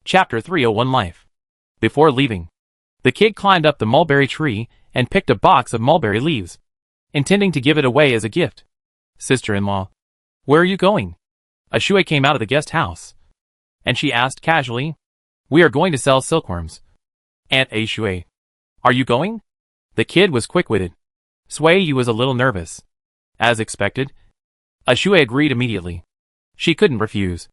Chapter 301 Life. Before leaving, the kid climbed up the mulberry tree and picked a box of mulberry leaves, intending to give it away as a gift. Sister-in-law, where are you going? Ashui came out of the guest house, and she asked casually. We are going to sell silkworms. Aunt Ashui, are you going? The kid was quick-witted. Sui was a little nervous. As expected, Ashui agreed immediately. She couldn't refuse,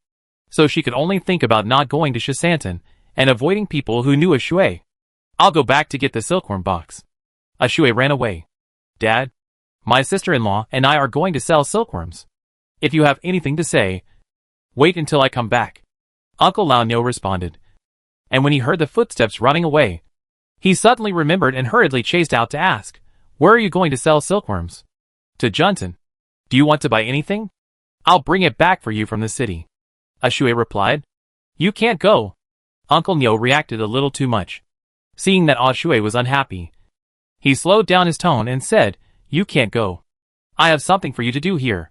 so she could only think about not going to Shisantan and avoiding people who knew Ashui. I'll go back to get the silkworm box. Ashui ran away. Dad, my sister-in-law and I are going to sell silkworms. If you have anything to say, wait until I come back. Uncle Laonyo responded. And when he heard the footsteps running away, he suddenly remembered and hurriedly chased out to ask, where are you going to sell silkworms? To Juntan. Do you want to buy anything? I'll bring it back for you from the city. Ashui replied. You can't go. Uncle Nyo reacted a little too much. Seeing that Ashui was unhappy, he slowed down his tone and said, you can't go. I have something for you to do here.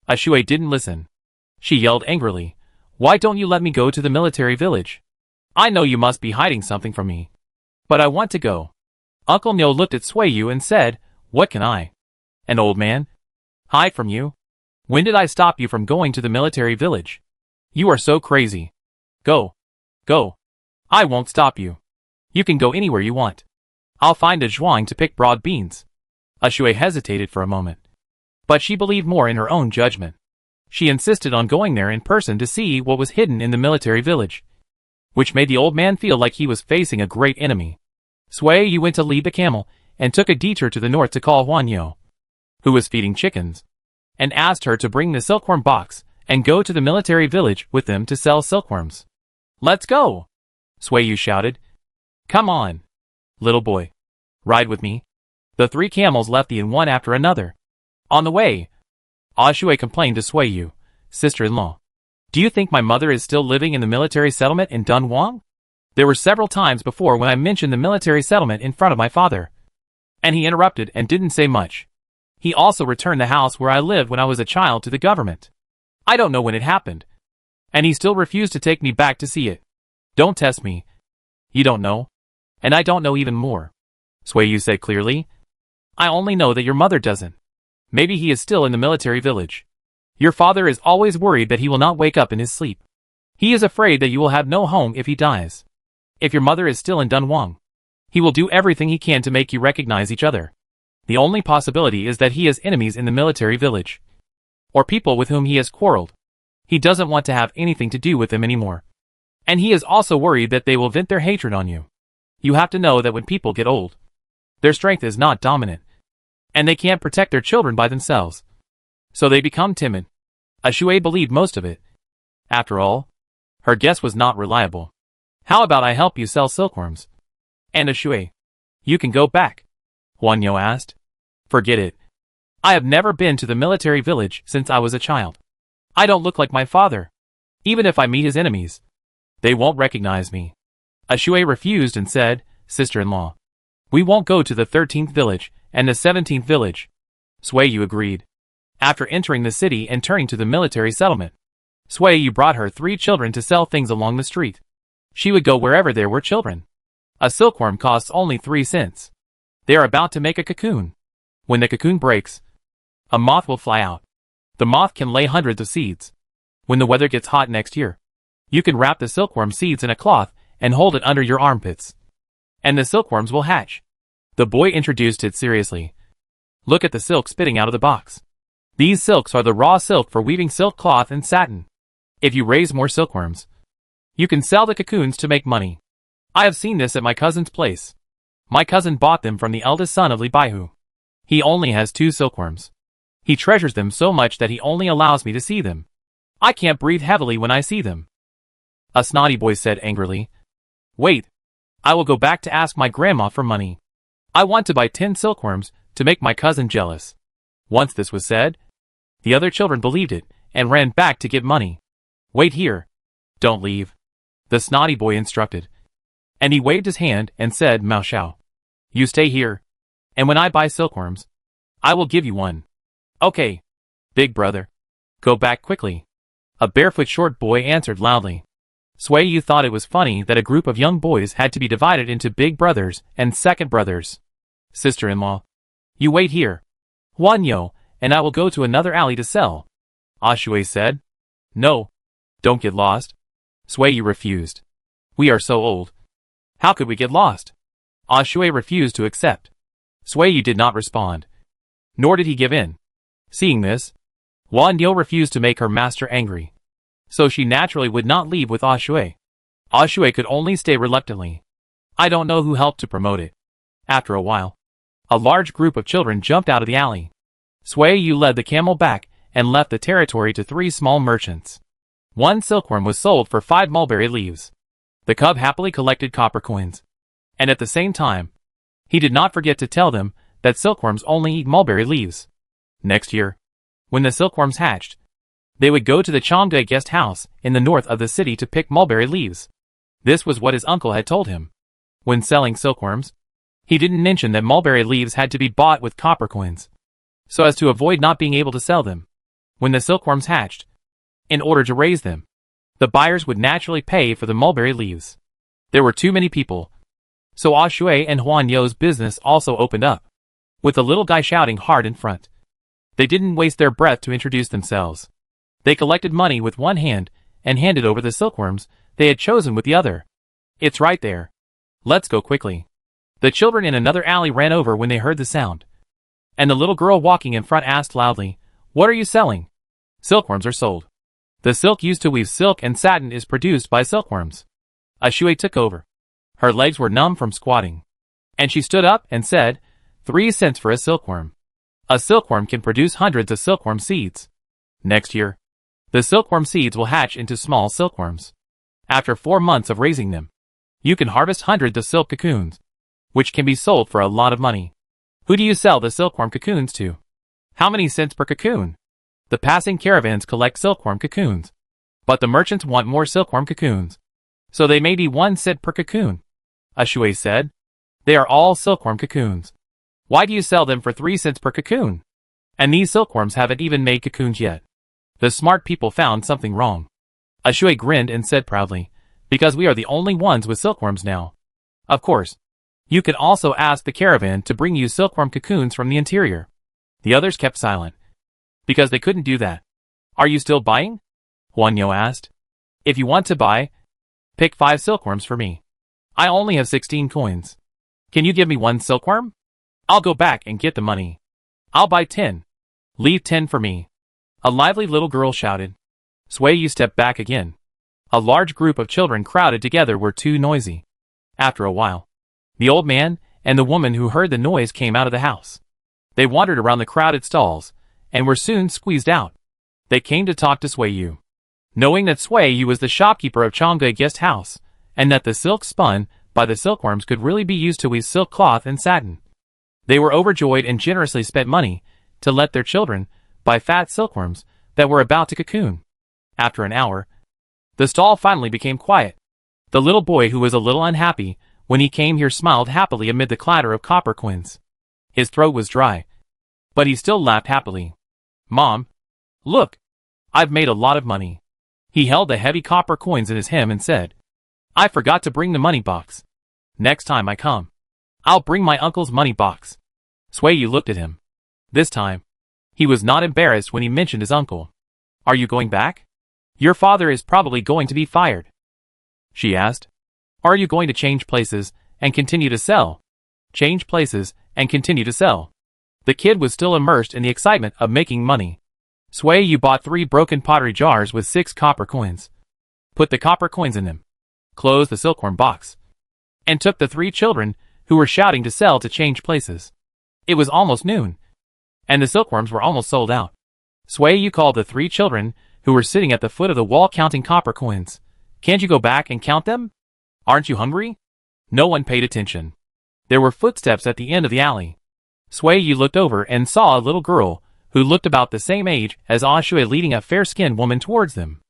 Ashui didn't listen. She yelled angrily, why don't you let me go to the military village? I know you must be hiding something from me, but I want to go. Uncle Nyo looked at Suiyu and said, what can I, an old man, hide from you? When did I stop you from going to the military village? You are so crazy. Go. Go. I won't stop you. You can go anywhere you want. I'll find a zhuang to pick broad beans. Ashui hesitated for a moment, but she believed more in her own judgment. She insisted on going there in person to see what was hidden in the military village, which made the old man feel like he was facing a great enemy. Suiyu went to lead the camel and took a detour to the north to call Huanyo, who was feeding chickens, and asked her to bring the silkworm box and go to the military village with them to sell silkworms. Let's go! Suiyu shouted. Come on, little boy. Ride with me. The three camels left the inn one after another. On the way, Ashui complained to Suiyu, sister-in-law. Do you think my mother is still living in the military settlement in Dunhuang? There were several times before when I mentioned the military settlement in front of my father, and he interrupted and didn't say much. He also returned the house where I lived when I was a child to the government. I don't know when it happened, and he still refused to take me back to see it. Don't test me. You don't know, and I don't know even more. Suiyu said clearly. I only know that your mother doesn't. Maybe he is still in the military village. Your father is always worried that he will not wake up in his sleep. He is afraid that you will have no home if he dies. If your mother is still in Dunhuang, he will do everything he can to make you recognize each other. The only possibility is that he has enemies in the military village, or people with whom he has quarreled. He doesn't want to have anything to do with them anymore. And he is also worried that they will vent their hatred on you. You have to know that when people get old, their strength is not dominant, and they can't protect their children by themselves. So they become timid. Ashui believed most of it. After all, her guess was not reliable. How about I help you sell silkworms? And Ashui, you can go back. Huanyo asked. Forget it. I have never been to the military village since I was a child. I don't look like my father. Even if I meet his enemies, they won't recognize me. Ashui refused and said, sister-in-law, we won't go to the 13th village and the 17th village. Suiyu agreed. After entering the city and turning to the military settlement, Suiyu brought her 3 children to sell things along the street. She would go wherever there were children. A silkworm costs only 3 cents. They are about to make a cocoon. When the cocoon breaks, a moth will fly out. The moth can lay hundreds of seeds. When the weather gets hot next year, you can wrap the silkworm seeds in a cloth and hold it under your armpits, and the silkworms will hatch. The boy introduced it seriously. Look at the silk spitting out of the box. These silks are the raw silk for weaving silk cloth and satin. If you raise more silkworms, you can sell the cocoons to make money. I have seen this at my cousin's place. My cousin bought them from the eldest son of Li Baihu. He only has 2 silkworms. He treasures them so much that he only allows me to see them. I can't breathe heavily when I see them. A snotty boy said angrily. Wait. I will go back to ask my grandma for money. I want to buy 10 silkworms to make my cousin jealous. Once this was said, the other children believed it and ran back to get money. Wait here. Don't leave. The snotty boy instructed. And he waved his hand and said, Mao Shao. You stay here, and when I buy silkworms, I will give you one. Okay, big brother. Go back quickly. A barefoot short boy answered loudly. Sui Yu thought it was funny that a group of young boys had to be divided into big brothers and second brothers. Sister-in-law. You wait here. Huan Yo, and I will go to another alley to sell. Shui said. No. Don't get lost. Sui Yu refused. We are so old. How could we get lost? Shui refused to accept. Sui Yu did not respond. Nor did he give in. Seeing this, Huan Yo refused to make her master angry. So she naturally would not leave with Shui. Shui could only stay reluctantly. I don't know who helped to promote it. After a while, a large group of children jumped out of the alley. Sui Yu led the camel back and left the territory to 3 small merchants. 1 silkworm was sold for 5 mulberry leaves. The cub happily collected copper coins. And at the same time, he did not forget to tell them that silkworms only eat mulberry leaves. Next year, when the silkworms hatched, they would go to the Changde guest house in the north of the city to pick mulberry leaves. This was what his uncle had told him. When selling silkworms, he didn't mention that mulberry leaves had to be bought with copper coins, so as to avoid not being able to sell them. When the silkworms hatched, in order to raise them, the buyers would naturally pay for the mulberry leaves. There were too many people, so Shui and Huan Yo's business also opened up, with the little guy shouting hard in front. They didn't waste their breath to introduce themselves. They collected money with one hand and handed over the silkworms they had chosen with the other. It's right there. Let's go quickly. The children in another alley ran over when they heard the sound. And the little girl walking in front asked loudly, What are you selling? Silkworms are sold. The silk used to weave silk and satin is produced by silkworms. Shui took over. Her legs were numb from squatting. And she stood up and said, 3 cents for a silkworm. A silkworm can produce hundreds of silkworm seeds. Next year, the silkworm seeds will hatch into small silkworms. After 4 months of raising them, you can harvest hundreds of silk cocoons, which can be sold for a lot of money. Who do you sell the silkworm cocoons to? How many cents per cocoon? The passing caravans collect silkworm cocoons, but the merchants want more silkworm cocoons, so they may be 1 cent per cocoon. Shui said. They are all silkworm cocoons. Why do you sell them for 3 cents per cocoon? And these silkworms haven't even made cocoons yet. The smart people found something wrong. Shui grinned and said proudly, Because we are the only ones with silkworms now. Of course, you can also ask the caravan to bring you silkworm cocoons from the interior. The others kept silent, because they couldn't do that. Are you still buying? Huan Yo asked. If you want to buy, pick 5 silkworms for me. I only have 16 coins. Can you give me 1 silkworm? I'll go back and get the money. I'll buy 10. Leave 10 for me. A lively little girl shouted. Sui Yu stepped back again. A large group of children crowded together were too noisy. After a while, the old man and the woman who heard the noise came out of the house. They wandered around the crowded stalls, and were soon squeezed out. They came to talk to Sui Yu. Knowing that Sui Yu was the shopkeeper of Changde guest house, and that the silk spun by the silkworms could really be used to weave silk cloth and satin, they were overjoyed and generously spent money to let their children buy fat silkworms that were about to cocoon. After an hour, the stall finally became quiet. The little boy who was a little unhappy when he came here smiled happily amid the clatter of copper coins. His throat was dry, but he still laughed happily. Mom, look, I've made a lot of money. He held the heavy copper coins in his hem and said, I forgot to bring the money box. Next time I come, I'll bring my uncle's money box. Sui Yu looked at him. This time, he was not embarrassed when he mentioned his uncle. Are you going back? Your father is probably going to be fired. She asked. Are you going to change places and continue to sell? Change places and continue to sell. The kid was still immersed in the excitement of making money. Sui Yu bought 3 broken pottery jars with 6 copper coins. Put the copper coins in them. Closed the silkworm box. And took the 3 children who were shouting to sell to change places. It was almost noon, and the silkworms were almost sold out. Sui Yu called the 3 children who were sitting at the foot of the wall counting copper coins. Can't you go back and count them? Aren't you hungry? No one paid attention. There were footsteps at the end of the alley. Sui Yu looked over and saw a little girl who looked about the same age as Shui leading a fair-skinned woman towards them.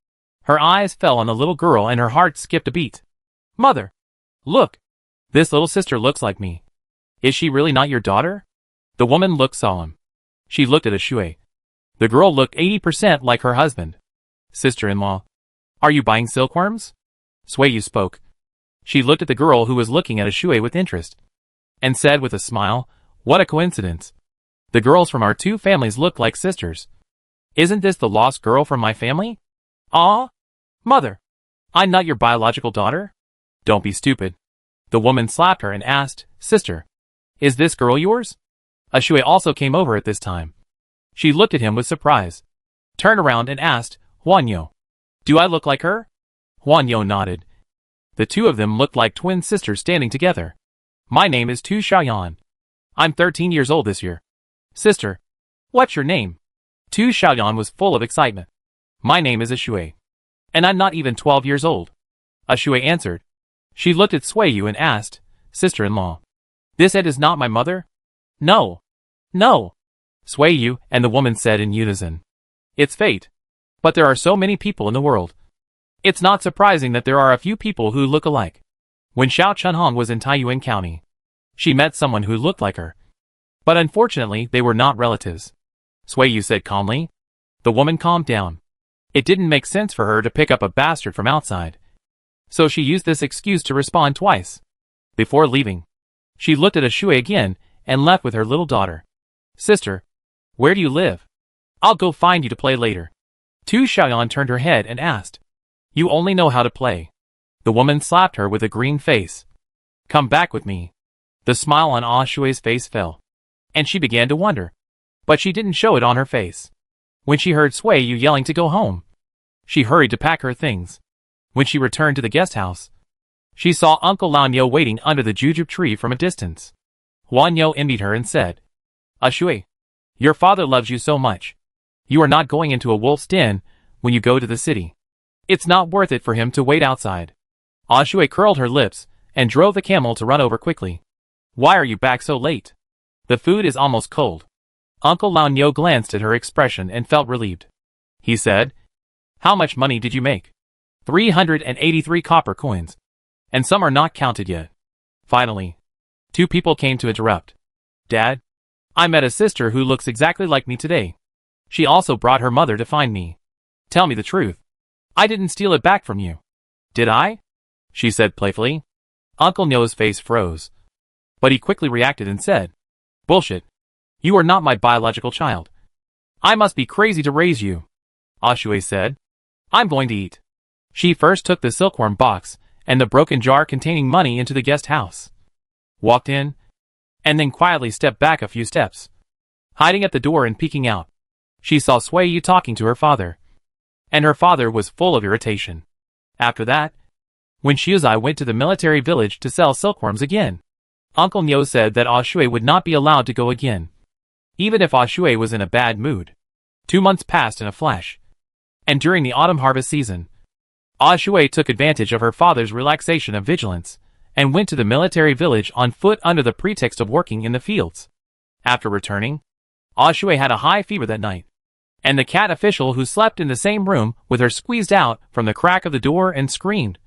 Her eyes fell on the little girl and her heart skipped a beat. Mother! Look! This little sister looks like me. Is she really not your daughter? The woman looked solemn. She looked at Shui. The girl looked 80% like her husband. Sister-in-law, are you buying silkworms? Suiyu spoke. She looked at the girl who was looking at Ashui with interest, and said with a smile, "What a coincidence. The girls from our two families look like sisters. Isn't this the lost girl from my family?" "Ah, mother, I'm not your biological daughter." "Don't be stupid." The woman slapped her and asked, "Sister, is this girl yours?" Ashui also came over at this time. She looked at him with surprise, turned around and asked, "Huanyo, do I look like her?" Huanyo nodded. The two of them looked like twin sisters standing together. "My name is Tu Xiaoyan. I'm 13 years old this year." "Sister, what's your name?" Tu Xiaoyan was full of excitement. "My name is Ashui, and I'm not even 12 years old." Ashui answered. She looked at Suiyu and asked, "Sister-in-law, this Ed is not my mother?" "No. No." Suiyu and the woman said in unison. "It's fate. But there are so many people in the world. It's not surprising that there are a few people who look alike." When Xiao Chunhong was in Taiyuan County, she met someone who looked like her. But unfortunately, they were not relatives. Suiyu said calmly. The woman calmed down. It didn't make sense for her to pick up a bastard from outside, so she used this excuse to respond twice. Before leaving, she looked at Ashui again and left with her little daughter. "Sister, where do you live? I'll go find you to play later." Tu Xiaoyan turned her head and asked, "You only know how to play." The woman slapped her with a green face. "Come back with me." The smile on Ashui's face fell, and she began to wonder, but she didn't show it on her face. When she heard Suiyu yelling to go home, she hurried to pack her things. When she returned to the guest house, she saw Uncle Lanyo waiting under the jujube tree from a distance. Huanyo envied her and said, "Ashui, your father loves you so much. You are not going into a wolf's den when you go to the city. It's not worth it for him to wait outside." Ashui curled her lips and drove the camel to run over quickly. "Why are you back so late? The food is almost cold." Uncle Lanyo glanced at her expression and felt relieved. He said, "How much money did you make?" 383 copper coins. And some are not counted yet. Finally, two people came to interrupt. "Dad, I met a sister who looks exactly like me today. She also brought her mother to find me. Tell me the truth. I didn't steal it back from you. Did I?" she said playfully. Uncle Nyo's face froze, but he quickly reacted and said, "Bullshit. You are not my biological child. I must be crazy to raise you." Ashui said, "I'm going to eat." She first took the silkworm box and the broken jar containing money into the guest house, walked in, and then quietly stepped back a few steps. Hiding at the door and peeking out, she saw Suiyu talking to her father, and her father was full of irritation. After that, when Xiuzai went to the military village to sell silkworms again, Uncle Nyo said that Ashui would not be allowed to go again, even if Ashui was in a bad mood. 2 months passed in a flash, and during the autumn harvest season, Ashui took advantage of her father's relaxation of vigilance and went to the military village on foot under the pretext of working in the fields. After returning, Ashui had a high fever that night, and the cat official who slept in the same room with her squeezed out from the crack of the door and screamed.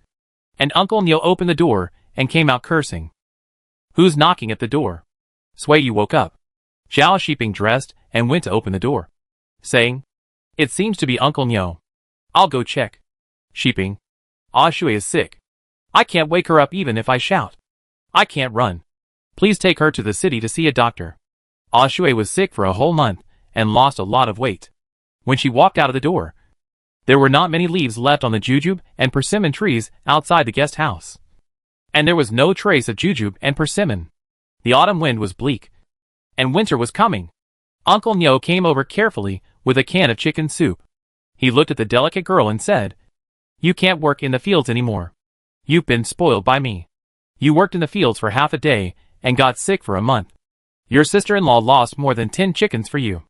And Uncle Nyo opened the door and came out cursing. "Who's knocking at the door?" Suiyu woke up. Xiao Shiping dressed and went to open the door, saying, "It seems to be Uncle Nyo. I'll go check." Shiping, "Ashui is sick. I can't wake her up even if I shout. I can't run. Please take her to the city to see a doctor." Ashui was sick for a whole month and lost a lot of weight. When she walked out of the door, there were not many leaves left on the jujube and persimmon trees outside the guest house. And there was no trace of jujube and persimmon. The autumn wind was bleak, and winter was coming. Uncle Nyo came over carefully with a can of chicken soup. He looked at the delicate girl and said, "You can't work in the fields anymore. You've been spoiled by me. You worked in the fields for half a day and got sick for a month. Your sister-in-law lost more than 10 chickens for you."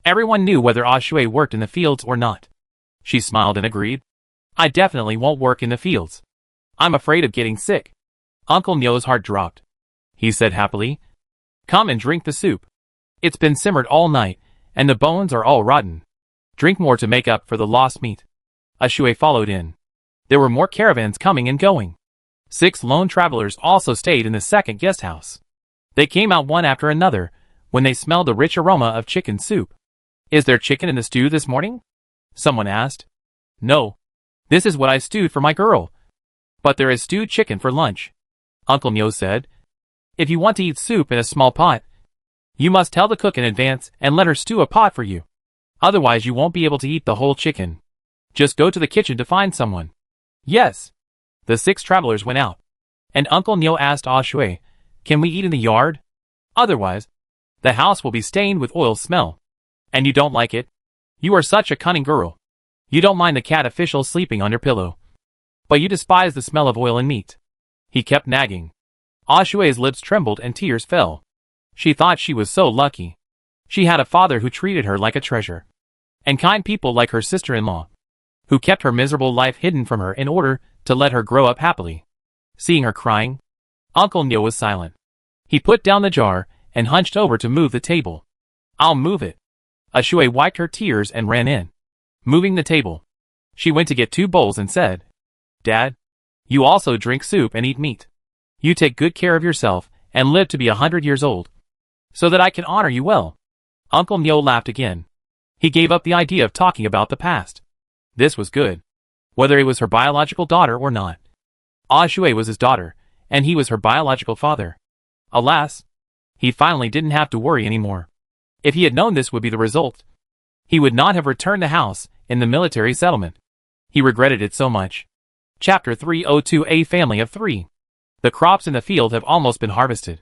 Everyone knew whether Ashui worked in the fields or not. She smiled and agreed. "I definitely won't work in the fields. I'm afraid of getting sick." Uncle Nyo's heart dropped. He said happily, "Come and drink the soup. It's been simmered all night, and the bones are all rotten. Drink more to make up for the lost meat." Ashui followed in. There were more caravans coming and going. 6 lone travelers also stayed in the second guest house. They came out one after another when they smelled the rich aroma of chicken soup. "Is there chicken in the stew this morning?" someone asked. "No. This is what I stewed for my girl." But there is stewed chicken for lunch, Uncle Nyo said. If you want to eat soup in a small pot, you must tell the cook in advance and let her stew a pot for you. Otherwise you won't be able to eat the whole chicken. Just go to the kitchen to find someone. Yes. The 6 travelers went out. And Uncle Nyo asked Ah Shui, can we eat in the yard? Otherwise, the house will be stained with oil smell. And you don't like it? You are such a cunning girl. You don't mind the cat official sleeping on your pillow. But you despise the smell of oil and meat. He kept nagging. Ah Shui's lips trembled and tears fell. She thought she was so lucky. She had a father who treated her like a treasure. And kind people like her sister-in-law, who kept her miserable life hidden from her in order to let her grow up happily. Seeing her crying, Uncle Nyo was silent. He put down the jar and hunched over to move the table. I'll move it. Ah Shui wiped her tears and ran in. Moving the table, she went to get 2 bowls and said, Dad, you also drink soup and eat meat. You take good care of yourself and live to be 100 years old, so that I can honor you well. Uncle Nyo laughed again. He gave up the idea of talking about the past. This was good. Whether it was her biological daughter or not. Ah Shui was his daughter, and he was her biological father. Alas, he finally didn't have to worry anymore. If he had known this would be the result, he would not have returned the house in the military settlement. He regretted it so much. Chapter 302. A family of 3. The crops in the field have almost been harvested,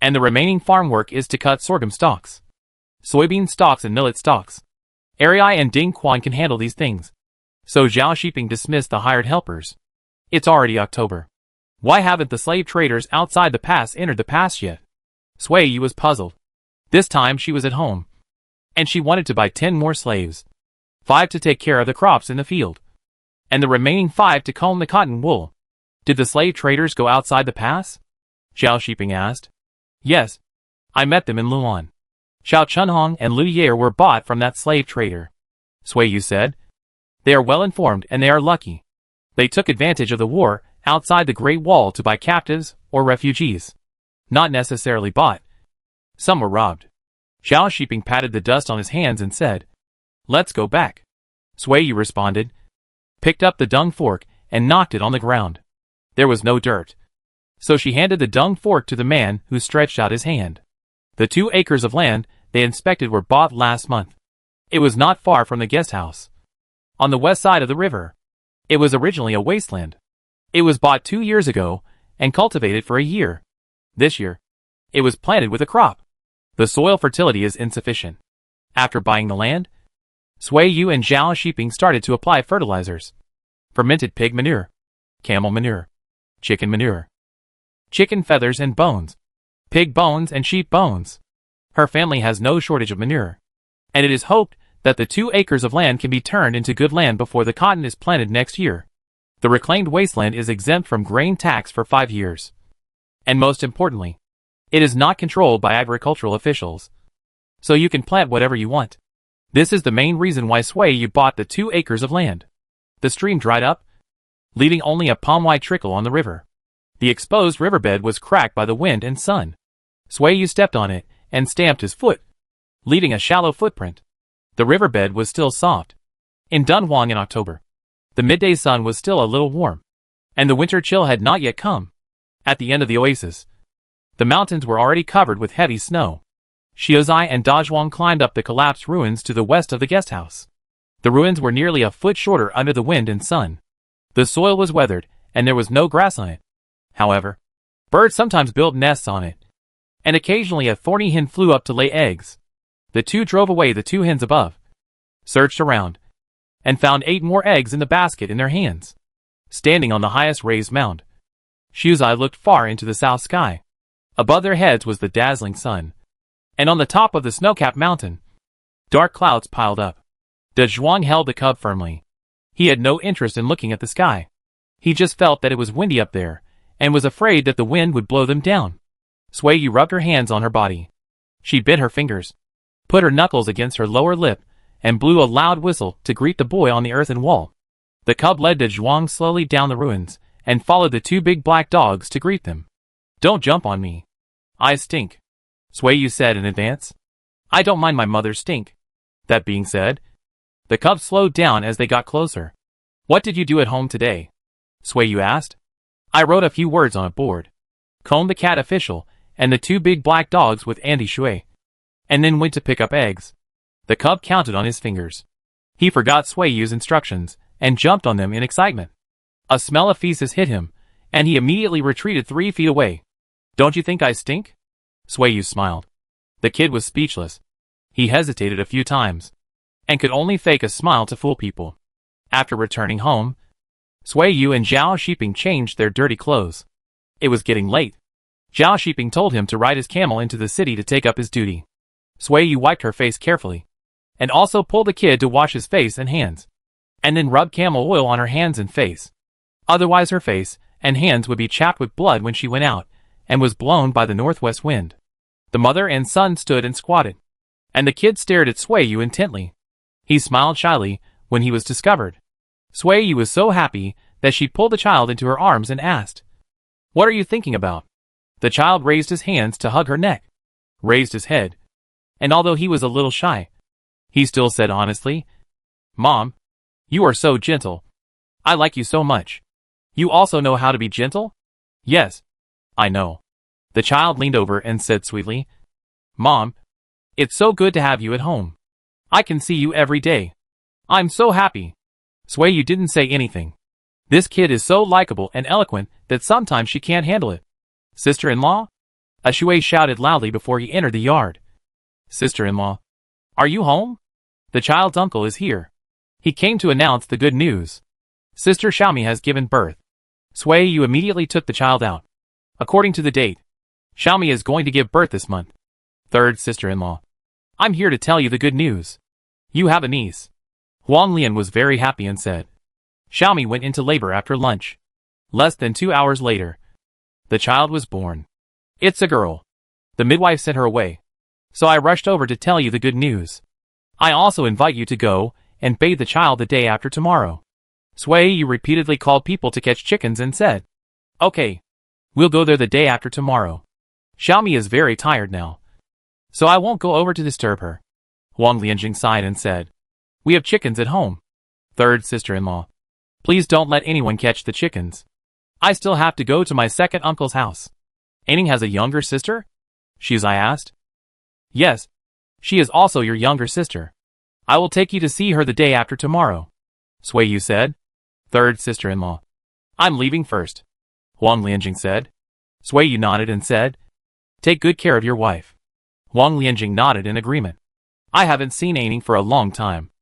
and the remaining farm work is to cut sorghum stalks, soybean stalks and millet stalks. Ari and Dunhuang can handle these things. So Zhao Shiping dismissed the hired helpers. It's already October. Why haven't the slave traders outside the pass entered the pass yet? Sui Yu was puzzled. This time she was at home, and she wanted to buy 10 more slaves. 5 to take care of the crops in the field, and the remaining 5 to comb the cotton wool. Did the slave traders go outside the pass? Zhao Shiping asked. Yes. I met them in Luan. Xiao Chunhong and Lu Yair were bought from that slave trader. Sui Yu said. They are well informed and they are lucky. They took advantage of the war outside the Great Wall to buy captives or refugees. Not necessarily bought. Some were robbed. Zhao Shiping patted the dust on his hands and said, Let's go back. Sui Yu responded, picked up the dung fork and knocked it on the ground. There was no dirt. So she handed the dung fork to the man who stretched out his hand. The 2 acres of land they inspected were bought last month. It was not far from the guest house, on the west side of the river. It was originally a wasteland. It was bought 2 years ago and cultivated for a year. This year, it was planted with a crop. The soil fertility is insufficient. After buying the land, Sui Yu and Zhao Shiping started to apply fertilizers. Fermented pig manure, camel manure, chicken manure, chicken feathers and bones, pig bones and sheep bones. Her family has no shortage of manure, and it is hoped that the 2 acres of land can be turned into good land before the cotton is planted next year. The reclaimed wasteland is exempt from grain tax for 5 years. And most importantly, it is not controlled by agricultural officials. So you can plant whatever you want. This is the main reason why Sui Yu bought the 2 acres of land. The stream dried up, leaving only a palm-wide trickle on the river. The exposed riverbed was cracked by the wind and sun. Sui Yu stepped on it and stamped his foot, leaving a shallow footprint. The riverbed was still soft. In Dunhuang in October, the midday sun was still a little warm, and the winter chill had not yet come. At the end of the oasis, the mountains were already covered with heavy snow. Xiuzai and Dunhuang climbed up the collapsed ruins to the west of the guest house. The ruins were nearly a foot shorter under the wind and sun. The soil was weathered, and there was no grass on it. However, birds sometimes built nests on it, and occasionally a thorny hen flew up to lay eggs. The 2 drove away the 2 hens above, searched around, and found 8 more eggs in the basket in their hands. Standing on the highest raised mound, Xiuzai looked far into the south sky. Above their heads was the dazzling sun, and on the top of the snow-capped mountain, dark clouds piled up. Dunhuang held the cub firmly. He had no interest in looking at the sky. He just felt that it was windy up there, and was afraid that the wind would blow them down. Sui Yu rubbed her hands on her body. She bit her fingers, put her knuckles against her lower lip, and blew a loud whistle to greet the boy on the earthen wall. The cub led Dunhuang slowly down the ruins, and followed the 2 big black dogs to greet them. Don't jump on me. I stink, Sui Yu said in advance. I don't mind my mother's stink. That being said, the cubs slowed down as they got closer. What did you do at home today? Sui Yu asked. I wrote a few words on a board. Combed the cat official, and the 2 big black dogs with Andy Shui. And then went to pick up eggs. The cub counted on his fingers. He forgot Sui Yu's instructions, and jumped on them in excitement. A smell of feces hit him, and he immediately retreated 3 feet away. Don't you think I stink? Sui Yu smiled. The kid was speechless. He hesitated a few times, and could only fake a smile to fool people. After returning home, Sui Yu and Zhao Shiping changed their dirty clothes. It was getting late. Zhao Shiping told him to ride his camel into the city to take up his duty. Sui Yu wiped her face carefully, and also pulled the kid to wash his face and hands, and then rubbed camel oil on her hands and face. Otherwise her face and hands would be chapped with blood when she went out, and was blown by the northwest wind. The mother and son stood and squatted, and the kid stared at Sui Yu intently. He smiled shyly when he was discovered. Sui Yu was so happy that she pulled the child into her arms and asked, "What are you thinking about?" The child raised his hands to hug her neck, raised his head, and although he was a little shy, he still said honestly, "Mom, you are so gentle. I like you so much. You also know how to be gentle?" "Yes, I know." The child leaned over and said sweetly, "Mom, it's so good to have you at home. I can see you every day. I'm so happy." Sui Yu didn't say anything. This kid is so likable and eloquent that sometimes she can't handle it. "Sister-in-law?" A Shui shouted loudly before he entered the yard. "Sister-in-law, are you home? The child's uncle is here. He came to announce the good news. Sister Xiaomi has given birth." Sui Yu immediately took the child out. "According to the date, Xiaomi is going to give birth this month." "Third sister-in-law, I'm here to tell you the good news. You have a niece." Huang Lian was very happy and said, "Xiaomi went into labor after lunch. Less than 2 hours later, the child was born. It's a girl. The midwife sent her away, so I rushed over to tell you the good news. I also invite you to go and bathe the child the day after tomorrow." Sui Yu repeatedly called people to catch chickens and said, "Okay, we'll go there the day after tomorrow. Xiaomi is very tired now, so I won't go over to disturb her." Huang Lianjing sighed and said, "We have chickens at home." Third sister-in-law, please don't let anyone catch the chickens. I still have to go to my second uncle's house. Aining has a younger sister? Shizai asked. Yes, she is also your younger sister. I will take you to see her the day after tomorrow, Sui Yu said. Third sister-in-law, I'm leaving first, Huang Lianjing said. Sui Yu nodded and said, take good care of your wife. Huang Lianjing nodded in agreement. I haven't seen Aining for a long time.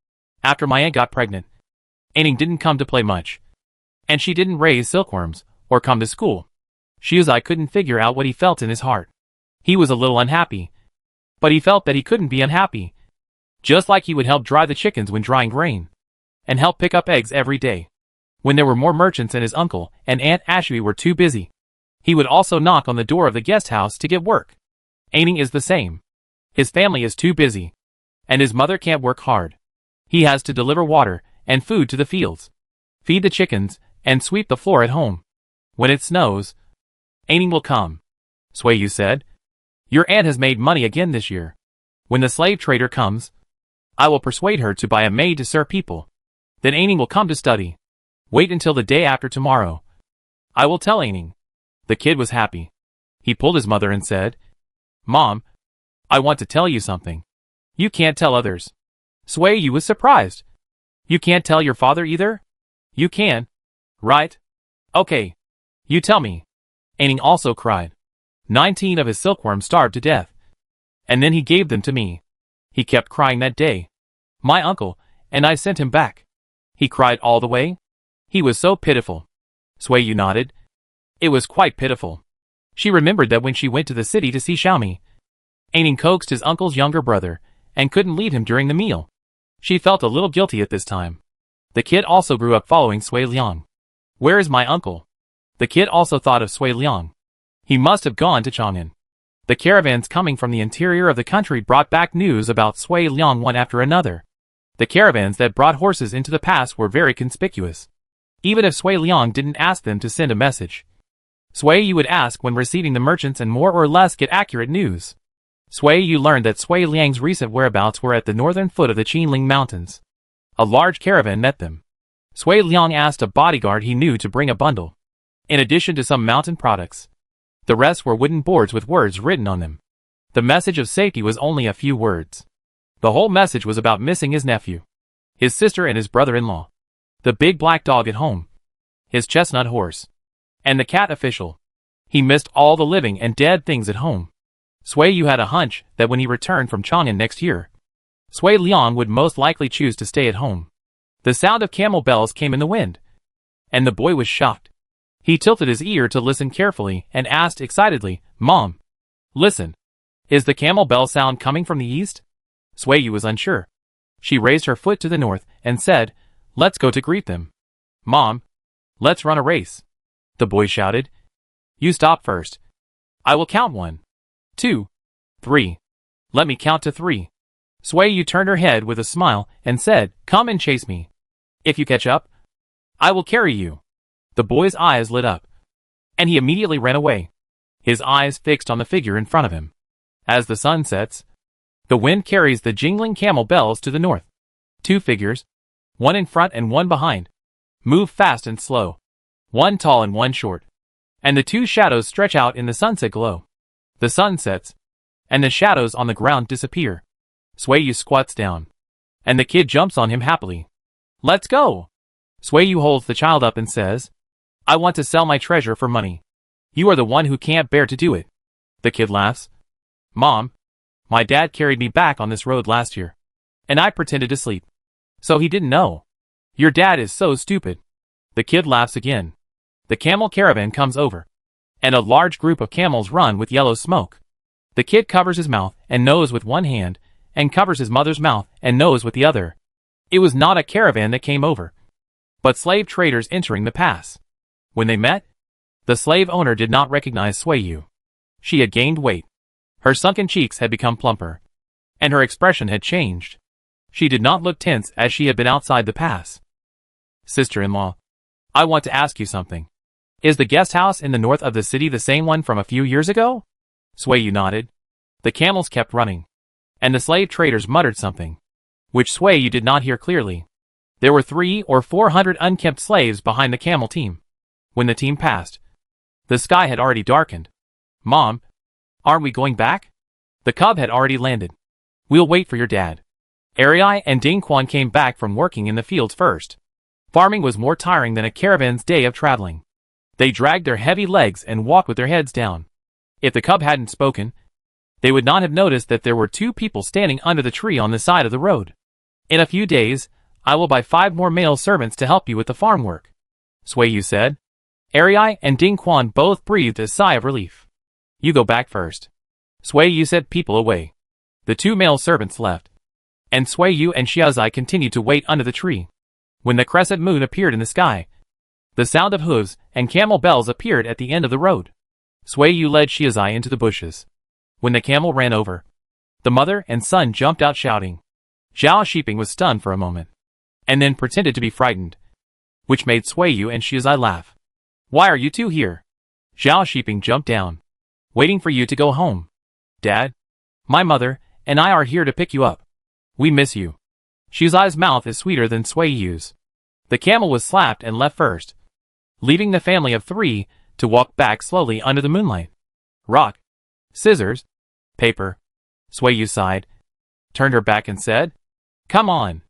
After my aunt got pregnant, Aining didn't come to play much. And she didn't raise silkworms, or come to school. Shizai couldn't figure out what he felt in his heart. He was a little unhappy. But he felt that he couldn't be unhappy. Just like he would help dry the chickens when drying grain. And help pick up eggs every day. When there were more merchants and his uncle and Aunt Ashui were too busy, he would also knock on the door of the guest house to get work. Aining is the same. His family is too busy. And his mother can't work hard. He has to deliver water and food to the fields, feed the chickens, and sweep the floor at home. When it snows, Aining will come, Sui Yu said. Your aunt has made money again this year. When the slave trader comes, I will persuade her to buy a maid to serve people. Then Aining will come to study. Wait until the day after tomorrow. I will tell Aining. The kid was happy. He pulled his mother and said, Mom, I want to tell you something. You can't tell others. Sui Yu was surprised. You can't tell your father either? You can. Right? Okay. You tell me. Aining also cried. 19 of his silkworms starved to death. And then he gave them to me. He kept crying that day. My uncle, and I sent him back. He cried all the way. He was so pitiful. Sui Yu nodded. It was quite pitiful. She remembered that when she went to the city to see Xiaomi, Aining coaxed his uncle's younger brother, and couldn't leave him during the meal. She felt a little guilty at this time. The kid also grew up following Sui Liang. Where is my uncle? The kid also thought of Sui Liang. He must have gone to Chang'an. The caravans coming from the interior of the country brought back news about Sui Liang one after another. The caravans that brought horses into the pass were very conspicuous. Even if Sui Liang didn't ask them to send a message, Sui Yu would ask when receiving the merchants and more or less get accurate news. Sui Yu learned that Sui Liang's recent whereabouts were at the northern foot of the Qinling Mountains. A large caravan met them. Sui Liang asked a bodyguard he knew to bring a bundle. in addition to some mountain products. The rest were wooden boards with words written on them. The message of safety was only a few words. The whole message was about missing his nephew, his sister and his brother-in-law, the big black dog at home, his chestnut horse, and the cat official. He missed all the living and dead things at home. Sui Yu had a hunch that when he returned from Chang'an next year, Sui Liang would most likely choose to stay at home. The sound of camel bells came in the wind, and the boy was shocked. He tilted his ear to listen carefully and asked excitedly, "Mom, listen. Is the camel bell sound coming from the east?" Sui Yu was unsure. She raised her foot to the north and said, "Let's go to greet them." "Mom, let's run a race," the boy shouted. "You stop first. I will count 1, 2, 3. Let me count to 3. Sui Yu turned her head with a smile and said, "Come and chase me. If you catch up, I will carry you." The boy's eyes lit up, and he immediately ran away, his eyes fixed on the figure in front of him. As the sun sets, the wind carries the jingling camel bells to the north. 2 figures, one in front and one behind, move fast and slow, one tall and one short, and the 2 shadows stretch out in the sunset glow. The sun sets, and the shadows on the ground disappear. Sui Yu squats down, and the kid jumps on him happily. "Let's go!" Sui Yu holds the child up and says, "I want to sell my treasure for money. You are the one who can't bear to do it." The kid laughs. "Mom, my dad carried me back on this road last year, and I pretended to sleep, so he didn't know. Your dad is so stupid." The kid laughs again. The camel caravan comes over, and a large group of camels run with yellow smoke. The kid covers his mouth and nose with one hand, and covers his mother's mouth and nose with the other. It was not a caravan that came over, but slave traders entering the pass. When they met, the slave owner did not recognize Sui Yu. She had gained weight. Her sunken cheeks had become plumper, and her expression had changed. She did not look tense as she had been outside the pass. "Sister-in-law, I want to ask you something. Is the guest house in the north of the city the same one from a few years ago?" Sui Yu nodded. The camels kept running, and the slave traders muttered something, which Sui Yu did not hear clearly. There were 300 or 400 unkempt slaves behind the camel team. When the team passed, the sky had already darkened. "Mom, aren't we going back?" The cub had already landed. "We'll wait for your dad." Ariai and Dunhuang came back from working in the fields first. Farming was more tiring than a caravan's day of traveling. They dragged their heavy legs and walked with their heads down. If the cub hadn't spoken, they would not have noticed that there were 2 people standing under the tree on the side of the road. "In a few days, I will buy 5 more male servants to help you with the farm work," Sui Yu said. Ariai and Dunhuang both breathed a sigh of relief. "You go back first." Sui Yu sent people away. The 2 male servants left, and Sui Yu and Xiaozai continued to wait under the tree. When the crescent moon appeared in the sky, the sound of hooves and camel bells appeared at the end of the road. Sui Yu led Xiaozai into the bushes. When the camel ran over, the mother and son jumped out shouting. Zhao Shiping was stunned for a moment, and then pretended to be frightened, which made Sui Yu and Xiaozai laugh. "Why are you 2 here?" Zhao Shiping jumped down. "Waiting for you to go home. Dad, my mother and I are here to pick you up. We miss you." Xiaozai's mouth is sweeter than Sui Yu's. The camel was slapped and left first, leaving the family of 3 to walk back slowly under the moonlight. "Rock, scissors, paper." Sui Yu sighed, turned her back and said, "Come on.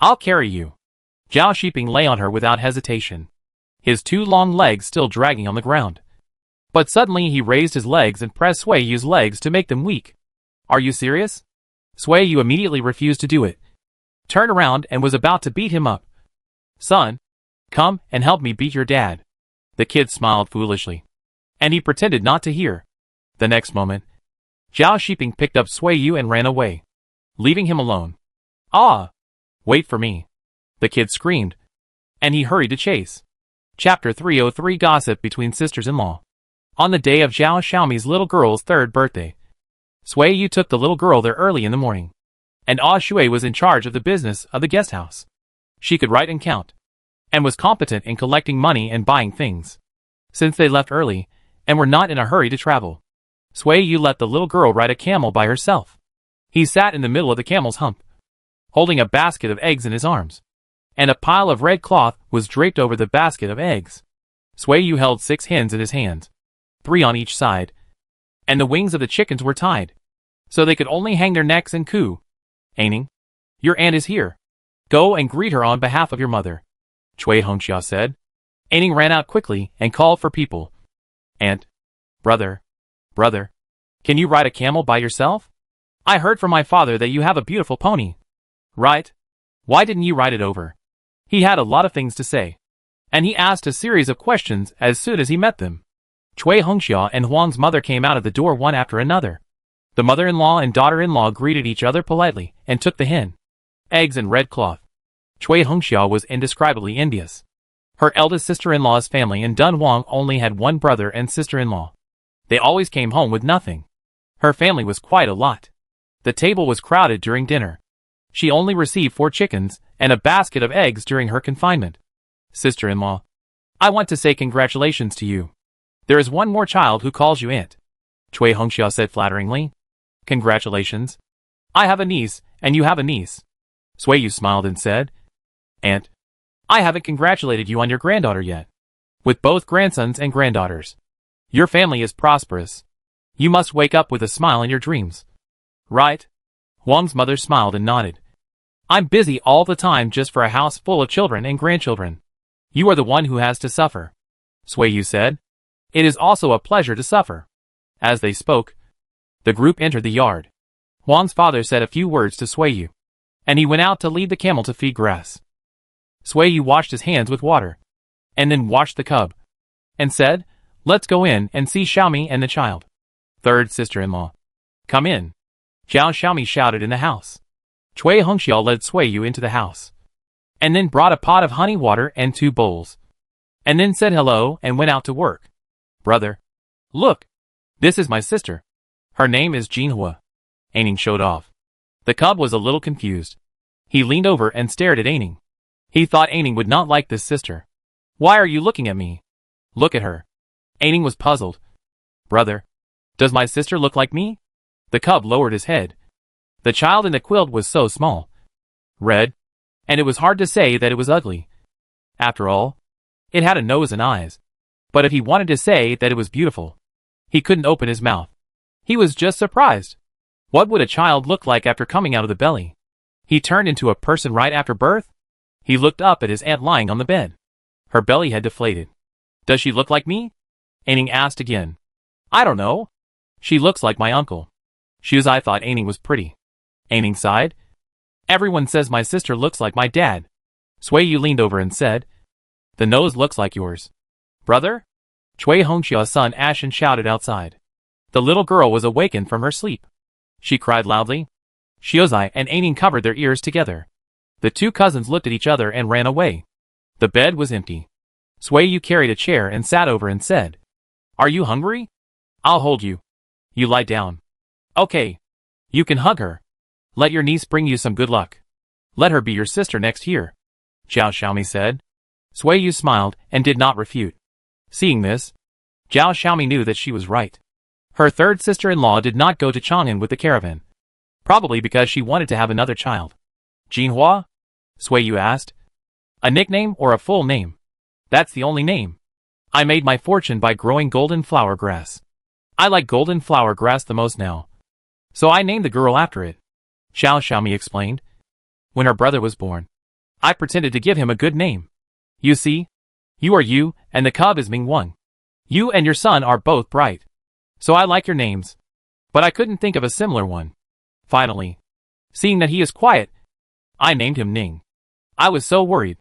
I'll carry you." Zhao Shiping lay on her without hesitation, his 2 long legs still dragging on the ground. But suddenly he raised his legs and pressed Sui Yu's legs to make them weak. "Are you serious?" Sui Yu immediately refused to do it, turned around and was about to beat him up. "Son, come and help me beat your dad." The kid smiled foolishly, and he pretended not to hear. The next moment, Zhao Shiping picked up Sui Yu and ran away, leaving him alone. "Ah! Wait for me!" the kid screamed, and he hurried to chase. Chapter 303 Gossip Between Sisters-in-Law. On the day of Zhao Xiaomi's little girl's 3rd birthday, Sui Yu took the little girl there early in the morning, and Ah Shui was in charge of the business of the guest house. She could write and count, and was competent in collecting money and buying things. Since they left early, and were not in a hurry to travel, Sui Yu let the little girl ride a camel by herself. He sat in the middle of the camel's hump, holding a basket of eggs in his arms, and a pile of red cloth was draped over the basket of eggs. Sui Yu held 6 hens in his hands, 3 on each side, and the wings of the chickens were tied, so they could only hang their necks and coo. Aining, your aunt is here. Go and greet her on behalf of your mother, Cui Hongxia said. Aining ran out quickly and called for people. Aunt, brother, can you ride a camel by yourself? I heard from my father that you have a beautiful pony. Right? Why didn't you ride it over? He had a lot of things to say, and he asked a series of questions as soon as he met them. Cui Hongxia and Huang's mother came out of the door one after another. The mother-in-law and daughter-in-law greeted each other politely and took the hen, eggs and red cloth. Cui Hongxia was indescribably envious. Her eldest sister-in-law's family in Dunhuang only had one brother and sister-in-law. They always came home with nothing. Her family was quite a lot. The table was crowded during dinner. She only received 4 chickens and a basket of eggs during her confinement. Sister-in-law, I want to say congratulations to you. There is one more child who calls you aunt, Cui Hongxia said flatteringly. Congratulations. I have a niece, and you have a niece. Sui Yu smiled and said, Aunt, I haven't congratulated you on your granddaughter yet. With both grandsons and granddaughters, your family is prosperous. You must wake up with a smile in your dreams. Right? Huang's mother smiled and nodded. I'm busy all the time just for a house full of children and grandchildren. You are the one who has to suffer, Sui Yu said. It is also a pleasure to suffer. As they spoke, the group entered the yard. Huang's father said a few words to Sui Yu, and he went out to lead the camel to feed grass. Sui Yu washed his hands with water, and then washed the cub, and said, Let's go in and see Xiaomi and the child. Third sister-in-law. Come in. Jiao Xiaomi shouted in the house. Cui Hongxia led Sui Yu into the house, and then brought a pot of honey water and 2 bowls, and then said hello and went out to work. Brother, look, this is my sister. Her name is Jinhua. Aining showed off. The cub was a little confused. He leaned over and stared at Aining. He thought Aining would not like this sister. Why are you looking at me? Look at her. Aining was puzzled. Brother, does my sister look like me? The cub lowered his head. The child in the quilt was so small, red, and it was hard to say that it was ugly. After all, it had a nose and eyes. But if he wanted to say that it was beautiful, he couldn't open his mouth. He was just surprised. What would a child look like after coming out of the belly? He turned into a person right after birth? He looked up at his aunt lying on the bed. Her belly had deflated. Does she look like me? Aining asked again. I don't know. She looks like my uncle. I thought Aining was pretty. Aining sighed. Everyone says my sister looks like my dad. Sui Yu leaned over and said, The nose looks like yours. Brother? Cui Hongxia's son Ashen shouted outside. The little girl was awakened from her sleep. She cried loudly. Xiozai and Aining covered their ears together. The 2 cousins looked at each other and ran away. The bed was empty. Sui Yu carried a chair and sat over and said, Are you hungry? I'll hold you. You lie down. Okay. You can hug her. Let your niece bring you some good luck. Let her be your sister next year, Jiao Xiaomi said. Sui Yu smiled and did not refute. Seeing this, Jiao Xiaomi knew that she was right. Her third sister-in-law did not go to Chang'an with the caravan, probably because she wanted to have another child. Jinhua? Sui Yu asked. A nickname or a full name? That's the only name. I made my fortune by growing golden flower grass. I like golden flower grass the most now, so I named the girl after it, Xiao Xiaomi explained. When her brother was born, I pretended to give him a good name. You see, you are Yu, and the cub is Mingwang. You and your son are both bright, so I like your names, but I couldn't think of a similar one. Finally, seeing that he is quiet, I named him Ning. I was so worried.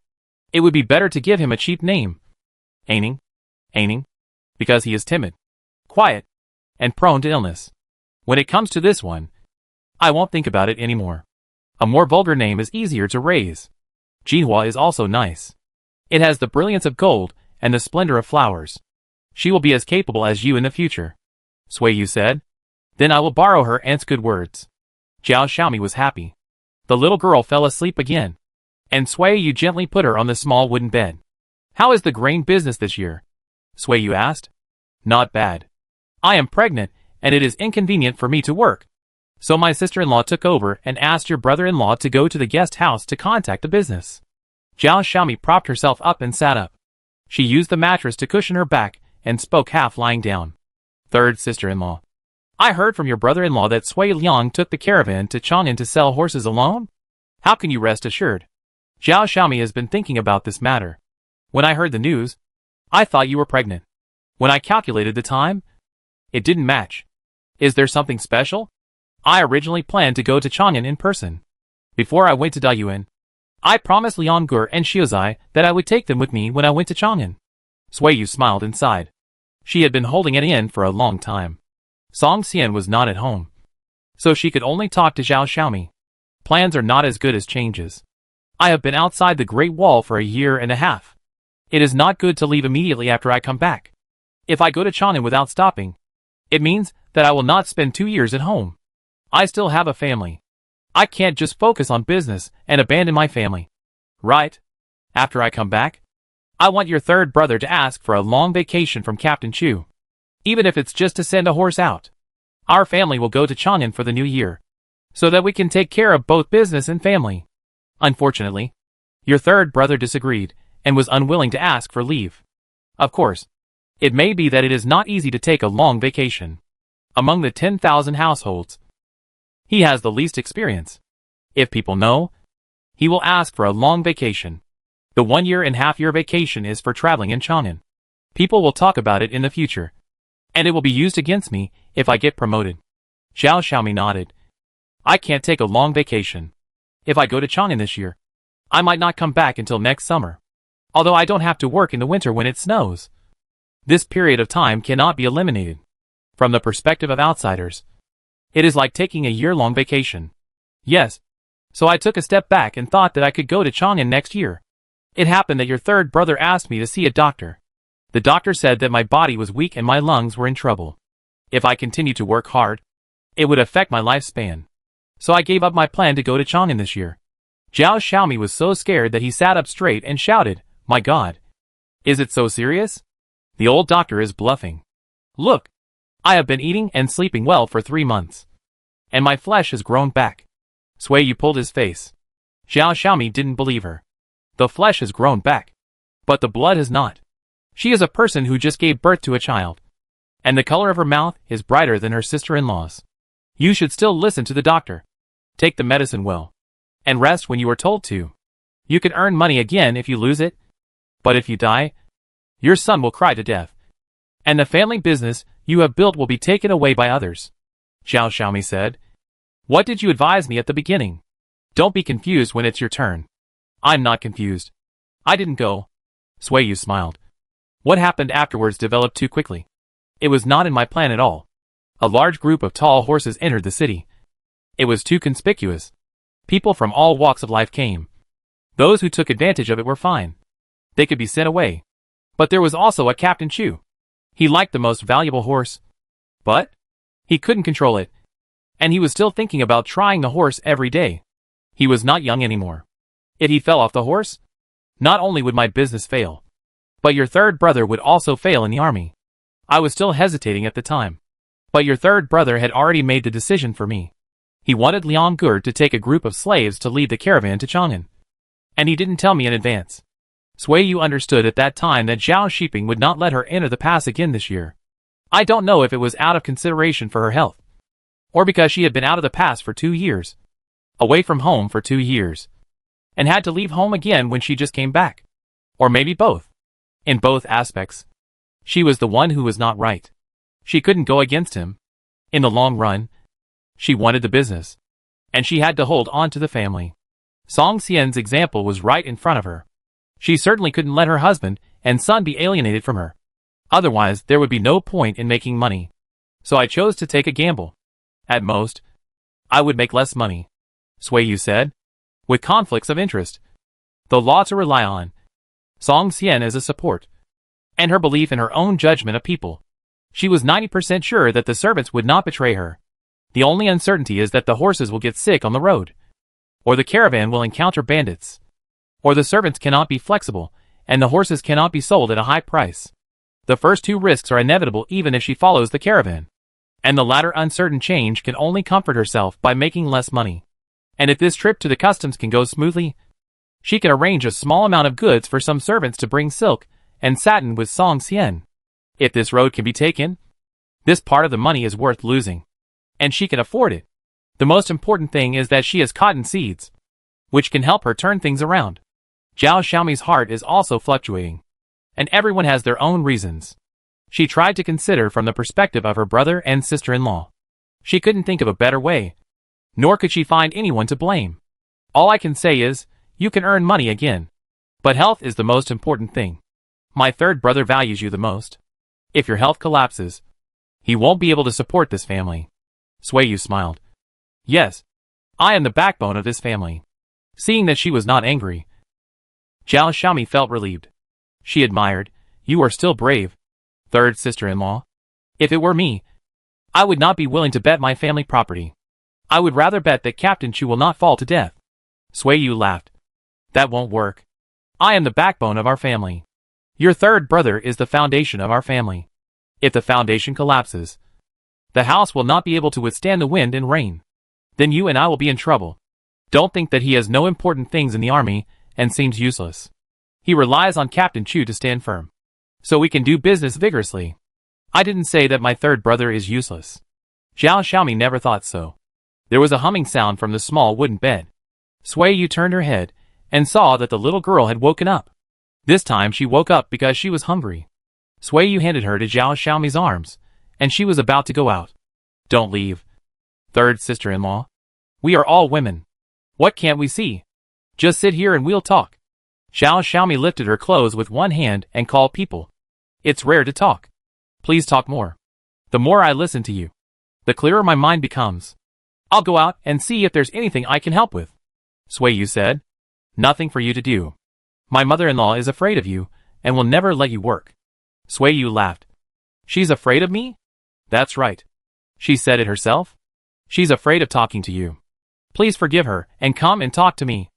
It would be better to give him a cheap name. Aining, because he is timid, quiet, and prone to illness. When it comes to this one, I won't think about it anymore. A more vulgar name is easier to raise. Jinhua is also nice. It has the brilliance of gold and the splendor of flowers. She will be as capable as you in the future, Sui Yu said. Then I will borrow her aunt's good words. Jiao Xiaomi was happy. The little girl fell asleep again, and Sui Yu gently put her on the small wooden bed. How is the grain business this year? Sui Yu asked. Not bad. I am pregnant, and it is inconvenient for me to work. So my sister-in-law took over and asked your brother-in-law to go to the guest house to contact the business. Jiao Xiaomi propped herself up and sat up. She used the mattress to cushion her back and spoke half lying down. Third sister-in-law. I heard from your brother-in-law that Sui Liang took the caravan to Chang'an to sell horses alone? How can you rest assured? Zhao Xiaomi has been thinking about this matter. When I heard the news, I thought you were pregnant. When I calculated the time, it didn't match. Is there something special? I originally planned to go to Chang'an in person. Before I went to Dunhuang, I promised Liang Gur and Xiuzai that I would take them with me when I went to Chang'an. Sui Yu smiled and sighed. She had been holding it in for a long time. Song Xian was not at home, so she could only talk to Zhao Xiaomi. Plans are not as good as changes. I have been outside the Great Wall for a year and a half. It is not good to leave immediately after I come back. If I go to Chang'an without stopping, it means that I will not spend 2 years at home. I still have a family. I can't just focus on business and abandon my family. Right? After I come back, I want your third brother to ask for a long vacation from Captain Chu. Even if it's just to send a horse out. Our family will go to Chang'an for the new year, so that we can take care of both business and family. Unfortunately, your third brother disagreed and was unwilling to ask for leave. Of course, it may be that it is not easy to take a long vacation. Among the 10,000 households, he has the least experience. If people know, he will ask for a long vacation. The 1.5-year vacation is for traveling in Chang'an. People will talk about it in the future, and it will be used against me if I get promoted. Zhao Xiaomi nodded. I can't take a long vacation. If I go to Chang'an this year, I might not come back until next summer. Although I don't have to work in the winter when it snows. This period of time cannot be eliminated. From the perspective of outsiders, it is like taking a year-long vacation. Yes. So I took a step back and thought that I could go to Chang'an next year. It happened that your third brother asked me to see a doctor. The doctor said that my body was weak and my lungs were in trouble. If I continued to work hard, it would affect my lifespan. So I gave up my plan to go to Chang'an this year. Zhao Xiaomi was so scared that he sat up straight and shouted, My God! Is it so serious? The old doctor is bluffing. Look! I have been eating and sleeping well for 3 months. And my flesh has grown back. Sui Yu pulled his face. Zhao Xiaomi didn't believe her. The flesh has grown back. But the blood has not. She is a person who just gave birth to a child. And the color of her mouth is brighter than her sister-in-law's. You should still listen to the doctor. Take the medicine well. And rest when you are told to. You can earn money again if you lose it. But if you die, your son will cry to death. And the family business you have built will be taken away by others. Zhao Xiaomi said. What did you advise me at the beginning? Don't be confused when it's your turn. I'm not confused. I didn't go. Sui Yu smiled. What happened afterwards developed too quickly. It was not in my plan at all. A large group of tall horses entered the city. It was too conspicuous. People from all walks of life came. Those who took advantage of it were fine. They could be sent away. But there was also a Captain Chu. He liked the most valuable horse. But he couldn't control it. And he was still thinking about trying the horse every day. He was not young anymore. If he fell off the horse, not only would my business fail, but your third brother would also fail in the army. I was still hesitating at the time. But your third brother had already made the decision for me. He wanted Liang Gur to take a group of slaves to lead the caravan to Chang'an. And he didn't tell me in advance. Sui Yu understood at that time that Zhao Shiping would not let her enter the pass again this year. I don't know if it was out of consideration for her health, or because she had been out of the pass for 2 years, away from home for 2 years, and had to leave home again when she just came back. Or maybe both. In both aspects, she was the one who was not right. She couldn't go against him. In the long run, she wanted the business, and she had to hold on to the family. Song Xian's example was right in front of her. She certainly couldn't let her husband and son be alienated from her. Otherwise, there would be no point in making money. So I chose to take a gamble. At most, I would make less money. Sui Yu said, with conflicts of interest. The law to rely on. Song Xian as a support. And her belief in her own judgment of people. She was 90% sure that the servants would not betray her. The only uncertainty is that the horses will get sick on the road. Or the caravan will encounter bandits. Or the servants cannot be flexible, and the horses cannot be sold at a high price. The first 2 risks are inevitable even if she follows the caravan. And the latter uncertain change can only comfort herself by making less money. And if this trip to the customs can go smoothly, she can arrange a small amount of goods for some servants to bring silk and satin with Song Xian. If this road can be taken, this part of the money is worth losing. And she can afford it. The most important thing is that she has cotton seeds, which can help her turn things around. Zhao Xiaomi's heart is also fluctuating. And everyone has their own reasons. She tried to consider from the perspective of her brother and sister-in-law. She couldn't think of a better way. Nor could she find anyone to blame. All I can say is, you can earn money again. But health is the most important thing. My third brother values you the most. If your health collapses, he won't be able to support this family. Sui Yu smiled. Yes, I am the backbone of this family. Seeing that she was not angry, Zhao Xiaomi felt relieved. She admired, you are still brave, third sister-in-law. If it were me, I would not be willing to bet my family property. I would rather bet that Captain Chu will not fall to death. Sui Yu laughed. That won't work. I am the backbone of our family. Your third brother is the foundation of our family. If the foundation collapses, the house will not be able to withstand the wind and rain. Then you and I will be in trouble. Don't think that he has no important things in the army and seems useless. He relies on Captain Chu to stand firm. So we can do business vigorously. I didn't say that my third brother is useless. Zhao Xiaomi never thought so. There was a humming sound from the small wooden bed. Sui Yu turned her head and saw that the little girl had woken up. This time she woke up because she was hungry. Sui Yu handed her to Zhao Xiaomi's arms, and she was about to go out. Don't leave. Third sister-in-law. We are all women. What can't we see? Just sit here and we'll talk. Zhao Xiaomi lifted her clothes with one hand and called people. It's rare to talk. Please talk more. The more I listen to you, the clearer my mind becomes. I'll go out and see if there's anything I can help with. Sui Yu said. Nothing for you to do. My mother-in-law is afraid of you and will never let you work. Sui Yu laughed. She's afraid of me? That's right. She said it herself. She's afraid of talking to you. Please forgive her and come and talk to me.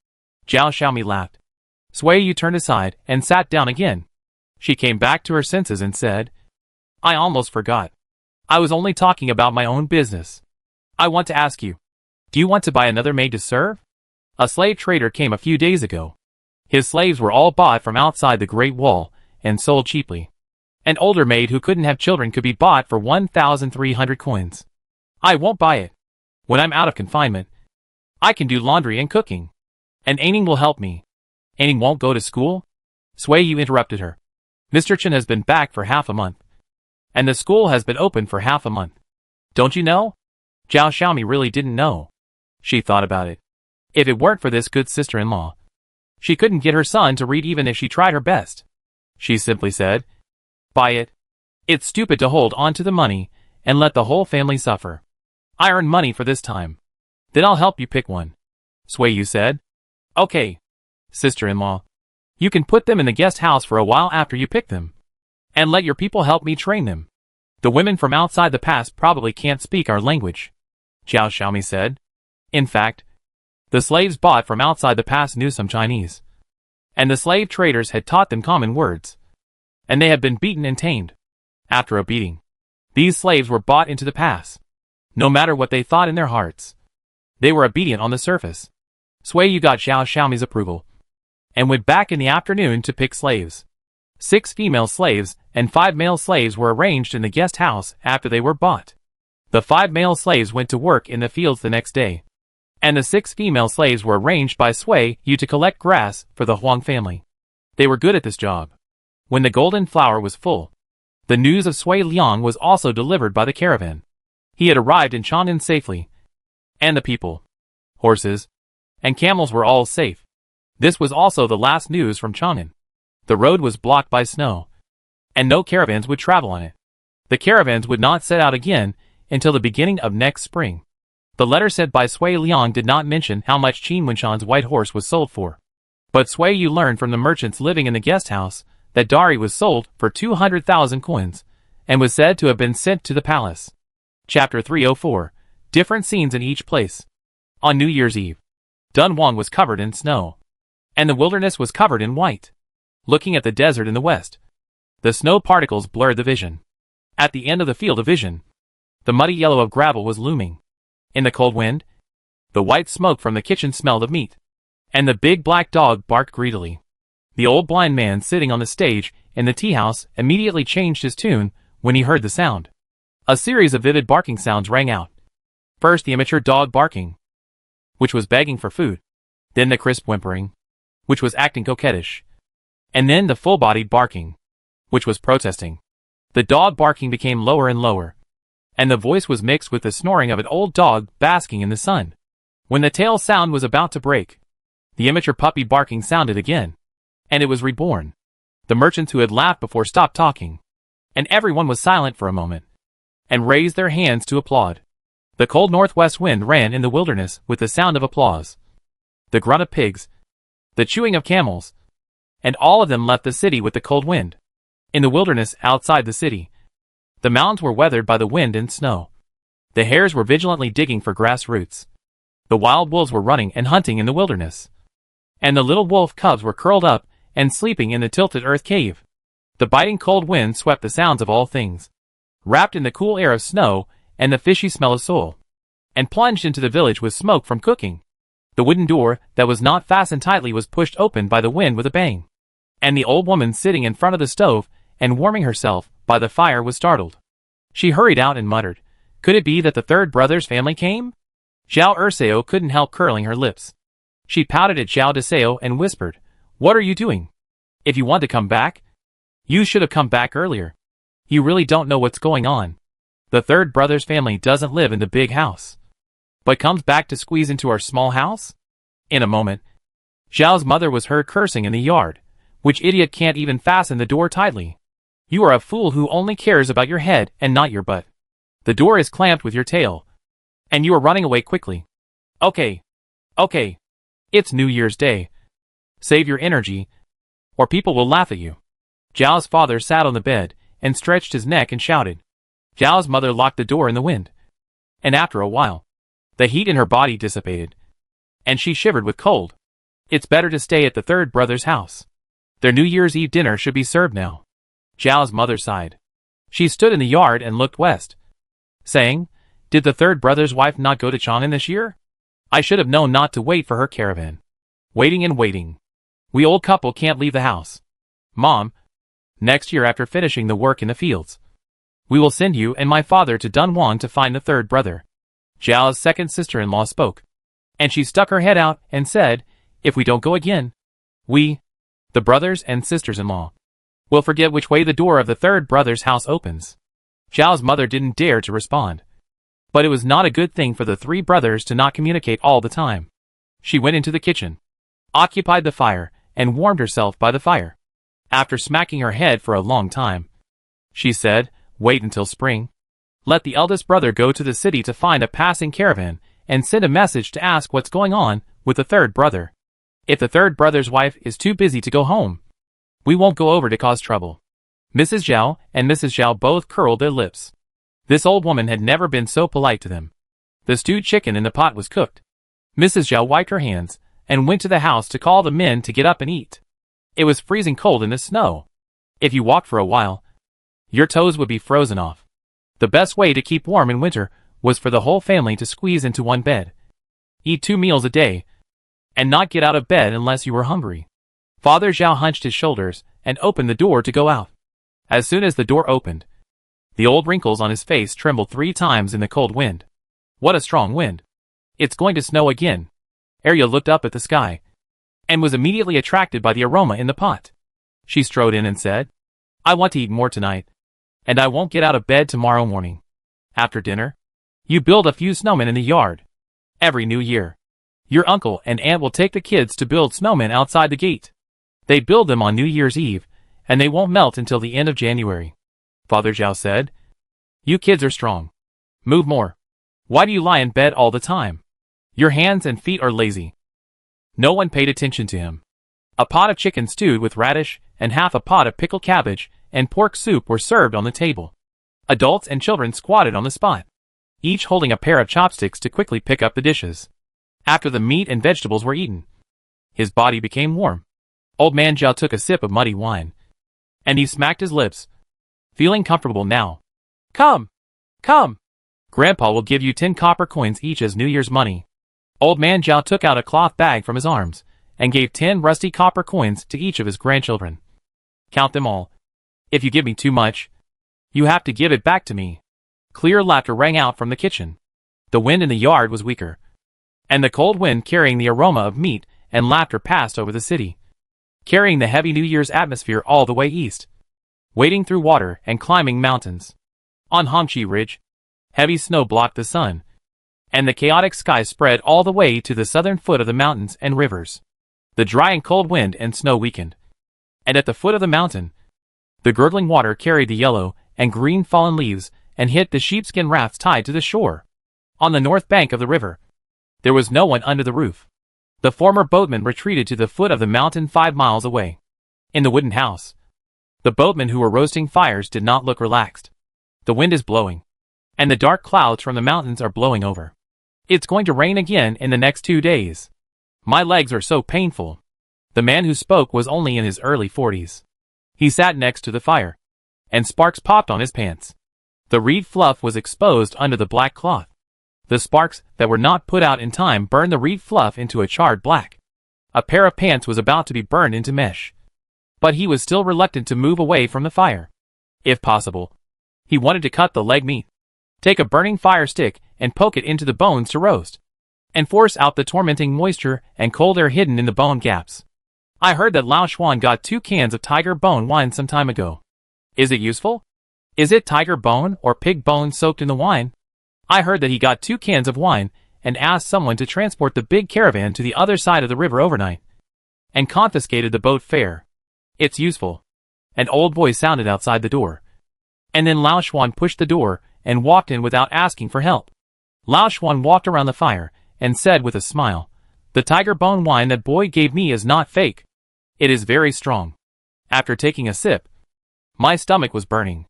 Zhao Xiaomi laughed. Sui Yu turned aside and sat down again. She came back to her senses and said, I almost forgot. I was only talking about my own business. I want to ask you, do you want to buy another maid to serve? A slave trader came a few days ago. His slaves were all bought from outside the Great Wall and sold cheaply. An older maid who couldn't have children could be bought for 1,300 coins. I won't buy it. When I'm out of confinement, I can do laundry and cooking. And Aining will help me. Aining won't go to school? Sui Yu interrupted her. Mr. Chen has been back for half a month. And the school has been open for half a month. Don't you know? Zhao Xiaomi really didn't know. She thought about it. If it weren't for this good sister-in-law, she couldn't get her son to read even if she tried her best. She simply said, buy it. It's stupid to hold on to the money and let the whole family suffer. I earn money for this time. Then I'll help you pick one. Sui Yu said. Okay, sister-in-law. You can put them in the guest house for a while after you pick them. And let your people help me train them. The women from outside the pass probably can't speak our language. Zhao Xiaomi said. In fact, the slaves bought from outside the pass knew some Chinese. And the slave traders had taught them common words. And they had been beaten and tamed. After a beating, these slaves were bought into the pass. No matter what they thought in their hearts, they were obedient on the surface. Sui Yu got Zhao Xiaomi's approval and went back in the afternoon to pick slaves. 6 female slaves and 5 male slaves were arranged in the guest house after they were bought. The 5 male slaves went to work in the fields the next day, and the 6 female slaves were arranged by Sui Yu to collect grass for the Huang family. They were good at this job. When the golden flower was full, the news of Sui Liang was also delivered by the caravan. He had arrived in Chang'an safely, and the people, horses, and camels were all safe. This was also the last news from Chang'an. The road was blocked by snow, and no caravans would travel on it. The caravans would not set out again until the beginning of next spring. The letter sent by Sui Liang did not mention how much Qin Wenshan's white horse was sold for. But Sui Yu learned from the merchants living in the guest house that Dari was sold for 200,000 coins, and was said to have been sent to the palace. Chapter 304. Different scenes in each place. On New Year's Eve, Dunhuang was covered in snow, and the wilderness was covered in white. Looking at the desert in the west, the snow particles blurred the vision. At the end of the field of vision, the muddy yellow of gravel was looming. In the cold wind, the white smoke from the kitchen smelled of meat, and the big black dog barked greedily. The old blind man sitting on the stage in the tea house immediately changed his tune when he heard the sound. A series of vivid barking sounds rang out. First the immature dog barking, which was begging for food. Then the crisp whimpering, which was acting coquettish. And then the full-bodied barking, which was protesting. The dog barking became lower and lower, and the voice was mixed with the snoring of an old dog basking in the sun. When the tail sound was about to break, the immature puppy barking sounded again, and it was reborn. The merchants who had laughed before stopped talking, and everyone was silent for a moment, and raised their hands to applaud. The cold northwest wind ran in the wilderness with the sound of applause, the grunt of pigs, the chewing of camels, and all of them left the city with the cold wind. In the wilderness outside the city, the mountains were weathered by the wind and snow. The hares were vigilantly digging for grass roots. The wild wolves were running and hunting in the wilderness, and the little wolf cubs were curled up and sleeping in the tilted earth cave. The biting cold wind swept the sounds of all things, wrapped in the cool air of snow and the fishy smell of soil, and plunged into the village with smoke from cooking. The wooden door that was not fastened tightly was pushed open by the wind with a bang, and the old woman sitting in front of the stove and warming herself by the fire was startled. She hurried out and muttered, "Could it be that the third brother's family came?" Zhao Erseo couldn't help curling her lips. She pouted at Zhao Deseo and whispered, "What are you doing? If you want to come back, you should have come back earlier. You really don't know what's going on. The third brother's family doesn't live in the big house, but comes back to squeeze into our small house." In a moment, Zhao's mother was heard cursing in the yard. "Which idiot can't even fasten the door tightly? You are a fool who only cares about your head and not your butt. The door is clamped with your tail, and you are running away quickly. Okay. It's New Year's Day. Save your energy, or people will laugh at you." Zhao's father sat on the bed and stretched his neck and shouted. Zhao's mother locked the door in the wind, and after a while, the heat in her body dissipated, and she shivered with cold. It's better to stay at the third brother's house. Their New Year's Eve dinner should be served now. Zhao's mother sighed. She stood in the yard and looked west, saying, "Did the third brother's wife not go to Chang'an this year? I should have known not to wait for her caravan. Waiting and waiting. We old couple can't leave the house. Mom, next year after finishing the work in the fields, we will send you and my father to Dunhuang to find the third brother." Zhao's second sister-in-law spoke, and she stuck her head out and said, "If we don't go again, we, the brothers and sisters-in-law, will forget which way the door of the third brother's house opens." Zhao's mother didn't dare to respond, but it was not a good thing for the three brothers to not communicate all the time. She went into the kitchen, occupied the fire, and warmed herself by the fire. After smacking her head for a long time, she said, "Wait until spring. Let the eldest brother go to the city to find a passing caravan and send a message to ask what's going on with the third brother. If the third brother's wife is too busy to go home, we won't go over to cause trouble." Mrs. Zhao and Mrs. Zhao both curled their lips. This old woman had never been so polite to them. The stewed chicken in the pot was cooked. Mrs. Zhao wiped her hands and went to the house to call the men to get up and eat. It was freezing cold in the snow. If you walked for a while, your toes would be frozen off. The best way to keep warm in winter was for the whole family to squeeze into one bed. Eat 2 meals a day, and not get out of bed unless you were hungry. Father Zhao hunched his shoulders and opened the door to go out. As soon as the door opened, the old wrinkles on his face trembled 3 times in the cold wind. What a strong wind! It's going to snow again. Arya looked up at the sky, and was immediately attracted by the aroma in the pot. She strode in and said, "I want to eat more tonight, and I won't get out of bed tomorrow morning. After dinner, you build a few snowmen in the yard. Every New Year, your uncle and aunt will take the kids to build snowmen outside the gate. They build them on New Year's Eve, and they won't melt until the end of January." Father Zhao said, "You kids are strong. Move more. Why do you lie in bed all the time? Your hands and feet are lazy." No one paid attention to him. A pot of chicken stewed with radish and half a pot of pickled cabbage and pork soup were served on the table. Adults and children squatted on the spot, each holding a pair of chopsticks to quickly pick up the dishes. After the meat and vegetables were eaten, his body became warm. Old man Zhao took a sip of muddy wine, and he smacked his lips, feeling comfortable now. Come! Grandpa will give you 10 copper coins each as New Year's money." Old man Zhao took out a cloth bag from his arms, and gave 10 rusty copper coins to each of his grandchildren. "Count them all, If you give me too much, you have to give it back to me. Clear laughter rang out from the kitchen. The wind in the yard was weaker, and the cold wind carrying the aroma of meat and laughter passed over the city, carrying the heavy New Year's atmosphere all the way east, wading through water and climbing mountains. On Hongqi Ridge, heavy snow blocked the sun, and the chaotic sky spread all the way to the southern foot of the mountains and rivers. The dry and cold wind and snow weakened, and at the foot of the mountain, the gurgling water carried the yellow and green fallen leaves and hit the sheepskin rafts tied to the shore. On the north bank of the river, there was no one under the roof. The former boatmen retreated to the foot of the mountain 5 miles away. In the wooden house, the boatmen who were roasting fires did not look relaxed. The wind is blowing, and the dark clouds from the mountains are blowing over. It's going to rain again in the next 2 days. My legs are so painful. The man who spoke was only in his early 40s. He sat next to the fire, and sparks popped on his pants. The reed fluff was exposed under the black cloth. The sparks that were not put out in time burned the reed fluff into a charred black. A pair of pants was about to be burned into mesh, but he was still reluctant to move away from the fire. If possible, he wanted to cut the leg meat, take a burning fire stick and poke it into the bones to roast, and force out the tormenting moisture and cold air hidden in the bone gaps. I heard that Lao Xuan got 2 cans of tiger bone wine some time ago. Is it useful? Is it tiger bone or pig bone soaked in the wine? I heard that he got 2 cans of wine and asked someone to transport the big caravan to the other side of the river overnight, and confiscated the boat fare. It's useful. An old voice sounded outside the door. And then Lao Xuan pushed the door and walked in without asking for help. Lao Xuan walked around the fire and said with a smile, "The tiger bone wine that boy gave me is not fake. It is very strong." After taking a sip, my stomach was burning.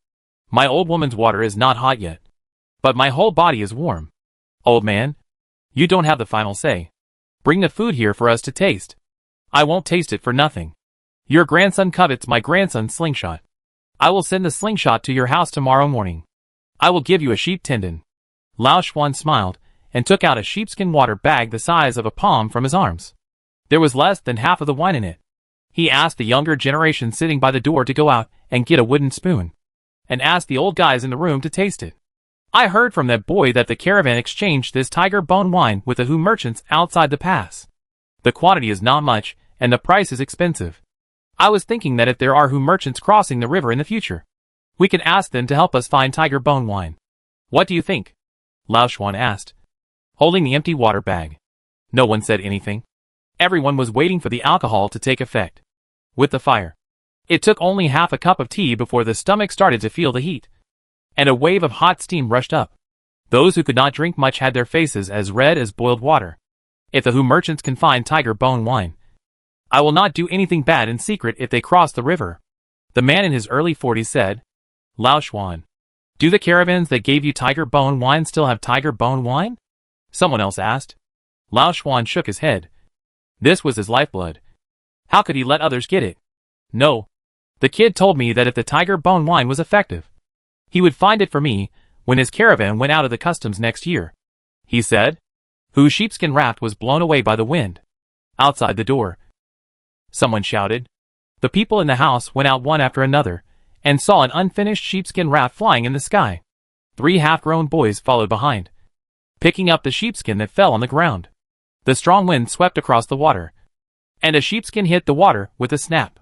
My old woman's water is not hot yet, but my whole body is warm. Old man, you don't have the final say. Bring the food here for us to taste. I won't taste it for nothing. Your grandson covets my grandson's slingshot. I will send the slingshot to your house tomorrow morning. I will give you a sheep tendon. Lao Xuan smiled and took out a sheepskin water bag the size of a palm from his arms. There was less than half of the wine in it. He asked the younger generation sitting by the door to go out and get a wooden spoon, and asked the old guys in the room to taste it. I heard from that boy that the caravan exchanged this tiger bone wine with the Hu merchants outside the pass. The quantity is not much, and the price is expensive. I was thinking that if there are Hu merchants crossing the river in the future, we can ask them to help us find tiger bone wine. What do you think? Lao Xuan asked, holding the empty water bag. No one said anything. Everyone was waiting for the alcohol to take effect. With the fire, it took only half a cup of tea before the stomach started to feel the heat, and a wave of hot steam rushed up. Those who could not drink much had their faces as red as boiled water. If the Hu merchants can find tiger bone wine, I will not do anything bad in secret if they cross the river. The man in his early 40s said, Lao Xuan, do the caravans that gave you tiger bone wine still have tiger bone wine? Someone else asked. Lao Xuan shook his head. This was his lifeblood. How could he let others get it? No. The kid told me that if the tiger bone wine was effective, he would find it for me when his caravan went out of the customs next year. He said. Whose sheepskin raft was blown away by the wind. Outside the door, someone shouted. The people in the house went out one after another, and saw an unfinished sheepskin raft flying in the sky. 3 half-grown boys followed behind, picking up the sheepskin that fell on the ground. The strong wind swept across the water, and a sheepskin hit the water with a snap.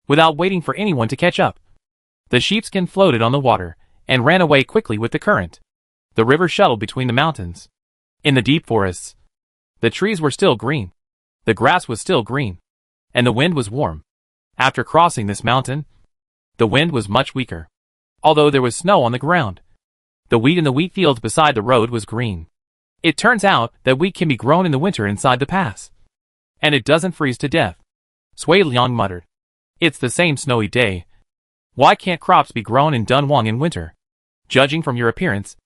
Without waiting for anyone to catch up, the sheepskin floated on the water and ran away quickly with the current. The river shuttled between the mountains. In the deep forests, the trees were still green, the grass was still green, and the wind was warm. After crossing this mountain, the wind was much weaker. Although there was snow on the ground, the wheat in the wheat fields beside the road was green. It turns out that wheat can be grown in the winter inside the pass, and it doesn't freeze to death. Sui Liang muttered. It's the same snowy day. Why can't crops be grown in Dunhuang in winter? Judging from your appearance,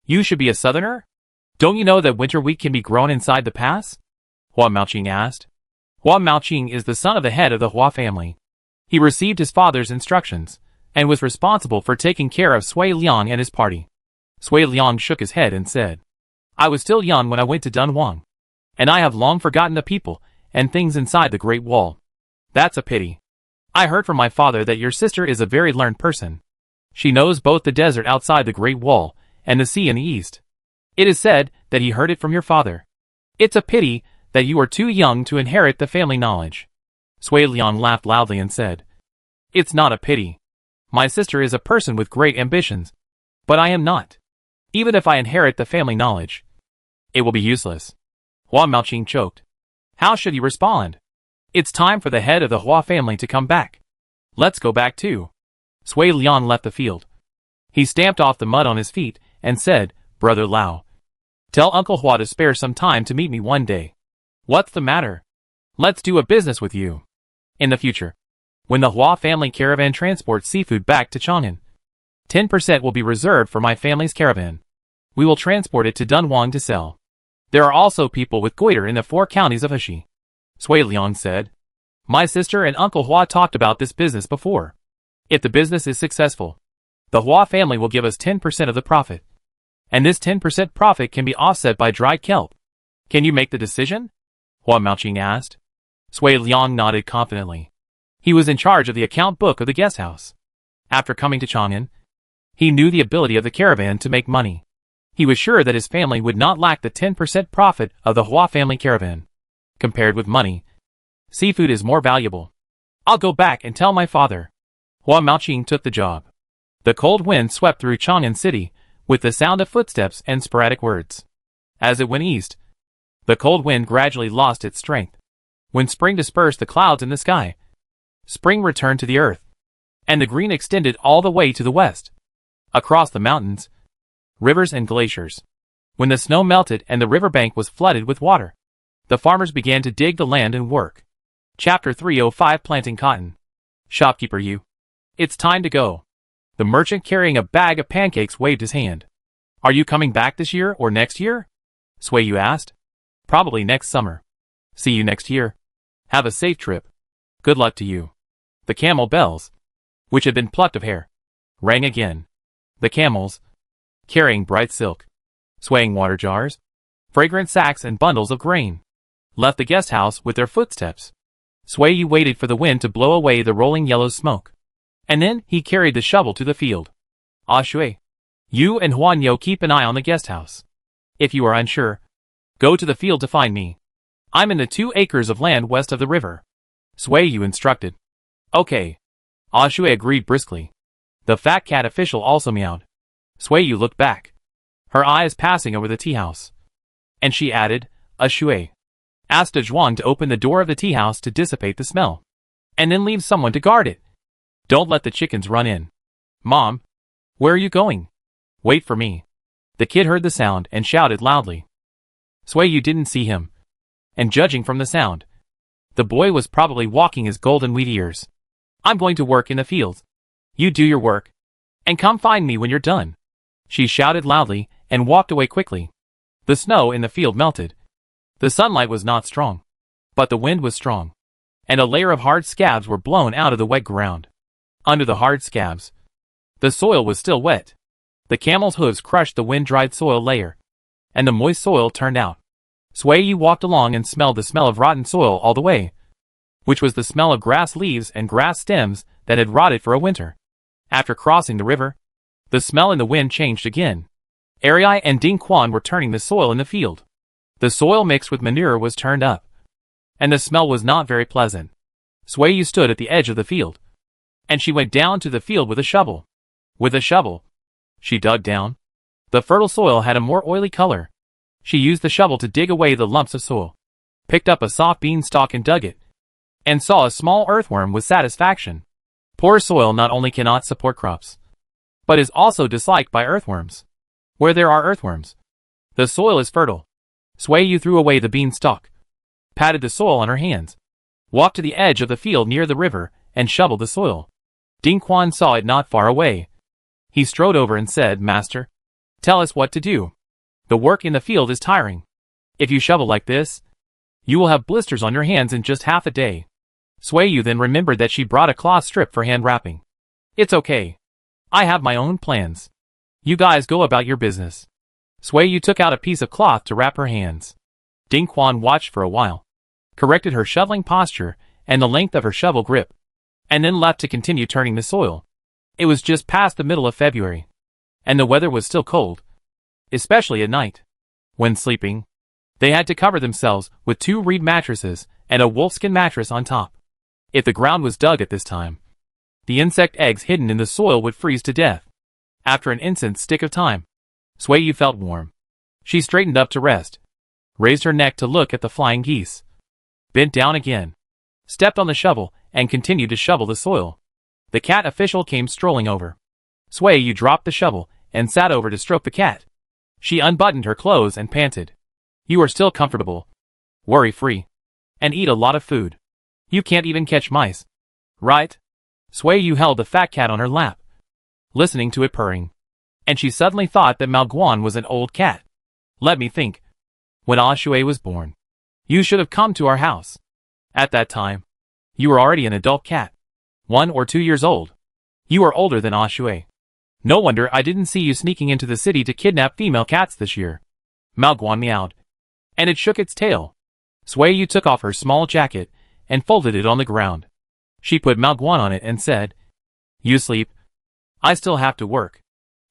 you should be a southerner? Don't you know that winter wheat can be grown inside the pass? Hua Maoqing asked. Hua Maoqing is the son of the head of the Hua family. He received his father's instructions, and was responsible for taking care of Sui Liang and his party. Sui Liang shook his head and said, I was still young when I went to Dunhuang, and I have long forgotten the people and things inside the Great Wall. That's a pity. I heard from my father that your sister is a very learned person. She knows both the desert outside the Great Wall and the sea in the east. It is said that he heard it from your father. It's a pity that you are too young to inherit the family knowledge. Sui Liang laughed loudly and said, It's not a pity. My sister is a person with great ambitions, but I am not. Even if I inherit the family knowledge, it will be useless. Hua Maoqing choked. How should he respond? It's time for the head of the Hua family to come back. Let's go back too. Sui Liang left the field. He stamped off the mud on his feet and said, Brother Lao, tell Uncle Hua to spare some time to meet me one day. What's the matter? Let's do a business with you. In the future, when the Hua family caravan transports seafood back to Chang'an, 10% will be reserved for my family's caravan. We will transport it to Dunhuang to sell. There are also people with goiter in the 4 counties of Heshi. Sui Liang said, My sister and Uncle Hua talked about this business before. If the business is successful, the Hua family will give us 10% of the profit. And this 10% profit can be offset by dried kelp. Can you make the decision? Hua Maoqing asked. Sui Liang nodded confidently. He was in charge of the account book of the guest house. After coming to Chang'an, he knew the ability of the caravan to make money. He was sure that his family would not lack the 10% profit of the Hua family caravan. Compared with money, seafood is more valuable. I'll go back and tell my father. Hua Maoqing took the job. The cold wind swept through Chang'an City with the sound of footsteps and sporadic words. As it went east, the cold wind gradually lost its strength. When spring dispersed the clouds in the sky, spring returned to the earth, and the green extended all the way to the west. Across the mountains, rivers and glaciers. When the snow melted and the riverbank was flooded with water, the farmers began to dig the land and work. Chapter 305 Planting Cotton. Shopkeeper Yu. It's time to go. The merchant carrying a bag of pancakes waved his hand. Are you coming back this year or next year? Sui Yu asked. Probably next summer. See you next year. Have a safe trip. Good luck to you. The camel bells, which had been plucked of hair, rang again. The camels, carrying bright silk, swaying water jars, fragrant sacks and bundles of grain, left the guest house with their footsteps. Sui Yu waited for the wind to blow away the rolling yellow smoke. And then he carried the shovel to the field. Ah Shui, you and Huan Yo keep an eye on the guest house. If you are unsure, go to the field to find me. I'm in the 2 acres of land west of the river. Sui Yu instructed. Okay. Ah Shui agreed briskly. The fat cat official also meowed. Sui Yu looked back, her eyes passing over the tea house. And she added, Shui, ask Dunhuang to open the door of the tea house to dissipate the smell. And then leave someone to guard it. Don't let the chickens run in. Mom, where are you going? Wait for me. The kid heard the sound and shouted loudly. Sui Yu didn't see him. And judging from the sound, the boy was probably walking his golden wheat ears. I'm going to work in the fields. You do your work. And come find me when you're done. She shouted loudly and walked away quickly. The snow in the field melted. The sunlight was not strong, but the wind was strong, and a layer of hard scabs were blown out of the wet ground. Under the hard scabs, the soil was still wet. The camel's hooves crushed the wind-dried soil layer, and the moist soil turned out. Sui Yu walked along and smelled the smell of rotten soil all the way, which was the smell of grass leaves and grass stems that had rotted for a winter. After crossing the river, the smell in the wind changed again. Ari and Ding Quan were turning the soil in the field. The soil mixed with manure was turned up, and the smell was not very pleasant. Sui Yu stood at the edge of the field, and she went down to the field with a shovel. With a shovel, she dug down. The fertile soil had a more oily color. She used the shovel to dig away the lumps of soil, picked up a soft beanstalk and dug it, and saw a small earthworm with satisfaction. Poor soil not only cannot support crops, but is also disliked by earthworms. Where there are earthworms, the soil is fertile. Sui Yu threw away the beanstalk, patted the soil on her hands, walked to the edge of the field near the river, and shoveled the soil. Ding Quan saw it not far away. He strode over and said, Master, tell us what to do. The work in the field is tiring. If you shovel like this, you will have blisters on your hands in just half a day. Sui Yu then remembered that she brought a cloth strip for hand wrapping. It's okay. I have my own plans. You guys go about your business. Sui Yu took out a piece of cloth to wrap her hands. Ding Quan watched for a while, corrected her shoveling posture and the length of her shovel grip, and then left to continue turning the soil. It was just past the middle of February, and the weather was still cold, especially at night. When sleeping, they had to cover themselves with 2 reed mattresses and a wolfskin mattress on top. If the ground was dug at this time, the insect eggs hidden in the soil would freeze to death. After an instant's stick of time, Sueyu felt warm. She straightened up to rest, raised her neck to look at the flying geese, bent down again, stepped on the shovel, and continued to shovel the soil. The cat official came strolling over. Sueyu dropped the shovel and sat over to stroke the cat. She unbuttoned her clothes and panted. You are still comfortable, worry-free, and eat a lot of food. You can't even catch mice, right? Sueyu held the fat cat on her lap, listening to it purring, and she suddenly thought that Malguan was an old cat. Let me think. When Ashui was born, you should have come to our house. At that time, you were already an adult cat, 1 or 2 years old. You are older than Ashui. No wonder I didn't see you sneaking into the city to kidnap female cats this year. Malguan meowed, and it shook its tail. Sueyu took off her small jacket and folded it on the ground. She put Malguan on it and said, You sleep. I still have to work.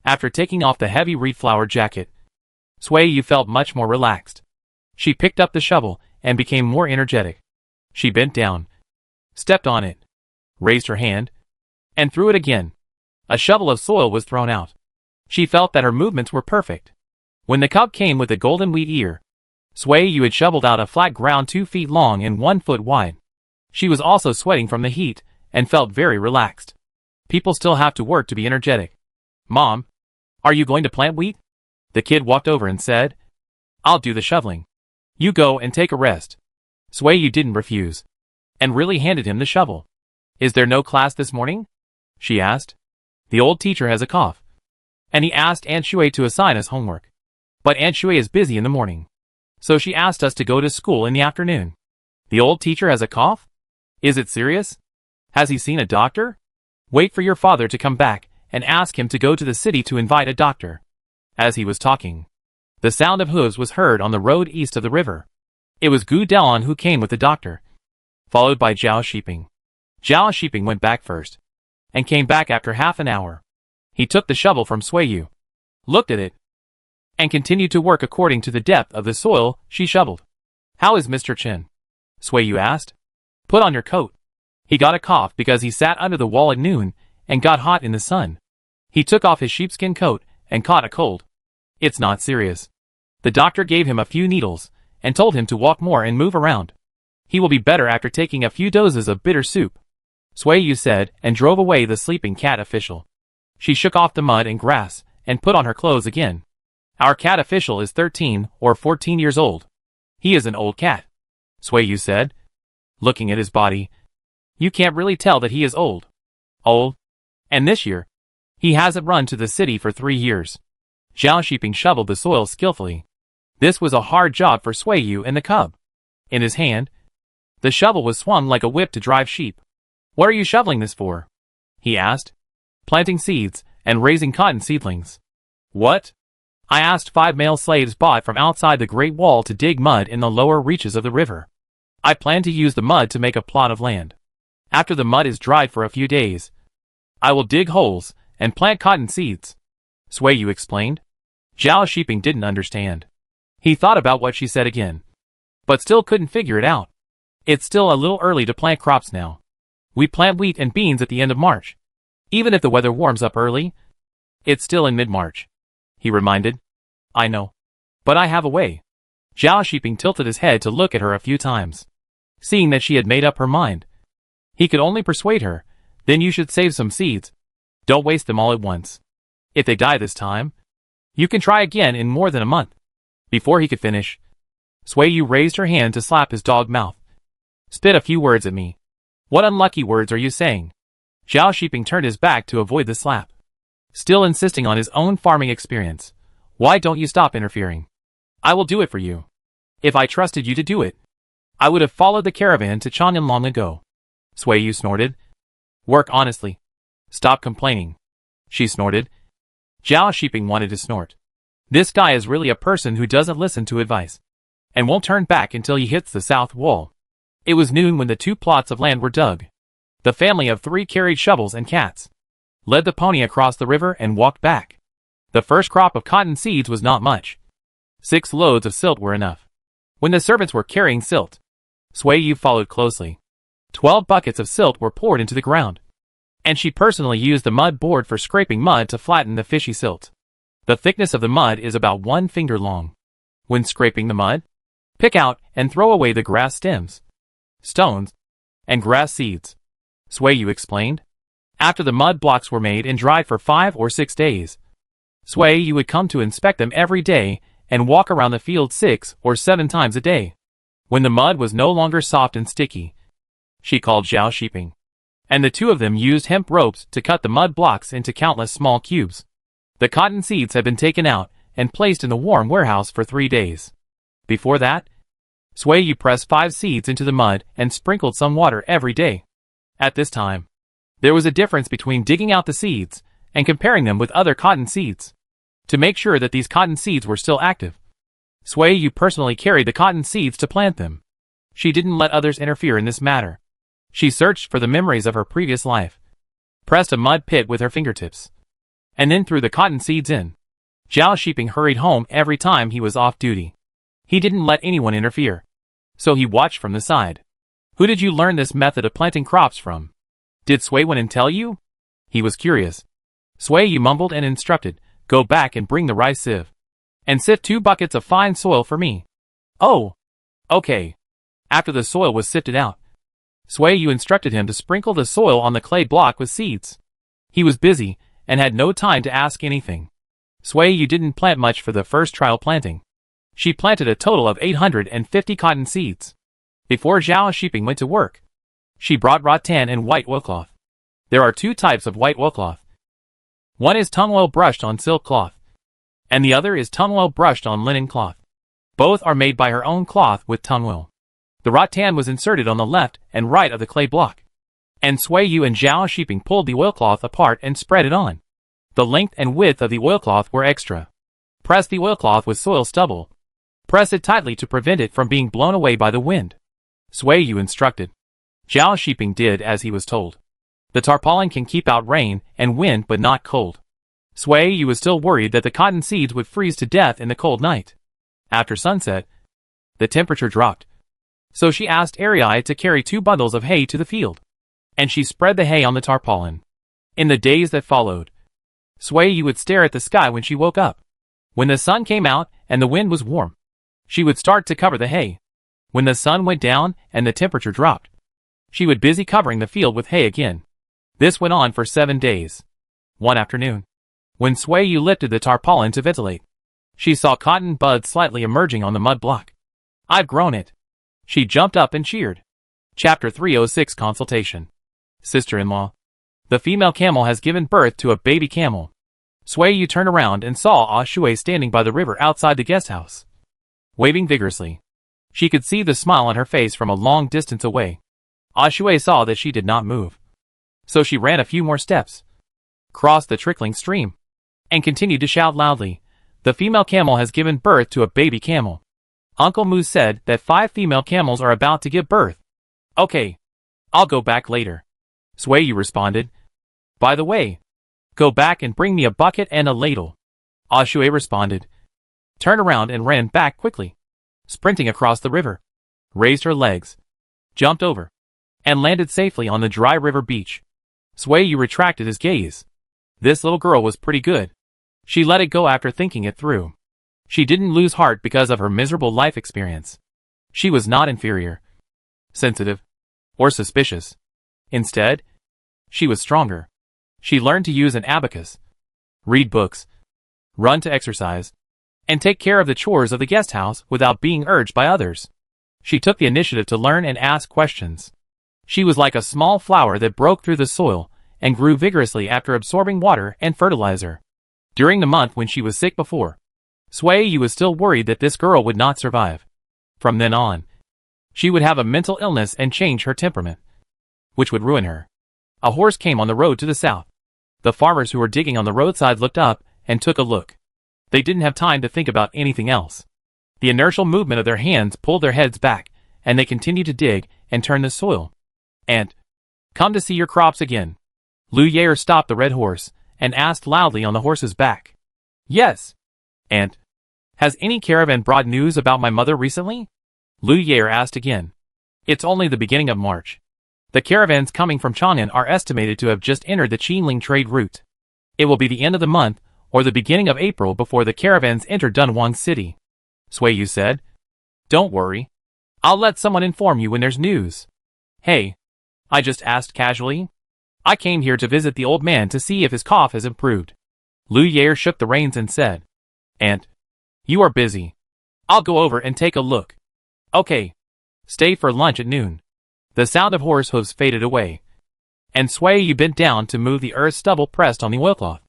After taking off the heavy reed flower jacket, Sueyu felt much more relaxed. She picked up the shovel and became more energetic. She bent down, stepped on it, raised her hand, and threw it again. A shovel of soil was thrown out. She felt that her movements were perfect. When the cub came with a golden wheat ear, Sueyu had shoveled out a flat ground 2 feet long and 1 foot wide. She was also sweating from the heat and felt very relaxed. People still have to work to be energetic. Mom, are you going to plant wheat? The kid walked over and said, I'll do the shoveling. You go and take a rest. Sueyu didn't refuse, and really handed him the shovel. Is there no class this morning? She asked. The old teacher has a cough, and he asked Aunt Shui to assign us homework. But Aunt Shui is busy in the morning, so she asked us to go to school in the afternoon. The old teacher has a cough? Is it serious? Has he seen a doctor? Wait for your father to come back and ask him to go to the city to invite a doctor. As he was talking, the sound of hooves was heard on the road east of the river. It was Gu Daon who came with the doctor, followed by Zhao Shiping. Zhao Shiping went back first, and came back after half an hour. He took the shovel from Sueyu, looked at it, and continued to work according to the depth of the soil she shoveled. How is Mr. Chen? Sueyu asked. Put on your coat. He got a cough because he sat under the wall at noon and got hot in the sun. He took off his sheepskin coat and caught a cold. It's not serious. The doctor gave him a few needles and told him to walk more and move around. He will be better after taking a few doses of bitter soup, Sueyu said, and drove away the sleeping cat official. She shook off the mud and grass and put on her clothes again. Our cat official is 13 or 14 years old. He is an old cat, Sueyu said, looking at his body. You can't really tell that he is old. Old? And this year, he hasn't run to the city for 3 years. Zhao Shiping shoveled the soil skillfully. This was a hard job for Sueyu and the cub. In his hand, the shovel was swung like a whip to drive sheep. What are you shoveling this for? He asked. Planting seeds and raising cotton seedlings. What? I asked 5 male slaves bought from outside the Great Wall to dig mud in the lower reaches of the river. I plan to use the mud to make a plot of land. After the mud is dried for a few days, I will dig holes and plant cotton seeds, Sueyu explained. Zhao Shiping didn't understand. He thought about what she said again, but still couldn't figure it out. It's still a little early to plant crops now. We plant wheat and beans at the end of March. Even if the weather warms up early, it's still in mid-March, he reminded. I know. But I have a way. Zhao Shiping tilted his head to look at her a few times. Seeing that she had made up her mind, he could only persuade her. Then you should save some seeds. Don't waste them all at once. If they die this time, you can try again in more than a month. Before he could finish, Sueyu raised her hand to slap his dog mouth. Spit a few words at me. What unlucky words are you saying? Zhao Shiping turned his back to avoid the slap. Still insisting on his own farming experience. Why don't you stop interfering? I will do it for you. If I trusted you to do it, I would have followed the caravan to Chang'an long ago. Sueyu snorted. Work honestly. Stop complaining. She snorted. Zhao Shiping wanted to snort. This guy is really a person who doesn't listen to advice, and won't turn back until he hits the south wall. It was noon when the 2 plots of land were dug. The family of 3 carried shovels and cats, led the pony across the river and walked back. The first crop of cotton seeds was not much. 6 loads of silt were enough. When the servants were carrying silt, Sui Yu followed closely. 12 buckets of silt were poured into the ground, and she personally used the mud board for scraping mud to flatten the fishy silt. The thickness of the mud is about 1 finger long. When scraping the mud, pick out and throw away the grass stems, stones, and grass seeds, Sui Yu explained. After the mud blocks were made and dried for 5 or 6 days, Sui Yu would come to inspect them every day and walk around the field 6 or 7 times a day. When the mud was no longer soft and sticky, she called Zhao Shiping, and the 2 of them used hemp ropes to cut the mud blocks into countless small cubes. The cotton seeds had been taken out and placed in the warm warehouse for 3 days. Before that, Sui Yu pressed 5 seeds into the mud and sprinkled some water every day. At this time, there was a difference between digging out the seeds and comparing them with other cotton seeds. To make sure that these cotton seeds were still active, Sui Yu personally carried the cotton seeds to plant them. She didn't let others interfere in this matter. She searched for the memories of her previous life, pressed a mud pit with her fingertips, and then threw the cotton seeds in. Zhao Shiping hurried home every time he was off duty. He didn't let anyone interfere, so he watched from the side. Who did you learn this method of planting crops from? Did Sui Wen tell you? He was curious. Sui Yu mumbled and instructed, go back and bring the rice sieve, and sift 2 buckets of fine soil for me. Oh, okay. After the soil was sifted out, Sui Yu instructed him to sprinkle the soil on the clay block with seeds. He was busy and had no time to ask anything. Sui Yu didn't plant much for the first trial planting. She planted a total of 850 cotton seeds. Before Zhao Shiping went to work, she brought rattan and white oilcloth. There are 2 types of white oilcloth. One is tung oil brushed on silk cloth, and the other is tung oil brushed on linen cloth. Both are made by her own cloth with tung oil. The rattan was inserted on the left and right of the clay block, and Sui Yu and Zhao Shiping pulled the oilcloth apart and spread it on. The length and width of the oilcloth were extra. Press the oilcloth with soil stubble. Press it tightly to prevent it from being blown away by the wind, Sui Yu instructed. Zhao Shiping did as he was told. The tarpaulin can keep out rain and wind but not cold. Sui Yu was still worried that the cotton seeds would freeze to death in the cold night. After sunset, the temperature dropped, so she asked Arai to carry 2 bundles of hay to the field, and she spread the hay on the tarpaulin. In the days that followed, Sui Yu would stare at the sky when she woke up. When the sun came out and the wind was warm, she would start to cover the hay. When the sun went down and the temperature dropped, she would busy covering the field with hay again. This went on for 7 days. One afternoon, when Sui Yu lifted the tarpaulin to ventilate, she saw cotton buds slightly emerging on the mud block. I've grown it. She jumped up and cheered. Chapter 306 Consultation. Sister-in-law. The female camel has given birth to a baby camel. Sui Yu turned around and saw Ah Shui standing by the river outside the guest house, waving vigorously. She could see the smile on her face from a long distance away. Ah Shui saw that she did not move, so she ran a few more steps, crossed the trickling stream, and continued to shout loudly, the female camel has given birth to a baby camel. Uncle Mu said that 5 female camels are about to give birth. Okay, I'll go back later, Sui Yu responded. By the way, go back and bring me a bucket and a ladle. Ah Shui responded, turned around and ran back quickly, sprinting across the river, raised her legs, jumped over, and landed safely on the dry river beach. Sui Yu retracted his gaze. This little girl was pretty good. She let it go after thinking it through. She didn't lose heart because of her miserable life experience. She was not inferior, sensitive, or suspicious. Instead, she was stronger. She learned to use an abacus, read books, run to exercise, and take care of the chores of the guest house without being urged by others. She took the initiative to learn and ask questions. She was like a small flower that broke through the soil and grew vigorously after absorbing water and fertilizer. During the month when she was sick before, Sui Yu was still worried that this girl would not survive. From then on, she would have a mental illness and change her temperament, which would ruin her. A horse came on the road to the south. The farmers who were digging on the roadside looked up and took a look. They didn't have time to think about anything else. The inertial movement of their hands pulled their heads back, and they continued to dig and turn the soil. And Come to see your crops again. Lu Yair stopped the red horse, and asked loudly on the horse's back. Yes. And? Has any caravan brought news about my mother recently? Lu Yair asked again. It's only the beginning of March. The caravans coming from Chang'an are estimated to have just entered the Qinling trade route. It will be the end of the month, or the beginning of April before the caravans enter Dunhuang city. Sui Yu said. Don't worry. I'll let someone inform you when there's news. Hey. I just asked casually. I came here to visit the old man to see if his cough has improved. Lu Yair shook the reins and said. Aunt. You are busy. I'll go over and take a look. Okay. Stay for lunch at noon. The sound of horse hooves faded away. And Sui Yu bent down to move the earth stubble pressed on the oilcloth.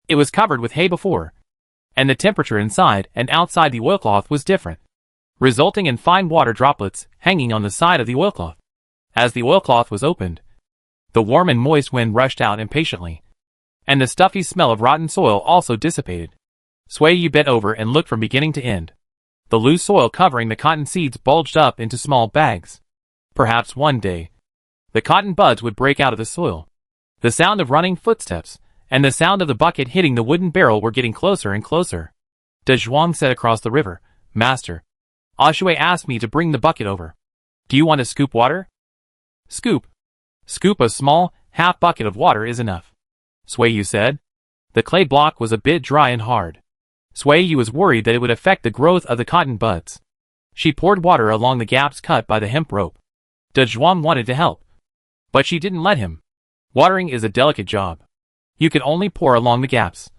It was covered with hay before, and the temperature inside and outside the oilcloth was different, resulting in fine water droplets hanging on the side of the oilcloth. As the oilcloth was opened, the warm and moist wind rushed out impatiently, and the stuffy smell of rotten soil also dissipated. Sui Yu bent over and looked from beginning to end. The loose soil covering the cotton seeds bulged up into small bags. Perhaps one day, the cotton buds would break out of the soil. The sound of running footsteps and the sound of the bucket hitting the wooden barrel were getting closer and closer. Dunhuang said across the river, Master, Ashui asked me to bring the bucket over. Do you want to scoop water? Scoop. Scoop a small, half bucket of water is enough. Sui Yu said. The clay block was a bit dry and hard. Sui Yu was worried that it would affect the growth of the cotton buds. She poured water along the gaps cut by the hemp rope. Dunhuang wanted to help, but she didn't let him. Watering is a delicate job. You can only pour along the gaps,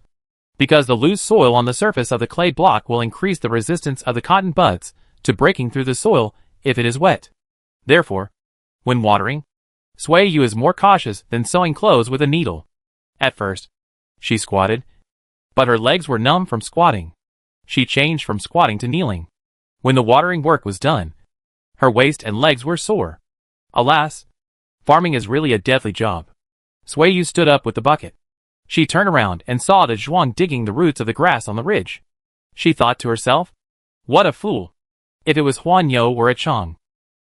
because the loose soil on the surface of the clay block will increase the resistance of the cotton buds to breaking through the soil if it is wet. Therefore, when watering, Sui Yu is more cautious than sewing clothes with a needle. At first, she squatted, but her legs were numb from squatting. She changed from squatting to kneeling. When the watering work was done, her waist and legs were sore. Alas, farming is really a deadly job. Sui Yu stood up with the bucket. She turned around and saw Dunhuang digging the roots of the grass on the ridge. She thought to herself, what a fool. If it was Huan Yo or a Chang,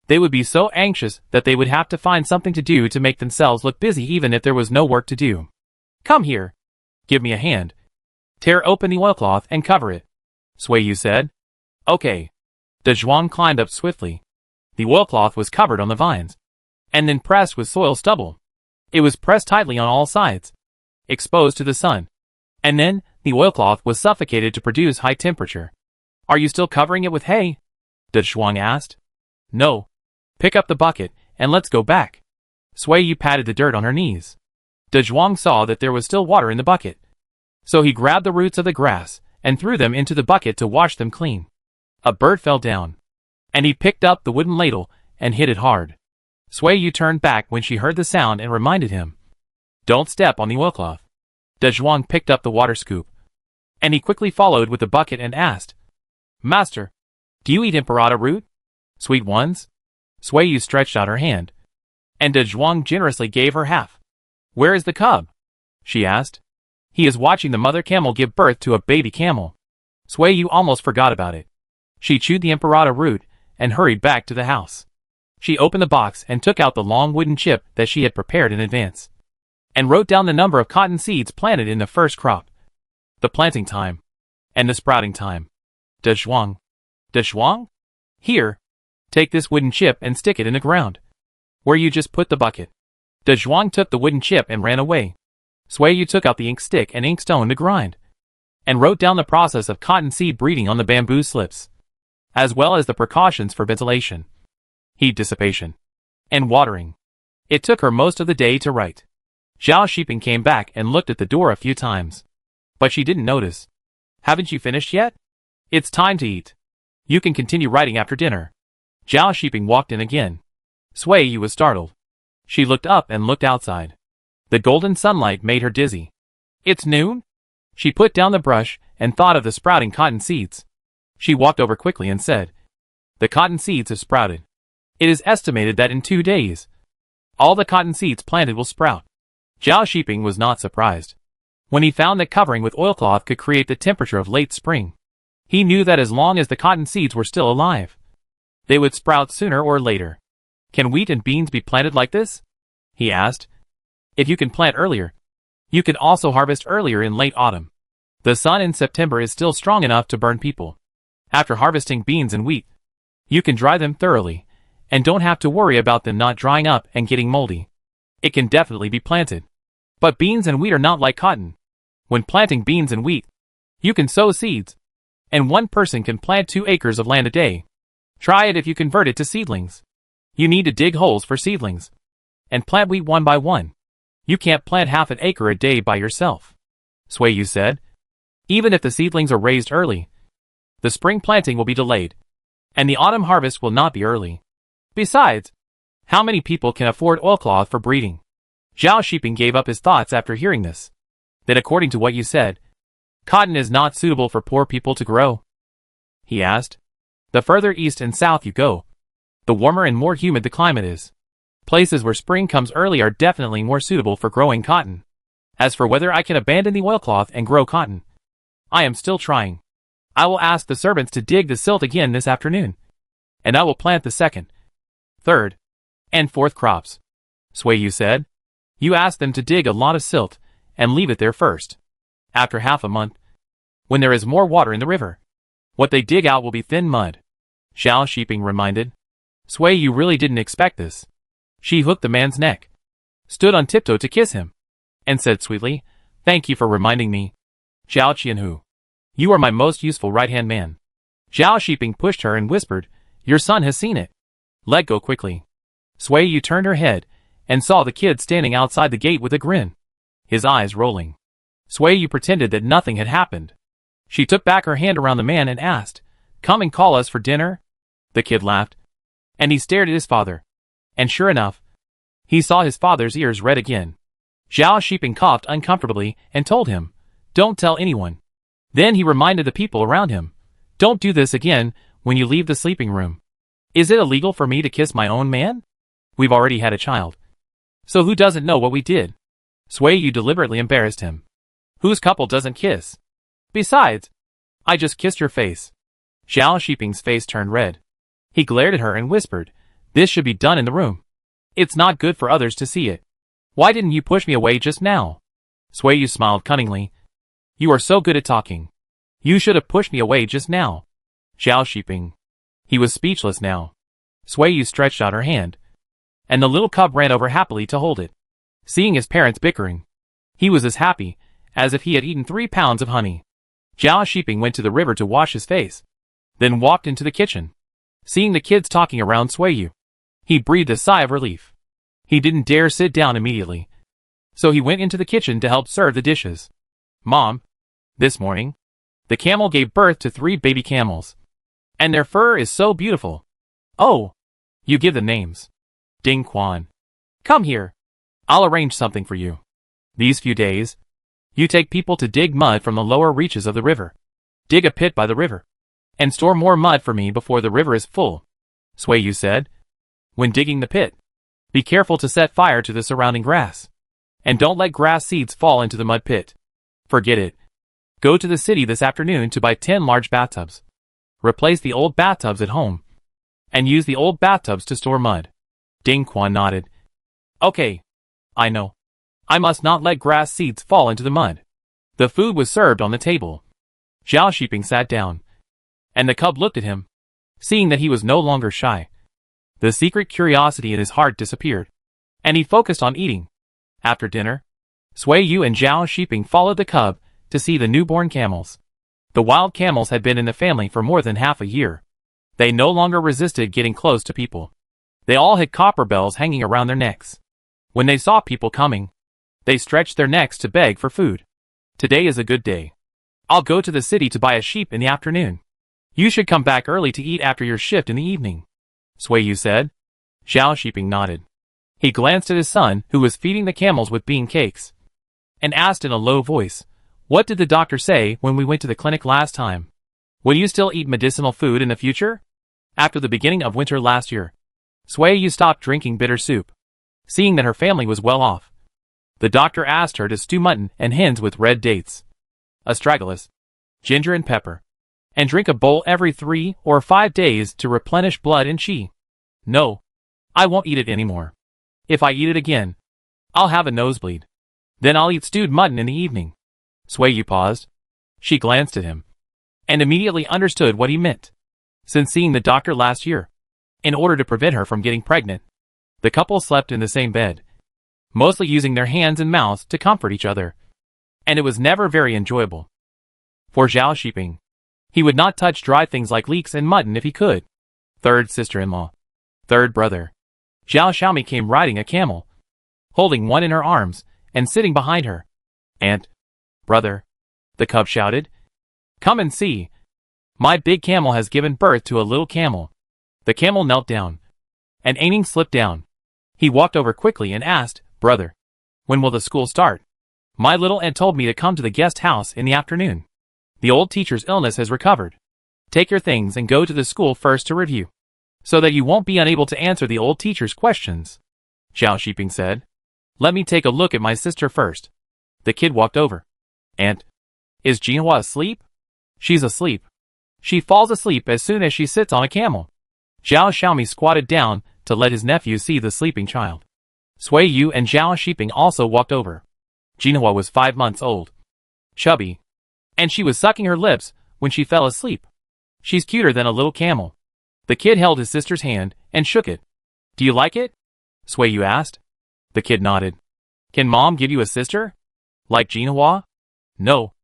they would be so anxious that they would have to find something to do to make themselves look busy even if there was no work to do. Come here. Give me a hand. Tear open the oilcloth and cover it. Sui Yu said. Okay. Dunhuang climbed up swiftly. The oilcloth was covered on the vines, and then pressed with soil stubble. It was pressed tightly on all sides, exposed to the sun, and then the oilcloth was suffocated to produce high temperature. Are you still covering it with hay? Dunhuang asked. No. Pick up the bucket, and let's go back. Sui Yu patted the dirt on her knees. Dunhuang saw that there was still water in the bucket, so he grabbed the roots of the grass and threw them into the bucket to wash them clean. A bird fell down, and he picked up the wooden ladle and hit it hard. Sui Yu turned back when she heard the sound and reminded him. Don't step on the oilcloth. Dunhuang picked up the water scoop, and he quickly followed with the bucket and asked, Master, do you eat imparata root? Sweet ones? Sui Yu stretched out her hand, and Dunhuang generously gave her half. Where is the cub? She asked. He is watching the mother camel give birth to a baby camel. Sui Yu almost forgot about it. She chewed the imparata root and hurried back to the house. She opened the box and took out the long wooden chip that she had prepared in advance, and wrote down the number of cotton seeds planted in the first crop, the planting time, and the sprouting time. Dunhuang. Dunhuang? Here. Take this wooden chip and stick it in the ground, where you just put the bucket. Dunhuang took the wooden chip and ran away. Sui Yu took out the ink stick and ink stone to grind, and wrote down the process of cotton seed breeding on the bamboo slips, as well as the precautions for ventilation, heat dissipation, and watering. It took her most of the day to write. Zhao Shiping came back and looked at the door a few times, but she didn't notice. Haven't you finished yet? It's time to eat. You can continue writing after dinner. Zhao Shiping walked in again. Sui Yu was startled. She looked up and looked outside. The golden sunlight made her dizzy. It's noon? She put down the brush and thought of the sprouting cotton seeds. She walked over quickly and said, The cotton seeds have sprouted. It is estimated that in 2 days, all the cotton seeds planted will sprout. Zhao Shiping was not surprised when he found that covering with oilcloth could create the temperature of late spring. He knew that as long as the cotton seeds were still alive, they would sprout sooner or later. Can wheat and beans be planted like this? he asked. If you can plant earlier, you can also harvest earlier in late autumn. The sun in September is still strong enough to burn people. After harvesting beans and wheat, you can dry them thoroughly, and don't have to worry about them not drying up and getting moldy. It can definitely be planted. But beans and wheat are not like cotton. When planting beans and wheat, you can sow seeds, and one person can plant 2 acres of land a day. Try it if you convert it to seedlings. You need to dig holes for seedlings, and plant wheat one by one. You can't plant half an acre a day by yourself, Sueyu said. Even if the seedlings are raised early, the spring planting will be delayed, and the autumn harvest will not be early. Besides, how many people can afford oilcloth for breeding? Zhao Shiping gave up his thoughts after hearing this. Then according to what you said, cotton is not suitable for poor people to grow? He asked. The further east and south you go, the warmer and more humid the climate is. Places where spring comes early are definitely more suitable for growing cotton. As for whether I can abandon the oilcloth and grow cotton, I am still trying. I will ask the servants to dig the silt again this afternoon, and I will plant the second, third, and fourth crops, Sueyu said. You ask them to dig a lot of silt and leave it there first. After half a month, when there is more water in the river, what they dig out will be thin mud, Zhao Shiping reminded. Sueyu really didn't expect this. She hooked the man's neck, stood on tiptoe to kiss him, and said sweetly, "Thank you for reminding me, Zhao Qianhu. You are my most useful right-hand man." Zhao Shiping pushed her and whispered, "Your son has seen it. Let go quickly." Sueyu turned her head and saw the kid standing outside the gate with a grin, his eyes rolling. Sueyu pretended that nothing had happened. She took back her hand around the man and asked, "Come and call us for dinner?" The kid laughed, and he stared at his father. And sure enough, he saw his father's ears red again. Zhao Shiping coughed uncomfortably and told him, "Don't tell anyone." Then he reminded the people around him, "Don't do this again when you leave the sleeping room. Is it illegal for me to kiss my own man? We've already had a child. So who doesn't know what we did?" Sueyu deliberately embarrassed him. "Whose couple doesn't kiss? Besides, I just kissed your face." Zhao Shiping's face turned red. He glared at her and whispered, "This should be done in the room. It's not good for others to see it. Why didn't you push me away just now?" Sueyu smiled cunningly. "You are so good at talking. You should have pushed me away just now." Zhao Shiping. He was speechless now. Sueyu stretched out her hand, and the little cub ran over happily to hold it. Seeing his parents bickering, he was as happy as if he had eaten 3 pounds of honey. Zhao Shiping went to the river to wash his face, then walked into the kitchen. Seeing the kids talking around Sueyu, he breathed a sigh of relief. He didn't dare sit down immediately, so he went into the kitchen to help serve the dishes. "Mom, this morning, the camel gave birth to 3 baby camels, and their fur is so beautiful." "Oh, you give them names." "Ding Quan. Come here. I'll arrange something for you. These few days, you take people to dig mud from the lower reaches of the river. Dig a pit by the river, and store more mud for me before the river is full," Sueyu said. "When digging the pit, be careful to set fire to the surrounding grass, and don't let grass seeds fall into the mud pit. Forget it. Go to the city this afternoon to buy 10 large bathtubs. Replace the old bathtubs at home, and use the old bathtubs to store mud." Ding Quan nodded. "Okay, I know. I must not let grass seeds fall into the mud." The food was served on the table. Zhao Shiping sat down, and the cub looked at him. Seeing that he was no longer shy, the secret curiosity in his heart disappeared, and he focused on eating. After dinner, Sueyu and Zhao Shiping followed the cub to see the newborn camels. The wild camels had been in the family for more than half a year. They no longer resisted getting close to people. They all had copper bells hanging around their necks. When they saw people coming, they stretched their necks to beg for food. "Today is a good day. I'll go to the city to buy a sheep in the afternoon. You should come back early to eat after your shift in the evening," Sueyu said. Zhao Shiping nodded. He glanced at his son, who was feeding the camels with bean cakes, and asked in a low voice, "What did the doctor say when we went to the clinic last time? Will you still eat medicinal food in the future?" After the beginning of winter last year, Sueyu stopped drinking bitter soup. Seeing that her family was well off, the doctor asked her to stew mutton and hens with red dates, astragalus, ginger and pepper, and drink a bowl every 3 or 5 days to replenish blood and qi. "No, I won't eat it anymore. If I eat it again, I'll have a nosebleed. Then I'll eat stewed mutton in the evening. Sui Yu paused. She glanced at him and immediately understood what he meant. Since seeing the doctor last year, in order to prevent her from getting pregnant, the couple slept in the same bed, mostly using their hands and mouths to comfort each other, and it was never very enjoyable. For Zhao Shiping, he would not touch dry things like leeks and mutton if he could. Third sister-in-law. Third brother. Zhao Xiaomi came riding a camel, holding one in her arms and sitting behind her. Aunt, brother, the cub shouted. Come and see. My big camel has given birth to a little camel. The camel knelt down, and Aining slipped down. He walked over quickly and asked, Brother, when will the school start? My little aunt told me to come to the guest house in the afternoon. The old teacher's illness has recovered. Take your things and go to the school first to review, so that you won't be unable to answer the old teacher's questions. Zhao Shiping said. Let me take a look at my sister first. The kid walked over. Aunt, is Jinhua asleep? She's asleep. She falls asleep as soon as she sits on a camel. Zhao Xiaomi squatted down to let his nephew see the sleeping child. Sui Yu and Zhao Shiping also walked over. Jinhua was 5 months old, chubby, and she was sucking her lips when she fell asleep. She's cuter than a little camel. The kid held his sister's hand and shook it. Do you like it? Sui Yu asked. The kid nodded. Can Mom give you a sister? Like Jinhua? No.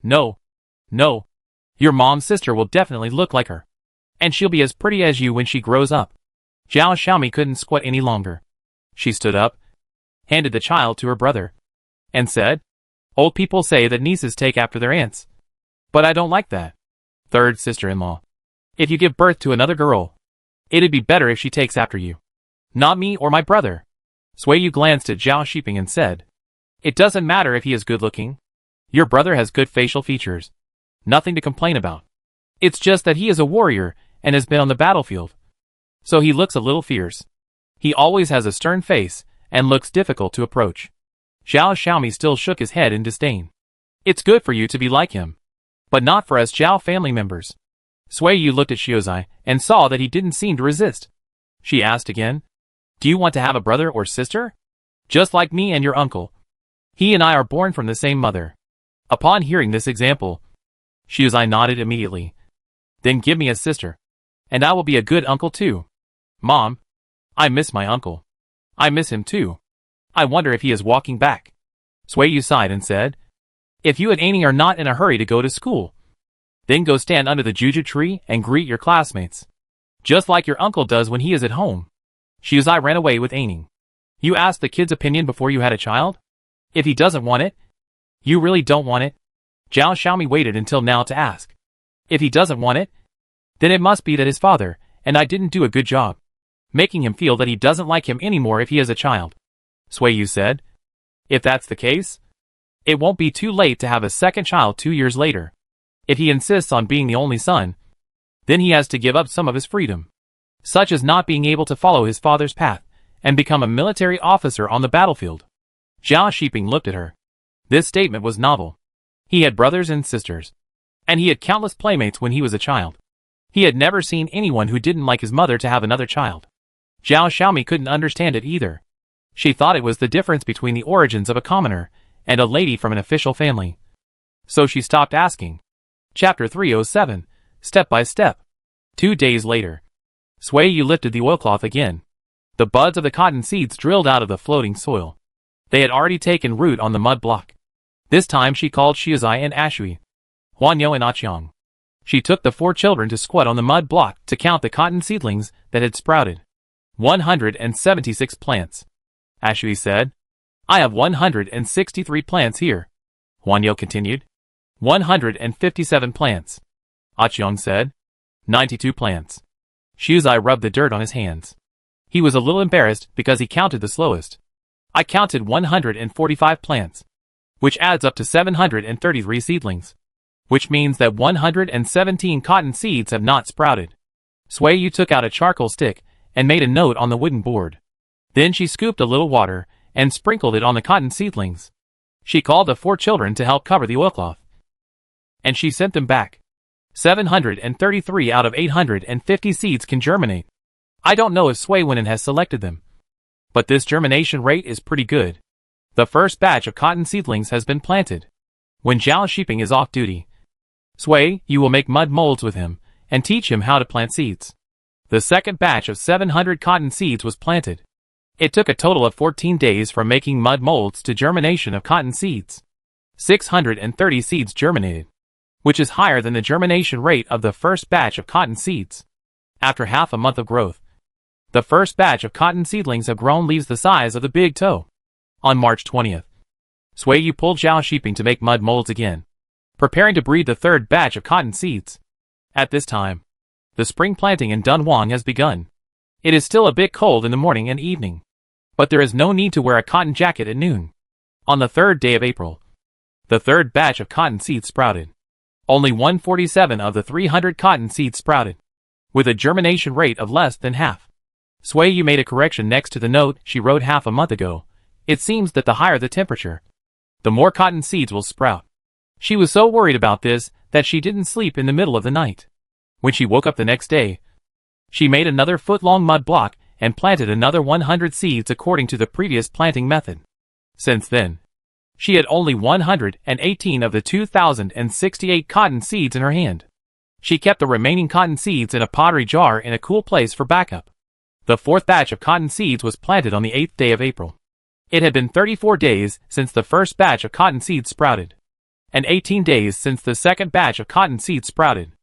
No. No. Your mom's sister will definitely look like her, and she'll be as pretty as you when she grows up. Zhao Xiaomi couldn't squat any longer. She stood up, handed the child to her brother, and said, Old people say that nieces take after their aunts, but I don't like that. Third sister-in-law. If you give birth to another girl, it'd be better if she takes after you. Not me or my brother. Sui Yu glanced at Zhao Shiping and said, It doesn't matter if he is good-looking. Your brother has good facial features. Nothing to complain about. It's just that he is a warrior and has been on the battlefield, so he looks a little fierce. He always has a stern face and looks difficult to approach. Zhao Xiaomi still shook his head in disdain. It's good for you to be like him, but not for us Zhao family members. Sui Yu looked at Xiuzai and saw that he didn't seem to resist. She asked again, Do you want to have a brother or sister? Just like me and your uncle. He and I are born from the same mother. Upon hearing this example, Xiuzai nodded immediately. Then give me a sister, and I will be a good uncle too. Mom, I miss my uncle. I miss him too. I wonder if he is walking back. Sui Yu sighed and said, If you and Aining are not in a hurry to go to school, then go stand under the juju tree and greet your classmates, just like your uncle does when he is at home. Xiuzai ran away with Aining. You asked the kid's opinion before you had a child? If he doesn't want it, you really don't want it? Zhao Xiaomi waited until now to ask. If he doesn't want it, then it must be that his father and I didn't do a good job making him feel that he doesn't like him anymore if he is a child. Sui Yu said. If that's the case, it won't be too late to have a second child 2 years later. If he insists on being the only son, then he has to give up some of his freedom, such as not being able to follow his father's path and become a military officer on the battlefield. Zhao Shiping looked at her. This statement was novel. He had brothers and sisters, and he had countless playmates when he was a child. He had never seen anyone who didn't like his mother to have another child. Zhao Xiaomi couldn't understand it either. She thought it was the difference between the origins of a commoner and a lady from an official family. So she stopped asking. Chapter 307, Step by Step. 2 days later, Sui Yu lifted the oilcloth again. The buds of the cotton seeds drilled out of the floating soil. They had already taken root on the mud block. This time she called Xiuzai and Ashui, Huanyo and Aqiang. She took the 4 children to squat on the mud block to count the cotton seedlings that had sprouted. 176 plants. Ashui said. I have 163 plants here. Huanyo continued. 157 plants. Aqiang said. 92 plants. Xiuzai rubbed the dirt on his hands. He was a little embarrassed because he counted the slowest. I counted 145 plants, which adds up to 733 seedlings, which means that 117 cotton seeds have not sprouted. Sui Yu took out a charcoal stick and made a note on the wooden board. Then she scooped a little water and sprinkled it on the cotton seedlings. She called the 4 children to help cover the oilcloth, and she sent them back. 733 out of 850 seeds can germinate. I don't know if Sui Wenin has selected them, but this germination rate is pretty good. The first batch of cotton seedlings has been planted. When Zhao Shiping is off duty, Sui, you will make mud molds with him, and teach him how to plant seeds. The second batch of 700 cotton seeds was planted. It took a total of 14 days from making mud molds to germination of cotton seeds. 630 seeds germinated, which is higher than the germination rate of the first batch of cotton seeds. After half a month of growth, the first batch of cotton seedlings have grown leaves the size of the big toe. On March 20th, Sui pulled Zhao Shiping to make mud molds again, preparing to breed the third batch of cotton seeds. At this time, the spring planting in Dunhuang has begun. It is still a bit cold in the morning and evening, but there is no need to wear a cotton jacket at noon. On the third day of April, the third batch of cotton seeds sprouted. Only 147 of the 300 cotton seeds sprouted, with a germination rate of less than half. Sui made a correction next to the note she wrote half a month ago. It seems that the higher the temperature, the more cotton seeds will sprout. She was so worried about this that she didn't sleep in the middle of the night. When she woke up the next day, she made another foot-long mud block and planted another 100 seeds according to the previous planting method. Since then, she had only 118 of the 2,068 cotton seeds in her hand. She kept the remaining cotton seeds in a pottery jar in a cool place for backup. The fourth batch of cotton seeds was planted on the 8th day of April. It had been 34 days since the first batch of cotton seeds sprouted, and 18 days since the second batch of cotton seeds sprouted.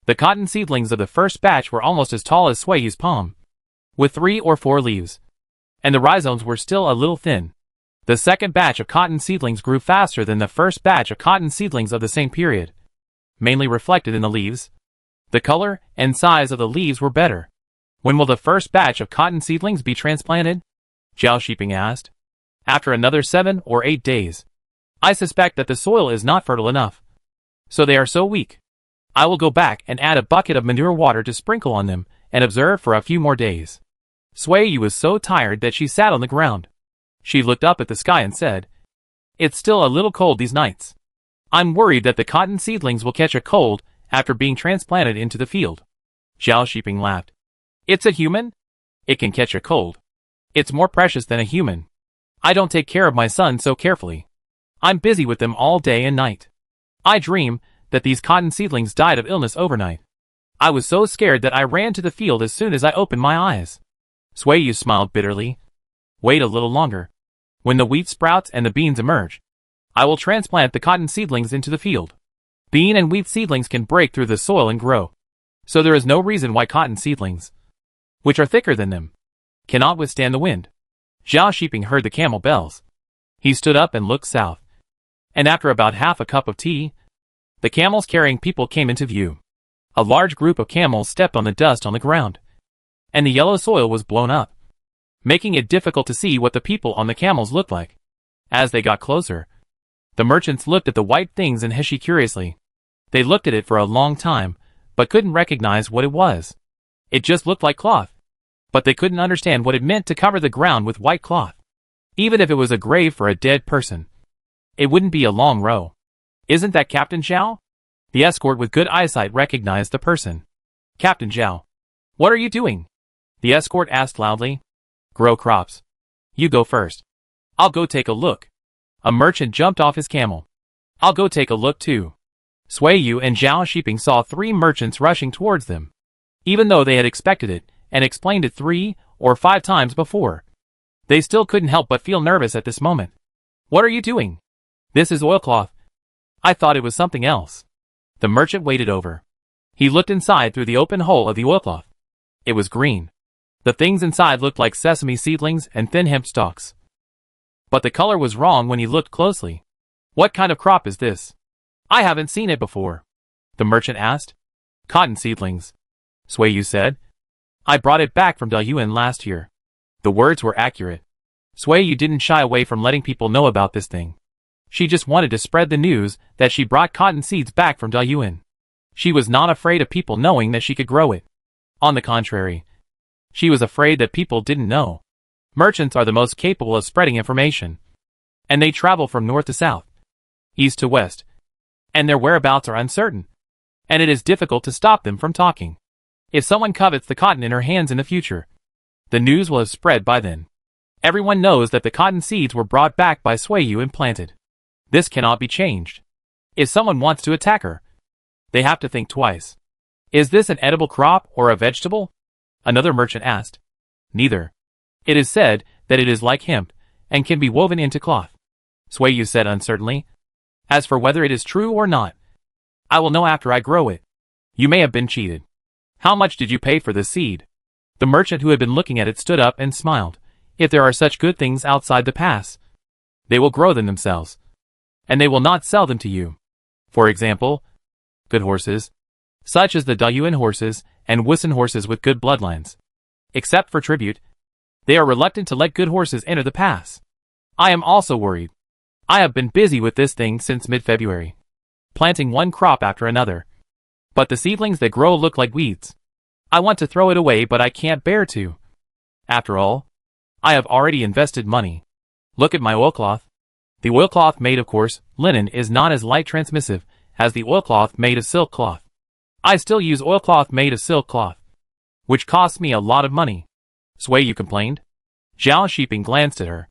The cotton seedlings of the first batch were almost as tall as Sui's palm, with 3 or 4 leaves, and the rhizomes were still a little thin. The second batch of cotton seedlings grew faster than the first batch of cotton seedlings of the same period, mainly reflected in the leaves. The color and size of the leaves were better. When will the first batch of cotton seedlings be transplanted? Zhao Shiping asked. After another 7 or 8 days. I suspect that the soil is not fertile enough, so they are so weak. I will go back and add a bucket of manure water to sprinkle on them and observe for a few more days. Sui was so tired that she sat on the ground. She looked up at the sky and said, "It's still a little cold these nights. I'm worried that the cotton seedlings will catch a cold after being transplanted into the field." Zhao Shiping laughed. "It's a human? It can catch a cold. It's more precious than a human. I don't take care of my son so carefully. I'm busy with them all day and night. I dream that these cotton seedlings died of illness overnight. I was so scared that I ran to the field as soon as I opened my eyes." Sui smiled bitterly. "Wait a little longer. When the wheat sprouts and the beans emerge, I will transplant the cotton seedlings into the field. Bean and wheat seedlings can break through the soil and grow, so there is no reason why cotton seedlings, which are thicker than them, cannot withstand the wind." Zhao Shiping heard the camel bells. He stood up and looked south, and after about half a cup of tea, the camels carrying people came into view. A large group of camels stepped on the dust on the ground, and the yellow soil was blown up, making it difficult to see what the people on the camels looked like. As they got closer, the merchants looked at the white things and heshed curiously. They looked at it for a long time, but couldn't recognize what it was. It just looked like cloth, but they couldn't understand what it meant to cover the ground with white cloth. Even if it was a grave for a dead person, it wouldn't be a long row. "Isn't that Captain Zhao?" The escort with good eyesight recognized the person. "Captain Zhao, what are you doing?" the escort asked loudly. "Grow crops. You go first. I'll go take a look." A merchant jumped off his camel. "I'll go take a look too." Sui and Zhao Shiping saw 3 merchants rushing towards them, even though they had expected it and explained it 3 or 5 times before. They still couldn't help but feel nervous at this moment. "What are you doing?" "This is oilcloth. I thought it was something else." The merchant waited over. He looked inside through the open hole of the oilcloth. It was green. The things inside looked like sesame seedlings and thin hemp stalks. But the color was wrong when he looked closely. "What kind of crop is this? I haven't seen it before," the merchant asked. "Cotton seedlings," Sui said. "I brought it back from Dunhuang last year." The words were accurate. Sui didn't shy away from letting people know about this thing. She just wanted to spread the news that she brought cotton seeds back from Dunhuang. She was not afraid of people knowing that she could grow it. On the contrary, she was afraid that people didn't know. Merchants are the most capable of spreading information, and they travel from north to south, east to west, and their whereabouts are uncertain, and it is difficult to stop them from talking. If someone covets the cotton in her hands in the future, the news will have spread by then. Everyone knows that the cotton seeds were brought back by Suiyu and planted. This cannot be changed. If someone wants to attack her, they have to think twice. Is this an edible crop or a vegetable? Another merchant asked. Neither. It is said that it is like hemp and can be woven into cloth. Suiyu said uncertainly. As for whether it is true or not, I will know after I grow it. You may have been cheated. How much did you pay for this seed? The merchant who had been looking at it stood up and smiled. If there are such good things outside the pass, they will grow them themselves, and they will not sell them to you. For example, good horses, such as the Dunhuang horses and Wusun horses with good bloodlines. Except for tribute, they are reluctant to let good horses enter the pass. I am also worried. I have been busy with this thing since mid-February, planting one crop after another. But the seedlings that grow look like weeds. I want to throw it away, but I can't bear to. After all, I have already invested money. Look at my oilcloth. The oilcloth made of coarse linen is not as light transmissive as the oilcloth made of silk cloth. I still use oilcloth made of silk cloth, which costs me a lot of money. Suiyu complained. Zhao Shiping glanced at her.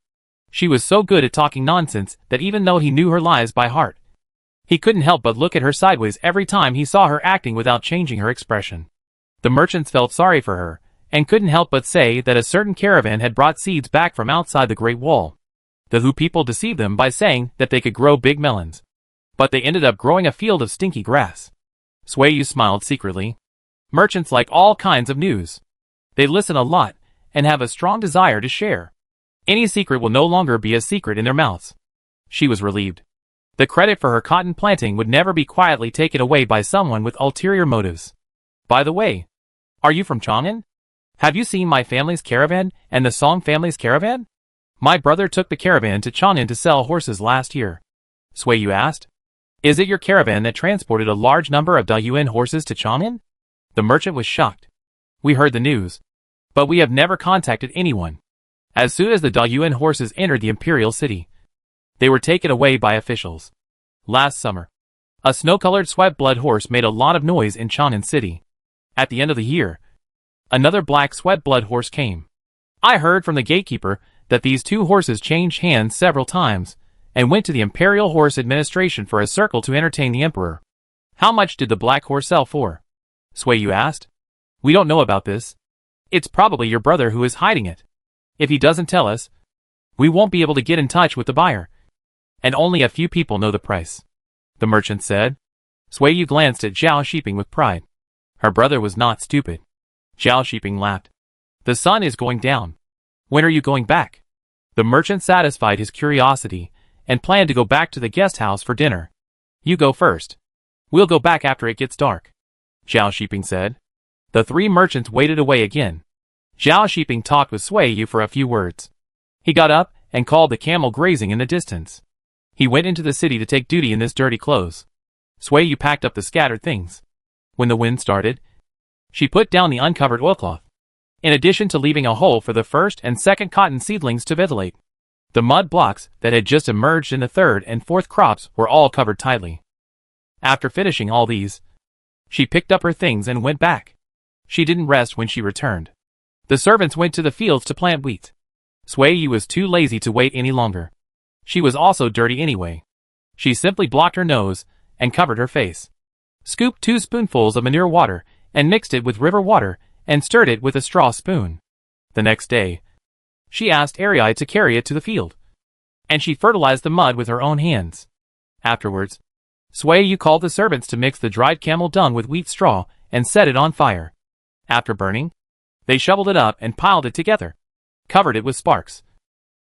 She was so good at talking nonsense that even though he knew her lies by heart, he couldn't help but look at her sideways every time he saw her acting without changing her expression. The merchants felt sorry for her, and couldn't help but say that a certain caravan had brought seeds back from outside the Great Wall. The Hu people deceived them by saying that they could grow big melons, but they ended up growing a field of stinky grass. Suiyu smiled secretly. Merchants like all kinds of news. They listen a lot, and have a strong desire to share. Any secret will no longer be a secret in their mouths. She was relieved. The credit for her cotton planting would never be quietly taken away by someone with ulterior motives. By the way, are you from Chang'an? Have you seen my family's caravan and the Song family's caravan? My brother took the caravan to Chang'an to sell horses last year. Suiyu asked. Is it your caravan that transported a large number of Dunhuang horses to Chang'an? The merchant was shocked. We heard the news, but we have never contacted anyone. As soon as the Dunhuang horses entered the imperial city, they were taken away by officials. Last summer, a snow-colored sweat-blood horse made a lot of noise in Chang'an City. At the end of the year, another black sweat-blood horse came. I heard from the gatekeeper that these two horses changed hands several times and went to the Imperial Horse Administration for a circle to entertain the emperor. How much did the black horse sell for? Suiyu asked. We don't know about this. It's probably your brother who is hiding it. If he doesn't tell us, we won't be able to get in touch with the buyer. And only a few people know the price, the merchant said. Suiyu glanced at Zhao Shiping with pride. Her brother was not stupid. Zhao Shiping laughed. The sun is going down. When are you going back? The merchant satisfied his curiosity and planned to go back to the guest house for dinner. You go first. We'll go back after it gets dark, Zhao Shiping said. The three merchants waited away again. Zhao Shiping talked with Suiyu for a few words. He got up and called the camel grazing in the distance. He went into the city to take duty in this dirty clothes. Suiyu packed up the scattered things. When the wind started, she put down the uncovered oilcloth, in addition to leaving a hole for the first and second cotton seedlings to ventilate. The mud blocks that had just emerged in the third and fourth crops were all covered tightly. After finishing all these, she picked up her things and went back. She didn't rest when she returned. The servants went to the fields to plant wheat. Suiyu was too lazy to wait any longer. She was also dirty anyway. She simply blocked her nose and covered her face. Scooped 2 spoonfuls of manure water and mixed it with river water and stirred it with a straw spoon. The next day, she asked Arai to carry it to the field, and she fertilized the mud with her own hands. Afterwards, Suiyu called the servants to mix the dried camel dung with wheat straw and set it on fire. After burning, they shoveled it up and piled it together, covered it with sparks,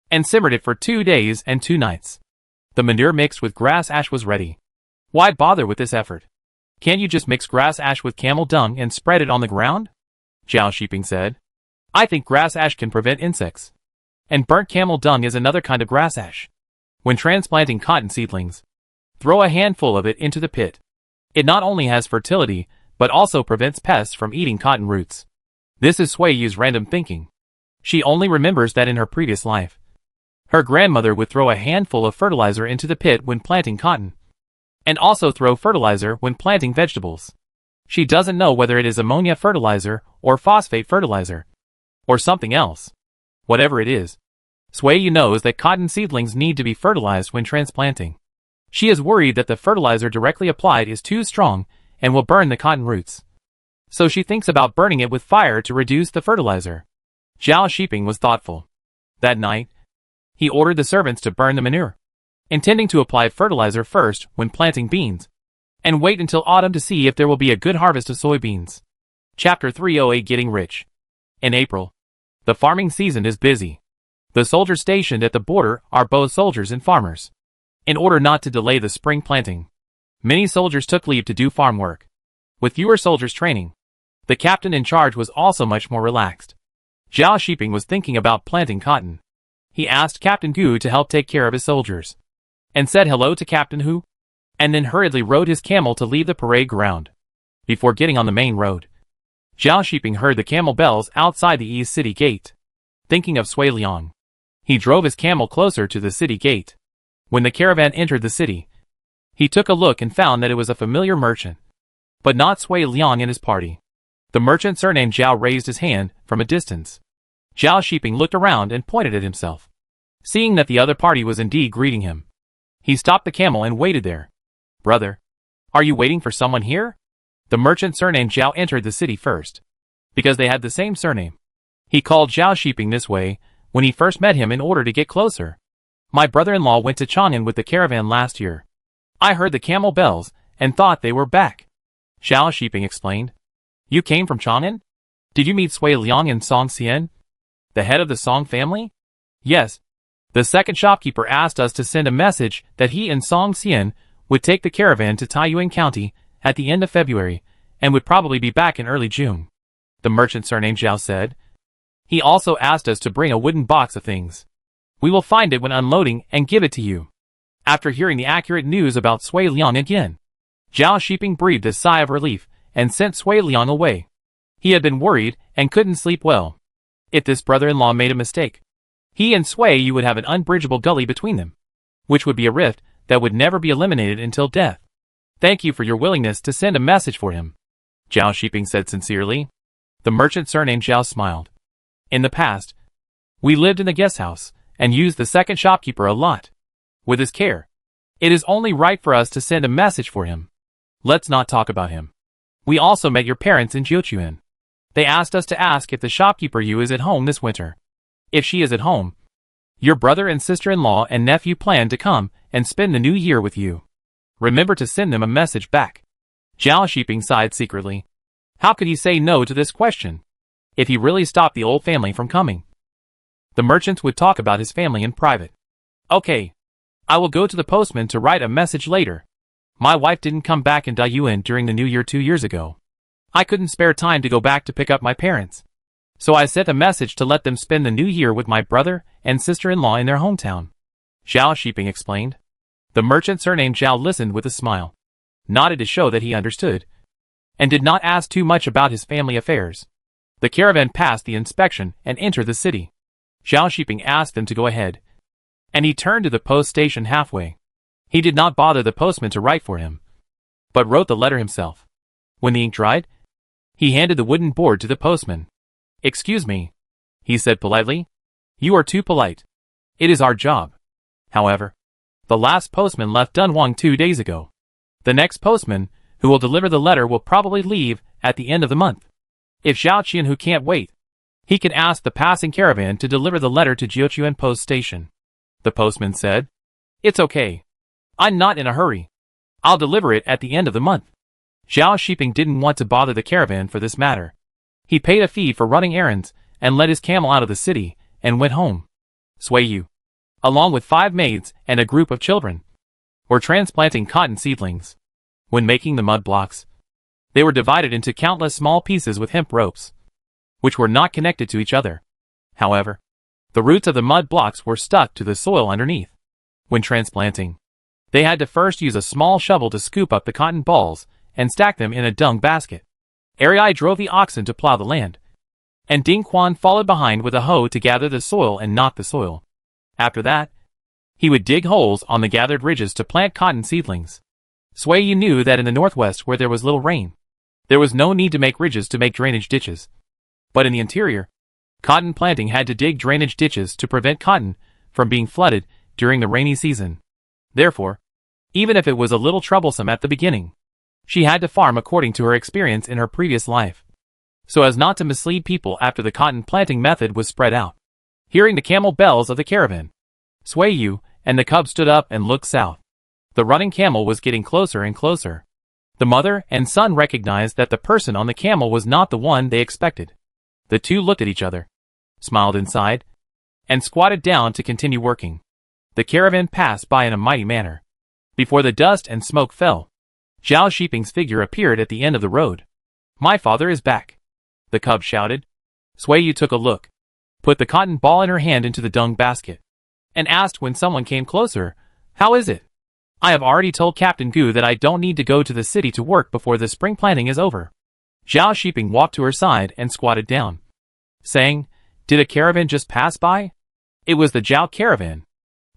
and simmered it for 2 days and 2 nights. The manure mixed with grass ash was ready. Why bother with this effort? Can't you just mix grass ash with camel dung and spread it on the ground? Zhao Shiping said. I think grass ash can prevent insects. And burnt camel dung is another kind of grass ash. When transplanting cotton seedlings, throw a handful of it into the pit. It not only has fertility, but also prevents pests from eating cotton roots. This is Suiyu's random thinking. She only remembers that in her previous life, her grandmother would throw a handful of fertilizer into the pit when planting cotton, and also throw fertilizer when planting vegetables. She doesn't know whether it is ammonia fertilizer or phosphate fertilizer, or something else. Whatever it is, Sui knows that cotton seedlings need to be fertilized when transplanting. She is worried that the fertilizer directly applied is too strong and will burn the cotton roots. So she thinks about burning it with fire to reduce the fertilizer. Zhao Shiping was thoughtful. That night, he ordered the servants to burn the manure, intending to apply fertilizer first when planting beans, and wait until autumn to see if there will be a good harvest of soybeans. Chapter 308 Getting Rich. In April, the farming season is busy. The soldiers stationed at the border are both soldiers and farmers. In order not to delay the spring planting, many soldiers took leave to do farm work. With fewer soldiers training, the captain in charge was also much more relaxed. Zhao Shiping was thinking about planting cotton. He asked Captain Gu to help take care of his soldiers, and said hello to Captain Hu, and then hurriedly rode his camel to leave the parade ground. Before getting on the main road, Zhao Shiping heard the camel bells outside the east city gate. Thinking of Sui Liang, he drove his camel closer to the city gate. When the caravan entered the city, he took a look and found that it was a familiar merchant, but not Sui Liang and his party. The merchant surnamed Zhao raised his hand from a distance. Zhao Shiping looked around and pointed at himself. Seeing that the other party was indeed greeting him, he stopped the camel and waited there. Brother, are you waiting for someone here? The merchant surnamed Zhao entered the city first, because they had the same surname. He called Zhao Shiping this way when he first met him in order to get closer. My brother-in-law went to Chang'an with the caravan last year. I heard the camel bells and thought they were back. Zhao Shiping explained. You came from Chang'an? Did you meet Sui Liang and Song Xian, the head of the Song family? Yes. The second shopkeeper asked us to send a message that he and Song Xian would take the caravan to Taiyuan County at the end of February and would probably be back in early June. The merchant surnamed Zhao said. He also asked us to bring a wooden box of things. We will find it when unloading and give it to you. After hearing the accurate news about Sui Liang again, Zhao Shiping breathed a sigh of relief and sent Sui Liang away. He had been worried and couldn't sleep well. If this brother-in-law made a mistake, he and Sui would have an unbridgeable gully between them, which would be a rift that would never be eliminated until death. Thank you for your willingness to send a message for him, Zhao Shiping said sincerely. The merchant surnamed Zhao smiled. In the past, we lived in the guest house and used the second shopkeeper a lot. With his care, it is only right for us to send a message for him. Let's not talk about him. We also met your parents in Jiuquan. They asked us to ask if the shopkeeper Yu is at home this winter. If she is at home, your brother and sister-in-law and nephew plan to come and spend the new year with you. Remember to send them a message back. Zhao Shiping sighed secretly. How could he say no to this question? If he really stopped the old family from coming, the merchants would talk about his family in private. Okay. I will go to the postman to write a message later. My wife didn't come back in Taiyuan during the new year 2 years ago. I couldn't spare time to go back to pick up my parents. So I sent a message to let them spend the new year with my brother and sister-in-law in their hometown. Zhao Shiping explained. The merchant surnamed Zhao listened with a smile, nodded to show that he understood, and did not ask too much about his family affairs. The caravan passed the inspection and entered the city. Zhao Shiping asked them to go ahead, and he turned to the post station halfway. He did not bother the postman to write for him, but wrote the letter himself. When the ink dried, he handed the wooden board to the postman. Excuse me, he said politely. You are too polite. It is our job. However, the last postman left Dunhuang 2 days ago. The next postman, who will deliver the letter, will probably leave at the end of the month. If Zhao Qianhu can't wait, he can ask the passing caravan to deliver the letter to Jiuquan Post Station. The postman said. It's okay. I'm not in a hurry. I'll deliver it at the end of the month. Zhao Shiping didn't want to bother the caravan for this matter. He paid a fee for running errands and led his camel out of the city and went home. Sui Yu, along with 5 maids and a group of children, were transplanting cotton seedlings. When making the mud blocks, they were divided into countless small pieces with hemp ropes, which were not connected to each other. However, the roots of the mud blocks were stuck to the soil underneath. When transplanting, they had to first use a small shovel to scoop up the cotton balls and stack them in a dung basket. Ari drove the oxen to plow the land, and Ding Quan followed behind with a hoe to gather the soil and knock the soil. After that, he would dig holes on the gathered ridges to plant cotton seedlings. Sui Yu knew that in the northwest where there was little rain, there was no need to make ridges to make drainage ditches. But in the interior, cotton planting had to dig drainage ditches to prevent cotton from being flooded during the rainy season. Therefore, even if it was a little troublesome at the beginning, she had to farm according to her experience in her previous life, so as not to mislead people after the cotton planting method was spread out. Hearing the camel bells of the caravan, Swayu and the cub stood up and looked south. The running camel was getting closer and closer. The mother and son recognized that the person on the camel was not the one they expected. The two looked at each other, smiled inside, and squatted down to continue working. The caravan passed by in a mighty manner. Before the dust and smoke fell, Zhao Shiping's figure appeared at the end of the road. "My father is back," the cub shouted. Swayu took a look, put the cotton ball in her hand into the dung basket, and asked when someone came closer, "How is it? I have already told Captain Gu that I don't need to go to the city to work before the spring planting is over." Zhao Shiping walked to her side and squatted down, saying, "Did a caravan just pass by?" It was the Zhao caravan.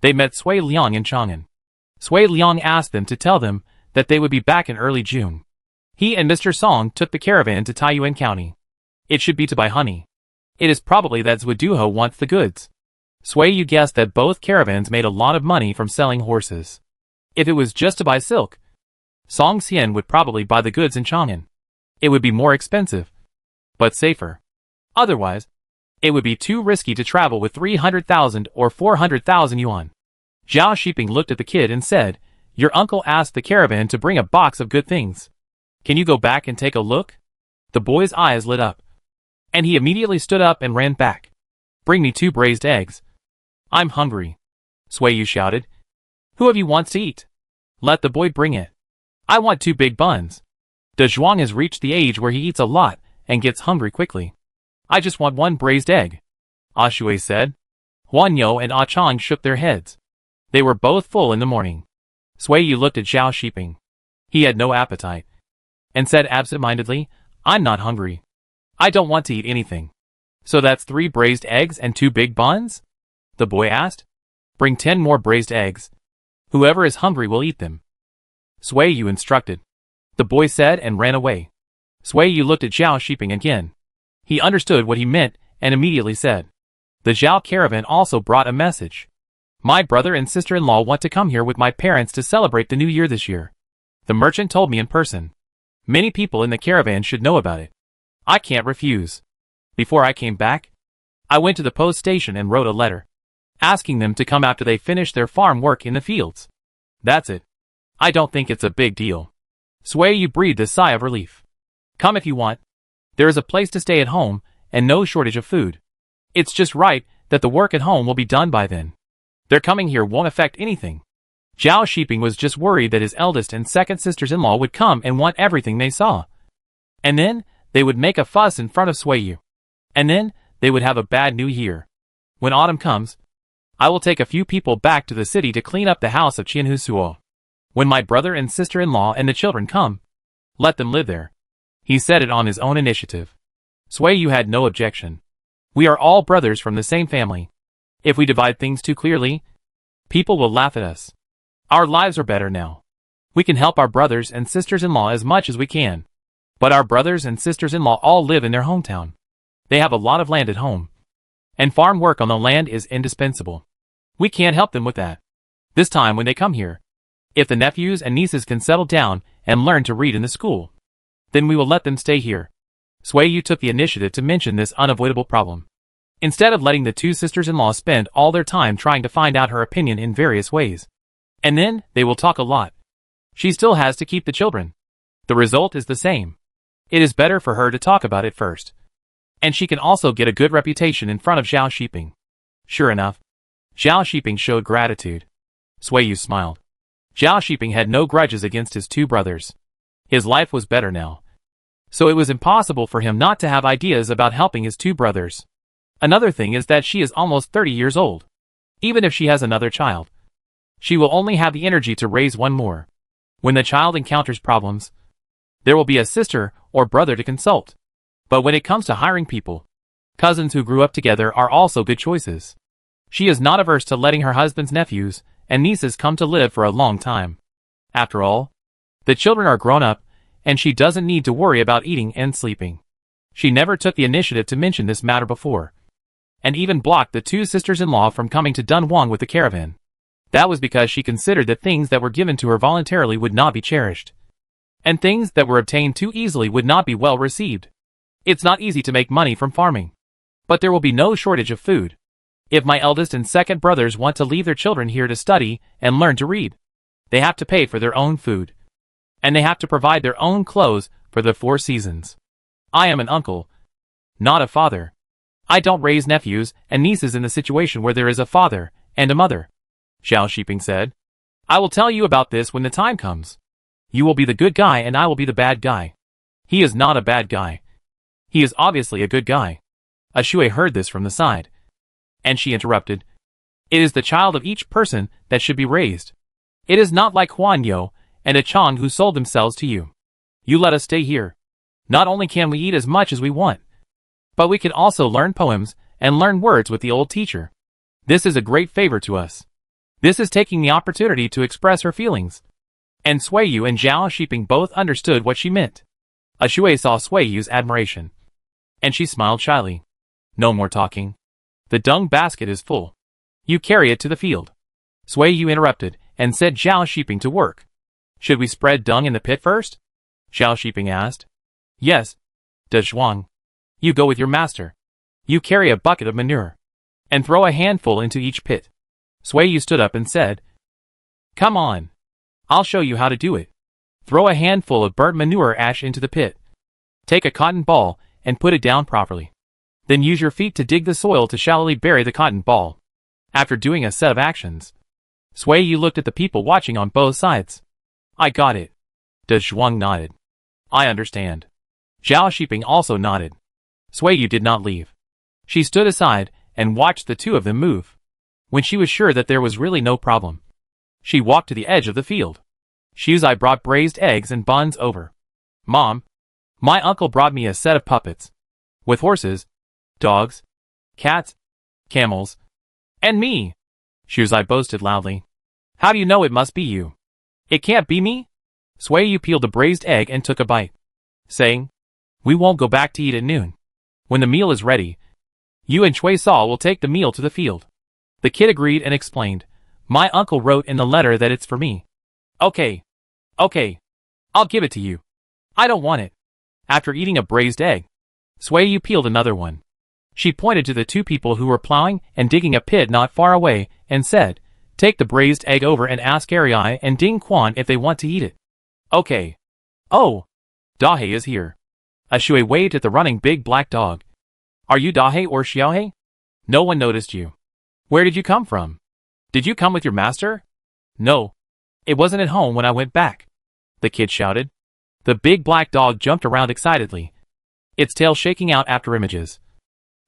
They met Sui Liang in Chang'an. Sui Liang asked them to tell them that they would be back in early June. He and Mr. Song took the caravan to Taiyuan County. It should be to buy honey. It is probably that Zhuduho wants the goods. Swayu guessed that both caravans made a lot of money from selling horses. If it was just to buy silk, Song Xian would probably buy the goods in Chang'an. It would be more expensive, but safer. Otherwise, it would be too risky to travel with 300,000 or 400,000 yuan. Zhao Shiping looked at the kid and said, "Your uncle asked the caravan to bring a box of good things. Can you go back and take a look?" The boy's eyes lit up, and he immediately stood up and ran back. "Bring me 2 braised eggs. I'm hungry," Swayu shouted. "Who of you wants to eat? Let the boy bring it. I want 2 big buns. Dunhuang has reached the age where he eats a lot and gets hungry quickly. I just want 1 braised egg," Ah Shui said. Huan Yo and Ah Chang shook their heads. They were both full in the morning. Swayu looked at Zhao Shiping. He had no appetite, and said absent-mindedly, "I'm not hungry. I don't want to eat anything." "So that's 3 braised eggs and 2 big buns?" the boy asked. "Bring 10 more braised eggs. Whoever is hungry will eat them," Swayu instructed. The boy said and ran away. Swayu looked at Zhao Shiping again. He understood what he meant and immediately said, "The Zhao caravan also brought a message. My brother and sister-in-law want to come here with my parents to celebrate the new year this year. The merchant told me in person. Many people in the caravan should know about it. I can't refuse. Before I came back, I went to the post station and wrote a letter, asking them to come after they finish their farm work in the fields. That's it. I don't think it's a big deal." Swayu breathed a sigh of relief. "Come if you want. There is a place to stay at home and no shortage of food. It's just right that the work at home will be done by then. Their coming here won't affect anything." Zhao Shiping was just worried that his eldest and second sisters-in-law would come and want everything they saw. And then they would make a fuss in front of Swayu. And then they would have a bad new year. "When autumn comes, I will take a few people back to the city to clean up the house of Qianhusuo. When my brother and sister-in-law and the children come, let them live there." He said it on his own initiative. Swayu had no objection. "We are all brothers from the same family. If we divide things too clearly, people will laugh at us. Our lives are better now. We can help our brothers and sisters-in-law as much as we can. But our brothers and sisters-in-law all live in their hometown. They have a lot of land at home, and farm work on the land is indispensable. We can't help them with that. This time when they come here, if the nephews and nieces can settle down and learn to read in the school, then we will let them stay here." Swayu took the initiative to mention this unavoidable problem, instead of letting the 2 sisters-in-law spend all their time trying to find out her opinion in various ways. And then they will talk a lot. She still has to keep the children. The result is the same. It is better for her to talk about it first. And she can also get a good reputation in front of Zhao Shiping. Sure enough, Zhao Shiping showed gratitude. Swayu smiled. Zhao Shiping had no grudges against his 2 brothers. His life was better now, so it was impossible for him not to have ideas about helping his 2 brothers. Another thing is that she is almost 30 years old. Even if she has another child, she will only have the energy to raise one more. When the child encounters problems, there will be a sister or brother to consult. But when it comes to hiring people, cousins who grew up together are also good choices. She is not averse to letting her husband's nephews and nieces come to live for a long time. After all, the children are grown up, and she doesn't need to worry about eating and sleeping. She never took the initiative to mention this matter before. and even blocked the two sisters-in-law from coming to Dunhuang with the caravan. That was because she considered that things that were given to her voluntarily would not be cherished, and things that were obtained too easily would not be well received. It's not easy to make money from farming, but there will be no shortage of food. If my eldest and second brothers want to leave their children here to study and learn to read, they have to pay for their own food, and they have to provide their own clothes for the 4 seasons. I am an uncle, not a father. I don't raise nephews and nieces in the situation where there is a father and a mother, Xiao Shiping said. I will tell you about this when the time comes. You will be the good guy and I will be the bad guy. He is not a bad guy. He is obviously a good guy. A Shui heard this from the side, and she interrupted. It is the child of each person that should be raised. It is not like Huan Yo and a Chang who sold themselves to you. You let us stay here. Not only can we eat as much as we want, but we can also learn poems and learn words with the old teacher. This is a great favor to us. This is taking the opportunity to express her feelings. And Sui Yu and Zhao Shiping both understood what she meant. A Shui saw Sui Yu's admiration, and she smiled shyly. No more talking. The dung basket is full. You carry it to the field. Sui Yu interrupted and said Zhao Shiping to work. Should we spread dung in the pit first? Zhao Shiping asked. Yes. Dunhuang. You go with your master. You carry a bucket of manure, and throw a handful into each pit. Sui Yu stood up and said, Come on. I'll show you how to do it. Throw a handful of burnt manure ash into the pit. Take a cotton ball and put it down properly. Then use your feet to dig the soil to shallowly bury the cotton ball. After doing a set of actions, Sui Yu looked at the people watching on both sides. I got it. Dunhuang nodded. I understand. Zhao Shiping also nodded. Sui Yu did not leave. She stood aside and watched the two of them move. When she was sure that there was really no problem, she walked to the edge of the field. Shuzai brought braised eggs and buns over. Mom, my uncle brought me a set of puppets, with horses, dogs, cats, camels, and me, Shuzai boasted loudly. How do you know it must be you? It can't be me? Sui Yu peeled a braised egg and took a bite, saying, We won't go back to eat at noon. When the meal is ready, you and Chui Saw will take the meal to the field. The kid agreed and explained, My uncle wrote in the letter that it's for me. Okay. I'll give it to you. I don't want it. After eating a braised egg, Sui Yu peeled another one. She pointed to the two people who were plowing and digging a pit not far away and said, Take the braised egg over and ask Ariai and Ding Quan if they want to eat it. Okay. Oh, Dahe is here. A Shui waved at the running big black dog. Are you Dahe or Xiaohe? No one noticed you. Where did you come from? Did you come with your master? No. It wasn't at home when I went back, the kid shouted. The big black dog jumped around excitedly, its tail shaking out after images.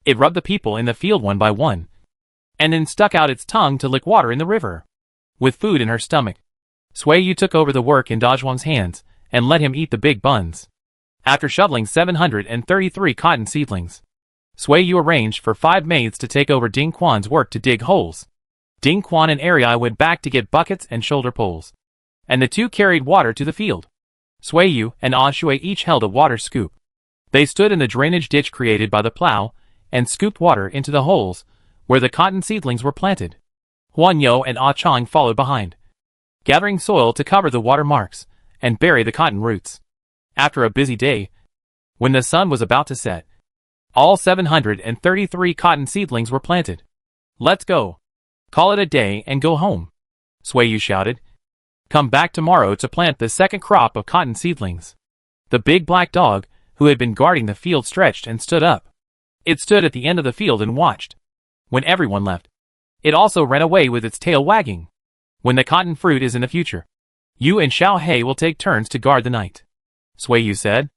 It rubbed the people in the field one by one, and then stuck out its tongue to lick water in the river. With food in her stomach, Sui Yu took over the work in Dunhuang's hands and let him eat the big buns. After shoveling 733 cotton seedlings, Sui Yu arranged for 5 maids to take over Ding Quan's work to dig holes. Ding Quan and Ariai went back to get buckets and shoulder poles, and the two carried water to the field. Sui Yu and Ah Shui each held a water scoop. They stood in the drainage ditch created by the plow and scooped water into the holes where the cotton seedlings were planted. Huan Yo and Ah Chang followed behind, gathering soil to cover the water marks and bury the cotton roots. After a busy day, when the sun was about to set, all 733 cotton seedlings were planted. Let's go. Call it a day and go home, Sui Yu shouted. Come back tomorrow to plant the second crop of cotton seedlings. The big black dog, who had been guarding the field, stretched and stood up. It stood at the end of the field and watched. When everyone left, it also ran away with its tail wagging. When the cotton fruit is in the future, you and Xiao He will take turns to guard the night, Sui Yu said.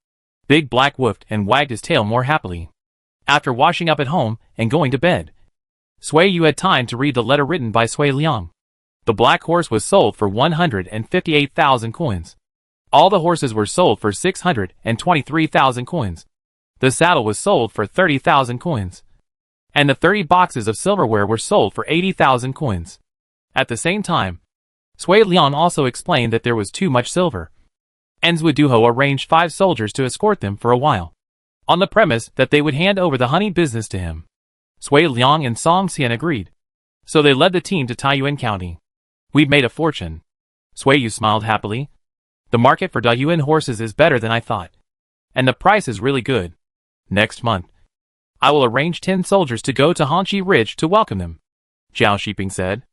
Big Black woofed and wagged his tail more happily. After washing up at home and going to bed, Sui Yu had time to read the letter written by Sui Liang. The black horse was sold for 158,000 coins. All the horses were sold for 623,000 coins. The saddle was sold for 30,000 coins. And the 30 boxes of silverware were sold for 80,000 coins. At the same time, Sui Liang also explained that there was too much silver, and Zhu Duho arranged 5 soldiers to escort them for a while, on the premise that they would hand over the honey business to him. Sui Liang and Song Xian agreed. So they led the team to Taiyuan County. We've made a fortune. Sui Yu smiled happily. The market for Taiyuan horses is better than I thought. And the price is really good. Next month, I will arrange 10 soldiers to go to Hanqi Ridge to welcome them. Zhao Shiping said.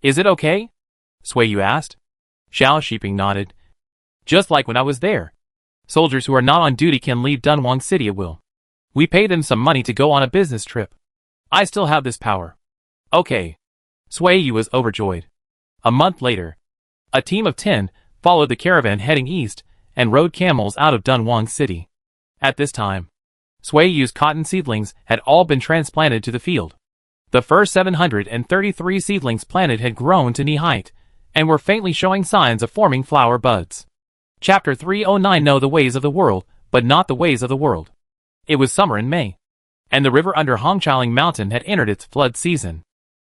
Is it okay? Sui Yu asked. Zhao Shiping nodded. Just like when I was there. Soldiers who are not on duty can leave Dunhuang City at will. We pay them some money to go on a business trip. I still have this power. Okay. Sui Yu was overjoyed. A month later, a team of 10 followed the caravan heading east and rode camels out of Dunhuang City. At this time, Sui Yu's cotton seedlings had all been transplanted to the field. The first 733 seedlings planted had grown to knee height and were faintly showing signs of forming flower buds. Chapter 309. Know the ways of the world, but not the ways of the world. It was summer in May, and the river under Hongqialing Mountain had entered its flood season.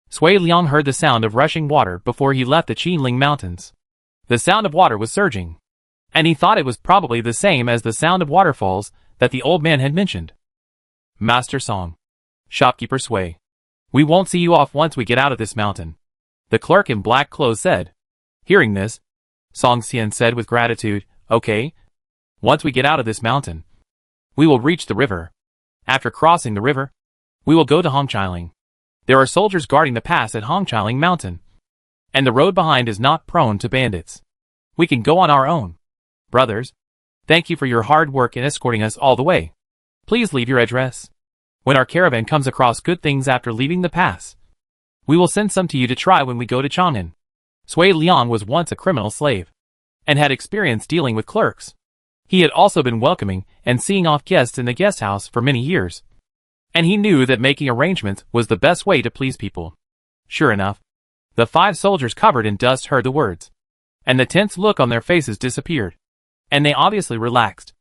Sui Liang heard the sound of rushing water before he left the Qinling Mountains. The sound of water was surging, and he thought it was probably the same as the sound of waterfalls that the old man had mentioned. Master Song. Shopkeeper Sui. We won't see you off once we get out of this mountain, the clerk in black clothes said. Hearing this, Song Xian said with gratitude, Okay. Once we get out of this mountain, we will reach the river. After crossing the river, we will go to Hongqialing. There are soldiers guarding the pass at Hongqialing Mountain, and the road behind is not prone to bandits. We can go on our own. Brothers, thank you for your hard work in escorting us all the way. Please leave your address. When our caravan comes across good things after leaving the pass, we will send some to you to try when we go to Chang'an. Sui Liang was once a criminal slave, and had experience dealing with clerks. He had also been welcoming and seeing off guests in the guest house for many years, and he knew that making arrangements was the best way to please people. Sure enough, the 5 soldiers covered in dust heard the words, and the tense look on their faces disappeared, and they obviously relaxed.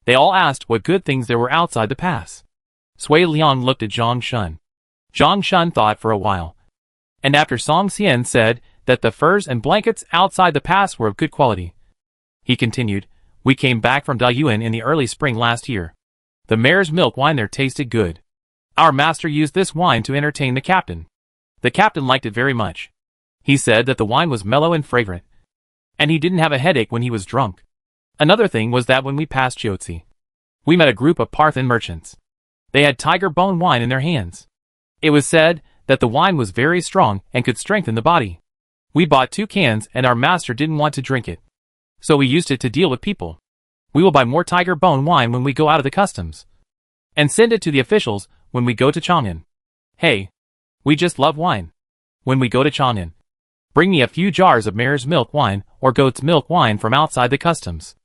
They all asked what good things there were outside the pass. Sui Liang looked at Zhang Shun. Zhang Shun thought for a while, and after Song Xian said that the furs and blankets outside the pass were of good quality, he continued, We came back from Taiyuan in the early spring last year. The mare's milk wine there tasted good. Our master used this wine to entertain the captain. The captain liked it very much. He said that the wine was mellow and fragrant, and he didn't have a headache when he was drunk. Another thing was that when we passed Jiuzi, we met a group of Parthian merchants. They had tiger bone wine in their hands. It was said that the wine was very strong and could strengthen the body. We bought 2 cans and our master didn't want to drink it, so we used it to deal with people. We will buy more tiger bone wine when we go out of the customs, and send it to the officials when we go to Chang'an. Hey, we just love wine. When we go to Chang'an, bring me a few jars of mare's milk wine or goat's milk wine from outside the customs.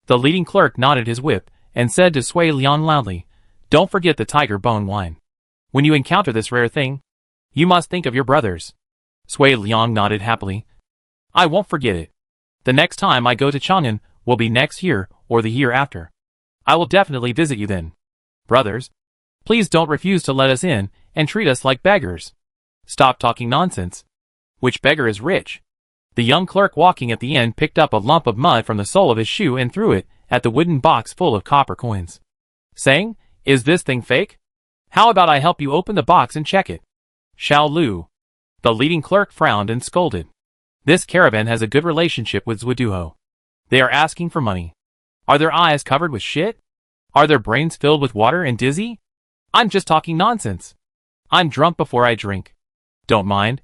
The leading clerk nodded his whip and said to Sui Liang loudly, Don't forget the tiger bone wine. When you encounter this rare thing, you must think of your brothers. Sui Liang nodded happily. I won't forget it. The next time I go to Chang'an will be next year or the year after. I will definitely visit you then. Brothers, please don't refuse to let us in and treat us like beggars. Stop talking nonsense. Which beggar is rich? The young clerk walking at the end picked up a lump of mud from the sole of his shoe and threw it at the wooden box full of copper coins, saying, Is this thing fake? How about I help you open the box and check it? Xiao Lu. The leading clerk frowned and scolded. This caravan has a good relationship with Zhuduho. They are asking for money. Are their eyes covered with shit? Are their brains filled with water and dizzy? I'm just talking nonsense. I'm drunk before I drink. Don't mind.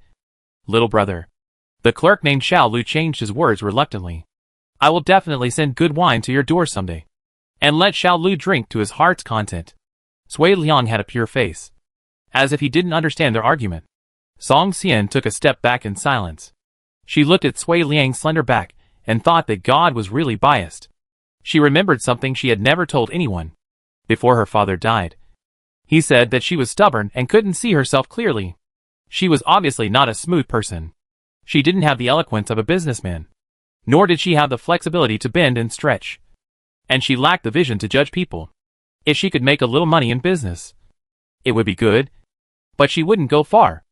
Little brother. The clerk named Xiao Lu changed his words reluctantly. I will definitely send good wine to your door someday. And let Xiao Lu drink to his heart's content. Sui Liang had a pure face, as if he didn't understand their argument. Song Xian took a step back in silence. She looked at Sui Liang's slender back and thought that God was really biased. She remembered something she had never told anyone. Before her father died, he said that she was stubborn and couldn't see herself clearly. She was obviously not a smooth person. She didn't have the eloquence of a businessman, nor did she have the flexibility to bend and stretch. And she lacked the vision to judge people. If she could make a little money in business, it would be good, but she wouldn't go far.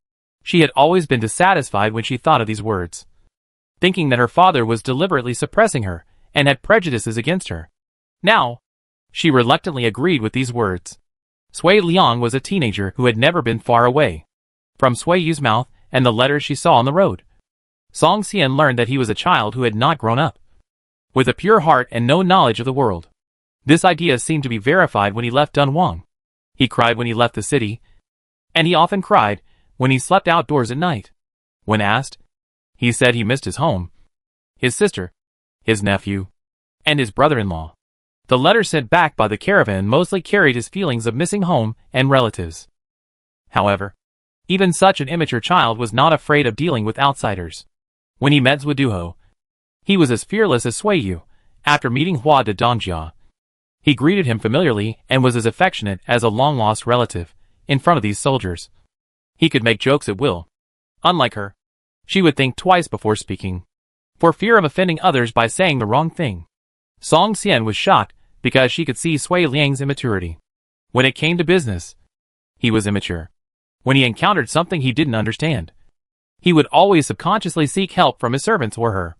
She had always been dissatisfied when she thought of these words, thinking that her father was deliberately suppressing her and had prejudices against her. Now, she reluctantly agreed with these words. Sui Liang was a teenager who had never been far away from Sui Yu's mouth and the letters she saw on the road. Song Xian learned that he was a child who had not grown up, with a pure heart and no knowledge of the world. This idea seemed to be verified when he left Dunhuang. He cried when he left the city, and he often cried when he slept outdoors at night. When asked, he said he missed his home, his sister, his nephew, and his brother-in-law. The letter sent back by the caravan mostly carried his feelings of missing home and relatives. However, even such an immature child was not afraid of dealing with outsiders. When he met Zhuo, he was as fearless as Sui Yu. After meeting Hua de Dongjia, he greeted him familiarly and was as affectionate as a long-lost relative in front of these soldiers. He could make jokes at will. Unlike her, she would think twice before speaking, for fear of offending others by saying the wrong thing. Song Xian was shocked because she could see Sui Liang's immaturity. When it came to business, he was immature. When he encountered something he didn't understand, he would always subconsciously seek help from his servants or her.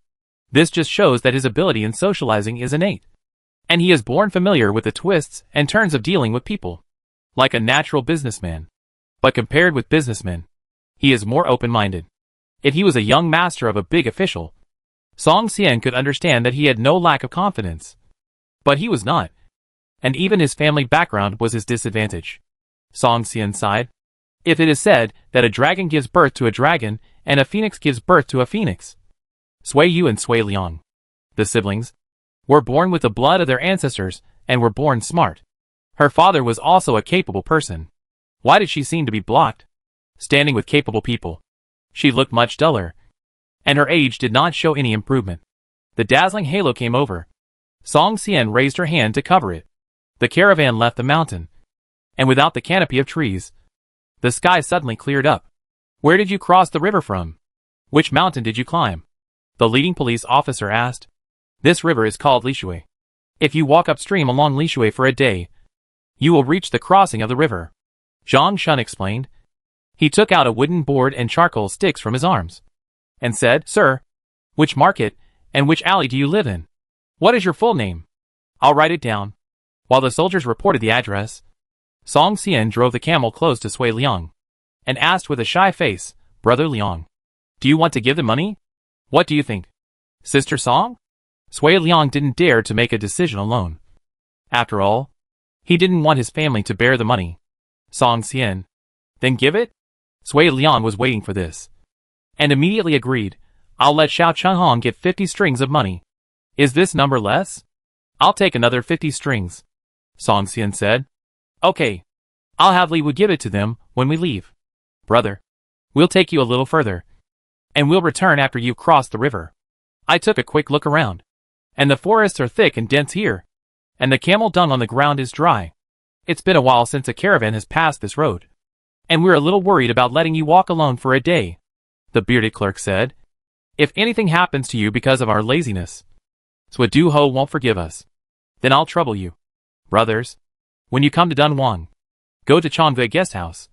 This just shows that his ability in socializing is innate, and he is born familiar with the twists and turns of dealing with people, like a natural businessman. But compared with businessmen, he is more open-minded. If he was a young master of a big official, Song Xian could understand that he had no lack of confidence. But he was not, and even his family background was his disadvantage. Song Xian sighed. If it is said that a dragon gives birth to a dragon and a phoenix gives birth to a phoenix, Sui Yu and Sui Liang, the siblings, were born with the blood of their ancestors and were born smart. Her father was also a capable person. Why did she seem to be blocked? Standing with capable people, she looked much duller, and her age did not show any improvement. The dazzling halo came over. Song Xian raised her hand to cover it. The caravan left the mountain, and without the canopy of trees, the sky suddenly cleared up. Where did you cross the river from? Which mountain did you climb? The leading police officer asked. This river is called Lishui. If you walk upstream along Lishui for a day, you will reach the crossing of the river. Zhang Shun explained. He took out a wooden board and charcoal sticks from his arms, and said, Sir, which market and which alley do you live in? What is your full name? I'll write it down. While the soldiers reported the address, Song Xian drove the camel close to Sui Liang, and asked with a shy face, Brother Liang, do you want to give the money? What do you think? Sister Song? Sui Liang didn't dare to make a decision alone. After all, he didn't want his family to bear the money. Song Xian, then give it? Sui Liang was waiting for this, and immediately agreed. I'll let Xiao Chunhong get 50 strings of money. Is this number less? I'll take another 50 strings, Song Xian said. Okay. I'll have Li Wu give it to them when we leave. Brother, we'll take you a little further, and we'll return after you've crossed the river. I took a quick look around, and the forests are thick and dense here, and the camel dung on the ground is dry. It's been a while since a caravan has passed this road, and we're a little worried about letting you walk alone for a day, the bearded clerk said. If anything happens to you because of our laziness, Duho won't forgive us. Then I'll trouble you. Brothers, when you come to Dunhuang, go to Changwei guest house,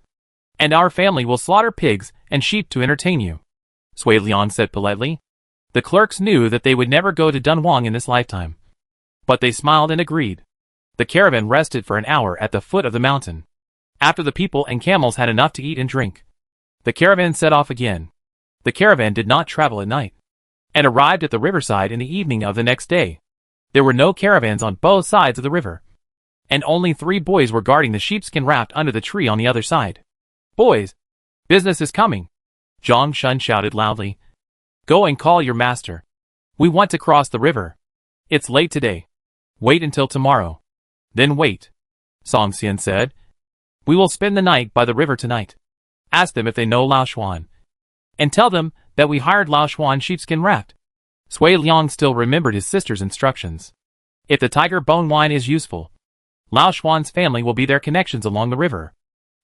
and our family will slaughter pigs and sheep to entertain you, Sui Liang said politely. The clerks knew that they would never go to Dunhuang in this lifetime, but they smiled and agreed. The caravan rested for an hour at the foot of the mountain. After the people and camels had enough to eat and drink, the caravan set off again. The caravan did not travel at night, and arrived at the riverside in the evening of the next day. There were no caravans on both sides of the river, and only 3 boys were guarding the sheepskin raft under the tree on the other side. Boys, business is coming, Zhang Shun shouted loudly. Go and call your master. We want to cross the river. It's late today. Wait until tomorrow. Then wait, Song Xian said. We will spend the night by the river tonight. Ask them if they know Lao Xuan, and tell them that we hired Lao Xuan sheepskin raft. Sui Liang still remembered his sister's instructions. If the tiger bone wine is useful, Lao Xuan's family will be their connections along the river.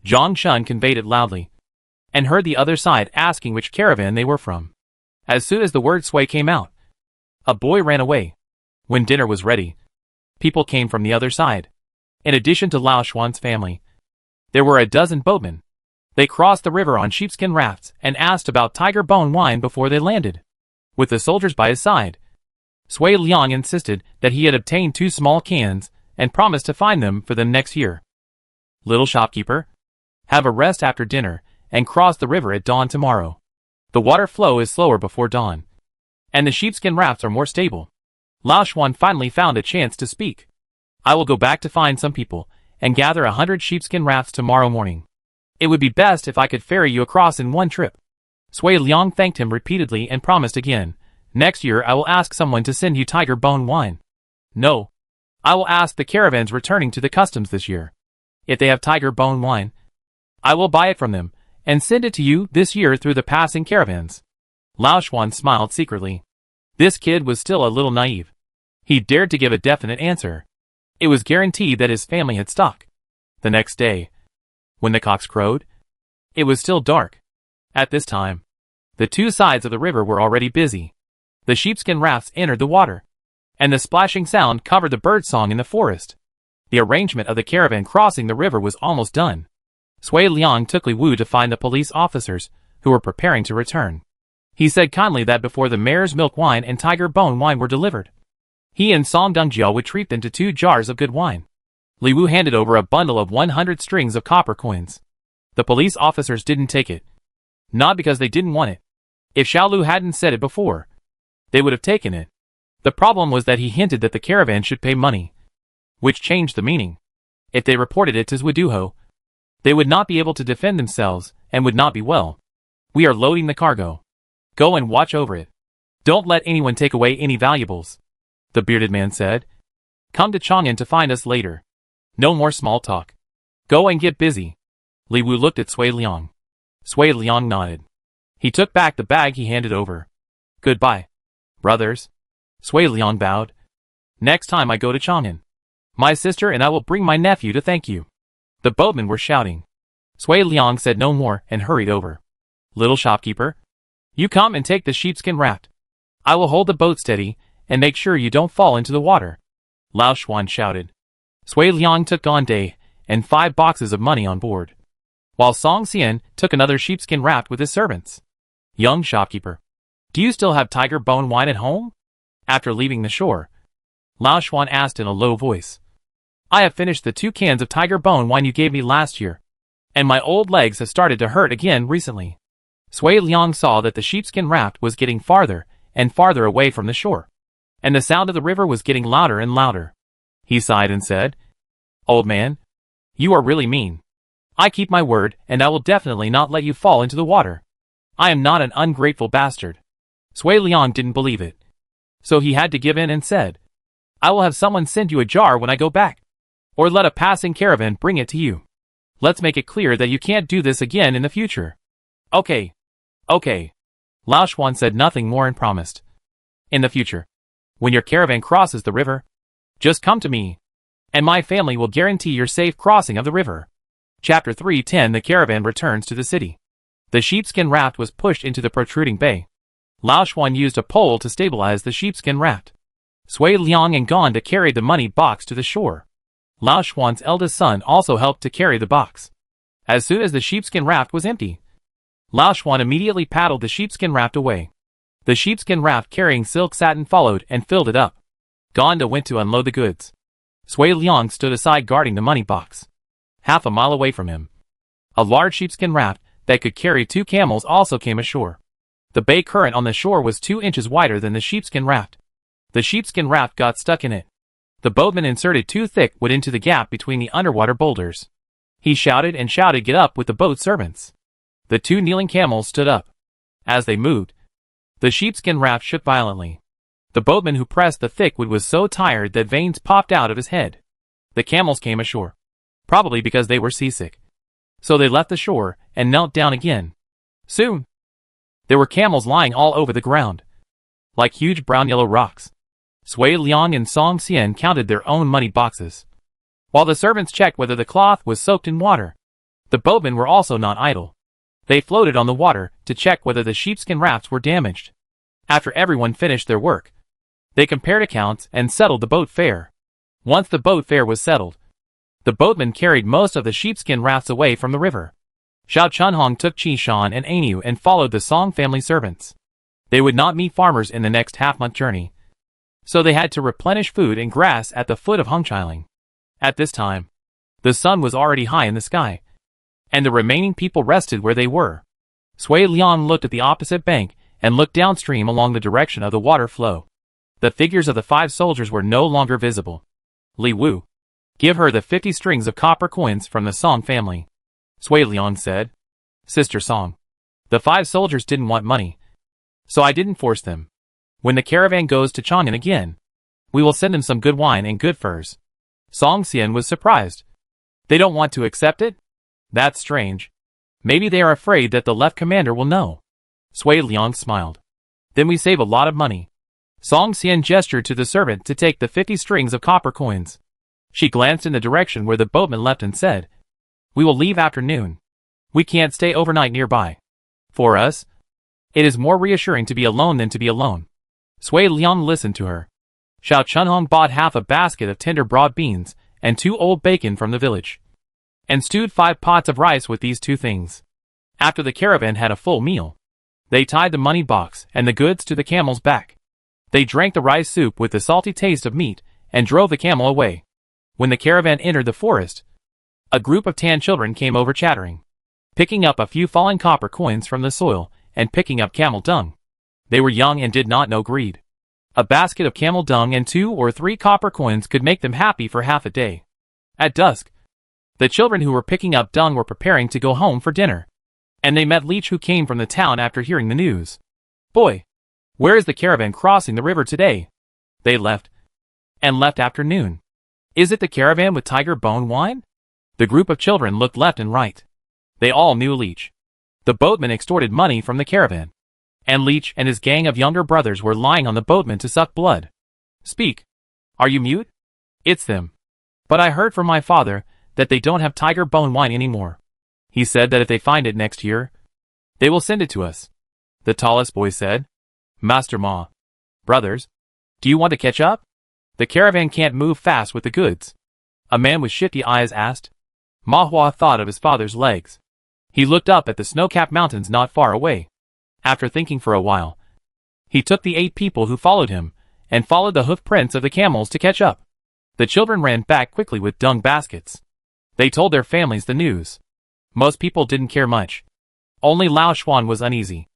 Zhang Shun conveyed it loudly, and heard the other side asking which caravan they were from. As soon as the word Sui came out, a boy ran away. When dinner was ready, people came from the other side. In addition to Lao Xuan's family, there were a dozen boatmen. They crossed the river on sheepskin rafts and asked about tiger bone wine before they landed. With the soldiers by his side, Sui Liang insisted that he had obtained 2 small cans and promised to find them for them next year. Little shopkeeper, have a rest after dinner and cross the river at dawn tomorrow. The water flow is slower before dawn, and the sheepskin rafts are more stable. Lao Xuan finally found a chance to speak. I will go back to find some people and gather 100 sheepskin rafts tomorrow morning. It would be best if I could ferry you across in one trip. Sui Liang thanked him repeatedly and promised again, next year I will ask someone to send you tiger bone wine. No. I will ask the caravans returning to the customs this year. If they have tiger bone wine, I will buy it from them and send it to you this year through the passing caravans. Lao Xuan smiled secretly. This kid was still a little naive. He dared to give a definite answer. It was guaranteed that his family had stock. The next day, when the cocks crowed, it was still dark. At this time, the two sides of the river were already busy. The sheepskin rafts entered the water, and the splashing sound covered the birdsong in the forest. The arrangement of the caravan crossing the river was almost done. Sui Liang took Li Wu to find the police officers, who were preparing to return. He said kindly that before the mare's milk wine and tiger bone wine were delivered, he and Song Dongjiao would treat them to 2 jars of good wine. Li Wu handed over a bundle of 100 strings of copper coins. The police officers didn't take it. Not because they didn't want it. If Xiaolu hadn't said it before, they would have taken it. The problem was that he hinted that the caravan should pay money, which changed the meaning. If they reported it to Zhuduho, they would not be able to defend themselves and would not be well. We are loading the cargo. Go and watch over it. Don't let anyone take away any valuables, the bearded man said. Come to Chang'an to find us later. No more small talk. Go and get busy. Li Wu looked at Sui Liang. Sui Liang nodded. He took back the bag he handed over. Goodbye, brothers. Sui Liang bowed. Next time I go to Chang'an, my sister and I will bring my nephew to thank you. The boatmen were shouting. Sui Liang said no more and hurried over. Little shopkeeper, you come and take the sheepskin raft. I will hold the boat steady and make sure you don't fall into the water. Lao Xuan shouted. Sui Liang took Gonde and 5 boxes of money on board, while Song Xian took another sheepskin raft with his servants. Young shopkeeper, do you still have tiger bone wine at home? After leaving the shore, Lao Xuan asked in a low voice. I have finished the 2 cans of tiger bone wine you gave me last year, and my old legs have started to hurt again recently. Sui Liang saw that the sheepskin raft was getting farther and farther away from the shore, and the sound of the river was getting louder and louder. He sighed and said, Old man, you are really mean. I keep my word and I will definitely not let you fall into the water. I am not an ungrateful bastard. Sui Liang didn't believe it, so he had to give in and said, I will have someone send you a jar when I go back, or let a passing caravan bring it to you. Let's make it clear that you can't do this again in the future. Okay. Okay. Lao Xuan said nothing more and promised. In the future, when your caravan crosses the river, just come to me, and my family will guarantee your safe crossing of the river. Chapter 310. The caravan returns to the city. The sheepskin raft was pushed into the protruding bay. Lao Xuan used a pole to stabilize the sheepskin raft. Sui Liang and Gonda carried the money box to the shore. Lao Xuan's eldest son also helped to carry the box. As soon as the sheepskin raft was empty, Lao Xuan immediately paddled the sheepskin raft away. The sheepskin raft carrying silk satin followed and filled it up. Gonda went to unload the goods. Sui Liang stood aside guarding the money box. Half a mile away from him, a large sheepskin raft that could carry 2 camels also came ashore. The bay current on the shore was 2 inches wider than the sheepskin raft. The sheepskin raft got stuck in it. The boatman inserted 2 thick wood into the gap between the underwater boulders. He shouted and shouted, get up with the boat servants. The 2 kneeling camels stood up. As they moved, the sheepskin raft shook violently. The boatman who pressed the thick wood was so tired that veins popped out of his head. The camels came ashore, probably because they were seasick. So they left the shore and knelt down again. Soon, there were camels lying all over the ground, like huge brown-yellow rocks. Sui Liang and Song Xian counted their own money boxes, while the servants checked whether the cloth was soaked in water. The boatmen were also not idle. They floated on the water to check whether the sheepskin rafts were damaged. After everyone finished their work, they compared accounts and settled the boat fare. Once the boat fare was settled, the boatmen carried most of the sheepskin rafts away from the river. Xiao Chunhong took Qi Shan and Ainu and followed the Song family servants. They would not meet farmers in the next half-month journey, so they had to replenish food and grass at the foot of Hongqiling. At this time, The sun was already high in the sky, and the remaining people rested where they were. Sui Liang looked at the opposite bank and looked downstream along the direction of the water flow. The figures of the 5 soldiers were no longer visible. Li Wu, give her the 50 strings of copper coins from the Song family, Sui Liang said. Sister Song, the 5 soldiers didn't want money, so I didn't force them. When the caravan goes to Chang'an again, we will send them some good wine and good furs. Song Xian was surprised. They don't want to accept it? That's strange. Maybe they are afraid that the left commander will know. Sui Liang smiled. Then we save a lot of money. Song Xian gestured to the servant to take the 50 strings of copper coins. She glanced in the direction where the boatman left and said, we will leave after noon. We can't stay overnight nearby. For us, it is more reassuring to be alone than to be alone. Sui Liang listened to her. Xiao Chunhong bought half a basket of tender broad beans and 2 old bacon from the village, and stewed 5 pots of rice with these 2 things. After the caravan had a full meal, they tied the money box and the goods to the camel's back. They drank the rice soup with the salty taste of meat and drove the camel away. When the caravan entered the forest, a group of tan children came over chattering, picking up a few fallen copper coins from the soil and picking up camel dung. They were young and did not know greed. A basket of camel dung and 2 or 3 copper coins could make them happy for half a day. At dusk, the children who were picking up dung were preparing to go home for dinner, and they met Leech, who came from the town after hearing the news. Boy, where is the caravan crossing the river today? They left, and left after noon. Is it the caravan with tiger bone wine? The group of children looked left and right. They all knew Leech. The boatman extorted money from the caravan, and Leech and his gang of younger brothers were lying on the boatman to suck blood. Speak. Are you mute? It's them. But I heard from my father that they don't have tiger bone wine anymore. He said that if they find it next year, they will send it to us. The tallest boy said. Master Ma. Brothers, do you want to catch up? The caravan can't move fast with the goods. A man with shifty eyes asked. Ma Hua thought of his father's legs. He looked up at the snow-capped mountains not far away. After thinking for a while, he took the 8 people who followed him and followed the hoof prints of the camels to catch up. The children ran back quickly with dung baskets. They told their families the news. Most people didn't care much. Only Lao Xuan was uneasy.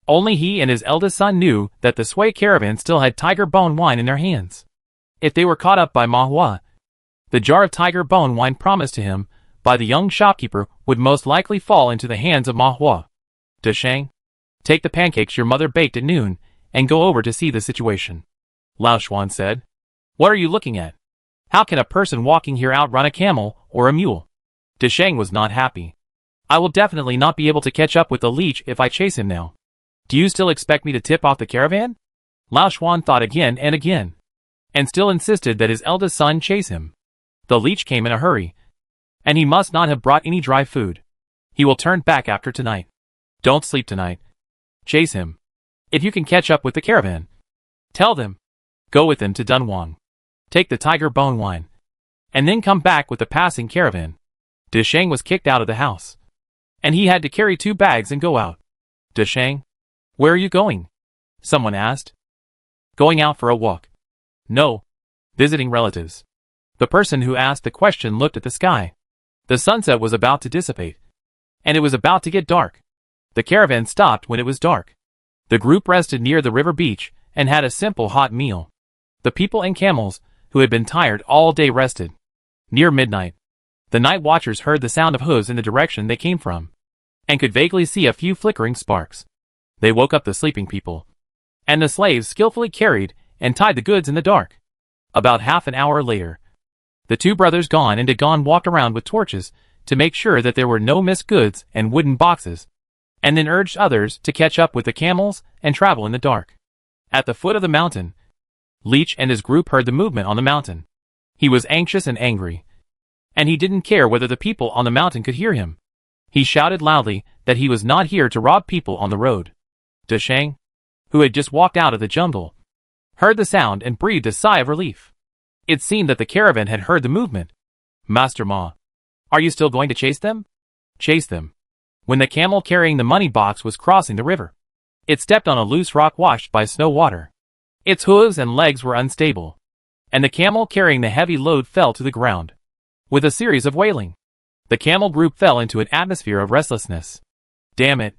Only he and his eldest son knew that the Sui caravan still had tiger bone wine in their hands. If they were caught up by Ma Hua, the jar of tiger bone wine promised to him by the young shopkeeper would most likely fall into the hands of Ma Hua. Dushang, take the pancakes your mother baked at noon and go over to see the situation. Lao Xuan said. What are you looking at? How can a person walking here outrun a camel or a mule? Dushang was not happy. I will definitely not be able to catch up with the leech if I chase him now. Do you still expect me to tip off the caravan? Lao Xuan thought again, and still insisted that his eldest son chase him. The leech came in a hurry, and he must not have brought any dry food. He will turn back after tonight. Don't sleep tonight. Chase him. If you can catch up with the caravan, tell them. Go with them to Dunhuang. Take the tiger bone wine, and then come back with the passing caravan. Dushang was kicked out of the house, and he had to carry 2 bags and go out. Dushang, where are you going? Someone asked. Going out for a walk. No. Visiting relatives. The person who asked the question looked at the sky. The sunset was about to dissipate, and it was about to get dark. The caravan stopped when it was dark. The group rested near the river beach and had a simple hot meal. The people and camels, who had been tired all day, rested. Near midnight, the night watchers heard the sound of hooves in the direction they came from, and could vaguely see a few flickering sparks. They woke up the sleeping people, and the slaves skillfully carried and tied the goods in the dark. About half an hour later, the 2 brothers Gon and Dagon walked around with torches to make sure that there were no missed goods and wooden boxes, and then urged others to catch up with the camels and travel in the dark. At the foot of the mountain, Leech and his group heard the movement on the mountain. He was anxious and angry, and he didn't care whether the people on the mountain could hear him. He shouted loudly that he was not here to rob people on the road. Dushang, who had just walked out of the jungle, heard the sound and breathed a sigh of relief. It seemed that the caravan had heard the movement. Master Ma, are you still going to chase them? Chase them. When the camel carrying the money box was crossing the river, it stepped on a loose rock washed by snow water. Its hooves and legs were unstable, and the camel carrying the heavy load fell to the ground. with a series of wailing. The camel group fell into an atmosphere of restlessness. Damn it.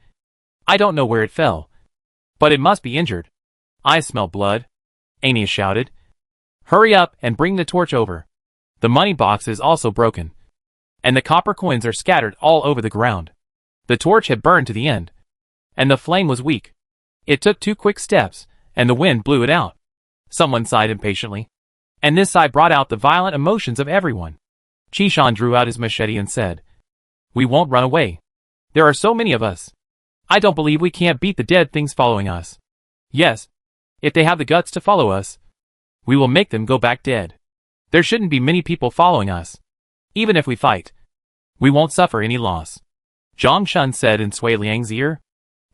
I don't know where it fell. But it must be injured. I smell blood, Aeneas shouted. Hurry up and bring the torch over. The money box is also broken. And the copper coins are scattered all over the ground. The torch had burned to the end. And the flame was weak. It took 2 quick steps, and the wind blew it out. Someone sighed impatiently. And this sigh brought out the violent emotions of everyone. Chishan drew out his machete and said, We won't run away. There are so many of us. I don't believe we can't beat the dead things following us. Yes, if they have the guts to follow us, we will make them go back dead. There shouldn't be many people following us. Even if we fight, we won't suffer any loss. Zhang Shun said in Sui Liang's ear.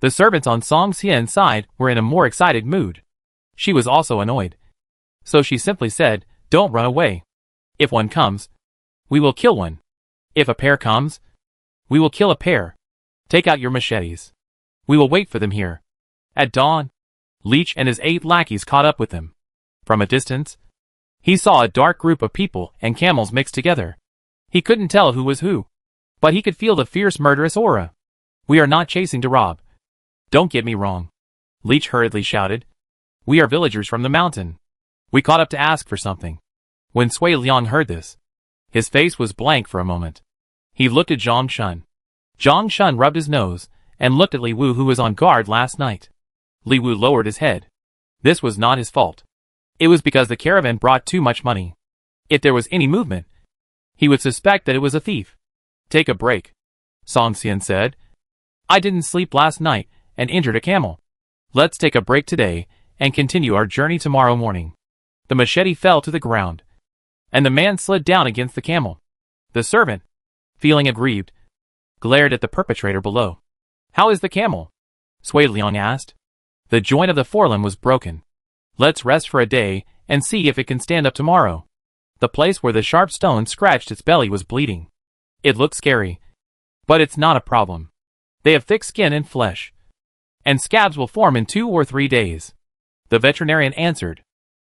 The servants on Song Xian's side were in a more excited mood. She was also annoyed. So she simply said, Don't run away. If one comes, we will kill one. If a pair comes, we will kill a pair. Take out your machetes. We will wait for them here. At dawn, Leech and his 8 lackeys caught up with them. From a distance, he saw a dark group of people and camels mixed together. He couldn't tell who was who, but he could feel the fierce murderous aura. We are not chasing to rob. Don't get me wrong, Leech hurriedly shouted. We are villagers from the mountain. We caught up to ask for something. When Sui Liang heard this, his face was blank for a moment. He looked at Zhang Shun. Zhang Shun rubbed his nose and looked at Li Wu, who was on guard last night. Li Wu lowered his head. This was not his fault. It was because the caravan brought too much money. If there was any movement, he would suspect that it was a thief. Take a break, Song Xian said. I didn't sleep last night and injured a camel. Let's take a break today and continue our journey tomorrow morning. The machete fell to the ground, and the man slid down against the camel. The servant, feeling aggrieved, glared at the perpetrator below. How is the camel? Sui Liang asked. The joint of the forelimb was broken. Let's rest for a day and see if it can stand up tomorrow. The place where the sharp stone scratched its belly was bleeding. It looked scary, but it's not a problem. They have thick skin and flesh, and scabs will form in 2 or 3 days. The veterinarian answered.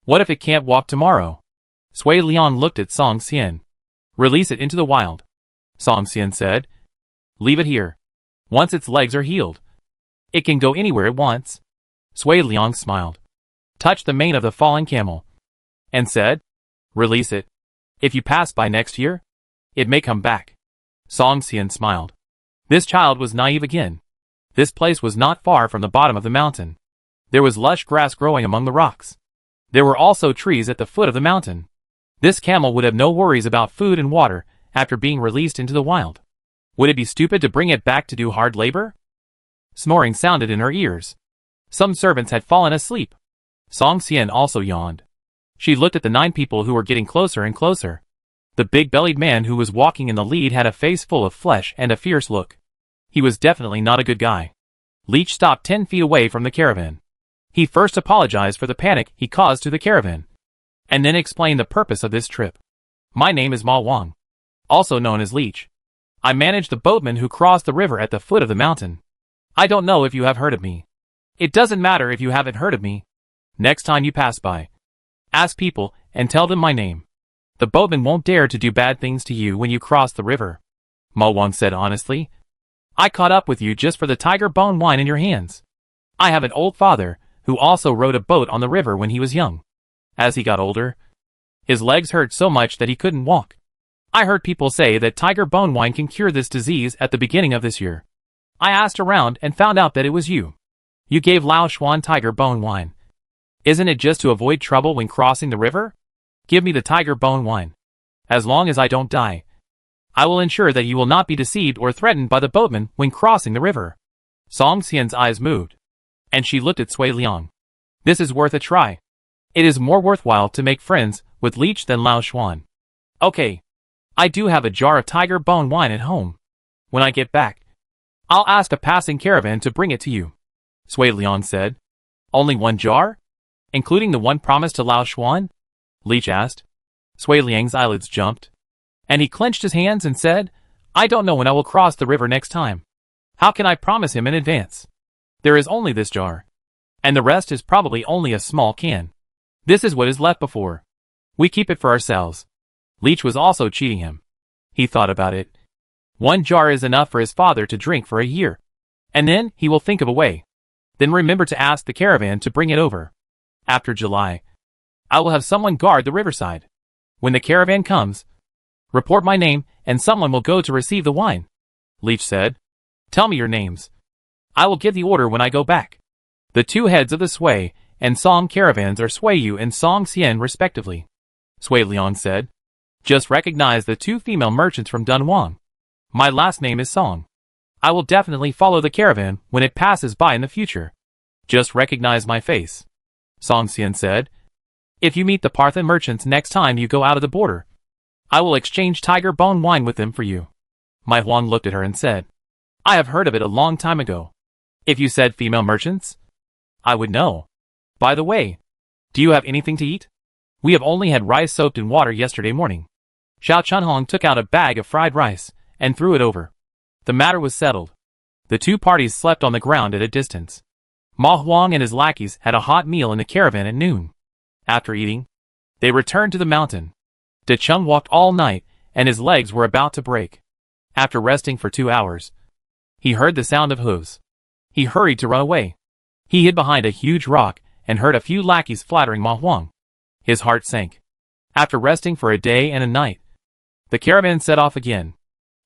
What if it can't walk tomorrow? Sui Liang looked at Song Xian. Release it into the wild, Song Xian said. Leave it here. Once its legs are healed, it can go anywhere it wants. Sui Liang smiled, touched the mane of the fallen camel, and said, Release it. If you pass by next year, it may come back. Song Xian smiled. This child was naive again. This place was not far from the bottom of the mountain. There was lush grass growing among the rocks. There were also trees at the foot of the mountain. This camel would have no worries about food and water after being released into the wild. Would it be stupid to bring it back to do hard labor? Snoring sounded in her ears. Some servants had fallen asleep. Song Xian also yawned. She looked at the 9 people who were getting closer and closer. The big-bellied man who was walking in the lead had a face full of flesh and a fierce look. He was definitely not a good guy. Leech stopped 10 feet away from the caravan. He first apologized for the panic he caused to the caravan, and then explained the purpose of this trip. My name is Ma Wang, also known as Leech. I manage the boatmen who cross the river at the foot of the mountain. I don't know if you have heard of me. It doesn't matter if you haven't heard of me. Next time you pass by, ask people and tell them my name. The boatmen won't dare to do bad things to you when you cross the river. Ma Wang said honestly. I caught up with you just for the tiger bone wine in your hands. I have an old father who also rode a boat on the river when he was young. As he got older, his legs hurt so much that he couldn't walk. I heard people say that tiger bone wine can cure this disease at the beginning of this year. I asked around and found out that it was you. You gave Lao Xuan tiger bone wine. Isn't it just to avoid trouble when crossing the river? Give me the tiger bone wine. As long as I don't die, I will ensure that you will not be deceived or threatened by the boatmen when crossing the river. Song Xian's eyes moved, and she looked at Sui Liang. This is worth a try. It is more worthwhile to make friends with Leech than Lao Xuan. Okay. I do have a jar of tiger bone wine at home. When I get back, I'll ask a passing caravan to bring it to you, Sui Liang said. Only 1 jar? Including the one promised to Lao Xuan? Leech asked. Sui Liang's eyelids jumped, and he clenched his hands and said, I don't know when I will cross the river next time. How can I promise him in advance? There is only this jar, and the rest is probably only a small can. This is what is left before. We keep it for ourselves. Leech was also cheating him. He thought about it. 1 jar is enough for his father to drink for a year. And then he will think of a way. Then remember to ask the caravan to bring it over. After July, I will have someone guard the riverside. When the caravan comes, report my name and someone will go to receive the wine. Leech said. Tell me your names. I will give the order when I go back. The 2 heads of the Sui and Song caravans are Sui Yu and Song Xian respectively. Sui Liang said. Just recognize the 2 female merchants from Dunhuang. My last name is Song. I will definitely follow the caravan when it passes by in the future. Just recognize my face. Song Xian said. If you meet the Parthan merchants next time you go out of the border, I will exchange tiger bone wine with them for you. Mai Huang looked at her and said, I have heard of it a long time ago. If you said female merchants, I would know. By the way, do you have anything to eat? We have only had rice soaked in water yesterday morning. Xiao Chunhong took out a bag of fried rice and threw it over. The matter was settled. The 2 parties slept on the ground at a distance. Ma Huang and his lackeys had a hot meal in the caravan at noon. After eating, they returned to the mountain. De Chung walked all night, and his legs were about to break. After resting for 2 hours, he heard the sound of hooves. He hurried to run away. He hid behind a huge rock and heard a few lackeys flattering Ma Huang. His heart sank. After resting for a day and a night, the caravan set off again.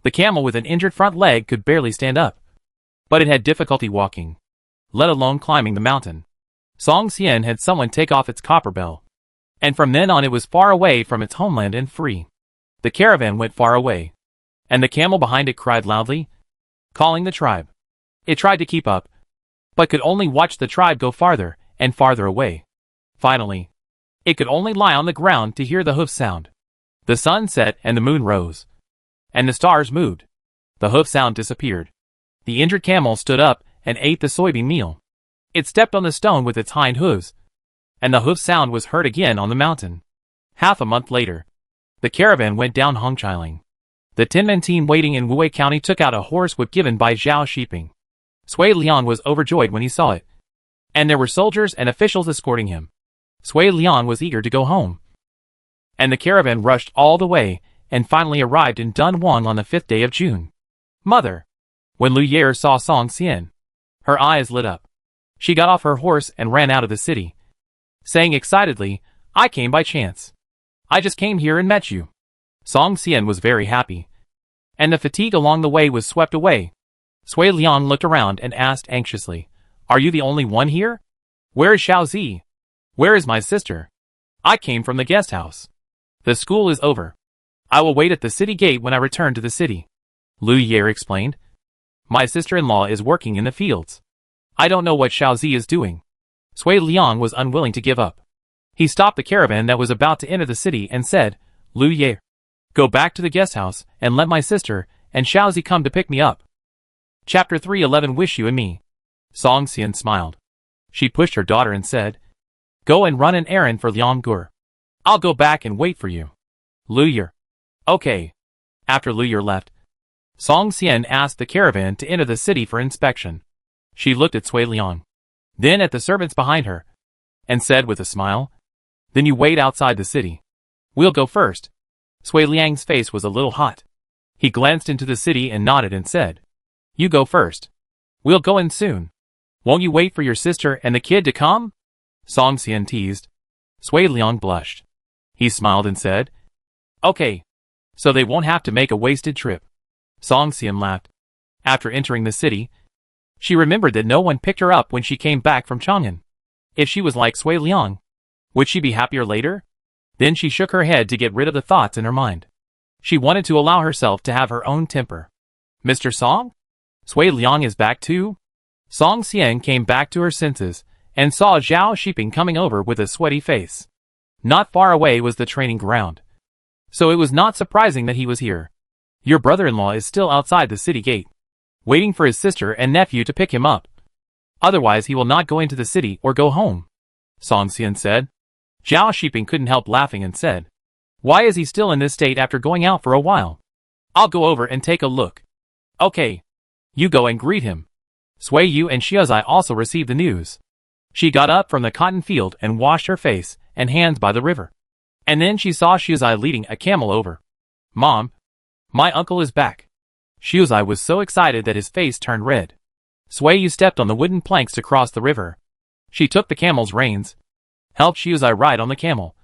The camel with an injured front leg could barely stand up, but it had difficulty walking, let alone climbing the mountain. Song Xian had someone take off its copper bell, and from then on it was far away from its homeland and free. The caravan went far away, and the camel behind it cried loudly, calling the tribe. It tried to keep up, but could only watch the tribe go farther and farther away. Finally, it could only lie on the ground to hear the hoof sound. The sun set and the moon rose, and the stars moved. The hoof sound disappeared. The injured camel stood up and ate the soybean meal. It stepped on the stone with its hind hooves, and the hoof sound was heard again on the mountain. Half a month later, the caravan went down Hongqiling. The 10-man team waiting in Wuwei County took out a horse whip given by Zhao Shiping. Sui Liang was overjoyed when he saw it, and there were soldiers and officials escorting him. Sui Liang was eager to go home, and the caravan rushed all the way and finally arrived in Dunhuang on the 5th day of June. Mother! When Lu Yer saw Song Xian, her eyes lit up. She got off her horse and ran out of the city, saying excitedly, I came by chance. I just came here and met you. Song Xian was very happy, and the fatigue along the way was swept away. Sui Liang looked around and asked anxiously, Are you the only one here? Where is Xiaozi? Where is my sister? I came from the guest house. The school is over. I will wait at the city gate when I return to the city. Lu Yer explained. My sister-in-law is working in the fields. I don't know what Xiaozi is doing. Sui Liang was unwilling to give up. He stopped the caravan that was about to enter the city and said, Lu Yer, go back to the guest house and let my sister and Xiaozi come to pick me up. Chapter 311 Wish You and Me. Song Xian smiled. She pushed her daughter and said, Go and run an errand for Liang Gur. I'll go back and wait for you. Lu Yer. Okay. After Lu Yer left, Song Xian asked the caravan to enter the city for inspection. She looked at Sui Liang, then at the servants behind her, and said with a smile, Then you wait outside the city. We'll go first. Sui Liang's face was a little hot. He glanced into the city and nodded and said, You go first. We'll go in soon. Won't you wait for your sister and the kid to come? Song Xian teased. Sui Liang blushed. He smiled and said, Okay. So they won't have to make a wasted trip. Song Xian laughed. After entering the city, she remembered that no one picked her up when she came back from Chang'an. If she was like Sui Liang, would she be happier later? Then she shook her head to get rid of the thoughts in her mind. She wanted to allow herself to have her own temper. Mr. Song? Sui Liang is back too? Song Xian came back to her senses and saw Zhao Shiping coming over with a sweaty face. Not far away was the training ground, so it was not surprising that he was here. Your brother-in-law is still outside the city gate, waiting for his sister and nephew to pick him up. Otherwise he will not go into the city or go home, Song Xian said. Zhao Shiping couldn't help laughing and said, Why is he still in this state after going out for a while? I'll go over and take a look. Okay. You go and greet him. Sui Yu and Xiaozai also received the news. She got up from the cotton field and washed her face and hands by the river. And then she saw Xiaozai leading a camel over. Mom, My uncle is back. Xiuzai was so excited that his face turned red. Suiyu stepped on the wooden planks to cross the river. She took the camel's reins, helped Xiuzai ride on the camel,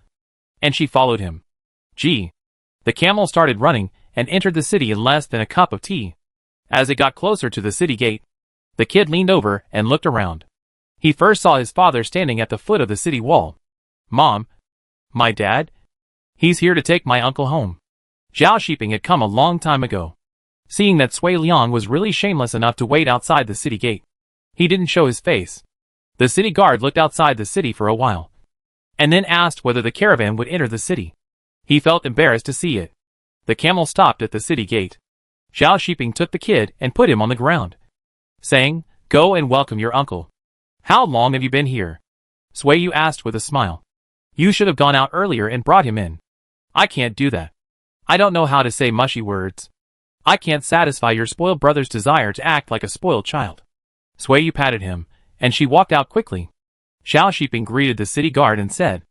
and she followed him. Gee! The camel started running and entered the city in less than a cup of tea. As it got closer to the city gate, the kid leaned over and looked around. He first saw his father standing at the foot of the city wall. Mom? My dad? He's here to take my uncle home. Zhao Shiping had come a long time ago. Seeing that Sui Liang was really shameless enough to wait outside the city gate, he didn't show his face. The city guard looked outside the city for a while, and then asked whether the caravan would enter the city. He felt embarrassed to see it. The camel stopped at the city gate. Zhao Shiping took the kid and put him on the ground, saying, "Go and welcome your uncle." "How long have you been here?" Suiyu asked with a smile. "You should have gone out earlier and brought him in." "I can't do that. I don't know how to say mushy words. I can't satisfy your spoiled brother's desire to act like a spoiled child." Suiyu patted him, and she walked out quickly. Zhao Shiping greeted the city guard and said,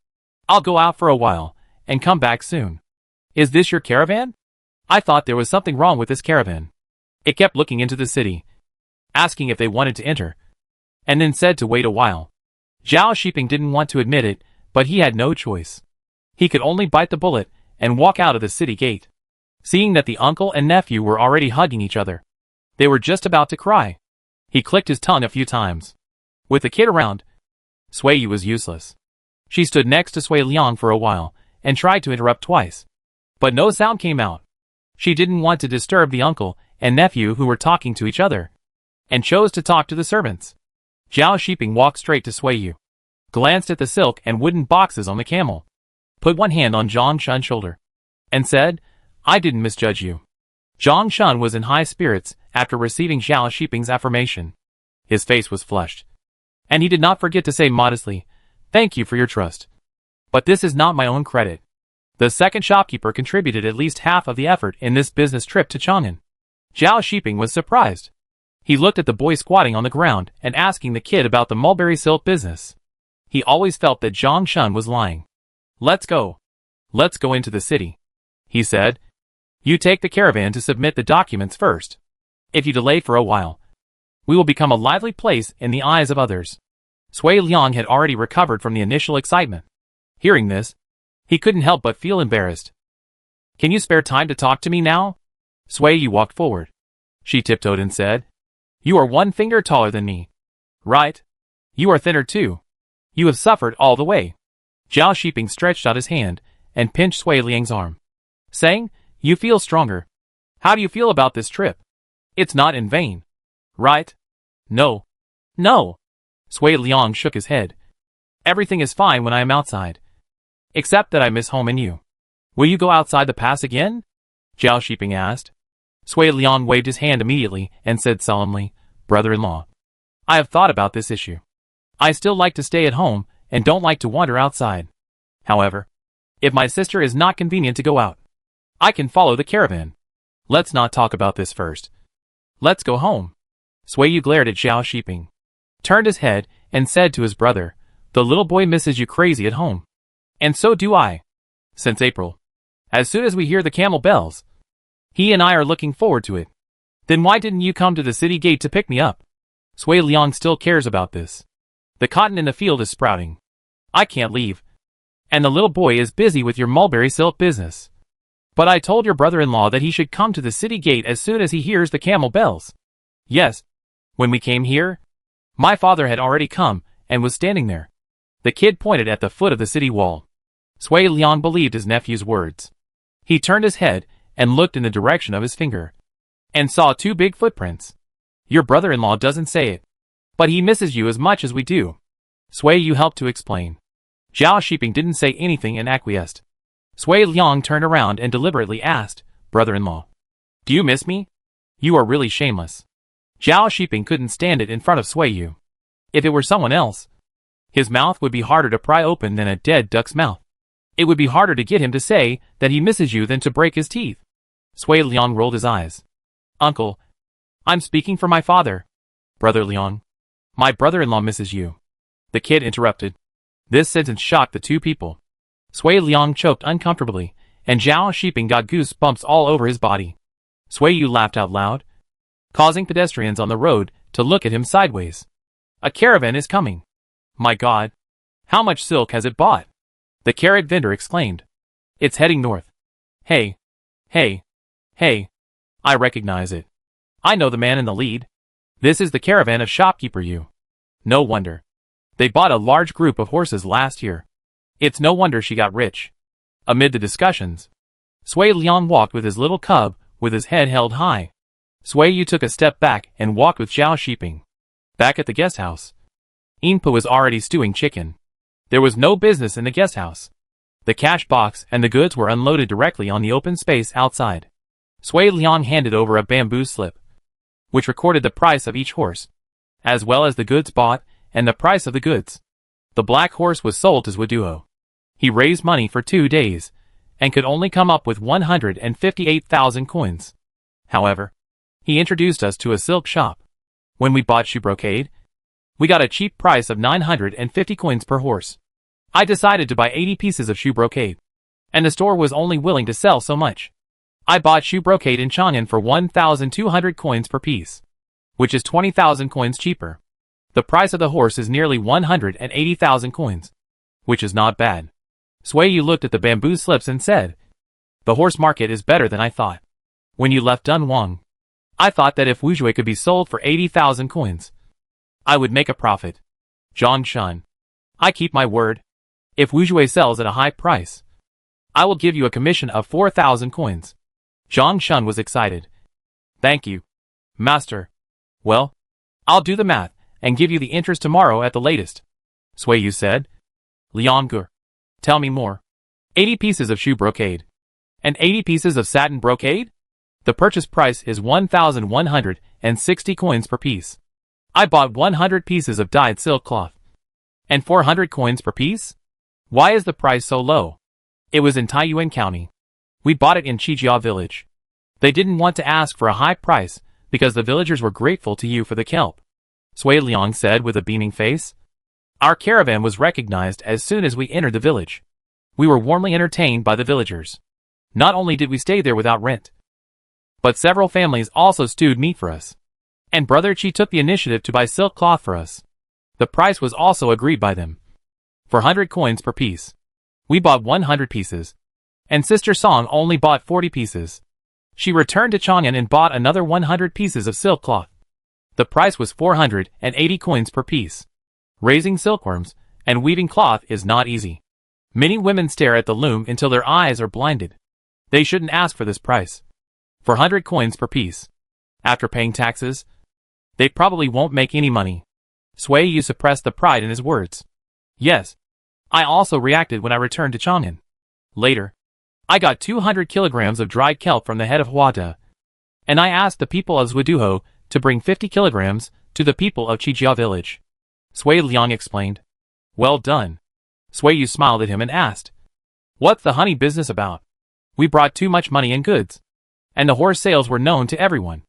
"I'll go out for a while, and come back soon." "Is this your caravan? I thought there was something wrong with this caravan." It kept looking into the city, asking if they wanted to enter, and then said to wait a while. Zhao Shiping didn't want to admit it, but he had no choice. He could only bite the bullet and walk out of the city gate. Seeing that the uncle and nephew were already hugging each other, they were just about to cry. He clicked his tongue a few times. With the kid around, Suiyu was useless. She stood next to Sui Liang for a while and tried to interrupt twice, but no sound came out. She didn't want to disturb the uncle and nephew who were talking to each other, and chose to talk to the servants. Zhao Shiping walked straight to Suiyu, glanced at the silk and wooden boxes on the camel, put one hand on Zhang Shun's shoulder, and said, "I didn't misjudge you." Zhang Shun was in high spirits after receiving Zhao Shiping's affirmation. His face was flushed, and he did not forget to say modestly, "Thank you for your trust. But this is not my own credit. The second shopkeeper contributed at least half of the effort in this business trip to Chang'an." Zhao Shiping was surprised. He looked at the boy squatting on the ground and asking the kid about the mulberry silk business. He always felt that Zhang Shun was lying. "Let's go. Let's go into the city," he said. "You take the caravan to submit the documents first. If you delay for a while, we will become a lively place in the eyes of others." Sui Liang had already recovered from the initial excitement. Hearing this, he couldn't help but feel embarrassed. "Can you spare time to talk to me now?" Suiyu walked forward. She tiptoed and said, "You are 1 finger taller than me. Right? You are thinner too. You have suffered all the way." Zhao Shiping stretched out his hand and pinched Sui Liang's arm, saying, "You feel stronger. How do you feel about this trip? It's not in vain, right?" "No. No." Sui Liang shook his head. "Everything is fine when I am outside, except that I miss home and you." "Will you go outside the pass again?" Zhao Shiping asked. Sui Liang waved his hand immediately and said solemnly, "Brother-in-law, I have thought about this issue. I still like to stay at home and don't like to wander outside. However, if my sister is not convenient to go out, I can follow the caravan. Let's not talk about this first. Let's go home." Suiyu glared at Zhao Shiping, turned his head, and said to his brother, "The little boy misses you crazy at home. And so do I. Since April. As soon as we hear the camel bells, he and I are looking forward to it. Then why didn't you come to the city gate to pick me up? Sui Liang still cares about this. The cotton in the field is sprouting. I can't leave. And the little boy is busy with your mulberry silk business. But I told your brother-in-law that he should come to the city gate as soon as he hears the camel bells. Yes. When we came here, my father had already come and was standing there." The kid pointed at the foot of the city wall. Sui Liang believed his nephew's words. He turned his head and looked in the direction of his finger, and saw 2 big footprints. "Your brother-in-law doesn't say it, but he misses you as much as we do." Suiyu helped to explain. Zhao Shiping didn't say anything and acquiesced. Sui Liang turned around and deliberately asked, "Brother-in-law, do you miss me? You are really shameless." Zhao Shiping couldn't stand it in front of Suiyu. If it were someone else, his mouth would be harder to pry open than a dead duck's mouth. It would be harder to get him to say that he misses you than to break his teeth. Sui Liang rolled his eyes. "Uncle, I'm speaking for my father." "Brother Liang, my brother-in-law misses you." The kid interrupted. This sentence shocked the 2 people. Sui Liang choked uncomfortably, and Zhao Shiping got goosebumps all over his body. Sui Yu laughed out loud, causing pedestrians on the road to look at him sideways. A caravan is coming. My God. How much silk has it bought? The carrot vendor exclaimed. It's heading north. Hey. Hey. Hey. I recognize it. I know the man in the lead. This is the caravan of shopkeeper Yu. No wonder. They bought a large group of horses last year. It's no wonder she got rich. Amid the discussions, Sui Liang walked with his little cub, with his head held high. Sui Yu took a step back and walked with Zhao Shiping. Back at the guest house, Inpa was already stewing chicken. There was no business in the guest house. The cash box and the goods were unloaded directly on the open space outside. Sui Liang handed over a bamboo slip, which recorded the price of each horse, as well as the goods bought and the price of the goods. The black horse was sold to Zhuduo. He raised money for 2 days, and could only come up with 158,000 coins. However, he introduced us to a silk shop. When we bought shoe brocade, we got a cheap price of 950 coins per horse. I decided to buy 80 pieces of shoe brocade, and the store was only willing to sell so much. I bought shoe brocade in Chang'an for 1,200 coins per piece, which is 20,000 coins cheaper. The price of the horse is nearly 180,000 coins, which is not bad. Sui Yu looked at the bamboo slips and said, the horse market is better than I thought. When you left Dunhuang, I thought that if Wuzhui could be sold for 80,000 coins, I would make a profit. Zhang Shun, I keep my word. If Wuzhui sells at a high price, I will give you a commission of 4,000 coins. Zhang Shun was excited. Thank you, master. Well, I'll do the math and give you the interest tomorrow at the latest. Sui Yu said. Liang, tell me more. 80 pieces of shoe brocade. And 80 pieces of satin brocade? The purchase price is 1,160 coins per piece. I bought 100 pieces of dyed silk cloth. And 400 coins per piece? Why is the price so low? It was in Taiyuan County. We bought it in Qijia village. They didn't want to ask for a high price because the villagers were grateful to you for the kelp. Sui Liang said with a beaming face. Our caravan was recognized as soon as we entered the village. We were warmly entertained by the villagers. Not only did we stay there without rent, but several families also stewed meat for us. And Brother Chi took the initiative to buy silk cloth for us. The price was also agreed by them. 400 coins per piece. We bought 100 pieces. And Sister Song only bought 40 pieces. She returned to Chang'an and bought another 100 pieces of silk cloth. The price was 480 coins per piece. Raising silkworms and weaving cloth is not easy. Many women stare at the loom until their eyes are blinded. They shouldn't ask for this price. 400 coins per piece. After paying taxes, they probably won't make any money. Sui Yu suppressed the pride in his words. Yes. I also reacted when I returned to Chang'an. Later, I got 200 kilograms of dried kelp from the head of Huada, and I asked the people of Zhuduo to bring 50 kilograms to the people of Qijia village. Sui Liang explained. Well done. Sui Yu smiled at him and asked, what's the honey business about? We brought too much money and goods, and the horse sales were known to everyone.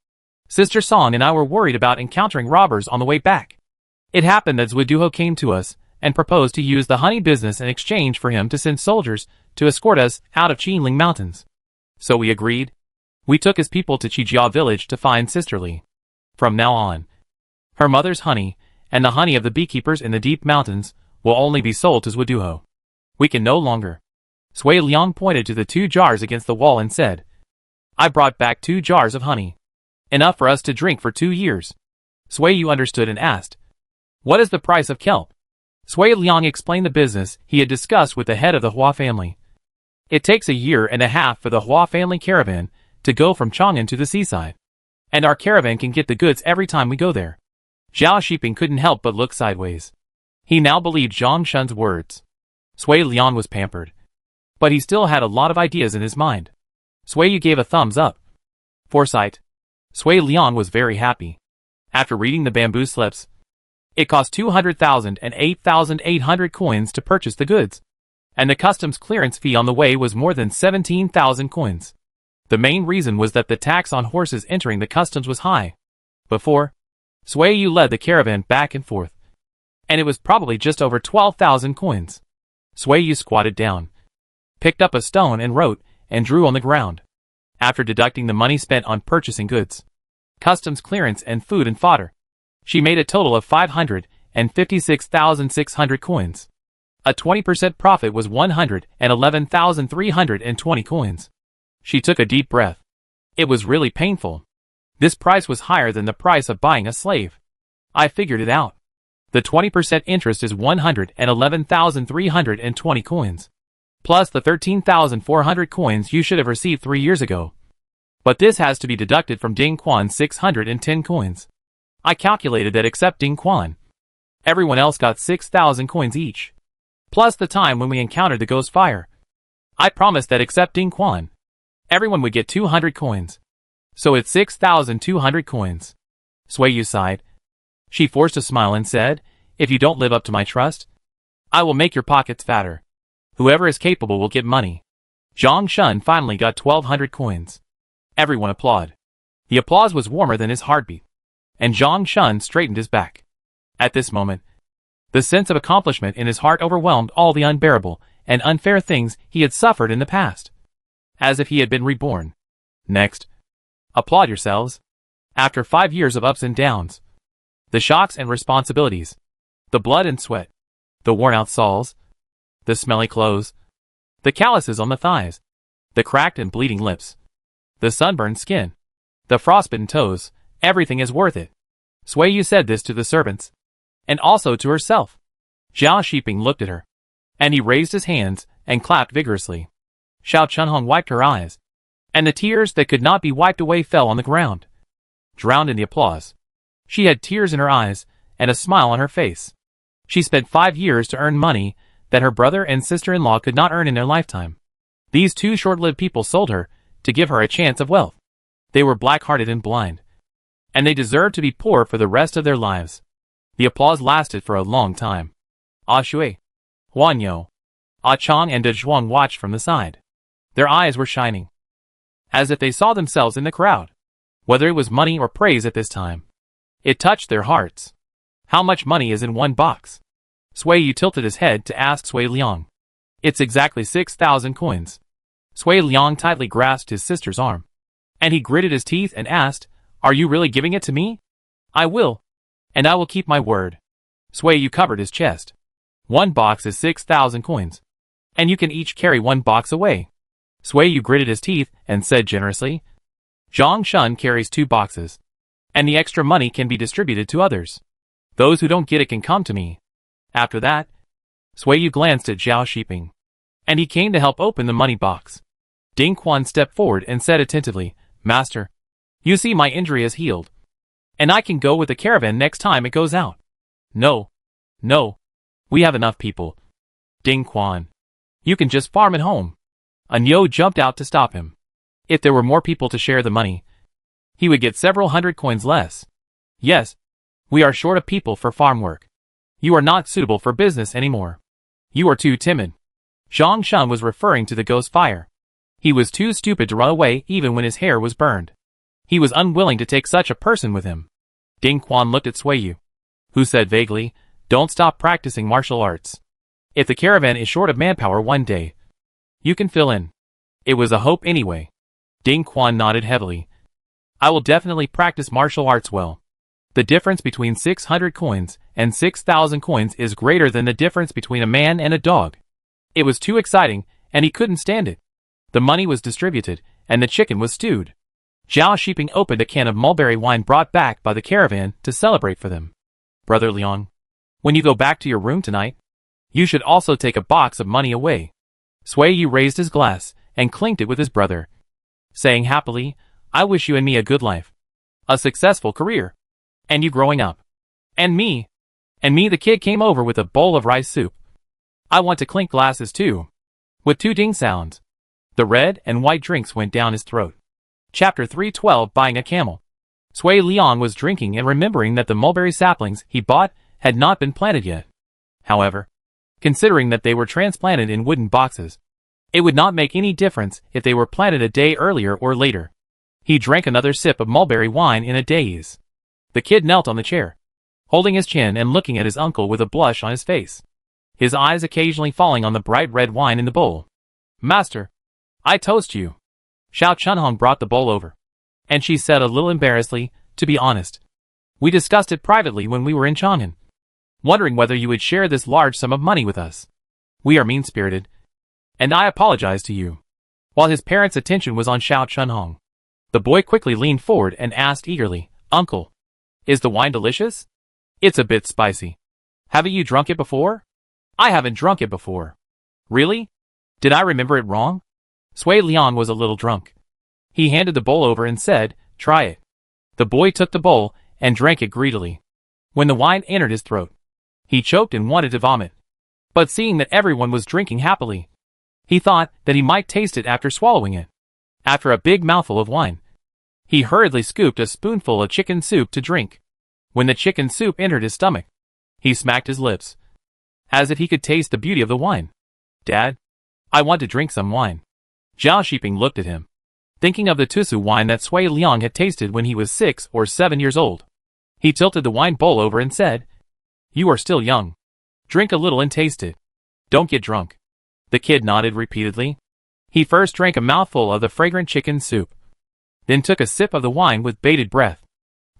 Sister Song and I were worried about encountering robbers on the way back. It happened that Zhuduo came to us and proposed to use the honey business in exchange for him to send soldiers to escort us out of Qinling Mountains. So we agreed. We took his people to Qijia village to find Sister Li. From now on, her mother's honey and the honey of the beekeepers in the deep mountains will only be sold to Zhuduo. We can no longer. Sui Liang pointed to the 2 jars against the wall and said, I brought back 2 jars of honey. Enough for us to drink for 2 years. Sui Yu understood and asked, what is the price of kelp? Sui Liang explained the business he had discussed with the head of the Hua family. It takes a year and a half for the Hua family caravan to go from Chang'an to the seaside. And our caravan can get the goods every time we go there. Zhao Shiping couldn't help but look sideways. He now believed Zhang Shun's words. Sui Liang was pampered, but he still had a lot of ideas in his mind. Sui Yu gave a thumbs up. Foresight. Sui Liang was very happy. After reading the bamboo slips, it cost 200,000 and 8,800 coins to purchase the goods, and the customs clearance fee on the way was more than 17,000 coins. The main reason was that the tax on horses entering the customs was high. Before, Sui Yu led the caravan back and forth, and it was probably just over 12,000 coins. Sui Yu squatted down, picked up a stone and wrote and drew on the ground. After deducting the money spent on purchasing goods, customs clearance and food and fodder, she made a total of 556,600 coins. A 20% profit was 111,320 coins. She took a deep breath. It was really painful. This price was higher than the price of buying a slave. I figured it out. The 20% interest is 111,320 coins. Plus the 13,400 coins you should have received 3 years ago. But this has to be deducted from Ding Quan's 610 coins. I calculated that except Ding Quan, everyone else got 6,000 coins each. Plus the time when we encountered the ghost fire. I promised that except Ding Quan, everyone would get 200 coins. So it's 6,200 coins. Sui Yu sighed. She forced a smile and said, if you don't live up to my trust, I will make your pockets fatter. Whoever is capable will get money. Zhang Shun finally got 1,200 coins. Everyone applauded. The applause was warmer than his heartbeat. And Zhang Shun straightened his back. At this moment, the sense of accomplishment in his heart overwhelmed all the unbearable and unfair things he had suffered in the past. As if he had been reborn. Next. Applaud yourselves. After 5 years of ups and downs, the shocks and responsibilities, the blood and sweat, the worn-out soles, the smelly clothes, the calluses on the thighs, the cracked and bleeding lips, the sunburned skin, the frostbitten toes, everything is worth it. Sui Yu said this to the servants, and also to herself. Zhao Shiping looked at her, and he raised his hands and clapped vigorously. Xiao Chunhong wiped her eyes, and the tears that could not be wiped away fell on the ground, drowned in the applause. She had tears in her eyes and a smile on her face. She spent 5 years to earn money that her brother and sister-in-law could not earn in their lifetime. These two short-lived people sold her to give her a chance of wealth. They were black-hearted and blind, and they deserved to be poor for the rest of their lives. The applause lasted for a long time. Ah Shui, Huan Yo, Ah Chang and Dunhuang watched from the side. Their eyes were shining, as if they saw themselves in the crowd. Whether it was money or praise at this time, it touched their hearts. How much money is in one box? Sui Yu tilted his head to ask Sui Liang. It's exactly 6,000 coins. Sui Liang tightly grasped his sister's arm, and he gritted his teeth and asked, are you really giving it to me? I will, and I will keep my word. Sui Yu covered his chest. One box is 6,000 coins, and you can each carry one box away. Sui Yu gritted his teeth and said generously, Zhang Shun carries 2 boxes, and the extra money can be distributed to others. Those who don't get it can come to me. After that, Sui Yu glanced at Zhao Shiping, and he came to help open the money box. Ding Quan stepped forward and said attentively, Master, you see my injury is healed, and I can go with the caravan next time it goes out. No. We have enough people. Ding Quan, you can just farm at home. Anyo jumped out to stop him. If there were more people to share the money, he would get several hundred coins less. Yes, we are short of people for farm work. You are not suitable for business anymore. You are too timid. Zhang Shun was referring to the ghost fire. He was too stupid to run away even when his hair was burned. He was unwilling to take such a person with him. Ding Quan looked at Sui Yu, who said vaguely, don't stop practicing martial arts. If the caravan is short of manpower one day, you can fill in. It was a hope anyway. Ding Quan nodded heavily. I will definitely practice martial arts well. The difference between 600 coins and 6,000 coins is greater than the difference between a man and a dog. It was too exciting, and he couldn't stand it. The money was distributed, and the chicken was stewed. Zhao Shiping opened a can of mulberry wine brought back by the caravan to celebrate for them. Brother Liang, when you go back to your room tonight, you should also take a box of money away. Sui Yu raised his glass and clinked it with his brother, saying happily, I wish you and me a good life, a successful career, and you growing up. And me. The kid came over with a bowl of rice soup. I want to clink glasses too. With 2 ding sounds. The red and white drinks went down his throat. Chapter 312 Buying a Camel. Sui Liang was drinking and remembering that the mulberry saplings he bought had not been planted yet. However, considering that they were transplanted in wooden boxes, it would not make any difference if they were planted a day earlier or later. He drank another sip of mulberry wine in a daze. The kid knelt on the chair, holding his chin and looking at his uncle with a blush on his face, his eyes occasionally falling on the bright red wine in the bowl. Master, I toast you. Xiao Chunhong brought the bowl over. And she said a little embarrassedly, to be honest. We discussed it privately when we were in Chang'an, wondering whether you would share this large sum of money with us. We are mean-spirited. And I apologize to you. While his parents' attention was on Xiao Chunhong, the boy quickly leaned forward and asked eagerly, Uncle, is the wine delicious? It's a bit spicy. Haven't you drunk it before? I haven't drunk it before. Really? Did I remember it wrong? Sui Liang was a little drunk. He handed the bowl over and said, try it. The boy took the bowl and drank it greedily. When the wine entered his throat, he choked and wanted to vomit. But seeing that everyone was drinking happily, he thought that he might taste it after swallowing it. After a big mouthful of wine, he hurriedly scooped a spoonful of chicken soup to drink. When the chicken soup entered his stomach, he smacked his lips, as if he could taste the beauty of the wine. Dad, I want to drink some wine. Zhao Shiping looked at him, thinking of the Tusu wine that Sui Liang had tasted when he was 6 or 7 years old. He tilted the wine bowl over and said, You are still young. Drink a little and taste it. Don't get drunk. The kid nodded repeatedly. He first drank a mouthful of the fragrant chicken soup, then took a sip of the wine with bated breath.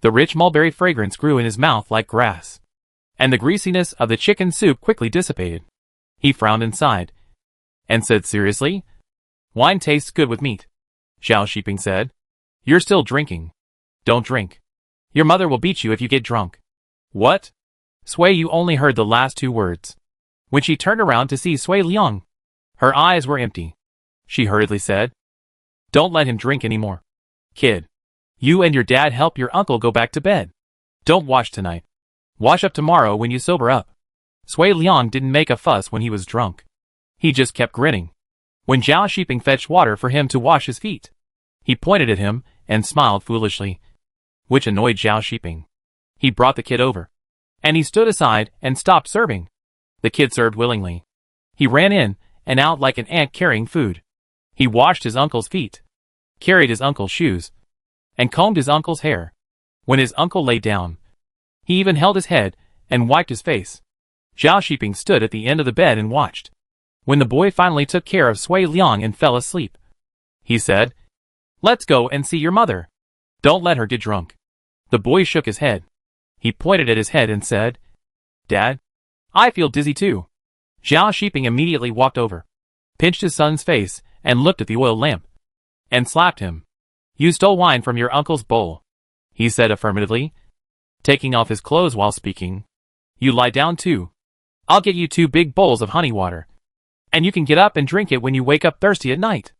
The rich mulberry fragrance grew in his mouth like grass, and the greasiness of the chicken soup quickly dissipated. He frowned and sighed, and said seriously, Wine tastes good with meat. Zhao Shiping said, You're still drinking. Don't drink. Your mother will beat you if you get drunk. What? Sui Yu only heard the last 2 words. When she turned around to see Sui Liang, her eyes were empty. She hurriedly said, Don't let him drink anymore. Kid, you and your dad help your uncle go back to bed. Don't wash tonight. Wash up tomorrow when you sober up. Sui Liang didn't make a fuss when he was drunk. He just kept grinning. When Zhao Shiping fetched water for him to wash his feet, he pointed at him and smiled foolishly, which annoyed Zhao Shiping. He brought the kid over, and he stood aside and stopped serving. The kid served willingly. He ran in and out like an ant carrying food. He washed his uncle's feet, carried his uncle's shoes, and combed his uncle's hair. When his uncle lay down, he even held his head and wiped his face. Zhao Shiping stood at the end of the bed and watched. When the boy finally took care of Sui Liang and fell asleep, he said, Let's go and see your mother. Don't let her get drunk. The boy shook his head. He pointed at his head and said, Dad, I feel dizzy too. Zhao Shiping immediately walked over, pinched his son's face, and looked at the oil lamp, and slapped him. You stole wine from your uncle's bowl, he said affirmatively, taking off his clothes while speaking. You lie down too. I'll get you 2 big bowls of honey water, and you can get up and drink it when you wake up thirsty at night.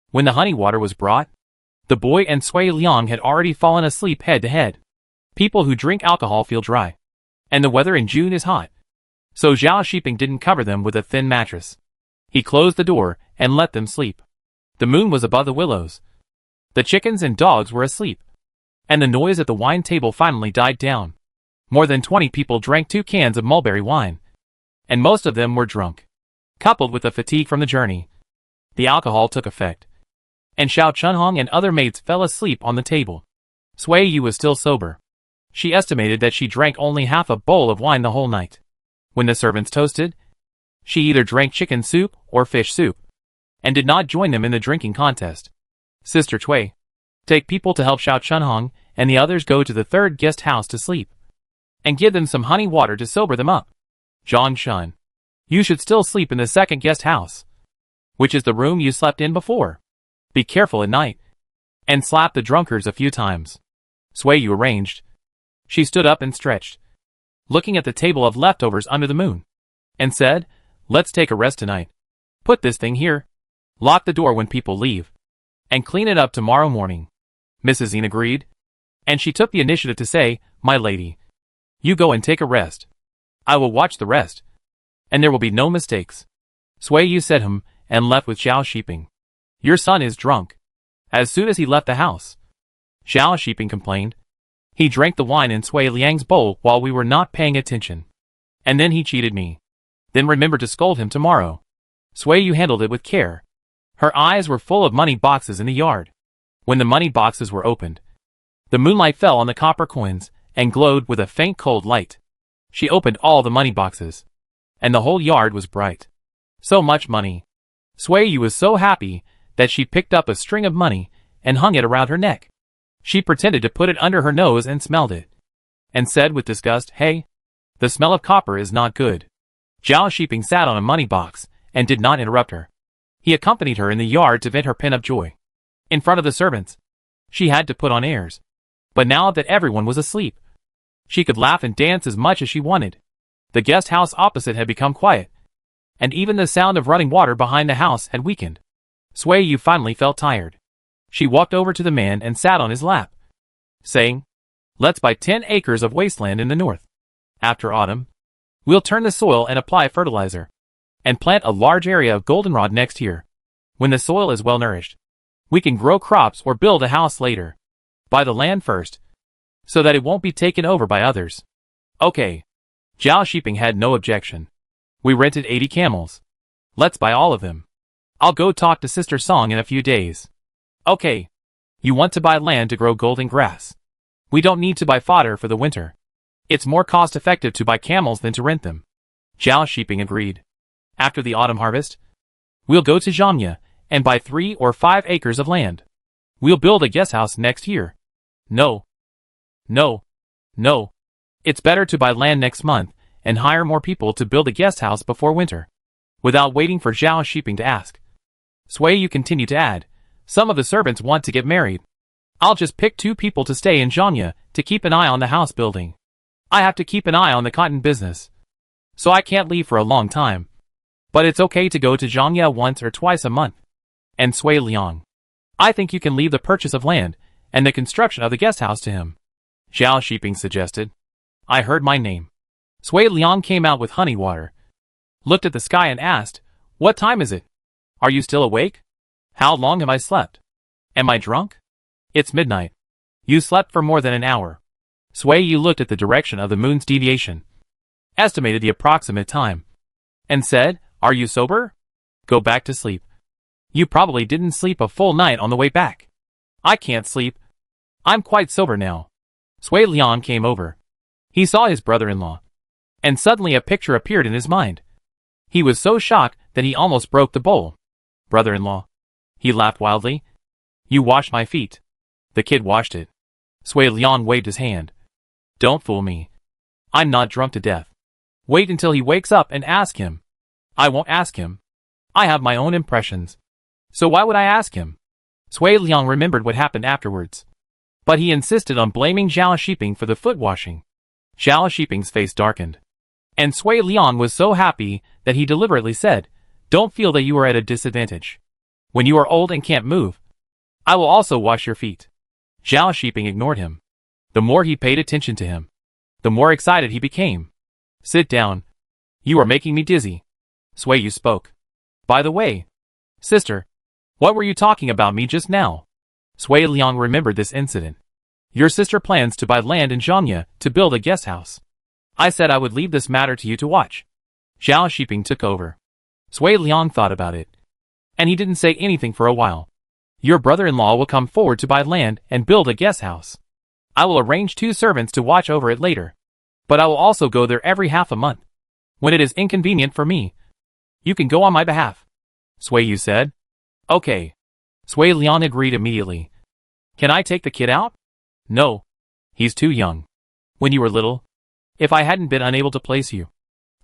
When the honey water was brought, the boy and Sui Liang had already fallen asleep head to head. People who drink alcohol feel dry, and the weather in June is hot. So Zhao Shiping didn't cover them with a thin mattress. He closed the door and let them sleep. The moon was above the willows. The chickens and dogs were asleep, and the noise at the wine table finally died down. More than 20 people drank 2 cans of mulberry wine, and most of them were drunk. Coupled with the fatigue from the journey, the alcohol took effect, and Xiao Chunhong and other maids fell asleep on the table. Sui Yu was still sober. She estimated that she drank only half a bowl of wine the whole night. When the servants toasted, she either drank chicken soup or fish soup, and did not join them in the drinking contest. Sister Cui, take people to help Xiao Chunhong and the others go to the 3rd guest house to sleep, and give them some honey water to sober them up. Zhang Shun, you should still sleep in the 2nd guest house, which is the room you slept in before. Be careful at night, and slap the drunkards a few times. Sui Yu arranged. She stood up and stretched, looking at the table of leftovers under the moon, and said, Let's take a rest tonight. Put this thing here. Lock the door when people leave, and clean it up tomorrow morning. Mrs. Yin agreed, and she took the initiative to say, My lady, you go and take a rest. I will watch the rest, and there will be no mistakes. Sui Yu said and left with Zhao Shiping. Your son is drunk. As soon as he left the house, Zhao Shiping complained. He drank the wine in Sui Liang's bowl while we were not paying attention. And then he cheated me. Then remember to scold him tomorrow. Sui Yu handled it with care. Her eyes were full of money boxes in the yard. When the money boxes were opened, the moonlight fell on the copper coins and glowed with a faint cold light. She opened all the money boxes, and the whole yard was bright. So much money. Sui Yu was so happy that she picked up a string of money and hung it around her neck. She pretended to put it under her nose and smelled it, and said with disgust, "Hey, the smell of copper is not good." Zhao Shiping sat on a money box and did not interrupt her. He accompanied her in the yard to vent her pent-up joy. In front of the servants, she had to put on airs. But now that everyone was asleep, she could laugh and dance as much as she wanted. The guest house opposite had become quiet, and even the sound of running water behind the house had weakened. Sui Yu finally felt tired. She walked over to the man and sat on his lap, saying, "Let's buy 10 acres of wasteland in the north. After autumn, we'll turn the soil and apply fertilizer, and plant a large area of goldenrod next year. When the soil is well nourished, we can grow crops or build a house later. Buy the land first, so that it won't be taken over by others." Okay. Zhao Shiping had no objection. "We rented 80 camels. Let's buy all of them. I'll go talk to Sister Song in a few days." "Okay. You want to buy land to grow golden grass. We don't need to buy fodder for the winter. It's more cost-effective to buy camels than to rent them." Zhao Shiping agreed. "After the autumn harvest, we'll go to Zhangye and buy 3 or 5 acres of land. We'll build a guest house next year." No. It's better to buy land next month and hire more people to build a guest house before winter. Without waiting for Zhao Shiping to ask, Sui Yu continued to add, "Some of the servants want to get married. I'll just pick 2 people to stay in Zhangye to keep an eye on the house building. I have to keep an eye on the cotton business, so I can't leave for a long time. But it's okay to go to Zhangye once or twice a month." And Sui Liang, "I think you can leave the purchase of land and the construction of the guest house to him," Zhao Shiping suggested. "I heard my name." Sui Liang came out with honey water, looked at the sky and asked, "What time is it? Are you still awake? How long have I slept? Am I drunk?" "It's midnight. You slept for more than an hour." Sui Yu looked at the direction of the moon's deviation, estimated the approximate time, and said, "Are you sober? Go back to sleep. You probably didn't sleep a full night on the way back." "I can't sleep. I'm quite sober now." Sui Liang came over. He saw his brother-in-law, and suddenly a picture appeared in his mind. He was so shocked that he almost broke the bowl. "Brother-in-law," he laughed wildly, "you washed my feet." The kid washed it. Sui Liang waved his hand. "Don't fool me. I'm not drunk to death. Wait until he wakes up and ask him." "I won't ask him. I have my own impressions. So why would I ask him?" Sui Liang remembered what happened afterwards, but he insisted on blaming Zhao Shiping for the foot washing. Zhao Shiping's face darkened, and Sui Liang was so happy that he deliberately said, "Don't feel that you are at a disadvantage. When you are old and can't move, I will also wash your feet." Zhao Shiping ignored him. The more he paid attention to him, the more excited he became. "Sit down. You are making me dizzy." Sui Yu spoke. "By the way, sister, what were you talking about me just now?" Sui Liang remembered this incident. "Your sister plans to buy land in Zhangye to build a guest house. I said I would leave this matter to you to watch." Zhao Shiping took over. Sui Liang thought about it, and he didn't say anything for a while. "Your brother-in-law will come forward to buy land and build a guest house. I will arrange 2 servants to watch over it later, but I will also go there every half a month. When it is inconvenient for me, you can go on my behalf." Sui Yu said. "Okay." Sui Liang agreed immediately. "Can I take the kid out?" "No. He's too young. When you were little, if I hadn't been unable to place you,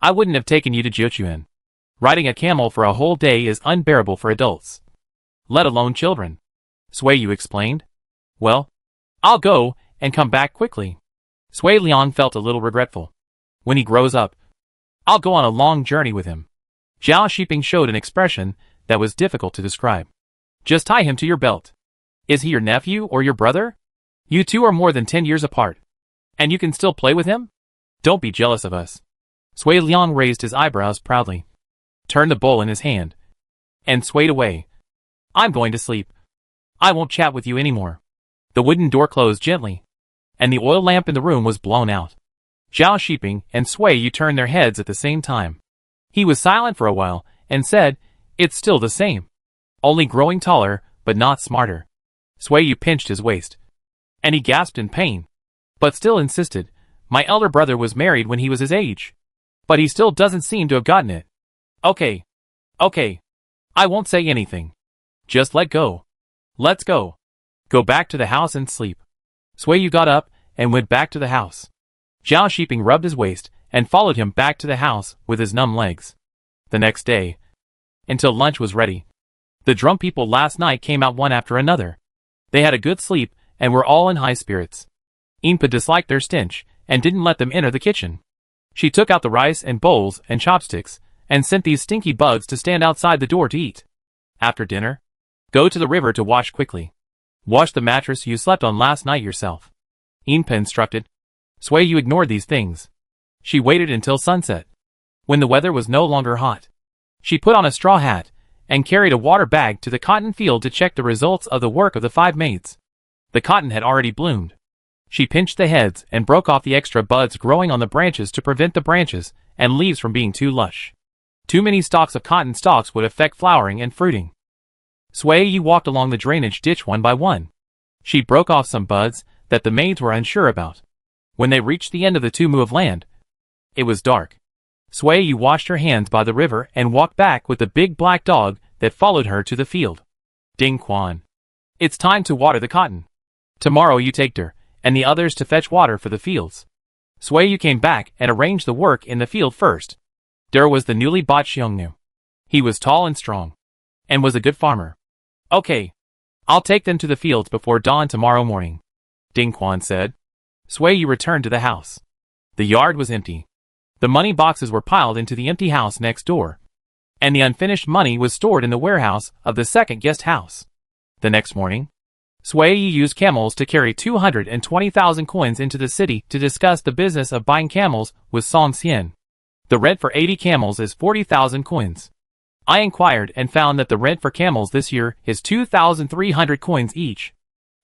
I wouldn't have taken you to Jiuquan. Riding a camel for a whole day is unbearable for adults, let alone children," Sui Yu explained. "Well, I'll go and come back quickly." Sui Liang felt a little regretful. "When he grows up, I'll go on a long journey with him." Zhao Shiping showed an expression that was difficult to describe. "Just tie him to your belt. Is he your nephew or your brother? You 2 are more than 10 years apart, and you can still play with him? Don't be jealous of us." Sui Liang raised his eyebrows proudly, turned the bowl in his hand, and swayed away. "I'm going to sleep. I won't chat with you anymore." The wooden door closed gently, and the oil lamp in the room was blown out. Zhao Shiping and Sui Yu turned their heads at the same time. He was silent for a while, and said, "It's still the same. Only growing taller, but not smarter." Sui Yu pinched his waist, and he gasped in pain, but still insisted, "My elder brother was married when he was his age, but he still doesn't seem to have gotten it." Okay. I won't say anything. Just let go. Let's go." Go back to the house and sleep. Sui Yu got up and went back to the house. Zhao Shiping rubbed his waist and followed him back to the house with his numb legs. The next day, until lunch was ready, the drunk people last night came out one after another. They had a good sleep and were all in high spirits. Inpa disliked their stench and didn't let them enter the kitchen. She took out the rice and bowls and chopsticks and sent these stinky bugs to stand outside the door to eat. After dinner, go to the river to wash quickly. Wash the mattress you slept on last night yourself. Inpa instructed. Sui Yu ignored these things. She waited until sunset. When the weather was no longer hot, she put on a straw hat and carried a water bag to the cotton field to check the results of the work of the 5 maids. The cotton had already bloomed. She pinched the heads and broke off the extra buds growing on the branches to prevent the branches and leaves from being too lush. Too many stalks of cotton stalks would affect flowering and fruiting. Sui Yu walked along the drainage ditch one by one. She broke off some buds that the maids were unsure about. When they reached the end of the 2 mu of land, it was dark. Sui Yu washed her hands by the river and walked back with the big black dog that followed her to the field. Ding Quan. It's time to water the cotton. Tomorrow you take Der and the others to fetch water for the fields. Sui Yu came back and arranged the work in the field first. Der was the newly bought Xiongnu. He was tall and strong, and was a good farmer. Okay. I'll take them to the fields before dawn tomorrow morning, Ding Quan said. Sui Yu returned to the house. The yard was empty. The money boxes were piled into the empty house next door, and the unfinished money was stored in the warehouse of the second guest house. The next morning, Sui Yu used camels to carry 220,000 coins into the city to discuss the business of buying camels with Song Xian. The rent for 80 camels is 40,000 coins. I inquired and found that the rent for camels this year is 2,300 coins each.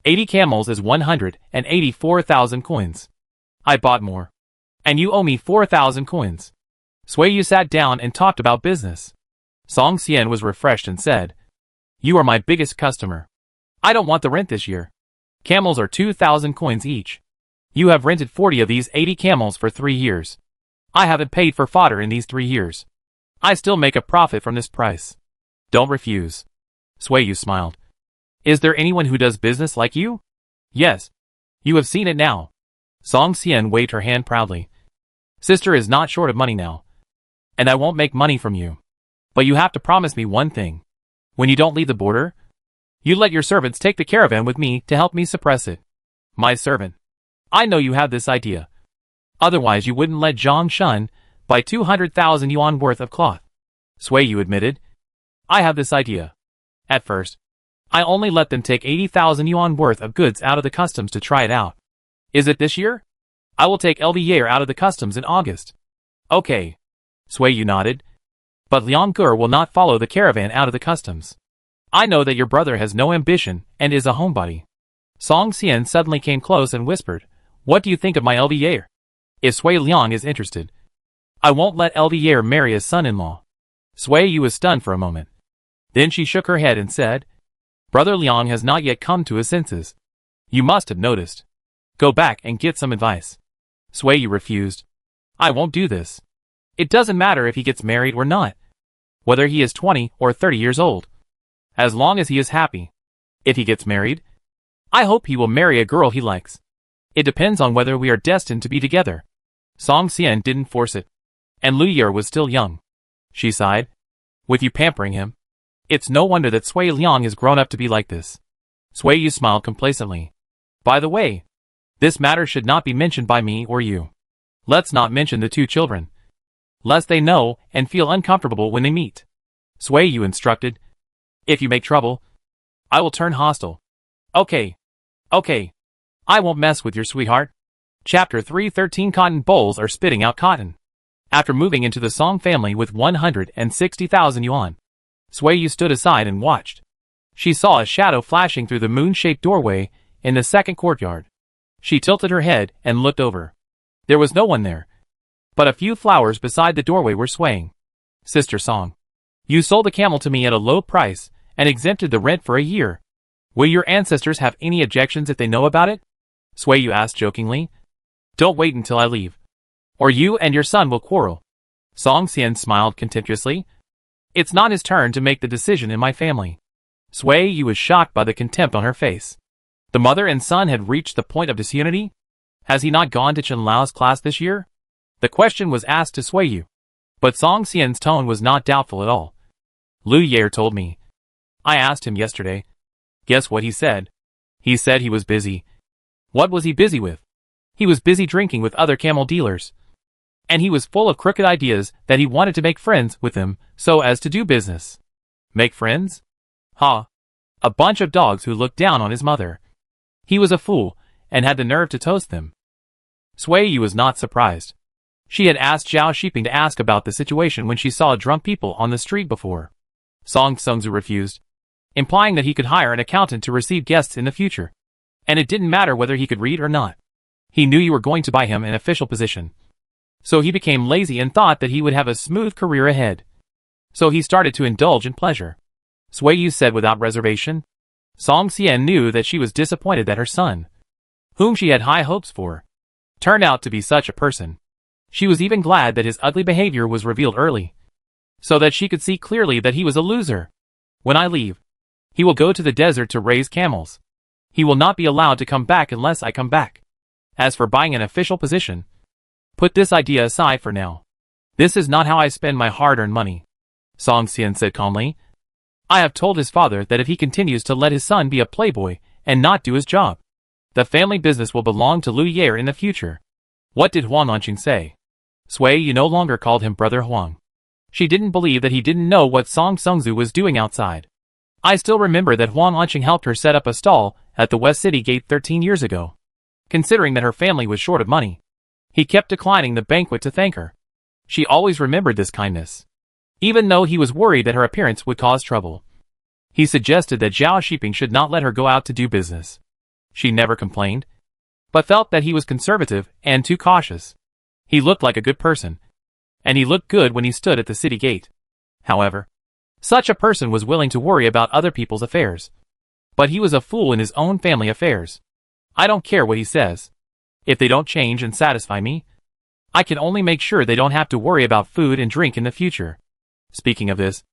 80 camels is 184,000 coins. I bought more. And you owe me 4,000 coins. Sui Yu sat down and talked about business. Song Xian was refreshed and said, You are my biggest customer. I don't want the rent this year. Camels are 2,000 coins each. You have rented 40 of these 80 camels for 3 years. I haven't paid for fodder in these 3 years. I still make a profit from this price. Don't refuse. Sui Yu smiled. Is there anyone who does business like you? Yes. You have seen it now. Song Xian waved her hand proudly. Sister is not short of money now. And I won't make money from you. But you have to promise me one thing. When you don't leave the border, you let your servants take the caravan with me to help me suppress it. My servant. I know you have this idea. Otherwise you wouldn't let Zhang Shun buy 200,000 yuan worth of cloth. Sui Yu admitted. I have this idea. At first, I only let them take 80,000 yuan worth of goods out of the customs to try it out. Is it this year? I will take LV Yair out of the customs in August. Okay. Sui Yu nodded. But Liang Gur will not follow the caravan out of the customs. I know that your brother has no ambition and is a homebody. Song Xian suddenly came close and whispered, What do you think of my LV Yair? If Sui Liang is interested, I won't let LV Yair marry his son-in-law. Sui Yu was stunned for a moment. Then she shook her head and said, Brother Liang has not yet come to his senses. You must have noticed. Go back and get some advice. Sui Yu refused. I won't do this. It doesn't matter if he gets married or not. Whether he is 20 or 30 years old. As long as he is happy. If he gets married, I hope he will marry a girl he likes. It depends on whether we are destined to be together. Song Xian didn't force it. And Lu Yer was still young. She sighed. With you pampering him, it's no wonder that Sui Liang has grown up to be like this. Sui Yu smiled complacently. By the way, this matter should not be mentioned by me or you. Let's not mention the 2 children, lest they know and feel uncomfortable when they meet. Sui Yu instructed. If you make trouble, I will turn hostile. Okay. Okay. I won't mess with your sweetheart. Chapter 313 Cotton Bowls are spitting out cotton. After moving into the Song family with 160,000 yuan, Sui Yu stood aside and watched. She saw a shadow flashing through the moon-shaped doorway in the second courtyard. She tilted her head and looked over. There was no one there, but a few flowers beside the doorway were swaying. Sister Song, you sold the camel to me at a low price and exempted the rent for a year. Will your ancestors have any objections if they know about it? Sui Yu asked jokingly. Don't wait until I leave, or you and your son will quarrel. Song Xian smiled contemptuously. It's not his turn to make the decision in my family. Sui Yu was shocked by the contempt on her face. The mother and son had reached the point of disunity? Has he not gone to Chen Lao's class this year? The question was asked to Sui Yu. But Song Xian's tone was not doubtful at all. Lu Yair told me. I asked him yesterday. Guess what he said? He said he was busy. What was he busy with? He was busy drinking with other camel dealers. And he was full of crooked ideas that he wanted to make friends with them so as to do business. Make friends? Ha! A bunch of dogs who looked down on his mother. He was a fool, and had the nerve to toast them. Sui Yu was not surprised. She had asked Zhao Shiping to ask about the situation when she saw drunk people on the street before. Song Sungzu refused, implying that he could hire an accountant to receive guests in the future. And it didn't matter whether he could read or not. He knew you were going to buy him an official position. So he became lazy and thought that he would have a smooth career ahead. So he started to indulge in pleasure. Sui Yu said without reservation. Song Xian knew that she was disappointed that her son, whom she had high hopes for, turned out to be such a person. She was even glad that his ugly behavior was revealed early, so that she could see clearly that he was a loser. When I leave, he will go to the desert to raise camels. He will not be allowed to come back unless I come back. As for buying an official position, put this idea aside for now. This is not how I spend my hard-earned money. Song Xian said calmly. I have told his father that if he continues to let his son be a playboy and not do his job, the family business will belong to Lu Yair in the future. What did Huang Anqing say? Sui Yu no longer called him Brother Huang. She didn't believe that he didn't know what Song Sungzu was doing outside. I still remember that Huang Anqing helped her set up a stall at the West City Gate 13 years ago. Considering that her family was short of money, he kept declining the banquet to thank her. She always remembered this kindness, even though he was worried that her appearance would cause trouble. He suggested that Zhao Shiping should not let her go out to do business. She never complained, but felt that he was conservative and too cautious. He looked like a good person, and he looked good when he stood at the city gate. However, such a person was willing to worry about other people's affairs. But he was a fool in his own family affairs. I don't care what he says. If they don't change and satisfy me, I can only make sure they don't have to worry about food and drink in the future. Speaking of this,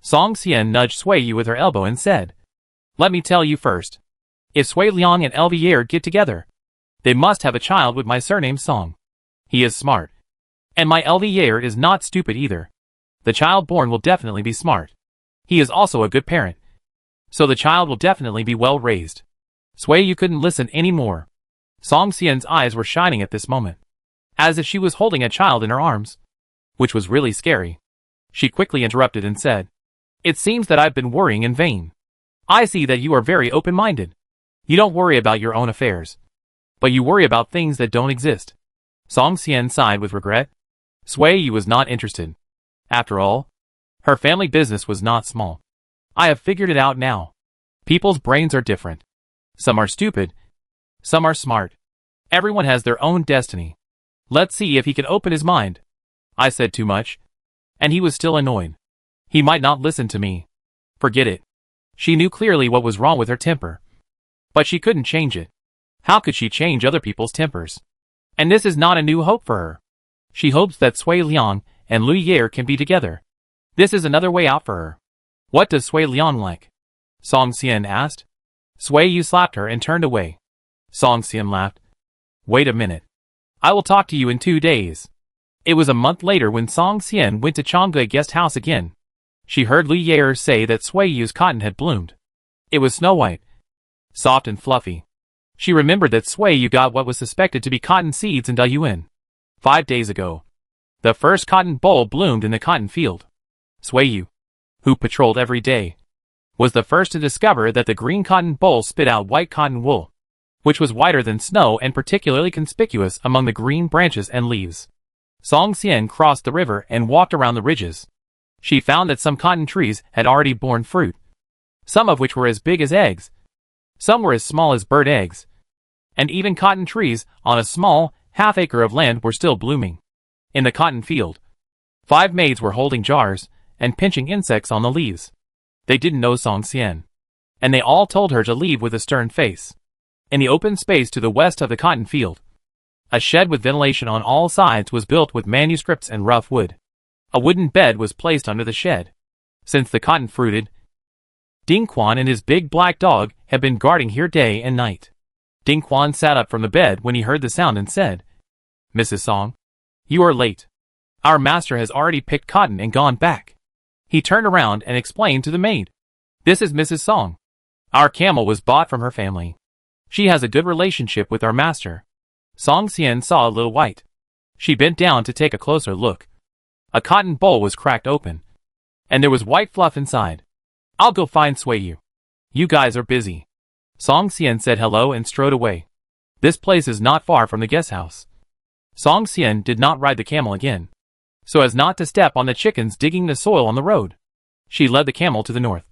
Song Xian nudged Sui Yu with her elbow and said, Let me tell you first. If Sui Liang and Elvier get together, they must have a child with my surname Song. He is smart. And my Elvier is not stupid either. The child born will definitely be smart. He is also a good parent. So the child will definitely be well raised. Sui Yu couldn't listen anymore. Song Xian's eyes were shining at this moment, as if she was holding a child in her arms, which was really scary. She quickly interrupted and said, It seems that I've been worrying in vain. I see that you are very open-minded. You don't worry about your own affairs, but you worry about things that don't exist. Song Xian sighed with regret. Sui Yu was not interested. After all, her family business was not small. I have figured it out now. People's brains are different. Some are stupid. Some are smart. Everyone has their own destiny. Let's see if he can open his mind. I said too much, and he was still annoyed. He might not listen to me. Forget it. She knew clearly what was wrong with her temper. But she couldn't change it. How could she change other people's tempers? And this is not a new hope for her. She hopes that Sui Liang and Lu Yair can be together. This is another way out for her. What does Sui Liang like? Song Xian asked. Sui Yu slapped her and turned away. Song Xian laughed. Wait a minute. I will talk to you in 2 days. It was a month later when Song Xian went to Changge guest house again. She heard Lu Yair say that Sui Yu's cotton had bloomed. It was snow white, soft and fluffy. She remembered that Sui Yu got what was suspected to be cotton seeds in Dunhuang 5 days ago. The first cotton boll bloomed in the cotton field. Sui Yu, who patrolled every day, was the first to discover that the green cotton boll spit out white cotton wool, which was whiter than snow and particularly conspicuous among the green branches and leaves. Song Xian crossed the river and walked around the ridges. She found that some cotton trees had already borne fruit, some of which were as big as eggs. Some were as small as bird eggs. And even cotton trees on a small half-acre of land were still blooming. In the cotton field, 5 maids were holding jars and pinching insects on the leaves. They didn't know Song Xian, and they all told her to leave with a stern face. In the open space to the west of the cotton field, a shed with ventilation on all sides was built with manuscripts and rough wood. A wooden bed was placed under the shed. Since the cotton fruited, Dunhuang and his big black dog have been guarding here day and night. Dunhuang sat up from the bed when he heard the sound and said, Mrs. Song, you are late. Our master has already picked cotton and gone back. He turned around and explained to the maid, This is Mrs. Song. Our camel was bought from her family. She has a good relationship with our master. Song Xian saw a little white. She bent down to take a closer look. A cotton bowl was cracked open, and there was white fluff inside. I'll go find Suiyu. You guys are busy. Song Xian said hello and strode away. This place is not far from the guest house. Song Xian did not ride the camel again, so as not to step on the chickens digging the soil on the road. She led the camel to the north,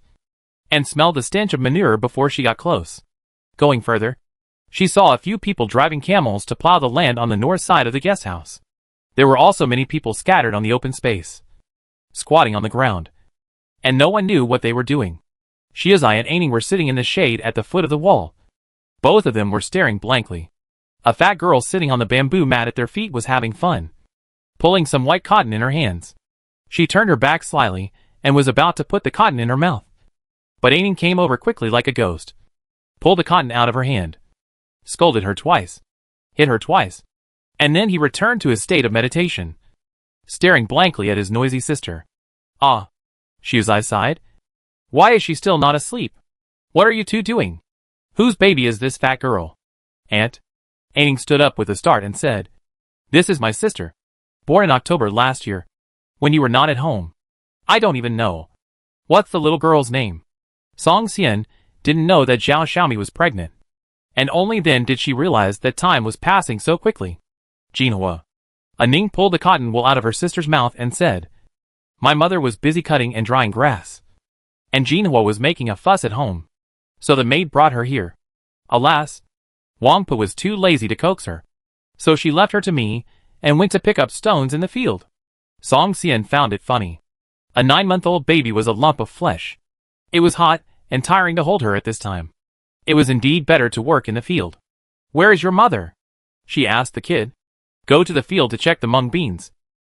and smelled the stench of manure before she got close. Going further, she saw a few people driving camels to plow the land on the north side of the guest house. There were also many people scattered on the open space, squatting on the ground, and no one knew what they were doing. Shiazai and Aining were sitting in the shade at the foot of the wall. Both of them were staring blankly. A fat girl sitting on the bamboo mat at their feet was having fun, pulling some white cotton in her hands. She turned her back slyly and was about to put the cotton in her mouth. But Aining came over quickly like a ghost, pulled the cotton out of her hand, scolded her twice, hit her twice, and then he returned to his state of meditation, staring blankly at his noisy sister. Ah, Shiazai sighed. Why is she still not asleep? What are you two doing? Whose baby is this fat girl? Aunt? Aining stood up with a start and said, This is my sister, born in October last year, when you were not at home. I don't even know. What's the little girl's name? Song Xian didn't know that Zhao Xiaomi was pregnant, and only then did she realize that time was passing so quickly. Jinhua. Ning pulled the cotton wool out of her sister's mouth and said, My mother was busy cutting and drying grass, and Jinhua was making a fuss at home, so the maid brought her here. Alas, Wangpa was too lazy to coax her, so she left her to me and went to pick up stones in the field. Song Xian found it funny. A 9-month-old baby was a lump of flesh. It was hot and tiring to hold her at this time. It was indeed better to work in the field. Where is your mother? She asked the kid. Go to the field to check the mung beans.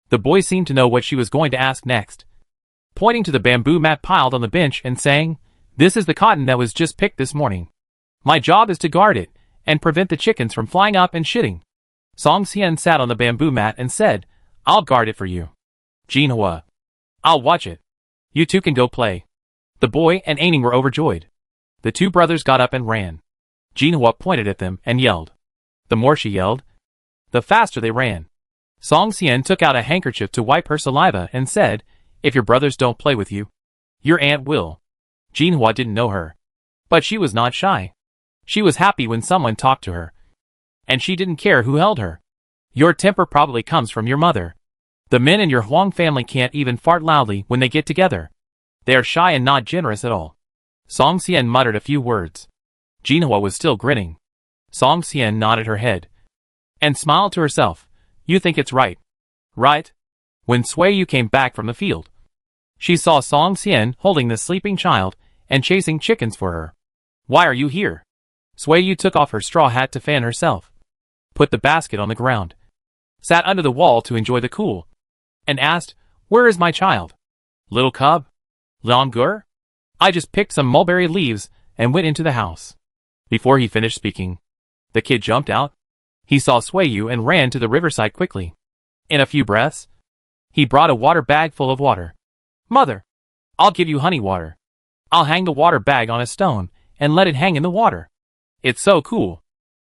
The boy seemed to know what she was going to ask next, pointing to the bamboo mat piled on the bench and saying, This is the cotton that was just picked this morning. My job is to guard it and prevent the chickens from flying up and shitting. Song Xian sat on the bamboo mat and said, I'll guard it for you. Jinhua. I'll watch it. You two can go play. The boy and Aining were overjoyed. The two brothers got up and ran. Jinhua pointed at them and yelled. The more she yelled, the faster they ran. Song Xian took out a handkerchief to wipe her saliva and said, If your brothers don't play with you, your aunt will. Jinhua didn't know her, but she was not shy. She was happy when someone talked to her, and she didn't care who held her. Your temper probably comes from your mother. The men in your Huang family can't even fart loudly when they get together. They are shy and not generous at all. Song Xian muttered a few words. Jinhua was still grinning. Song Xian nodded her head and smiled to herself. You think it's right, right? When Suiyu came back from the field, she saw Song Xian holding the sleeping child and chasing chickens for her. Why are you here? Suiyu took off her straw hat to fan herself, put the basket on the ground, sat under the wall to enjoy the cool, and asked, Where is my child? Little cub? Longur? I just picked some mulberry leaves and went into the house. Before he finished speaking, the kid jumped out. He saw Suiyu and ran to the riverside quickly. In a few breaths, he brought a water bag full of water. Mother, I'll give you honey water. I'll hang the water bag on a stone and let it hang in the water. It's so cool.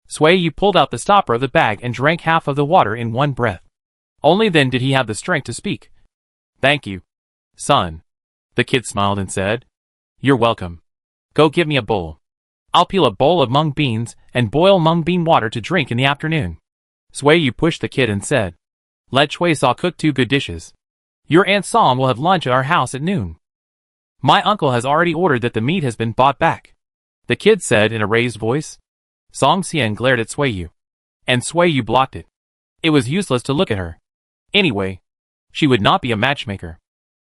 Suiyu pulled out the stopper of the bag and drank half of the water in one breath. Only then did he have the strength to speak. Thank you, son. The kid smiled and said, You're welcome. Go give me a bowl. I'll peel a bowl of mung beans and boil mung bean water to drink in the afternoon. Suiyu pushed the kid and said, Let Chui Sa cook 2 good dishes. Your Aunt Song will have lunch at our house at noon. My uncle has already ordered that the meat has been bought back. The kid said in a raised voice. Song Xian glared at Suiyu, and Suiyu blocked it. It was useless to look at her. Anyway, she would not be a matchmaker.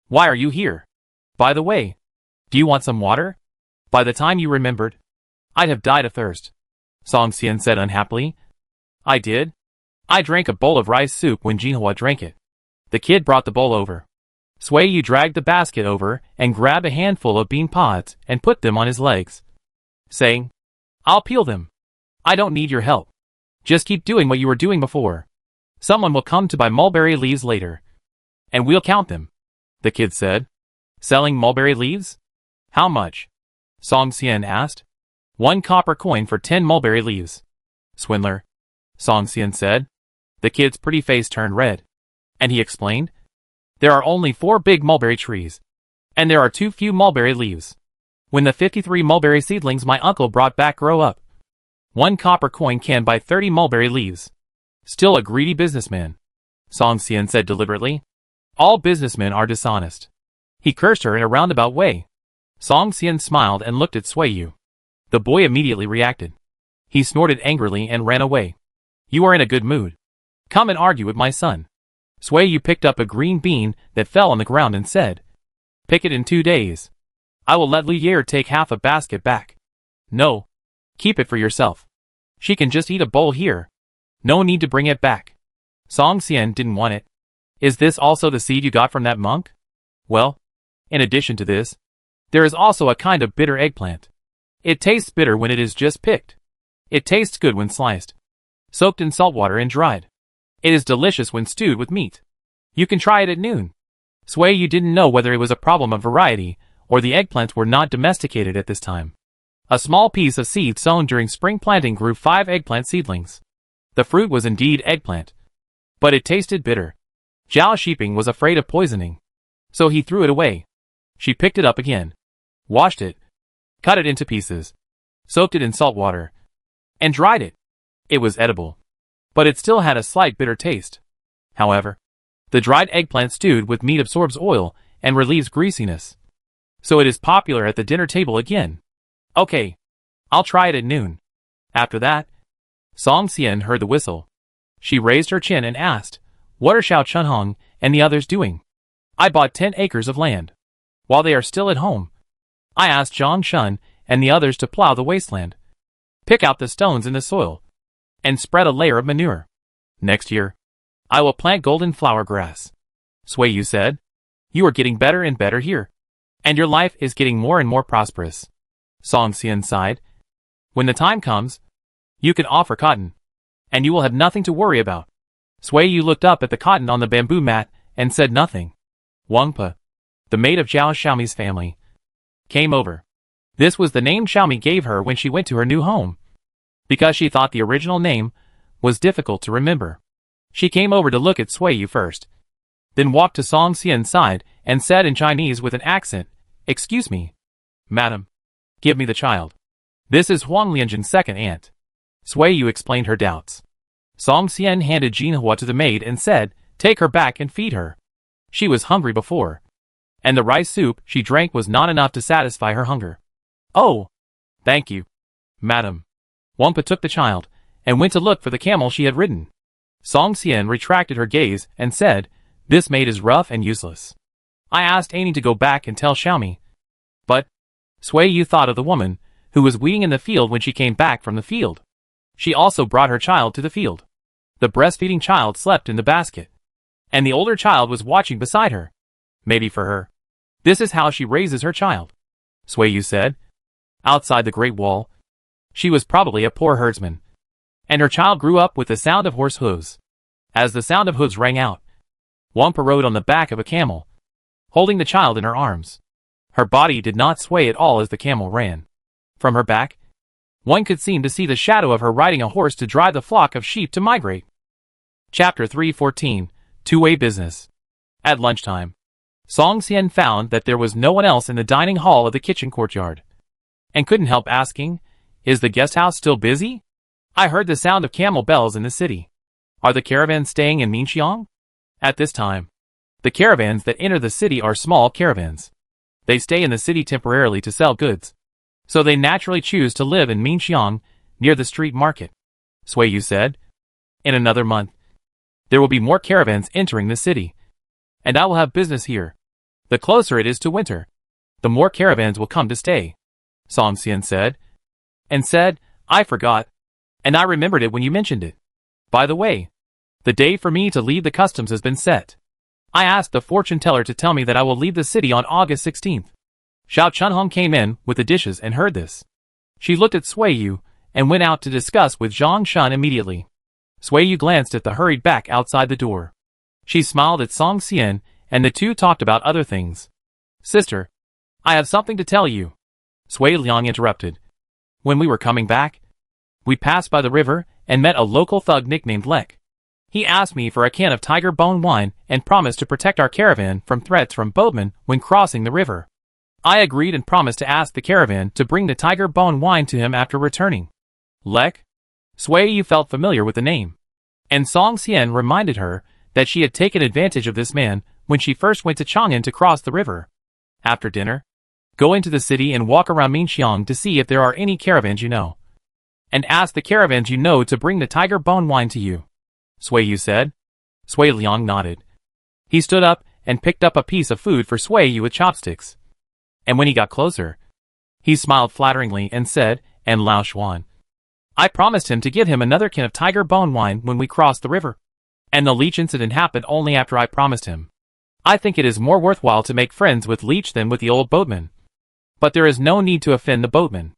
Why are you here? By the way, do you want some water? By the time you remembered, I'd have died of thirst. Song Xian said unhappily. I did. I drank a bowl of rice soup when Jinhua drank it. The kid brought the bowl over. Sui Yu dragged the basket over and grabbed a handful of bean pods and put them on his legs, saying, "I'll peel them. I don't need your help. Just keep doing what you were doing before. Someone will come to buy mulberry leaves later, and we'll count them," the kid said. "Selling mulberry leaves? How much?" Song Xian asked. "1 copper coin for 10 mulberry leaves." "Swindler," Song Xian said. The kid's pretty face turned red, and he explained, "There are only 4 big mulberry trees, and there are too few mulberry leaves. When the 53 mulberry seedlings my uncle brought back grow up, 1 copper coin can buy 30 mulberry leaves. Still a greedy businessman," Song Xian said deliberately. "All businessmen are dishonest." He cursed her in a roundabout way. Song Xian smiled and looked at Sui Yu. The boy immediately reacted. He snorted angrily and ran away. "You are in a good mood. Come and argue with my son." Sui Yu picked up a green bean that fell on the ground and said, "Pick it in 2 days. I will let Li Yer take half a basket back." "No. Keep it for yourself. She can just eat a bowl here. No need to bring it back." Song Xian didn't want it. "Is this also the seed you got from that monk?" "Well, in addition to this, there is also a kind of bitter eggplant. It tastes bitter when it is just picked. It tastes good when sliced, soaked in salt water and dried. It is delicious when stewed with meat. You can try it at noon." Sui Yu didn't know whether it was a problem of variety, or the eggplants were not domesticated at this time. A small piece of seed sown during spring planting grew 5 eggplant seedlings. The fruit was indeed eggplant, but it tasted bitter. Zhao Shiping was afraid of poisoning, so he threw it away. She picked it up again, washed it, cut it into pieces, soaked it in salt water, and dried it. It was edible, but it still had a slight bitter taste. However, the dried eggplant stewed with meat absorbs oil and relieves greasiness, so it is popular at the dinner table again. "Okay, I'll try it at noon." After that, Song Xian heard the whistle. She raised her chin and asked, "What are Xiao Chunhong and the others doing?" "I bought 10 acres of land. While they are still at home, I asked Zhang Shun and the others to plow the wasteland, pick out the stones in the soil, and spread a layer of manure. Next year, I will plant golden flower grass." Sui Yu said, "You are getting better and better here, and your life is getting more and more prosperous." Song Xian sighed. "When the time comes, you can offer cotton, and you will have nothing to worry about." Sui Yu looked up at the cotton on the bamboo mat and said nothing. Wang Pa, the maid of Zhao Xiaomi's family, came over. This was the name Xiaomi gave her when she went to her new home, because she thought the original name was difficult to remember. She came over to look at Sui Yu first, then walked to Song Xian's side and said in Chinese with an accent, "Excuse me, madam, give me the child. This is Huang Lianjin's second aunt." Sui Yu explained her doubts. Song Xian handed Jinhua to the maid and said, "Take her back and feed her. She was hungry before, and the rice soup she drank was not enough to satisfy her hunger." "Oh, thank you, madam." Wang Pa took the child and went to look for the camel she had ridden. Song Xian retracted her gaze and said, "This maid is rough and useless. I asked Annie to go back and tell Xiaomi, but..." Sui Yu thought of the woman who was weeding in the field when she came back from the field. She also brought her child to the field. The breastfeeding child slept in the basket, and the older child was watching beside her. Maybe for her, this is how she raises her child, Sui Yu said. Outside the Great Wall, she was probably a poor herdsman, and her child grew up with the sound of horse hooves. As the sound of hooves rang out, Wang Pa rode on the back of a camel, holding the child in her arms. Her body did not sway at all as the camel ran. From her back, one could seem to see the shadow of her riding a horse to drive the flock of sheep to migrate. Chapter 314, Two-Way Business. At lunchtime, Song Xian found that there was no one else in the dining hall of the kitchen courtyard, and couldn't help asking, "Is the guest house still busy? I heard the sound of camel bells in the city. Are the caravans staying in Minxiang?" At this time, the caravans that enter the city are small caravans. They stay in the city temporarily to sell goods, so they naturally choose to live in Minxiang, near the street market, Sui Yu said. In another month, there will be more caravans entering the city, and I will have business here. The closer it is to winter, the more caravans will come to stay, Song Xian said. And said, "I forgot, and I remembered it when you mentioned it. By the way, the day for me to leave the customs has been set. I asked the fortune teller to tell me that I will leave the city on August 16th. Xiao Chunhong came in with the dishes and heard this. She looked at Sui Yu and went out to discuss with Zhang Shun immediately. Sui Yu glanced at the hurried back outside the door. She smiled at Song Xian, and the two talked about other things. Sister, I have something to tell you. Sui Liang interrupted. When we were coming back, we passed by the river and met a local thug nicknamed Lek. He asked me for a can of tiger bone wine and promised to protect our caravan from threats from boatmen when crossing the river. I agreed and promised to ask the caravan to bring the tiger bone wine to him after returning. Lek? Sui Yu felt familiar with the name. And Song Xian reminded her that she had taken advantage of this man when she first went to Chang'an to cross the river. After dinner, go into the city and walk around Minxiang to see if there are any caravans you know. And ask the caravans you know to bring the tiger bone wine to you. Sui Yu said. Sui Liang nodded. He stood up and picked up a piece of food for Sui Yu with chopsticks. And when he got closer, he smiled flatteringly and said, and Lao Xuan. I promised him to give him another can of tiger bone wine when we crossed the river. And the leech incident happened only after I promised him. I think it is more worthwhile to make friends with Leech than with the old boatman. But there is no need to offend the boatman.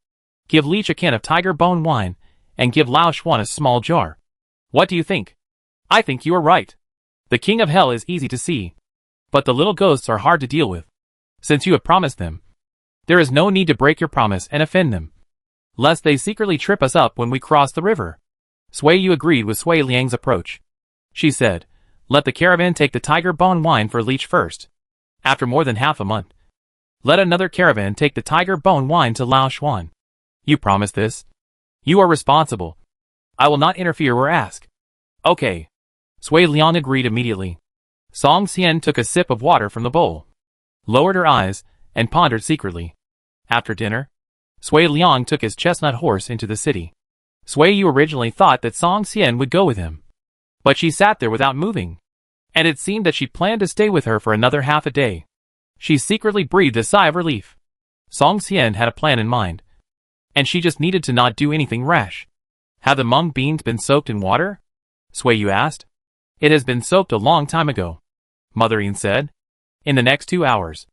Give Leech a can of tiger bone wine, and give Lao Xuan a small jar. What do you think? I think you are right. The king of hell is easy to see. But the little ghosts are hard to deal with. Since you have promised them, there is no need to break your promise and offend them, lest they secretly trip us up when we cross the river. Sui Yu agreed with Sui Liang's approach. She said, let the caravan take the tiger bone wine for Leech first. After more than half a month, let another caravan take the tiger bone wine to Lao Xuan. You promised this. You are responsible. I will not interfere or ask. Okay. Sui Liang agreed immediately. Song Xian took a sip of water from the bowl, lowered her eyes, and pondered secretly. After dinner, Sui Liang took his chestnut horse into the city. Sui Yu originally thought that Song Xian would go with him, but she sat there without moving, and it seemed that she planned to stay with her for another half a day. She secretly breathed a sigh of relief. Song Xian had a plan in mind, and she just needed to not do anything rash. Have the mung beans been soaked in water? Sui Yu asked. It has been soaked a long time ago, Mother Yin said. In the next 2 hours,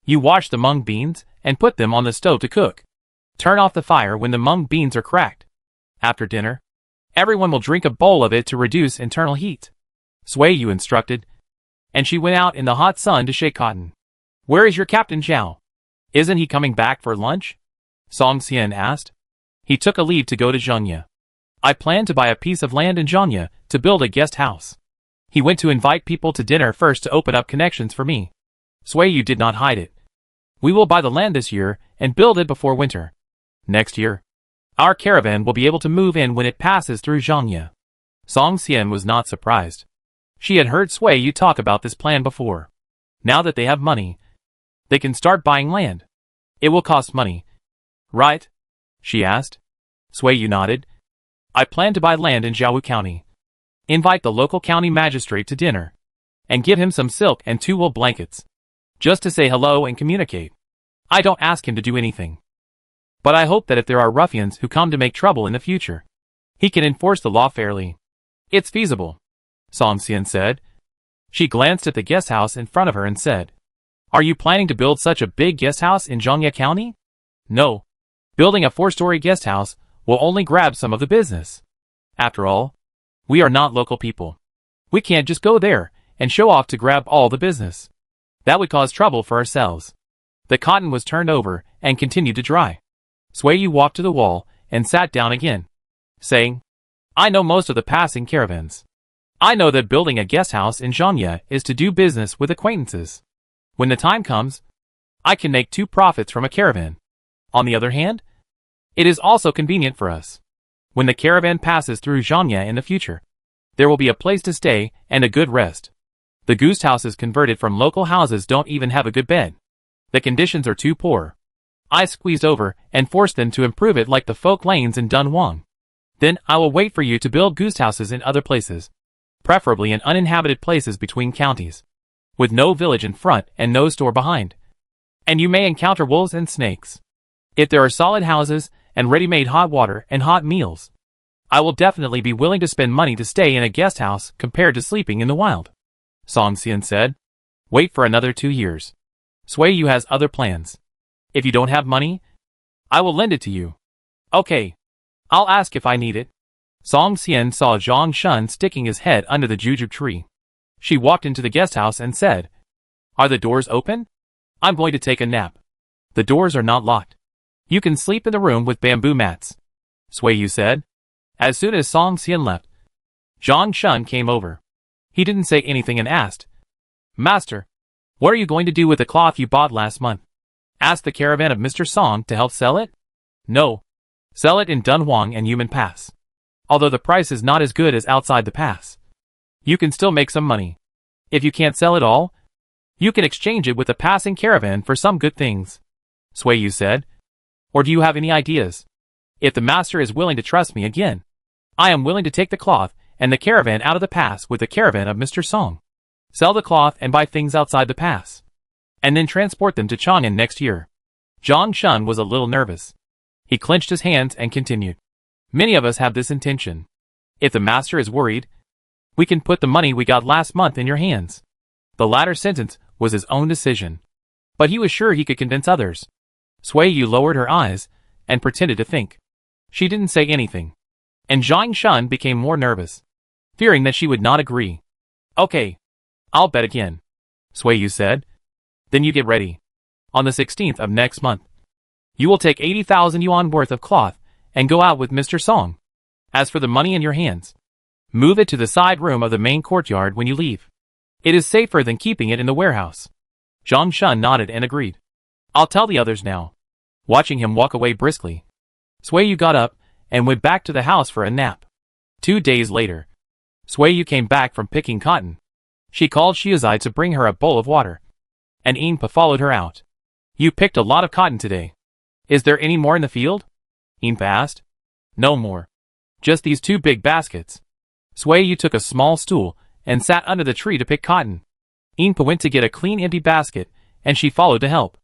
you wash the mung beans and put them on the stove to cook. Turn off the fire when the mung beans are cracked. After dinner, everyone will drink a bowl of it to reduce internal heat. Sui Yu instructed, and she went out in the hot sun to shake cotton. Where is your Captain Zhao? Isn't he coming back for lunch? Song Xian asked. He took a leave to go to Zhengye. I plan to buy a piece of land in Zhengye to build a guest house. He went to invite people to dinner first to open up connections for me. Sui Yu did not hide it. We will buy the land this year and build it before winter. Next year, our caravan will be able to move in when it passes through Zhengye. Song Xian was not surprised. She had heard Sui Yu talk about this plan before. Now that they have money, they can start buying land. It will cost money, right? She asked. Sui Yu nodded. I plan to buy land in Jiawu County. Invite the local county magistrate to dinner, and give him some silk and 2 wool blankets, just to say hello and communicate. I don't ask him to do anything, but I hope that if there are ruffians who come to make trouble in the future, he can enforce the law fairly. It's feasible, Song Xian said. She glanced at the guest house in front of her and said, Are you planning to build such a big guest house in Zhengye County? No. Building a 4-story guest house will only grab some of the business. After all, we are not local people. We can't just go there and show off to grab all the business. That would cause trouble for ourselves. The cotton was turned over and continued to dry. Sui Yu walked to the wall and sat down again, saying, I know most of the passing caravans. I know that building a guest house in Zhengye is to do business with acquaintances. When the time comes, I can make 2 profits from a caravan. On the other hand, it is also convenient for us. When the caravan passes through Zhengye in the future, there will be a place to stay and a good rest. The goose houses converted from local houses don't even have a good bed. The conditions are too poor. I squeezed over and forced them to improve it like the folk lanes in Dunhuang. Then I will wait for you to build goose houses in other places, preferably in uninhabited places between counties, with no village in front and no store behind. And you may encounter wolves and snakes. If there are solid houses and ready-made hot water and hot meals, I will definitely be willing to spend money to stay in a guest house compared to sleeping in the wild, Song Xian said. Wait for another 2 years. Sui Yu has other plans. If you don't have money, I will lend it to you. Okay. I'll ask if I need it. Song Xian saw Zhang Shun sticking his head under the jujube tree. She walked into the guest house and said, "Are the doors open? I'm going to take a nap. The doors are not locked. You can sleep in the room with bamboo mats," Sui Yu said. As soon as Song Xian left, Zhang Shun came over. He didn't say anything and asked, "Master, what are you going to do with the cloth you bought last month? Ask the caravan of Mr. Song to help sell it?" "No. Sell it in Dunhuang and Yumen Pass. Although the price is not as good as outside the pass. You can still make some money. If you can't sell it all, you can exchange it with a passing caravan for some good things," Sui Yu said. "Or do you have any ideas? If the master is willing to trust me again, I am willing to take the cloth and the caravan out of the pass with the caravan of Mr. Song. Sell the cloth and buy things outside the pass. And then transport them to Chang'an next year." Zhang Shun was a little nervous. He clenched his hands and continued. "Many of us have this intention. If the master is worried, we can put the money we got last month in your hands." The latter sentence was his own decision. But he was sure he could convince others. Sui Yu lowered her eyes and pretended to think. She didn't say anything. And Zhang Shun became more nervous, fearing that she would not agree. "Okay. I'll bet again," Sui Yu said. "Then you get ready. On the 16th of next month, you will take 80,000 yuan worth of cloth and go out with Mr. Song. As for the money in your hands, move it to the side room of the main courtyard when you leave. It is safer than keeping it in the warehouse." Zhang Shun nodded and agreed. "I'll tell the others now." Watching him walk away briskly, Sui Yu got up and went back to the house for a nap. 2 days later, Sui Yu came back from picking cotton. She called Xiuzai to bring her a bowl of water, and Yinpa followed her out. "You picked a lot of cotton today. Is there any more in the field?" Yinpa asked. "No more. Just these 2 big baskets." Sui Yu took a small stool and sat under the tree to pick cotton. Yinpa went to get a clean empty basket, and she followed to help.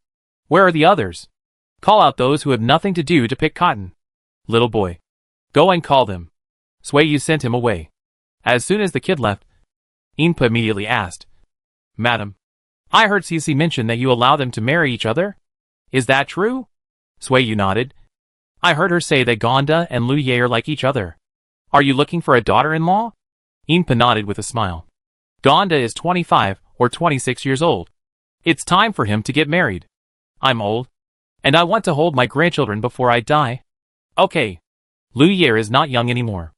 "Where are the others? Call out those who have nothing to do to pick cotton. Little boy, go and call them." Sui Yu sent him away. As soon as the kid left, Yinpa immediately asked, "Madam, I heard Cece mention that you allow them to marry each other. Is that true?" Sui Yu nodded. "I heard her say that Gonda and Lu Ye are like each other. Are you looking for a daughter-in-law?" Yinpa nodded with a smile. "Gonda is 25 or 26 years old. It's time for him to get married. I'm old, and I want to hold my grandchildren before I die. Okay. Lu Ye is not young anymore.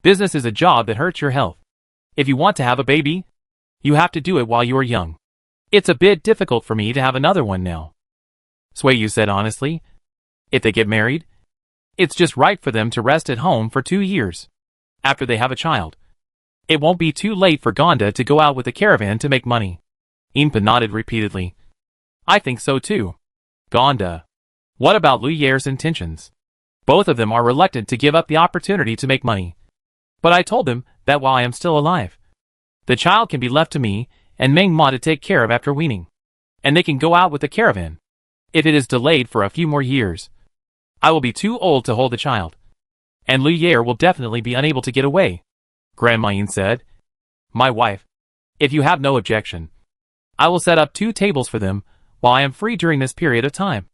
Business is a job that hurts your health. If you want to have a baby, you have to do it while you are young. It's a bit difficult for me to have another one now." Sui Yu said honestly. If they get married, it's just right for them to rest at home for 2 years. After they have a child, it won't be too late for Gonda to go out with a caravan to make money. Yinpa nodded repeatedly. "I think so too." "Gonda. What about Lu Ye's intentions?" "Both of them are reluctant to give up the opportunity to make money. But I told them that while I am still alive, the child can be left to me and Meng Ma to take care of after weaning. And they can go out with the caravan. If it is delayed for a few more years, I will be too old to hold the child. And Lu Ye will definitely be unable to get away." Grandma Yin said, "My wife, if you have no objection, I will set up 2 tables for them while I am free during this period of time,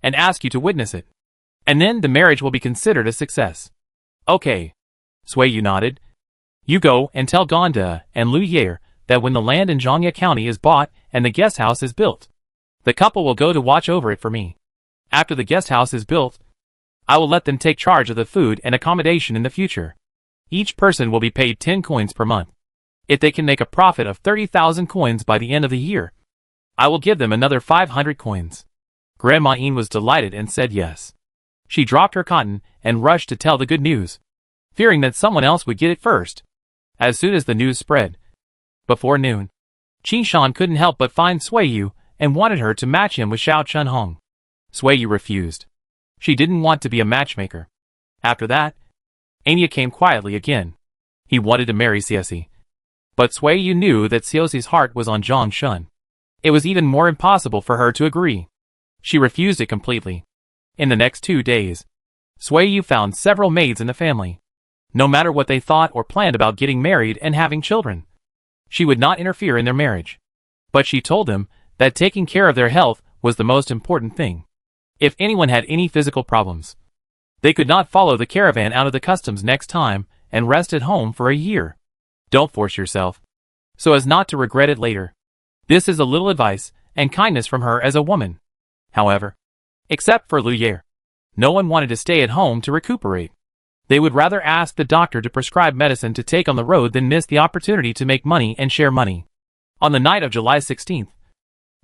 and ask you to witness it. And then the marriage will be considered a success." "Okay." Sui Yu nodded. "You go and tell Gonda and Lu Ye that when the land in Zhangye County is bought and the guest house is built, the couple will go to watch over it for me. After the guest house is built, I will let them take charge of the food and accommodation in the future. Each person will be paid 10 coins per month. If they can make a profit of 30,000 coins by the end of the year, I will give them another 500 coins. Grandma Yin was delighted and said yes. She dropped her cotton and rushed to tell the good news, fearing that someone else would get it first. As soon as the news spread, before noon, Qin Shan couldn't help but find Sui Yu and wanted her to match him with Xiao Chunhong. Sui Yu refused. She didn't want to be a matchmaker. After that, Anya came quietly again. He wanted to marry Cece. But Sui Yu knew that Cece's heart was on Zhang Shun. It was even more impossible for her to agree. She refused it completely. In the next 2 days, Sui Yu found several maids in the family. No matter what they thought or planned about getting married and having children, she would not interfere in their marriage. But she told them that taking care of their health was the most important thing. If anyone had any physical problems, they could not follow the caravan out of the customs next time and rest at home for a year. Don't force yourself, so as not to regret it later. This is a little advice and kindness from her as a woman. However, except for Lu Ye, no one wanted to stay at home to recuperate. They would rather ask the doctor to prescribe medicine to take on the road than miss the opportunity to make money and share money. On the night of July 16th,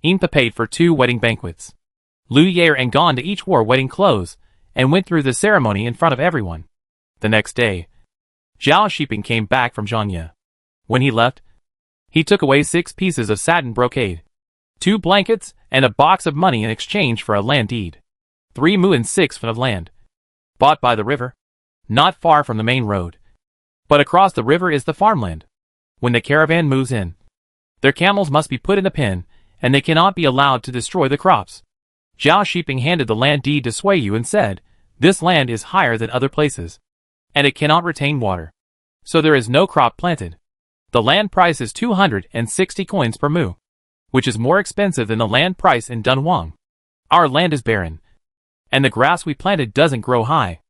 Inpa paid for 2 wedding banquets. Lu Ye and Gonda each wore wedding clothes and went through the ceremony in front of everyone. The next day, Zhao Shiping came back from Zhangye. When he left, he took away 6 pieces of satin brocade, 2 blankets, and a box of money in exchange for a land deed. 3 mu and 6 fen of land, bought by the river, not far from the main road. But across the river is the farmland. When the caravan moves in, their camels must be put in a pen, and they cannot be allowed to destroy the crops. Zhao Shiping handed the land deed to Sui Yu and said, "This land is higher than other places, and it cannot retain water, so there is no crop planted. The land price is 260 coins per mu, which is more expensive than the land price in Dunhuang. Our land is barren, and the grass we planted doesn't grow high.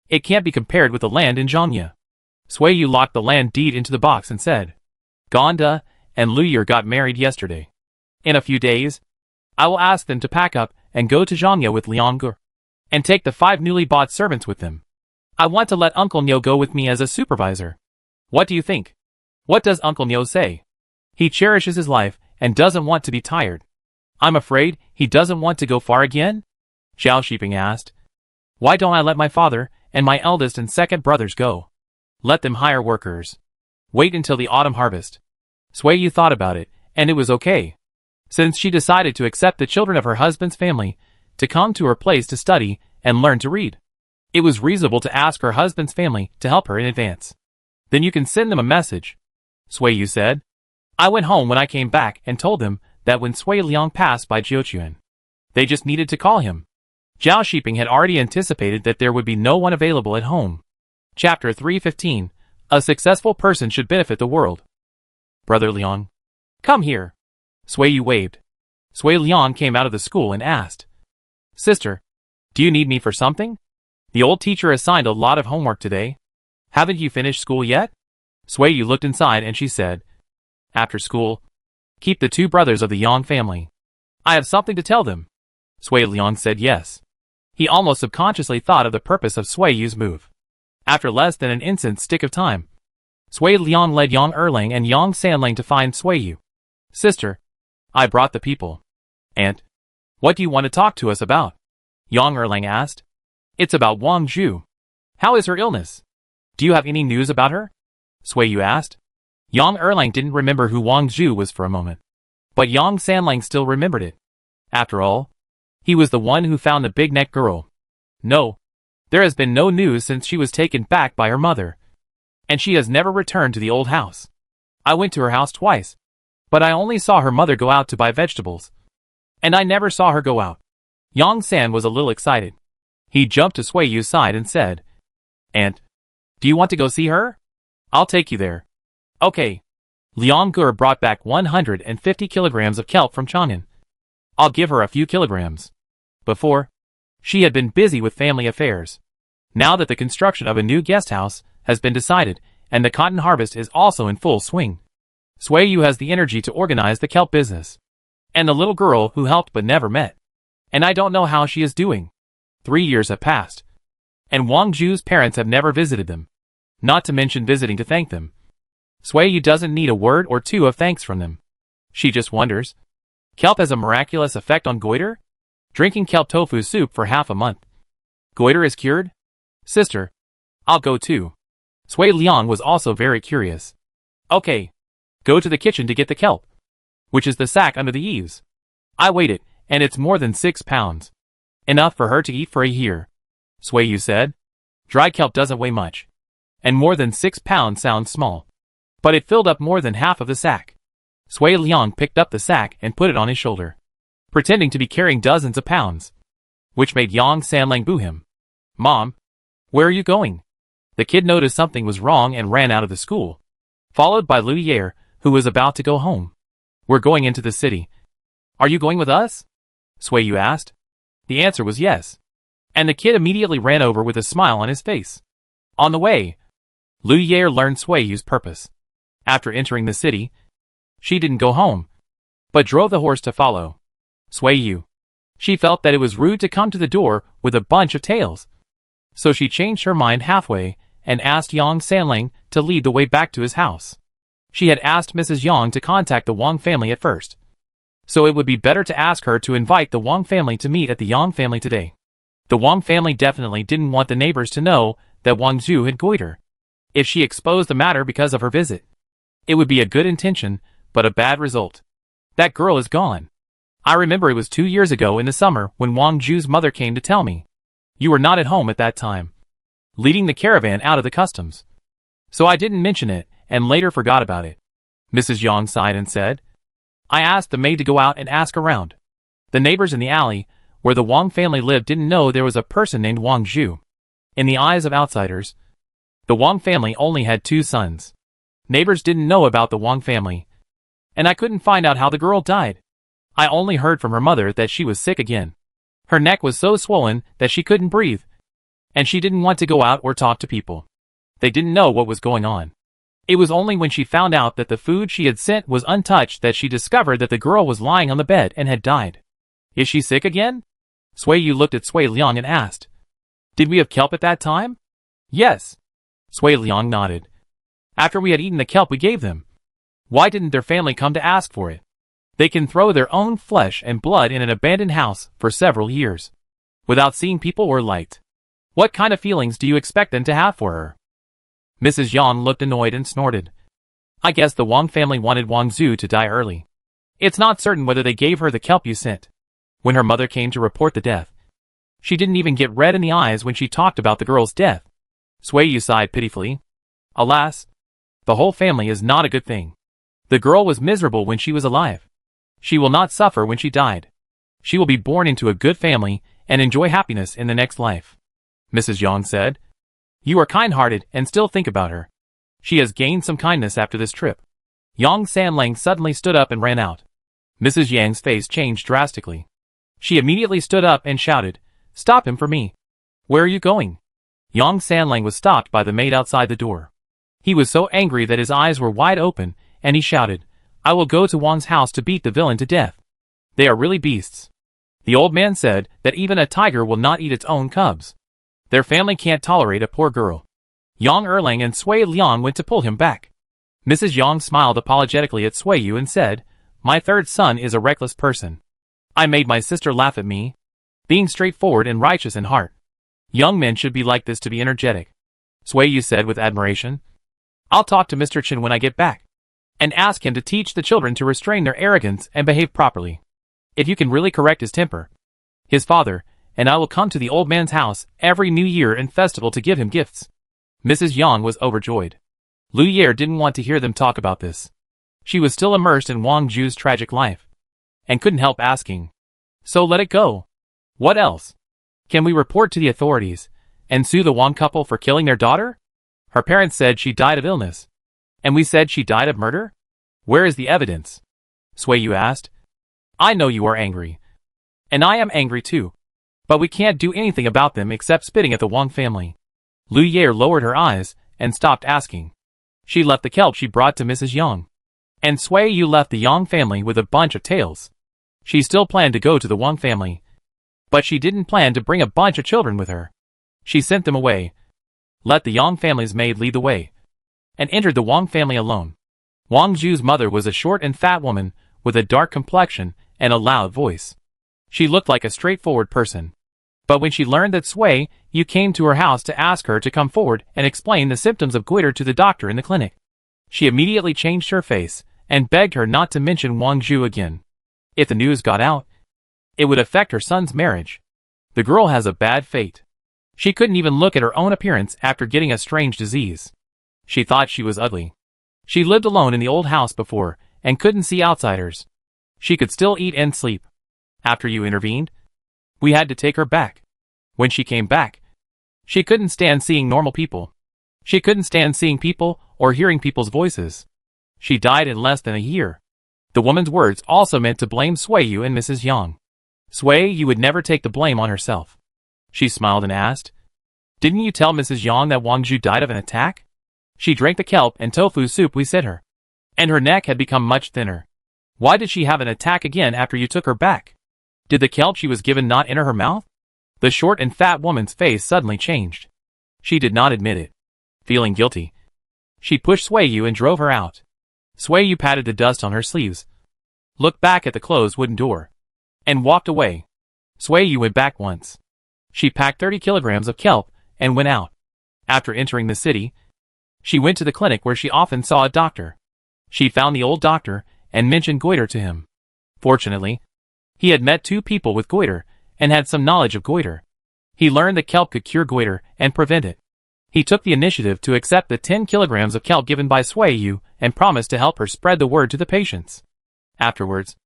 It can't be compared with the land in Zhangye." Sui Yu locked the land deed into the box and said, "Gonda and Lu Ye got married yesterday. In a few days, I will ask them to pack up and go to Zhangye with Liang Ge, and take the 5 newly bought servants with them. I want to let Uncle Niu go with me as a supervisor. What do you think? What does Uncle Niu say? He cherishes his life and doesn't want to be tired. I'm afraid he doesn't want to go far again?" Zhao Shiping asked. "Why don't I let my father and my eldest and second brothers go? Let them hire workers. Wait until the autumn harvest." Sui Yu thought about it, and it was okay, since she decided to accept the children of her husband's family to come to her place to study and learn to read. It was reasonable to ask her husband's family to help her in advance. "Then you can send them a message," Sui Yu said. "I went home when I came back and told them that when Sui Liang passed by Jiuquan, they just needed to call him." Zhao Shiping had already anticipated that there would be no one available at home. Chapter 315. A successful person should benefit the world. "Brother Liang, come here." Sui Yu waved. Sui Liang came out of the school and asked, "Sister, do you need me for something? The old teacher assigned a lot of homework today. Haven't you finished school yet?" Sui Yu looked inside and she said, "After school, keep the 2 brothers of the Yang family. I have something to tell them." Sui Liang said yes. He almost subconsciously thought of the purpose of Sui Yu's move. After less than an instant's stick of time, Sui Liang led Yang Erlang and Yang Sanlang to find Sui Yu. "Sister, I brought the people. Aunt, what do you want to talk to us about?" Yang Erlang asked. "It's about Wang Zhu. How is her illness? Do you have any news about her?" Sui Yu asked. Yang Erlang didn't remember who Wang Zhu was for a moment, but Yang Sanlang still remembered it. After all, he was the one who found the big-neck girl. "No, there has been no news since she was taken back by her mother, and she has never returned to the old house. I went to her house twice, but I only saw her mother go out to buy vegetables, and I never saw her go out." Yang San was a little excited. He jumped to Sui Yu's side and said, "Aunt, do you want to go see her? I'll take you there." "Okay." Liang Ge brought back 150 kilograms of kelp from Chang'an. "I'll give her a few kilograms." Before, she had been busy with family affairs. Now that the construction of a new guest house has been decided and the cotton harvest is also in full swing, Sui Yu has the energy to organize the kelp business. And the little girl who helped but never met. And I don't know how she is doing. 3 years have passed, and Wang Zhu's parents have never visited them, not to mention visiting to thank them. Sui Yu doesn't need a word or 2 of thanks from them. She just wonders. Kelp has a miraculous effect on goiter? Drinking kelp tofu soup for half a month. Goiter is cured? Sister, I'll go too. Sui Liang was also very curious. Okay. Go to the kitchen to get the kelp, which is the sack under the eaves. I weighed it, and it's more than 6 pounds. Enough for her to eat for a year. Sui Yu said. Dry kelp doesn't weigh much, and more than 6 pounds sounds small. But it filled up more than half of the sack. Sui Liang picked up the sack and put it on his shoulder, pretending to be carrying dozens of pounds, which made Yang Sanlang boo him. Mom, where are you going? The kid noticed something was wrong and ran out of the school, followed by Lu Ye, who was about to go home. We're going into the city. Are you going with us? Suiyu asked. The answer was yes. And the kid immediately ran over with a smile on his face. On the way, Lu Ye learned Suiyu's purpose. After entering the city, she didn't go home, but drove the horse to follow Suiyu. She felt that it was rude to come to the door with a bunch of tails. So she changed her mind halfway and asked Yang Sanling to lead the way back to his house. She had asked Mrs. Yang to contact the Wang family at first, so it would be better to ask her to invite the Wang family to meet at the Yang family today. The Wang family definitely didn't want the neighbors to know that Wang Zhu had goitre. If she exposed the matter because of her visit, it would be a good intention, but a bad result. That girl is gone. I remember it was 2 years ago in the summer when Wang Zhu's mother came to tell me. You were not at home at that time, leading the caravan out of the customs. So I didn't mention it, and later forgot about it. Mrs. Yang sighed and said, I asked the maid to go out and ask around. The neighbors in the alley, where the Wang family lived, didn't know there was a person named Wang Zhu. In the eyes of outsiders, the Wang family only had 2 sons. Neighbors didn't know about the Wang family, and I couldn't find out how the girl died. I only heard from her mother that she was sick again. Her neck was so swollen that she couldn't breathe, and she didn't want to go out or talk to people. They didn't know what was going on. It was only when she found out that the food she had sent was untouched that she discovered that the girl was lying on the bed and had died. Is she sick again? Suiyu looked at Sui Liang and asked, Did we have kelp at that time? Yes. Sui Liang nodded. After we had eaten the kelp we gave them. Why didn't their family come to ask for it? They can throw their own flesh and blood in an abandoned house for several years, without seeing people or light. What kind of feelings do you expect them to have for her? Mrs. Yang looked annoyed and snorted. I guess the Wang family wanted Wang Zhu to die early. It's not certain whether they gave her the kelp you sent. When her mother came to report the death, she didn't even get red in the eyes when she talked about the girl's death. Suiyu sighed pitifully. Alas, the whole family is not a good thing. The girl was miserable when she was alive. She will not suffer when she died. She will be born into a good family and enjoy happiness in the next life. Mrs. Yang said, You are kind-hearted and still think about her. She has gained some kindness after this trip. Yang Sanlang suddenly stood up and ran out. Mrs. Yang's face changed drastically. She immediately stood up and shouted, Stop him for me. Where are you going? Yang Sanlang was stopped by the maid outside the door. He was so angry that his eyes were wide open, and he shouted, I will go to Wang's house to beat the villain to death. They are really beasts. The old man said that even a tiger will not eat its own cubs. Their family can't tolerate a poor girl. Yang Erlang and Sui Liang went to pull him back. Mrs. Yang smiled apologetically at Suiyu and said, My third son is a reckless person. I made my sister laugh at me, being straightforward and righteous in heart. Young men should be like this to be energetic. Suiyu said with admiration. I'll talk to Mr. Chen when I get back, and ask him to teach the children to restrain their arrogance and behave properly. If you can really correct his temper, his father, and I will come to the old man's house every New Year and festival to give him gifts. Mrs. Yang was overjoyed. Lu Ye didn't want to hear them talk about this. She was still immersed in Wang Zhu's tragic life, and couldn't help asking. So let it go. What else? Can we report to the authorities, and sue the Wang couple for killing their daughter? Her parents said she died of illness, and we said she died of murder? Where is the evidence? Suiyu asked. I know you are angry. And I am angry too. But we can't do anything about them except spitting at the Wang family. Lu Ye lowered her eyes and stopped asking. She left the kelp she brought to Mrs. Yang. And Suiyu left the Yang family with a bunch of tails. She still planned to go to the Wang family, but she didn't plan to bring a bunch of children with her. She sent them away, let the Yang family's maid lead the way, and entered the Wang family alone. Wang Zhu's mother was a short and fat woman with a dark complexion and a loud voice. She looked like a straightforward person. But when she learned that Suiyu came to her house to ask her to come forward and explain the symptoms of goitre to the doctor in the clinic, she immediately changed her face and begged her not to mention Wang Zhu again. If the news got out, it would affect her son's marriage. The girl has a bad fate. She couldn't even look at her own appearance after getting a strange disease. She thought she was ugly. She lived alone in the old house before and couldn't see outsiders. She could still eat and sleep. After you intervened, we had to take her back. When she came back, she couldn't stand seeing normal people. She couldn't stand seeing people or hearing people's voices. She died in less than a year. The woman's words also meant to blame Sui Yu and Mrs. Yang. Sui Yu would never take the blame on herself. She smiled and asked, "Didn't you tell Mrs. Yang that Wang Zhu died of an attack? She drank the kelp and tofu soup we sent her. And her neck had become much thinner. Why did she have an attack again after you took her back? Did the kelp she was given not enter her mouth?" The short and fat woman's face suddenly changed. She did not admit it. Feeling guilty, she pushed Sui Yu and drove her out. Sui Yu patted the dust on her sleeves, looked back at the closed wooden door, and walked away. Sui Yu went back once. She packed 30 kilograms of kelp and went out. After entering the city, she went to the clinic where she often saw a doctor. She found the old doctor and mentioned goiter to him. Fortunately, he had met 2 people with goiter and had some knowledge of goiter. He learned that kelp could cure goiter and prevent it. He took the initiative to accept the 10 kilograms of kelp given by Sui Yu and promised to help her spread the word to the patients. Afterwards,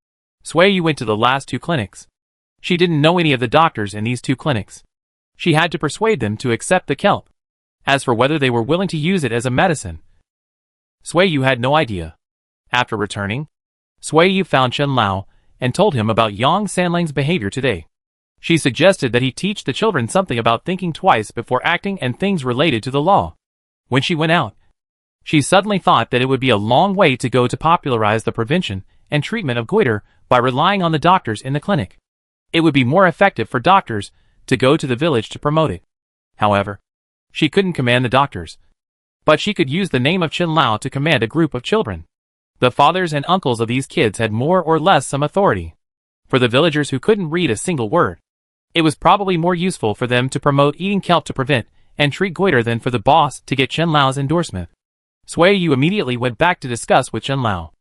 Sui Yu went to the last 2 clinics. She didn't know any of the doctors in these 2 clinics. She had to persuade them to accept the kelp. As for whether they were willing to use it as a medicine, Sui Yu had no idea. After returning, Sui Yu found Chen Lao and told him about Yang Sanlang's behavior today. She suggested that he teach the children something about thinking twice before acting and things related to the law. When she went out, she suddenly thought that it would be a long way to go to popularize the prevention and treatment of goiter by relying on the doctors in the clinic. It would be more effective for doctors to go to the village to promote it. However, she couldn't command the doctors, but she could use the name of Chen Lao to command a group of children. The fathers and uncles of these kids had more or less some authority. For the villagers who couldn't read a single word, it was probably more useful for them to promote eating kelp to prevent and treat goiter than for the boss to get Chen Lao's endorsement. Sui Yu immediately went back to discuss with Chen Lao,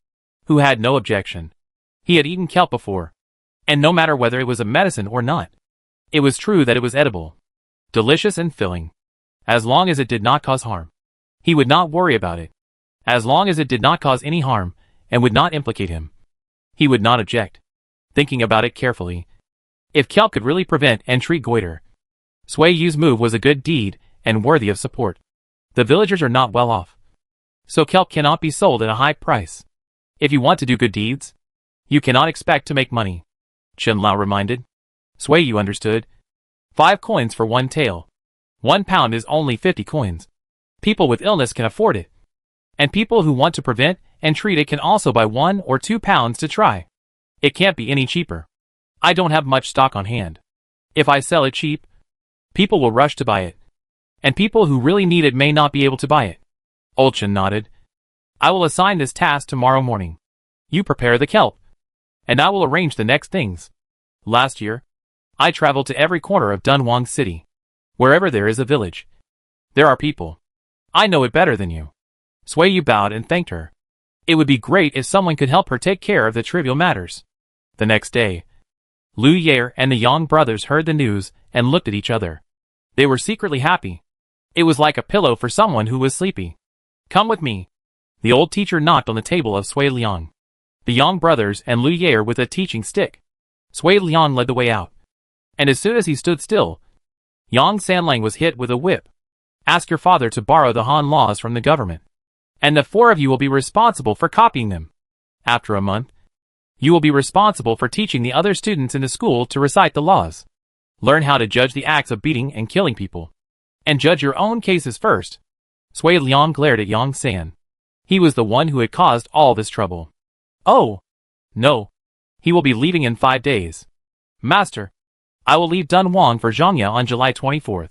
who had no objection. He had eaten kelp before, and no matter whether it was a medicine or not, it was true that it was edible, delicious and filling. As long as it did not cause harm, he would not worry about it. As long as it did not cause any harm and would not implicate him, he would not object. Thinking about it carefully, if kelp could really prevent and treat goiter, Sui Yu's move was a good deed and worthy of support. The villagers are not well off, so kelp cannot be sold at a high price. If you want to do good deeds, you cannot expect to make money, Chen Lao reminded. Sui Yu understood. 5 coins for 1 tael. 1 pound is only 50 coins. People with illness can afford it. And people who want to prevent and treat it can also buy 1 or 2 pounds to try. It can't be any cheaper. I don't have much stock on hand. If I sell it cheap, people will rush to buy it. And people who really need it may not be able to buy it. Old Chen nodded. I will assign this task tomorrow morning. You prepare the kelp, and I will arrange the next things. Last year, I traveled to every corner of Dunhuang city. Wherever there is a village, there are people. I know it better than you. Sui Yu bowed and thanked her. It would be great if someone could help her take care of the trivial matters. The next day, Lu Ye and the Yang brothers heard the news and looked at each other. They were secretly happy. It was like a pillow for someone who was sleepy. Come with me. The old teacher knocked on the table of Sui Liang. The Yang brothers and Lu Ye with a teaching stick. Sui Liang led the way out. And as soon as he stood still, Yang Sanlang was hit with a whip. Ask your father to borrow the Han laws from the government, and the 4 of you will be responsible for copying them. After a month, you will be responsible for teaching the other students in the school to recite the laws. Learn how to judge the acts of beating and killing people, and judge your own cases first. Sui Liang glared at Yang San. He was the one who had caused all this trouble. Oh, no. He will be leaving in 5 days. Master, I will leave Dunhuang for Zhangya on July 24th.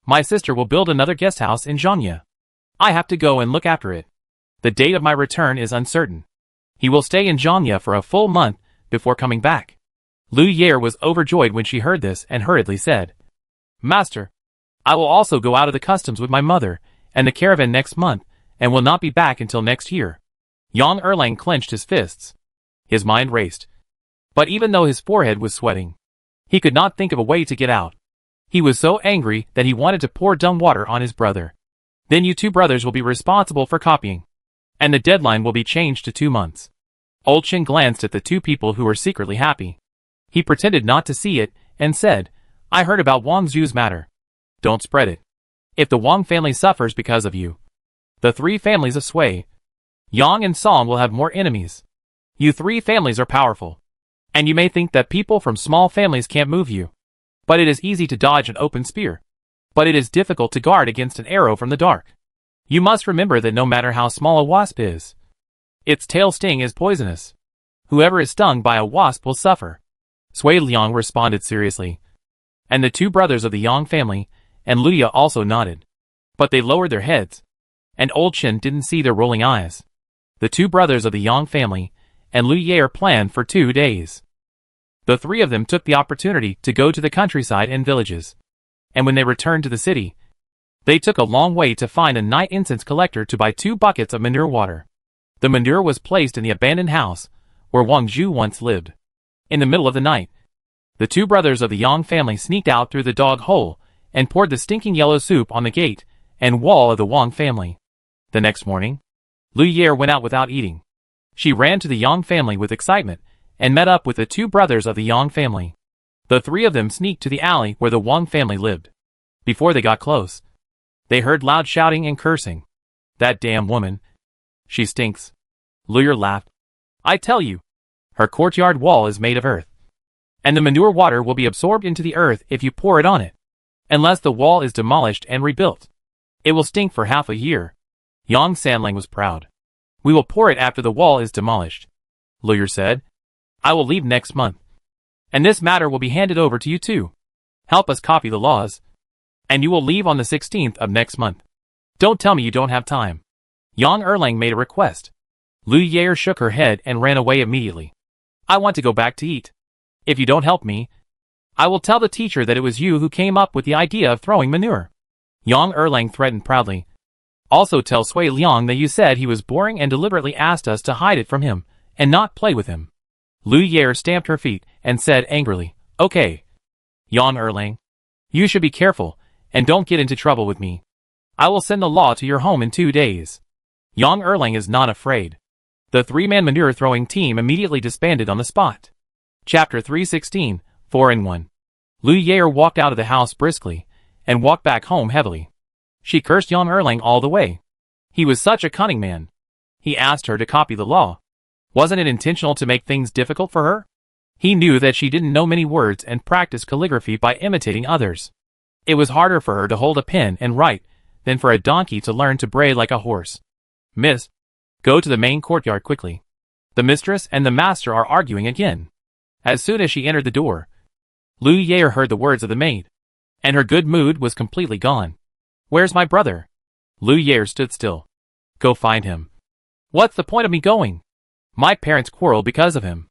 My sister will build another guest house in Zhangya. I have to go and look after it. The date of my return is uncertain. He will stay in Zhangya for a full month before coming back. Lu Ye was overjoyed when she heard this and hurriedly said, Master, I will also go out of the customs with my mother and the caravan next month and will not be back until next year. Yang Erlang clenched his fists. His mind raced. But even though his forehead was sweating, he could not think of a way to get out. He was so angry that he wanted to pour dung water on his brother. Then you 2 brothers will be responsible for copying, and the deadline will be changed to 2 months. Old Chen glanced at the 2 people who were secretly happy. He pretended not to see it and said, I heard about Wang Zhu's matter. Don't spread it. If the Wang family suffers because of you, the 3 families of Sui, Yang and Song will have more enemies. You three families are powerful. And you may think that people from small families can't move you. But it is easy to dodge an open spear. But it is difficult to guard against an arrow from the dark. You must remember that no matter how small a wasp is, its tail sting is poisonous. Whoever is stung by a wasp will suffer. Sui Liang responded seriously. And the two brothers of the Yang family and Luya also nodded. But they lowered their heads. And old Chen didn't see their rolling eyes. The two brothers of the Yang family and Lu Ye planned for 2 days. The three of them took the opportunity to go to the countryside and villages. And when they returned to the city, they took a long way to find a night incense collector to buy 2 buckets of manure water. The manure was placed in the abandoned house where Wang Zhu once lived. In the middle of the night, the two brothers of the Yang family sneaked out through the dog hole and poured the stinking yellow soup on the gate and wall of the Wang family. The next morning, Lu Ye went out without eating. She ran to the Yang family with excitement and met up with the two brothers of the Yang family. The three of them sneaked to the alley where the Wang family lived. Before they got close, they heard loud shouting and cursing. That damn woman. She stinks. Lu Ye laughed. I tell you, her courtyard wall is made of earth. And the manure water will be absorbed into the earth if you pour it on it. Unless the wall is demolished and rebuilt. It will stink for half a year. Yang Sanlang was proud. We will pour it after the wall is demolished. Lu Ye said. I will leave next month. And this matter will be handed over to you too. Help us copy the laws. And you will leave on the 16th of next month. Don't tell me you don't have time. Yang Erlang made a request. Lu Ye shook her head and ran away immediately. I want to go back to eat. If you don't help me, I will tell the teacher that it was you who came up with the idea of throwing manure. Yang Erlang threatened proudly. Also tell Sui Liang that you said he was boring and deliberately asked us to hide it from him and not play with him. Lu Ye stamped her feet and said angrily, Okay. Yang Erlang, you should be careful and don't get into trouble with me. I will send the law to your home in 2 days. Yang Erlang is not afraid. The three-man manure-throwing team immediately disbanded on the spot. Chapter 316, 4-in-1. Lu Ye walked out of the house briskly and walked back home heavily. She cursed Yang Erlang all the way. He was such a cunning man. He asked her to copy the law. Wasn't it intentional to make things difficult for her? He knew that she didn't know many words and practiced calligraphy by imitating others. It was harder for her to hold a pen and write than for a donkey to learn to bray like a horse. Miss, go to the main courtyard quickly. The mistress and the master are arguing again. As soon as she entered the door, Lu Ye heard the words of the maid, and her good mood was completely gone. Where's my brother? Lu Ye stood still. Go find him. What's the point of me going? My parents quarreled because of him.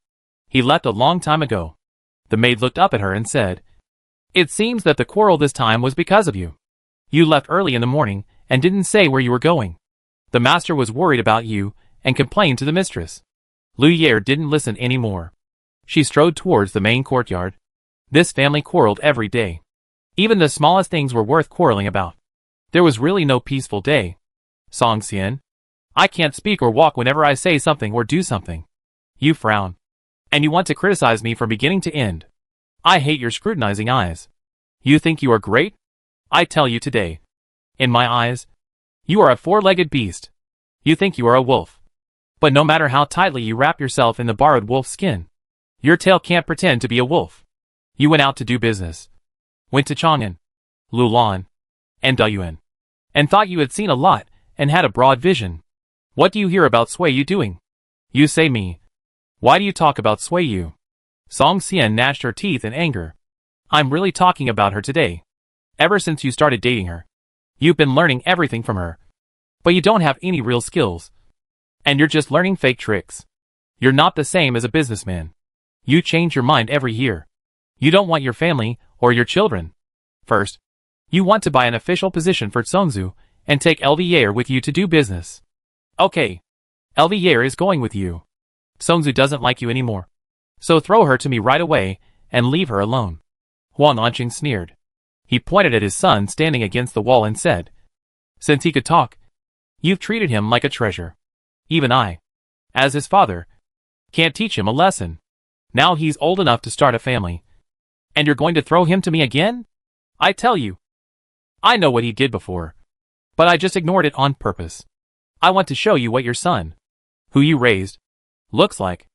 He left a long time ago. The maid looked up at her and said, It seems that the quarrel this time was because of you. You left early in the morning and didn't say where you were going. The master was worried about you and complained to the mistress. Lu Ye didn't listen anymore. She strode towards the main courtyard. This family quarreled every day. Even the smallest things were worth quarreling about. There was really no peaceful day. Song Xian, I can't speak or walk whenever I say something or do something. You frown. And you want to criticize me from beginning to end. I hate your scrutinizing eyes. You think you are great? I tell you today. In my eyes, you are a four-legged beast. You think you are a wolf. But no matter how tightly you wrap yourself in the borrowed wolf skin, your tail can't pretend to be a wolf. You went out to do business. Went to Chang'an, Lulan, and Dayuan. And thought you had seen a lot and had a broad vision. What do you hear about Sui Yu doing? You say me. Why do you talk about Sui Yu? Song Xian gnashed her teeth in anger. I'm really talking about her today. Ever since you started dating her, you've been learning everything from her. But you don't have any real skills. And you're just learning fake tricks. You're not the same as a businessman. You change your mind every year. You don't want your family or your children. First, you want to buy an official position for Zhongzhu and take LVR with you to do business. Okay. LVR is going with you. Zhongzhu doesn't like you anymore. So throw her to me right away and leave her alone. Huang Anqing sneered. He pointed at his son standing against the wall and said, Since he could talk, you've treated him like a treasure. Even I, as his father, can't teach him a lesson. Now he's old enough to start a family. And you're going to throw him to me again? I tell you. I know what he did before. But I just ignored it on purpose. I want to show you what your son, who you raised, looks like.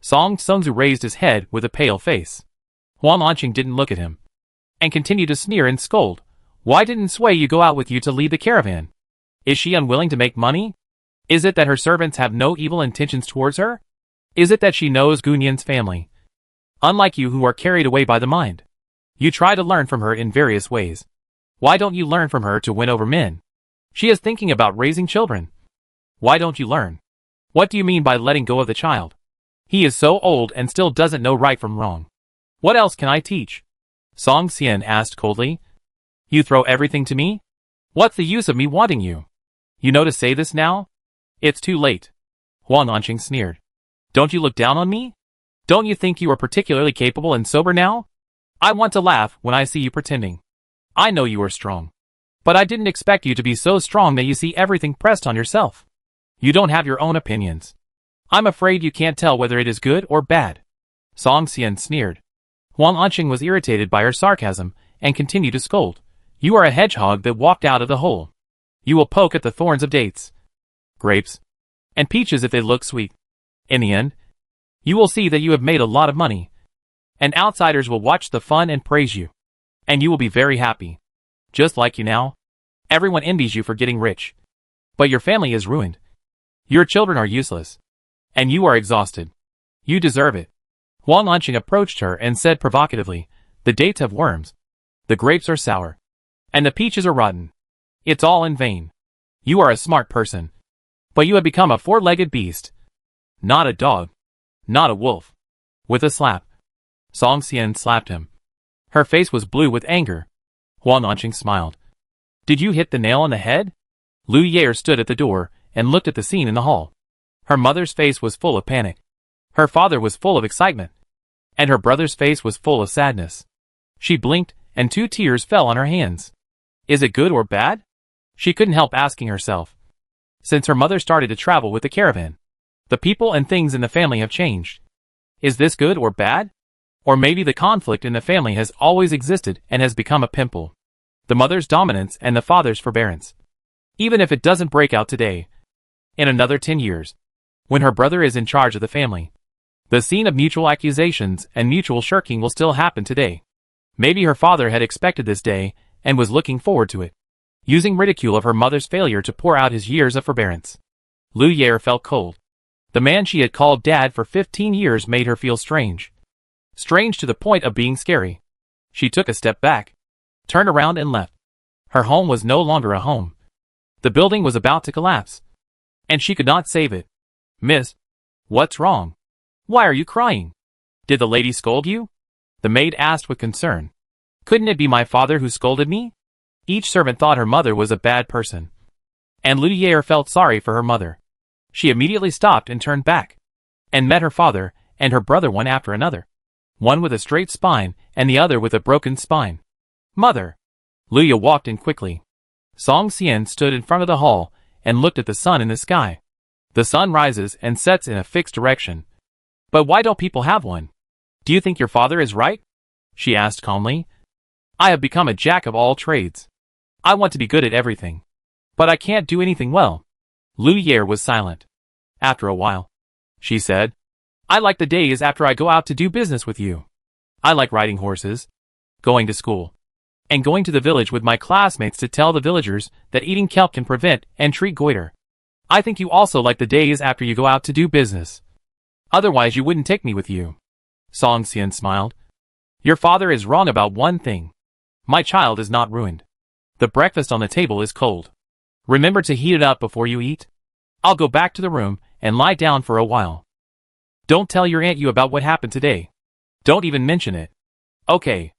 Song Sungzu raised his head with a pale face. Huang Anqing didn't look at him, and continued to sneer and scold. Why didn't Sui Yu go out with you to lead the caravan? Is she unwilling to make money? Is it that her servants have no evil intentions towards her? Is it that she knows Gunyan's family? Unlike you who are carried away by the mind. You try to learn from her in various ways. Why don't you learn from her to win over men? She is thinking about raising children. Why don't you learn? What do you mean by letting go of the child? He is so old and still doesn't know right from wrong. What else can I teach? Song Xian asked coldly. You throw everything to me? What's the use of me wanting you? You know to say this now? It's too late. Huang Anqing sneered. Don't you look down on me? Don't you think you are particularly capable and sober now? I want to laugh when I see you pretending. I know you are strong. But I didn't expect you to be so strong that you see everything pressed on yourself. You don't have your own opinions. I'm afraid you can't tell whether it is good or bad. Song Xian sneered. Huang Anqing was irritated by her sarcasm and continued to scold. You are a hedgehog that walked out of the hole. You will poke at the thorns of dates, grapes, and peaches if they look sweet. In the end, you will see that you have made a lot of money, and outsiders will watch the fun and praise you. And you will be very happy. Just like you now. Everyone envies you for getting rich. But your family is ruined. Your children are useless. And you are exhausted. You deserve it. Huang Anqing approached her and said provocatively, the dates have worms. The grapes are sour. And the peaches are rotten. It's all in vain. You are a smart person. But you have become a four-legged beast. Not a dog. Not a wolf. With a slap, Song Xian slapped him. Her face was blue with anger. Huang Anqing smiled. Did you hit the nail on the head? Lu Yair stood at the door and looked at the scene in the hall. Her mother's face was full of panic. Her father was full of excitement. And her brother's face was full of sadness. She blinked, and 2 tears fell on her hands. Is it good or bad? She couldn't help asking herself. Since her mother started to travel with the caravan, the people and things in the family have changed. Is this good or bad? Or maybe the conflict in the family has always existed and has become a pimple. The mother's dominance and the father's forbearance. Even if it doesn't break out today, in another 10 years, when her brother is in charge of the family, the scene of mutual accusations and mutual shirking will still happen today. Maybe her father had expected this day and was looking forward to it, using ridicule of her mother's failure to pour out his years of forbearance. Lu Yair felt cold. The man she had called dad for 15 years made her feel strange. Strange to the point of being scary. She took a step back, turned around and left. Her home was no longer a home. The building was about to collapse. And she could not save it. Miss, what's wrong? Why are you crying? Did the lady scold you? The maid asked with concern. Couldn't it be my father who scolded me? Each servant thought her mother was a bad person. And Lu Yair felt sorry for her mother. She immediately stopped and turned back, and met her father and her brother one after another. One with a straight spine and the other with a broken spine. Mother! Luya walked in quickly. Song Xian stood in front of the hall and looked at the sun in the sky. The sun rises and sets in a fixed direction. But why don't people have one? Do you think your father is right? She asked calmly. I have become a jack of all trades. I want to be good at everything. But I can't do anything well. Lu Yair was silent. After a while, she said, I like the days after I go out to do business with you. I like riding horses, going to school, and going to the village with my classmates to tell the villagers that eating kelp can prevent and treat goiter. I think you also like the days after you go out to do business. Otherwise you wouldn't take me with you. Song Xian smiled. Your father is wrong about one thing. My child is not ruined. The breakfast on the table is cold. Remember to heat it up before you eat. I'll go back to the room and lie down for a while. Don't tell your Aunt Yu about what happened today. Don't even mention it. Okay.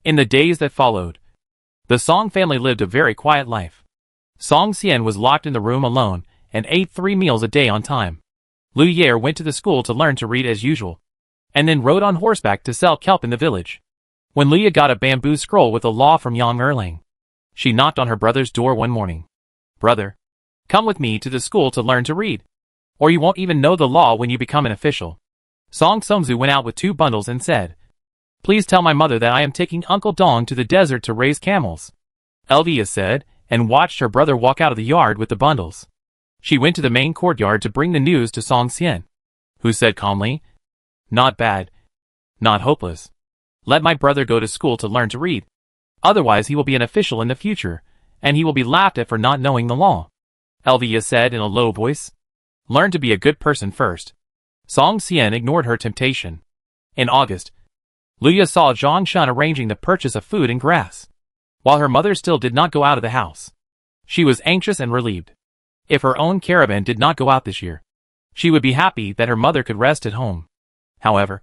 In the days that followed, the Song family lived a very quiet life. Song Xian was locked in the room alone and ate 3 meals a day on time. Lu Yair went to the school to learn to read as usual, and then rode on horseback to sell kelp in the village. When Luya got a bamboo scroll with a law from Yang Erlang, she knocked on her brother's door one morning. Brother, come with me to the school to learn to read, or you won't even know the law when you become an official. Song Songzu went out with 2 bundles and said, Please tell my mother that I am taking Uncle Dong to the desert to raise camels. Elvia said, and watched her brother walk out of the yard with the bundles. She went to the main courtyard to bring the news to Song Xian, who said calmly, Not bad. Not hopeless. Let my brother go to school to learn to read. Otherwise he will be an official in the future, and he will be laughed at for not knowing the law. Elvia said in a low voice. Learn to be a good person first. Song Xian ignored her temptation. In August, Luya saw Zhang Shun arranging the purchase of food and grass, while her mother still did not go out of the house. She was anxious and relieved. If her own caravan did not go out this year, she would be happy that her mother could rest at home. However,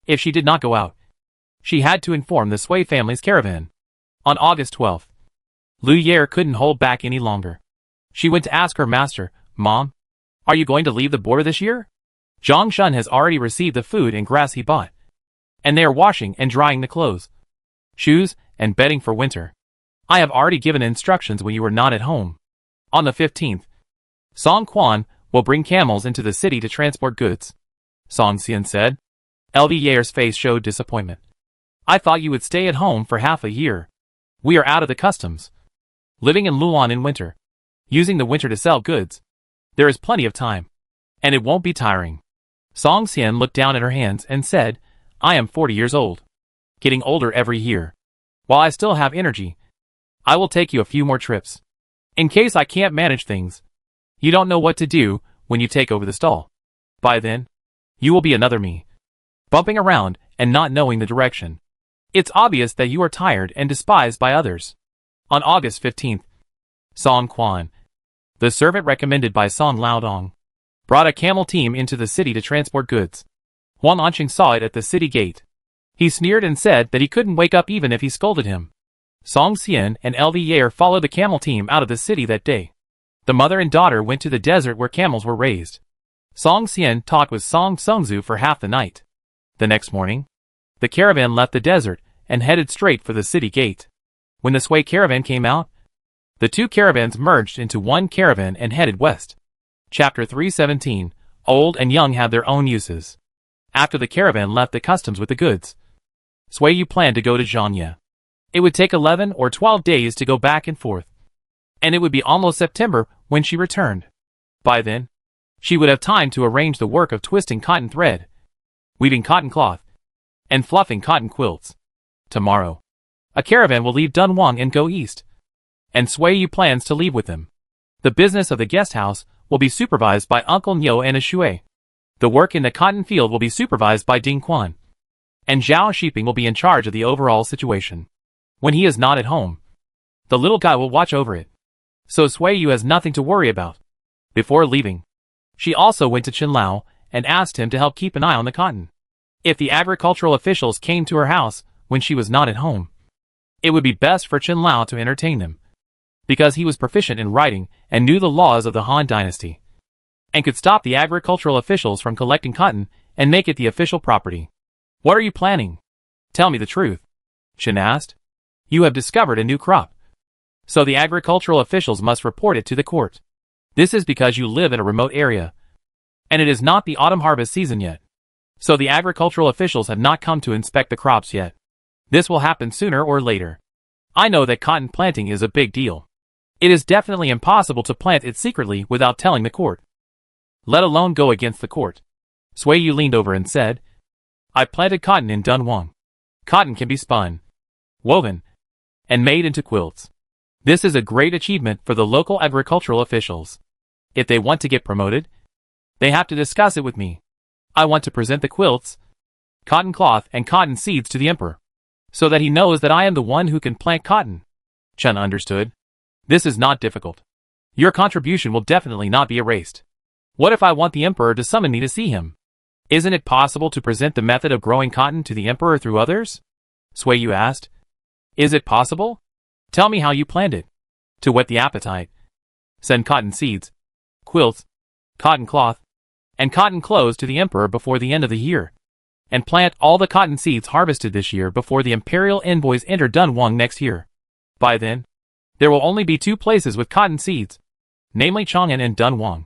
if she did not go out, she had to inform the Sui family's caravan. On August 12th, Lu Yer couldn't hold back any longer. She went to ask her master, Mom, are you going to leave the border this year? Zhang Shun has already received the food and grass he bought, and they are washing and drying the clothes, shoes, and bedding for winter. I have already given instructions when you were not at home. On the 15th, Song Quan will bring camels into the city to transport goods. Song Xian said. Lv Yer's face showed disappointment. I thought you would stay at home for half a year. We are out of the customs. Living in Luan in winter. Using the winter to sell goods. There is plenty of time. And it won't be tiring. Song Xian looked down at her hands and said, I am 40 years old. Getting older every year. While I still have energy, I will take you a few more trips. In case I can't manage things. You don't know what to do when you take over the stall. By then, you will be another me. Bumping around and not knowing the direction. It's obvious that you are tired and despised by others. On August 15th, Song Quan, the servant recommended by Song Laodong, brought a camel team into the city to transport goods. Huang Anqing saw it at the city gate. He sneered and said that he couldn't wake up even if he scolded him. Song Xian and Lv Yer followed the camel team out of the city that day. The mother and daughter went to the desert where camels were raised. Song Xian talked with Song Sungzu for half the night. The next morning, the caravan left the desert and headed straight for the city gate. When the Sui caravan came out, the two caravans merged into one caravan and headed west. Chapter 317, Old and Young have their own uses. After the caravan left the customs with the goods, Sui Yu planned to go to Zhanya. It would take 11 or 12 days to go back and forth, and it would be almost September when she returned. By then, she would have time to arrange the work of twisting cotton thread, weaving cotton cloth, and fluffing cotton quilts. Tomorrow, a caravan will leave Dunhuang and go east, and Sui Yu plans to leave with them. The business of the guest house will be supervised by Uncle Niu and Shui. The work in the cotton field will be supervised by Ding Quan, and Zhao Shiping will be in charge of the overall situation. When he is not at home, the little guy will watch over it. So Sui Yu has nothing to worry about. Before leaving, she also went to Chen Lao and asked him to help keep an eye on the cotton. If the agricultural officials came to her house when she was not at home, it would be best for Chen Lao to entertain them, because he was proficient in writing and knew the laws of the Han dynasty, and could stop the agricultural officials from collecting cotton and make it the official property. What are you planning? Tell me the truth, Chen asked. You have discovered a new crop, so the agricultural officials must report it to the court. This is because you live in a remote area, and it is not the autumn harvest season yet, so the agricultural officials have not come to inspect the crops yet. This will happen sooner or later. I know that cotton planting is a big deal. It is definitely impossible to plant it secretly without telling the court, let alone go against the court. Sui Yu leaned over and said, I planted cotton in Dunhuang. Cotton can be spun, woven, and made into quilts. This is a great achievement for the local agricultural officials. If they want to get promoted, they have to discuss it with me. I want to present the quilts, cotton cloth, and cotton seeds to the emperor, so that he knows that I am the one who can plant cotton. Chen understood. This is not difficult. Your contribution will definitely not be erased. What if I want the emperor to summon me to see him? Isn't it possible to present the method of growing cotton to the emperor through others? Sui Yu asked. Is it possible? Tell me how you planned it. To whet the appetite, send cotton seeds, quilts, cotton cloth, and cotton clothes to the emperor before the end of the year, and plant all the cotton seeds harvested this year before the imperial envoys enter Dunhuang next year. By then, there will only be two places with cotton seeds, namely Chang'an and Dunhuang.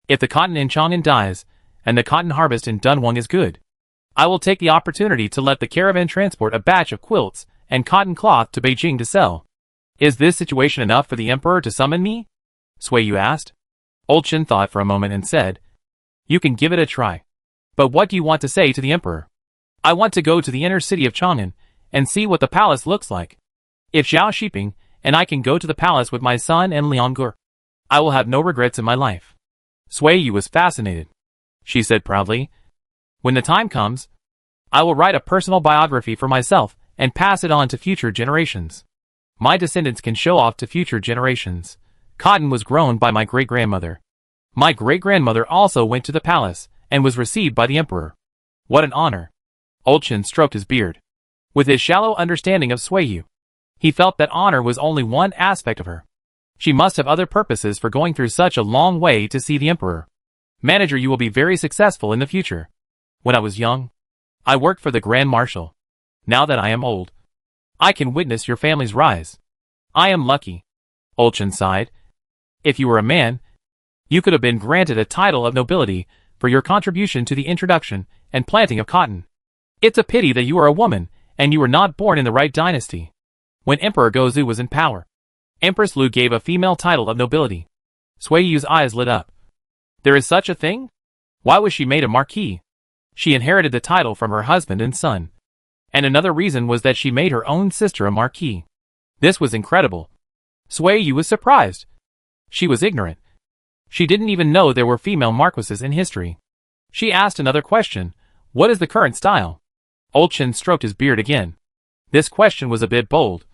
If the cotton in Chang'an dies, and the cotton harvest in Dunhuang is good, I will take the opportunity to let the caravan transport a batch of quilts and cotton cloth to Beijing to sell. Is this situation enough for the emperor to summon me? Sui Yu asked. Old Chen thought for a moment and said, You can give it a try. But what do you want to say to the emperor? I want to go to the inner city of Chang'an and see what the palace looks like. If Zhao Shiping and I can go to the palace with my son and Liang Gur, I will have no regrets in my life. Sui Yu was fascinated. She said proudly, when the time comes, I will write a personal biography for myself and pass it on to future generations. My descendants can show off to future generations. Cotton was grown by my great-grandmother. My great-grandmother also went to the palace and was received by the emperor. What an honor. Old Chen stroked his beard. With his shallow understanding of Sui Yu, he felt that honor was only one aspect of her. She must have other purposes for going through such a long way to see the emperor. Manager, you will be very successful in the future. When I was young, I worked for the Grand Marshal. Now that I am old, I can witness your family's rise. I am lucky. Old Chen sighed. If you were a man, you could have been granted a title of nobility for your contribution to the introduction and planting of cotton. It's a pity that you are a woman and you were not born in the right dynasty. When Emperor Gozu was in power, Empress Lu gave a female title of nobility. Sui Yu's eyes lit up. There is such a thing? Why was she made a marquis? She inherited the title from her husband and son. And another reason was that she made her own sister a marquis. This was incredible. Sui Yu was surprised. She was ignorant. She didn't even know there were female marquises in history. She asked another question. What is the current style? Old Chen stroked his beard again. This question was a bit bold.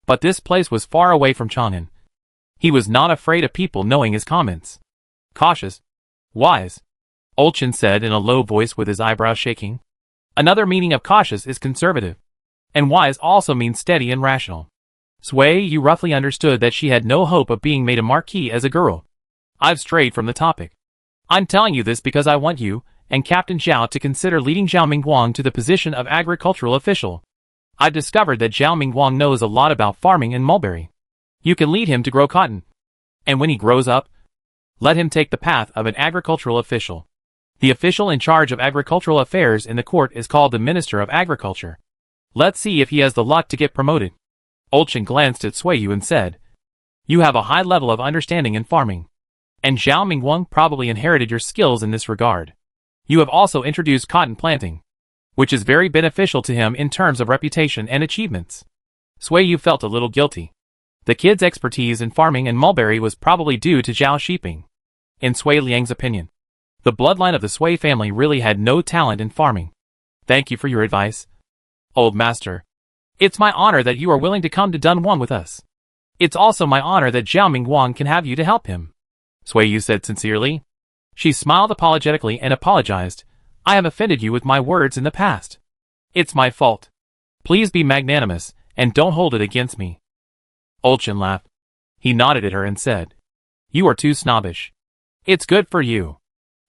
But this place was far away from Chang'an. He was not afraid of people knowing his comments. Cautious. Wise. Old Chen said in a low voice with his eyebrows shaking. Another meaning of cautious is conservative. And wise also means steady and rational. Sui Yu roughly understood that she had no hope of being made a marquis as a girl. I've strayed from the topic. I'm telling you this because I want you and Captain Zhao to consider leading Zhao Mingguang to the position of agricultural official. I've discovered that Zhao Mingguang knows a lot about farming in mulberry. You can lead him to grow cotton. And when he grows up, let him take the path of an agricultural official. The official in charge of agricultural affairs in the court is called the Minister of Agriculture. Let's see if he has the luck to get promoted. Old Chen glanced at Sui Yu and said, you have a high level of understanding in farming. And Zhao Mingguang probably inherited your skills in this regard. You have also introduced cotton planting, which is very beneficial to him in terms of reputation and achievements. Sui Yu felt a little guilty. The kid's expertise in farming and mulberry was probably due to Zhao Shiping. In Sui Liang's opinion, the bloodline of the Sui family really had no talent in farming. Thank you for your advice, old master. It's my honor that you are willing to come to Dunhuang with us. It's also my honor that Zhao Mingguang can have you to help him. Sui Yu said sincerely. She smiled apologetically and apologized. I have offended you with my words in the past. It's my fault. Please be magnanimous, and don't hold it against me. Old Chen laughed. He nodded at her and said, you are too snobbish. It's good for you.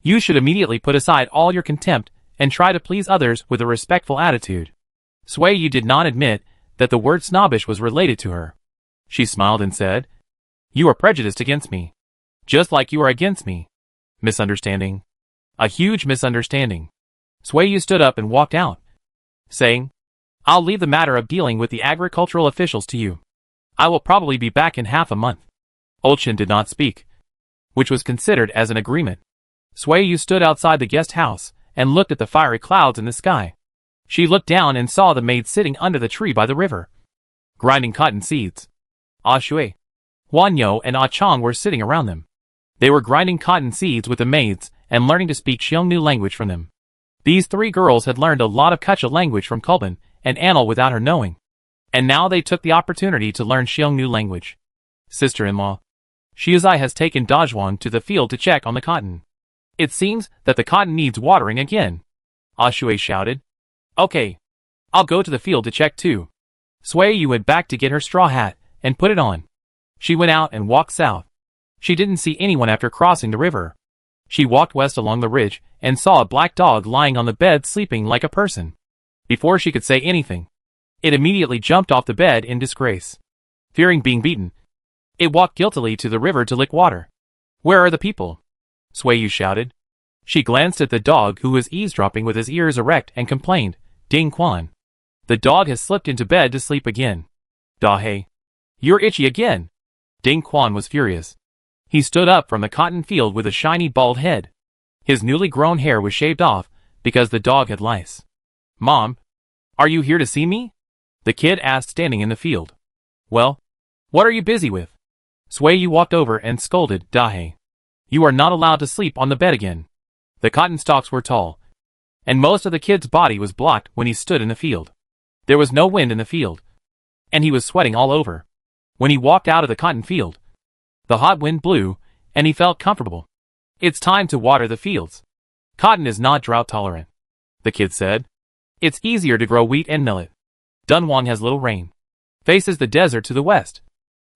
You should immediately put aside all your contempt and try to please others with a respectful attitude. Sui Yu did not admit that the word snobbish was related to her. She smiled and said, you are prejudiced against me. Just like you are against me. Misunderstanding. A huge misunderstanding. Sui Yu stood up and walked out, saying, I'll leave the matter of dealing with the agricultural officials to you. I will probably be back in half a month. Old Chen did not speak, which was considered as an agreement. Sui Yu stood outside the guest house and looked at the fiery clouds in the sky. She looked down and saw the maid sitting under the tree by the river, grinding cotton seeds. Ah Shui, Huan Yo and Ah Chong were sitting around them. They were grinding cotton seeds with the maids and learning to speak Xiongnu language from them. These three girls had learned a lot of Quechua language from Kulban and Anil without her knowing. And now they took the opportunity to learn Xiongnu language. Sister-in-law, Shiazai has taken Dunhuang to the field to check on the cotton. It seems that the cotton needs watering again. Ah Shui shouted. Okay. I'll go to the field to check too. Sui Yu went back to get her straw hat and put it on. She went out and walked south. She didn't see anyone after crossing the river. She walked west along the ridge and saw a black dog lying on the bed sleeping like a person. Before she could say anything, it immediately jumped off the bed in disgrace. Fearing being beaten, it walked guiltily to the river to lick water. Where are the people? Sui Yu shouted. She glanced at the dog who was eavesdropping with his ears erect and complained, Ding Quan. The dog has slipped into bed to sleep again. Da Hei. You're itchy again. Ding Quan was furious. He stood up from the cotton field with a shiny bald head. His newly grown hair was shaved off, because the dog had lice. Mom, are you here to see me? The kid asked, standing in the field. Well, what are you busy with? Sui walked over and scolded Dahe. You are not allowed to sleep on the bed again. The cotton stalks were tall, and most of the kid's body was blocked when he stood in the field. There was no wind in the field, and he was sweating all over. When he walked out of the cotton field, the hot wind blew, and he felt comfortable. It's time to water the fields. Cotton is not drought tolerant, the kid said. It's easier to grow wheat and millet. Dunhuang has little rain, faces the desert to the west,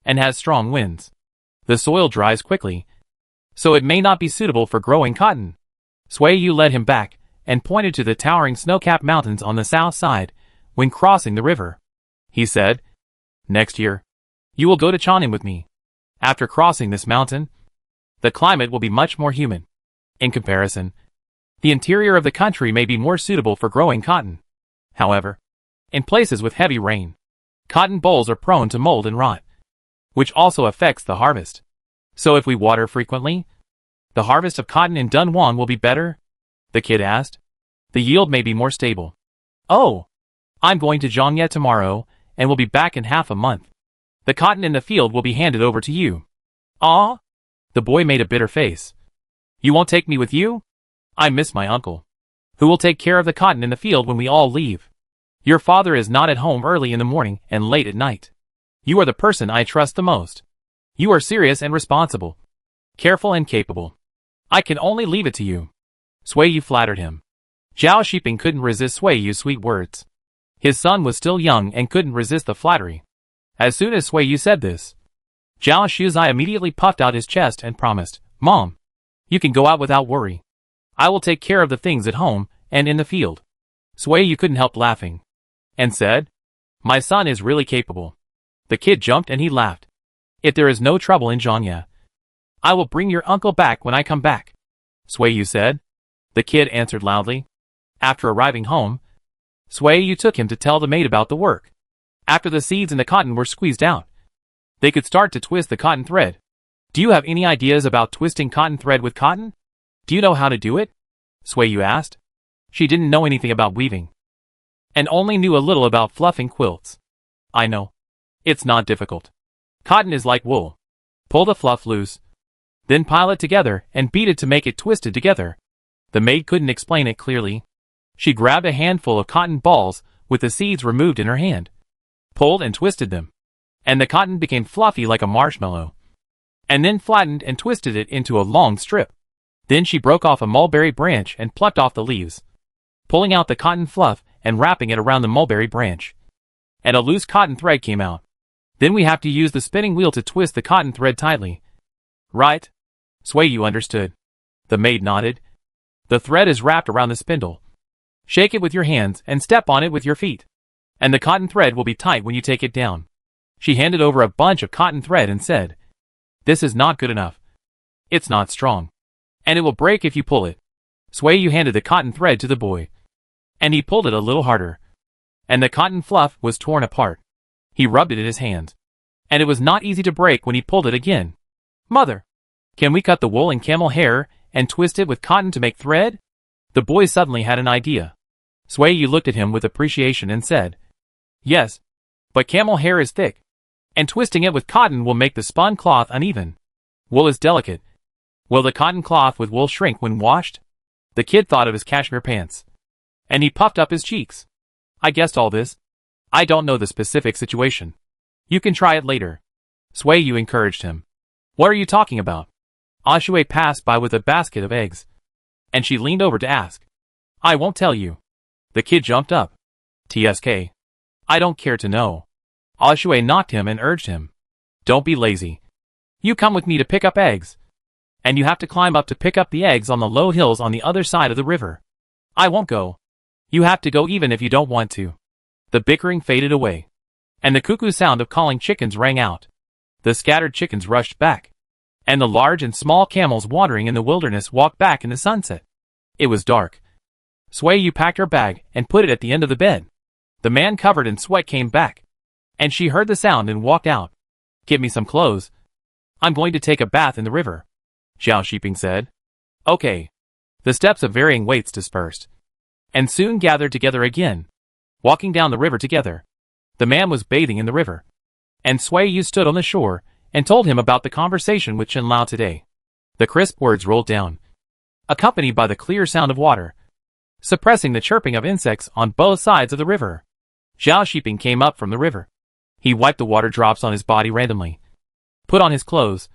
and has strong winds. The soil dries quickly, so it may not be suitable for growing cotton. Sui led him back and pointed to the towering snow-capped mountains on the south side when crossing the river. He said, Next year, you will go to Chang'an with me. After crossing this mountain, the climate will be much more humid. In comparison, the interior of the country may be more suitable for growing cotton. However, in places with heavy rain, cotton bolls are prone to mold and rot, which also affects the harvest. So if we water frequently, the harvest of cotton in Dunhuang will be better? The kid asked. The yield may be more stable. Oh, I'm going to Zhangye tomorrow and will be back in half a month. The cotton in the field will be handed over to you. Ah? The boy made a bitter face. You won't take me with you? I miss my uncle, who will take care of the cotton in the field when we all leave. Your father is not at home early in the morning and late at night. You are the person I trust the most. You are serious and responsible, careful and capable. I can only leave it to you. Sui flattered him. Zhao Shiping couldn't resist Sui's sweet words. His son was still young and couldn't resist the flattery. As soon as Sui said this, Zhao Shuzai immediately puffed out his chest and promised, Mom, you can go out without worry. I will take care of the things at home and in the field. Sui couldn't help laughing, and said, My son is really capable. The kid jumped and he laughed. If there is no trouble in Zhangye, I will bring your uncle back when I come back. Sui said. The kid answered loudly. After arriving home, Sui took him to tell the maid about the work. After the seeds in the cotton were squeezed out, they could start to twist the cotton thread. Do you have any ideas about twisting cotton thread with cotton? Do you know how to do it? Sui asked. She didn't know anything about weaving, and only knew a little about fluffing quilts. I know. It's not difficult. Cotton is like wool. Pull the fluff loose, then pile it together and beat it to make it twisted together. The maid couldn't explain it clearly. She grabbed a handful of cotton balls with the seeds removed in her hand, pulled and twisted them, and the cotton became fluffy like a marshmallow, and then flattened and twisted it into a long strip. Then she broke off a mulberry branch and plucked off the leaves, pulling out the cotton fluff and wrapping it around the mulberry branch. And a loose cotton thread came out. Then we have to use the spinning wheel to twist the cotton thread tightly. Right? Sui understood. The maid nodded. The thread is wrapped around the spindle. Shake it with your hands and step on it with your feet, and the cotton thread will be tight when you take it down. She handed over a bunch of cotton thread and said, This is not good enough. It's not strong, and it will break if you pull it. Sui handed the cotton thread to the boy, and he pulled it a little harder, and the cotton fluff was torn apart. He rubbed it in his hands, and it was not easy to break when he pulled it again. Mother, can we cut the wool in camel hair and twist it with cotton to make thread? The boy suddenly had an idea. Sui looked at him with appreciation and said, Yes, but camel hair is thick, and twisting it with cotton will make the spun cloth uneven. Wool is delicate. Will the cotton cloth with wool shrink when washed? The kid thought of his cashmere pants, and he puffed up his cheeks. I guessed all this. I don't know the specific situation. You can try it later. Sui encouraged him. What are you talking about? Ashui passed by with a basket of eggs, and she leaned over to ask. I won't tell you. The kid jumped up. TSK. I don't care to know. Ashui knocked him and urged him. Don't be lazy. You come with me to pick up eggs, and you have to climb up to pick up the eggs on the low hills on the other side of the river. I won't go. You have to go even if you don't want to. The bickering faded away, and the cuckoo sound of calling chickens rang out. The scattered chickens rushed back, and the large and small camels wandering in the wilderness walked back in the sunset. It was dark. Sui packed her bag and put it at the end of the bed. The man covered in sweat came back, and she heard the sound and walked out. Give me some clothes. I'm going to take a bath in the river, Zhao Shiping said. Okay. The steps of varying weights dispersed, and soon gathered together again, walking down the river together. The man was bathing in the river, and Sui Yu stood on the shore and told him about the conversation with Chen Lao today. The crisp words rolled down, accompanied by the clear sound of water, suppressing the chirping of insects on both sides of the river. Zhao Shiping came up from the river. He wiped the water drops on his body randomly, put on his clothes,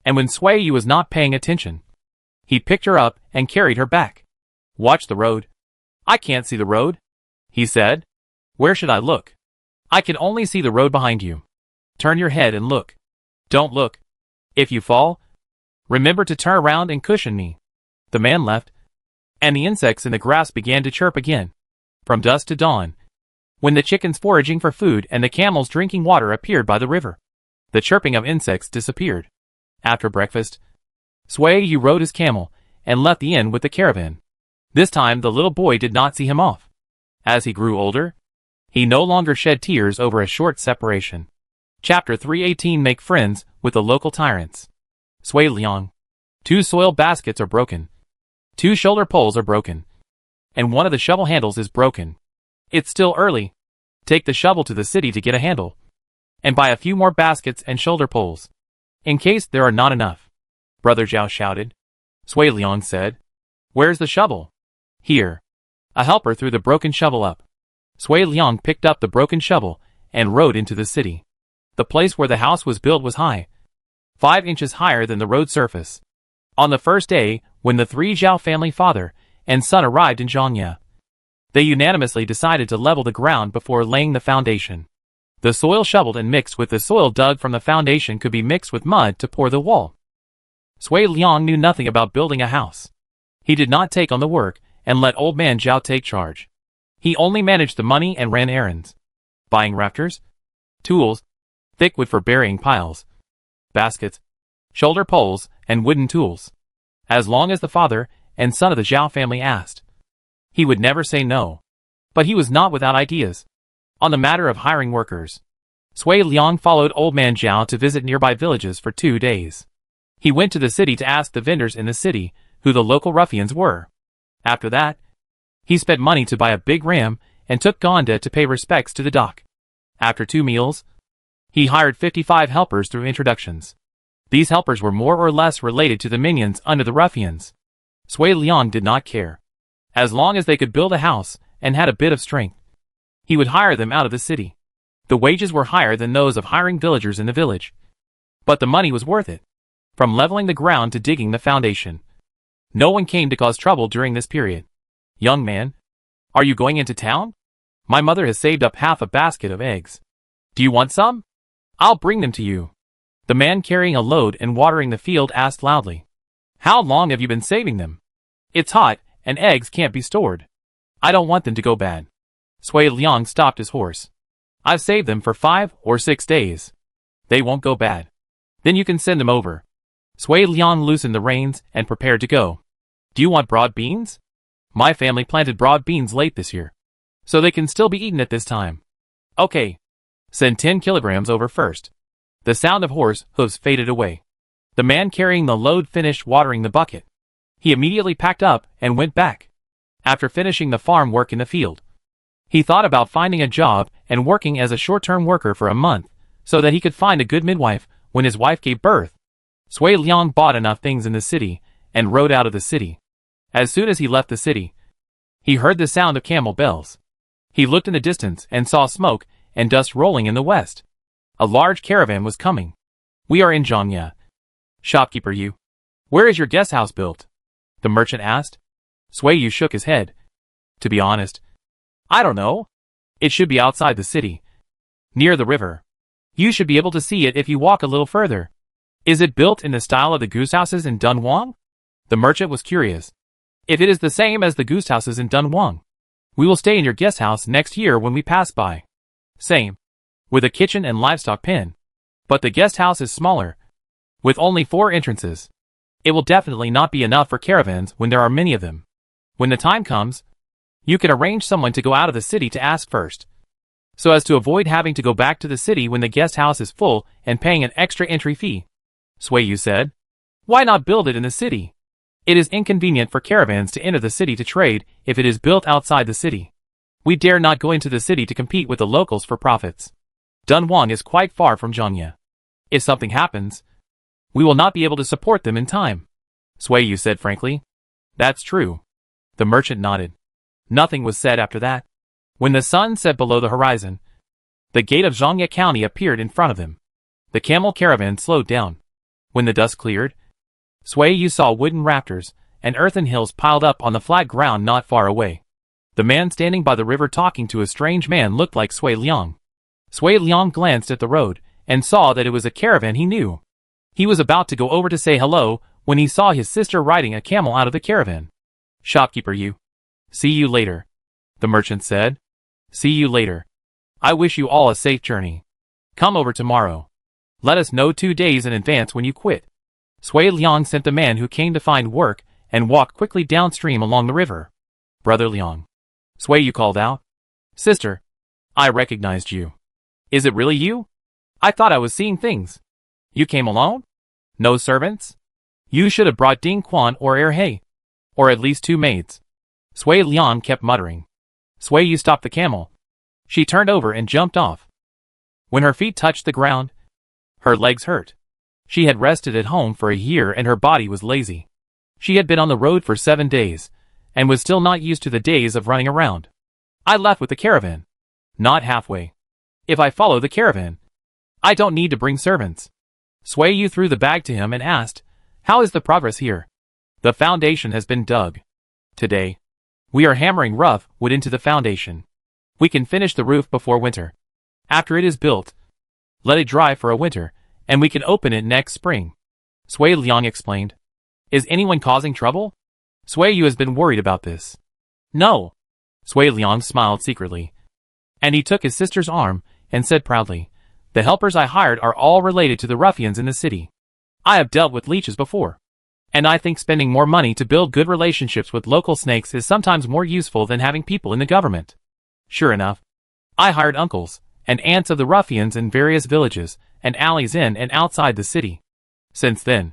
and when Sui Yu was not paying attention, he picked her up and carried her back. Watch the road. I can't see the road, he said. Where should I look? I can only see the road behind you. Turn your head and look. Don't look. If you fall, remember to turn around and cushion me. The man left, and the insects in the grass began to chirp again. From dusk to dawn, when the chickens foraging for food and the camels drinking water appeared by the river, the chirping of insects disappeared. After breakfast, Sui Yu rode his camel and left the inn with the caravan. This time the little boy did not see him off. As he grew older, he no longer shed tears over a short separation. Chapter 318. Make friends with the local tyrants. Sui Liang. 2 soil baskets are broken. 2 shoulder poles are broken. And one of the shovel handles is broken. It's still early. Take the shovel to the city to get a handle, and buy a few more baskets and shoulder poles, in case there are not enough. Brother Zhao shouted. Sui Liang said, Where's the shovel? Here. A helper threw the broken shovel up. Sui Liang picked up the broken shovel and rode into the city. The place where the house was built was high, 5 inches higher than the road surface. On the first day, when the 3 Zhao family father and son arrived in Zhangya, they unanimously decided to level the ground before laying the foundation. The soil shoveled and mixed with the soil dug from the foundation could be mixed with mud to pour the wall. Sui Liang knew nothing about building a house. He did not take on the work and let old man Zhao take charge. He only managed the money and ran errands, buying rafters, tools, thick wood for burying piles, baskets, shoulder poles, and wooden tools. As long as the father and son of the Zhao family asked, he would never say no. But he was not without ideas. On the matter of hiring workers, Sui Liang followed old man Zhao to visit nearby villages for 2 days. He went to the city to ask the vendors in the city who the local ruffians were. After that, he spent money to buy a big ram and took Gonda to pay respects to the dock. After 2 meals, he hired 55 helpers through introductions. These helpers were more or less related to the minions under the ruffians. Sui Liang did not care. As long as they could build a house and had a bit of strength, he would hire them out of the city. The wages were higher than those of hiring villagers in the village, but the money was worth it. From leveling the ground to digging the foundation, no one came to cause trouble during this period. Young man, are you going into town? My mother has saved up half a basket of eggs. Do you want some? I'll bring them to you. The man carrying a load and watering the field asked loudly. How long have you been saving them? It's hot, and eggs can't be stored. I don't want them to go bad. Sui Liang stopped his horse. I've saved them for 5 or 6 days. They won't go bad. Then you can send them over. Sui Liang loosened the reins and prepared to go. Do you want broad beans? My family planted broad beans late this year, so they can still be eaten at this time. Okay. Send 10 kilograms over first. The sound of horse hooves faded away. The man carrying the load finished watering the bucket. He immediately packed up and went back. After finishing the farm work in the field, he thought about finding a job and working as a short-term worker for a month so that he could find a good midwife when his wife gave birth. Sui Liang bought enough things in the city and rode out of the city. As soon as he left the city, he heard the sound of camel bells. He looked in the distance and saw smoke and dust rolling in the west. A large caravan was coming. We are in Zhangya. Shopkeeper Yu, where is your guest house built? The merchant asked. Sui Yu shook his head. To be honest, I don't know. It should be outside the city, near the river. You should be able to see it if you walk a little further. Is it built in the style of the goose houses in Dunhuang? The merchant was curious. If it is the same as the goose houses in Dunhuang, we will stay in your guest house next year when we pass by. Same, with a kitchen and livestock pen. But the guest house is smaller, with only 4 entrances. It will definitely not be enough for caravans when there are many of them. When the time comes, you can arrange someone to go out of the city to ask first, so as to avoid having to go back to the city when the guest house is full and paying an extra entry fee. Sui Yu said, Why not build it in the city? It is inconvenient for caravans to enter the city to trade if it is built outside the city. We dare not go into the city to compete with the locals for profits. Dunhuang is quite far from Zhangye. If something happens, we will not be able to support them in time. Suiyu said frankly. That's true. The merchant nodded. Nothing was said after that. When the sun set below the horizon, the gate of Zhangye County appeared in front of them. The camel caravan slowed down. When the dust cleared, Suiyu saw wooden rafters and earthen hills piled up on the flat ground not far away. The man standing by the river talking to a strange man looked like Sui Liang. Sui Liang glanced at the road and saw that it was a caravan he knew. He was about to go over to say hello when he saw his sister riding a camel out of the caravan. Shopkeeper, you. See you later. The merchant said. See you later. I wish you all a safe journey. Come over tomorrow. Let us know 2 days in advance when you quit. Sui Liang sent the man who came to find work and walked quickly downstream along the river. Brother Liang. Suiyu called out. Sister. I recognized you. Is it really you? I thought I was seeing things. You came alone? No servants? You should have brought Ding Quan or He. Or at least 2 maids. Sui Liang kept muttering. Suiyu stopped the camel. She turned over and jumped off. When her feet touched the ground, her legs hurt. She had rested at home for a year and her body was lazy. She had been on the road for 7 days, and was still not used to the days of running around. I left with the caravan. Not halfway. If I follow the caravan, I don't need to bring servants. Suiyu threw the bag to him and asked, How is the progress here? The foundation has been dug. Today, we are hammering rough wood into the foundation. We can finish the roof before winter. After it is built, let it dry for a winter, and we can open it next spring. Sui Liang explained. Is anyone causing trouble? Suiyu has been worried about this. No. Sui Liang smiled secretly. And he took his sister's arm and said proudly, The helpers I hired are all related to the ruffians in the city. I have dealt with leeches before. And I think spending more money to build good relationships with local snakes is sometimes more useful than having people in the government. Sure enough, I hired uncles and aunts of the ruffians in various villages and alleys in and outside the city. Since then,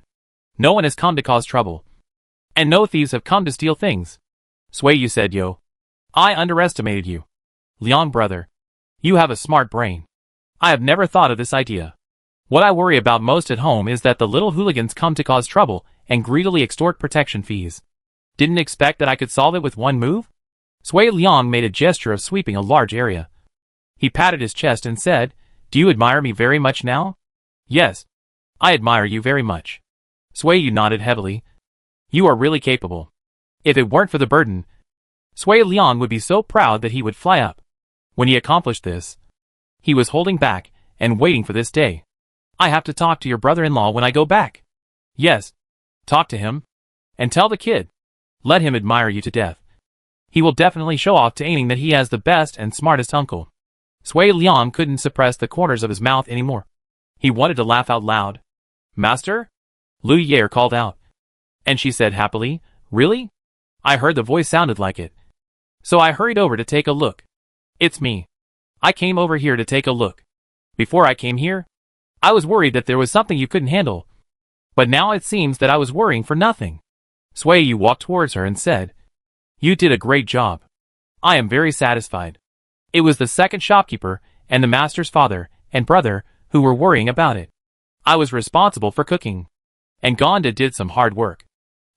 no one has come to cause trouble. And no thieves have come to steal things. Suiyu said, Yo. I underestimated you. Liang brother. You have a smart brain. I have never thought of this idea. What I worry about most at home is that the little hooligans come to cause trouble and greedily extort protection fees. Didn't expect that I could solve it with one move? Sui Liang made a gesture of sweeping a large area. He patted his chest and said, Do you admire me very much now? Yes. I admire you very much. Suiyu nodded heavily. You are really capable. If it weren't for the burden, Sui Liang would be so proud that he would fly up. When he accomplished this, he was holding back and waiting for this day. I have to talk to your brother-in-law when I go back. Yes. Talk to him. And tell the kid. Let him admire you to death. He will definitely show off to Aning that he has the best and smartest uncle. Sui Liang couldn't suppress the corners of his mouth anymore. He wanted to laugh out loud. Master? Lu Yair called out. And she said happily, Really? I heard the voice sounded like it. So I hurried over to take a look. It's me. I came over here to take a look. Before I came here, I was worried that there was something you couldn't handle. But now it seems that I was worrying for nothing. Suiyu walked towards her and said, You did a great job. I am very satisfied. It was the second shopkeeper and the master's father and brother who were worrying about it. I was responsible for cooking. And Gonda did some hard work,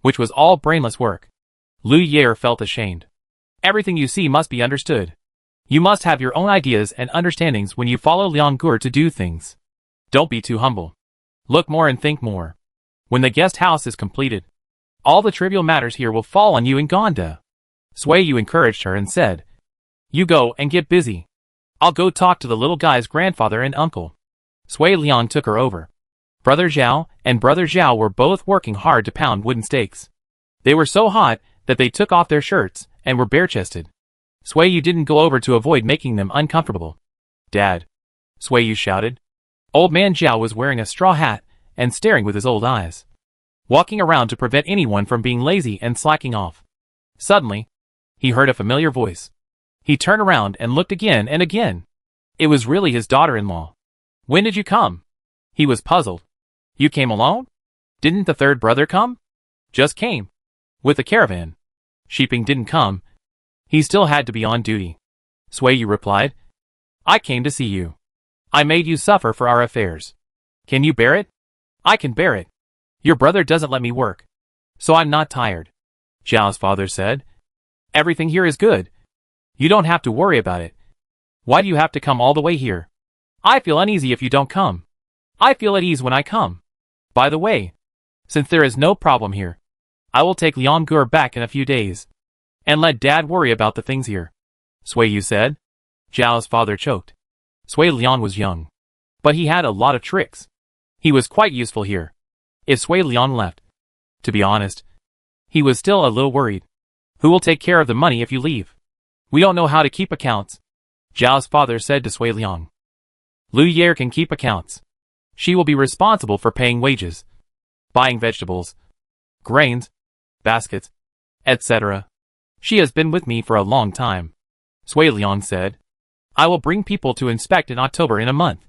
which was all brainless work. Lu Yair felt ashamed. Everything you see must be understood. You must have your own ideas and understandings when you follow Liang Gur to do things. Don't be too humble. Look more and think more. When the guest house is completed, all the trivial matters here will fall on you and Gonda. Suiyu encouraged her and said, You go and get busy. I'll go talk to the little guy's grandfather and uncle. Sui Liang took her over. Brother Zhao and Brother Zhao were both working hard to pound wooden stakes. They were so hot that they took off their shirts and were bare-chested. Suiyu didn't go over to avoid making them uncomfortable. Dad! Suiyu shouted. Old man Zhao was wearing a straw hat and staring with his old eyes, walking around to prevent anyone from being lazy and slacking off. Suddenly, he heard a familiar voice. He turned around and looked again and again. It was really his daughter-in-law. When did you come? He was puzzled. You came alone? Didn't the third brother come? Just came. With the caravan. Shiping didn't come. He still had to be on duty. Sui replied. I came to see you. I made you suffer for our affairs. Can you bear it? I can bear it. Your brother doesn't let me work. So I'm not tired. Zhao's father said. Everything here is good. You don't have to worry about it. Why do you have to come all the way here? I feel uneasy if you don't come. I feel at ease when I come. By the way, since there is no problem here, I will take Liang Gur back in a few days. And let Dad worry about the things here. Sui said. Zhao's father choked. Sui Liang was young. But he had a lot of tricks. He was quite useful here. If Sui Liang left, to be honest, he was still a little worried. Who will take care of the money if you leave? We don't know how to keep accounts. Zhao's father said to Sui Liang. Lu Yer can keep accounts. She will be responsible for paying wages, buying vegetables, grains, baskets, etc. She has been with me for a long time. Sui Liang said. I will bring people to inspect in October in a month.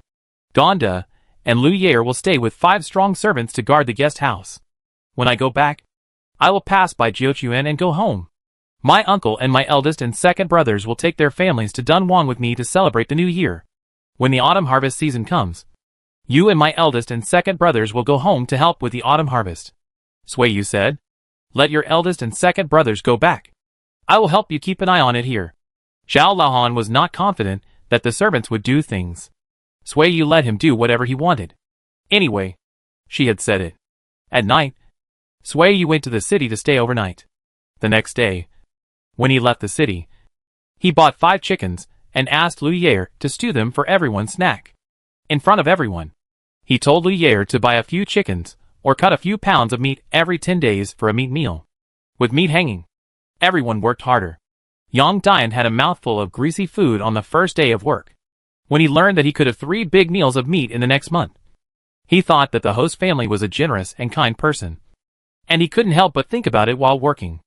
Gonda and Lu Yer will stay with 5 strong servants to guard the guest house. When I go back, I will pass by Jiuquan and go home. My uncle and my eldest and second brothers will take their families to Dunhuang with me to celebrate the new year. When the autumn harvest season comes, you and my eldest and second brothers will go home to help with the autumn harvest. Sui said. Let your eldest and second brothers go back. I will help you keep an eye on it here. Zhao Lahan was not confident that the servants would do things. Sui let him do whatever he wanted. Anyway, she had said it. At night, Sui went to the city to stay overnight. The next day, when he left the city, he bought 5 chickens and asked Lu Yer to stew them for everyone's snack. In front of everyone, he told Lu Yer to buy a few chickens or cut a few pounds of meat every 10 days for a meat meal. With meat hanging, everyone worked harder. Yang Dian had a mouthful of greasy food on the first day of work. When he learned that he could have 3 big meals of meat in the next month, he thought that the host family was a generous and kind person. And he couldn't help but think about it while working.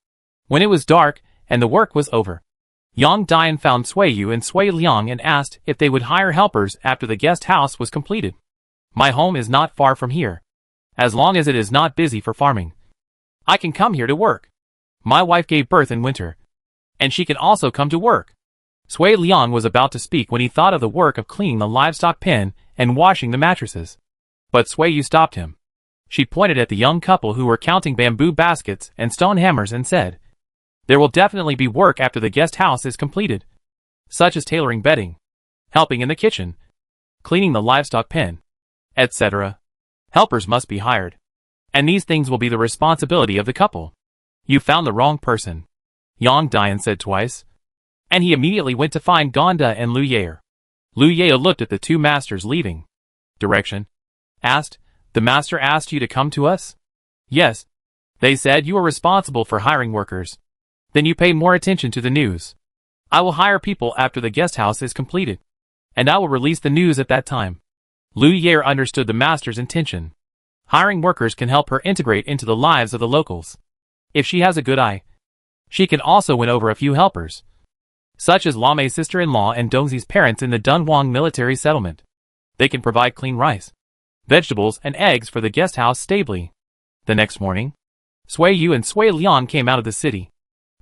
When it was dark and the work was over, Yang Dian found Sui and Sui Liang and asked if they would hire helpers after the guest house was completed. My home is not far from here. As long as it is not busy for farming, I can come here to work. My wife gave birth in winter, and she can also come to work. Sui Liang was about to speak when he thought of the work of cleaning the livestock pen and washing the mattresses. But Sui stopped him. She pointed at the young couple who were counting bamboo baskets and stone hammers and said, there will definitely be work after the guest house is completed, such as tailoring bedding, helping in the kitchen, cleaning the livestock pen, etc. Helpers must be hired, and these things will be the responsibility of the couple. You found the wrong person, Yang Dian said twice, and he immediately went to find Gonda and Lu Yer. Lu Yer looked at the 2 masters leaving. Direction? Asked, the master asked you to come to us? Yes. They said you are responsible for hiring workers. Then you pay more attention to the news. I will hire people after the guest house is completed, and I will release the news at that time. Lu Yer understood the master's intention. Hiring workers can help her integrate into the lives of the locals. If she has a good eye, she can also win over a few helpers, such as Lamei's sister-in-law and Dongzi's parents in the Dunhuang military settlement. They can provide clean rice, vegetables, and eggs for the guest house stably. The next morning, Sui and Sui Liang came out of the city.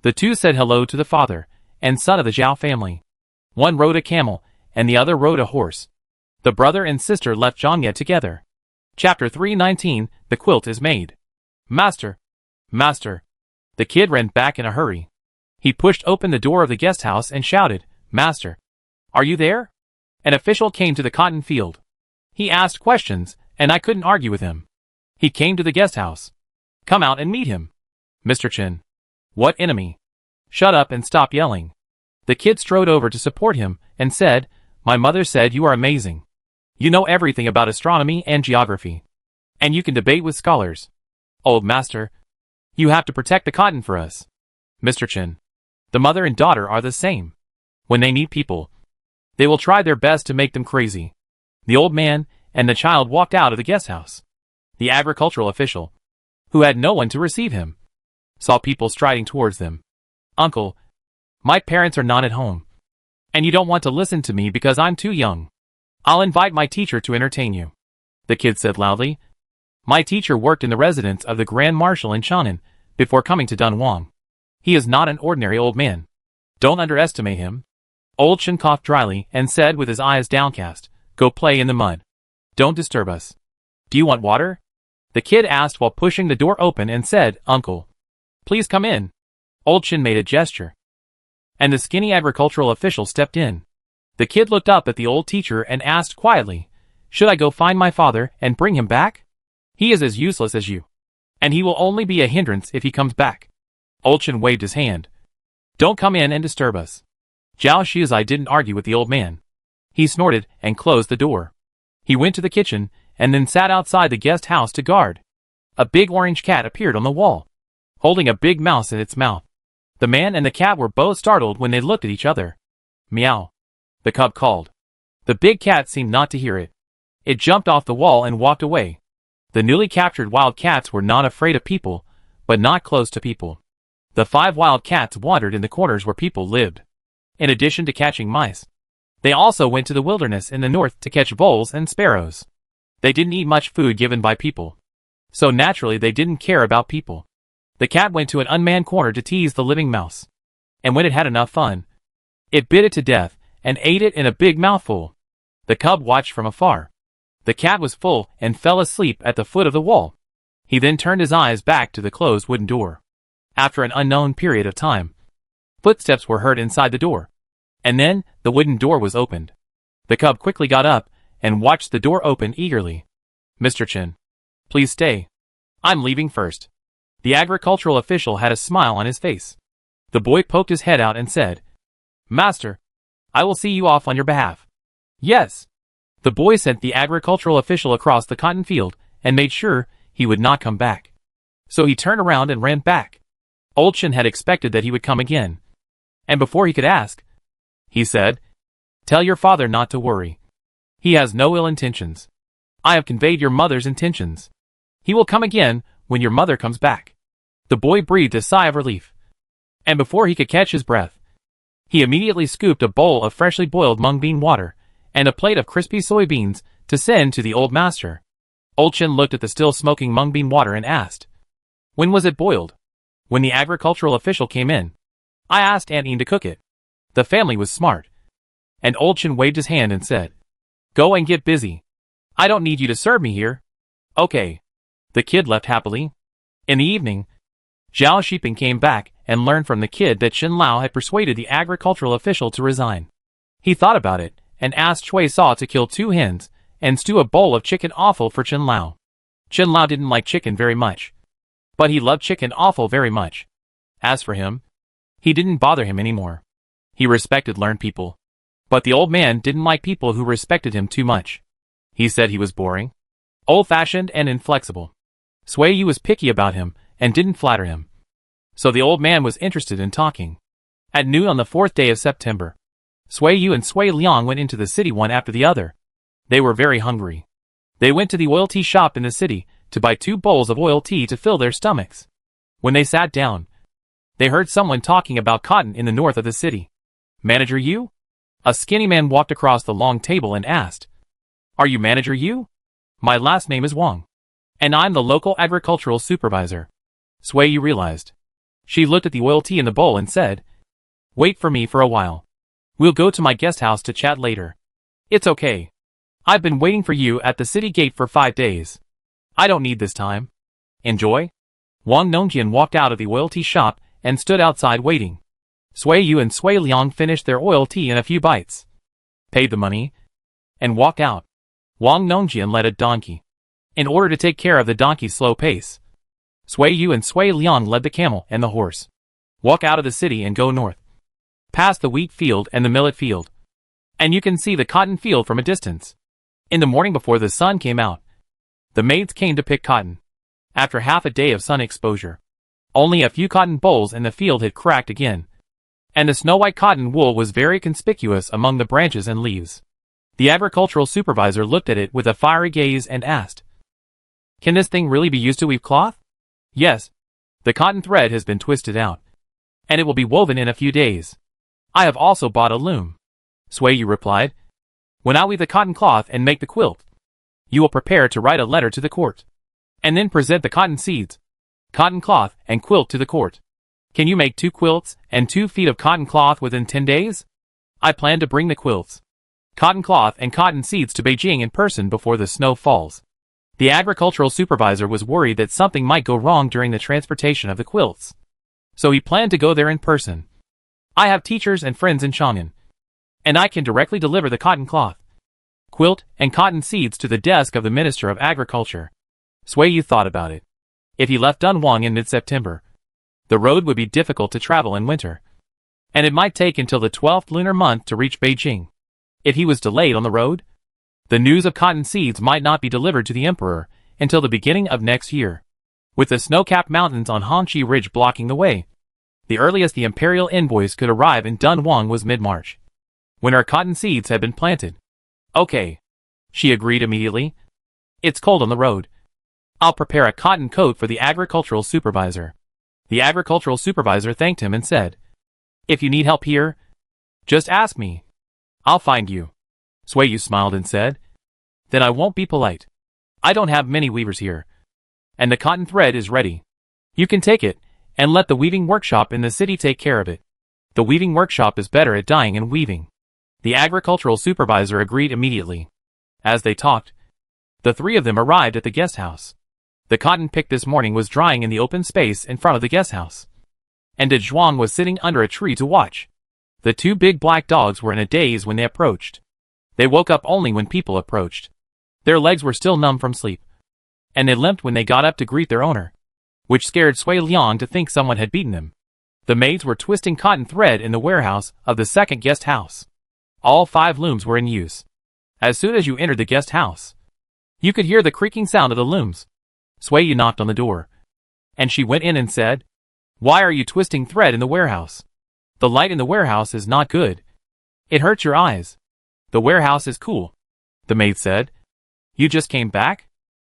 The 2 said hello to the father and son of the Zhao family. One rode a camel, and the other rode a horse. The brother and sister left Zhangye together. Chapter 319, The Quilt is Made. Master! Master! The kid ran back in a hurry. He pushed open the door of the guest house and shouted, Master! Are you there? An official came to the cotton field. He asked questions, and I couldn't argue with him. He came to the guest house. Come out and meet him. Mr. Chen. What enemy? Shut up and stop yelling. The kid strode over to support him and said, My mother said you are amazing. You know everything about astronomy and geography. And you can debate with scholars. Old master, you have to protect the cotton for us. Mr. Chen. The mother and daughter are the same. When they meet people, they will try their best to make them crazy. The old man and the child walked out of the guest house. The agricultural official, who had no one to receive him, saw people striding towards them. Uncle, my parents are not at home. And you don't want to listen to me because I'm too young. I'll invite my teacher to entertain you. The kid said loudly. My teacher worked in the residence of the Grand Marshal in Shannon, before coming to Dunhuang. He is not an ordinary old man. Don't underestimate him. Old Chen coughed dryly and said with his eyes downcast, "Go play in the mud. Don't disturb us." "Do you want water?" the kid asked while pushing the door open and said, "Uncle, please come in." Old Chen made a gesture, and the skinny agricultural official stepped in. The kid looked up at the old teacher and asked quietly, "Should I go find my father and bring him back? He is as useless as you, and he will only be a hindrance if he comes back." Old Chen waved his hand. "Don't come in and disturb us." Zhao Shizai didn't argue with the old man. He snorted and closed the door. He went to the kitchen and then sat outside the guest house to guard. A big orange cat appeared on the wall, holding a big mouse in its mouth. The man and the cat were both startled when they looked at each other. "Meow," the cub called. The big cat seemed not to hear it. It jumped off the wall and walked away. The newly captured wild cats were not afraid of people, but not close to people. The 5 wild cats wandered in the corners where people lived. In addition to catching mice, they also went to the wilderness in the north to catch voles and sparrows. They didn't eat much food given by people, so naturally they didn't care about people. The cat went to an unmanned corner to tease the living mouse, and when it had enough fun, it bit it to death and ate it in a big mouthful. The cub watched from afar. The cat was full and fell asleep at the foot of the wall. He then turned his eyes back to the closed wooden door. After an unknown period of time, footsteps were heard inside the door, and then the wooden door was opened. The cub quickly got up and watched the door open eagerly. "Mr. Chen, please stay. I'm leaving first." The agricultural official had a smile on his face. The boy poked his head out and said, "Master, I will see you off on your behalf." "Yes." The boy sent the agricultural official across the cotton field and made sure he would not come back. So he turned around and ran back. Old Chen had expected that he would come again, and before he could ask, he said, "Tell your father not to worry. He has no ill intentions. I have conveyed your mother's intentions. He will come again when your mother comes back." The boy breathed a sigh of relief, and before he could catch his breath, he immediately scooped a bowl of freshly boiled mung bean water and a plate of crispy soybeans to send to the old master. Old Chen looked at the still smoking mung bean water and asked, "When was it boiled?" "When the agricultural official came in. I asked Aunt Yin to cook it. The family was smart." And Old Chen waved his hand and said, "Go and get busy. I don't need you to serve me here." "Okay." The kid left happily. In the evening, Zhao Shiping came back and learned from the kid that Chen Lao had persuaded the agricultural official to resign. He thought about it and asked Chui Saw to kill 2 hens and stew a bowl of chicken offal for Chen Lao. Chen Lao didn't like chicken very much, but he loved chicken offal very much. As for him, he didn't bother him anymore. He respected learned people, but the old man didn't like people who respected him too much. He said he was boring, old-fashioned and inflexible. Sui Yu was picky about him and didn't flatter him, so the old man was interested in talking. At noon on the 4th day of September, Sui Yu and Sui Liang went into the city one after the other. They were very hungry. They went to the oil tea shop in the city to buy 2 bowls of oil tea to fill their stomachs. When they sat down, they heard someone talking about cotton in the north of the city. "Manager Yu?" A skinny man walked across the long table and asked, "Are you Manager Yu?" "My last name is Wang, and I'm the local agricultural supervisor." Sui Yu realized. She looked at the oil tea in the bowl and said, "Wait for me for a while. We'll go to my guest house to chat later." "It's okay. I've been waiting for you at the city gate for 5 days. I don't need this time. Enjoy." Wang Nongjian walked out of the oil tea shop and stood outside waiting. Sui Yu and Sui Liang finished their oil tea in a few bites, paid the money, and walked out. Wang Nongjian led a donkey, in order to take care of the donkey's slow pace. Sui Yu and Sui Liang led the camel and the horse. Walk out of the city and go north, past the wheat field and the millet field, and you can see the cotton field from a distance. In the morning before the sun came out, the maids came to pick cotton. After half a day of sun exposure, only a few cotton bolls in the field had cracked again, and the snow-white cotton wool was very conspicuous among the branches and leaves. The agricultural supervisor looked at it with a fiery gaze and asked, "Can this thing really be used to weave cloth?" "Yes. The cotton thread has been twisted out, and it will be woven in a few days. I have also bought a loom." Sui Yu replied, "When I weave the cotton cloth and make the quilt, you will prepare to write a letter to the court, and then present the cotton seeds, cotton cloth, and quilt to the court. Can you make 2 quilts and 2 feet of cotton cloth within 10 days? I plan to bring the quilts, cotton cloth, and cotton seeds to Beijing in person before the snow falls. The agricultural supervisor was worried that something might go wrong during the transportation of the quilts, so he planned to go there in person. I have teachers and friends in Chang'an, and I can directly deliver the cotton cloth, quilt, and cotton seeds to the desk of the Minister of Agriculture. Sui Yu thought about it. If he left Dunhuang in mid-September, the road would be difficult to travel in winter, and it might take until the 12th lunar month to reach Beijing. If he was delayed on the road, the news of cotton seeds might not be delivered to the emperor until the beginning of next year. With the snow-capped mountains on Hongqi Ridge blocking the way, the earliest the imperial envoys could arrive in Dunhuang was mid-March, when our cotton seeds had been planted. Okay, she agreed immediately. It's cold on the road. I'll prepare a cotton coat for the agricultural supervisor. The agricultural supervisor thanked him and said, if you need help here, just ask me. I'll find you. Sui Yu smiled and said, then I won't be polite. I don't have many weavers here, and the cotton thread is ready. You can take it, and let the weaving workshop in the city take care of it. The weaving workshop is better at dyeing and weaving. The agricultural supervisor agreed immediately. As they talked, the 3 of them arrived at the guest house. The cotton picked this morning was drying in the open space in front of the guest house, and Dunhuang was sitting under a tree to watch. The 2 big black dogs were in a daze when they approached. They woke up only when people approached. Their legs were still numb from sleep, and they limped when they got up to greet their owner, which scared Sui Liang to think someone had beaten them. The maids were twisting cotton thread in the warehouse of the second guest house. All 5 looms were in use. As soon as you entered the guest house, you could hear the creaking sound of the looms. Sui Yu knocked on the door, and she went in and said, why are you twisting thread in the warehouse? The light in the warehouse is not good. It hurts your eyes. The warehouse is cool. The maid said, you just came back?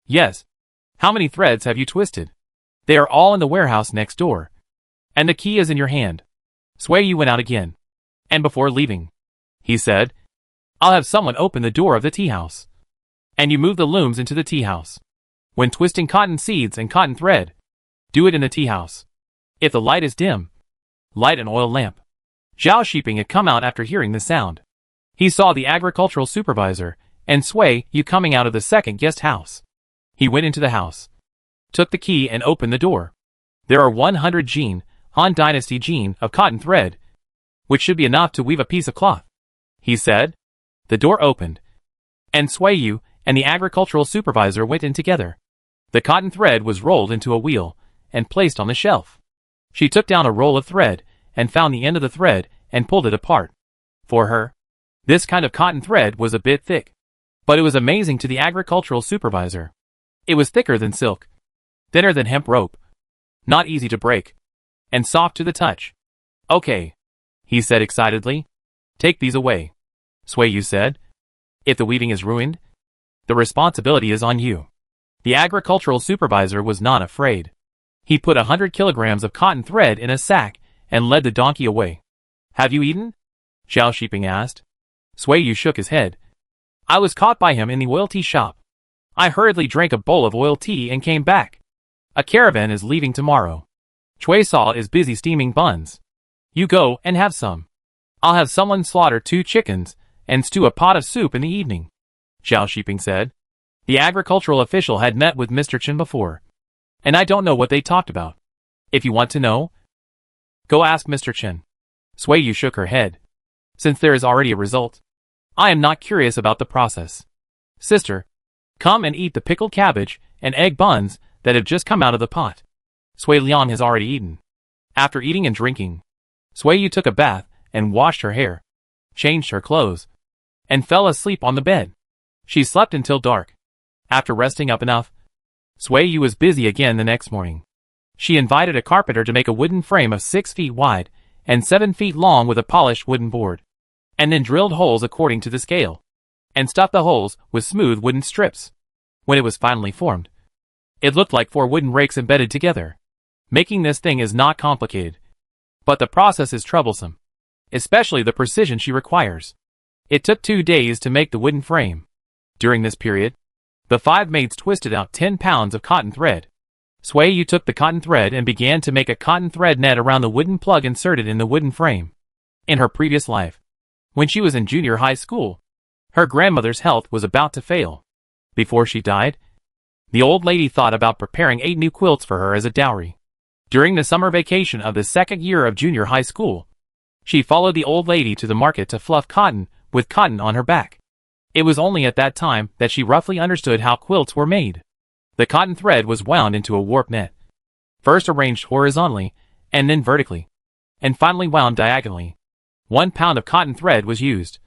Yes. How many threads have you twisted? They are all in the warehouse next door, and the key is in your hand. Sui Yu went out again, and before leaving, he said, I'll have someone open the door of the tea house, and you move the looms into the tea house. When twisting cotton seeds and cotton thread, do it in the tea house. If the light is dim, light an oil lamp. Zhao Shiping had come out after hearing the sound. He saw the agricultural supervisor and Sui Yu coming out of the second guest house. He went into the house, took the key and opened the door. There are 100 jin, Han Dynasty jin, of cotton thread, which should be enough to weave a piece of cloth, he said. The door opened, and Sui Yu and the agricultural supervisor went in together. The cotton thread was rolled into a wheel and placed on the shelf. She took down a roll of thread and found the end of the thread and pulled it apart. For her, this kind of cotton thread was a bit thick, but it was amazing to the agricultural supervisor. It was thicker than silk, thinner than hemp rope, not easy to break, and soft to the touch. Okay, he said excitedly. Take these away. Sui Yu said. If the weaving is ruined, the responsibility is on you. The agricultural supervisor was not afraid. He put 100 kilograms of cotton thread in a sack and led the donkey away. Have you eaten? Zhao Shiping asked. Sui Yu shook his head. I was caught by him in the oil tea shop. I hurriedly drank a bowl of oil tea and came back. A caravan is leaving tomorrow. Chui Saw is busy steaming buns. You go and have some. I'll have someone slaughter 2 chickens and stew a pot of soup in the evening, Zhao Shiping said. The agricultural official had met with Mr. Chen before, and I don't know what they talked about. If you want to know, go ask Mr. Chen. Sui Yu shook her head. Since there is already a result, I am not curious about the process. Sister, come and eat the pickled cabbage and egg buns that have just come out of the pot. Sui Liang has already eaten. After eating and drinking, Sui Yu took a bath and washed her hair, changed her clothes, and fell asleep on the bed. She slept until dark. After resting up enough, Sui Yu was busy again the next morning. She invited a carpenter to make a wooden frame of 6 feet wide and 7 feet long with a polished wooden board, and then drilled holes according to the scale, and stuffed the holes with smooth wooden strips. When it was finally formed, it looked like 4 wooden rakes embedded together. Making this thing is not complicated, but the process is troublesome, especially the precision she requires. It took 2 days to make the wooden frame. During this period, the 5 maids twisted out 10 pounds of cotton thread. Sui Yu took the cotton thread and began to make a cotton thread net around the wooden plug inserted in the wooden frame. In her previous life, when she was in junior high school, her grandmother's health was about to fail. Before she died, the old lady thought about preparing 8 new quilts for her as a dowry. During the summer vacation of the second year of junior high school, she followed the old lady to the market to fluff cotton, with cotton on her back. It was only at that time that she roughly understood how quilts were made. The cotton thread was wound into a warp net, first arranged horizontally, and then vertically, and finally wound diagonally. 1 pound of cotton thread was used,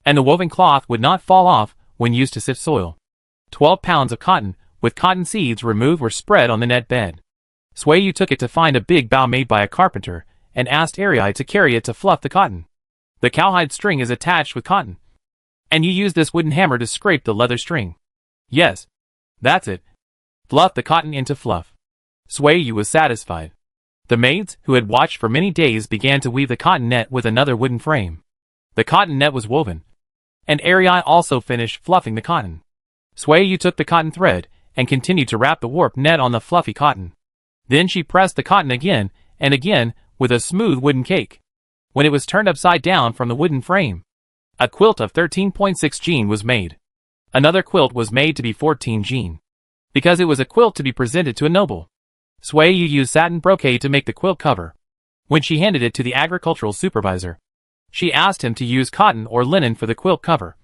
and the woven cloth would not fall off when used to sift soil. 12 pounds of cotton, with cotton seeds removed, were spread on the net bed. Sui Yu took it to find a big bough made by a carpenter, and asked Ari to carry it to fluff the cotton. The cowhide string is attached with cotton, and you use this wooden hammer to scrape the leather string. Yes, that's it. Fluff the cotton into fluff. Sui Yu was satisfied. The maids, who had watched for many days, began to weave the cotton net with another wooden frame. The cotton net was woven, and Ari also finished fluffing the cotton. Sui Yu took the cotton thread and continued to wrap the warp net on the fluffy cotton. Then she pressed the cotton again and again with a smooth wooden cake. When it was turned upside down from the wooden frame, a quilt of 13.6 jean was made. Another quilt was made to be 14 jean, because it was a quilt to be presented to a noble. Sui Yu used satin brocade to make the quilt cover. When she handed it to the agricultural supervisor, she asked him to use cotton or linen for the quilt cover,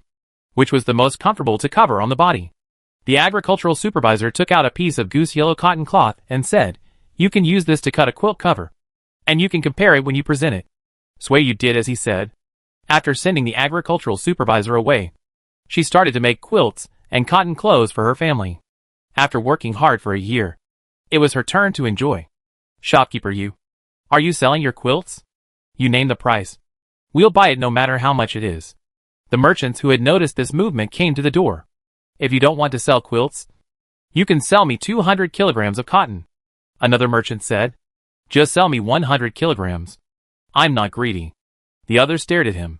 which was the most comfortable to cover on the body. The agricultural supervisor took out a piece of goose yellow cotton cloth and said, "You can use this to cut a quilt cover, and you can compare it when you present it." Sui Yu did as he said. After sending the agricultural supervisor away, she started to make quilts and cotton clothes for her family. After working hard for a year, it was her turn to enjoy. "Shopkeeper Yu, are you selling your quilts? You name the price. We'll buy it no matter how much it is." The merchants who had noticed this movement came to the door. "If you don't want to sell quilts, you can sell me 200 kilograms of cotton." Another merchant said, "Just sell me 100 kilograms. I'm not greedy." The others stared at him.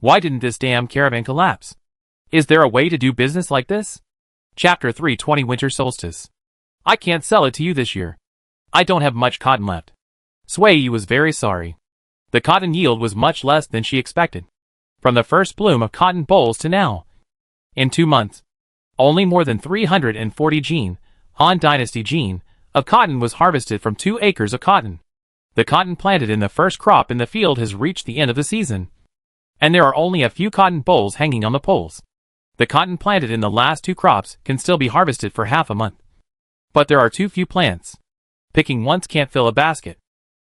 Why didn't this damn caravan collapse? Is there a way to do business like this? Chapter 320 Winter Solstice. I can't sell it to you this year. I don't have much cotton left. Sui Yu was very sorry. The cotton yield was much less than she expected. From the first bloom of cotton bolls to now, in 2 months, only more than 340 jean, Han Dynasty jean, of cotton was harvested from 2 acres of cotton. The cotton planted in the first crop in the field has reached the end of the season, and there are only a few cotton bolls hanging on the poles. The cotton planted in the last 2 crops can still be harvested for half a month. But there are too few plants. Picking once can't fill a basket,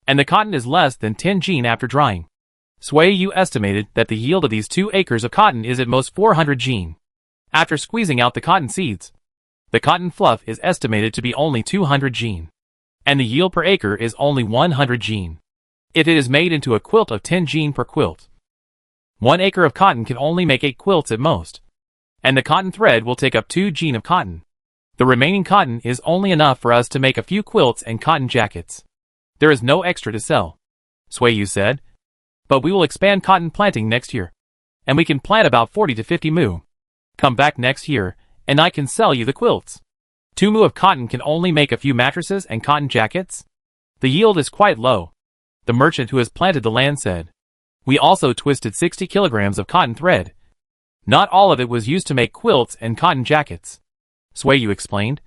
and the cotton is less than 10 jean after drying. Sui Yu estimated that the yield of these 2 acres of cotton is at most 400 jean. After squeezing out the cotton seeds, the cotton fluff is estimated to be only 200 jean, and the yield per acre is only 100 jean. If it is made into a quilt of 10 jean per quilt, 1 acre of cotton can only make 8 quilts at most, and the cotton thread will take up 2 jean of cotton. The remaining cotton is only enough for us to make a few quilts and cotton jackets. There is no extra to sell, Sui Yu said, but we will expand cotton planting next year, and we can plant about 40 to 50 mu. Come back next year, and I can sell you the quilts. 2 mu of cotton can only make a few mattresses and cotton jackets. The yield is quite low, the merchant who has planted the land said. We also twisted 60 kilograms of cotton thread. Not all of it was used to make quilts and cotton jackets, Sui Yu explained.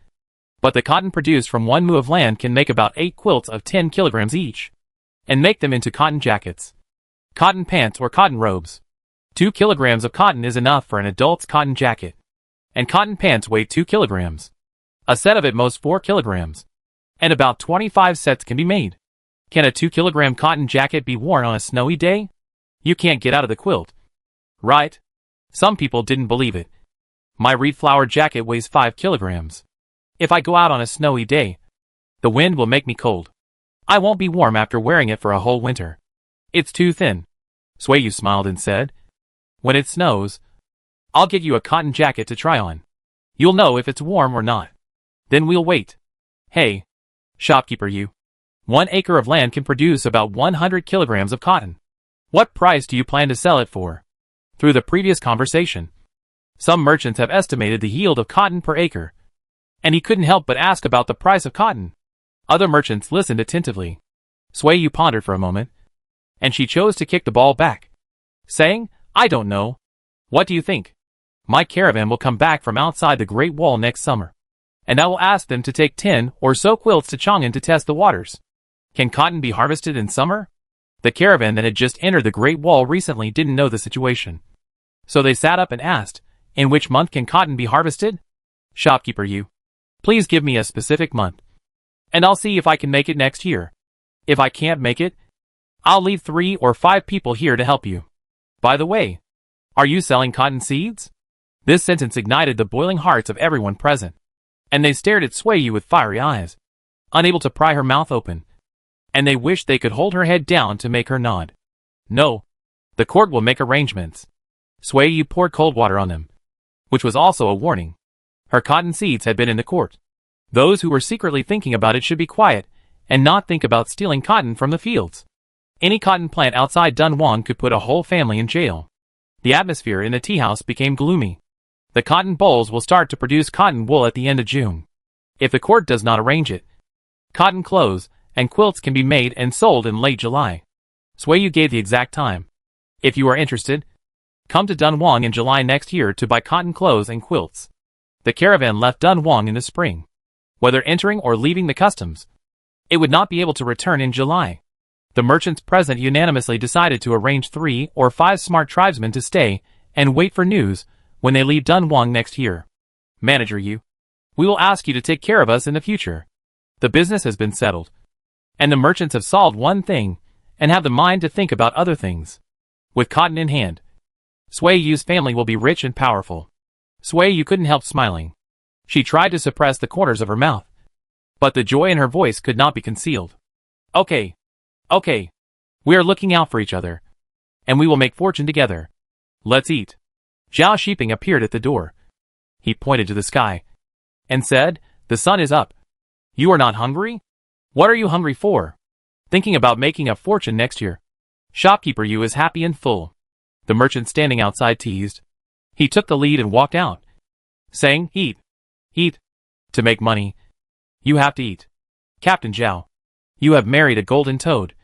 But the cotton produced from 1 mu of land can make about 8 quilts of 10 kilograms each, and make them into cotton jackets, cotton pants or cotton robes. 2 kilograms of cotton is enough for an adult's cotton jacket, and cotton pants weigh 2 kilograms. A set of at most 4 kilograms, and about 25 sets can be made. Can a 2-kilogram cotton jacket be worn on a snowy day? You can't get out of the quilt, right? Some people didn't believe it. My reed flower jacket weighs 5 kilograms. If I go out on a snowy day, the wind will make me cold. I won't be warm after wearing it for a whole winter. It's too thin. Sui Yu smiled and said, when it snows, I'll get you a cotton jacket to try on. You'll know if it's warm or not. Then we'll wait. Hey, shopkeeper Yu. 1 acre of land can produce about 100 kilograms of cotton. What price do you plan to sell it for? Through the previous conversation, some merchants have estimated the yield of cotton per acre, and he couldn't help but ask about the price of cotton. Other merchants listened attentively. Sui Yu pondered for a moment, and she chose to kick the ball back, saying, I don't know. What do you think? My caravan will come back from outside the Great Wall next summer, and I will ask them to take 10 or so quilts to Chang'an to test the waters. Can cotton be harvested in summer? The caravan that had just entered the Great Wall recently didn't know the situation. So they sat up and asked, in which month can cotton be harvested? Shopkeeper Yu, please give me a specific month, and I'll see if I can make it next year. If I can't make it, I'll leave 3 or 5 people here to help you. By the way, are you selling cotton seeds? This sentence ignited the boiling hearts of everyone present, and they stared at Sui Yu with fiery eyes, unable to pry her mouth open, and they wished they could hold her head down to make her nod. No, the court will make arrangements. Sui Yu poured cold water on them, which was also a warning. Her cotton seeds had been in the court. Those who were secretly thinking about it should be quiet and not think about stealing cotton from the fields. Any cotton plant outside Dunhuang could put a whole family in jail. The atmosphere in the tea house became gloomy. The cotton bolls will start to produce cotton wool at the end of June. If the court does not arrange it, cotton clothes and quilts can be made and sold in late July. Sui Yu gave the exact time. If you are interested, come to Dunhuang in July next year to buy cotton clothes and quilts. The caravan left Dunhuang in the spring. Whether entering or leaving the customs, it would not be able to return in July. The merchants present unanimously decided to arrange 3 or 5 smart tribesmen to stay and wait for news when they leave Dunhuang next year. Manager Yu, we will ask you to take care of us in the future. The business has been settled, and the merchants have solved one thing and have the mind to think about other things. With cotton in hand, Sui Yu's family will be rich and powerful. Sui Yu couldn't help smiling. She tried to suppress the corners of her mouth, but the joy in her voice could not be concealed. Okay. We are looking out for each other, and we will make fortune together. Let's eat. Zhao Shiping appeared at the door. He pointed to the sky and said, the sun is up. You are not hungry? What are you hungry for? Thinking about making a fortune next year. Shopkeeper Yu is happy and full. The merchant standing outside teased. He took the lead and walked out, saying, eat. To make money, you have to eat. Captain Zhao, you have married a golden toad.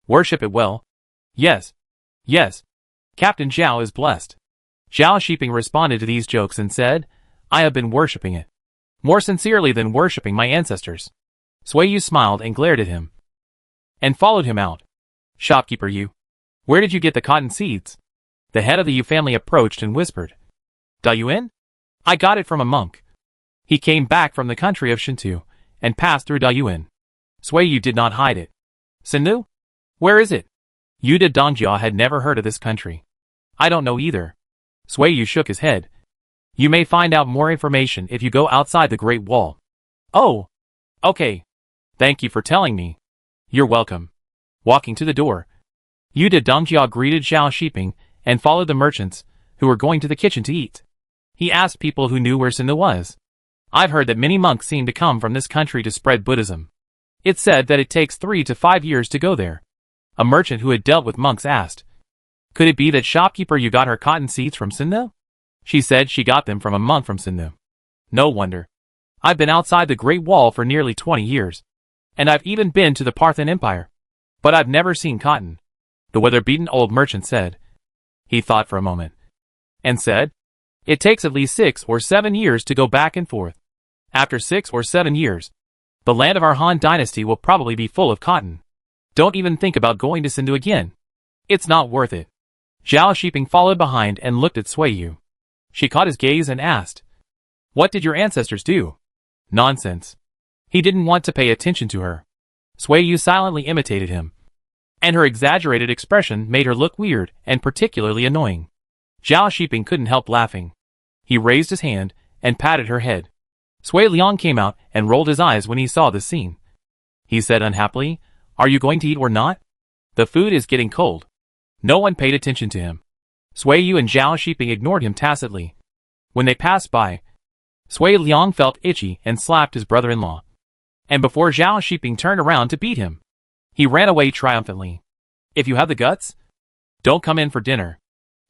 Worship it well. Yes. Captain Zhao is blessed. Zhao Shiping responded to these jokes and said, I have been worshipping it more sincerely than worshipping my ancestors. Sui Yu smiled and glared at him, and followed him out. Shopkeeper Yu, where did you get the cotton seeds? The head of the Yu family approached and whispered. Dayuan? I got it from a monk. He came back from the country of Shintu, and passed through Dayuan. Sui Yu did not hide it. Sinu? Where is it? Yuda Dongjia had never heard of this country. I don't know either. Sui Yu shook his head. You may find out more information if you go outside the Great Wall. Oh, okay. Thank you for telling me. You're welcome. Walking to the door, Yuda Dongjia greeted Zhao Shiping and followed the merchants, who were going to the kitchen to eat. He asked people who knew where Sinu was. I've heard that many monks seem to come from this country to spread Buddhism. It's said that it takes 3 to 5 years to go there. A merchant who had dealt with monks asked. Could it be that shopkeeper you got her cotton seeds from Sinu? She said she got them from a monk from Sinu. No wonder. I've been outside the Great Wall for nearly 20 years. And I've even been to the Parthian Empire. But I've never seen cotton. The weather-beaten old merchant said. He thought for a moment, and said, it takes at least 6 or 7 years to go back and forth. After 6 or 7 years, the land of our Han dynasty will probably be full of cotton. Don't even think about going to Sindhu again. It's not worth it. Zhao Shiping followed behind and looked at Sui Yu. She caught his gaze and asked, what did your ancestors do? Nonsense. He didn't want to pay attention to her. Sui Yu silently imitated him, and her exaggerated expression made her look weird and particularly annoying. Zhao Shiping couldn't help laughing. He raised his hand and patted her head. Sui Liang came out and rolled his eyes when he saw this scene. He said unhappily, are you going to eat or not? The food is getting cold. No one paid attention to him. Sui Yu and Zhao Shiping ignored him tacitly. When they passed by, Sui Liang felt itchy and slapped his brother-in-law. And before Zhao Shiping turned around to beat him, he ran away triumphantly. If you have the guts, don't come in for dinner.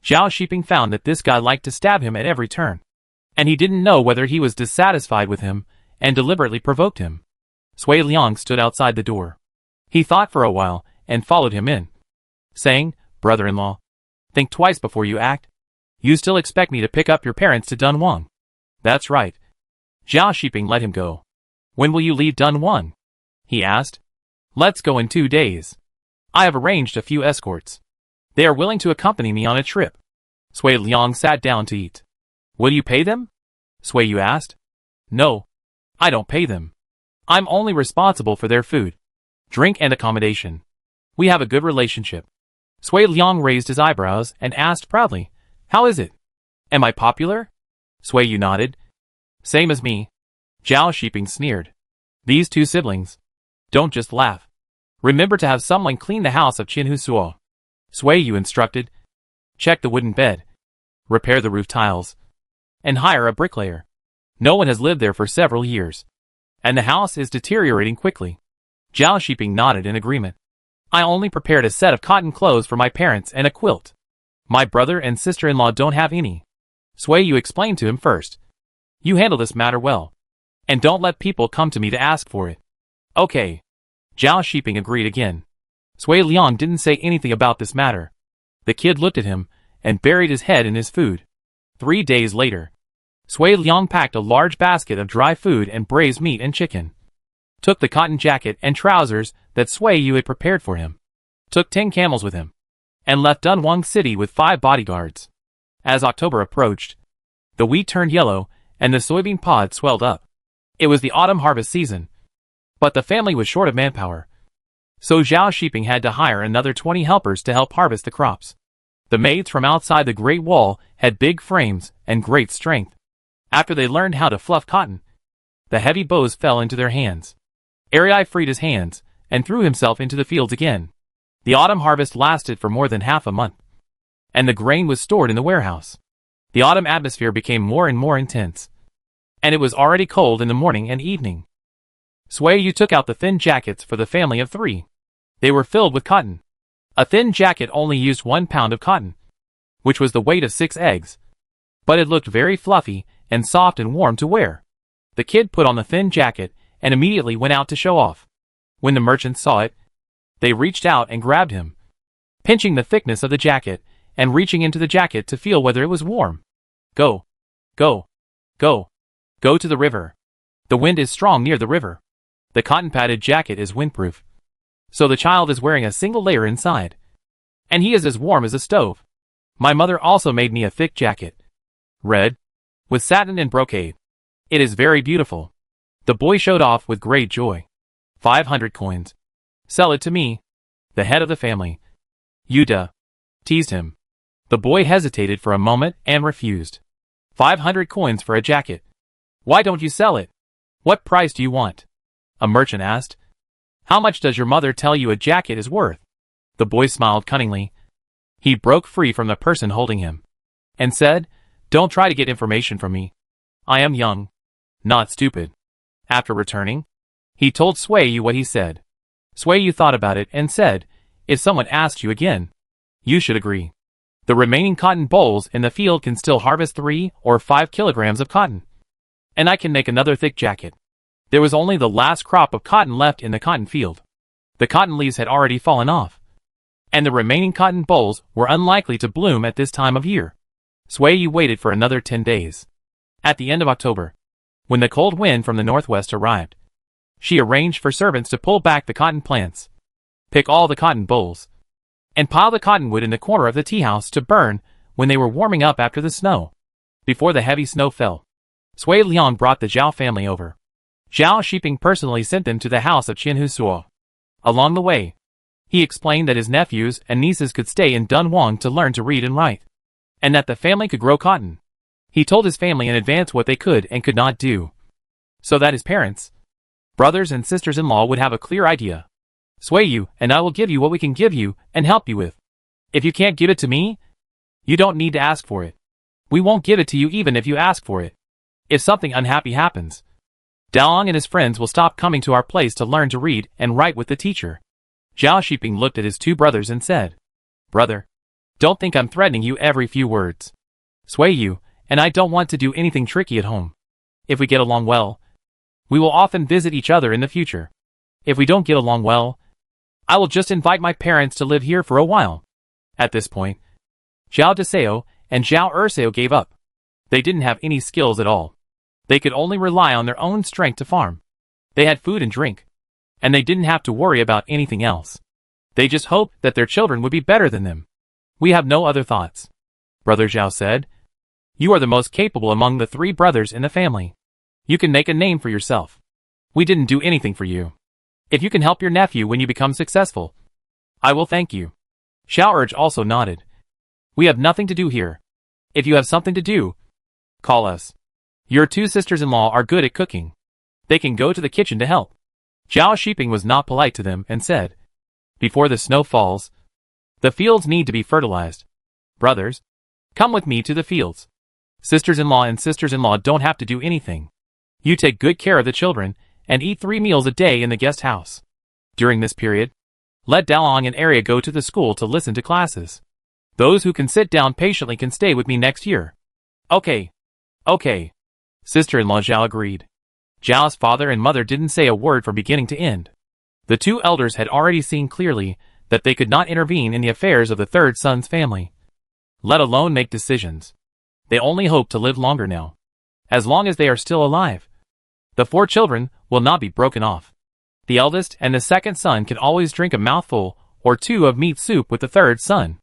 Zhao Shiping found that this guy liked to stab him at every turn, and he didn't know whether he was dissatisfied with him and deliberately provoked him. Sui Liang stood outside the door. He thought for a while, and followed him in, saying, "Brother-in-law, think twice before you act. You still expect me to pick up your parents to Dunhuang?" "That's right." Zhao Shiping let him go. "When will you leave Dunhuang?" he asked. "Let's go in 2 days. I have arranged a few escorts. They are willing to accompany me on a trip." Sui Liang sat down to eat. "Will you pay them?" Sui Yu asked. "No, I don't pay them. I'm only responsible for their food, drink and accommodation. We have a good relationship." Sui Liang raised his eyebrows and asked proudly, "How is it? Am I popular?" Sui Yu nodded. "Same as me." Zhao Shiping sneered. "These two siblings. Don't just laugh. Remember to have someone clean the house of Qin Husuo." Sui Yu instructed. "Check the wooden bed, repair the roof tiles, and hire a bricklayer. No one has lived there for several years, and the house is deteriorating quickly." Zhao Shiping nodded in agreement. "I only prepared a set of cotton clothes for my parents and a quilt. My brother and sister-in-law don't have any." Sui Yu explained to him first. "You handle this matter well, and don't let people come to me to ask for it." "Okay." Zhao Shiping agreed again. Sui Liang didn't say anything about this matter. The kid looked at him and buried his head in his food. 3 days later, Sui Liang packed a large basket of dry food and braised meat and chicken, took the cotton jacket and trousers that Sui Yu had prepared for him, took 10 camels with him, and left Dunhuang City with 5 bodyguards. As October approached, the wheat turned yellow and the soybean pods swelled up. It was the autumn harvest season, but the family was short of manpower, so Zhao Shiping had to hire another 20 helpers to help harvest the crops. The maids from outside the Great Wall had big frames and great strength. After they learned how to fluff cotton, the heavy bows fell into their hands. Arai freed his hands and threw himself into the fields again. The autumn harvest lasted for more than half a month, and the grain was stored in the warehouse. The autumn atmosphere became more and more intense, and it was already cold in the morning and evening. Sui Yu took out the thin jackets for the family of 3. They were filled with cotton. A thin jacket only used 1 pound of cotton, which was the weight of 6 eggs, but it looked very fluffy and soft and warm to wear. The kid put on the thin jacket and immediately went out to show off. When the merchants saw it, they reached out and grabbed him, pinching the thickness of the jacket and reaching into the jacket to feel whether it was warm. "Go, go, go, go to the river. The wind is strong near the river. The cotton-padded jacket is windproof, so the child is wearing a single layer inside, and he is as warm as a stove. My mother also made me a thick jacket, red, with satin and brocade. It is very beautiful." The boy showed off with great joy. 500 coins. "Sell it to me." The head of the family, Yuda, teased him. The boy hesitated for a moment and refused. 500 coins for a jacket. "Why don't you sell it? What price do you want?" a merchant asked. "How much does your mother tell you a jacket is worth?" The boy smiled cunningly. He broke free from the person holding him and said, "Don't try to get information from me. I am young, not stupid." After returning, he told Sui Yu what he said. Sui Yu thought about it and said, "If someone asked you again, you should agree. The remaining cotton bolls in the field can still harvest 3 or 5 kilograms of cotton, and I can make another thick jacket." There was only the last crop of cotton left in the cotton field. The cotton leaves had already fallen off, and the remaining cotton bolls were unlikely to bloom at this time of year. Sui Yu waited for another 10 days. At the end of October, when the cold wind from the northwest arrived, she arranged for servants to pull back the cotton plants, pick all the cotton bolls, and pile the cottonwood in the corner of the tea house to burn when they were warming up after the snow. Before the heavy snow fell, Sui Liang brought the Zhao family over. Zhao Shiping personally sent them to the house of Qin Husuo. Along the way, he explained that his nephews and nieces could stay in Dunhuang to learn to read and write, and that the family could grow cotton. He told his family in advance what they could and could not do, so that his parents, brothers and sisters-in-law would have a clear idea. "Sui Yu and I will give you what we can give you and help you with. If you can't give it to me, you don't need to ask for it. We won't give it to you even if you ask for it. If something unhappy happens, Daong and his friends will stop coming to our place to learn to read and write with the teacher." Zhao Shiping looked at his 2 brothers and said, "Brother, don't think I'm threatening you every few words. Sui Yu and I don't want to do anything tricky at home. If we get along well, We will often visit each other in the future. If we don't get along well, I will just invite my parents to live here for a while. At this point, Zhao Deseo and Zhao Urseo gave up. They didn't have any skills at all. They could only rely on their own strength to farm. They had food and drink, and they didn't have to worry about anything else. They just hoped that their children would be better than them. We have no other thoughts. Brother Zhao said. You are the most capable among the 3 brothers in the family. You can make a name for yourself. We didn't do anything for you. If you can help your nephew when you become successful, I will thank you. Xiao Urge also nodded. We have nothing to do here. If you have something to do, call us. Your 2 sisters-in-law are good at cooking. They can go to the kitchen to help. Zhao Shiping was not polite to them and said, before the snow falls, the fields need to be fertilized. Brothers, come with me to the fields. Sisters-in-law and sisters-in-law don't have to do anything. You take good care of the children and eat 3 meals a day in the guest house. During this period, let Dunhuang and Arya go to the school to listen to classes. Those who can sit down patiently can stay with me next year. Okay. Okay. Sister-in-law Zhao agreed. Zhao's father and mother didn't say a word from beginning to end. The 2 elders had already seen clearly that they could not intervene in the affairs of the 3rd son's family, let alone make decisions. They only hope to live longer now. As long as they are still alive, the 4 children will not be broken off. The eldest and the 2nd son can always drink a mouthful or 2 of meat soup with the 3rd son.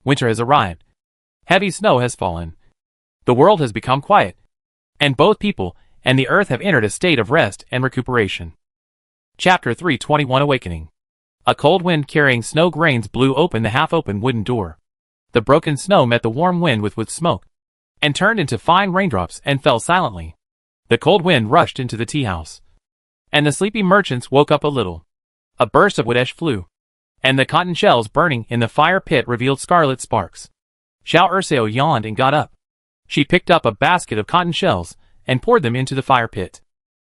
Winter has arrived. Heavy snow has fallen. The world has become quiet, and both people and the earth have entered a state of rest and recuperation. Chapter 321 Awakening. A cold wind carrying snow grains blew open the half-open wooden door. The broken snow met the warm wind with smoke, and turned into fine raindrops and fell silently. The cold wind rushed into the tea house, and the sleepy merchants woke up a little. A burst of wood ash flew, and the cotton shells burning in the fire pit revealed scarlet sparks. Xiao Urseo yawned and got up. She picked up a basket of cotton shells and poured them into the fire pit.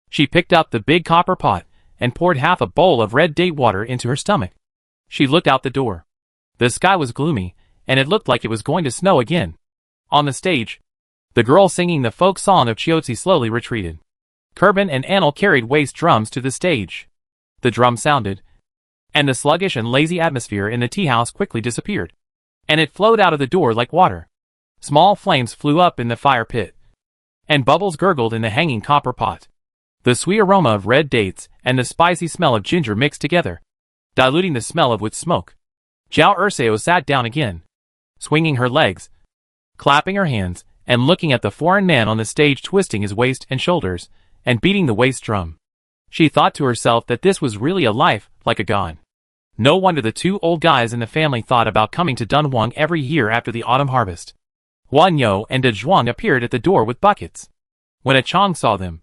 She picked up the big copper pot and poured half a bowl of red date water into her stomach. She looked out the door. The sky was gloomy, and it looked like it was going to snow again. On the stage, the girl singing the folk song of Chiotzi slowly retreated. Kerbin and Anil carried waste drums to the stage. The drum sounded, and the sluggish and lazy atmosphere in the tea house quickly disappeared, and it flowed out of the door like water. Small flames flew up in the fire pit, and bubbles gurgled in the hanging copper pot. The sweet aroma of red dates and the spicy smell of ginger mixed together, diluting the smell of wood smoke. Zhao Urseo sat down again, swinging her legs, clapping her hands, and looking at the foreign man on the stage twisting his waist and shoulders, and beating the waist drum. She thought to herself that this was really a life like a god. No wonder the 2 old guys in the family thought about coming to Dunhuang every year after the autumn harvest. Huan Yo and Dunhuang appeared at the door with buckets. When a Chong saw them,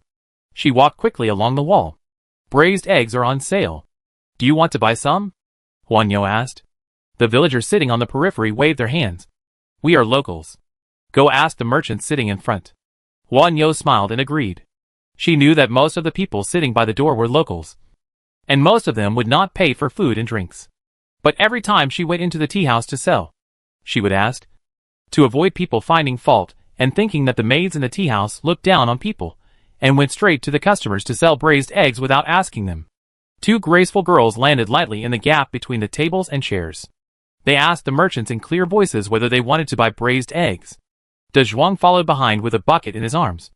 she walked quickly along the wall. Braised eggs are on sale. Do you want to buy some? Huan Yo asked. The villagers sitting on the periphery waved their hands. We are locals. Go ask the merchants sitting in front. Huan Yo smiled and agreed. She knew that most of the people sitting by the door were locals, and most of them would not pay for food and drinks. But every time she went into the tea house to sell, she would ask, to avoid people finding fault and thinking that the maids in the tea house looked down on people, and went straight to the customers to sell braised eggs without asking them. 2 graceful girls landed lightly in the gap between the tables and chairs. They asked the merchants in clear voices whether they wanted to buy braised eggs. Dunhuang followed behind with a bucket in his arms,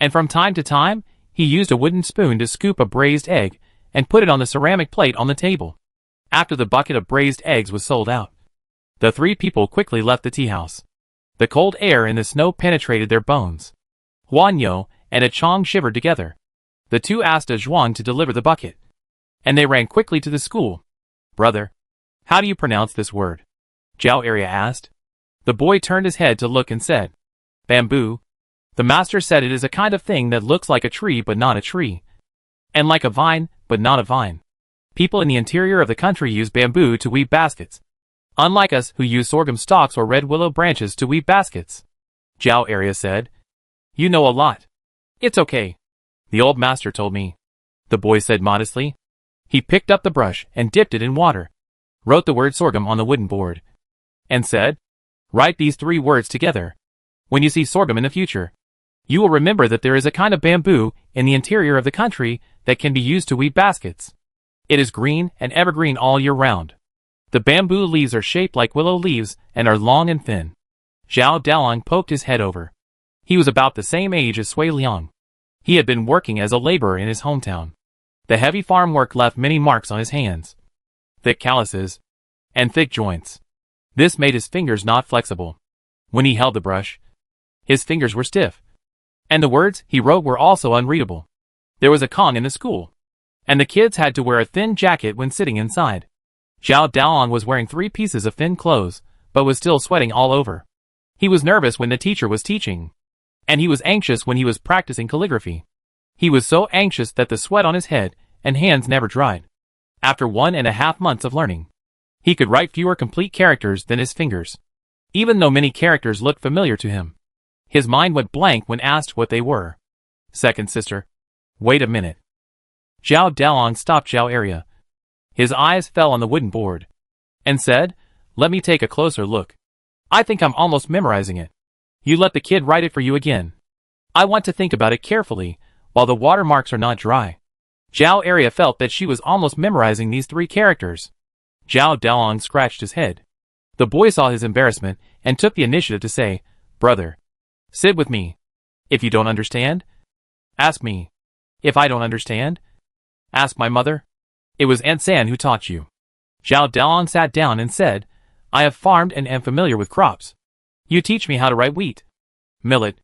and from time to time, he used a wooden spoon to scoop a braised egg and put it on the ceramic plate on the table. After the bucket of braised eggs was sold out, the 3 people quickly left the tea house. The cold air in the snow penetrated their bones. Huan Yo and a Chong shivered together. The 2 asked Dunhuang to deliver the bucket, and they ran quickly to the school. Brother, how do you pronounce this word? Zhao Arya asked. The boy turned his head to look and said, bamboo. The master said it is a kind of thing that looks like a tree but not a tree, and like a vine but not a vine. People in the interior of the country use bamboo to weave baskets, unlike us who use sorghum stalks or red willow branches to weave baskets. Zhao Arya said. You know a lot. It's okay. The old master told me, the boy said modestly. He picked up the brush and dipped it in water, wrote the word sorghum on the wooden board, and said, write these 3 words together. When you see sorghum in the future, You will remember that there is a kind of bamboo in the interior of the country that can be used to weave baskets. It is green and evergreen all year round. The bamboo leaves are shaped like willow leaves and are long and thin. Zhao Dalang poked his head over. He was about the same age as Sui Liang. He had been working as a laborer in his hometown. The heavy farm work left many marks on his hands. Thick calluses. And thick joints. This made his fingers not flexible. When he held the brush, his fingers were stiff. And the words he wrote were also unreadable. There was a Kong in the school. And the kids had to wear a thin jacket when sitting inside. Zhao Dalang was wearing 3 pieces of thin clothes, but was still sweating all over. He was nervous when the teacher was teaching. And he was anxious when he was practicing calligraphy. He was so anxious that the sweat on his head and hands never dried. After 1.5 months of learning, he could write fewer complete characters than his fingers. Even though many characters looked familiar to him, his mind went blank when asked what they were. Second sister. Wait a minute. Zhao Dalang stopped Zhao area. His eyes fell on the wooden board. And said, let me take a closer look. I think I'm almost memorizing it. You let the kid write it for you again. I want to think about it carefully, while the watermarks are not dry. Zhao area felt that she was almost memorizing these 3 characters. Zhao Dalang scratched his head. The boy saw his embarrassment and took the initiative to say, brother, sit with me. If you don't understand, ask me. If I don't understand, ask my mother. It was Aunt San who taught you. Zhao Dalang sat down and said, I have farmed and am familiar with crops. You teach me how to write wheat, millet,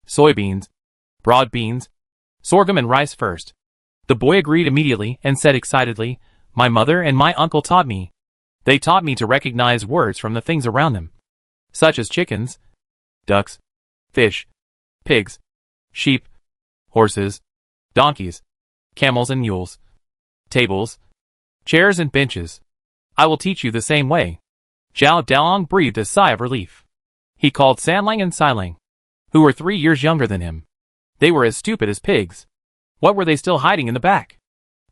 soybeans, broad beans, sorghum and rice first. The boy agreed immediately and said excitedly, my mother and my uncle taught me. They taught me to recognize words from the things around them, such as chickens, ducks, fish, pigs, sheep, horses, donkeys, camels and mules, tables, chairs and benches. I will teach you the same way. Zhao Dalang breathed a sigh of relief. He called Sanlang and Silang, who were 3 years younger than him. They were as stupid as pigs. What were they still hiding in the back?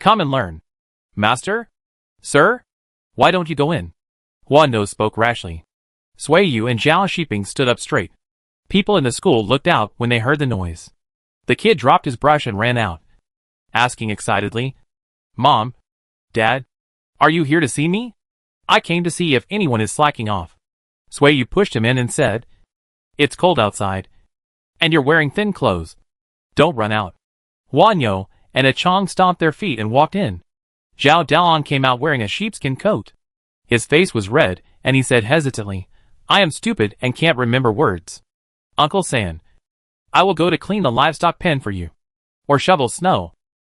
Come and learn. Master? Sir? Why don't you go in? Huan No spoke rashly. Sui Yu and Zhao Shiping stood up straight. People in the school looked out when they heard the noise. The kid dropped his brush and ran out, asking excitedly, Mom? Dad? Are you here to see me? I came to see if anyone is slacking off. Sui Yu pushed him in and said, it's cold outside. And you're wearing thin clothes. Don't run out. Huan Yo and a Chong stomped their feet and walked in. Zhao Dalang came out wearing a sheepskin coat. His face was red, and he said hesitantly, I am stupid and can't remember words. Uncle San, I will go to clean the livestock pen for you. Or shovel snow.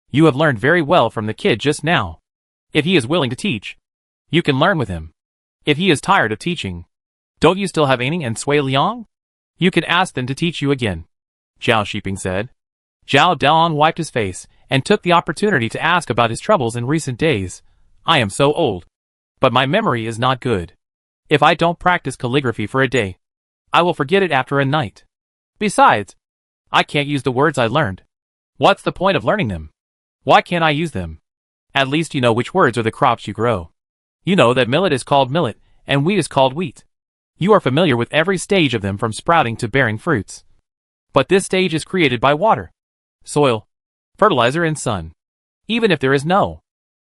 You have learned very well from the kid just now. If he is willing to teach, you can learn with him. If he is tired of teaching, don't you still have Aning and Sui Liang? You can ask them to teach you again. Zhao Shiping said. Zhao Dalang wiped his face and took the opportunity to ask about his troubles in recent days. I am so old. But my memory is not good. If I don't practice calligraphy for a day, I will forget it after a night. Besides, I can't use the words I learned. What's the point of learning them? Why can't I use them? At least you know which words are the crops you grow. You know that millet is called millet, and wheat is called wheat. You are familiar with every stage of them from sprouting to bearing fruits. But this stage is created by water, soil, fertilizer and sun. Even if there is no,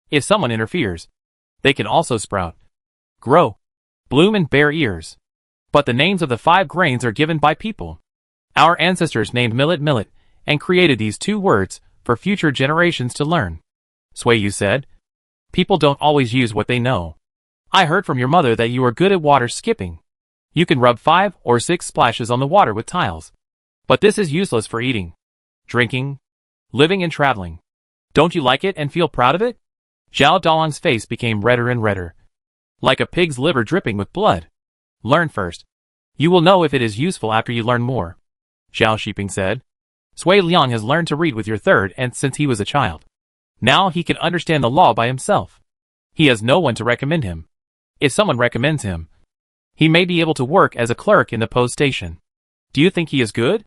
if someone interferes, they can also sprout, grow, bloom and bear ears. But the names of the 5 grains are given by people. Our ancestors named millet and created these 2 words for future generations to learn. Sui Yu said, people don't always use what they know. I heard from your mother that you are good at water skipping. You can rub 5 or 6 splashes on the water with tiles. But this is useless for eating, drinking, living and traveling. Don't you like it and feel proud of it? Zhao Dalang's face became redder and redder, like a pig's liver dripping with blood. Learn first. You will know if it is useful after you learn more. Zhao Shiping said. Sui Liang has learned to read with your third and since he was a child. Now he can understand the law by himself. He has no one to recommend him. If someone recommends him, he may be able to work as a clerk in the post station. Do you think he is good?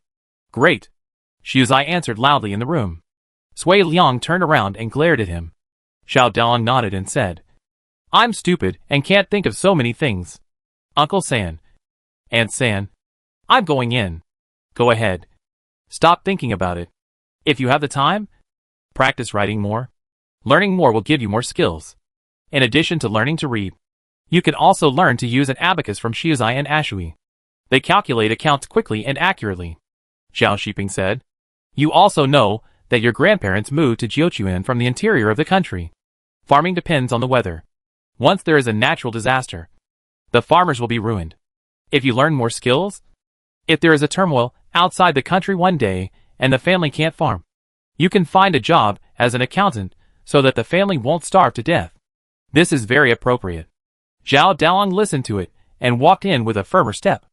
Great. Shuzai answered loudly in the room. Sui Liang turned around and glared at him. Zhao Dalang nodded and said, I'm stupid and can't think of so many things. Uncle San. Aunt San. I'm going in. Go ahead. Stop thinking about it. If you have the time, practice writing more. Learning more will give you more skills. In addition to learning to read, you can also learn to use an abacus from Shiuzai and Ashui. They calculate accounts quickly and accurately. Zhao Shiping said. You also know that your grandparents moved to Jiuquan from the interior of the country. Farming depends on the weather. Once there is a natural disaster, the farmers will be ruined. If you learn more skills, if there is a turmoil outside the country one day and the family can't farm, you can find a job as an accountant so that the family won't starve to death. This is very appropriate. Zhao Daolong listened to it and walked in with a firmer step.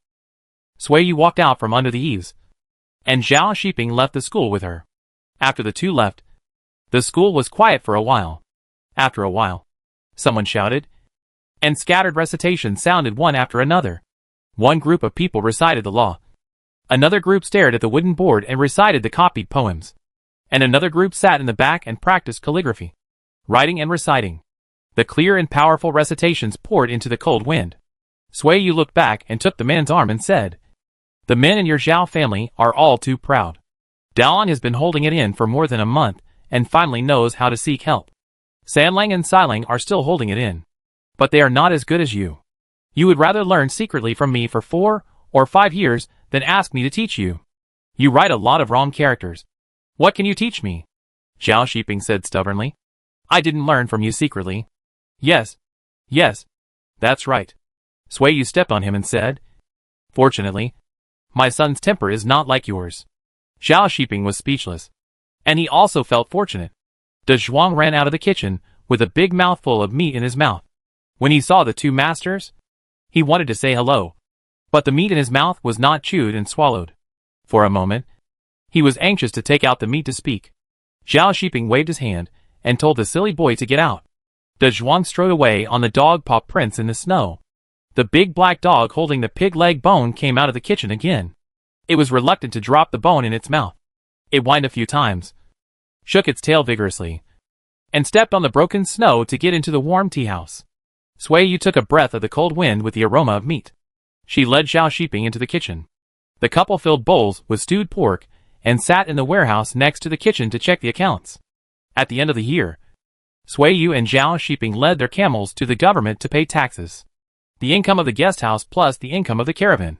Sui Yu walked out from under the eaves, and Zhao Shiping left the school with her. After the two left, the school was quiet for a while. After a while, someone shouted, and scattered recitations sounded one after another. One group of people recited the law. Another group stared at the wooden board and recited the copied poems. And another group sat in the back and practiced calligraphy, writing and reciting. The clear and powerful recitations poured into the cold wind. Sui Yu looked back and took the man's arm and said, The men in your Zhao family are all too proud. Daolong has been holding it in for more than a month and finally knows how to seek help. Sanlang and Silang are still holding it in, but they are not as good as you. You would rather learn secretly from me for 4 or 5 years than ask me to teach you. You write a lot of wrong characters. What can you teach me? Zhao Shiping said stubbornly. I didn't learn from you secretly. Yes, that's right. Sui Yu stepped on him and said, Fortunately, my son's temper is not like yours. Zhao Shiping was speechless. And he also felt fortunate. Dunhuang ran out of the kitchen with a big mouthful of meat in his mouth. When he saw the two masters, he wanted to say hello, but the meat in his mouth was not chewed and swallowed. For a moment, he was anxious to take out the meat to speak. Zhao Shiping waved his hand and told the silly boy to get out. Dunhuang strode away on the dog paw prints in the snow. The big black dog holding the pig leg bone came out of the kitchen again. It was reluctant to drop the bone in its mouth. It whined a few times, shook its tail vigorously, and stepped on the broken snow to get into the warm tea house. Sui Yu took a breath of the cold wind with the aroma of meat. She led Zhao Shiping into the kitchen. The couple filled bowls with stewed pork and sat in the warehouse next to the kitchen to check the accounts. At the end of the year, Sui Yu and Zhao Shiping led their camels to the government to pay taxes. The income of the guest house plus the income of the caravan.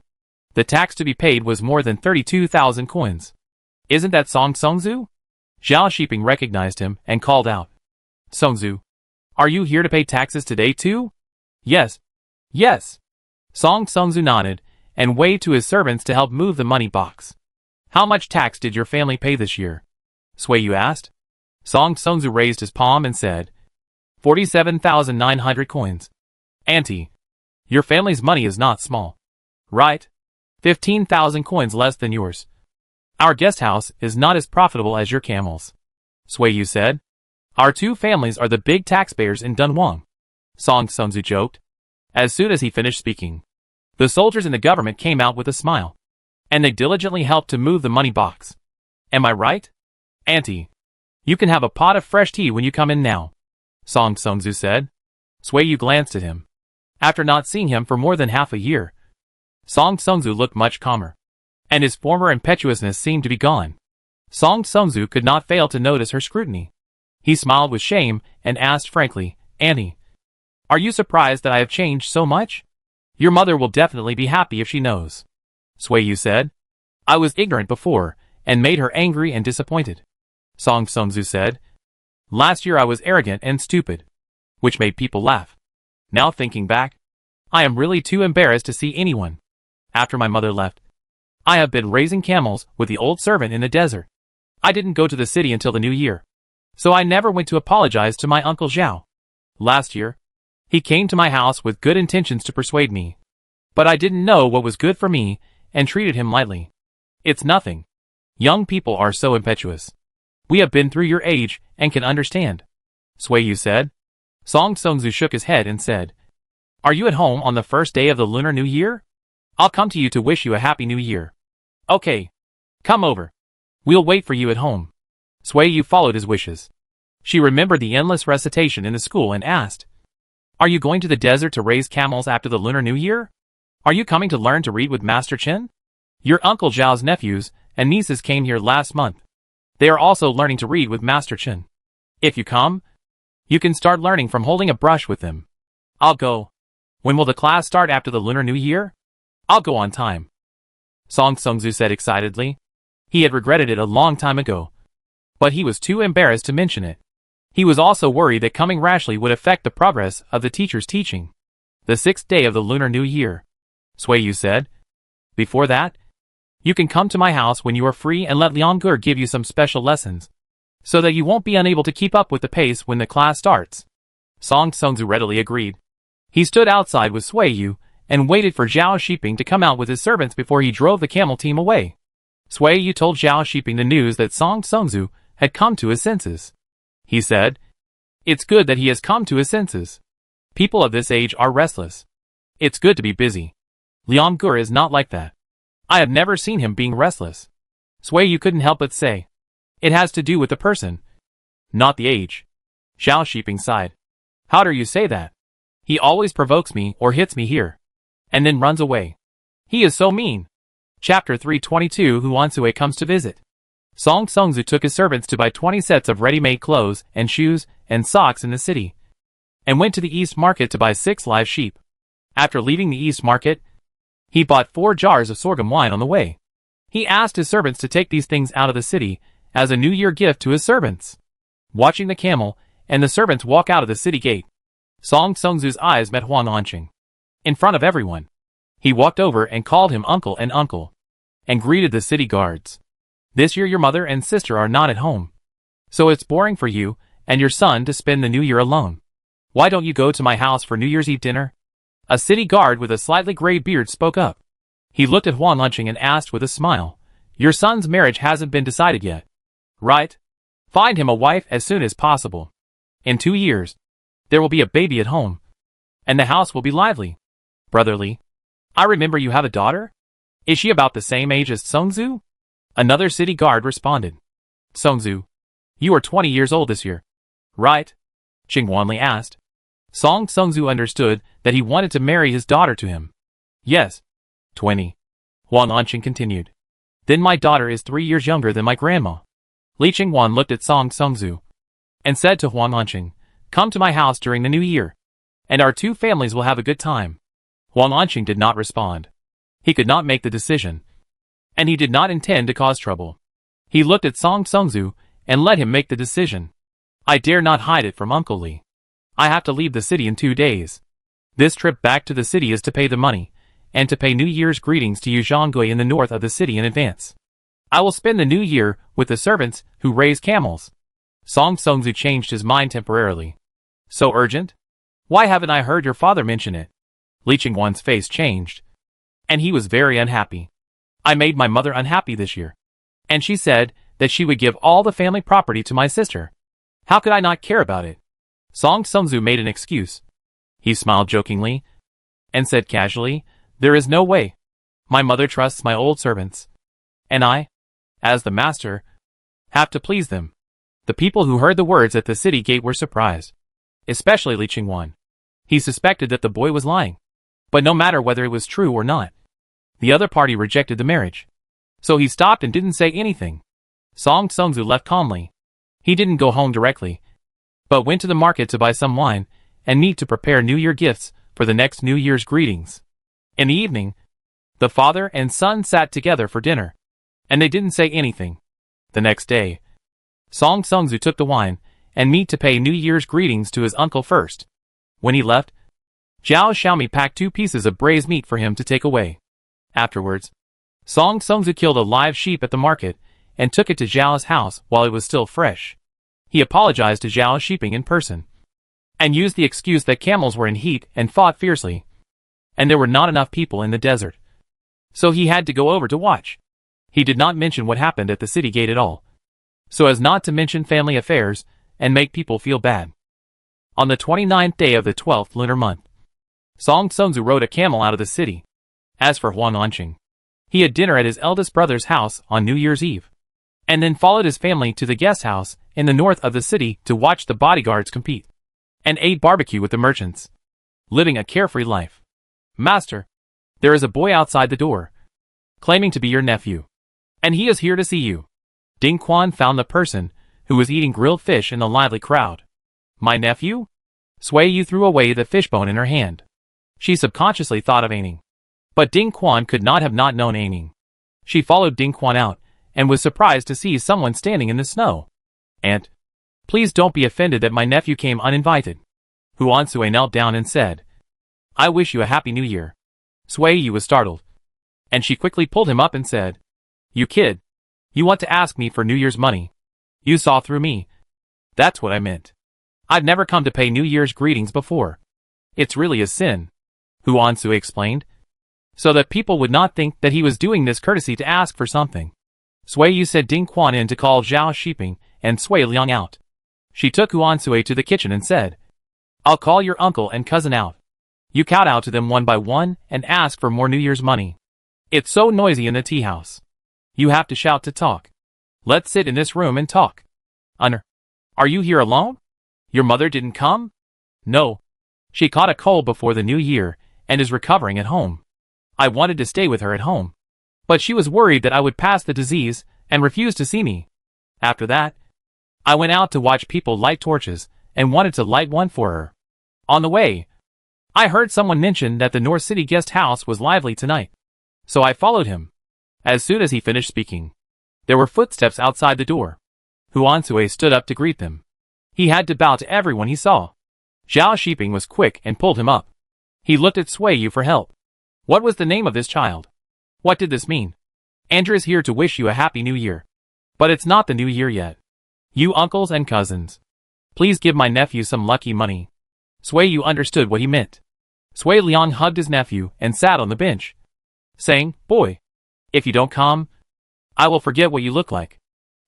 The tax to be paid was more than 32,000 coins. Isn't that Song Songzu? Zhao Shiping recognized him and called out. Songzu, are you here to pay taxes today too? Yes. Song Songzu nodded and waved to his servants to help move the money box. How much tax did your family pay this year? Sui Yu asked. Song Songzu raised his palm and said, 47,900 coins. Auntie, your family's money is not small. Right? 15,000 coins less than yours. Our guest house is not as profitable as your camels. Sui Yu said. Our two families are the big taxpayers in Dunhuang. Song Songzu joked. As soon as he finished speaking, the soldiers in the government came out with a smile, and they diligently helped to move the money box. Am I right? Auntie, you can have a pot of fresh tea when you come in now, Song Songzu said. Sui Yu glanced at him. After not seeing him for more than half a year, Song Songzu looked much calmer, and his former impetuousness seemed to be gone. Song Songzu could not fail to notice her scrutiny. He smiled with shame and asked frankly, Auntie, are you surprised that I have changed so much? Your mother will definitely be happy if she knows. Sui Yu said. I was ignorant before, and made her angry and disappointed. Song Songzu said. Last year I was arrogant and stupid, which made people laugh. Now thinking back, I am really too embarrassed to see anyone. After my mother left, I have been raising camels with the old servant in the desert. I didn't go to the city until the new year, so I never went to apologize to my uncle Zhao. Last year, he came to my house with good intentions to persuade me, but I didn't know what was good for me and treated him lightly. It's nothing. Young people are so impetuous. We have been through your age and can understand, Sui Yu said. Song Songzu shook his head and said, Are you at home on the first day of the Lunar New Year? I'll come to you to wish you a happy new year. Okay. Come over. We'll wait for you at home. Sui Yu followed his wishes. She remembered the endless recitation in the school and asked, Are you going to the desert to raise camels after the Lunar New Year? Are you coming to learn to read with Master Chen? Your Uncle Zhao's nephews and nieces came here last month. They are also learning to read with Master Chen. If you come, you can start learning from holding a brush with them. I'll go. When will the class start after the Lunar New Year? I'll go on time. Song Sungzu said excitedly. He had regretted it a long time ago, but he was too embarrassed to mention it. He was also worried that coming rashly would affect the progress of the teacher's teaching. The 6th day of the Lunar New Year. Suiyu said. Before that, you can come to my house when you are free and let Liang Ger give you some special lessons, so that you won't be unable to keep up with the pace when the class starts. Song Sungzu readily agreed. He stood outside with Suiyu and waited for Zhao Shiping to come out with his servants before he drove the camel team away. Suiyu told Zhao Shiping the news that Song Sungzu had come to his senses. He said, "It's good that he has come to his senses. People of this age are restless. It's good to be busy. Liang Ger is not like that. I have never seen him being restless." Suiyu couldn't help but say, "It has to do with the person, not the age." Zhao Shiping sighed. "How dare you say that? He always provokes me or hits me here, and then runs away. He is so mean." Chapter 322 Huansue comes to visit. Song Sungzu took his servants to buy 20 sets of ready-made clothes and shoes and socks in the city, and went to the East Market to buy 6 live sheep. After leaving the East Market, he bought 4 jars of sorghum wine on the way. He asked his servants to take these things out of the city as a New Year gift to his servants. Watching the camel and the servants walk out of the city gate, Song Sungzu's eyes met Huang Anqing. In front of everyone, he walked over and called him uncle, and greeted the city guards. "This year your mother and sister are not at home, so it's boring for you and your son to spend the New Year alone. Why don't you go to my house for New Year's Eve dinner?" A city guard with a slightly gray beard spoke up. He looked at Huang Anqing and asked with a smile, "Your son's marriage hasn't been decided yet, right? Find him a wife as soon as possible. In 2 years, there will be a baby at home, and the house will be lively, brotherly. I remember you have a daughter? Is she about the same age as Songzu?" Another city guard responded. "Songzu, you are 20 years old this year, right?" Qing Wanli asked. Song Sungzu understood that he wanted to marry his daughter to him. "Yes, 20. Huang Anqing continued. "Then my daughter is 3 years younger than my grandma." Li Qingwan looked at Song Sungzu and said to Huang Anqing, "Come to my house during the New Year, and our 2 families will have a good time." Huang Anqing did not respond. He could not make the decision, and he did not intend to cause trouble. He looked at Song Sungzu and let him make the decision. "I dare not hide it from Uncle Li. I have to leave the city in 2 days. This trip back to the city is to pay the money, and to pay New Year's greetings to Yuzhongui in the north of the city in advance. I will spend the New Year with the servants who raise camels." Song Sungzu changed his mind temporarily. "So urgent? Why haven't I heard your father mention it?" Li Qingwan's face changed, and he was very unhappy. "I made my mother unhappy this year, and she said that she would give all the family property to my sister. How could I not care about it?" Song Sungzu made an excuse. He smiled jokingly and said casually, "There is no way. My mother trusts my old servants, and I, as the master, have to please them." The people who heard the words at the city gate were surprised, especially Li Qingwan. He suspected that the boy was lying, but no matter whether it was true or not, the other party rejected the marriage. So he stopped and didn't say anything. Song Sungzu left calmly. He didn't go home directly, but went to the market to buy some wine and meat to prepare New Year gifts for the next New Year's greetings. In the evening, the father and son sat together for dinner, and they didn't say anything. The next day, Song Sungzu took the wine and meat to pay New Year's greetings to his uncle first. When he left, Zhao Xiaomi packed 2 pieces of braised meat for him to take away. Afterwards, Song Sungzu killed a live sheep at the market and took it to Zhao's house while it was still fresh. He apologized to Zhao Shiping in person, and used the excuse that camels were in heat and fought fiercely, and there were not enough people in the desert, so he had to go over to watch. He did not mention what happened at the city gate at all, so as not to mention family affairs and make people feel bad. On the 29th day of the 12th lunar month, Song Sungzu rode a camel out of the city. As for Huang Anqing, he had dinner at his eldest brother's house on New Year's Eve, and then followed his family to the guest house in the north of the city to watch the bodyguards compete, and ate barbecue with the merchants, living a carefree life. "Master, there is a boy outside the door, claiming to be your nephew." And he is here to see you. Dunhuang found the person who was eating grilled fish in the lively crowd. My nephew? Sui threw away the fishbone in her hand. She subconsciously thought of Aning. But Dunhuang could not have not known Aning. She followed Dunhuang out, and was surprised to see someone standing in the snow. Aunt, please don't be offended that my nephew came uninvited. Sui knelt down and said, I wish you a happy new year. Sui was startled. And she quickly pulled him up and said, You kid. You want to ask me for New Year's money. You saw through me. That's what I meant. I've never come to pay New Year's greetings before. It's really a sin. Sui explained. So that people would not think that he was doing this courtesy to ask for something. Sui said Dunhuang in to call Zhao Shiping and Sui Liang out. She took Sui to the kitchen and said, I'll call your uncle and cousin out. You kowtow to them one by one and ask for more New Year's money. It's so noisy in the tea house. You have to shout to talk. Let's sit in this room and talk. Are you here alone? Your mother didn't come? No. She caught a cold before the new year and is recovering at home. I wanted to stay with her at home. But she was worried that I would pass the disease and refused to see me. After that, I went out to watch people light torches and wanted to light one for her. On the way, I heard someone mention that the North City guest house was lively tonight. So I followed him. As soon as he finished speaking, there were footsteps outside the door. Sui stood up to greet them. He had to bow to everyone he saw. Zhao Shiping was quick and pulled him up. He looked at Sui for help. What was the name of this child? What did this mean? Andrew is here to wish you a happy new year. But it's not the new year yet. You uncles and cousins, please give my nephew some lucky money. Sui understood what he meant. Sui Liang hugged his nephew and sat on the bench, saying, Boy, if you don't come, I will forget what you look like.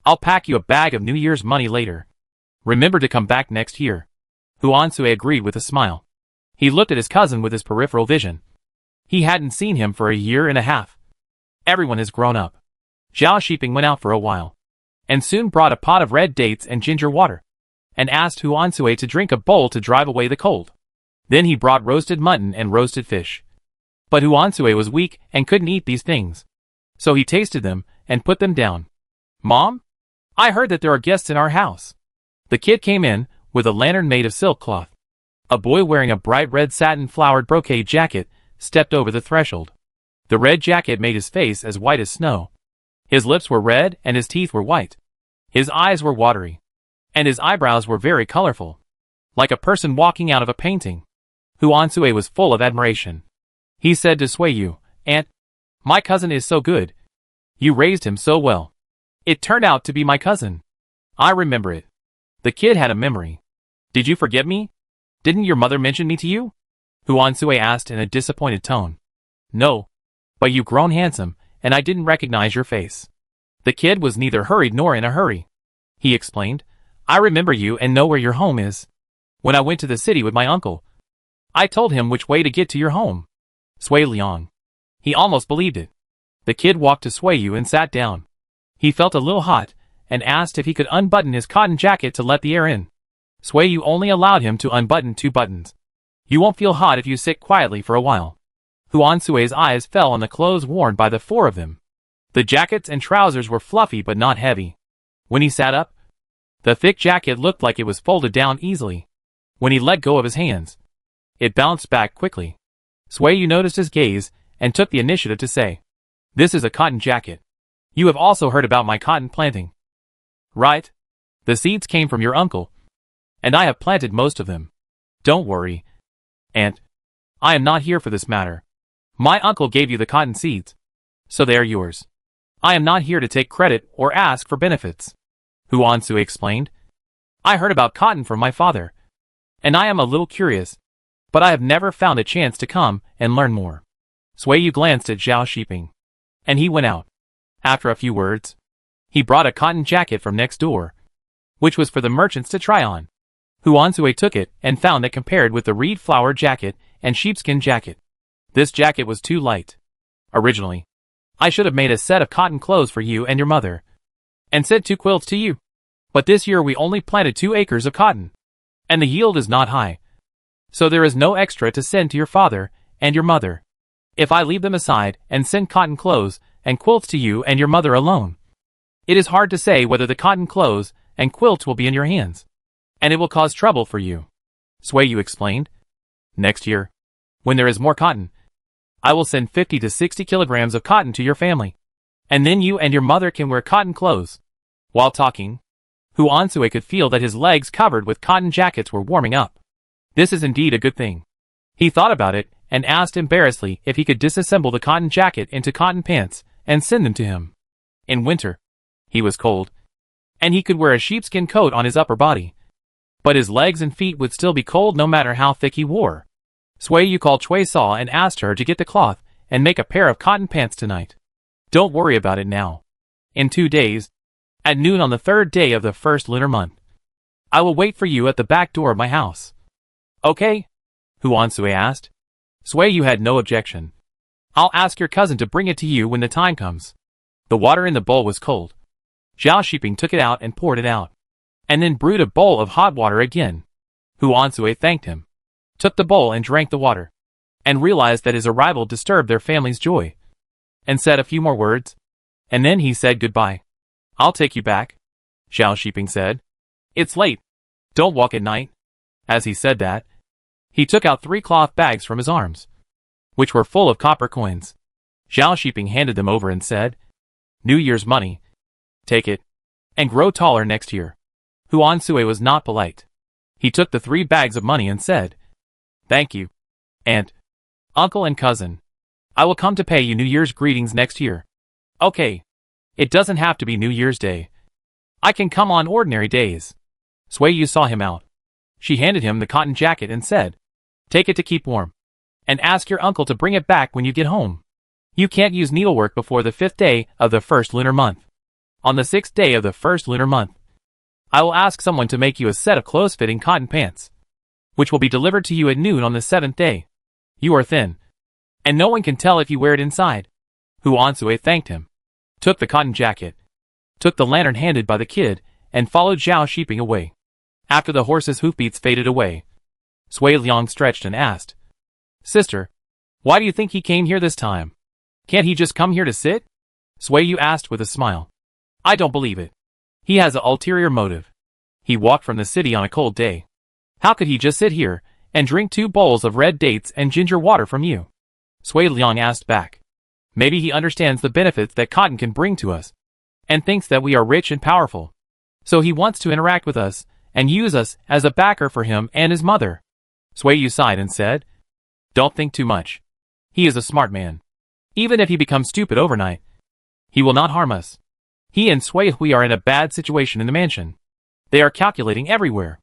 I'll pack you a bag of New Year's money later. Remember to come back next year. Sui agreed with a smile. He looked at his cousin with his peripheral vision. He hadn't seen him for a year and a half. Everyone has grown up. Zhao Shiping went out for a while, and soon brought a pot of red dates and ginger water, and asked Sui to drink a bowl to drive away the cold. Then he brought roasted mutton and roasted fish. But Sui was weak and couldn't eat these things. So he tasted them and put them down. Mom? I heard that there are guests in our house. The kid came in with a lantern made of silk cloth. A boy wearing a bright red satin flowered brocade jacket stepped over the threshold. The red jacket made his face as white as snow. His lips were red and his teeth were white. His eyes were watery. And his eyebrows were very colorful. Like a person walking out of a painting. Sui was full of admiration. He said to Sui, Aunt, my cousin is so good. You raised him so well. It turned out to be my cousin. I remember it. The kid had a memory. Did you forget me? Didn't your mother mention me to you? Sui asked in a disappointed tone. No. But you've grown handsome, and I didn't recognize your face. The kid was neither hurried nor in a hurry. He explained, I remember you and know where your home is. When I went to the city with my uncle, I told him which way to get to your home. Sui Liang. He almost believed it. The kid walked to Sui and sat down. He felt a little hot, and asked if he could unbutton his cotton jacket to let the air in. Sui only allowed him to unbutton 2 buttons. You won't feel hot if you sit quietly for a while. Sui's eyes fell on the clothes worn by the 4 of them. The jackets and trousers were fluffy but not heavy. When he sat up, the thick jacket looked like it was folded down easily. When he let go of his hands, it bounced back quickly. Sui noticed his gaze and took the initiative to say, This is a cotton jacket. You have also heard about my cotton planting. Right? The seeds came from your uncle, and I have planted most of them. Don't worry, Aunt. I am not here for this matter. My uncle gave you the cotton seeds, so they are yours. I am not here to take credit or ask for benefits. Sui explained. I heard about cotton from my father, and I am a little curious, but I have never found a chance to come and learn more. Sui glanced at Zhao Shiping, and he went out. After a few words, he brought a cotton jacket from next door, which was for the merchants to try on. Sui took it and found that compared with the reed flower jacket and sheepskin jacket, this jacket was too light. Originally, I should have made a set of cotton clothes for you and your mother, and sent 2 quilts to you. But this year we only planted 2 acres of cotton, and the yield is not high. So there is no extra to send to your father and your mother. If I leave them aside and send cotton clothes and quilts to you and your mother alone. It is hard to say whether the cotton clothes and quilts will be in your hands, and it will cause trouble for you. Swayu explained. Next year, when there is more cotton, I will send 50 to 60 kilograms of cotton to your family, and then you and your mother can wear cotton clothes. While talking, Huansui could feel that his legs covered with cotton jackets were warming up. This is indeed a good thing. He thought about it and asked embarrassedly if he could disassemble the cotton jacket into cotton pants and send them to him. In winter, he was cold, and he could wear a sheepskin coat on his upper body, but his legs and feet would still be cold no matter how thick he wore. Swayu called Chui Saw and asked her to get the cloth and make a pair of cotton pants tonight. Don't worry about it now. In 2 days, at noon on the 3rd day of the 1st lunar month, I will wait for you at the back door of my house. Okay? Huansui asked. Swayu had no objection. I'll ask your cousin to bring it to you when the time comes. The water in the bowl was cold. Zhao Shiping took it out and poured it out, and then brewed a bowl of hot water again. Huansui thanked him, took the bowl and drank the water, and realized that his arrival disturbed their family's joy, and said a few more words, and then he said goodbye. I'll take you back, Zhao Shiping said. It's late. Don't walk at night. As he said that, he took out 3 cloth bags from his arms, which were full of copper coins. Zhao Shiping handed them over and said, New Year's money. Take it, and grow taller next year. Huansui was not polite. He took the 3 bags of money and said, Thank you, aunt, uncle and cousin. I will come to pay you New Year's greetings next year. Okay. It doesn't have to be New Year's Day. I can come on ordinary days. Swayu saw him out. She handed him the cotton jacket and said, Take it to keep warm, and ask your uncle to bring it back when you get home. You can't use needlework before the 5th day of the 1st lunar month. On the 6th day of the 1st lunar month, I will ask someone to make you a set of close-fitting cotton pants, which will be delivered to you at noon on the 7th day. You are thin, and no one can tell if you wear it inside. Huansui thanked him, took the cotton jacket, took the lantern handed by the kid, and followed Zhao Shiping away. After the horse's hoofbeats faded away, Sui Liang stretched and asked, Sister, why do you think he came here this time? Can't he just come here to sit? Swayu asked with a smile. I don't believe it. He has an ulterior motive. He walked from the city on a cold day. How could he just sit here and drink 2 bowls of red dates and ginger water from you? Sui Liang asked back. Maybe he understands the benefits that cotton can bring to us, and thinks that we are rich and powerful. So he wants to interact with us and use us as a backer for him and his mother. Swayu sighed and said, Don't think too much. He is a smart man. Even if he becomes stupid overnight, he will not harm us. He and Sui Hui are in a bad situation in the mansion. They are calculating everywhere.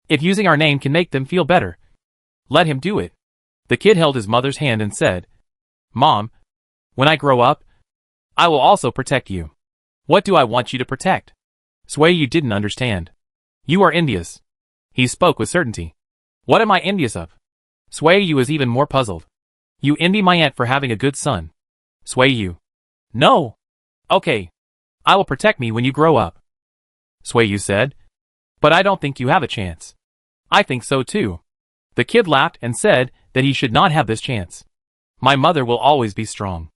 If using our name can make them feel better, let him do it. The kid held his mother's hand and said, Mom, when I grow up, I will also protect you. What do I want you to protect? Swayu didn't understand. You are envious. He spoke with certainty. What am I envious of? Swayu was even more puzzled. You envy my aunt for having a good son. Swayu. No. Okay. I will protect me when you grow up. Swayu said. But I don't think you have a chance. I think so too. The kid laughed and said that he should not have this chance. My mother will always be strong.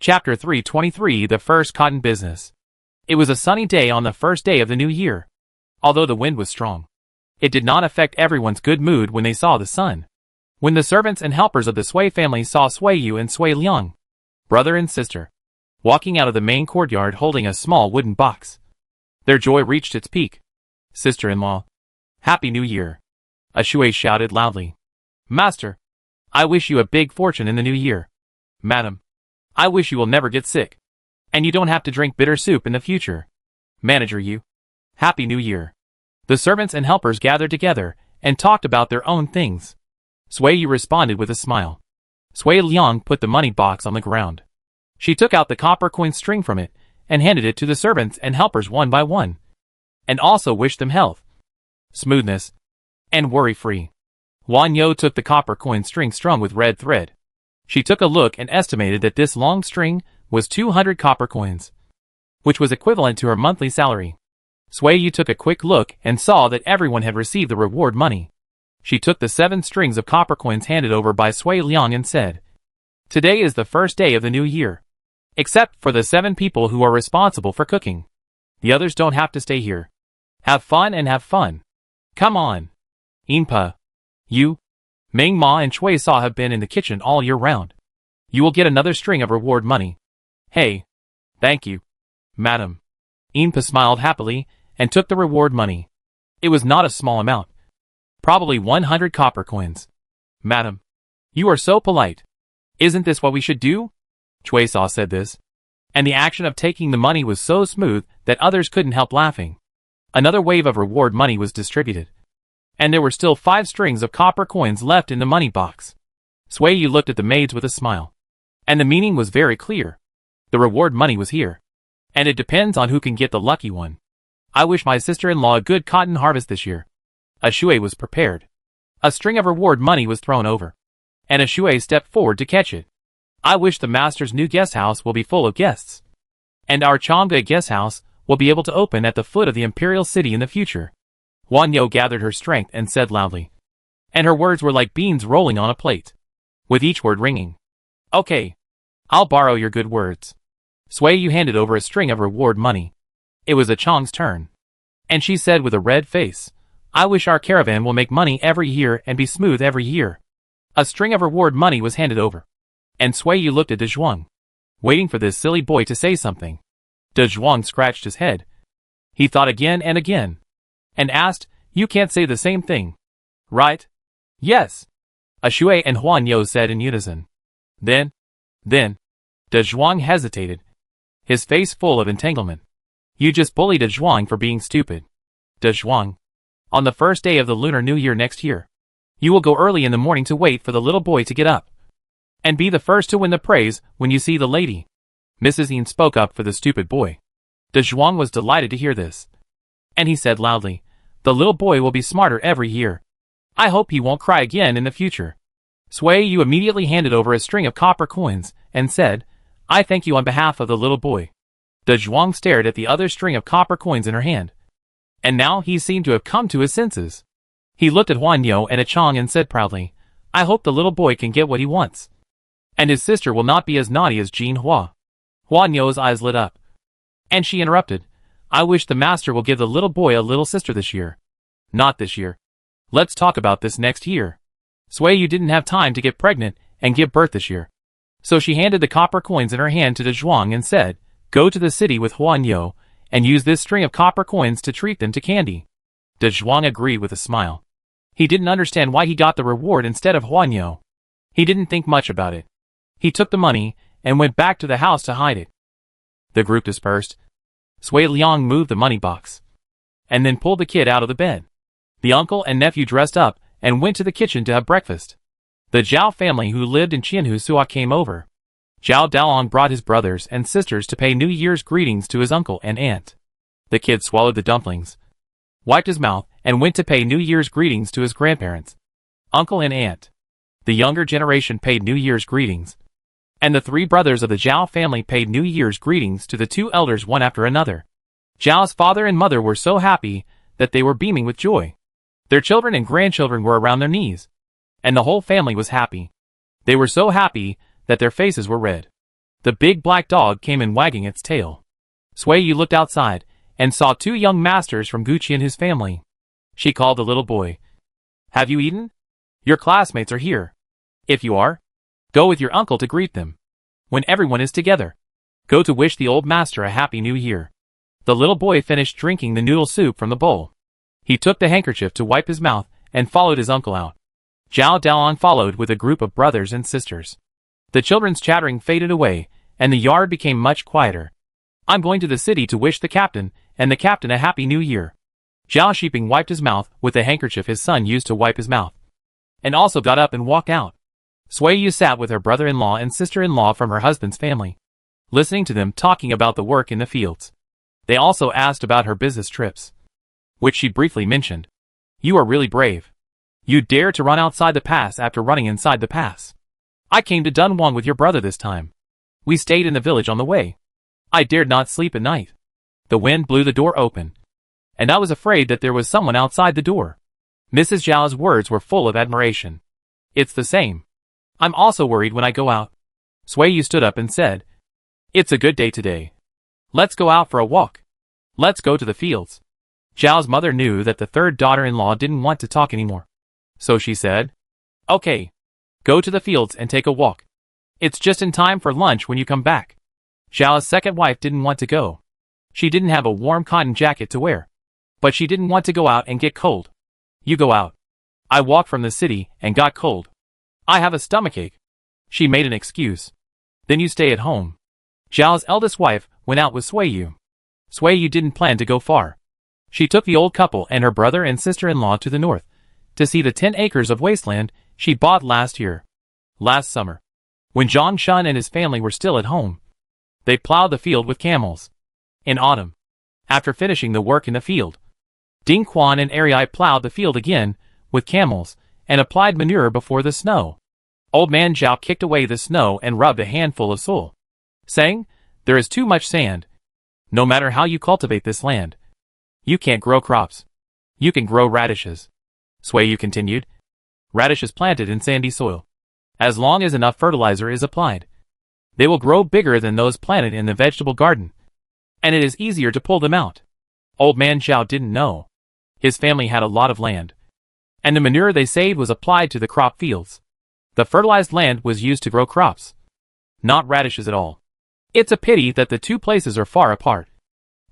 Chapter 323 The First Cotton Business. It was a sunny day on the 1st day of the new year. Although the wind was strong, it did not affect everyone's good mood when they saw the sun. When the servants and helpers of the Sui family saw Swayu and Sui Liang, brother and sister, walking out of the main courtyard holding a small wooden box, their joy reached its peak. Sister-in-law, Happy New Year! A Shui shouted loudly. Master, I wish you a big fortune in the new year. Madam, I wish you will never get sick, and you don't have to drink bitter soup in the future. Manager you, Happy New Year. The servants and helpers gathered together and talked about their own things. Swayu responded with a smile. Sui Liang put the money box on the ground. She took out the copper coin string from it and handed it to the servants and helpers one by one, and also wished them health, smoothness, and worry-free. Wan Yo took the copper coin string strung with red thread. She took a look and estimated that this long string was 200 copper coins, which was equivalent to her monthly salary. Swayu took a quick look and saw that everyone had received the reward money. She took the 7 strings of copper coins handed over by Sui Liang and said, Today is the 1st day of the new year. Except for the 7 people who are responsible for cooking. The others don't have to stay here. Have fun and have fun. Come on. Inpa. You, Ming Ma and Chui Sa have been in the kitchen all year round. You will get another string of reward money. Hey. Thank you, madam. Inpa smiled happily and took the reward money. It was not a small amount. Probably 100 copper coins. Madam. You are so polite. Isn't this what we should do? Chui Sa said this. And the action of taking the money was so smooth that others couldn't help laughing. Another wave of reward money was distributed. And there were still 5 strings of copper coins left in the money box. Sui Yu looked at the maids with a smile. And the meaning was very clear. The reward money was here. And it depends on who can get the lucky one. I wish my sister-in-law a good cotton harvest this year. A Shui was prepared. A string of reward money was thrown over. And a Shui stepped forward to catch it. I wish the master's new guest house will be full of guests. And our Changde guest house will be able to open at the foot of the imperial city in the future. Huan Yo gathered her strength and said loudly. And her words were like beans rolling on a plate. With each word ringing. Okay. I'll borrow your good words. Sui Yu handed over a string of reward money. It was a Chang's turn. And she said with a red face, I wish our caravan will make money every year and be smooth every year. A string of reward money was handed over. And Sui Yu looked at Dunhuang, waiting for this silly boy to say something. Dunhuang scratched his head. He thought again and again. And asked, You can't say the same thing. Right? Yes. A Shui and Huan Yo said in unison. Then. Dunhuang hesitated. His face full of entanglement. You just bullied Dunhuang for being stupid. Dunhuang. On the first day of the Lunar New Year next year. You will go early in the morning to wait for the little boy to get up. And be the first to win the praise when you see the lady. Mrs. Yin spoke up for the stupid boy. Dunhuang was delighted to hear this. And he said loudly, The little boy will be smarter every year. I hope he won't cry again in the future. Sui Yu immediately handed over a string of copper coins and said, I thank you on behalf of the little boy. Dunhuang stared at the other string of copper coins in her hand. And now he seemed to have come to his senses. He looked at Huan Yo and at Chang and said proudly, I hope the little boy can get what he wants. And his sister will not be as naughty as Jean Hua. Huan Yo's eyes lit up. And she interrupted, I wish the master will give the little boy a little sister this year. Not this year. Let's talk about this next year. Sui Yu didn't have time to get pregnant and give birth this year. So she handed the copper coins in her hand to Dunhuang and said, Go to the city with Huan Yo, and use this string of copper coins to treat them to candy. Dunhuang agreed with a smile. He didn't understand why he got the reward instead of Huan Yo. He didn't think much about it. He took the money and went back to the house to hide it. The group dispersed. Sui Liang moved the money box. And then pulled the kid out of the bed. The uncle and nephew dressed up and went to the kitchen to have breakfast. The Zhao family who lived in Qianhu Suo came over. Zhao Daolong brought his brothers and sisters to pay New Year's greetings to his uncle and aunt. The kid swallowed the dumplings, wiped his mouth, and went to pay New Year's greetings to his grandparents, uncle and aunt. The younger generation paid New Year's greetings. And the 3 brothers of the Zhao family paid New Year's greetings to the 2 elders one after another. Zhao's father and mother were so happy that they were beaming with joy. Their children and grandchildren were around their knees. And the whole family was happy. They were so happy that their faces were red. The big black dog came in wagging its tail. Sui Yu looked outside and saw 2 young masters from Gu Qianhu's family. She called the little boy. Have you eaten? Your classmates are here. If you are, go with your uncle to greet them. When everyone is together, go to wish the old master a happy new year. The little boy finished drinking the noodle soup from the bowl. He took the handkerchief to wipe his mouth and followed his uncle out. Zhao Daolong followed with a group of brothers and sisters. The children's chattering faded away, and the yard became much quieter. I'm going to the city to wish the captain and the captain a happy new year. Zhao Shiping wiped his mouth with the handkerchief his son used to wipe his mouth, and also got up and walked out. Sui Yu sat with her brother-in-law and sister-in-law from her husband's family, listening to them talking about the work in the fields. They also asked about her business trips, which she briefly mentioned. You are really brave. You dare to run outside the pass after running inside the pass. I came to Dunhuang with your brother this time. We stayed in the village on the way. I dared not sleep at night. The wind blew the door open, and I was afraid that there was someone outside the door. Mrs. Zhao's words were full of admiration. It's the same. I'm also worried when I go out. Sui Yu stood up and said, It's a good day today. Let's go out for a walk. Let's go to the fields. Zhao's mother knew that the third daughter-in-law didn't want to talk anymore. So she said, "Okay. Go to the fields and take a walk. It's just in time for lunch when you come back." Zhao's second wife didn't want to go. She didn't have a warm cotton jacket to wear. But she didn't want to go out and get cold. "You go out. I walked from the city and got cold. I have a stomachache." She made an excuse. "Then you stay at home." Zhao's eldest wife went out with Suiyu. Suiyu didn't plan to go far. She took the old couple and her brother and sister-in-law to the north, to see the 10 acres of wasteland she bought last summer. When Zhang Shun and his family were still at home, they plowed the field with camels. In autumn, after finishing the work in the field, Ding Quan and Ari plowed the field again with camels and applied manure before the snow. Old man Zhao kicked away the snow and rubbed a handful of soil, saying, "There is too much sand. No matter how you cultivate this land, you can't grow crops. You can grow radishes." Suiyu continued. "Radishes planted in sandy soil. As long as enough fertilizer is applied, they will grow bigger than those planted in the vegetable garden, and it is easier to pull them out." Old man Zhao didn't know. His family had a lot of land, and the manure they saved was applied to the crop fields. The fertilized land was used to grow crops, not radishes at all. "It's a pity that the two places are far apart.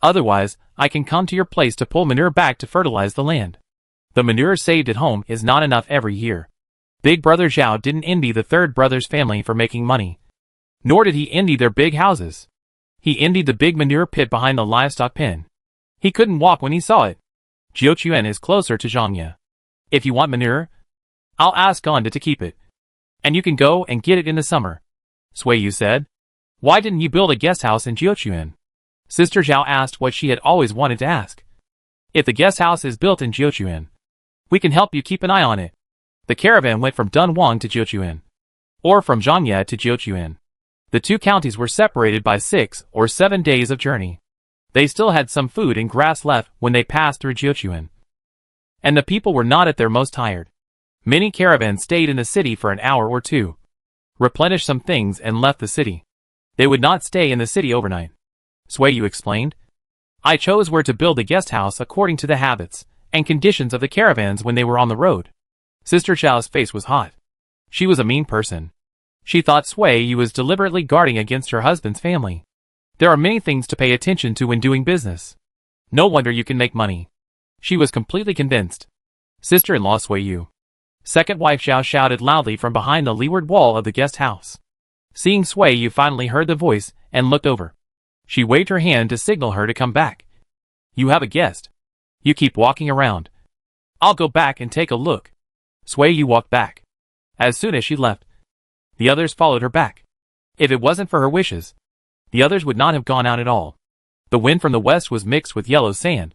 Otherwise, I can come to your place to pull manure back to fertilize the land. The manure saved at home is not enough every year." Big brother Zhao didn't envy the third brother's family for making money. Nor did he envy their big houses. He envied the big manure pit behind the livestock pen. He couldn't walk when he saw it. "Jiuquan is closer to Zhangye. If you want manure, I'll ask Gonda to keep it. And you can go and get it in the summer," Suiyu said. "Why didn't you build a guest house in Jiuquan?" Sister Zhao asked what she had always wanted to ask. "If the guest house is built in Jiuquan, we can help you keep an eye on it." The caravan went from Dunhuang to Jiuquan, or from Zhangye to Jiuquan. The two counties were separated by 6 or 7 days of journey. They still had some food and grass left when they passed through Jiuquan. And the people were not at their most tired. Many caravans stayed in the city for an hour or two, replenished some things and left the city. They would not stay in the city overnight. Suiyu explained. "I chose where to build the guest house according to the habits and conditions of the caravans when they were on the road." Sister Zhao's face was hot. She was a mean person. She thought Suiyu was deliberately guarding against her husband's family. There are many things to pay attention to when doing business. No wonder you can make money. She was completely convinced. Sister-in-law Suiyu. Second wife Zhao shouted loudly from behind the leeward wall of the guest house. Seeing Suiyu finally heard the voice and looked over. She waved her hand to signal her to come back. "You have a guest. You keep walking around. I'll go back and take a look." Suiyu walked back. As soon as she left, the others followed her back. If it wasn't for her wishes, the others would not have gone out at all. The wind from the west was mixed with yellow sand,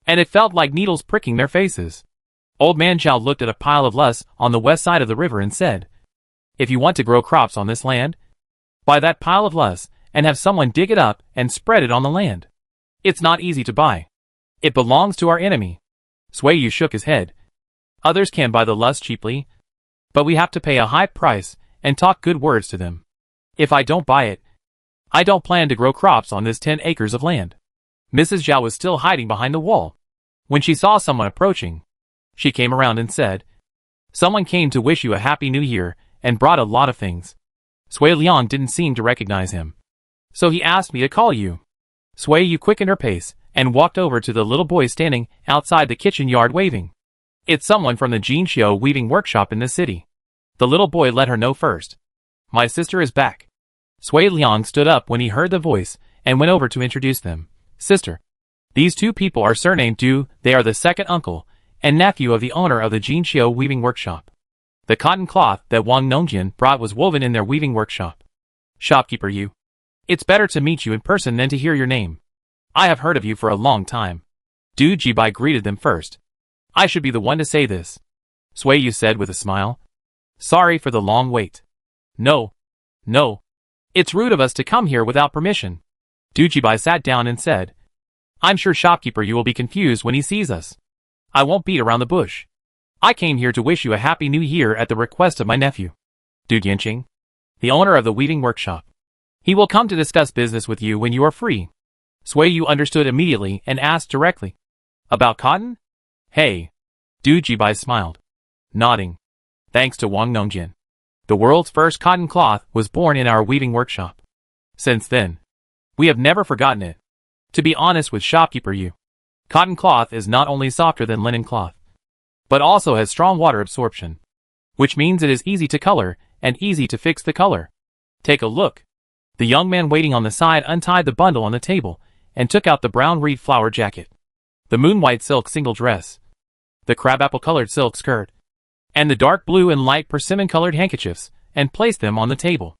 and it felt like needles pricking their faces. Old man Zhao looked at a pile of loess on the west side of the river and said, "If you want to grow crops on this land, buy that pile of loess and have someone dig it up and spread it on the land. It's not easy to buy. It belongs to our enemy." Suiyu shook his head. "Others can buy the loess cheaply, but we have to pay a high price and talk good words to them. If I don't buy it, I don't plan to grow crops on this 10 acres of land." Mrs. Zhao was still hiding behind the wall. When she saw someone approaching, she came around and said, "Someone came to wish you a happy new year and brought a lot of things." Sui Liang didn't seem to recognize him, so he asked me to call you. Suiyu quickened her pace and walked over to the little boy standing outside the kitchen yard waving. "It's someone from the Jinxiu weaving workshop in the city." The little boy let her know first. "My sister is back." Sui Liang stood up when he heard the voice and went over to introduce them. "Sister, these two people are surnamed Du. They are the second uncle and nephew of the owner of the Jinxiu weaving workshop. The cotton cloth that Wang Nongjian brought was woven in their weaving workshop." "Shopkeeper Yu. It's better to meet you in person than to hear your name. I have heard of you for a long time." Du Jibai greeted them first. "I should be the one to say this," Suiyu said with a smile. "Sorry for the long wait." No. It's rude of us to come here without permission." Du Jibai sat down and said, "I'm sure shopkeeper Yu will be confused when he sees us. I won't beat around the bush. I came here to wish you a happy new year at the request of my nephew, Du Yanqing, the owner of the weaving workshop." He will come to discuss business with you when you are free. Sui Yu understood immediately and asked directly. About cotton? Hey. Du Jibai smiled, nodding. Thanks to Wang Nongjin, the world's first cotton cloth was born in our weaving workshop. Since then, we have never forgotten it. To be honest with shopkeeper Yu, cotton cloth is not only softer than linen cloth, but also has strong water absorption, which means it is easy to color and easy to fix the color. Take a look. The young man waiting on the side untied the bundle on the table and took out the brown reed flower jacket, the moon-white silk single dress, the crabapple-colored silk skirt, and the dark blue and light persimmon-colored handkerchiefs, and placed them on the table.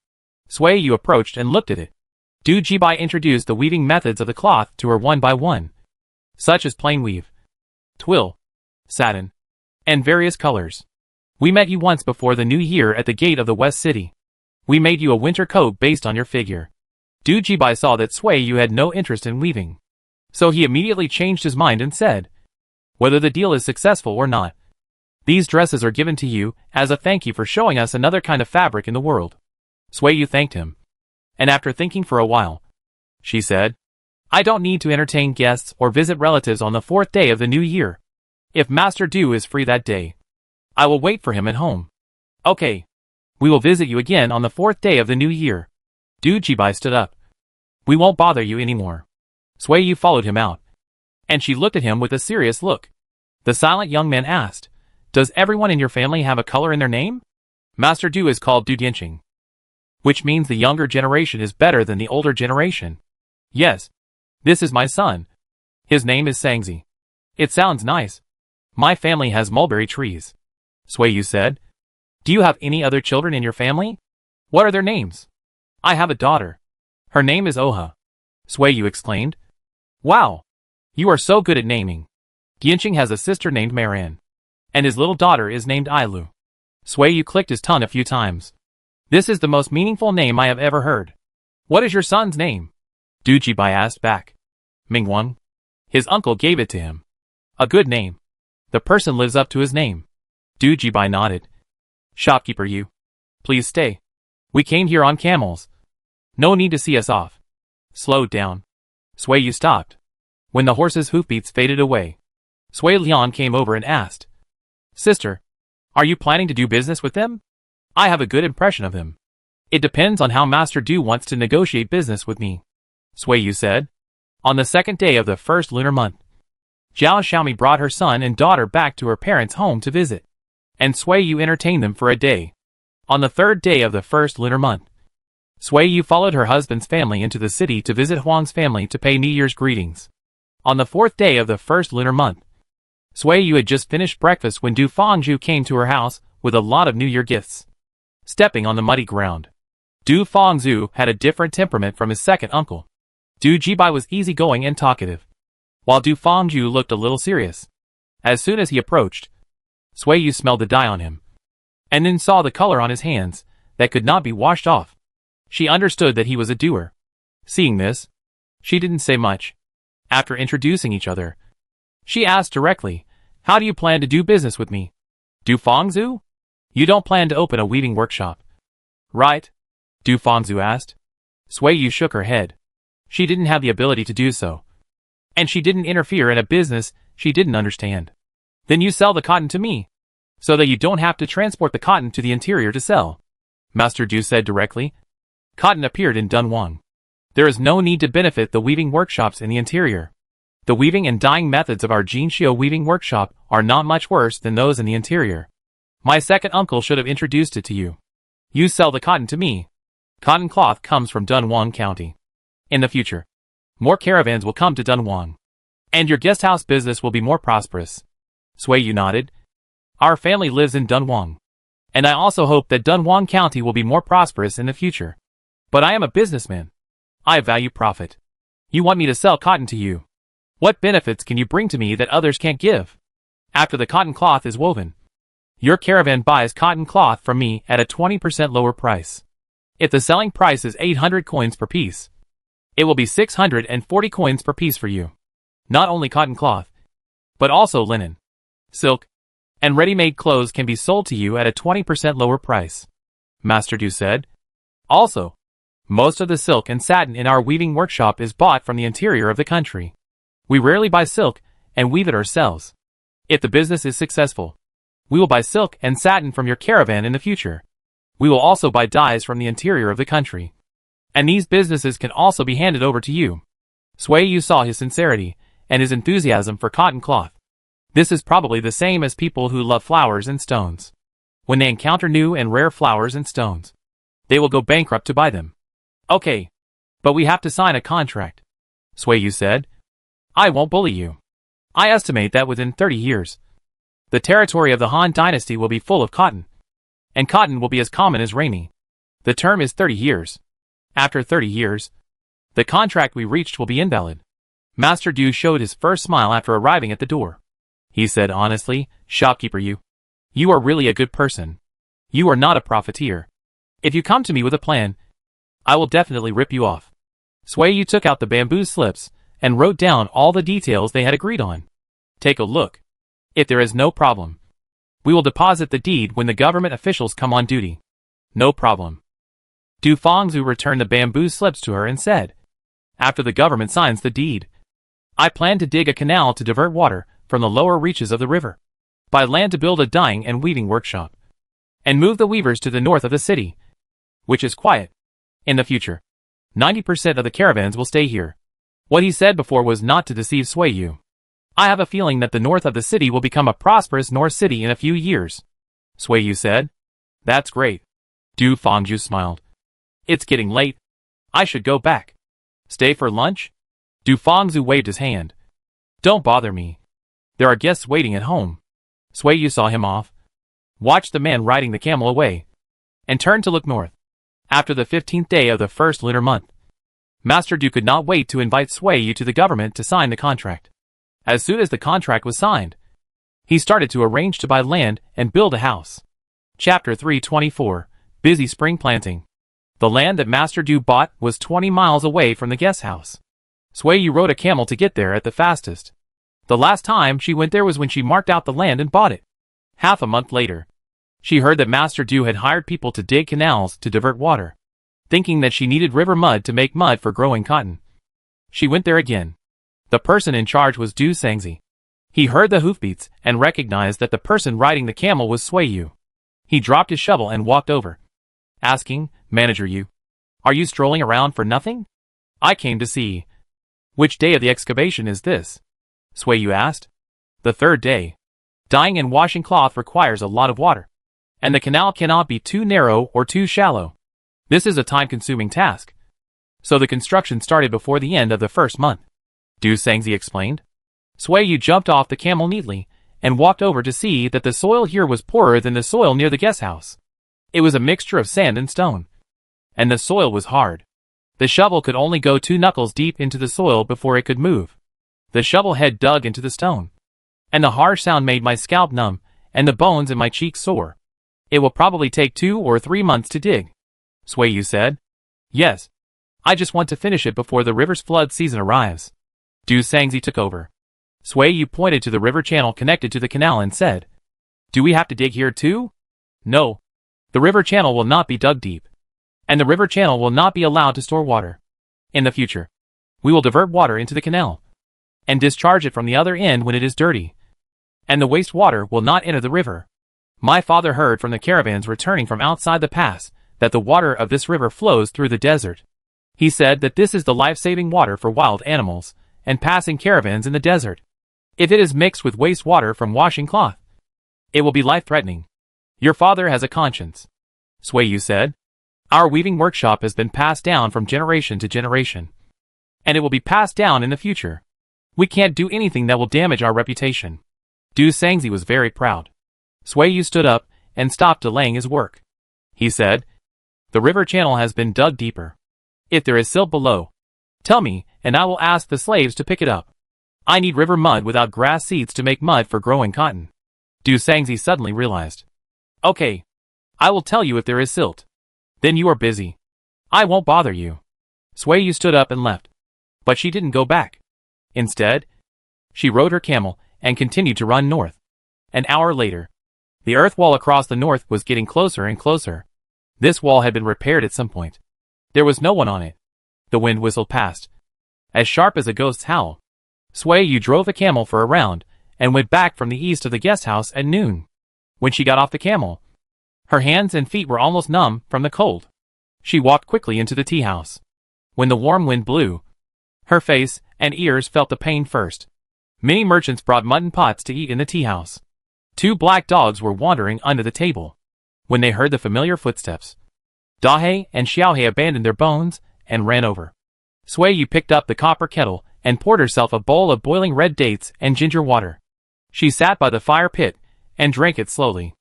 Sui Yu approached and looked at it. Du Jibai introduced the weaving methods of the cloth to her one by one, such as plain weave, twill, satin, and various colors. We met you once before the new year at the gate of the West City. We made you a winter coat based on your figure. Du Jibai saw that Sui Yu had no interest in weaving, so he immediately changed his mind and said, whether the deal is successful or not, these dresses are given to you as a thank you for showing us another kind of fabric in the world. Sui Yu thanked him, and after thinking for a while, she said, I don't need to entertain guests or visit relatives on the 4th day of the new year. If Master Du is free that day, I will wait for him at home. Okay. We will visit you again on the 4th day of the new year. Du Jibai stood up. We won't bother you anymore. Sui Yu followed him out, and she looked at him with a serious look. The silent young man asked, does everyone in your family have a color in their name? Master Du is called Du Dianqing, which means the younger generation is better than the older generation. Yes. This is my son. His name is Sangzi. It sounds nice. My family has mulberry trees. Sui Yu said. Do you have any other children in your family? What are their names? I have a daughter. Her name is Oha. Sui Yu exclaimed. Wow. You are so good at naming. Dianqing has a sister named Maran, and his little daughter is named Ailu. Sui Yu clicked his tongue a few times. This is the most meaningful name I have ever heard. What is your son's name? Du Jibai asked back. Mingwang. His uncle gave it to him. A good name. The person lives up to his name. Du Jibai nodded. Shopkeeper Yu, please stay. We came here on camels. No need to see us off. Slowed down. Sui Yu stopped. When the horse's hoofbeats faded away, Sui Lian came over and asked, Sister, are you planning to do business with them? I have a good impression of them. It depends on how Master Du wants to negotiate business with me. Sui Yu said. On the 2nd day of the 1st lunar month, Jiao Xiaomi brought her son and daughter back to her parents' home to visit, and Sui Yu entertained them for a day. On the 3rd day of the 1st lunar month, Sui Yu followed her husband's family into the city to visit Huang's family to pay New Year's greetings. On the 4th day of the 1st lunar month, Sui Yu had just finished breakfast when Du Fangzhu came to her house with a lot of New Year gifts. Stepping on the muddy ground, Du Fangzhu had a different temperament from his second uncle. Du Jibai was easygoing and talkative, while Du Fangzhu looked a little serious. As soon as he approached, Sui Yu smelled the dye on him, and then saw the color on his hands that could not be washed off. She understood that he was a doer. Seeing this, she didn't say much. After introducing each other, she asked directly, How do you plan to do business with me? Du Fangzhu? You don't plan to open a weaving workshop, right? Du Fangzhu asked. Sui Yu shook her head. She didn't have the ability to do so, and she didn't interfere in a business she didn't understand. Then you sell the cotton to me, so that you don't have to transport the cotton to the interior to sell, Master Du said directly. Cotton appeared in Dunhuang. There is no need to benefit the weaving workshops in the interior. The weaving and dyeing methods of our Jinxiu weaving workshop are not much worse than those in the interior. My second uncle should have introduced it to you. You sell the cotton to me. Cotton cloth comes from Dunhuang County. In the future, more caravans will come to Dunhuang, and your guesthouse business will be more prosperous. Sui Yu nodded. Our family lives in Dunhuang, and I also hope that Dunhuang County will be more prosperous in the future. But I am a businessman. I value profit. You want me to sell cotton to you. What benefits can you bring to me that others can't give? After the cotton cloth is woven, your caravan buys cotton cloth from me at a 20% lower price. If the selling price is 800 coins per piece, it will be 640 coins per piece for you. Not only cotton cloth, but also linen, silk, and ready-made clothes can be sold to you at a 20% lower price, Master Du said. Also, Most of the silk and satin in our weaving workshop is bought from the interior of the country. We rarely buy silk and weave it ourselves. If the business is successful, we will buy silk and satin from your caravan in the future. We will also buy dyes from the interior of the country. And these businesses can also be handed over to you. Sui Yu saw his sincerity and his enthusiasm for cotton cloth. This is probably the same as people who love flowers and stones. When they encounter new and rare flowers and stones, they will go bankrupt to buy them. Okay. But we have to sign a contract, Sui Yu said. I won't bully you. I estimate that within 30 years, the territory of the Han Dynasty will be full of cotton. And cotton will be as common as rainy. The term is 30 years. After 30 years, the contract we reached will be invalid. Master Du showed his first smile after arriving at the door. He said honestly, "Shopkeeper you are really a good person. You are not a profiteer. If you come to me with a plan, I will definitely rip you off." Sui Yu took out the bamboo slips and wrote down all the details they had agreed on. Take a look. If there is no problem, we will deposit the deed when the government officials come on duty. No problem. Du Fangzhu returned the bamboo slips to her and said, after the government signs the deed, I plan to dig a canal to divert water from the lower reaches of the river, buy land to build a dyeing and weaving workshop, and move the weavers to the north of the city, which is quiet. In the future, 90% of the caravans will stay here. What he said before was not to deceive Sui Yu. I have a feeling that the north of the city will become a prosperous north city in a few years, Sui Yu said. That's great. Du Fangzhu smiled. It's getting late. I should go back. Stay for lunch? Du Fangzhu waved his hand. Don't bother me. There are guests waiting at home. Sui Yu saw him off, watched the man riding the camel away, and turned to look north. After the 15th day of the first lunar month, Master Du could not wait to invite Sui Yu to the government to sign the contract. As soon as the contract was signed, he started to arrange to buy land and build a house. Chapter 324, Busy Spring Planting. The land that Master Du bought was 20 miles away from the guest house. Sui Yu rode a camel to get there at the fastest. The last time she went there was when she marked out the land and bought it. Half a month later, she heard that Master Du had hired people to dig canals to divert water, thinking that she needed river mud to make mud for growing cotton. She went there again. The person in charge was Du Sangzi. He heard the hoofbeats and recognized that the person riding the camel was Sui Yu. He dropped his shovel and walked over, asking, Manager Yu, are you strolling around for nothing? I came to see. Which day of the excavation is this? Sui Yu asked. The third day. Dyeing and washing cloth requires a lot of water, and the canal cannot be too narrow or too shallow. This is a time-consuming task. So the construction started before the end of the first month, Du Sangzi explained. Sui Yu jumped off the camel neatly and walked over to see that the soil here was poorer than the soil near the guest house. It was a mixture of sand and stone, and the soil was hard. The shovel could only go 2 knuckles deep into the soil before it could move. The shovel head dug into the stone, and the harsh sound made my scalp numb and the bones in my cheeks sore. It will probably take 2 or 3 months to dig, Sui Yu said. Yes. I just want to finish it before the river's flood season arrives. Du Sangzi took over. Sui Yu pointed to the river channel connected to the canal and said, Do we have to dig here too? No. The river channel will not be dug deep, and the river channel will not be allowed to store water. In the future, we will divert water into the canal and discharge it from the other end when it is dirty, and the waste water will not enter the river. My father heard from the caravans returning from outside the pass that the water of this river flows through the desert. He said that this is the life-saving water for wild animals and passing caravans in the desert. If it is mixed with waste water from washing cloth, it will be life-threatening. Your father has a conscience, Sui Yu said. Our weaving workshop has been passed down from generation to generation, and it will be passed down in the future. We can't do anything that will damage our reputation. Du Sangzi was very proud. Sui Yu stood up and stopped delaying his work. He said, The river channel has been dug deeper. If there is silt below, tell me, and I will ask the slaves to pick it up. I need river mud without grass seeds to make mud for growing cotton. Du Sangzi suddenly realized. Okay. I will tell you if there is silt. Then you are busy. I won't bother you. Sui Yu stood up and left. But she didn't go back. Instead, she rode her camel and continued to run north. An hour later, the earth wall across the north was getting closer and closer. This wall had been repaired at some point. There was no one on it. The wind whistled past, as sharp as a ghost's howl. Sui Yu drove a camel for a round, and went back from the east of the guest house at noon. When she got off the camel, her hands and feet were almost numb from the cold. She walked quickly into the tea house. When the warm wind blew, her face and ears felt the pain first. Many merchants brought mutton pots to eat in the tea house. 2 black dogs were wandering under the table. When they heard the familiar footsteps, Dahe and Xiaohe abandoned their bones and ran over. Sui Yu picked up the copper kettle and poured herself a bowl of boiling red dates and ginger water. She sat by the fire pit and drank it slowly.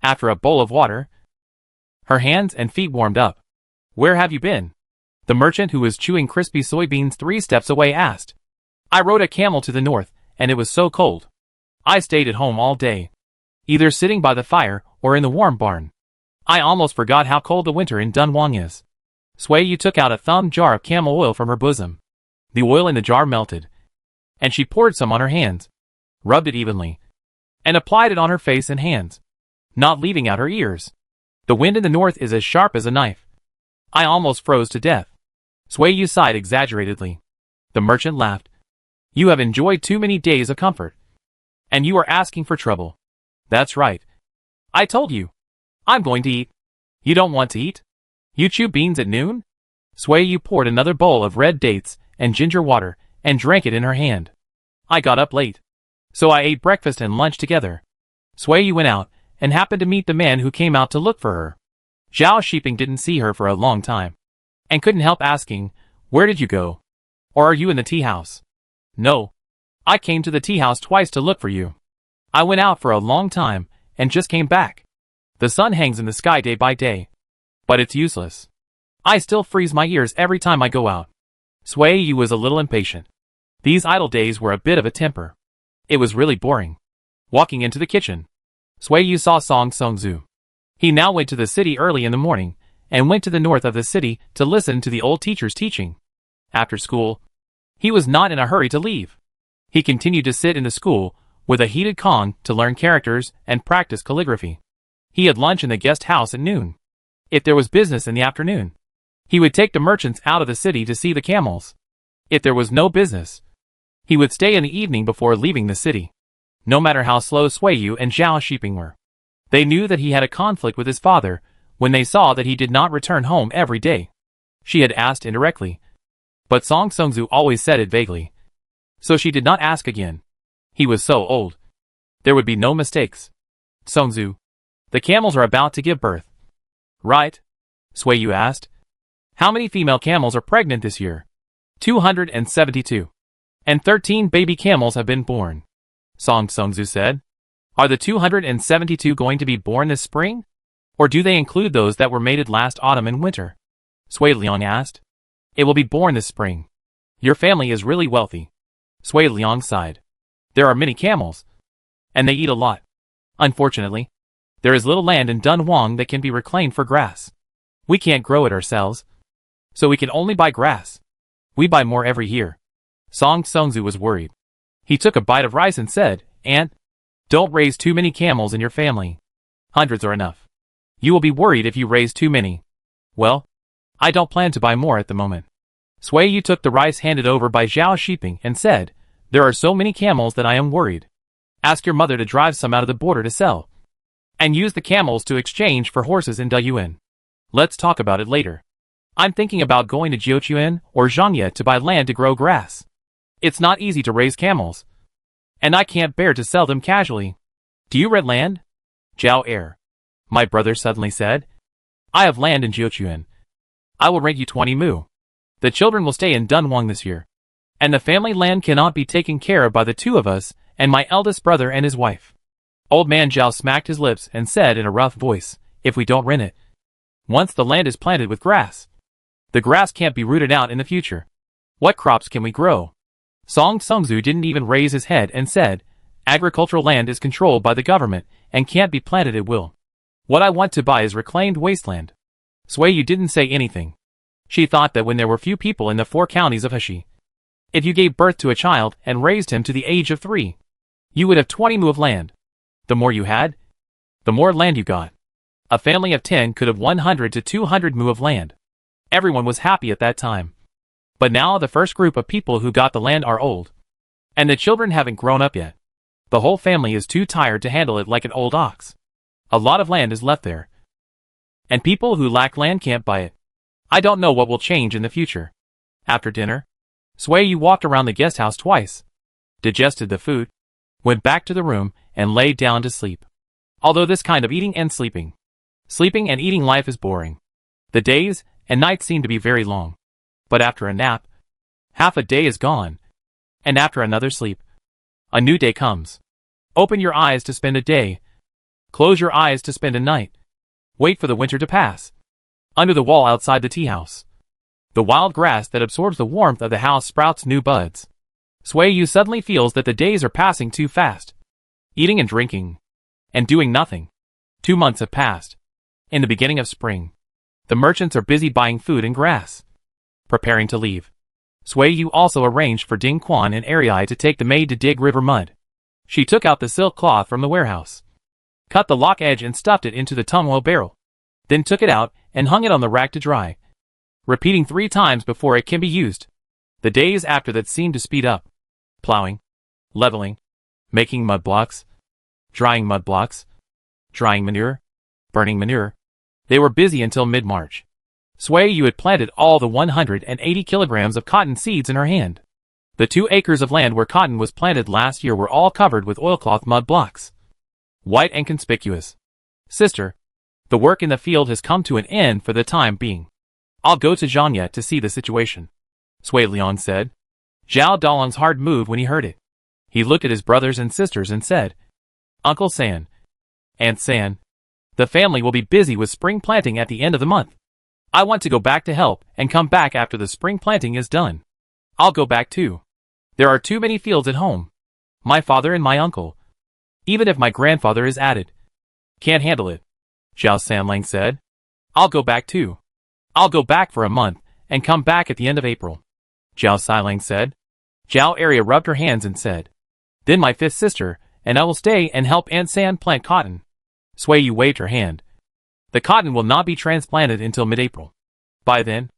After a bowl of water, her hands and feet warmed up. "Where have you been?" The merchant who was chewing crispy soybeans 3 steps away asked. "I rode a camel to the north, and it was so cold. I stayed at home all day, either sitting by the fire or in the warm barn. I almost forgot how cold the winter in Dunhuang is." Sui Yu took out a thumb jar of camel oil from her bosom. The oil in the jar melted, and she poured some on her hands, rubbed it evenly, and applied it on her face and hands, not leaving out her ears. "The wind in the north is as sharp as a knife. I almost froze to death." Sui Yu sighed exaggeratedly. The merchant laughed. "You have enjoyed too many days of comfort, and you are asking for trouble." "That's right. I told you. I'm going to eat." "You don't want to eat? You chew beans at noon?" Sui Yu poured another bowl of red dates and ginger water and drank it in her hand. "I got up late, so I ate breakfast and lunch together." Sui Yu went out and happened to meet the man who came out to look for her. Zhao Shiping didn't see her for a long time, and couldn't help asking, "Where did you go? Or are you in the tea house?" "No. I came to the tea house twice to look for you. I went out for a long time and just came back. The sun hangs in the sky day by day, but it's useless. I still freeze my ears every time I go out." Sui Yu was a little impatient. These idle days were a bit of a temper. It was really boring. Walking into the kitchen, Sui Yu saw Song Songzu. He now went to the city early in the morning, and went to the north of the city to listen to the old teacher's teaching. After school, he was not in a hurry to leave. He continued to sit in the school with a heated Kong to learn characters and practice calligraphy. He had lunch in the guest house at noon. If there was business in the afternoon, he would take the merchants out of the city to see the camels. If there was no business, he would stay in the evening before leaving the city. No matter how slow Sui Yu and Zhao Shiping were, they knew that he had a conflict with his father when they saw that he did not return home every day. She had asked indirectly, but Song Songzu always said it vaguely, so she did not ask again. He was so old. There would be no mistakes. "Songzu, the camels are about to give birth." "Right?" Sui Yu asked. "How many female camels are pregnant this year?" 272. "And 13 baby camels have been born," Song Songzu said. "Are the 272 going to be born this spring? Or do they include those that were mated last autumn and winter?" Sui Liang asked. "It will be born this spring. Your family is really wealthy." Sui Liang sighed. "There are many camels, and they eat a lot. Unfortunately, there is little land in Dunhuang that can be reclaimed for grass. We can't grow it ourselves, so we can only buy grass. We buy more every year." Song Songzu was worried. He took a bite of rice and said, "Aunt, don't raise too many camels in your family. Hundreds are enough. You will be worried if you raise too many." "Well, I don't plan to buy more at the moment." Sui Yu took the rice handed over by Zhao Shiping and said, "There are so many camels that I am worried. Ask your mother to drive some out of the border to sell, and use the camels to exchange for horses in Dayuan. Let's talk about it later. I'm thinking about going to Jiuquan or Zhangye to buy land to grow grass. It's not easy to raise camels, and I can't bear to sell them casually." "Do you rent land?" Zhao Er, my brother suddenly said. "I have land in Jiuquan. I will rent you 20 mu. The children will stay in Dunhuang this year, and the family land cannot be taken care of by the 2 of us and my eldest brother and his wife." Old man Zhao smacked his lips and said in a rough voice, "If we don't rent it, once the land is planted with grass, the grass can't be rooted out in the future. What crops can we grow?" Song Songzu didn't even raise his head and said, "Agricultural land is controlled by the government and can't be planted at will. What I want to buy is reclaimed wasteland." Sui Yu didn't say anything. She thought that when there were few people in the 4 counties of Heshi, if you gave birth to a child and raised him to the age of 3, you would have 20 mu of land. The more you had, the more land you got. A family of 10 could have 100 to 200 mu of land. Everyone was happy at that time. But now the first group of people who got the land are old. And the children haven't grown up yet. The whole family is too tired to handle it like an old ox. A lot of land is left there. And people who lack land can't buy it. I don't know what will change in the future. After dinner, Sui Yu walked around the guest house twice, digested the food, went back to the room, and lay down to sleep. Although this kind of eating and sleeping and eating life is boring. The days and nights seem to be very long. But after a nap, half a day is gone. And after another sleep, a new day comes. Open your eyes to spend a day. Close your eyes to spend a night. Wait for the winter to pass. Under the wall outside the tea house, the wild grass that absorbs the warmth of the house sprouts new buds. Sui Yu suddenly feels that the days are passing too fast. Eating and drinking, and doing nothing. 2 months have passed. In the beginning of spring, the merchants are busy buying food and grass, preparing to leave. Sui Yu also arranged for Ding Quan and Ariai to take the maid to dig river mud. She took out the silk cloth from the warehouse, cut the lock edge and stuffed it into the Dunhuang barrel, then took it out and hung it on the rack to dry, repeating 3 times before it can be used. The days after that seemed to speed up. Plowing, leveling, making mud blocks, drying manure, burning manure. They were busy until mid-March. Sui Yu had planted all the 180 kilograms of cotton seeds in her hand. The 2 acres of land where cotton was planted last year were all covered with oilcloth mud blocks, white and conspicuous. Sister, the work in the field has come to an end for the time being. I'll go to Zhanya to see the situation, Sui Liang said. Zhao Dalong's heart moved when he heard it. He looked at his brothers and sisters and said, Uncle San, Aunt San, the family will be busy with spring planting at the end of the month. I want to go back to help and come back after the spring planting is done. I'll go back too. There are too many fields at home. My father and my uncle, even if my grandfather is added, can't handle it, Zhao Sanlang said. I'll go back too. I'll go back for a month and come back at the end of April, Zhao Sailang said. Zhao Arya rubbed her hands and said, Then my 5th sister and I will stay and help Aunt San plant cotton. Sui Yu waved her hand. The cotton will not be transplanted until mid-April. By then,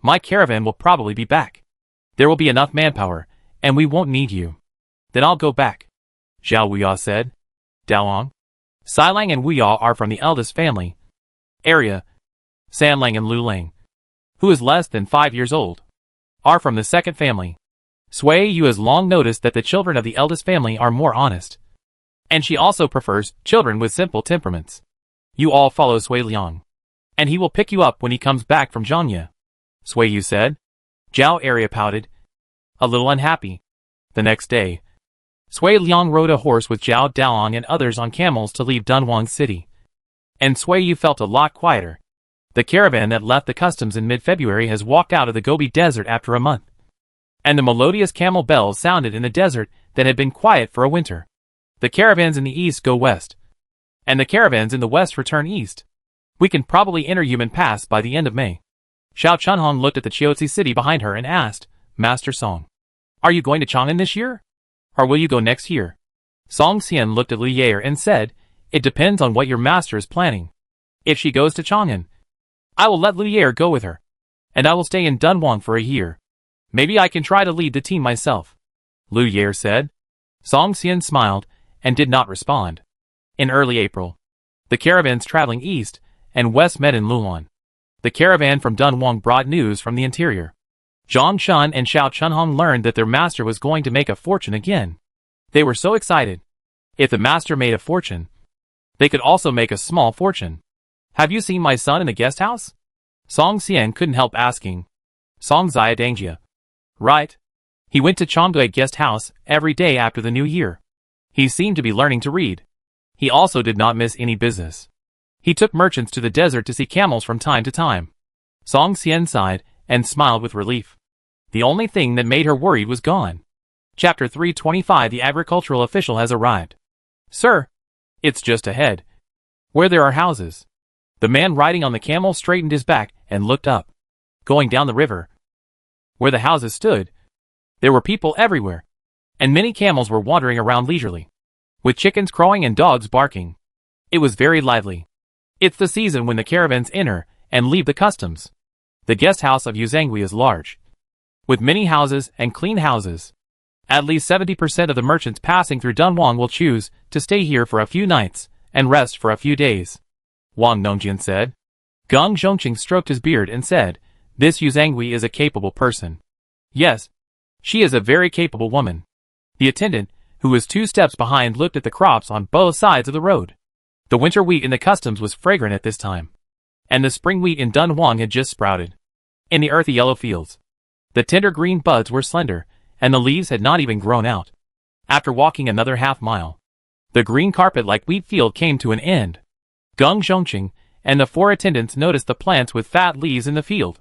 my caravan will probably be back. There will be enough manpower, and we won't need you. Then I'll go back, Zhao Wuya said. Dalong, Sailang and Wuya are from the eldest family. Arya, Sanlang and Lulang, who is less than 5 years old, are from the 2nd family. Sui Yu has long noticed that the children of the eldest family are more honest. And she also prefers children with simple temperaments. You all follow Sui Liang, and he will pick you up when he comes back from Zhanya, Sui Yu said. Zhao Arya pouted, a little unhappy. The next day, Sui Liang rode a horse with Zhao Dalong and others on camels to leave Dunhuang city. And Sui Yu felt a lot quieter. The caravan that left the customs in mid-February has walked out of the Gobi Desert after a month. And the melodious camel bells sounded in the desert that had been quiet for a winter. The caravans in the east go west, and the caravans in the west return east. We can probably enter Yumen Pass by the end of May. Xiao Chunhong looked at the Chiotzi city behind her and asked, Master Song, are you going to Chang'an this year? Or will you go next year? Song Xian looked at Lu Yair and said, It depends on what your master is planning. If she goes to Chang'an, I will let Lu Yair go with her, and I will stay in Dunhuang for a year. Maybe I can try to lead the team myself, Lu Yair said. Song Xian smiled and did not respond. In early April, the caravans traveling east and west met in Lulan. The caravan from Dunhuang brought news from the interior. Zhang Shun and Xiao Chunhong learned that their master was going to make a fortune again. They were so excited. If the master made a fortune, they could also make a small fortune. Have you seen my son in the guest house? Song Xian couldn't help asking. Song Zia Dangjia. Right. He went to Chongdui guest house every day after the new year. He seemed to be learning to read. He also did not miss any business. He took merchants to the desert to see camels from time to time. Song Xian sighed and smiled with relief. The only thing that made her worried was gone. Chapter 325. The agricultural official has arrived. Sir, it's just ahead, where there are houses. The man riding on the camel straightened his back and looked up. Going down the river, where the houses stood, there were people everywhere, and many camels were wandering around leisurely, with chickens crowing and dogs barking. It was very lively. It's the season when the caravans enter and leave the customs. The guest house of Yuzhangui is large, with many houses and clean houses. At least 70% of the merchants passing through Dunhuang will choose to stay here for a few nights and rest for a few days, Wang Nongjian said. Geng Zhongqing stroked his beard and said, this Yuzhangui is a capable person. Yes, she is a very capable woman. The attendant, who was 2 steps behind, looked at the crops on both sides of the road. The winter wheat in the customs was fragrant at this time, and the spring wheat in Dunhuang had just sprouted. In the earthy yellow fields, the tender green buds were slender, and the leaves had not even grown out. After walking another half-mile, the green carpet-like wheat field came to an end. Geng Zhongqing and the 4 attendants noticed the plants with fat leaves in the field.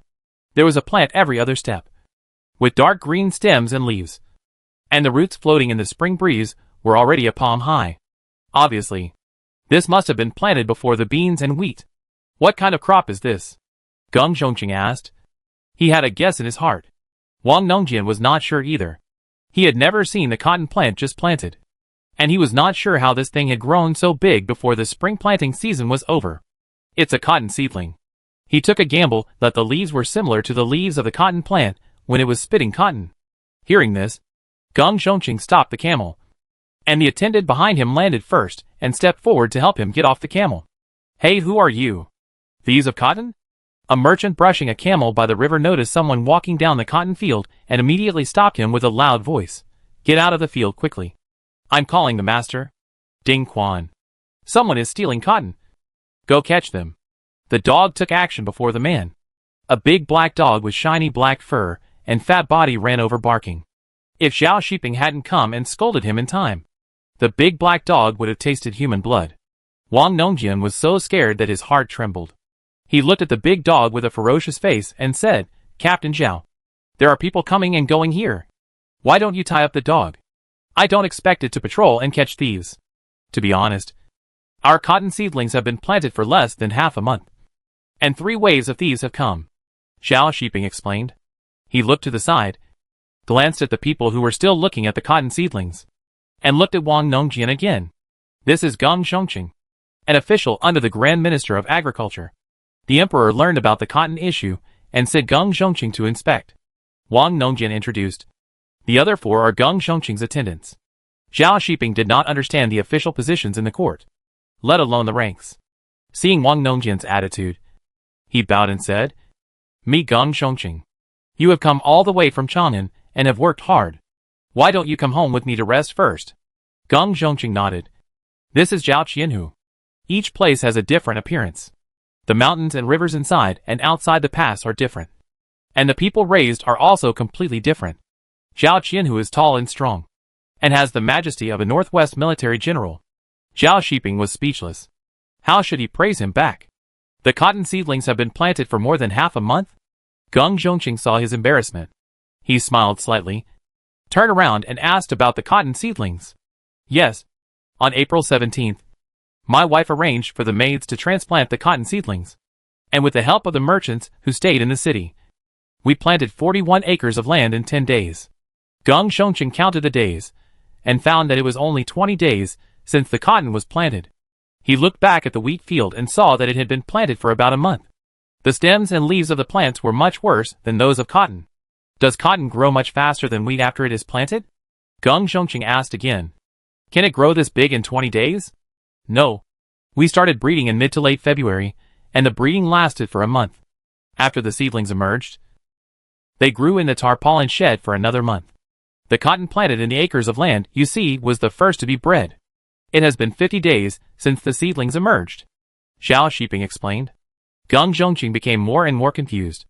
There was a plant every other step, with dark green stems and leaves, and the roots floating in the spring breeze were already a palm high. Obviously, this must have been planted before the beans and wheat. What kind of crop is this? Geng Zhongqing asked. He had a guess in his heart. Wang Nongjian was not sure either. He had never seen the cotton plant just planted, and he was not sure how this thing had grown so big before the spring planting season was over. It's a cotton seedling. He took a gamble that the leaves were similar to the leaves of the cotton plant when it was spitting cotton. Hearing this, Geng Zhongqing stopped the camel, and the attendant behind him landed first and stepped forward to help him get off the camel. Hey, who are you? Thieves of cotton? A merchant brushing a camel by the river noticed someone walking down the cotton field and immediately stopped him with a loud voice. Get out of the field quickly. I'm calling the master. Ding Quan. Someone is stealing cotton. Go catch them. The dog took action before the man. A big black dog with shiny black fur and fat body ran over barking. If Zhao Shiping hadn't come and scolded him in time, the big black dog would have tasted human blood. Wang Nongjian was so scared that his heart trembled. He looked at the big dog with a ferocious face and said, Captain Zhao, there are people coming and going here. Why don't you tie up the dog? I don't expect it to patrol and catch thieves. To be honest, our cotton seedlings have been planted for less than half a month, and 3 waves of thieves have come, Zhao Shiping explained. He looked to the side, glanced at the people who were still looking at the cotton seedlings, and looked at Wang Nongjian again. This is Geng Zhongqing, an official under the Grand Minister of Agriculture. The emperor learned about the cotton issue and sent Geng Zhongqing to inspect. Wang Nongjian introduced. The other 4 are Geng Zhongqing's attendants. Zhao Shiping did not understand the official positions in the court, let alone the ranks. Seeing Wang Nongjian's attitude, he bowed and said, Me Geng Zhongqing. You have come all the way from Chang'an and have worked hard. Why don't you come home with me to rest first? Geng Zhongqing nodded. This is Zhao Qianhu. Each place has a different appearance. The mountains and rivers inside and outside the pass are different, and the people raised are also completely different. Zhao Qianhu is tall and strong, and has the majesty of a Northwest military general. Zhao Shiping was speechless. How should he praise him back? The cotton seedlings have been planted for more than half a month? Geng Zhongqing saw his embarrassment. He smiled slightly, turned around and asked about the cotton seedlings. Yes. On April 17th, my wife arranged for the maids to transplant the cotton seedlings, and with the help of the merchants who stayed in the city, we planted 41 acres of land in 10 days. Geng Zhongqing counted the days, and found that it was only 20 days since the cotton was planted. He looked back at the wheat field and saw that it had been planted for about a month. The stems and leaves of the plants were much worse than those of cotton. Does cotton grow much faster than wheat after it is planted? Geng Zhongqing asked again. Can it grow this big in 20 days? No. We started breeding in mid to late February, and the breeding lasted for a month. After the seedlings emerged, they grew in the tarpaulin shed for another month. The cotton planted in the acres of land you see was the first to be bred. It has been 50 days since the seedlings emerged, Zhao Shiping explained. Geng Zhongqing became more and more confused.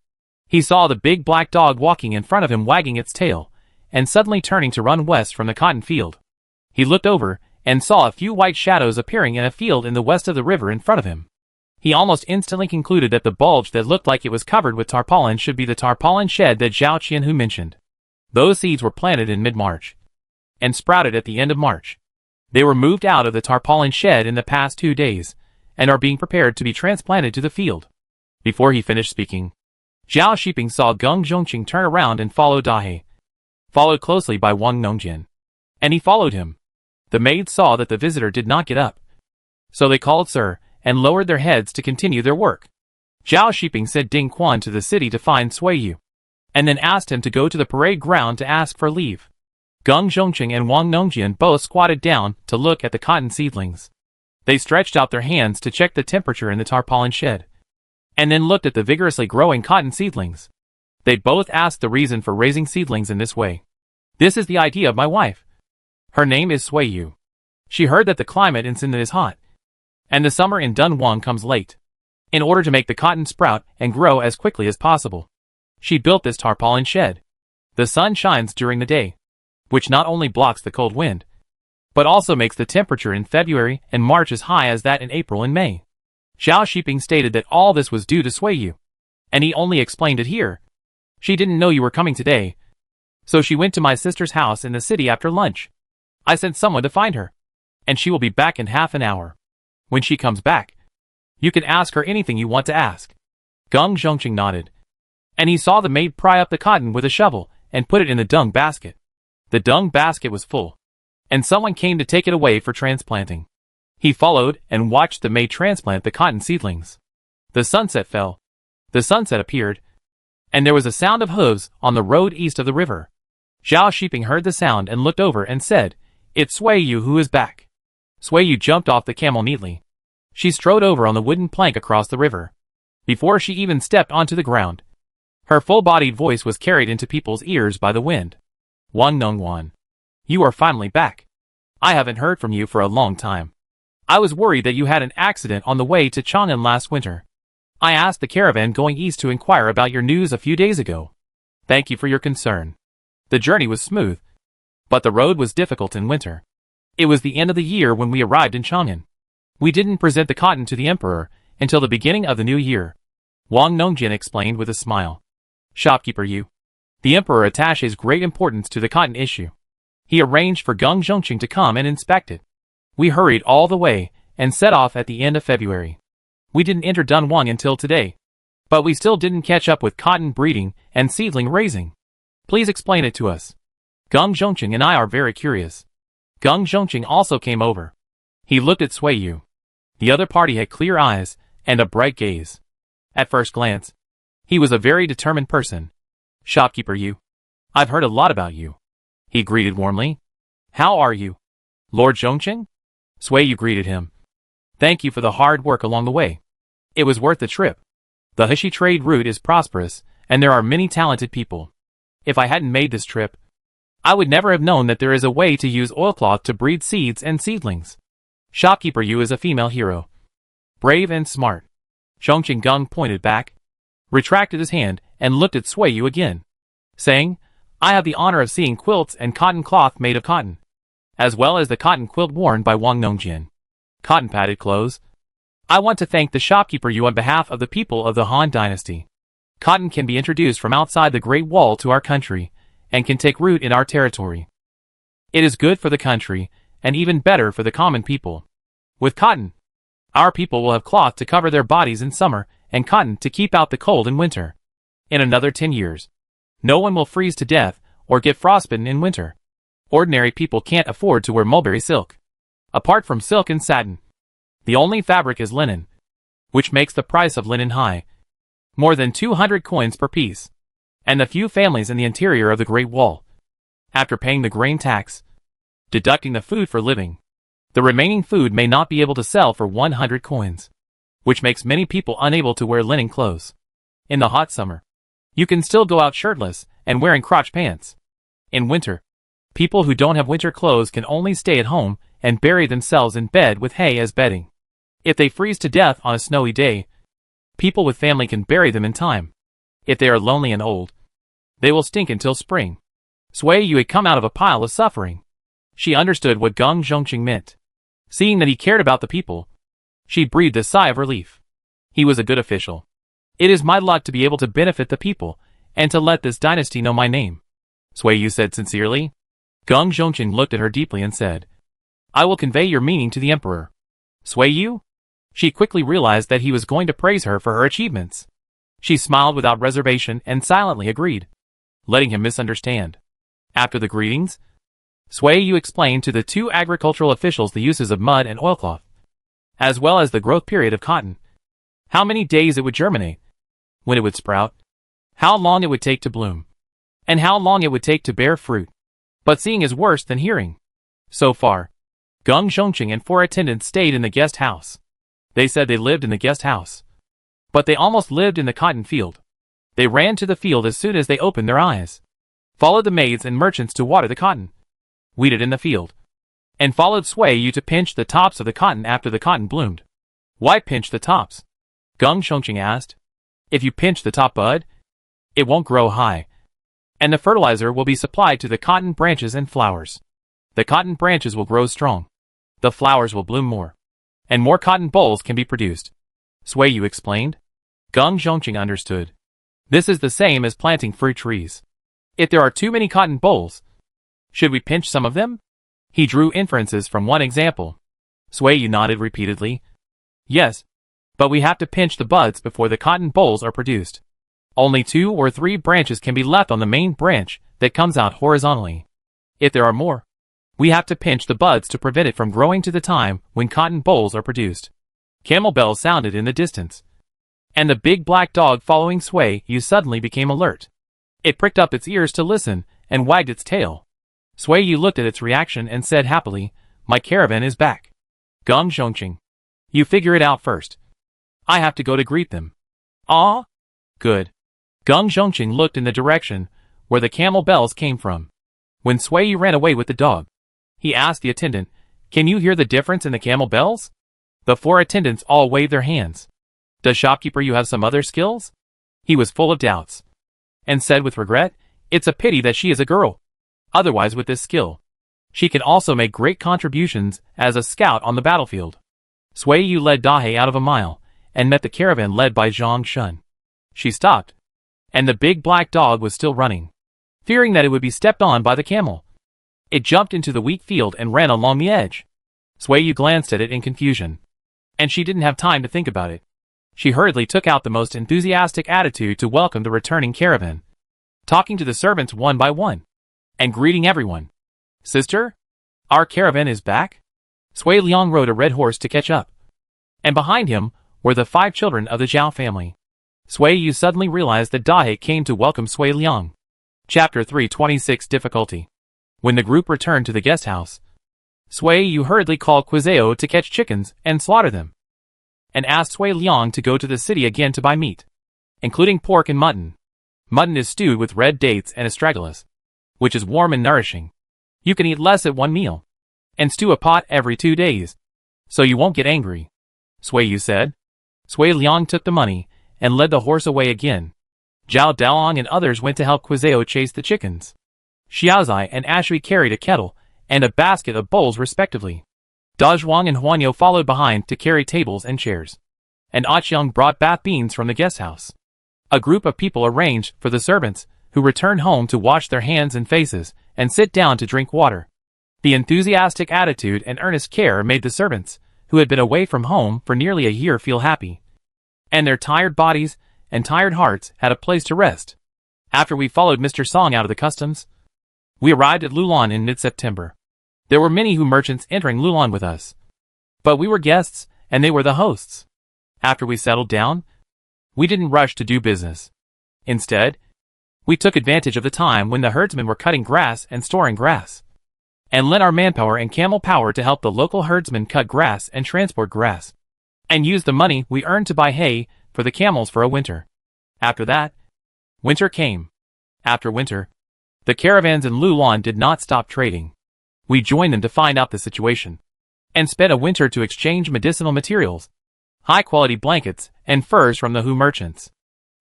He saw the big black dog walking in front of him wagging its tail, and suddenly turning to run west from the cotton field. He looked over and saw a few white shadows appearing in a field in the west of the river in front of him. He almost instantly concluded that the bulge that looked like it was covered with tarpaulin should be the tarpaulin shed that Zhao Qianhu mentioned. Those seeds were planted in mid-March, and sprouted at the end of March. They were moved out of the tarpaulin shed in the past 2 days, and are being prepared to be transplanted to the field. Before he finished speaking, Zhao Shiping saw Geng Zhongqing turn around and follow Dahe, followed closely by Wang Nongjian. And he followed him. The maids saw that the visitor did not get up, so they called Sir, and lowered their heads to continue their work. Zhao Shiping sent Ding Quan to the city to find Sui Yu, and then asked him to go to the parade ground to ask for leave. Geng Zhongqing and Wang Nongjian both squatted down to look at the cotton seedlings. They stretched out their hands to check the temperature in the tarpaulin shed, and then looked at the vigorously growing cotton seedlings. They both asked the reason for raising seedlings in this way. This is the idea of my wife. Her name is Sui Yu. She heard that the climate in Sinda is hot, and the summer in Dunhuang comes late. In order to make the cotton sprout and grow as quickly as possible, she built this tarpaulin shed. The sun shines during the day, which not only blocks the cold wind, but also makes the temperature in February and March as high as that in April and May. Zhao Shiping stated that all this was due to Sui Yu, and he only explained it here. She didn't know you were coming today, so she went to my sister's house in the city after lunch. I sent someone to find her, and she will be back in half an hour. When she comes back, you can ask her anything you want to ask. Geng Zhongqing nodded, and he saw the maid pry up the cotton with a shovel and put it in the dung basket. The dung basket was full, and someone came to take it away for transplanting. He followed and watched the maid transplant the cotton seedlings. The sunset fell. The sunset appeared, and there was a sound of hooves on the road east of the river. Zhao Shiping heard the sound and looked over and said, "It's Sui Yu who is back." Sui Yu jumped off the camel neatly. She strode over on the wooden plank across the river. Before she even stepped onto the ground, her full-bodied voice was carried into people's ears by the wind. "Wang Nongwan, you are finally back. I haven't heard from you for a long time. I was worried that you had an accident on the way to Chang'an last winter. I asked the caravan going east to inquire about your news a few days ago. Thank you for your concern. The journey was smooth, but the road was difficult in winter. It was the end of the year when we arrived in Chang'an. We didn't present the cotton to the emperor until the beginning of the new year." Wang Nongjian explained with a smile. "Shopkeeper Yu, the emperor attaches great importance to the cotton issue. He arranged for Geng Zhongqing to come and inspect it. We hurried all the way and set off at the end of February. We didn't enter Dunhuang until today, but we still didn't catch up with cotton breeding and seedling raising. Please explain it to us. Geng Zhongqing and I are very curious." Geng Zhongqing also came over. He looked at Sui Yu. The other party had clear eyes and a bright gaze. At first glance, he was a very determined person. "Shopkeeper Yu, I've heard a lot about you," he greeted warmly. "How are you, Lord Zhongqing?" Sui Yu greeted him. "Thank you for the hard work along the way. It was worth the trip. The Heshi trade route is prosperous, and there are many talented people. If I hadn't made this trip, I would never have known that there is a way to use oilcloth to breed seeds and seedlings. Shopkeeper Yu is a female hero. Brave and smart." Zhongqing Geng pointed back, retracted his hand, and looked at Sui Yu again, saying, "I have the honor of seeing quilts and cotton cloth made of cotton, as well as the cotton quilt worn by Wang Nongjian. Cotton padded clothes. I want to thank the shopkeeper Yu on behalf of the people of the Han Dynasty. Cotton can be introduced from outside the Great Wall to our country, and can take root in our territory. It is good for the country, and even better for the common people. With cotton, our people will have cloth to cover their bodies in summer, and cotton to keep out the cold in winter. In another 10 years, no one will freeze to death or get frostbitten in winter. Ordinary people can't afford to wear mulberry silk. Apart from silk and satin, the only fabric is linen, which makes the price of linen high, more than 200 coins per piece, and the few families in the interior of the Great Wall. After paying the grain tax, deducting the food for living, the remaining food may not be able to sell for 100 coins, which makes many people unable to wear linen clothes. In the hot summer, you can still go out shirtless and wearing crotch pants. In winter, people who don't have winter clothes can only stay at home and bury themselves in bed with hay as bedding. If they freeze to death on a snowy day, people with family can bury them in time. If they are lonely and old, they will stink until spring." Sui Yu had come out of a pile of suffering. She understood what Geng Zhongqing meant. Seeing that he cared about the people, she breathed a sigh of relief. He was a good official. "It is my luck to be able to benefit the people, and to let this dynasty know my name," Sui Yu said sincerely. Geng Zhongqing looked at her deeply and said, "I will convey your meaning to the emperor." "Sui Yu?" She quickly realized that he was going to praise her for her achievements. She smiled without reservation and silently agreed, letting him misunderstand. After the greetings, Sui Yu explained to the two agricultural officials the uses of mud and oilcloth, as well as the growth period of cotton. how many days it would germinate, when it would sprout, how long it would take to bloom, and how long it would take to bear fruit. But seeing is worse than hearing. So far, Geng Zhongqing and 4 attendants stayed in the guest house. They said they lived in the guest house, but they almost lived in the cotton field. They ran to the field as soon as they opened their eyes, followed the maids and merchants to water the cotton, weeded in the field, and followed Sui Yu to pinch the tops of the cotton after the cotton bloomed. Why pinch the tops? Geng Zhongqing asked. If you pinch the top bud, it won't grow high, and the fertilizer will be supplied to the cotton branches and flowers. The cotton branches will grow strong. The flowers will bloom more, and more cotton bolls can be produced. Sui Yu explained. Geng Zhongqing understood. This is the same as planting fruit trees. If there are too many cotton bolls, should we pinch some of them? He drew inferences from one example. Sui Yu nodded repeatedly. Yes, but we have to pinch the buds before the cotton bolls are produced. Only 2 or 3 branches can be left on the main branch that comes out horizontally. If there are more, we have to pinch the buds to prevent it from growing to the time when cotton bolls are produced. Camel bells sounded in the distance, and the big black dog following Sui Yu suddenly became alert. It pricked up its ears to listen and wagged its tail. Sui Yu looked at its reaction and said happily, "My caravan is back." Geng Zhongqing, you figure it out first. I have to go to greet them. Ah? Good. Geng Zhongqing looked in the direction where the camel bells came from. When Sui Yu ran away with the dog, he asked the attendant, "Can you hear the difference in the camel bells?" The 4 attendants all waved their hands. "Does shopkeeper you have some other skills?" He was full of doubts, and said with regret, "It's a pity that she is a girl. Otherwise with this skill, she can also make great contributions as a scout on the battlefield." Sui Yu led Dahe out of a mile, and met the caravan led by Zhang Shun. She stopped, and the big black dog was still running, fearing that it would be stepped on by the camel. It jumped into the wheat field and ran along the edge. Sui Yu glanced at it in confusion, and she didn't have time to think about it. She hurriedly took out the most enthusiastic attitude to welcome the returning caravan, talking to the servants one by one, and greeting everyone. "Sister, our caravan is back?" Sui Liang rode a red horse to catch up, and behind him were the 5 children of the Zhao family. Sui Yu suddenly realized that Dahe came to welcome Sui Liang. Chapter 326 Difficulty. When the group returned to the guest house, Sui Yu hurriedly called Quizeo to catch chickens and slaughter them, and asked Sui Liang to go to the city again to buy meat, including pork and mutton. Mutton is stewed with red dates and astragalus, which is warm and nourishing. You can eat less at one meal, and stew a pot every 2 days, so you won't get angry, Sui Yu said. Sui Liang took the money and led the horse away again. Zhao Daoang and others went to help Quizeo chase the chickens. Xiaozai and Ashui carried a kettle and a basket of bowls respectively. Dunhuang and Huanyo followed behind to carry tables and chairs, and Aqiang brought bath beans from the guest house. A group of people arranged for the servants, who returned home to wash their hands and faces and sit down to drink water. The enthusiastic attitude and earnest care made the servants, who had been away from home for nearly a year, feel happy, and their tired bodies and tired hearts had a place to rest. After we followed Mr. Song out of the customs, we arrived at Lulan in mid-September. There were many merchants entering Lulan with us, but we were guests and they were the hosts. After we settled down, we didn't rush to do business. Instead, we took advantage of the time when the herdsmen were cutting grass and storing grass, and lent our manpower and camel power to help the local herdsmen cut grass and transport grass, and used the money we earned to buy hay for the camels for a winter. After that, winter came. After winter, the caravans in Lulan did not stop trading. We joined them to find out the situation, and spent a winter to exchange medicinal materials, high-quality blankets, and furs from the Hu merchants.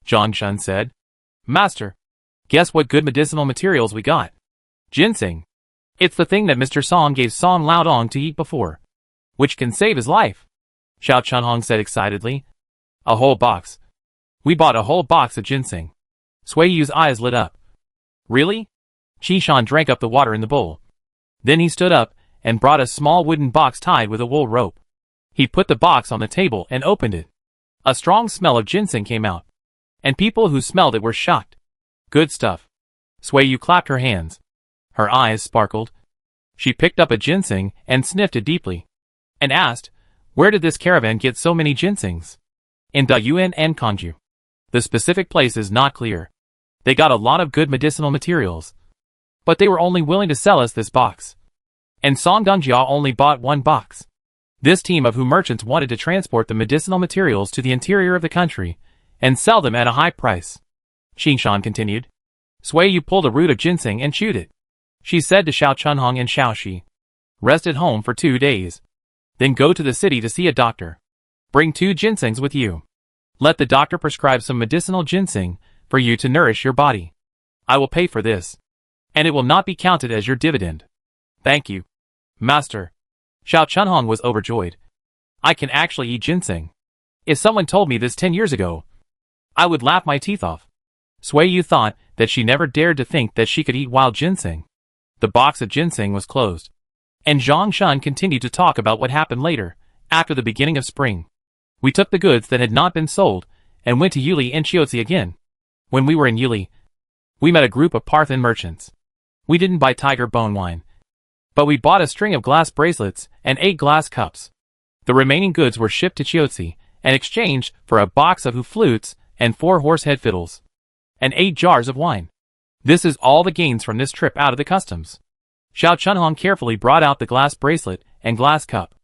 Zhang Shun said, "Master, guess what good medicinal materials we got? Ginseng. It's the thing that Mr. Song gave Song Laodong to eat before, which can save his life." Xiao Chunhong said excitedly, "A whole box. We bought a whole box of ginseng." Sui Yu's eyes lit up. "Really?" Qi Shan drank up the water in the bowl. Then he stood up and brought a small wooden box tied with a wool rope. He put the box on the table and opened it. A strong smell of ginseng came out, and people who smelled it were shocked. "Good stuff." Sui Yu clapped her hands. Her eyes sparkled. She picked up a ginseng and sniffed it deeply, and asked, "Where did this caravan get so many ginsengs?" In Dunhuang and Kanju. The specific place is not clear. They got a lot of good medicinal materials. But they were only willing to sell us this box. And Song Dongjia only bought one box. This team of merchants wanted to transport the medicinal materials to the interior of the country and sell them at a high price. Xingshan continued. Sui Yu pulled a root of ginseng and chewed it. She said to Xiao Chunhong and Xiao Shi. Rest at home for 2 days. Then go to the city to see a doctor. Bring 2 ginsengs with you. Let the doctor prescribe some medicinal ginseng for you to nourish your body. I will pay for this. And it will not be counted as your dividend. Thank you, Master. Xiao Chunhong was overjoyed. I can actually eat ginseng. If someone told me this 10 years ago, I would laugh my teeth off. Sui Yu thought that she never dared to think that she could eat wild ginseng. The box of ginseng was closed. And Zhang Shun continued to talk about what happened later, after the beginning of spring. We took the goods that had not been sold, and went to Yuli and Chiotzi again. When we were in Yuli, we met a group of Parthian merchants. We didn't buy tiger bone wine, but we bought a string of glass bracelets and 8 glass cups. The remaining goods were shipped to Chiotzi, and exchanged for a box of flutes and 4 horsehead fiddles, and 8 jars of wine. This is all the gains from this trip out of the customs. Xiao Chunhong carefully brought out the glass bracelet and glass cup.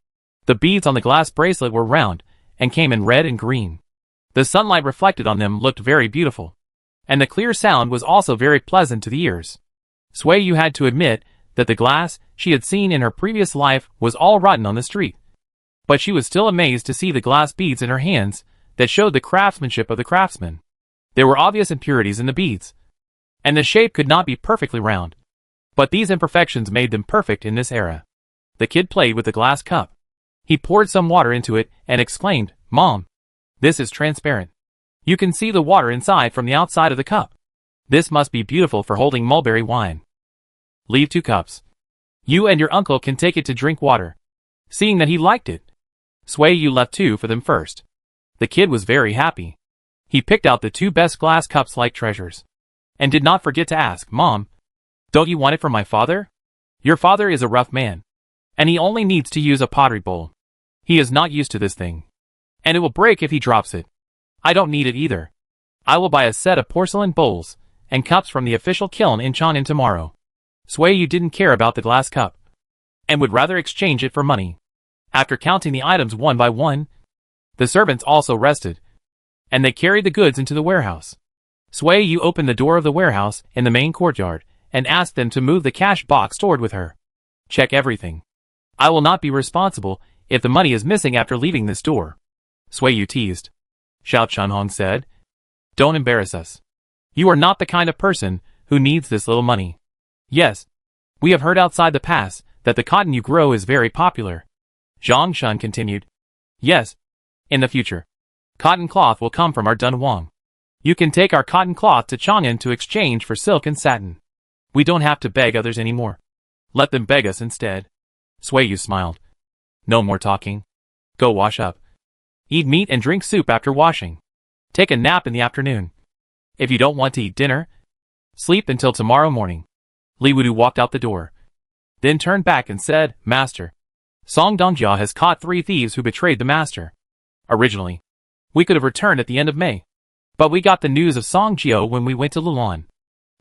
The beads on the glass bracelet were round, and came in red and green. The sunlight reflected on them looked very beautiful. And the clear sound was also very pleasant to the ears. Sui Yu had to admit that the glass she had seen in her previous life was all rotten on the street. But she was still amazed to see the glass beads in her hands that showed the craftsmanship of the craftsman. There were obvious impurities in the beads, and the shape could not be perfectly round. But these imperfections made them perfect in this era. The kid played with the glass cup. He poured some water into it and exclaimed, Mom, this is transparent. You can see the water inside from the outside of the cup. This must be beautiful for holding mulberry wine. Leave 2 cups. You and your uncle can take it to drink water. Seeing that he liked it, Sui Yu left 2 for them first. The kid was very happy. He picked out the 2 best glass cups like treasures. And did not forget to ask, Mom, don't you want it from my father? Your father is a rough man. And he only needs to use a pottery bowl. He is not used to this thing. And it will break if he drops it. I don't need it either. I will buy a set of porcelain bowls and cups from the official kiln in Chang'an tomorrow. Sui Yu didn't care about the glass cup, and would rather exchange it for money. After counting the items one by one, the servants also rested, and they carried the goods into the warehouse. Sui Yu opened the door of the warehouse in the main courtyard and asked them to move the cash box stored with her. Check everything. I will not be responsible if the money is missing after leaving this door. Sui Yu teased. Xiao Chunhong said. Don't embarrass us. You are not the kind of person who needs this little money. Yes, we have heard outside the pass that the cotton you grow is very popular. Zhang Shun continued. Yes, in the future, cotton cloth will come from our Dunhuang. You can take our cotton cloth to Chang'an to exchange for silk and satin. We don't have to beg others anymore. Let them beg us instead. Sui Yu smiled. No more talking. Go wash up. Eat meat and drink soup after washing. Take a nap in the afternoon. If you don't want to eat dinner, sleep until tomorrow morning. Li Wudu walked out the door, then turned back and said, Master, Song Dongjia has caught 3 thieves who betrayed the master. Originally, we could have returned at the end of May, but we got the news of Song Jio when we went to Lulan.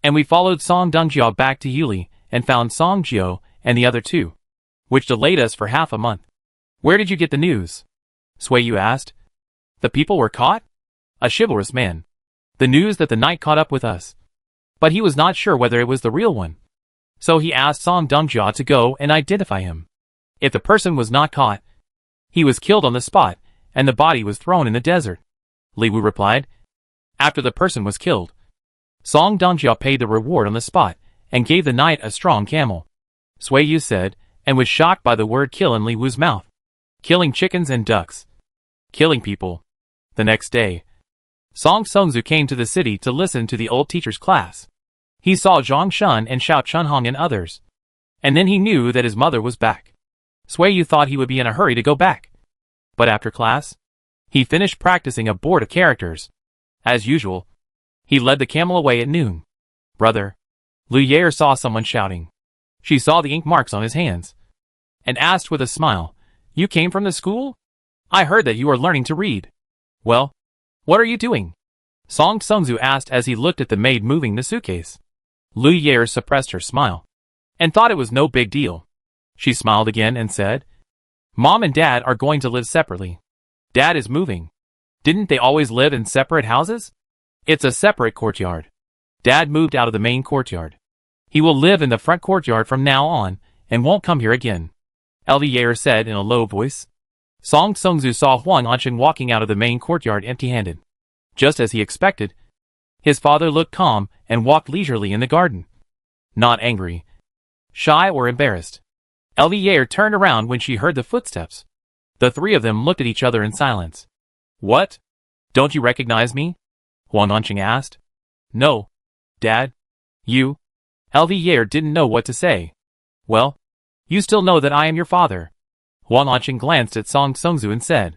And we followed Song Dongjia back to Yuli and found Song Jio and the other 2, which delayed us for half a month. Where did you get the news? Sui Yu asked. The people were caught? A chivalrous man. The news that the knight caught up with us. But he was not sure whether it was the real one. So he asked Song Dongjia to go and identify him. If the person was not caught, he was killed on the spot, and the body was thrown in the desert. Li Wu replied. After the person was killed, Song Dongjia paid the reward on the spot, and gave the knight a strong camel. Sui Yu said, and was shocked by the word kill in Li Wu's mouth. Killing chickens and ducks. Killing people. The next day, Song Songzu came to the city to listen to the old teacher's class. He saw Zhang Shun and Xiao Chunhong and others. And then he knew that his mother was back. Sui Yu thought he would be in a hurry to go back. But after class, he finished practicing a board of characters. As usual, he led the camel away at noon. Brother, Lu Yair saw someone shouting. She saw the ink marks on his hands, and asked with a smile, You came from the school? I heard that you are learning to read. Well, What are you doing? Song Sungzu asked as he looked at the maid moving the suitcase. Lu Yair suppressed her smile and thought it was no big deal. She smiled again and said, Mom and Dad are going to live separately. Dad is moving. Didn't they always live in separate houses? It's a separate courtyard. Dad moved out of the main courtyard. He will live in the front courtyard from now on and won't come here again, Yair said in a low voice. Song Sungzu saw Huang Anchen walking out of the main courtyard empty-handed. Just as he expected, his father looked calm and walked leisurely in the garden. Not angry, shy or embarrassed. Yair turned around when she heard the footsteps. The three of them looked at each other in silence. What? Don't you recognize me? Huang Anchen asked. No, Dad. You? Yair didn't know what to say. Well, you still know that I am your father. Huang Anchen glanced at Song Sungzu and said,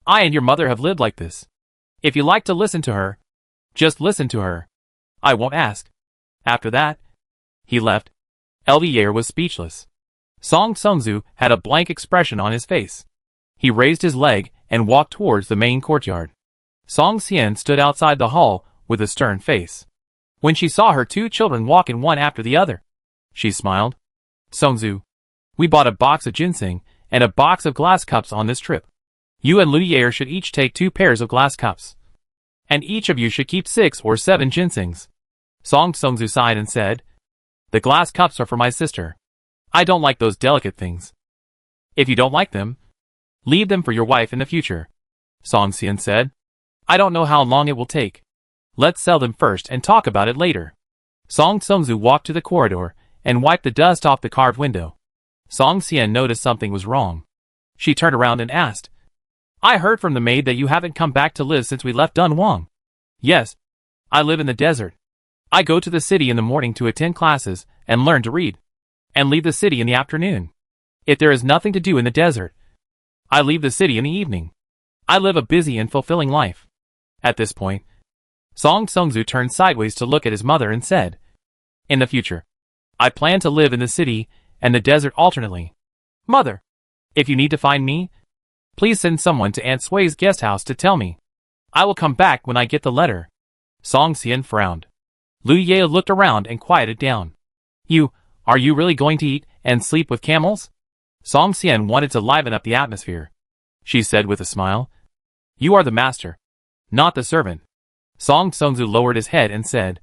I and your mother have lived like this. If you like to listen to her, just listen to her. I won't ask. After that, he left. Yair was speechless. Song Sungzu had a blank expression on his face. He raised his leg and walked towards the main courtyard. Song Xian stood outside the hall with a stern face. When she saw her two children walk in one after the other, she smiled. Sungzu, we bought a box of ginseng and a box of glass cups on this trip. You and Lu Yair should each take 2 pairs of glass cups. And each of you should keep 6 or 7 ginsengs. Song Sungzu sighed and said, The glass cups are for my sister. I don't like those delicate things. If you don't like them, leave them for your wife in the future. Song Xian said, I don't know how long it will take. Let's sell them first and talk about it later. Song Sungzu walked to the corridor and wiped the dust off the carved window. Song Xian noticed something was wrong. She turned around and asked, I heard from the maid that you haven't come back to live since we left Dunhuang. Yes, I live in the desert. I go to the city in the morning to attend classes and learn to read, and leave the city in the afternoon. If there is nothing to do in the desert, I leave the city in the evening. I live a busy and fulfilling life. At this point, Song Sungzu turned sideways to look at his mother and said, In the future, I plan to live in the city and the desert alternately. Mother, if you need to find me, please send someone to Aunt Sui's guest house to tell me. I will come back when I get the letter. Song Xian frowned. Lu Ye looked around and quieted down. Are you really going to eat and sleep with camels? Song Xian wanted to liven up the atmosphere. She said with a smile, You are the master, not the servant. Song Sungzu lowered his head and said,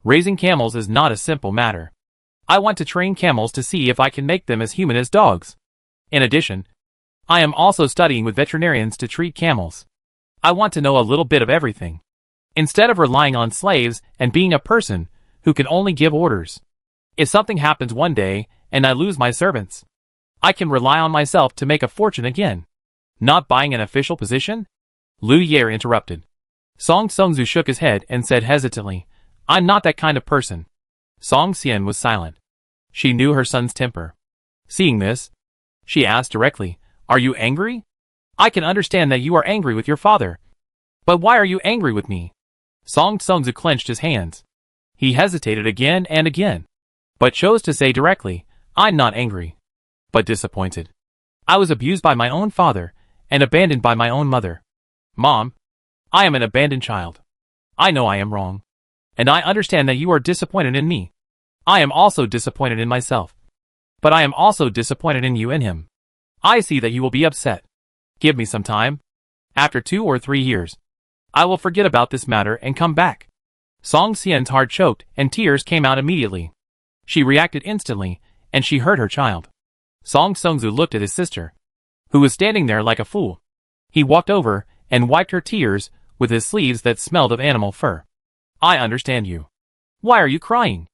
Raising camels is not a simple matter. I want to train camels to see if I can make them as human as dogs. In addition, I am also studying with veterinarians to treat camels. I want to know a little bit of everything, instead of relying on slaves and being a person who can only give orders. If something happens one day and I lose my servants, I can rely on myself to make a fortune again. Not buying an official position? Lu Yair interrupted. Song Sungzu shook his head and said hesitantly, I'm not that kind of person. Song Xian was silent. She knew her son's temper. Seeing this, she asked directly, Are you angry? I can understand that you are angry with your father. But why are you angry with me? Song Sungzu clenched his hands. He hesitated again and again, but chose to say directly, I'm not angry, but disappointed. I was abused by my own father and abandoned by my own mother. Mom, I am an abandoned child. I know I am wrong, and I understand that you are disappointed in me. I am also disappointed in myself, but I am also disappointed in you and him. I see that you will be upset. Give me some time. After 2 or 3 years, I will forget about this matter and come back. Song Xian's heart choked and tears came out immediately. She reacted instantly, and she hurt her child. Song Sungzu looked at his sister, who was standing there like a fool. He walked over and wiped her tears with his sleeves that smelled of animal fur. I understand you. Why are you crying?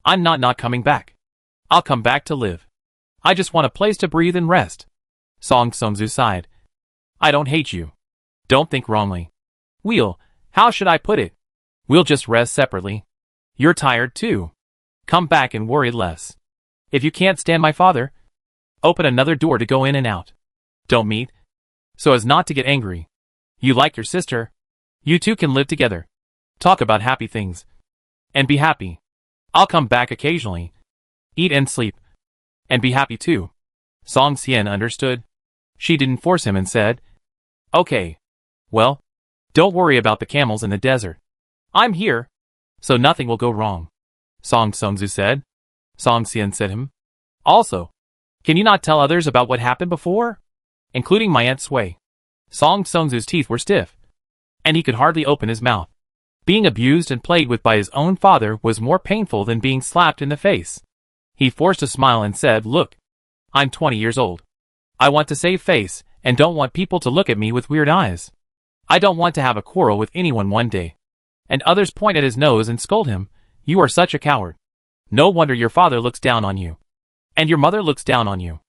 I'm not coming back. I'll come back to live. I just want a place to breathe and rest. Song Sungzu sighed. I don't hate you. Don't think wrongly. How should I put it? We'll just rest separately. You're tired too. Come back and worry less. If you can't stand my father, open another door to go in and out. Don't meet, so as not to get angry. You like your sister. You two can live together. Talk about happy things. And be happy. I'll come back occasionally. Eat and sleep. And be happy too. Song Xian understood. She didn't force him and said, Okay. Well, Don't worry about the camels in the desert. I'm here, so nothing will go wrong, Song Sungzu said. Song Xian said him. Also, can you not tell others about what happened before? Including my Aunt Sui. Song Sungzu's teeth were stiff, and he could hardly open his mouth. Being abused and played with by his own father was more painful than being slapped in the face. He forced a smile and said, "Look, I'm 20 years old. I want to save face, and don't want people to look at me with weird eyes. I don't want to have a quarrel with anyone one day." And others point at his nose and scold him, "You are such a coward. No wonder your father looks down on you. And your mother looks down on you."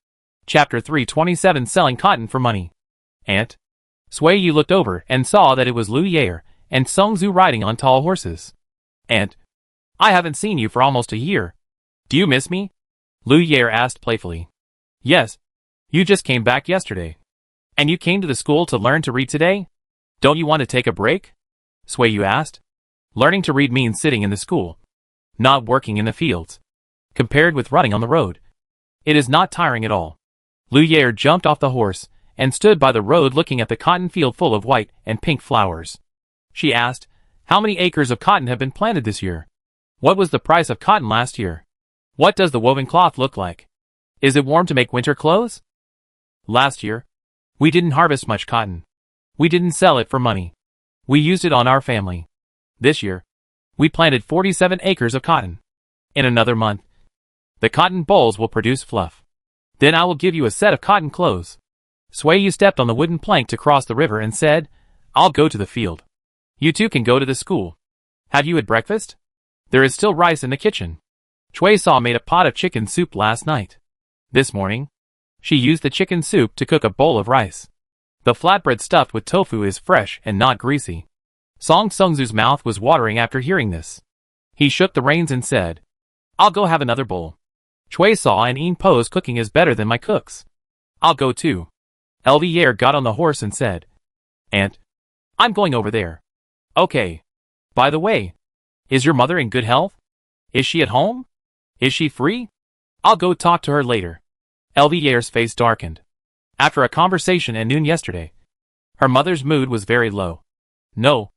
Chapter 327 Selling Cotton for Money. Aunt Sui Yu looked over and saw that it was Lu Yair and Song Zhu riding on tall horses. "Aunt, I haven't seen you for almost a year. Do you miss me?" Lu Yair asked playfully. "Yes. You just came back yesterday. And you came to the school to learn to read today? Don't you want to take a break?" Sui Yu asked. Learning to read means sitting in the school, not working in the fields. Compared with running on the road, it is not tiring at all. Lu Yair jumped off the horse and stood by the road looking at the cotton field full of white and pink flowers. She asked, "How many acres of cotton have been planted this year? What was the price of cotton last year? What does the woven cloth look like? Is it warm to make winter clothes?" "Last year, we didn't harvest much cotton. We didn't sell it for money. We used it on our family. This year, we planted 47 acres of cotton. In another month, the cotton bolls will produce fluff. Then I will give you a set of cotton clothes." Sui Yu stepped on the wooden plank to cross the river and said, "I'll go to the field. You two can go to the school. Have you had breakfast? There is still rice in the kitchen. Chui Saw made a pot of chicken soup last night. This morning, she used the chicken soup to cook a bowl of rice. The flatbread stuffed with tofu is fresh and not greasy." Song Sungzu's mouth was watering after hearing this. He shook the reins and said, "I'll go have another bowl. Chui Saw and Yin Po's cooking is better than my cook's. I'll go too." LV Yair got on the horse and said, "Aunt, I'm going over there." "Okay. By the way, is your mother in good health? Is she at home? Is she free? I'll go talk to her later." LV Yair's face darkened. After a conversation at noon yesterday, her mother's mood was very low. No.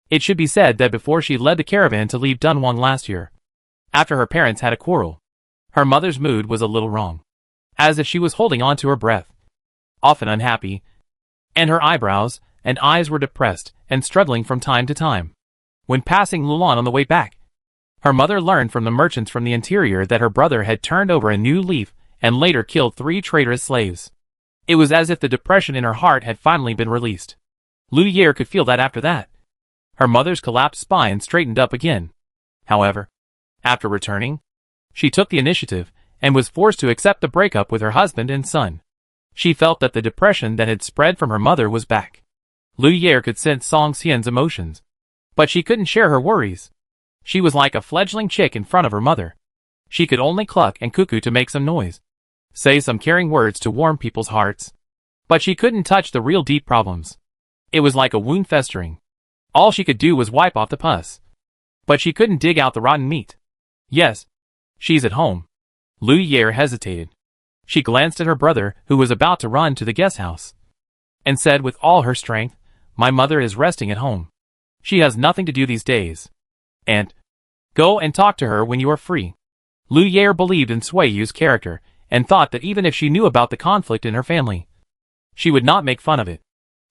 It should be said that before she led the caravan to leave Dunhuang last year, after her parents had a quarrel, her mother's mood was a little wrong, as if she was holding on to her breath, often unhappy, and her eyebrows and eyes were depressed and struggling from time to time. When passing Lulan on the way back, her mother learned from the merchants from the interior that her brother had turned over a new leaf and later killed 3 traitorous slaves. It was as if the depression in her heart had finally been released. Lu Yair could feel that after that, her mother's collapsed spine straightened up again. However, after returning, she took the initiative and was forced to accept the breakup with her husband and son. She felt that the depression that had spread from her mother was back. Lu Yair could sense Song Xian's emotions, but she couldn't share her worries. She was like a fledgling chick in front of her mother. She could only cluck and cuckoo to make some noise, say some caring words to warm people's hearts. But she couldn't touch the real deep problems. It was like a wound festering. All she could do was wipe off the pus. But she couldn't dig out the rotten meat. "Yes, she's at home." Lu Yair hesitated. She glanced at her brother, who was about to run to the guest house, and said with all her strength, "My mother is resting at home. She has nothing to do these days. Aunt, go and talk to her when you are free." Lu Yair believed in Sui Yu's character, and thought that even if she knew about the conflict in her family, she would not make fun of it.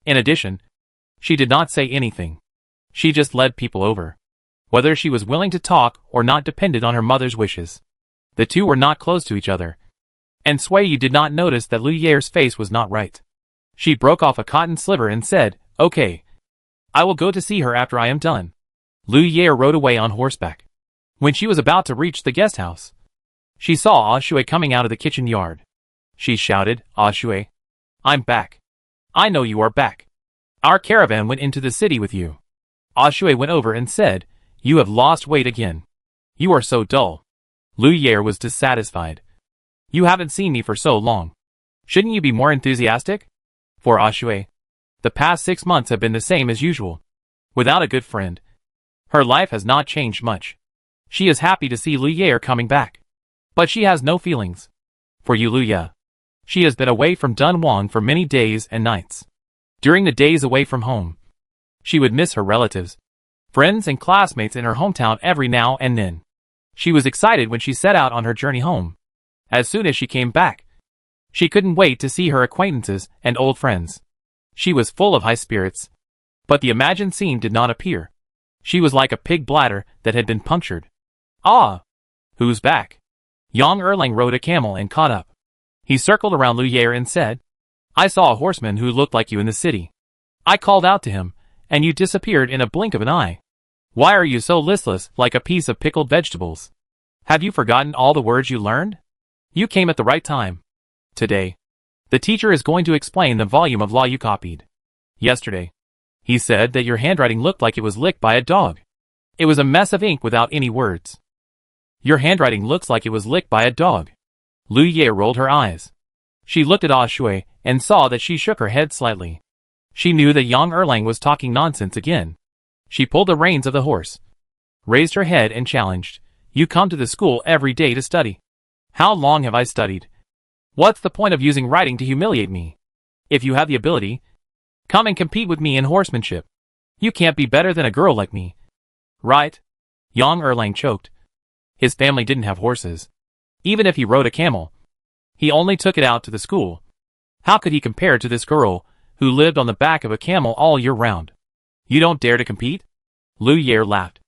In addition, she did not say anything. She just led people over. Whether she was willing to talk or not depended on her mother's wishes. The two were not close to each other, and Sui Yu did not notice that Lu Yair's face was not right. She broke off a cotton sliver and said, "Okay. I will go to see her after I am done." Lu Yair rode away on horseback. When she was about to reach the guest house, she saw Ah Shui coming out of the kitchen yard. She shouted, "Ah Shui, I'm back. I know you are back. Our caravan went into the city with you." Ah Shui went over and said, "You have lost weight again. You are so dull." Lu Yair was dissatisfied. "You haven't seen me for so long. Shouldn't you be more enthusiastic?" For Ah Shui, the past 6 months have been the same as usual. Without a good friend, her life has not changed much. She is happy to see Lu Yair coming back, but she has no feelings for Yu Luya. She has been away from Dunhuang for many days and nights. During the days away from home, She would miss her relatives, friends and classmates in her hometown every now and then. She was excited when she set out on her journey home. As soon as she came back, she couldn't wait to see her acquaintances and old friends. She was full of high spirits. But the imagined scene did not appear. She was like a pig bladder that had been punctured. Ah! Who's back? Yang Erlang rode a camel and caught up. He circled around Lu Yair and said, I saw a horseman who looked like you in the city. I called out to him, and you disappeared in a blink of an eye. Why are you so listless, like a piece of pickled vegetables? Have you forgotten all the words you learned? You came at the right time. Today, the teacher is going to explain the volume of law you copied. Yesterday, he said that your handwriting looked like it was licked by a dog. It was a mess of ink without any words. Your handwriting looks like it was licked by a dog. Lu Ye rolled her eyes. She looked at Ah Shui and saw that she shook her head slightly. She knew that Yang Erlang was talking nonsense again. She pulled the reins of the horse, raised her head and challenged, You come to the school every day to study. How long have I studied? What's the point of using writing to humiliate me? If you have the ability, come and compete with me in horsemanship. You can't be better than a girl like me. Right? Yang Erlang choked. His family didn't have horses. Even if he rode a camel, he only took it out to the school. How could he compare to this girl, who lived on the back of a camel all year round? You don't dare to compete? Lu Yair laughed.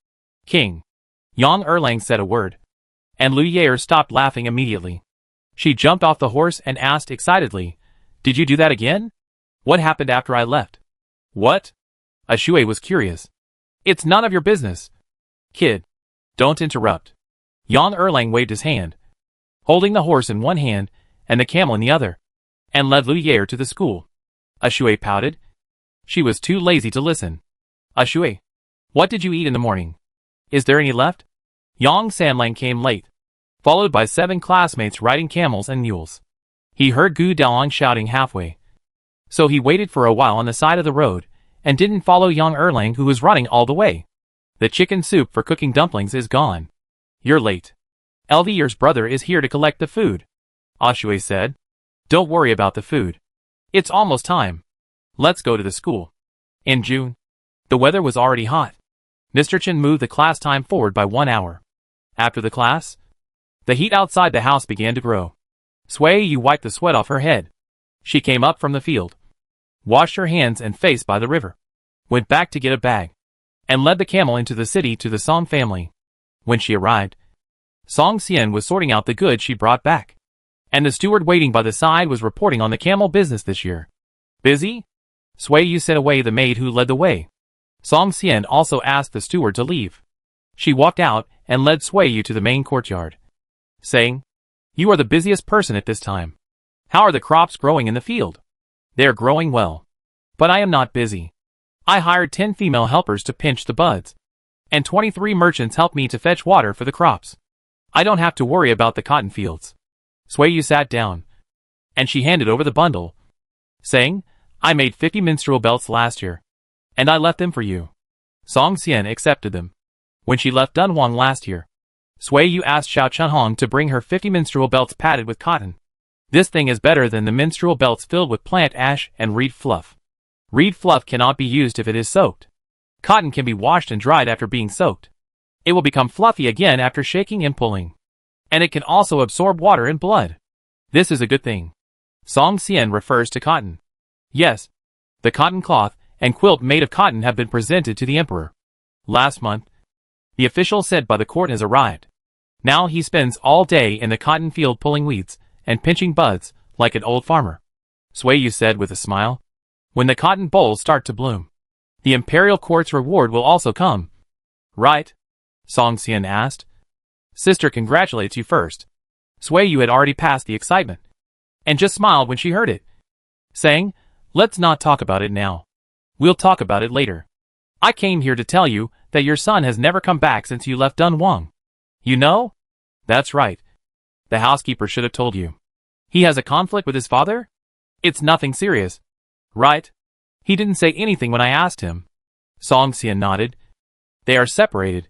King. Yang Erlang said a word, and Lu Yair stopped laughing immediately. She jumped off the horse and asked excitedly, Did you do that again? What happened after I left? What? Ashui was curious. It's none of your business. Kid. Don't interrupt. Yang Erlang waved his hand, holding the horse in one hand and the camel in the other, and led Lu Yair to the school. Ashui pouted. She was too lazy to listen. Ashui, what did you eat in the morning? Is there any left? Yang Sanlang came late, followed by 7 classmates riding camels and mules. He heard Gu Daoang shouting halfway, so he waited for a while on the side of the road and didn't follow Yang Erlang, who was running all the way. The chicken soup for cooking dumplings is gone. You're late. Elvier's brother is here to collect the food. Ashui said. Don't worry about the food. It's almost time. Let's go to the school. In June, the weather was already hot. Mr. Chen moved the class time forward by 1 hour. After the class, the heat outside the house began to grow. Sui Yu wiped the sweat off her head. She came up from the field, washed her hands and face by the river, went back to get a bag, and led the camel into the city to the Song family. When she arrived, Song Xian was sorting out the goods she brought back, and the steward waiting by the side was reporting on the camel business this year. Busy? Sui Yu sent away the maid who led the way. Song Xian also asked the steward to leave. She walked out and led Sui Yu to the main courtyard, saying, You are the busiest person at this time. How are the crops growing in the field? They are growing well. But I am not busy. I hired 10 female helpers to pinch the buds, and 23 merchants helped me to fetch water for the crops. I don't have to worry about the cotton fields. Sui Yu sat down, and she handed over the bundle, saying, I made 50 minstrel belts last year, and I left them for you. Song Xian accepted them. When she left Dunhuang last year, Sui Yu asked Xiao Chunhong to bring her 50 minstrel belts padded with cotton. This thing is better than the minstrel belts filled with plant ash and reed fluff. Reed fluff cannot be used if it is soaked. Cotton can be washed and dried after being soaked. It will become fluffy again after shaking and pulling. And it can also absorb water and blood. This is a good thing. Song Xian refers to cotton. Yes, the cotton cloth and quilt made of cotton have been presented to the emperor. Last month, the official sent by the court has arrived. Now he spends all day in the cotton field pulling weeds and pinching buds like an old farmer. Sui Yu said with a smile. When the cotton bolls start to bloom, the imperial court's reward will also come. Right? Song Xian asked. Sister congratulates you first. Sui Yu had already passed the excitement, and just smiled when she heard it, saying, Let's not talk about it now. We'll talk about it later. I came here to tell you that your son has never come back since you left Dunhuang. You know? That's right. The housekeeper should have told you. He has a conflict with his father? It's nothing serious. Right? He didn't say anything when I asked him. Song Xian nodded. They are separated.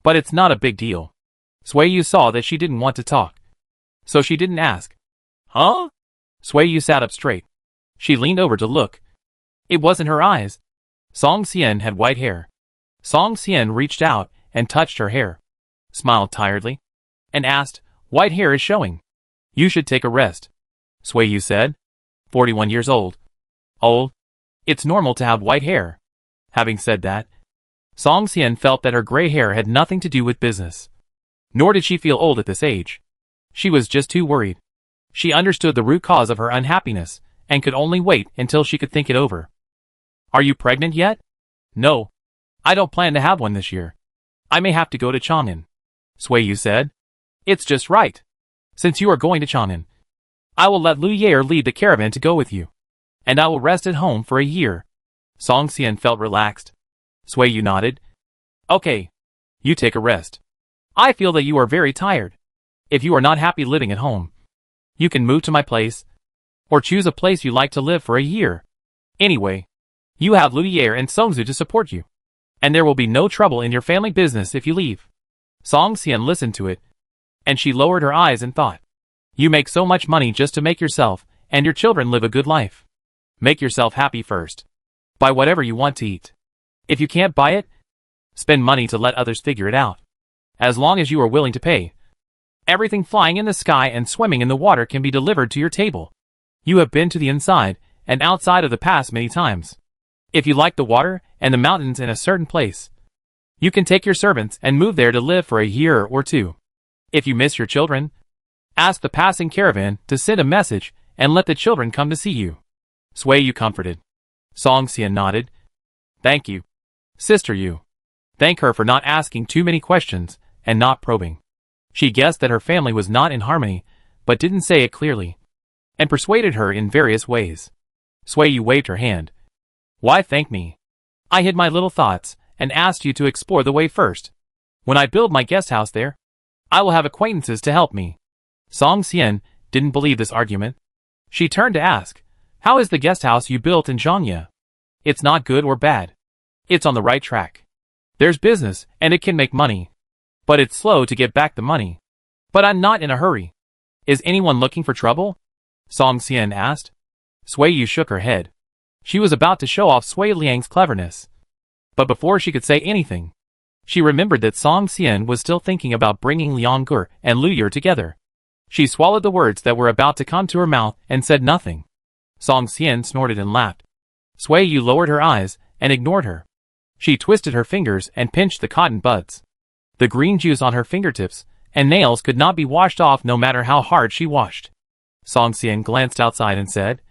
But it's not a big deal. Sui Yu saw that she didn't want to talk, so she didn't ask. Huh? Sui Yu sat up straight. She leaned over to look. It wasn't her eyes. Song Xian had white hair. Song Xian reached out and touched her hair, smiled tiredly, and asked, "White hair is showing. You should take a rest," Sui Yu said. 41 years old. Old? It's normal to have white hair. Having said that, Song Xian felt that her gray hair had nothing to do with business. Nor did she feel old at this age. She was just too worried. She understood the root cause of her unhappiness, and could only wait until she could think it over. "Are you pregnant yet?" "No. I don't plan to have one this year. I may have to go to Chang'an," Sui Yu said. "It's just right. Since you are going to Chang'an, I will let Lu Yair lead the caravan to go with you. And I will rest at home for a year." Song Xian felt relaxed. Sui Yu nodded. "Okay. You take a rest. I feel that you are very tired. If you are not happy living at home, you can move to my place, or choose a place you like to live for a year. Anyway, you have Lu Yair and Songzu to support you, and there will be no trouble in your family business if you leave." Song Xian listened to it, and she lowered her eyes and thought, "You make so much money just to make yourself and your children live a good life. Make yourself happy first. Buy whatever you want to eat. If you can't buy it, spend money to let others figure it out. As long as you are willing to pay, everything flying in the sky and swimming in the water can be delivered to your table. You have been to the inside and outside of the past many times. If you like the water and the mountains in a certain place, you can take your servants and move there to live for a year or two. If you miss your children, ask the passing caravan to send a message and let the children come to see you." Sui Yu comforted. Song Xian nodded. "Thank you, Sister Yu." Thank her for not asking too many questions and not probing. She guessed that her family was not in harmony, but didn't say it clearly, and persuaded her in various ways. Sui Yu waved her hand. "Why thank me? I hid my little thoughts and asked you to explore the way first. When I build my guest house there, I will have acquaintances to help me." Song Xian didn't believe this argument. She turned to ask, "How is the guest house you built in Zhangye? It's not good or bad. It's on the right track. There's business and it can make money. But it's slow to get back the money. But I'm not in a hurry. Is anyone looking for trouble?" Song Xian asked. Sui Yu shook her head. She was about to show off Sui Liang's cleverness. But before she could say anything, she remembered that Song Xian was still thinking about bringing Liang Gur and Lu Yair together. She swallowed the words that were about to come to her mouth and said nothing. Song Xian snorted and laughed. Sui Yu lowered her eyes and ignored her. She twisted her fingers and pinched the cotton buds. The green juice on her fingertips and nails could not be washed off no matter how hard she washed. Song Xian glanced outside and said,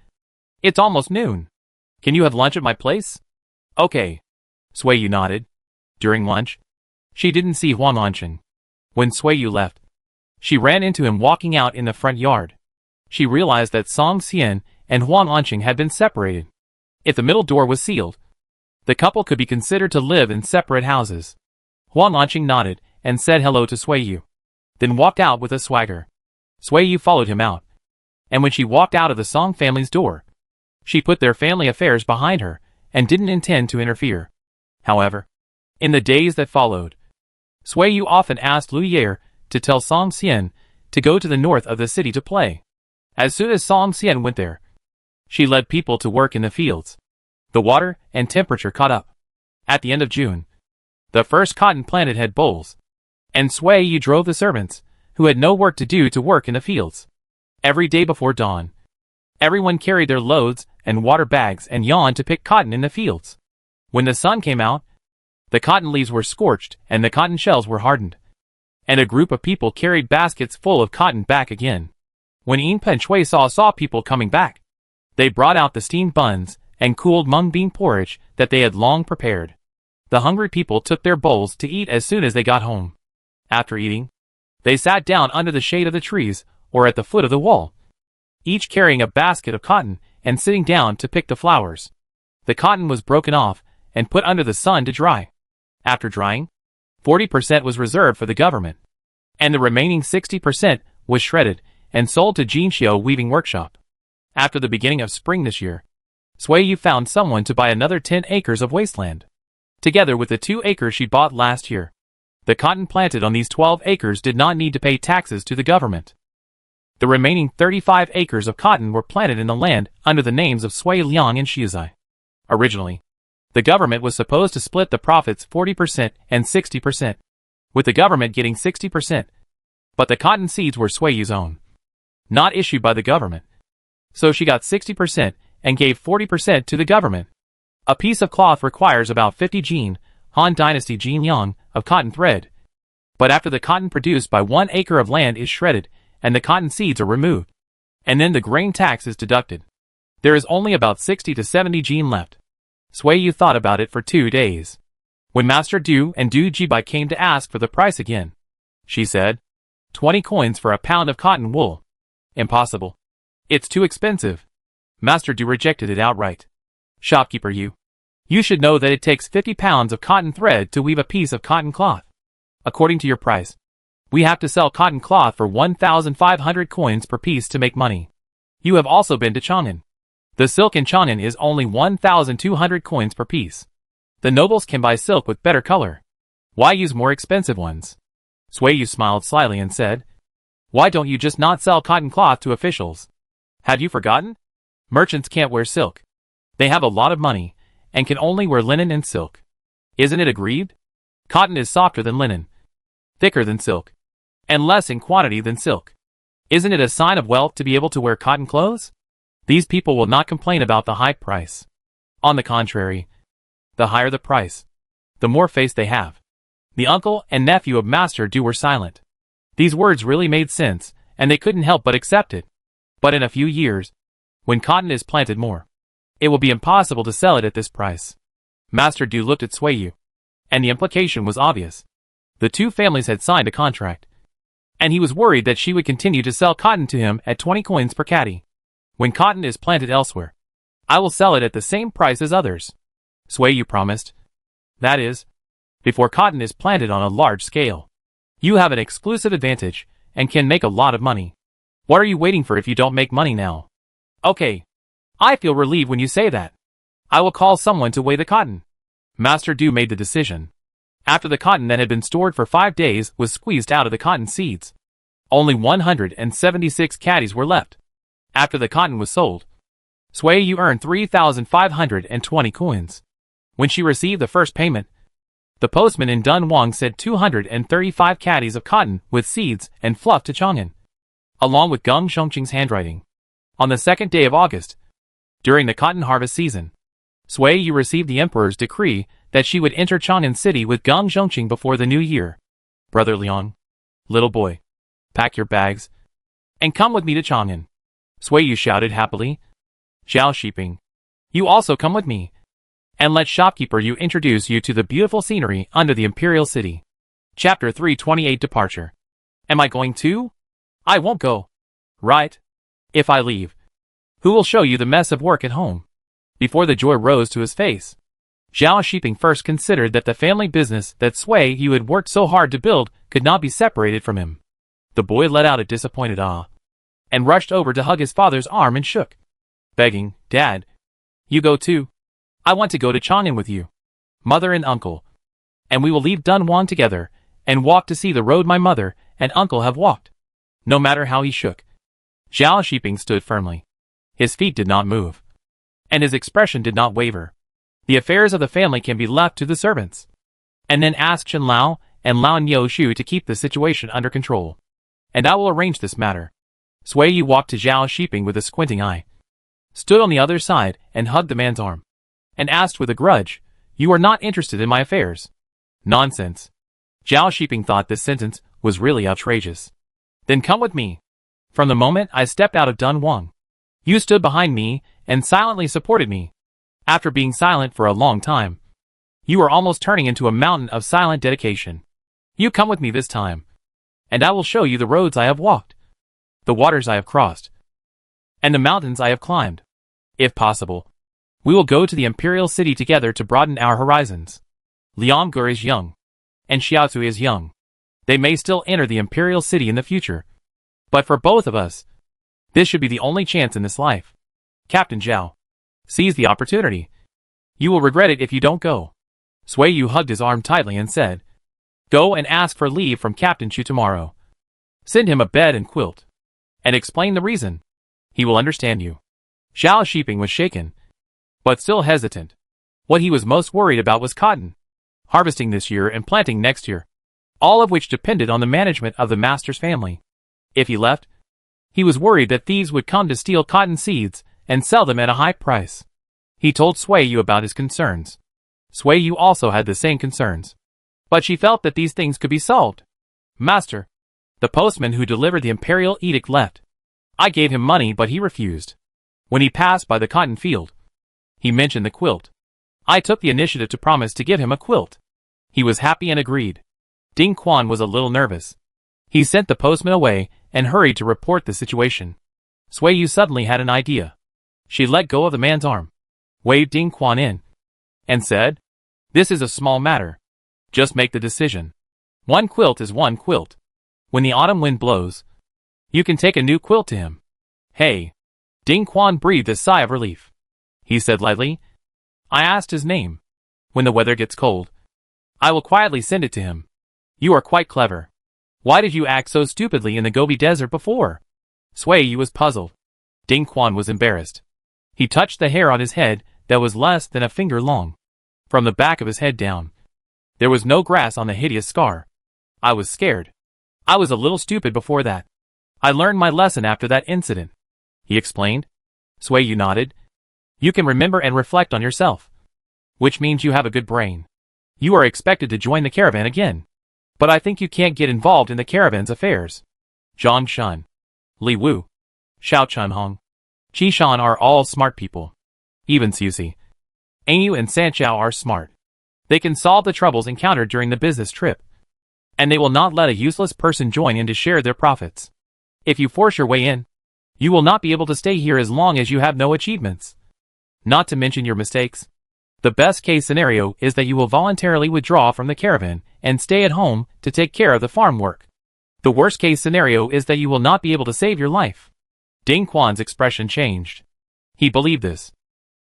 "It's almost noon. Can you have lunch at my place?" "Okay." Sui Yu nodded. During lunch, she didn't see Huang Anqing. When Sui Yu left, she ran into him walking out in the front yard. She realized that Song Xian and Huang Anqing had been separated. If the middle door was sealed, the couple could be considered to live in separate houses. Huang Anqing nodded and said hello to Sui Yu, then walked out with a swagger. Sui Yu followed him out, and when she walked out of the Song family's door, she put their family affairs behind her and didn't intend to interfere. However, in the days that followed, Sui Yu often asked Lu Yair to tell Song Xian to go to the north of the city to play. As soon as Song Xian went there, she led people to work in the fields. The water and temperature caught up. At the end of June, the first cotton planted had bolls, and Sui Yu drove the servants, who had no work to do, to work in the fields. Every day before dawn, everyone carried their loads and water bags and yawned to pick cotton in the fields. When the sun came out, the cotton leaves were scorched and the cotton shells were hardened, and a group of people carried baskets full of cotton back again. When Yin Pen Shui saw people coming back, they brought out the steamed buns and cooled mung bean porridge that they had long prepared. The hungry people took their bowls to eat as soon as they got home. After eating, they sat down under the shade of the trees or at the foot of the wall, each carrying a basket of cotton and sitting down to pick the flowers. The cotton was broken off and put under the sun to dry. After drying, 40% was reserved for the government, and the remaining 60% was shredded and sold to Jinxiu weaving workshop. After the beginning of spring this year, Sui Yu found someone to buy another 10 acres of wasteland, together with the 2 acres she bought last year. The cotton planted on these 12 acres did not need to pay taxes to the government. The remaining 35 acres of cotton were planted in the land under the names of Sui Liang and Shizai. Originally, The government was supposed to split the profits 40% and 60%, with the government getting 60%. But the cotton seeds were Sueyu's own, not issued by the government. So she got 60% and gave 40% to the government. A piece of cloth requires about 50 jin, Han Dynasty jin yang, of cotton thread. But after the cotton produced by 1 acre of land is shredded, and the cotton seeds are removed, and then the grain tax is deducted, there is only about 60 to 70 jin left. Sueyu thought about it for 2 days. When Master Du and Du Jibai came to ask for the price again, she said, 20 coins for a pound of cotton wool. Impossible. It's too expensive. Master Du rejected it outright. Shopkeeper you should know that it takes 50 pounds of cotton thread to weave a piece of cotton cloth. According to your price, we have to sell cotton cloth for 1,500 coins per piece to make money. You have also been to Chang'an. The silk in Chang'an is only 1,200 coins per piece. The nobles can buy silk with better color. Why use more expensive ones? Sueyu smiled slyly and said, why don't you just not sell cotton cloth to officials? Have you forgotten? Merchants can't wear silk. They have a lot of money, and can only wear linen and silk. Isn't it agreed? Cotton is softer than linen, thicker than silk, and less in quantity than silk. Isn't it a sign of wealth to be able to wear cotton clothes? These people will not complain about the high price. On the contrary, the higher the price, the more face they have. The uncle and nephew of Master Du were silent. These words really made sense, and they couldn't help but accept it. But in a few years, when cotton is planted more, it will be impossible to sell it at this price. Master Du looked at Sueyu, and the implication was obvious. The two families had signed a contract, and he was worried that she would continue to sell cotton to him at 20 coins per caddy. When cotton is planted elsewhere, I will sell it at the same price as others. Sueyu promised. That is, before cotton is planted on a large scale. You have an exclusive advantage, and can make a lot of money. What are you waiting for if you don't make money now? Okay. I feel relieved when you say that. I will call someone to weigh the cotton. Master Du made the decision. After the cotton that had been stored for 5 days was squeezed out of the cotton seeds, only 176 caddies were left. After the cotton was sold, Sueyu earned 3,520 coins. When she received the first payment, the postman in Dunhuang said 235 caddies of cotton with seeds and fluff to Chang'an, along with Geng Zhongqing's handwriting. On the 2nd day of August, during the cotton harvest season, Sueyu received the emperor's decree that she would enter Chang'an city with Geng Zhongqing before the new year. Brother Liang, little boy, pack your bags, and come with me to Chang'an. Sueyu shouted happily. Zhao Shiping, you also come with me, and let shopkeeper you introduce you to the beautiful scenery under the imperial city. Chapter 328 Departure. Am I going too? I won't go. Right? If I leave, who will show you the mess of work at home? Before the joy rose to his face, Zhao Shiping first considered that the family business that Sueyu had worked so hard to build could not be separated from him. The boy let out a disappointed ah, and rushed over to hug his father's arm and shook, begging, Dad, you go too. I want to go to Chang'an with you, mother and uncle, and we will leave Dunhuang together and walk to see the road my mother and uncle have walked. No matter how he shook, Zhao Shiping stood firmly. His feet did not move, and his expression did not waver. The affairs of the family can be left to the servants. And then ask Chen Lao and Lao Niu to keep the situation under control, and I will arrange this matter. Sueyu walked to Zhao Shiping with a squinting eye, stood on the other side and hugged the man's arm, and asked with a grudge, You are not interested in my affairs? Nonsense. Zhao Shiping thought this sentence was really outrageous. Then come with me. From the moment I stepped out of Dunhuang, you stood behind me and silently supported me. After being silent for a long time, you are almost turning into a mountain of silent dedication. You come with me this time, and I will show you the roads I have walked, the waters I have crossed, and the mountains I have climbed. If possible, we will go to the imperial city together to broaden our horizons. Liang Gur is young, and Xiaozu is young. They may still enter the imperial city in the future, but for both of us, this should be the only chance in this life. Captain Zhao, seize the opportunity. You will regret it if you don't go. Sueyu hugged his arm tightly and said, Go and ask for leave from Captain Chu tomorrow. Send him a bed and quilt, and explain the reason. He will understand you. Zhao Shiping was shaken, but still hesitant. What he was most worried about was cotton, harvesting this year and planting next year, all of which depended on the management of the master's family. If he left, he was worried that thieves would come to steal cotton seeds and sell them at a high price. He told Sui Yu about his concerns. Sui Yu also had the same concerns, but she felt that these things could be solved. Master, the postman who delivered the imperial edict left. I gave him money, but he refused. When he passed by the cotton field, he mentioned the quilt. I took the initiative to promise to give him a quilt. He was happy and agreed. Ding Quan was a little nervous. He sent the postman away and hurried to report the situation. Sui Yu suddenly had an idea. She let go of the man's arm, waved Ding Quan in, and said, "This is a small matter. Just make the decision. One quilt is one quilt. When the autumn wind blows, you can take a new quilt to him." "Hey." Ding Quan breathed a sigh of relief. He said lightly, "I asked his name. When the weather gets cold, I will quietly send it to him. You are quite clever. Why did you act so stupidly in the Gobi Desert before?" Sui Yu was puzzled. Ding Quan was embarrassed. He touched the hair on his head that was less than a finger long. From the back of his head down, there was no grass on the hideous scar. "I was scared. I was a little stupid before that. I learned my lesson after that incident," he explained. Sui Yu nodded. "You can remember and reflect on yourself, which means you have a good brain. You are expected to join the caravan again, but I think you can't get involved in the caravan's affairs. Zhang Shun, Li Wu, Xiao Chunhong, Qi Shan are all smart people. Even Susi, Anu and Sanchao are smart. They can solve the troubles encountered during the business trip, and they will not let a useless person join in to share their profits. If you force your way in, you will not be able to stay here as long as you have no achievements. Not to mention your mistakes. The best case scenario is that you will voluntarily withdraw from the caravan and stay at home to take care of the farm work. The worst case scenario is that you will not be able to save your life." Ding Quan's expression changed. He believed this.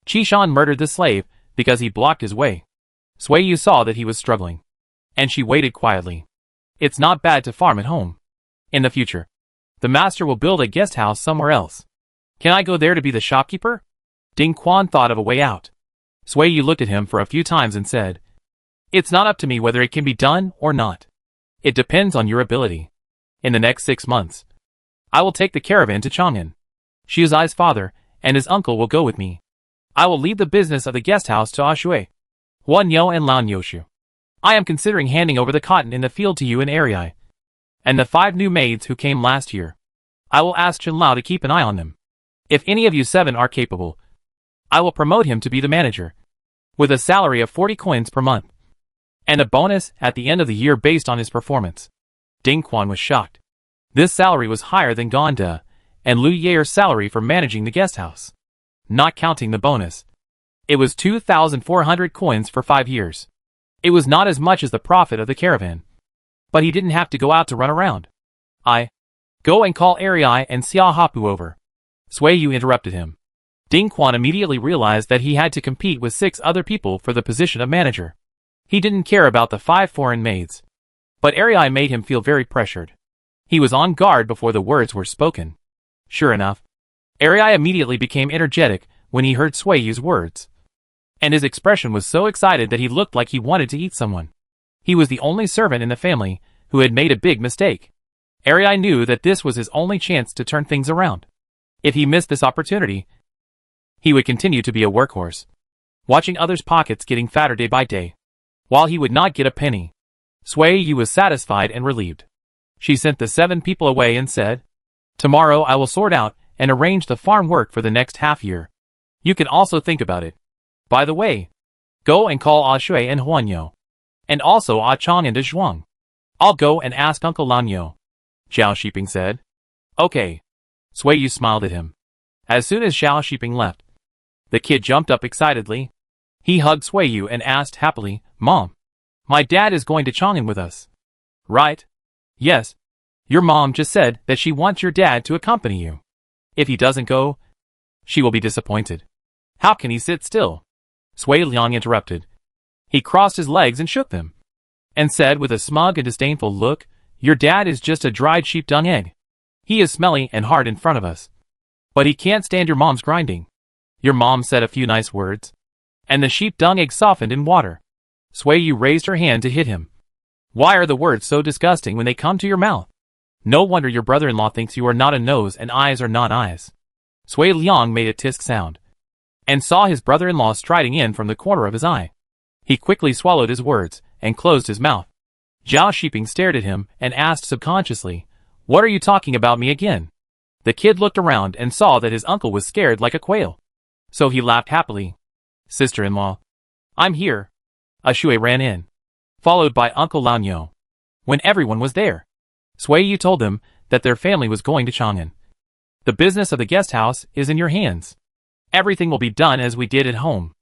Qishan murdered the slave because he blocked his way. Sui Yu saw that he was struggling, and she waited quietly. It's not bad to farm at home. In the future, the master will build a guest house somewhere else. Can I go there to be the shopkeeper? Ding Quan thought of a way out. Sui Yu looked at him for a few times and said, "It's not up to me whether it can be done or not. It depends on your ability. In the next 6 months, I will take the caravan to Chang'an. Shizai's father and his uncle will go with me. I will leave the business of the guest house to Ashui, Huanyo and Lan Yoshu. I am considering handing over the cotton in the field to you and Ariai, and the 5 new maids who came last year. I will ask Chen Lao to keep an eye on them. If any of you 7 are capable, I will promote him to be the manager, with a salary of 40 coins per month, and a bonus at the end of the year based on his performance." Ding Quan was shocked. This salary was higher than Gonda and Lu Ye's salary for managing the guest house. Not counting the bonus, it was 2,400 coins for 5 years. It was not as much as the profit of the caravan, but he didn't have to go out to run around. "I go and call Ariai and Xia Hapu over." Sui Yu interrupted him. Ding Quan immediately realized that he had to compete with 6 other people for the position of manager. He didn't care about the 5 foreign maids, but Ariai made him feel very pressured. He was on guard before the words were spoken. Sure enough, Ariai immediately became energetic when he heard Sui Yu's words, and his expression was so excited that he looked like he wanted to eat someone. He was the only servant in the family who had made a big mistake. Ariai knew that this was his only chance to turn things around. If he missed this opportunity, he would continue to be a workhorse, watching others' pockets getting fatter day by day, while he would not get a penny. Sui Yu was satisfied and relieved. She sent the 7 people away and said, "Tomorrow I will sort out and arrange the farm work for the next half year. You can also think about it. By the way, go and call Ah Shui and Huanyo, and also Ah Chang and Zhuang. I'll go and ask Uncle Lanyo," Xiao Shiping said. "Okay." Sui Yu smiled at him. As soon as Xiao Shiping left, the kid jumped up excitedly. He hugged Sui Yu and asked happily, "Mom, my dad is going to Chang'an with us, right?" "Yes. Your mom just said that she wants your dad to accompany you. If he doesn't go, she will be disappointed. How can he sit still?" Sui Liang interrupted. He crossed his legs and shook them, and said with a smug and disdainful look, "Your dad is just a dried sheep dung egg. He is smelly and hard in front of us, but he can't stand your mom's grinding. Your mom said a few nice words, And the sheep dung egg softened in water. Sui Yu raised her hand to hit him. Why are the words so disgusting when they come to your mouth? No wonder your brother-in-law thinks you are not a nose and eyes are not eyes. Sui Liang made a tisk sound, and saw his brother-in-law striding in from the corner of his eye. He quickly swallowed his words, and closed his mouth. Zhao Shiping stared at him, and asked subconsciously, What are you talking about me again? The kid looked around and saw that his uncle was scared like a quail. So he laughed happily. Sister-in-law. I'm here. A Shui ran in, followed by Uncle Lanyo. When everyone was there, Sui Yu told them that their family was going to Chang'an. The business of the guest house is in your hands. Everything will be done as we did at home.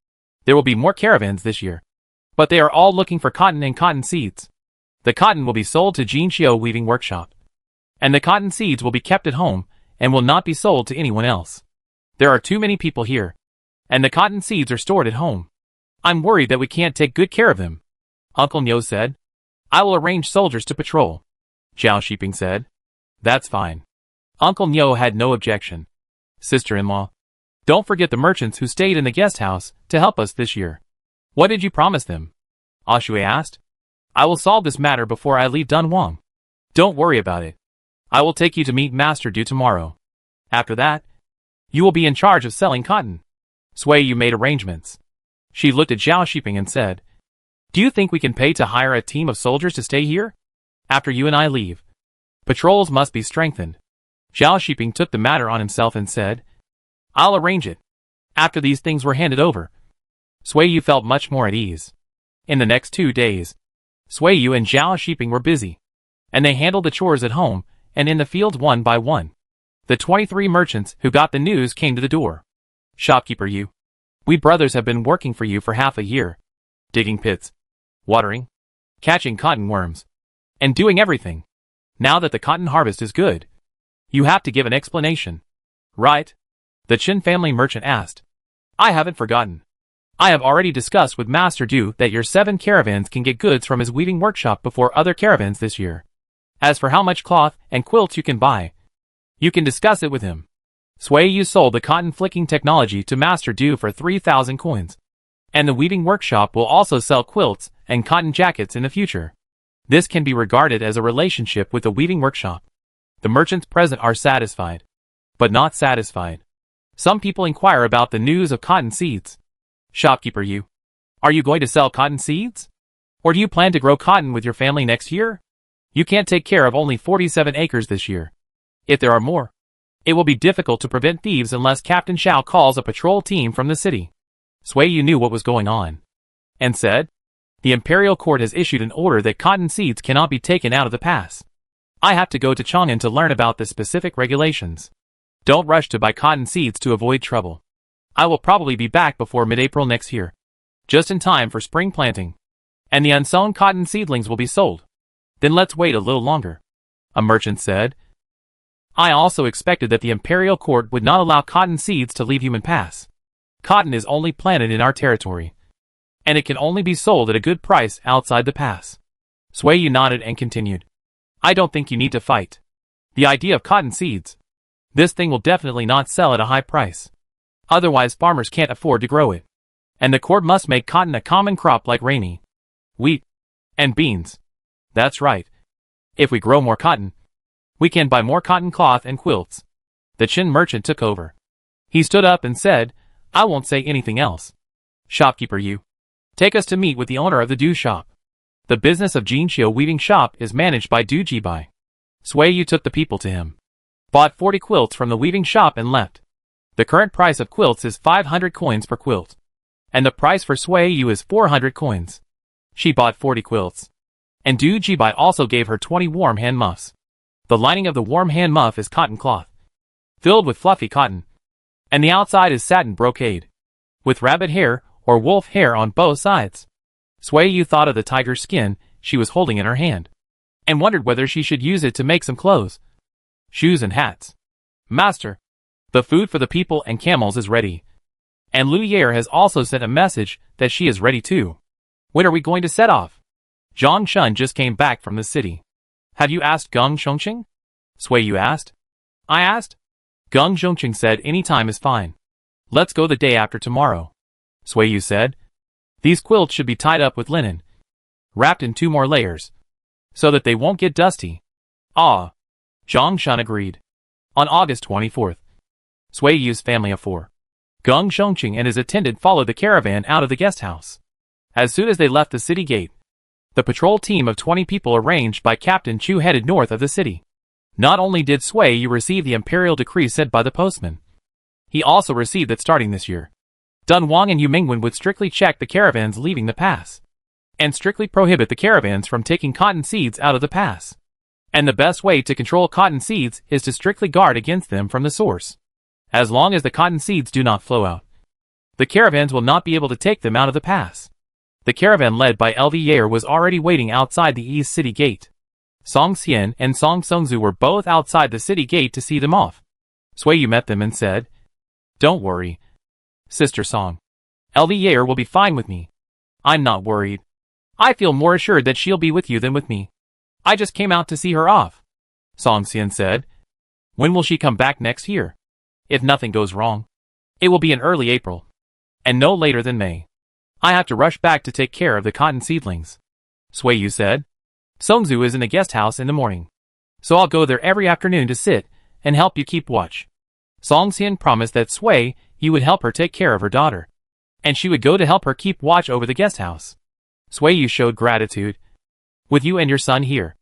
There will be more caravans this year, but they are all looking for cotton and cotton seeds. The cotton will be sold to Jinxiu Weaving Workshop, and the cotton seeds will be kept at home and will not be sold to anyone else. There are too many people here, and the cotton seeds are stored at home. I'm worried that we can't take good care of them. Uncle Nyo said. I will arrange soldiers to patrol. Zhao Shiping said. That's fine. Uncle Nyo had no objection. Sister-in-law. Don't forget the merchants who stayed in the guest house to help us this year. What did you promise them? A Shui asked. I will solve this matter before I leave Dunhuang. Don't worry about it. I will take you to meet Master Du tomorrow. After that, you will be in charge of selling cotton. Sui Yu made arrangements. She looked at Zhao Shiping and said, Do you think we can pay to hire a team of soldiers to stay here? After you and I leave, patrols must be strengthened. Zhao Shiping took the matter on himself and said, I'll arrange it. After these things were handed over, Sui Yu felt much more at ease. In the next 2 days, Sui Yu and Zhao Shiping were busy, and they handled the chores at home and in the fields one by one. The 23 merchants who got the news came to the door. Shopkeeper Yu, we brothers have been working for you for half a year, digging pits, watering, catching cotton worms, and doing everything. Now that the cotton harvest is good, you have to give an explanation. Right? The Qin family merchant asked. I haven't forgotten. I have already discussed with Master Du that your 7 caravans can get goods from his weaving workshop before other caravans this year. As for how much cloth and quilts you can buy, you can discuss it with him. Sui Yu sold the cotton flicking technology to Master Du for 3,000 coins. And the weaving workshop will also sell quilts and cotton jackets in the future. This can be regarded as a relationship with the weaving workshop. The merchants present are satisfied, but not satisfied. Some people inquire about the news of cotton seeds. Shopkeeper Yu, are you going to sell cotton seeds? Or do you plan to grow cotton with your family next year? You can't take care of only 47 acres this year. If there are more, it will be difficult to prevent thieves unless Captain Xiao calls a patrol team from the city. Sui Yu knew what was going on, and said, The Imperial Court has issued an order that cotton seeds cannot be taken out of the pass. I have to go to Chang'an to learn about the specific regulations. Don't rush to buy cotton seeds to avoid trouble. I will probably be back before mid-April next year, just in time for spring planting. And the unsown cotton seedlings will be sold. Then let's wait a little longer. A merchant said. I also expected that the Imperial Court would not allow cotton seeds to leave human pass. Cotton is only planted in our territory, and it can only be sold at a good price outside the pass. Sui Yu nodded and continued. I don't think you need to fight. The idea of cotton seeds. This thing will definitely not sell at a high price. Otherwise farmers can't afford to grow it. And the court must make cotton a common crop like rainy wheat and beans. That's right. If we grow more cotton, we can buy more cotton cloth and quilts. The Qin merchant took over. He stood up and said, I won't say anything else. Shopkeeper Yu, take us to meet with the owner of the Du shop. The business of Jinxiu Weaving Shop is managed by Du Jibai. Sui Yu took the people to him, bought 40 quilts from the weaving shop and left. The current price of quilts is 500 coins per quilt, and the price for Sui Yu is 400 coins. She bought 40 quilts, and Du Jibai also gave her 20 warm hand muffs. The lining of the warm hand muff is cotton cloth, filled with fluffy cotton, and the outside is satin brocade, with rabbit hair or wolf hair on both sides. Sui Yu thought of the tiger skin she was holding in her hand, and wondered whether she should use it to make some clothes, shoes and hats. Master, the food for the people and camels is ready, and Lu Yer has also sent a message that she is ready too. When are we going to set off? Zhang Shun just came back from the city. Have you asked Geng Zhongqing? Sui Yu asked. I asked? Geng Zhongqing said any time is fine. Let's go the day after tomorrow. Sui Yu said. These quilts should be tied up with linen, wrapped in 2 more layers, so that they won't get dusty. Ah. Zhang Shun agreed. On August 24th, Sui Yu's family of 4, Geng Shengqing and his attendant followed the caravan out of the guest house. As soon as they left the city gate, the patrol team of 20 people arranged by Captain Chu headed north of the city. Not only did Sui Yu receive the imperial decree sent by the postman, he also received that starting this year, Dunhuang and Yu Mingwen would strictly check the caravans leaving the pass, and strictly prohibit the caravans from taking cotton seeds out of the pass. And the best way to control cotton seeds is to strictly guard against them from the source. As long as the cotton seeds do not flow out, the caravans will not be able to take them out of the pass. The caravan led by LV Yair was already waiting outside the east city gate. Song Xian and Song Songzu were both outside the city gate to see them off. Sui Yu met them and said, "Don't worry, Sister Song. LV Yair will be fine with me. I'm not worried. I feel more assured that she'll be with you than with me. I just came out to see her off." Song Xian said, "When will she come back next year? If nothing goes wrong, it will be in early April, and no later than May. I have to rush back to take care of the cotton seedlings." Sui Yu said, "Songzu is in the guest house in the morning, so I'll go there every afternoon to sit and help you keep watch." Song Xian promised that Sui Yu would help her take care of her daughter, and she would go to help her keep watch over the guest house. Sui Yu showed gratitude. "With you and your son here,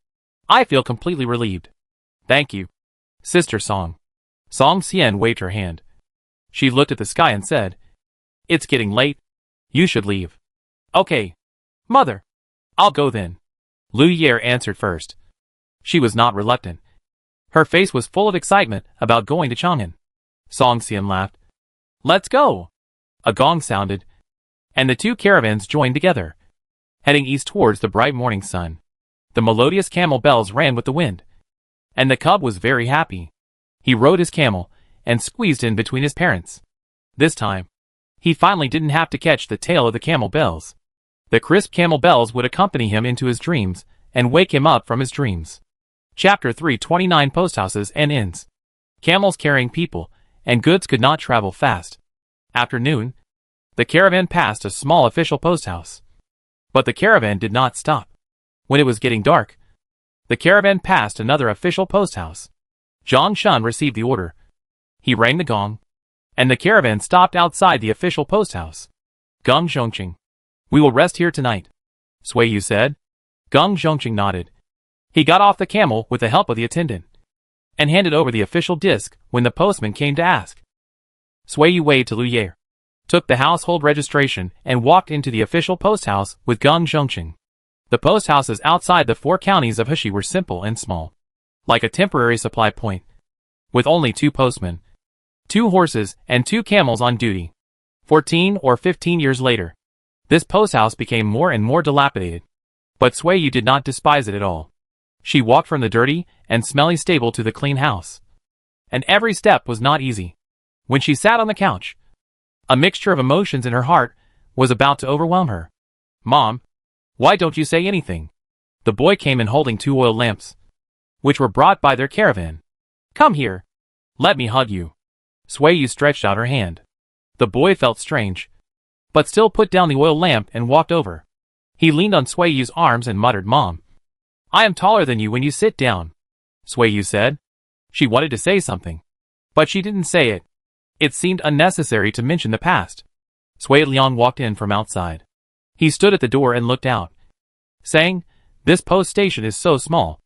I feel completely relieved. Thank you, Sister Song." Song Xian waved her hand. She looked at the sky and said, "It's getting late. You should leave." "Okay, Mother. I'll go then." Lu Yair answered first. She was not reluctant. Her face was full of excitement about going to Chang'an. Song Xian laughed. "Let's go." A gong sounded, and the 2 caravans joined together, heading east towards the bright morning sun. The melodious camel bells ran with the wind, and the cub was very happy. He rode his camel and squeezed in between his parents. This time, he finally didn't have to catch the tail of the camel bells. The crisp camel bells would accompany him into his dreams and wake him up from his dreams. Chapter 329 Posthouses and Inns. Camels carrying people and goods could not travel fast. After noon, the caravan passed a small official post house. But the caravan did not stop. When it was getting dark, the caravan passed another official post house. Zhang Shun received the order. He rang the gong, and the caravan stopped outside the official post house. "Geng Shengqing, we will rest here tonight," Sui Yu said. Geng Shengqing nodded. He got off the camel with the help of the attendant, and handed over the official disc when the postman came to ask. Sui Yu waved to Lu Yair, took the household registration and walked into the official post house with Geng Shengqing. The post houses outside the 4 counties of Heshi were simple and small, like a temporary supply point, with only 2 postmen, 2 horses, and 2 camels on duty. 14 or 15 years later, this post house became more and more dilapidated. But Sui Yu did not despise it at all. She walked from the dirty and smelly stable to the clean house, and every step was not easy. When she sat on the couch, a mixture of emotions in her heart was about to overwhelm her. "Mom, why don't you say anything?" The boy came in holding 2 oil lamps, which were brought by their caravan. "Come here. Let me hug you." Sui Yu stretched out her hand. The boy felt strange, but still put down the oil lamp and walked over. He leaned on Sui Yu's arms and muttered, "Mom, I am taller than you when you sit down," Sui Yu said. She wanted to say something, but she didn't say it. It seemed unnecessary to mention the past. Sui Liang walked in from outside. He stood at the door and looked out, saying, "This post station is so small.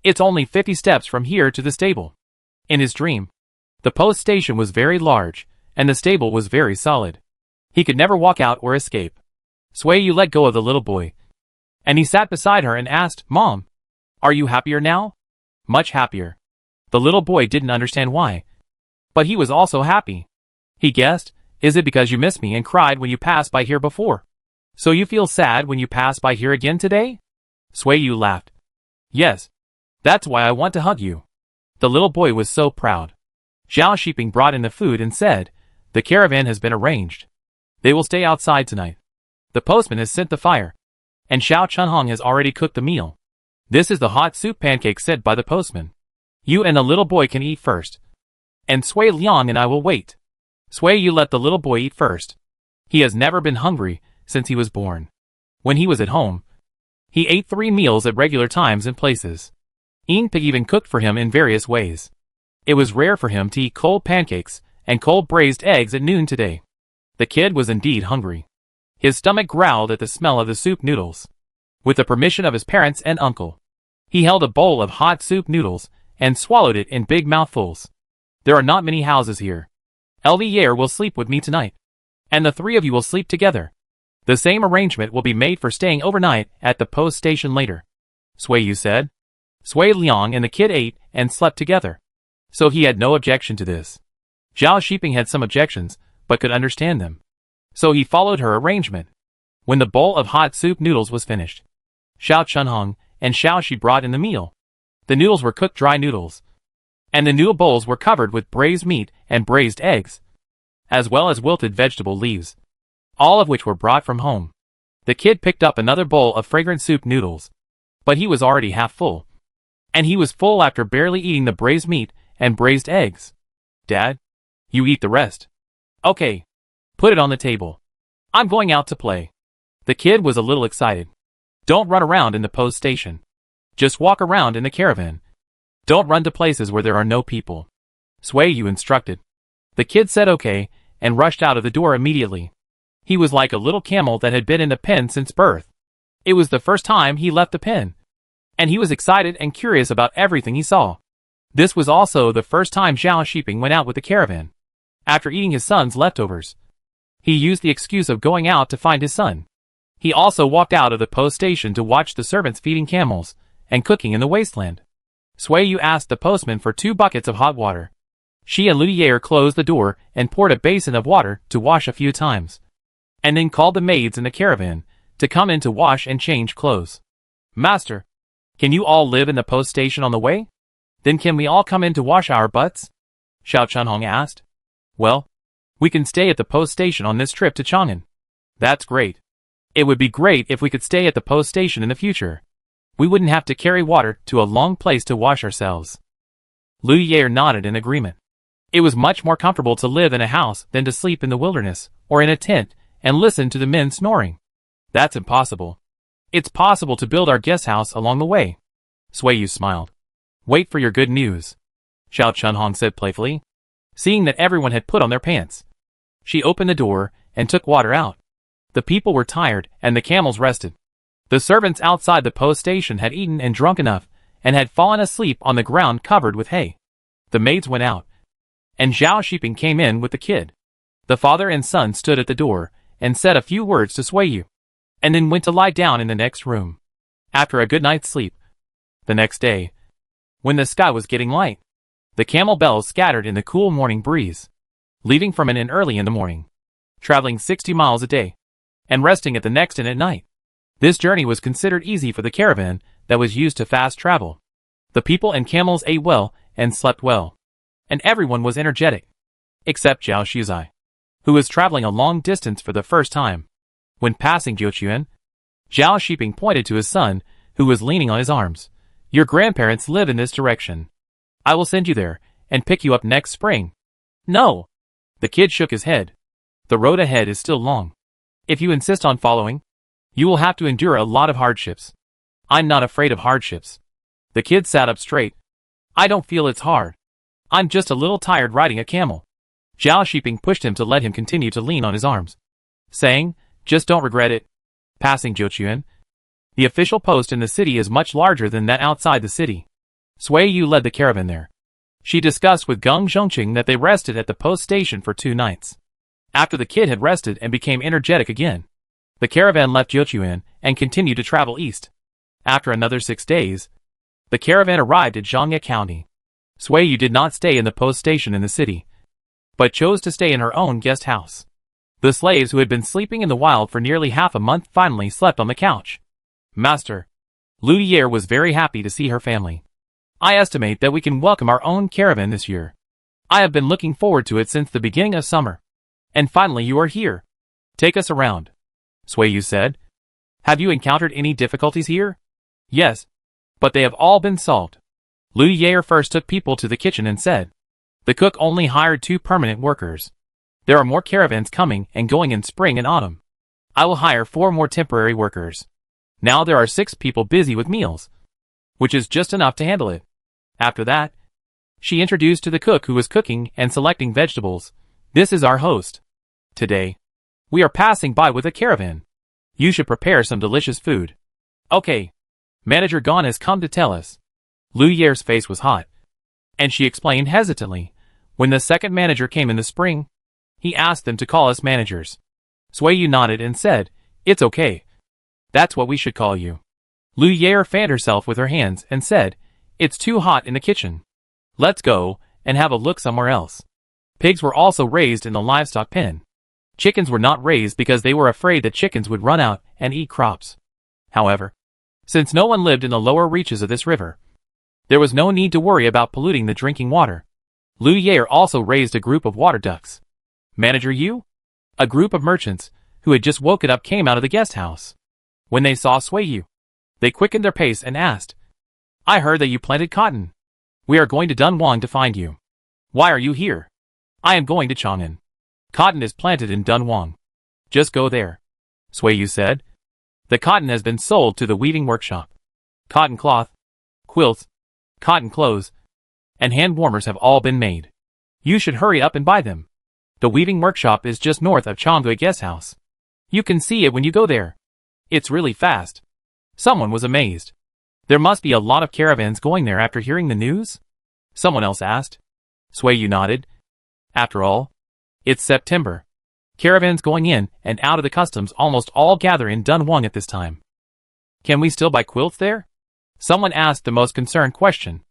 It's only 50 steps from here to the stable." In his dream, the post station was very large, and the stable was very solid. He could never walk out or escape. Sui Yu let go of the little boy, and he sat beside her and asked, "Mom, are you happier now?" "Much happier." The little boy didn't understand why, but he was also happy. He guessed, "Is it because you missed me and cried when you passed by here before? So you feel sad when you pass by here again today?" Sui Yu laughed. "Yes. That's why I want to hug you." The little boy was so proud. Zhao Shiping brought in the food and said, "The caravan has been arranged. They will stay outside tonight. The postman has sent the fire, and Xiao Chunhong has already cooked the meal. This is the hot soup pancake sent by the postman. You and the little boy can eat first, and Sui Liang and I will wait." Sui Yu let the little boy eat first. He has never been hungry since he was born. When he was at home, he ate 3 meals at regular times and places. Pig even cooked for him in various ways. It was rare for him to eat cold pancakes and cold braised eggs at noon today. The kid was indeed hungry. His stomach growled at the smell of the soup noodles. With the permission of his parents and uncle, he held a bowl of hot soup noodles and swallowed it in big mouthfuls. There are not many houses here. Elvier will sleep with me tonight, and the 3 of you will sleep together. The same arrangement will be made for staying overnight at the post station later, Sui Yu said. Sui Liang and the kid ate and slept together, so he had no objection to this. Zhao Shiping had some objections, but could understand them, so he followed her arrangement. When the bowl of hot soup noodles was finished, Xiao Chunhong and Xiao Shi brought in the meal. The noodles were cooked dry noodles, and the noodle bowls were covered with braised meat and braised eggs, as well as wilted vegetable leaves, all of which were brought from home. The kid picked up another bowl of fragrant soup noodles, but he was already half full, and he was full after barely eating the braised meat and braised eggs. Dad, you eat the rest. Okay, put it on the table. I'm going out to play. The kid was a little excited. Don't run around in the post station. Just walk around in the caravan. Don't run to places where there are no people, Sui Yu instructed. The kid said okay, and rushed out of the door immediately. He was like a little camel that had been in the pen since birth. It was the first time he left the pen, and he was excited and curious about everything he saw. This was also the first time Zhao Shiping went out with the caravan. After eating his son's leftovers, he used the excuse of going out to find his son. He also walked out of the post station to watch the servants feeding camels and cooking in the wasteland. Sui Yu asked the postman for 2 buckets of hot water. She and Ludier closed the door and poured a basin of water to wash a few times, and then called the maids in the caravan to come in to wash and change clothes. Master, can you all live in the post station on the way? Then can we all come in to wash our butts? Xiao Chunhong asked. Well, we can stay at the post station on this trip to Chang'an. That's great. It would be great if we could stay at the post station in the future. We wouldn't have to carry water to a long place to wash ourselves. Lu Yair nodded in agreement. It was much more comfortable to live in a house than to sleep in the wilderness or in a tent and listen to the men snoring. That's impossible. It's possible to build our guest house along the way. Sui Yu smiled. Wait for your good news, Xiao Chunhong said playfully. Seeing that everyone had put on their pants, she opened the door and took water out. The people were tired and the camels rested. The servants outside the post station had eaten and drunk enough and had fallen asleep on the ground covered with hay. The maids went out, and Zhao Shiping came in with the kid. The father and son stood at the door and said a few words to Sui Yu, and then went to lie down in the next room. After a good night's sleep, the next day, when the sky was getting light, the camel bells scattered in the cool morning breeze, leaving from an inn early in the morning, traveling 60 miles a day, and resting at the next inn at night. This journey was considered easy for the caravan that was used to fast travel. The people and camels ate well and slept well, and everyone was energetic, except Zhao Shizai, who was traveling a long distance for the first time. When passing Jiuquan, Zhao Shiping pointed to his son, who was leaning on his arms. Your grandparents live in this direction. I will send you there and pick you up next spring. No. The kid shook his head. The road ahead is still long. If you insist on following, you will have to endure a lot of hardships. I'm not afraid of hardships. The kid sat up straight. I don't feel it's hard. I'm just a little tired riding a camel. Zhao Shiping pushed him to let him continue to lean on his arms, saying, just don't regret it. Passing Jiuquan, the official post in the city is much larger than that outside the city. Sui Yu led the caravan there. She discussed with Geng Zhongqing that they rested at the post station for 2 nights. After the kid had rested and became energetic again, the caravan left Jiuquan and continued to travel east. After another 6 days, the caravan arrived at Zhangye County. Sui Yu did not stay in the post station in the city, but chose to stay in her own guest house. The slaves who had been sleeping in the wild for nearly half a month finally slept on the couch. Master, Ludier was very happy to see her family. I estimate that we can welcome our own caravan this year. I have been looking forward to it since the beginning of summer. And finally you are here. Take us around, Sui Yu said. Have you encountered any difficulties here? Yes, but they have all been solved. Ludier first took people to the kitchen and said, the cook only hired 2 permanent workers, There are more caravans coming and going in spring and autumn. I will hire 4 more temporary workers. Now there are 6 people busy with meals, which is just enough to handle it. After that, she introduced to the cook who was cooking and selecting vegetables. This is our host. Today, we are passing by with a caravan. You should prepare some delicious food. Okay. Manager Gon has come to tell us. Lu Ye's face was hot, and she explained hesitantly. When the second manager came in the spring, he asked them to call us managers. Sui Yu nodded and said, "It's okay. That's what we should call you." Lu Ye fanned herself with her hands and said, "It's too hot in the kitchen. Let's go and have a look somewhere else." Pigs were also raised in the livestock pen. Chickens were not raised because they were afraid that chickens would run out and eat crops. However, since no one lived in the lower reaches of this river, there was no need to worry about polluting the drinking water. Lu Ye also raised a group of water ducks. Manager Yu? A group of merchants, who had just woken up, came out of the guest house. When they saw Sui Yu, they quickened their pace and asked, "I heard that you planted cotton. We are going to Dunhuang to find you. Why are you here?" "I am going to Chang'an. Cotton is planted in Dunhuang. Just go there," Sui Yu said. "The cotton has been sold to the weaving workshop. Cotton cloth, quilts, cotton clothes, and hand warmers have all been made. You should hurry up and buy them. The weaving workshop is just north of Chang'an guest house. You can see it when you go there. It's really fast." Someone was amazed. "There must be a lot of caravans going there after hearing the news?" Someone else asked. Sui Yu nodded. "After all, it's September. Caravans going in and out of the customs almost all gather in Dunhuang at this time." "Can we still buy quilts there?" Someone asked the most concerned question.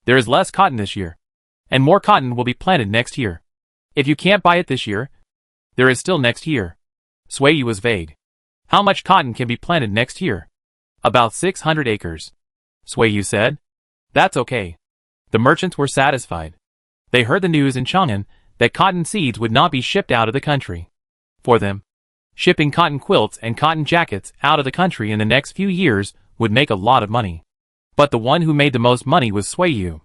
"There is less cotton this year, and more cotton will be planted next year. If you can't buy it this year, there is still next year." Sui Yu was vague. "How much cotton can be planted next year?" "About 600 acres. Sui Yu said. "That's okay." The merchants were satisfied. They heard the news in Chang'an that cotton seeds would not be shipped out of the country. For them, shipping cotton quilts and cotton jackets out of the country in the next few years would make a lot of money. But the one who made the most money was Sui Yu.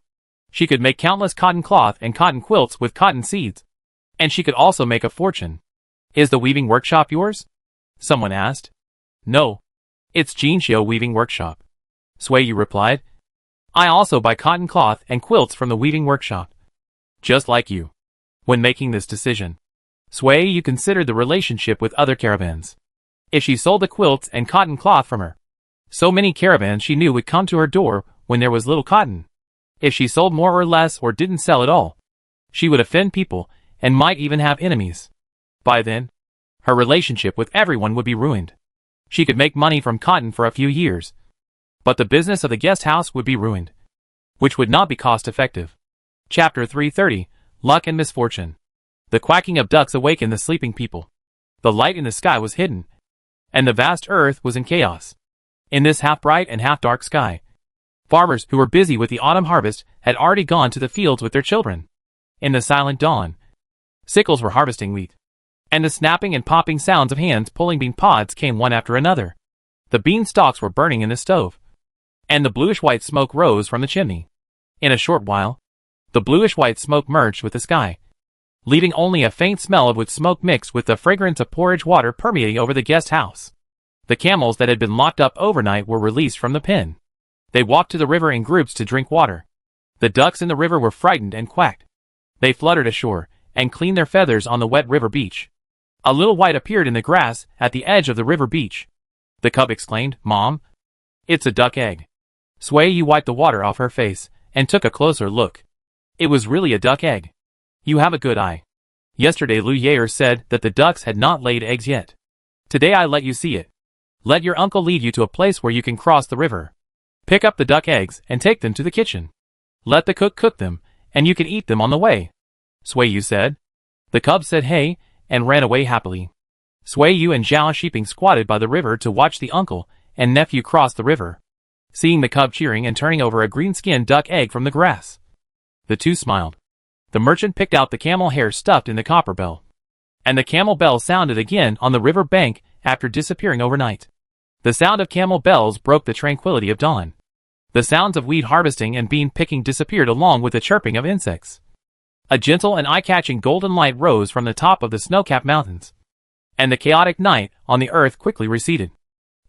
She could make countless cotton cloth and cotton quilts with cotton seeds. And she could also make a fortune. "Is the weaving workshop yours?" someone asked. "No. It's Jinxiu Weaving Workshop," Sui Yu replied. "I also buy cotton cloth and quilts from the weaving workshop. Just like you." When making this decision, Sui Yu considered the relationship with other caravans. If she sold the quilts and cotton cloth from her, so many caravans she knew would come to her door when there was little cotton. If she sold more or less or didn't sell at all, she would offend people and might even have enemies. By then, her relationship with everyone would be ruined. She could make money from cotton for a few years, but the business of the guest house would be ruined, which would not be cost-effective. Chapter 330, Luck and Misfortune. The quacking of ducks awakened the sleeping people. The light in the sky was hidden, and the vast earth was in chaos. In this half-bright and half-dark sky, farmers who were busy with the autumn harvest had already gone to the fields with their children. In the silent dawn, sickles were harvesting wheat, and the snapping and popping sounds of hands pulling bean pods came one after another. The bean stalks were burning in the stove, and the bluish-white smoke rose from the chimney. In a short while, the bluish-white smoke merged with the sky, leaving only a faint smell of wood smoke mixed with the fragrance of porridge water permeating over the guest house. The camels that had been locked up overnight were released from the pen. They walked to the river in groups to drink water. The ducks in the river were frightened and quacked. They fluttered ashore and cleaned their feathers on the wet river beach. A little white appeared in the grass at the edge of the river beach. The cub exclaimed, "Mom, it's a duck egg." Sui Yu wiped the water off her face and took a closer look. It was really a duck egg. "You have a good eye. Yesterday Lu Ye said that the ducks had not laid eggs yet. Today I let you see it. Let your uncle lead you to a place where you can cross the river. Pick up the duck eggs and take them to the kitchen. Let the cook cook them, and you can eat them on the way," Sui Yu said. The cub said hey, and ran away happily. Sui Yu and Zhao Shiping squatted by the river to watch the uncle and nephew cross the river, seeing the cub cheering and turning over a green-skinned duck egg from the grass. The two smiled. The merchant picked out the camel hair stuffed in the copper bell, and the camel bell sounded again on the river bank after disappearing overnight. The sound of camel bells broke the tranquility of dawn. The sounds of wheat harvesting and bean picking disappeared along with the chirping of insects. A gentle and eye-catching golden light rose from the top of the snow-capped mountains, and the chaotic night on the earth quickly receded.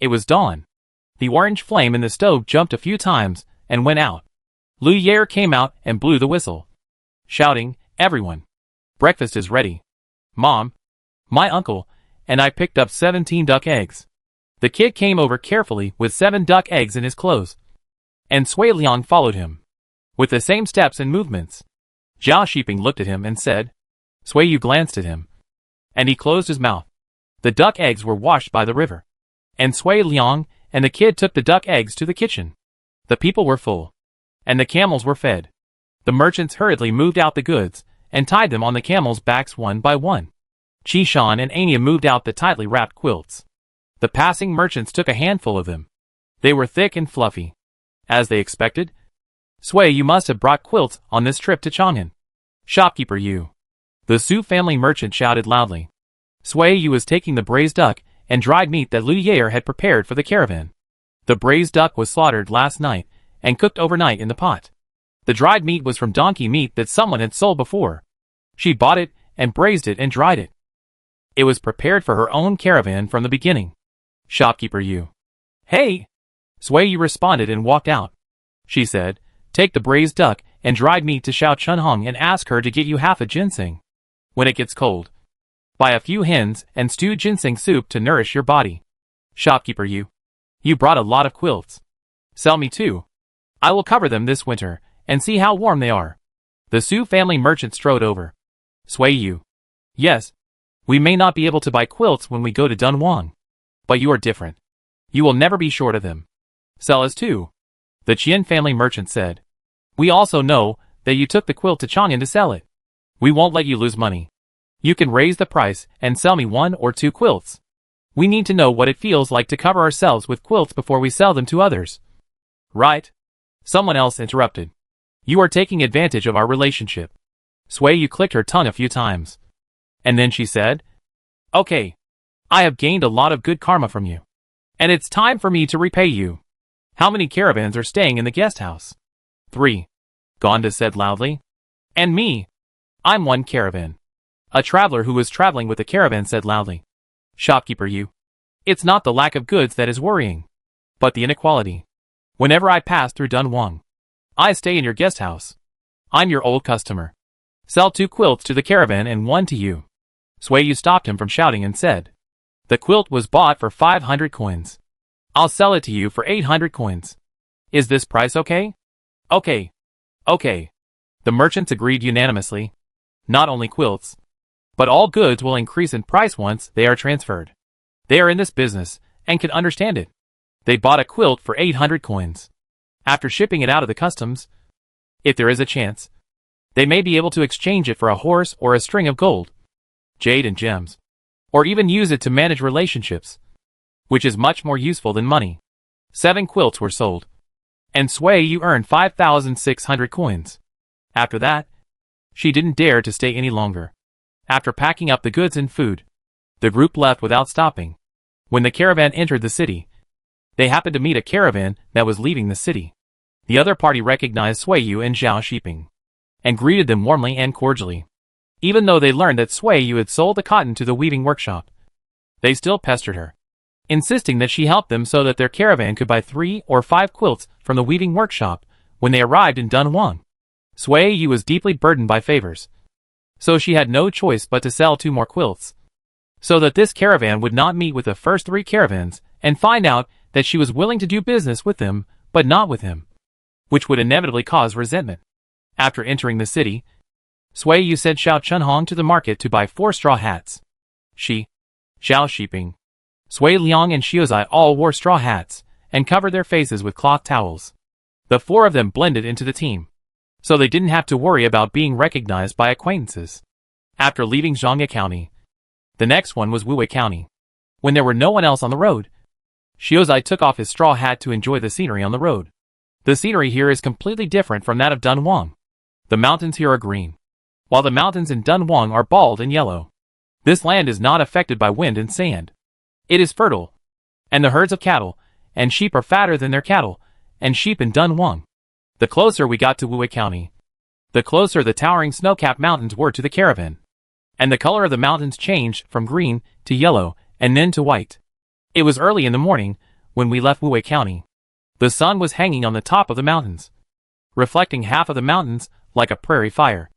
It was dawn. The orange flame in the stove jumped a few times and went out. Liu Ye came out and blew the whistle, shouting, "Everyone, breakfast is ready. Mom, my uncle, and I picked up 17 duck eggs." The kid came over carefully with 7 duck eggs in his clothes, and Sui Liang followed him, with the same steps and movements. Zhao Shiping looked at him and said, "Sui Yu," glanced at him, and he closed his mouth. The duck eggs were washed by the river, and Sui Liang and the kid took the duck eggs to the kitchen. The people were full, and the camels were fed. The merchants hurriedly moved out the goods and tied them on the camels' backs one by one. Qishan and Ania moved out the tightly wrapped quilts. The passing merchants took a handful of them. They were thick and fluffy. As they expected, "Sui, you must have brought quilts on this trip to Chang'an." "Shopkeeper Yu," the Su family merchant shouted loudly. Sui Yu was taking the braised duck and dried meat that Liu Ye had prepared for the caravan. The braised duck was slaughtered last night and cooked overnight in the pot. The dried meat was from donkey meat that someone had sold before. She bought it and braised it and dried it. It was prepared for her own caravan from the beginning. "Shopkeeper Yu." "Hey!" Sui Yu responded and walked out. She said, "Take the braised duck and dried meat to Xiao Chunhong and ask her to get you half a ginseng. When it gets cold, buy a few hens and stewed ginseng soup to nourish your body." "Shopkeeper Yu, you brought a lot of quilts. Sell me 2. I will cover them this winter and see how warm they are." The Su family merchant strode over. "Sui Yu, yes, we may not be able to buy quilts when we go to Dunhuang, but you are different. You will never be short of them. Sell us 2. The Qian family merchant said. "We also know that you took the quilt to Chang'an to sell it. We won't let you lose money. You can raise the price and sell me 1 or 2 quilts. We need to know what it feels like to cover ourselves with quilts before we sell them to others." "Right?" Someone else interrupted. "You are taking advantage of our relationship." Sui Yu clicked her tongue a few times, and then she said, "Okay, I have gained a lot of good karma from you, and it's time for me to repay you. How many caravans are staying in the guest house?" 3. Gonda said loudly. "And me. I'm 1 caravan." A traveler who was traveling with the caravan said loudly. "Shopkeeper Yu, it's not the lack of goods that is worrying, but the inequality. Whenever I pass through Dunhuang, I stay in your guest house. I'm your old customer. Sell 2 quilts to the caravan and 1 to you." Sui Yu stopped him from shouting and said, "The quilt was bought for 500 coins. I'll sell it to you for 800 coins. Is this price okay?" "Okay. Okay." The merchants agreed unanimously. Not only quilts, but all goods will increase in price once they are transferred. They are in this business and can understand it. They bought a quilt for 800 coins. After shipping it out of the customs, if there is a chance, they may be able to exchange it for a horse or a string of gold, jade and gems, or even use it to manage relationships, which is much more useful than money. 7 quilts were sold, and Sui Yu earned 5,600 coins. After that, she didn't dare to stay any longer. After packing up the goods and food, the group left without stopping. When the caravan entered the city, they happened to meet a caravan that was leaving the city. The other party recognized Sui Yu and Zhao Shiping, and greeted them warmly and cordially. Even though they learned that Sui Yu had sold the cotton to the weaving workshop, they still pestered her, insisting that she help them so that their caravan could buy 3 or 5 quilts from the weaving workshop when they arrived in Dunhuang. Sui Yu was deeply burdened by favors, so she had no choice but to sell 2 more quilts, so that this caravan would not meet with the first 3 caravans and find out that she was willing to do business with them, but not with him, which would inevitably cause resentment. After entering the city, Sui Yu sent Xiao Chunhong to the market to buy 4 straw hats. She, Zhao Shiping, Sui Liang and Xiuzai all wore straw hats and covered their faces with cloth towels. The 4 of them blended into the team, so they didn't have to worry about being recognized by acquaintances. After leaving Zhangye County, the next one was Wuwei County. When there were no one else on the road, Xiuzai took off his straw hat to enjoy the scenery on the road. The scenery here is completely different from that of Dunhuang. The mountains here are green, while the mountains in Dunhuang are bald and yellow. This land is not affected by wind and sand. It is fertile, and the herds of cattle and sheep are fatter than their cattle and sheep in Dunhuang. The closer we got to Wuwei County, The closer the towering snow-capped mountains were to the caravan. And the color of the mountains changed from green to yellow and then to white. It was early in the morning when we left Wuwei County. The sun was hanging on the top of the mountains, reflecting half of the mountains like a prairie fire.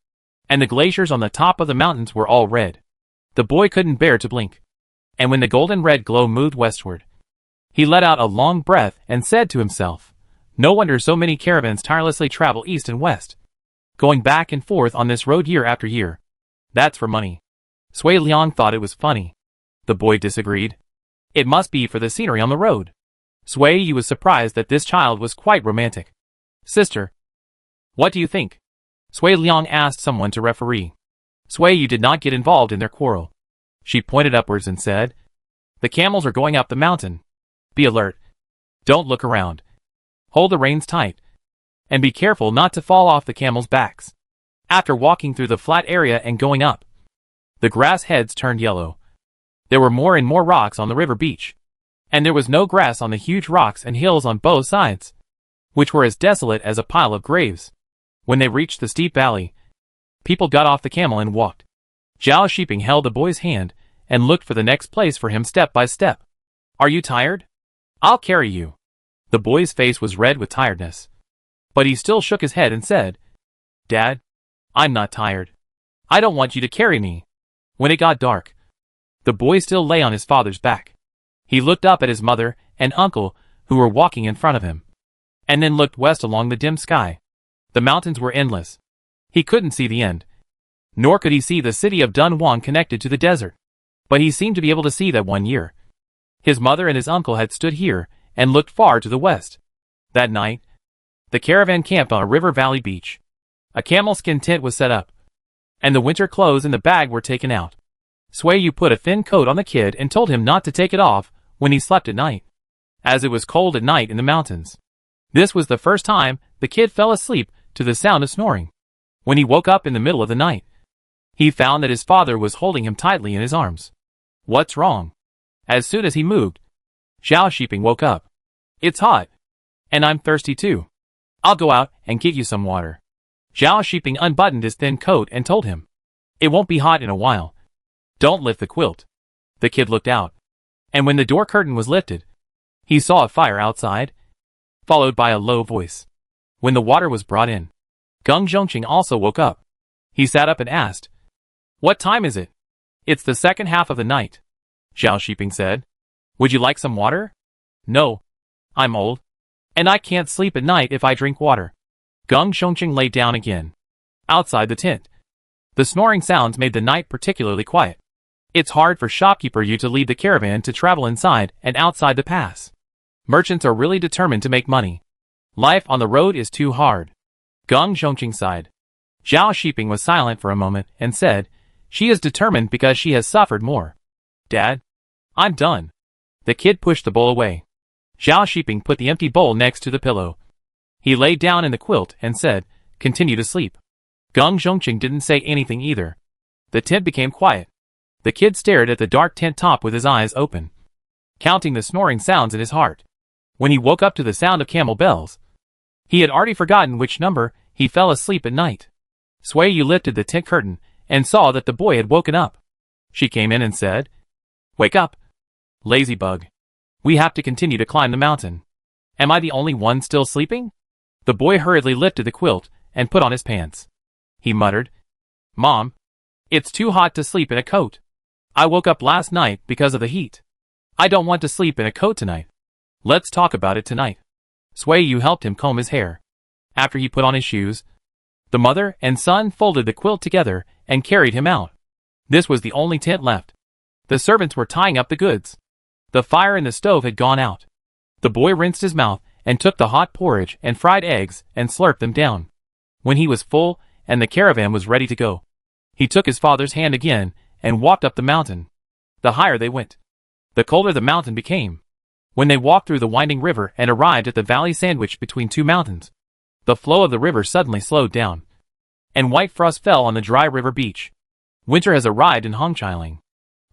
And the glaciers on the top of the mountains were all red. The boy couldn't bear to blink. And when the golden red glow moved westward, he let out a long breath and said to himself, "No wonder so many caravans tirelessly travel east and west, going back and forth on this road year after year. That's for money." Sui Liang thought it was funny. The boy disagreed. It must be for the scenery on the road. Sui Yu was surprised that this child was quite romantic. "Sister, what do you think?" Sui Liang asked someone to referee. Sui Yu did not get involved in their quarrel. She pointed upwards and said, "The camels are going up the mountain. Be alert. Don't look around. Hold the reins tight. And be careful not to fall off the camels' backs." After walking through the flat area and going up, the grass heads turned yellow. There were more and more rocks on the river beach. And there was no grass on the huge rocks and hills on both sides, which were as desolate as a pile of graves. When they reached the steep valley, people got off the camel and walked. Zhao Shiping held the boy's hand and looked for the next place for him step by step. "Are you tired? I'll carry you." The boy's face was red with tiredness, but he still shook his head and said, "Dad, I'm not tired. I don't want you to carry me." When it got dark, the boy still lay on his father's back. He looked up at his mother and uncle who were walking in front of him, and then looked west along the dim sky. The mountains were endless. He couldn't see the end, nor could he see the city of Dunhuang connected to the desert. But he seemed to be able to see that 1 year. His mother and his uncle had stood here and looked far to the west. That night, the caravan camped on a river valley beach. A camel skin tent was set up, and the winter clothes in the bag were taken out. Sui Yu put a thin coat on the kid and told him not to take it off when he slept at night, as it was cold at night in the mountains. This was the first time the kid fell asleep to the sound of snoring. When he woke up in the middle of the night, he found that his father was holding him tightly in his arms. "What's wrong?" As soon as he moved, Zhao Shiping woke up. "It's hot. And I'm thirsty too. I'll go out and get you some water." Zhao Shiping unbuttoned his thin coat and told him, "It won't be hot in a while. Don't lift the quilt." The kid looked out, and when the door curtain was lifted, he saw a fire outside, followed by a low voice. When the water was brought in, Geng Zhongqing also woke up. He sat up and asked, "What time is it?" "It's the second half of the night," Zhao Shiping said. "Would you like some water?" "No. I'm old, and I can't sleep at night if I drink water." Geng Zhongqing lay down again. Outside the tent, the snoring sounds made the night particularly quiet. It's hard for shopkeeper Yu to lead the caravan to travel inside and outside the pass. Merchants are really determined to make money. Life on the road is too hard. Geng Zhongqing sighed. Zhao Shiping was silent for a moment and said, "She is determined because she has suffered more." "Dad, I'm done." The kid pushed the bowl away. Zhao Shiping put the empty bowl next to the pillow. He lay down in the quilt and said, "Continue to sleep." Geng Zhongqing didn't say anything either. The tent became quiet. The kid stared at the dark tent top with his eyes open, counting the snoring sounds in his heart. When he woke up to the sound of camel bells, he had already forgotten which number he fell asleep at night. Sui Yu lifted the tent curtain and saw that the boy had woken up. She came in and said, "Wake up, lazy bug. We have to continue to climb the mountain." "Am I the only one still sleeping?" The boy hurriedly lifted the quilt and put on his pants. He muttered, "Mom, it's too hot to sleep in a coat. I woke up last night because of the heat. I don't want to sleep in a coat tonight. Let's talk about it tonight." Sui Yu helped him comb his hair. After he put on his shoes, the mother and son folded the quilt together and carried him out. This was the only tent left. The servants were tying up the goods. The fire in the stove had gone out. The boy rinsed his mouth and took the hot porridge and fried eggs and slurped them down. When he was full and the caravan was ready to go, he took his father's hand again and walked up the mountain. The higher they went, the colder the mountain became. When they walked through the winding river and arrived at the valley sandwiched between two mountains, the flow of the river suddenly slowed down, and white frost fell on the dry river beach. Winter has arrived in Hongqiling.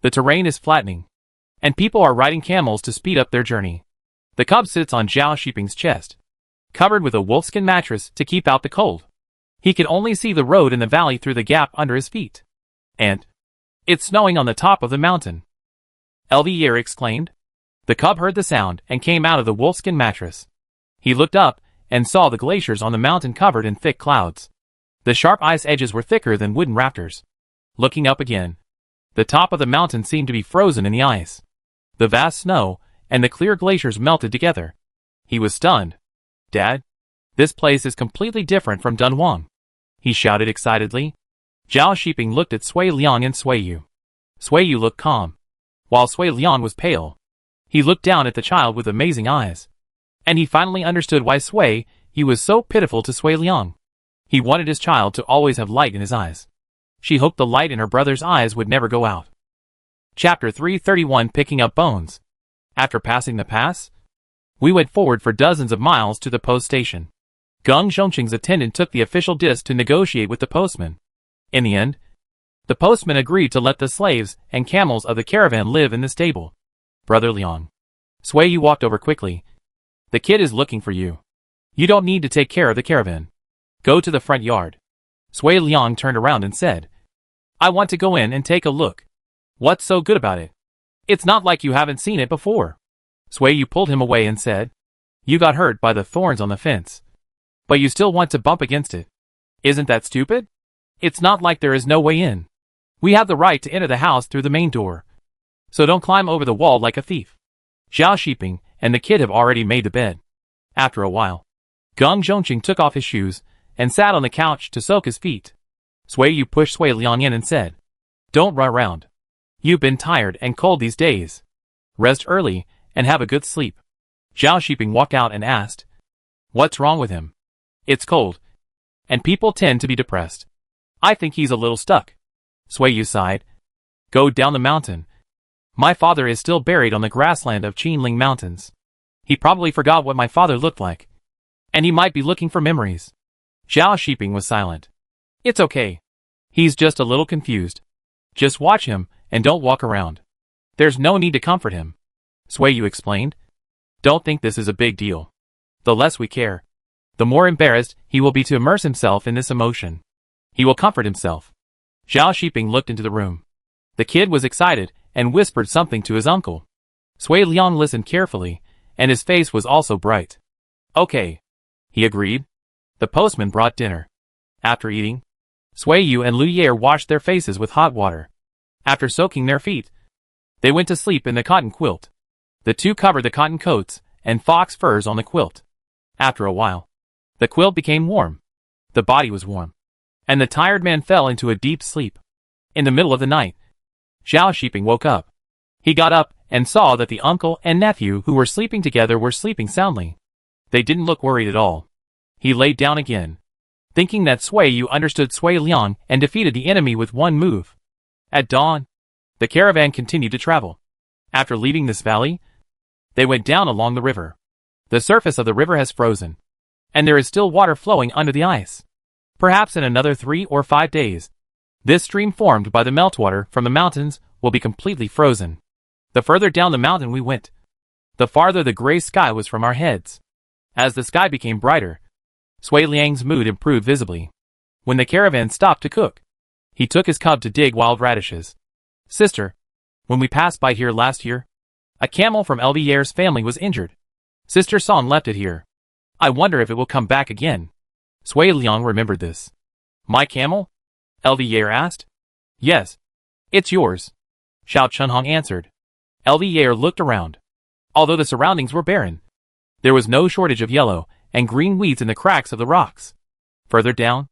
The terrain is flattening, and people are riding camels to speed up their journey. The cub sits on Zhao Shiping's chest, covered with a wolfskin mattress to keep out the cold. He could only see the road in the valley through the gap under his feet. And it's snowing on the top of the mountain, Elvier exclaimed. The cub heard the sound and came out of the wolfskin mattress. He looked up and saw the glaciers on the mountain covered in thick clouds. The sharp ice edges were thicker than wooden rafters. Looking up again, the top of the mountain seemed to be frozen in the ice. The vast snow and the clear glaciers melted together. He was stunned. Dad, this place is completely different from Dunhuang, he shouted excitedly. Zhao Shiping looked at Sui Liang and Sui Yu. Sui Yu looked calm, while Sui Liang was pale. He looked down at the child with amazing eyes. And he finally understood why Sui Yu was so pitiful to Sui Liang. He wanted his child to always have light in his eyes. She hoped the light in her brother's eyes would never go out. Chapter 331 Picking Up Bones. After passing the pass, we went forward for dozens of miles to the post station. Geng Zhongqing's attendant took the official disc to negotiate with the postman. In the end, the postman agreed to let the slaves and camels of the caravan live in the stable. Brother Liang. Sui Yu walked over quickly. The kid is looking for you. You don't need to take care of the caravan. Go to the front yard. Sui Liang turned around and said, I want to go in and take a look. What's so good about it? It's not like you haven't seen it before. Sui Yu pulled him away and said, You got hurt by the thorns on the fence. But you still want to bump against it. Isn't that stupid? It's not like there is no way in. We have the right to enter the house through the main door. So don't climb over the wall like a thief. Zhao Shiping and the kid have already made the bed. After a while, Geng Zhongqing took off his shoes and sat on the couch to soak his feet. Sui Yu pushed Sui Liang in and said, Don't run around. You've been tired and cold these days. Rest early and have a good sleep. Zhao Shiping walked out and asked, What's wrong with him? It's cold, and people tend to be depressed. I think he's a little stuck. Sui Yu sighed. Go down the mountain. My father is still buried on the grassland of Qinling Mountains. He probably forgot what my father looked like. And he might be looking for memories. Zhao Shiping was silent. It's okay. He's just a little confused. Just watch him and don't walk around. There's no need to comfort him. Sui Yu explained. Don't think this is a big deal. The less we care, the more embarrassed he will be to immerse himself in this emotion. He will comfort himself. Zhao Shiping looked into the room. The kid was excited and whispered something to his uncle. Sui Liang listened carefully, and his face was also bright. Okay, he agreed. The postman brought dinner. After eating, Sui Yu and Lu Ye washed their faces with hot water. After soaking their feet, they went to sleep in the cotton quilt. The two covered the cotton coats and fox furs on the quilt. After a while, the quilt became warm. The body was warm, and the tired man fell into a deep sleep. In the middle of the night, Zhao Shiping woke up. He got up and saw that the uncle and nephew who were sleeping together were sleeping soundly. They didn't look worried at all. He laid down again, thinking that Sui Yu understood Sui Liang and defeated the enemy with one move. At dawn, the caravan continued to travel. After leaving this valley, they went down along the river. The surface of the river has frozen, and there is still water flowing under the ice. Perhaps in another 3 or 5 days, this stream formed by the meltwater from the mountains will be completely frozen. The further down the mountain we went, the farther the gray sky was from our heads. As the sky became brighter, Sui Liang's mood improved visibly. When the caravan stopped to cook, he took his cub to dig wild radishes. Sister, when we passed by here last year, a camel from Elvier's family was injured. Sister Song left it here. I wonder if it will come back again. Sui Liang remembered this. My camel? Elvier asked. Yes. It's yours. Xiao Chunhong answered. Elvier looked around. Although the surroundings were barren, there was no shortage of yellow and green weeds in the cracks of the rocks. Further down,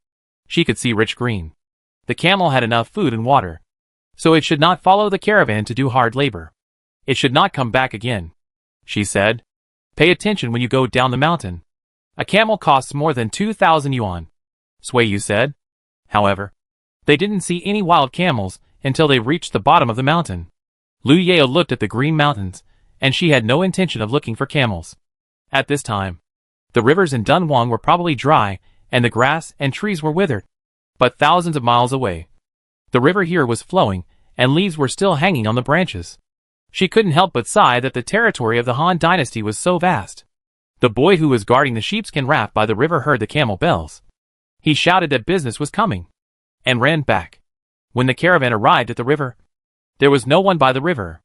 she could see rich green. The camel had enough food and water, so it should not follow the caravan to do hard labor. It should not come back again, she said. Pay attention when you go down the mountain. A camel costs more than 2,000 yuan, Sui Yu said. However, they didn't see any wild camels until they reached the bottom of the mountain. Lu Ye looked at the green mountains, and she had no intention of looking for camels. At this time, the rivers in Dunhuang were probably dry, and the grass and trees were withered. But thousands of miles away, the river here was flowing, and leaves were still hanging on the branches. She couldn't help but sigh that the territory of the Han dynasty was so vast. The boy who was guarding the sheepskin raft by the river heard the camel bells. He shouted that business was coming, and ran back. When the caravan arrived at the river, there was no one by the river.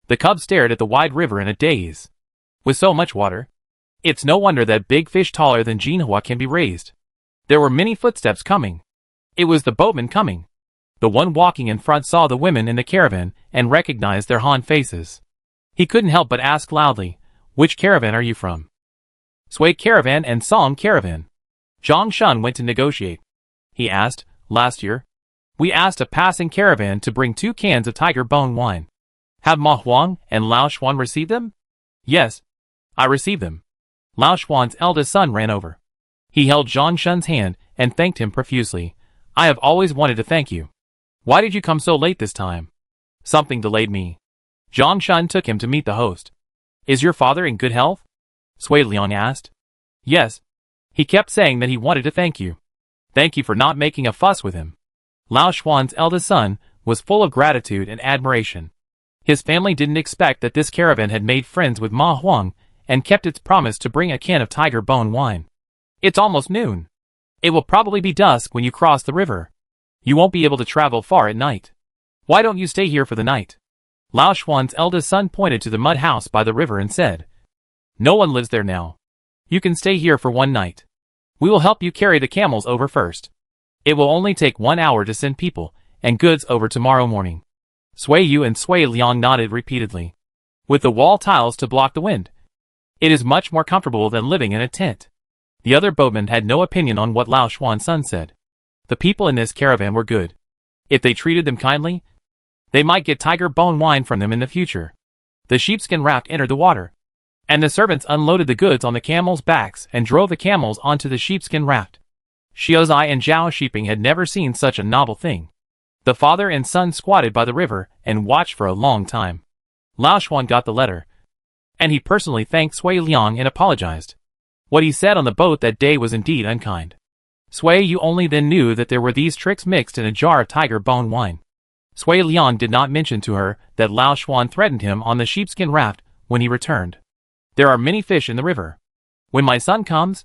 The cub stared at the wide river in a daze. With so much water, it's no wonder that big fish taller than Dunhuang can be raised. There were many footsteps coming. It was the boatman coming. The one walking in front saw the women in the caravan and recognized their Han faces. He couldn't help but ask loudly, "Which caravan are you from?" "Sui caravan and Song caravan." Zhang Shun went to negotiate. He asked, "Last year, we asked a passing caravan to bring 2 cans of tiger bone wine. Have Ma Huang and Lao Xuan received them?" "Yes, I received them." Lao Xuan's eldest son ran over. He held Zhang Shun's hand and thanked him profusely. "I have always wanted to thank you. Why did you come so late this time?" "Something delayed me." Zhang Shun took him to meet the host. "Is your father in good health?" Sui Liang asked. "Yes. He kept saying that he wanted to thank you. Thank you for not making a fuss with him." Lao Xuan's eldest son was full of gratitude and admiration. His family didn't expect that this caravan had made friends with Ma Huang and kept its promise to bring a can of tiger bone wine. "It's almost noon. It will probably be dusk when you cross the river. You won't be able to travel far at night. Why don't you stay here for the night?" Lao Xuan's eldest son pointed to the mud house by the river and said, "No one lives there now. You can stay here for 1 night. We will help you carry the camels over first. It will only take 1 hour to send people and goods over tomorrow morning." Sui Yu and Sui Liang nodded repeatedly. With the wall tiles to block the wind, it is much more comfortable than living in a tent. The other boatmen had no opinion on what Lao Xuan's son said. The people in this caravan were good. If they treated them kindly, they might get tiger bone wine from them in the future. The sheepskin raft entered the water, and the servants unloaded the goods on the camels' backs and drove the camels onto the sheepskin raft. Xiaozai and Zhao Shiping had never seen such a novel thing. The father and son squatted by the river and watched for a long time. Lao Xuan got the letter, and he personally thanked Sui Liang and apologized. What he said on the boat that day was indeed unkind. Sui Yu only then knew that there were these tricks mixed in a jar of tiger bone wine. Sui Liang did not mention to her that Lao Xuan threatened him on the sheepskin raft when he returned. "There are many fish in the river. When my son comes,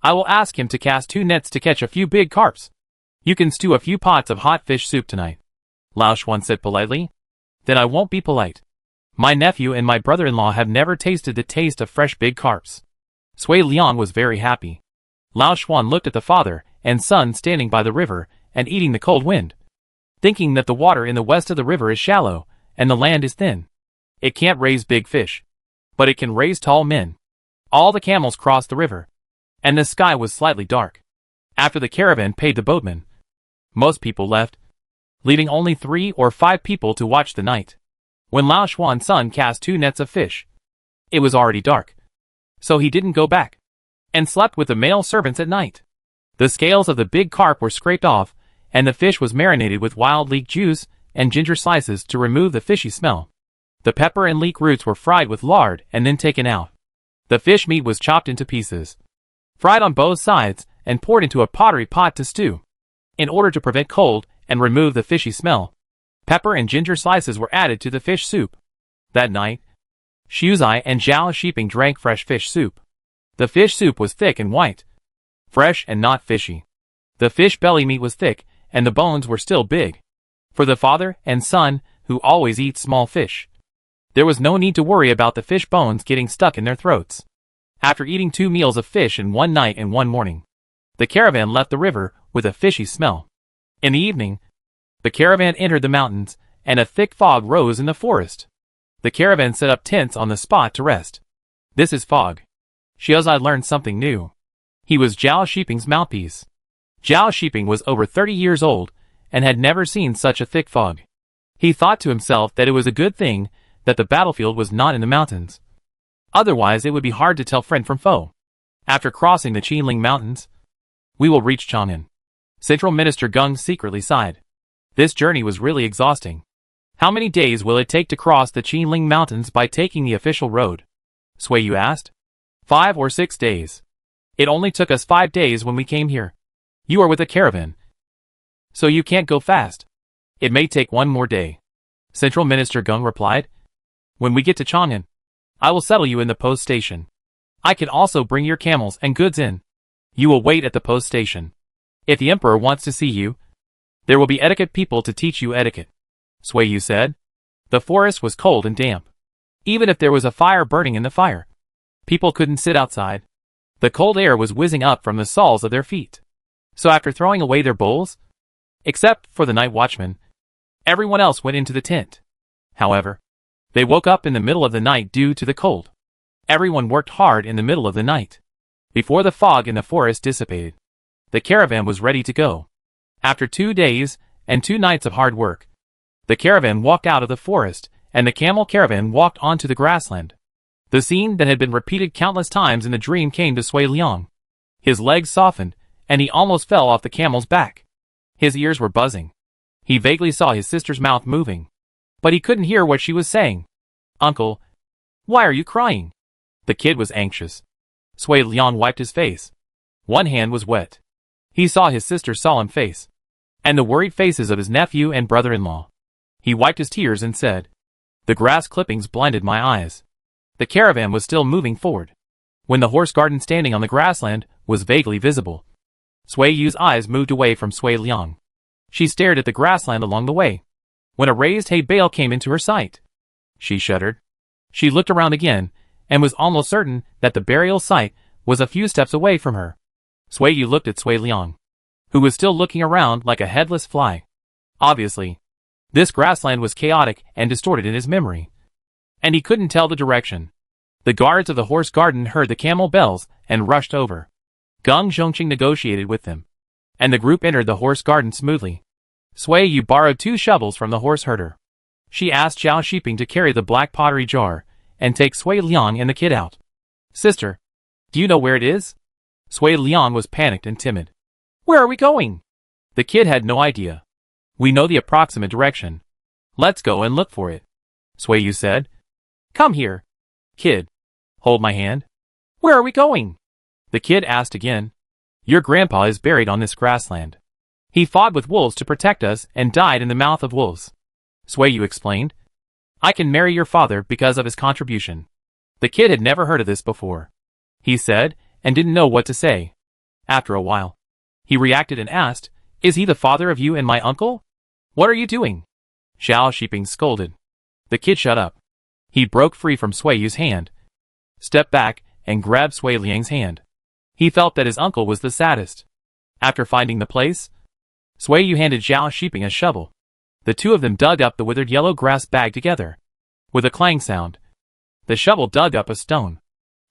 I will ask him to cast 2 nets to catch a few big carps. You can stew a few pots of hot fish soup tonight." Lao Xuan said politely. "Then I won't be polite. My nephew and my brother-in-law have never tasted the taste of fresh big carps." Sui Liang was very happy. Lao Xuan looked at the father and son standing by the river and eating the cold wind, thinking that the water in the west of the river is shallow and the land is thin. It can't raise big fish, but it can raise tall men. All the camels crossed the river, and the sky was slightly dark. After the caravan paid the boatman, most people left, leaving only 3 or 5 people to watch the night. When Lao Xuan's son cast 2 nets of fish, it was already dark, so he didn't go back, and slept with the male servants at night. The scales of the big carp were scraped off, and the fish was marinated with wild leek juice and ginger slices to remove the fishy smell. The pepper and leek roots were fried with lard and then taken out. The fish meat was chopped into pieces, fried on both sides, and poured into a pottery pot to stew. In order to prevent cold and remove the fishy smell, pepper and ginger slices were added to the fish soup. That night, Xiaozai and Zhao Shiping drank fresh fish soup. The fish soup was thick and white, fresh and not fishy. The fish belly meat was thick, and the bones were still big. For the father and son, who always eat small fish, there was no need to worry about the fish bones getting stuck in their throats. After eating 2 meals of fish in 1 night and 1 morning, the caravan left the river with a fishy smell. In the evening, the caravan entered the mountains, and a thick fog rose in the forest. The caravan set up tents on the spot to rest. "This is fog." Xiaozai learned something new. He was Zhao Shiping's mouthpiece. Zhao Shiping was over 30 years old and had never seen such a thick fog. He thought to himself that it was a good thing that the battlefield was not in the mountains. Otherwise it would be hard to tell friend from foe. After crossing the Qinling Mountains, we will reach Chang'an. Central Minister Geng secretly sighed. This journey was really exhausting. How many days will it take to cross the Qinling Mountains by taking the official road? Sui Yu asked. 5 or 6 days. It only took us 5 days when we came here. You are with a caravan, so you can't go fast. It may take 1 more day. Central Minister Geng replied. When we get to Chang'an, I will settle you in the post station. I can also bring your camels and goods in. You will wait at the post station. If the emperor wants to see you, there will be etiquette people to teach you etiquette, Sui Yu said. The forest was cold and damp. Even if there was a fire burning in the fire, people couldn't sit outside. The cold air was whizzing up from the soles of their feet. So after throwing away their bowls, except for the night watchman, everyone else went into the tent. However, they woke up in the middle of the night due to the cold. Everyone worked hard in the middle of the night. Before the fog in the forest dissipated, the caravan was ready to go. After 2 days and 2 nights of hard work, the caravan walked out of the forest, and the camel caravan walked onto the grassland. The scene that had been repeated countless times in the dream came to Sui Liang. His legs softened, and he almost fell off the camel's back. His ears were buzzing. He vaguely saw his sister's mouth moving, but he couldn't hear what she was saying. "Uncle, why are you crying?" The kid was anxious. Sui Liang wiped his face. One hand was wet. He saw his sister's solemn face, and the worried faces of his nephew and brother-in-law. He wiped his tears and said, "The grass clippings blinded my eyes." The caravan was still moving forward, when the horse garden standing on the grassland was vaguely visible. Sui Yu's eyes moved away from Sui Liang. She stared at the grassland along the way, when a raised hay bale came into her sight. She shuddered. She looked around again, and was almost certain that the burial site was a few steps away from her. Sui Yu looked at Sui Liang, who was still looking around like a headless fly. Obviously, this grassland was chaotic and distorted in his memory, and he couldn't tell the direction. The guards of the horse garden heard the camel bells and rushed over. Geng Zhongqing negotiated with them, and the group entered the horse garden smoothly. Sui Yu borrowed 2 shovels from the horse herder. She asked Zhao Shiping to carry the black pottery jar and take Sui Liang and the kid out. "Sister, do you know where it is?" Sui Liang was panicked and timid. "Where are we going?" The kid had no idea. "We know the approximate direction. Let's go and look for it," Sui Yu said. "Come here. Kid, hold my hand." "Where are we going?" The kid asked again. "Your grandpa is buried on this grassland. He fought with wolves to protect us and died in the mouth of wolves," Sui Yu explained. "I can marry your father because of his contribution." The kid had never heard of this before. He said, and didn't know what to say. After a while, he reacted and asked, "Is he the father of you and my uncle? What are you doing?" Zhao Shiping scolded. The kid shut up. He broke free from Sui Yu's hand, stepped back, and grabbed Sui Liang's hand. He felt that his uncle was the saddest. After finding the place, Sui Yu handed Zhao Shiping a shovel. The two of them dug up the withered yellow grass bag together. With a clang sound, the shovel dug up a stone.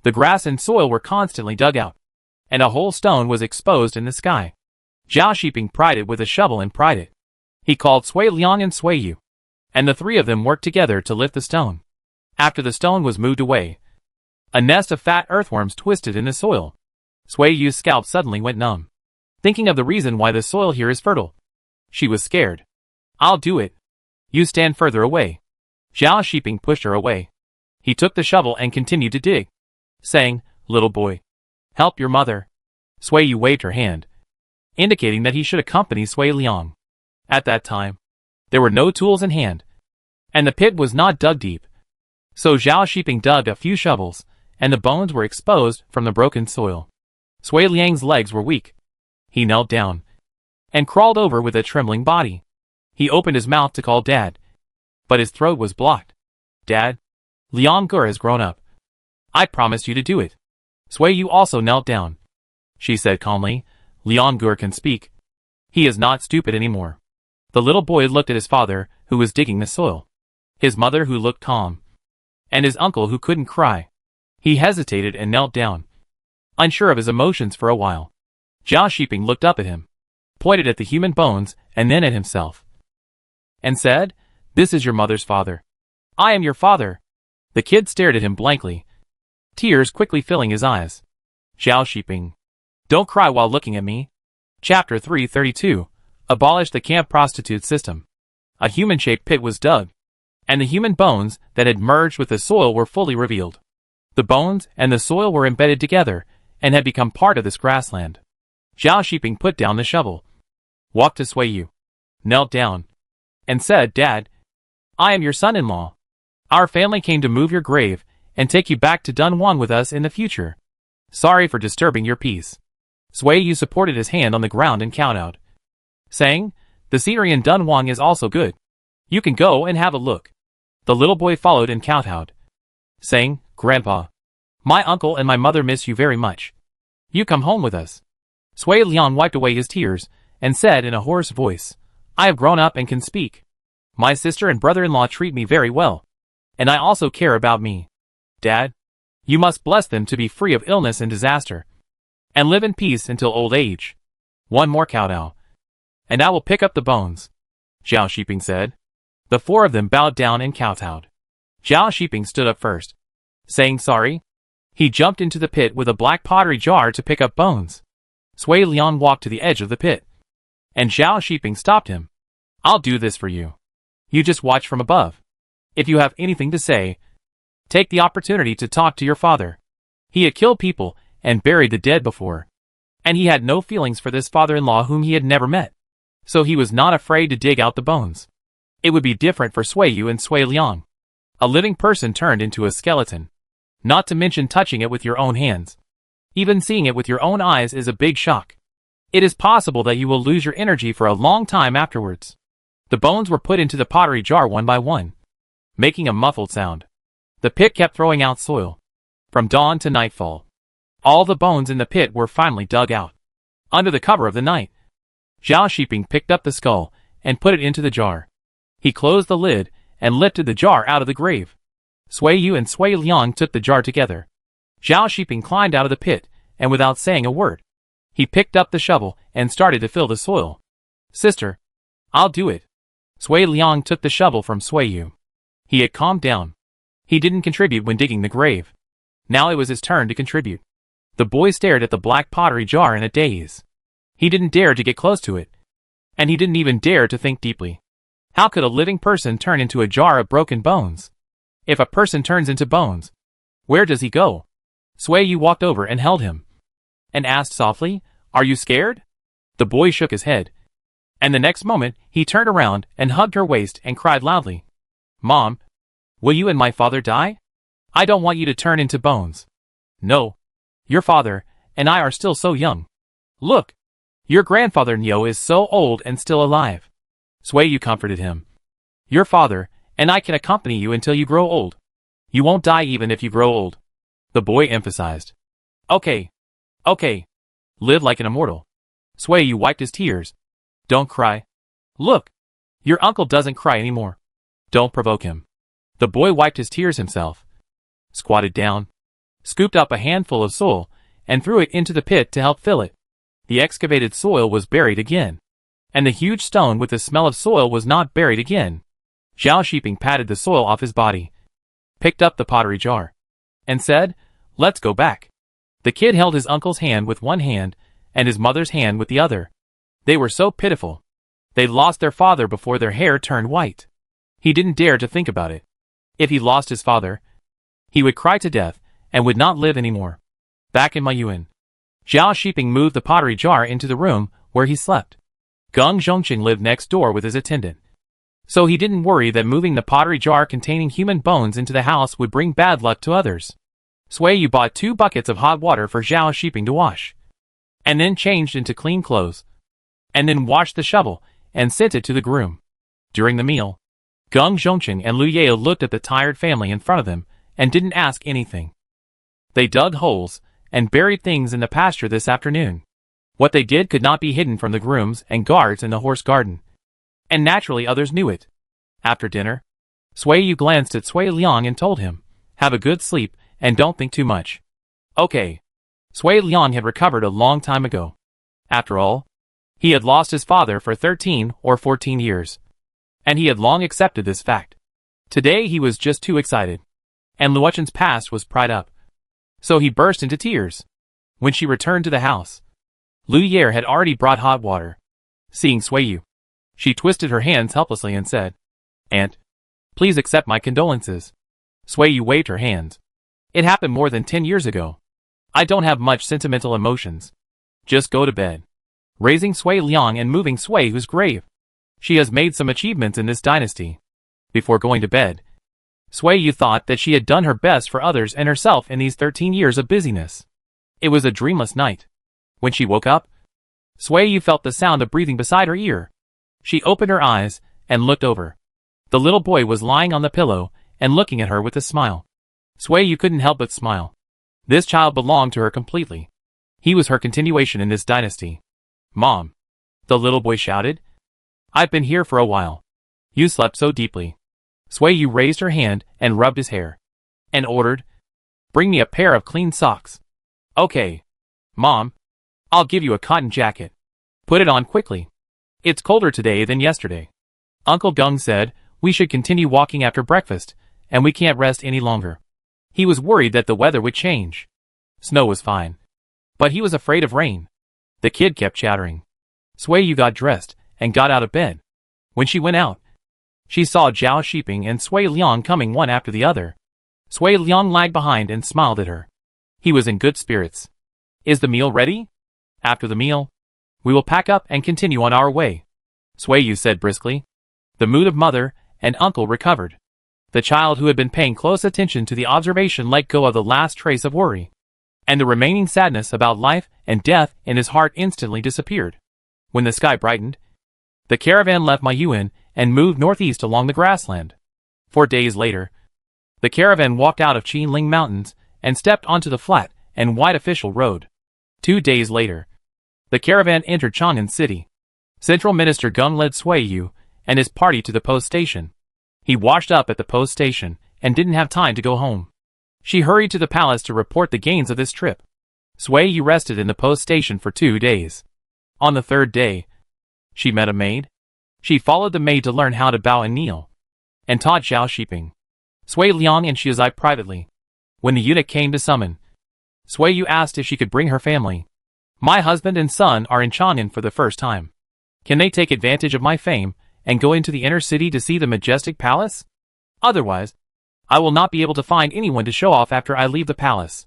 The grass and soil were constantly dug out, and a whole stone was exposed in the sky. Zhao Shiping pried it with a shovel and pried it. He called Sui Liang and Sui Yu, and the 3 of them worked together to lift the stone. After the stone was moved away, a nest of fat earthworms twisted in the soil. Sui Yu's scalp suddenly went numb, thinking of the reason why the soil here is fertile. She was scared. "I'll do it. You stand further away." Zhao Shiping pushed her away. He took the shovel and continued to dig, saying, "Little boy, help your mother." Sui Yu waved her hand, indicating that he should accompany Sui Liang. At that time, there were no tools in hand, and the pit was not dug deep. So Zhao Shiping dug a few shovels, and the bones were exposed from the broken soil. Sui Liang's legs were weak. He knelt down and crawled over with a trembling body. He opened his mouth to call Dad, but his throat was blocked. "Dad, Liang Gur has grown up. I promised you to do it." Sui Yu also knelt down. She said calmly, "Liang Gur can speak. He is not stupid anymore." The little boy looked at his father, who was digging the soil, his mother who looked calm, and his uncle who couldn't cry. He hesitated and knelt down, unsure of his emotions for a while. Zhao Shiping looked up at him, pointed at the human bones and then at himself, and said, "This is your mother's father. I am your father." The kid stared at him blankly, tears quickly filling his eyes. Zhao Shiping, "Don't cry while looking at me." Chapter 332, Abolish the Camp Prostitute System. A human-shaped pit was dug, and the human bones that had merged with the soil were fully revealed. The bones and the soil were embedded together and had become part of this grassland. Zhao Shiping put down the shovel, walked to Sui Yu, knelt down, and said, "Dad, I am your son-in-law. Our family came to move your grave and take you back to Dunhuang with us in the future. Sorry for disturbing your peace." Sui Yu supported his hand on the ground and kowtowed, saying, "The scenery in Dunhuang is also good. You can go and have a look." The little boy followed and kowtowed, saying, "Grandpa, my uncle and my mother miss you very much. You come home with us." Sui Liang wiped away his tears and said in a hoarse voice, "I have grown up and can speak. My sister and brother-in-law treat me very well, and I also care about me. Dad, you must bless them to be free of illness and disaster, and live in peace until old age." One more kowtow, "And I will pick up the bones," Zhao Shiping said. The four of them bowed down and kowtowed. Zhao Shiping stood up first, saying sorry. He jumped into the pit with a black pottery jar to pick up bones. Sui Liang walked to the edge of the pit, and Zhao Shiping stopped him. "I'll do this for you. You just watch from above. If you have anything to say, take the opportunity to talk to your father." He had killed people and buried the dead before, and he had no feelings for this father-in-law whom he had never met, so he was not afraid to dig out the bones. It would be different for Sui Yu and Sui Liang. A living person turned into a skeleton. Not to mention touching it with your own hands. Even seeing it with your own eyes is a big shock. It is possible that you will lose your energy for a long time afterwards. The bones were put into the pottery jar one by one, making a muffled sound. The pit kept throwing out soil. From dawn to nightfall, all the bones in the pit were finally dug out. Under the cover of the night, Zhao Shiping picked up the skull and put it into the jar. He closed the lid and lifted the jar out of the grave. Sui Yu and Sui Liang took the jar together. Zhao Shiping climbed out of the pit, and without saying a word, he picked up the shovel and started to fill the soil. "Sister, I'll do it." Sui Liang took the shovel from Sui Yu. He had calmed down. He didn't contribute when digging the grave. Now it was his turn to contribute. The boy stared at the black pottery jar in a daze. He didn't dare to get close to it, and he didn't even dare to think deeply. How could a living person turn into a jar of broken bones? If a person turns into bones, where does he go? Sui Yu walked over and held him, and asked softly, "Are you scared?" The boy shook his head, and the next moment he turned around and hugged her waist and cried loudly, "Mom, will you and my father die? I don't want you to turn into bones." "No. Your father and I are still so young. Look, your grandfather Nyo is so old and still alive." Sui Yu comforted him. "Your father and I can accompany you until you grow old. You won't die even if you grow old." The boy emphasized. Okay. Live like an immortal." Sui Yu wiped his tears. "Don't cry. Look, your uncle doesn't cry anymore. Don't provoke him." The boy wiped his tears himself, squatted down, scooped up a handful of soil, and threw it into the pit to help fill it. The excavated soil was buried again, and the huge stone with the smell of soil was not buried again. Zhao Shiping patted the soil off his body, picked up the pottery jar, and said, "Let's go back." The kid held his uncle's hand with one hand and his mother's hand with the other. They were so pitiful. They lost their father before their hair turned white. He didn't dare to think about it. If he lost his father, he would cry to death and would not live anymore. Back in Mayuan, Zhao Shiping moved the pottery jar into the room where he slept. Geng Zhongqing lived next door with his attendant, so he didn't worry that moving the pottery jar containing human bones into the house would bring bad luck to others. Sui Yu bought 2 buckets of hot water for Zhao Shiping to wash, and then changed into clean clothes, and then washed the shovel and sent it to the groom. During the meal, Geng Zhongqing and Lu Yao looked at the tired family in front of them and didn't ask anything. They dug holes and buried things in the pasture this afternoon. What they did could not be hidden from the grooms and guards in the horse garden, and naturally others knew it. After dinner, Sui Yu glanced at Sui Liang and told him, "Have a good sleep and don't think too much." Okay. Sui Liang had recovered a long time ago. After all, he had lost his father for 13 or 14 years, and he had long accepted this fact. Today he was just too excited, and Luochen's past was pried up, so he burst into tears. When she returned to the house, Lu Yer had already brought hot water. Seeing Sui Yu, she twisted her hands helplessly and said, "Aunt, please accept my condolences." Sui Yu waved her hands. "It happened more than 10 years ago. I don't have much sentimental emotions. Just go to bed." Raising Sui Liang and moving Sui Yu's grave, she has made some achievements in this dynasty. Before going to bed, Sui Yu thought that she had done her best for others and herself in these 13 years of busyness. It was a dreamless night. When she woke up, Sui Yu felt the sound of breathing beside her ear. She opened her eyes and looked over. The little boy was lying on the pillow and looking at her with a smile. Sui Yu couldn't help but smile. This child belonged to her completely. He was her continuation in this dynasty. "Mom!" the little boy shouted. "I've been here for a while. You slept so deeply." Sui Yu raised her hand and rubbed his hair. And ordered, "Bring me a pair of clean socks." "Okay. Mom, I'll give you a cotton jacket. Put it on quickly. It's colder today than yesterday." Uncle Gung said, "We should continue walking after breakfast, and we can't rest any longer." He was worried that the weather would change. Snow was fine. But he was afraid of rain. The kid kept chattering. Sui Yu got dressed and got out of bed. When she went out, she saw Zhao Shiping and Sui Liang coming one after the other. Sui Liang lagged behind and smiled at her. He was in good spirits. "Is the meal ready?" "After the meal, we will pack up and continue on our way," Sui Yu said briskly. The mood of mother and uncle recovered. The child who had been paying close attention to the observation let go of the last trace of worry. And the remaining sadness about life and death in his heart instantly disappeared. When the sky brightened, the caravan left Mayuan and moved northeast along the grassland. 4 days later, the caravan walked out of Qinling Mountains and stepped onto the flat and wide official road. 2 days later, the caravan entered Chang'an City. Central Minister Gung led Sui Yu and his party to the post station. He washed up at the post station and didn't have time to go home. She hurried to the palace to report the gains of this trip. Sui Yu rested in the post station for 2 days. On the 3rd day, she met a maid. She followed the maid to learn how to bow and kneel, and taught Zhao Shiping, Sui Liang and Shizai privately. When the eunuch came to summon, Sui Yu asked if she could bring her family. "My husband and son are in Chang'an for the first time. Can they take advantage of my fame and go into the inner city to see the majestic palace? Otherwise, I will not be able to find anyone to show off after I leave the palace."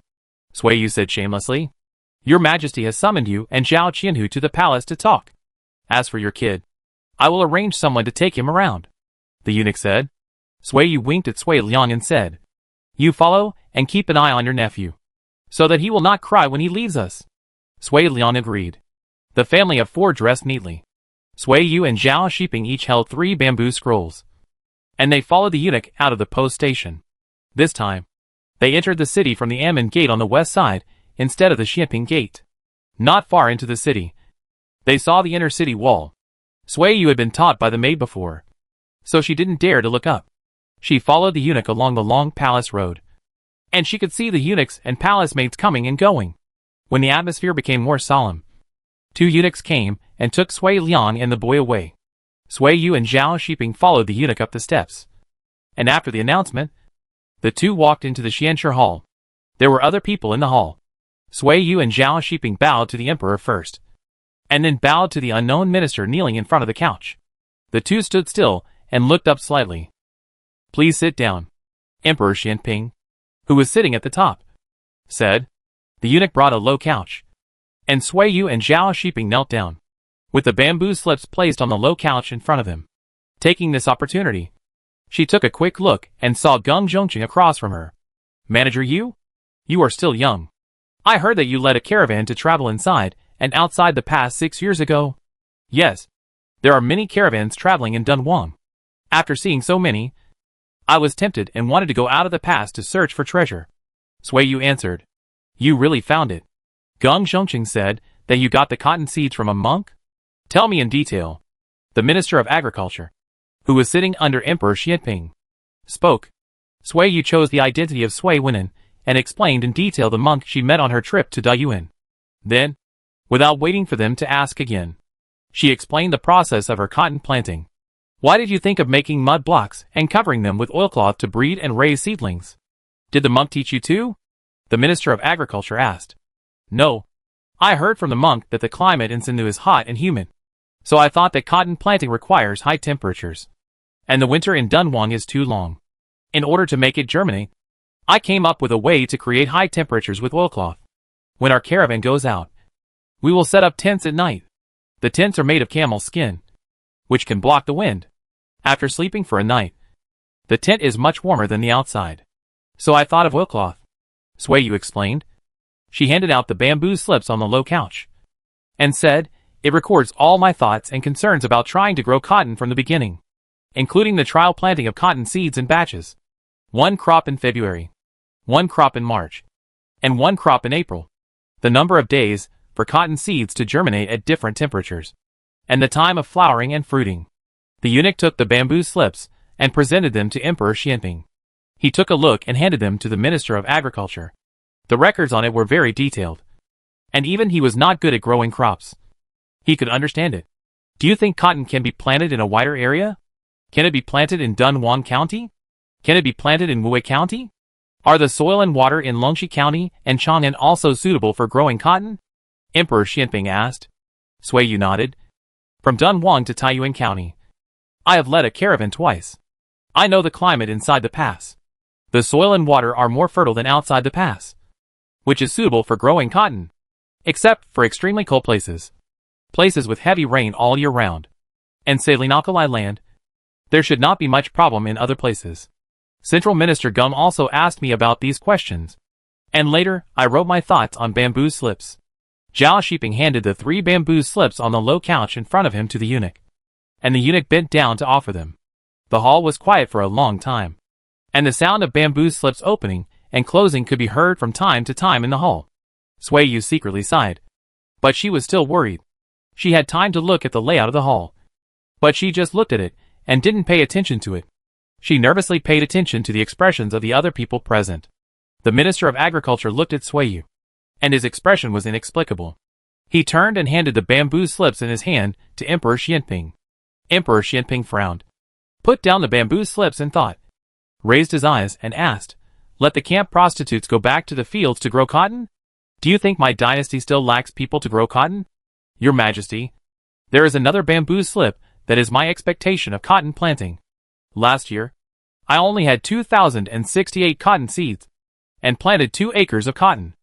Sui Yu said shamelessly, "Your Majesty has summoned you and Zhao Qianhu to the palace to talk. As for your kid, I will arrange someone to take him around," the eunuch said. Sui Yu winked at Sui Liang and said, "You follow and keep an eye on your nephew, so that he will not cry when he leaves us." Sui Liang agreed. The family of 4 dressed neatly. Sui Yu and Zhao Shiping each held 3 bamboo scrolls, and they followed the eunuch out of the post station. This time, they entered the city from the Amen Gate on the west side instead of the Xianping Gate. Not far into the city, they saw the inner city wall. Sui Yu had been taught by the maid before, so she didn't dare to look up. She followed the eunuch along the long palace road, and she could see the eunuchs and palace maids coming and going. When the atmosphere became more solemn, 2 eunuchs came and took Sui Liang and the boy away. Sui Yu and Zhao Shiping followed the eunuch up the steps, and after the announcement, the 2 walked into the Xianshi Hall. There were other people in the hall. Sui Yu and Zhao Shiping bowed to the emperor first, and then bowed to the unknown minister kneeling in front of the couch. The 2 stood still and looked up slightly. "Please sit down," Emperor Xianping, who was sitting at the top, said. The eunuch brought a low couch, and Sui Yu and Zhao Shiping knelt down, with the bamboo slips placed on the low couch in front of them. Taking this opportunity, she took a quick look and saw Gung Zhongqing across from her. "Manager Yu? You are still young. I heard that you led a caravan to travel inside and outside the pass 6 years ago." "Yes. There are many caravans traveling in Dunhuang. After seeing so many, I was tempted and wanted to go out of the pass to search for treasure," Sui Yu answered. "You really found it?" Gung Zhongqing said, "That you got the cotton seeds from a monk? Tell me in detail." The Minister of Agriculture, who was sitting under Emperor Xianping, spoke. Sui Yu chose the identity of Sui Wenan and explained in detail the monk she met on her trip to Dayuan. Then, without waiting for them to ask again, she explained the process of her cotton planting. "Why did you think of making mud blocks and covering them with oilcloth to breed and raise seedlings? Did the monk teach you too?" the Minister of Agriculture asked. "No. I heard from the monk that the climate in Sindhu is hot and humid, so I thought that cotton planting requires high temperatures, and the winter in Dunhuang is too long. In order to make it germinate, I came up with a way to create high temperatures with oilcloth. When our caravan goes out, we will set up tents at night. The tents are made of camel skin, which can block the wind. After sleeping for a night, the tent is much warmer than the outside. So I thought of oilcloth," Sui Yu explained. She handed out the bamboo slips on the low couch. and said, "It records all my thoughts and concerns about trying to grow cotton from the beginning, including the trial planting of cotton seeds in batches. One crop in February, one crop in March, and one crop in April. The number of days for cotton seeds to germinate at different temperatures, and the time of flowering and fruiting." The eunuch took the bamboo slips and presented them to Emperor Xianping. He took a look and handed them to the Minister of Agriculture. The records on it were very detailed, and even he was not good at growing crops, he could understand it. "Do you think cotton can be planted in a wider area? Can it be planted in Dunhuang County? Can it be planted in Wei County? Are the soil and water in Longxi County and Chang'an also suitable for growing cotton?" Emperor Xianping asked. Sui Yu nodded. "From Dunhuang to Taiyuan County, I have led a caravan twice. I know the climate inside the pass. The soil and water are more fertile than outside the pass, which is suitable for growing cotton, except for extremely cold places with heavy rain all year round, and saline-alkali land. There should not be much problem in other places." Central Minister Gum also asked me about these questions, and later I wrote my thoughts on bamboo slips. Zhao Shiping handed the 3 bamboo slips on the low couch in front of him to the eunuch, and the eunuch bent down to offer them. The hall was quiet for a long time, and the sound of bamboo slips opening and closing could be heard from time to time in the hall. Sui Yu secretly sighed, but she was still worried. She had time to look at the layout of the hall, but she just looked at it and didn't pay attention to it. She nervously paid attention to the expressions of the other people present. The Minister of Agriculture looked at Sui Yu, and his expression was inexplicable. He turned and handed the bamboo slips in his hand to Emperor Xianping. Emperor Xianping frowned, put down the bamboo slips and thought, raised his eyes and asked, "Let the camp prostitutes go back to the fields to grow cotton? Do you think my dynasty still lacks people to grow cotton?" "Your Majesty, there is another bamboo slip that is my expectation of cotton planting. Last year, I only had 2,068 cotton seeds, and planted 2 acres of cotton.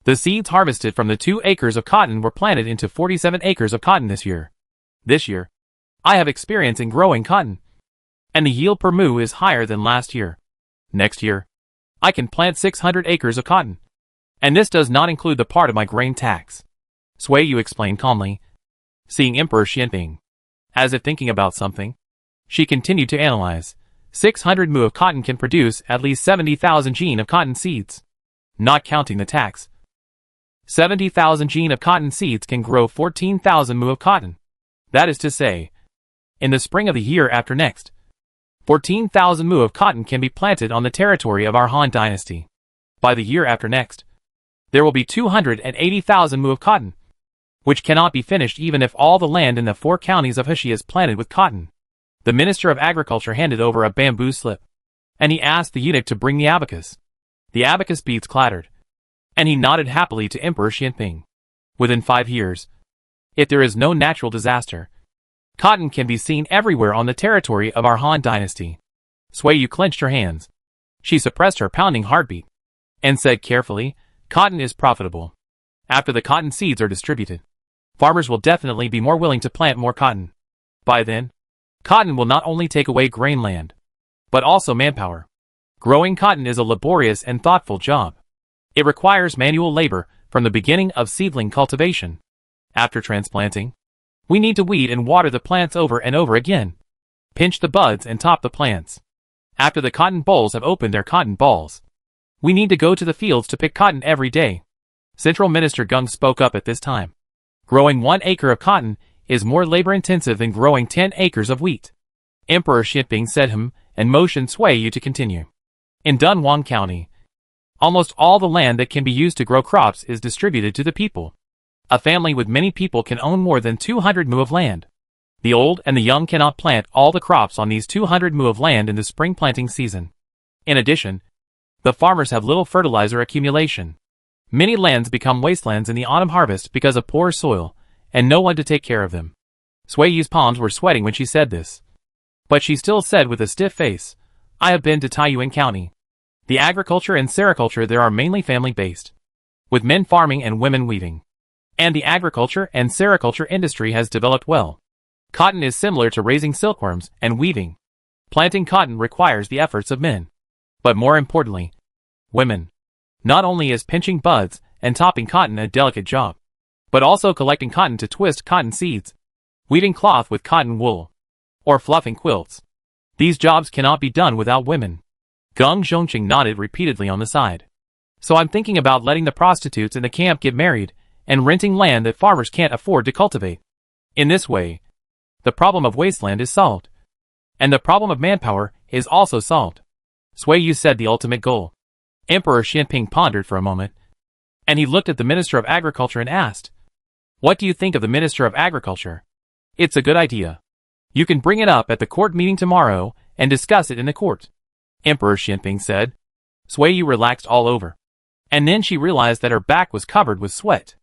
The seeds harvested from the 2 acres of cotton were planted into 47 acres of cotton this year. This year, I have experience in growing cotton, and the yield per mu is higher than last year. Next year, I can plant 600 acres of cotton, and this does not include the part of my grain tax." Sui Yu explained calmly, seeing Emperor Xianping, as if thinking about something. She continued to analyze. 600 mu of cotton can produce at least 70,000 gene of cotton seeds, not counting the tax. 70,000 gene of cotton seeds can grow 14,000 mu of cotton. That is to say, in the spring of the year after next, 14,000 mu of cotton can be planted on the territory of our Han dynasty. By the year after next, there will be 280,000 mu of cotton, which cannot be finished even if all the land in the 4 counties of Heshi is planted with cotton. The Minister of Agriculture handed over a bamboo slip, and he asked the eunuch to bring the abacus. The abacus beads clattered, and he nodded happily to Emperor Xianping. Within 5 years, if there is no natural disaster, cotton can be seen everywhere on the territory of our Han dynasty. Sui Yu clenched her hands. She suppressed her pounding heartbeat, and said carefully, "Cotton is profitable. After the cotton seeds are distributed, farmers will definitely be more willing to plant more cotton. By then, cotton will not only take away grain land, but also manpower. Growing cotton is a laborious and thoughtful job. It requires manual labor from the beginning of seedling cultivation. After transplanting, we need to weed and water the plants over and over again, pinch the buds and top the plants. After the cotton bolls have opened their cotton balls, we need to go to the fields to pick cotton every day." Central Minister Gung spoke up at this time. "Growing 1 acre of cotton is more labor-intensive than growing 10 acres of wheat." Emperor Xianping said and motioned Sui Yu to continue. "In Dunhuang County, almost all the land that can be used to grow crops is distributed to the people. A family with many people can own more than 200 mu of land. The old and the young cannot plant all the crops on these 200 mu of land in the spring planting season. In addition, the farmers have little fertilizer accumulation. Many lands become wastelands in the autumn harvest because of poor soil, and no one to take care of them." Sui Yu's palms were sweating when she said this, but she still said with a stiff face, "I have been to Taiyuan County. The agriculture and sericulture there are mainly family-based, with men farming and women weaving. And the agriculture and sericulture industry has developed well. Cotton is similar to raising silkworms and weaving. Planting cotton requires the efforts of men, but more importantly, women. Not only is pinching buds and topping cotton a delicate job, but also collecting cotton to twist cotton seeds, weaving cloth with cotton wool, or fluffing quilts. These jobs cannot be done without women. Geng Zhongqing nodded repeatedly on the side. So I'm thinking about letting the prostitutes in the camp get married, and renting land that farmers can't afford to cultivate. In this way, the problem of wasteland is solved. And the problem of manpower is also solved. Sui Yu said the ultimate goal. Emperor Xianping pondered for a moment, and he looked at the Minister of Agriculture and asked, "What do you think of the Minister of Agriculture?" "It's a good idea. You can bring it up at the court meeting tomorrow and discuss it in the court," Emperor Xianping said. Sui Yu relaxed all over. And then she realized that her back was covered with sweat.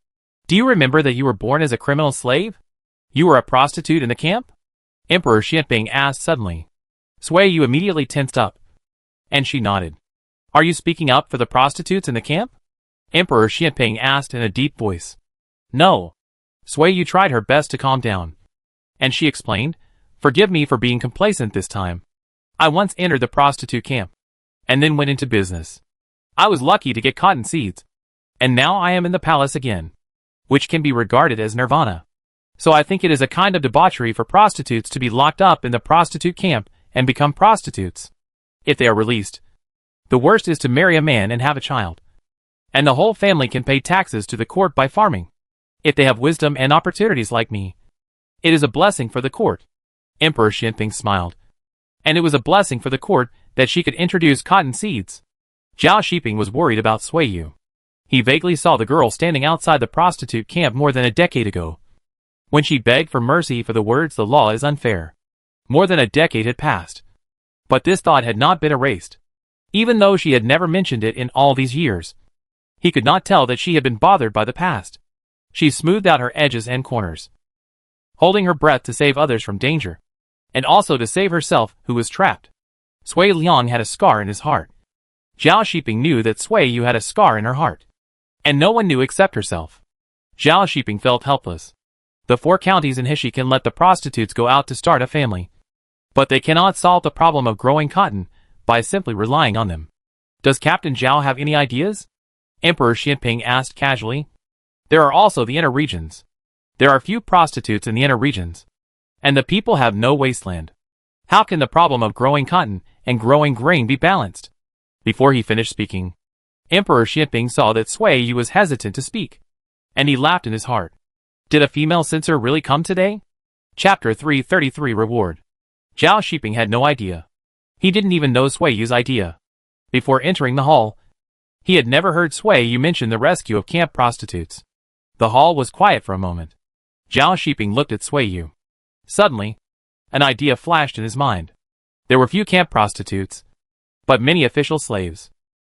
"Do you remember that you were born as a criminal slave? You were a prostitute in the camp?" Emperor Xianping asked suddenly. Sui Yu immediately tensed up. And she nodded. "Are you speaking up for the prostitutes in the camp?" Emperor Xianping asked in a deep voice. "No." Sui Yu tried her best to calm down. And she explained, "Forgive me for being complacent this time. I once entered the prostitute camp, and then went into business. I was lucky to get cotton seeds, and now I am in the palace again, which can be regarded as nirvana. So I think it is a kind of debauchery for prostitutes to be locked up in the prostitute camp and become prostitutes. If they are released, the worst is to marry a man and have a child. And the whole family can pay taxes to the court by farming. If they have wisdom and opportunities like me, it is a blessing for the court." Emperor Xianping smiled. And it was a blessing for the court that she could introduce cotton seeds. Zhao Shiping was worried about Sui Yu. He vaguely saw the girl standing outside the prostitute camp more than a decade ago, when she begged for mercy for the words "the law is unfair." More than a decade had passed. But this thought had not been erased. Even though she had never mentioned it in all these years, he could not tell that she had been bothered by the past. She smoothed out her edges and corners, holding her breath to save others from danger, and also to save herself who was trapped. Sui Liang had a scar in his heart. Zhao Shiping knew that Sui Yu had a scar in her heart, and no one knew except herself. Zhao Shiping felt helpless. The 4 counties in Hishi can let the prostitutes go out to start a family, but they cannot solve the problem of growing cotton by simply relying on them. "Does Captain Zhao have any ideas?" Emperor Xianping asked casually. "There are also the inner regions. There are few prostitutes in the inner regions, and the people have no wasteland. How can the problem of growing cotton and growing grain be balanced?" Before he finished speaking, Emperor Xianping saw that Sui Yu was hesitant to speak, and he laughed in his heart. Did a female censor really come today? Chapter 333 Reward. Zhao Shiping had no idea. He didn't even know Sui Yu's idea. Before entering the hall, he had never heard Sui Yu mention the rescue of camp prostitutes. The hall was quiet for a moment. Zhao Shiping looked at Sui Yu. Suddenly, an idea flashed in his mind. There were few camp prostitutes, but many official slaves.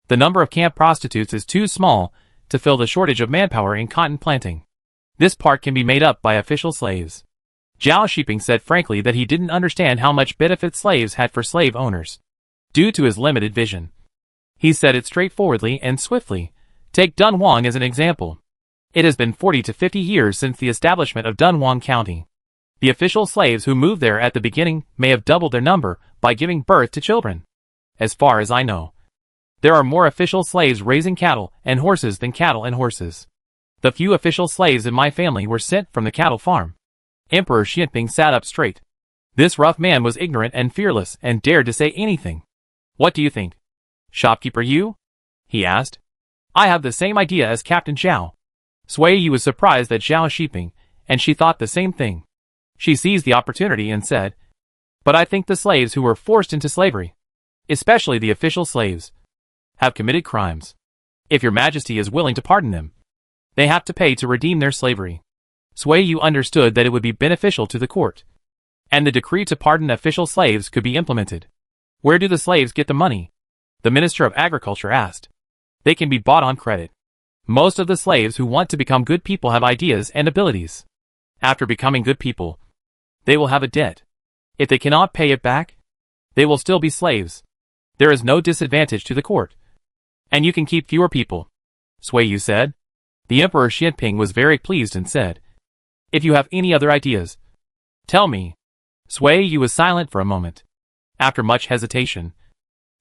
The number of camp prostitutes is too small to fill the shortage of manpower in cotton planting. This part can be made up by official slaves. Zhao Shiping said frankly that he didn't understand how much benefit slaves had for slave owners, due to his limited vision. He said it straightforwardly and swiftly. Take Dunhuang as an example. It has been 40 to 50 years since the establishment of Dunhuang County. The official slaves who moved there at the beginning may have doubled their number by giving birth to children. As far as I know, there are more official slaves raising cattle and horses than cattle and horses. The few official slaves in my family were sent from the cattle farm. Emperor Xianping sat up straight. This rough man was ignorant and fearless and dared to say anything. "What do you think? Shopkeeper Yu?" he asked. "I have the same idea as Captain Zhao." Sui Yu was surprised at Zhao Shiping, and she thought the same thing. She seized the opportunity and said, "But I think the slaves who were forced into slavery, especially the official slaves, have committed crimes. If your majesty is willing to pardon them, they have to pay to redeem their slavery." Sui Yu understood that it would be beneficial to the court, and the decree to pardon official slaves could be implemented. "Where do the slaves get the money?" the Minister of Agriculture asked. "They can be bought on credit. Most of the slaves who want to become good people have ideas and abilities. After becoming good people, they will have a debt. If they cannot pay it back, they will still be slaves. There is no disadvantage to the court, and you can keep fewer people," Sui Yu said. The Emperor Xianping was very pleased and said, "If you have any other ideas, tell me." Sui Yu was silent for a moment. After much hesitation,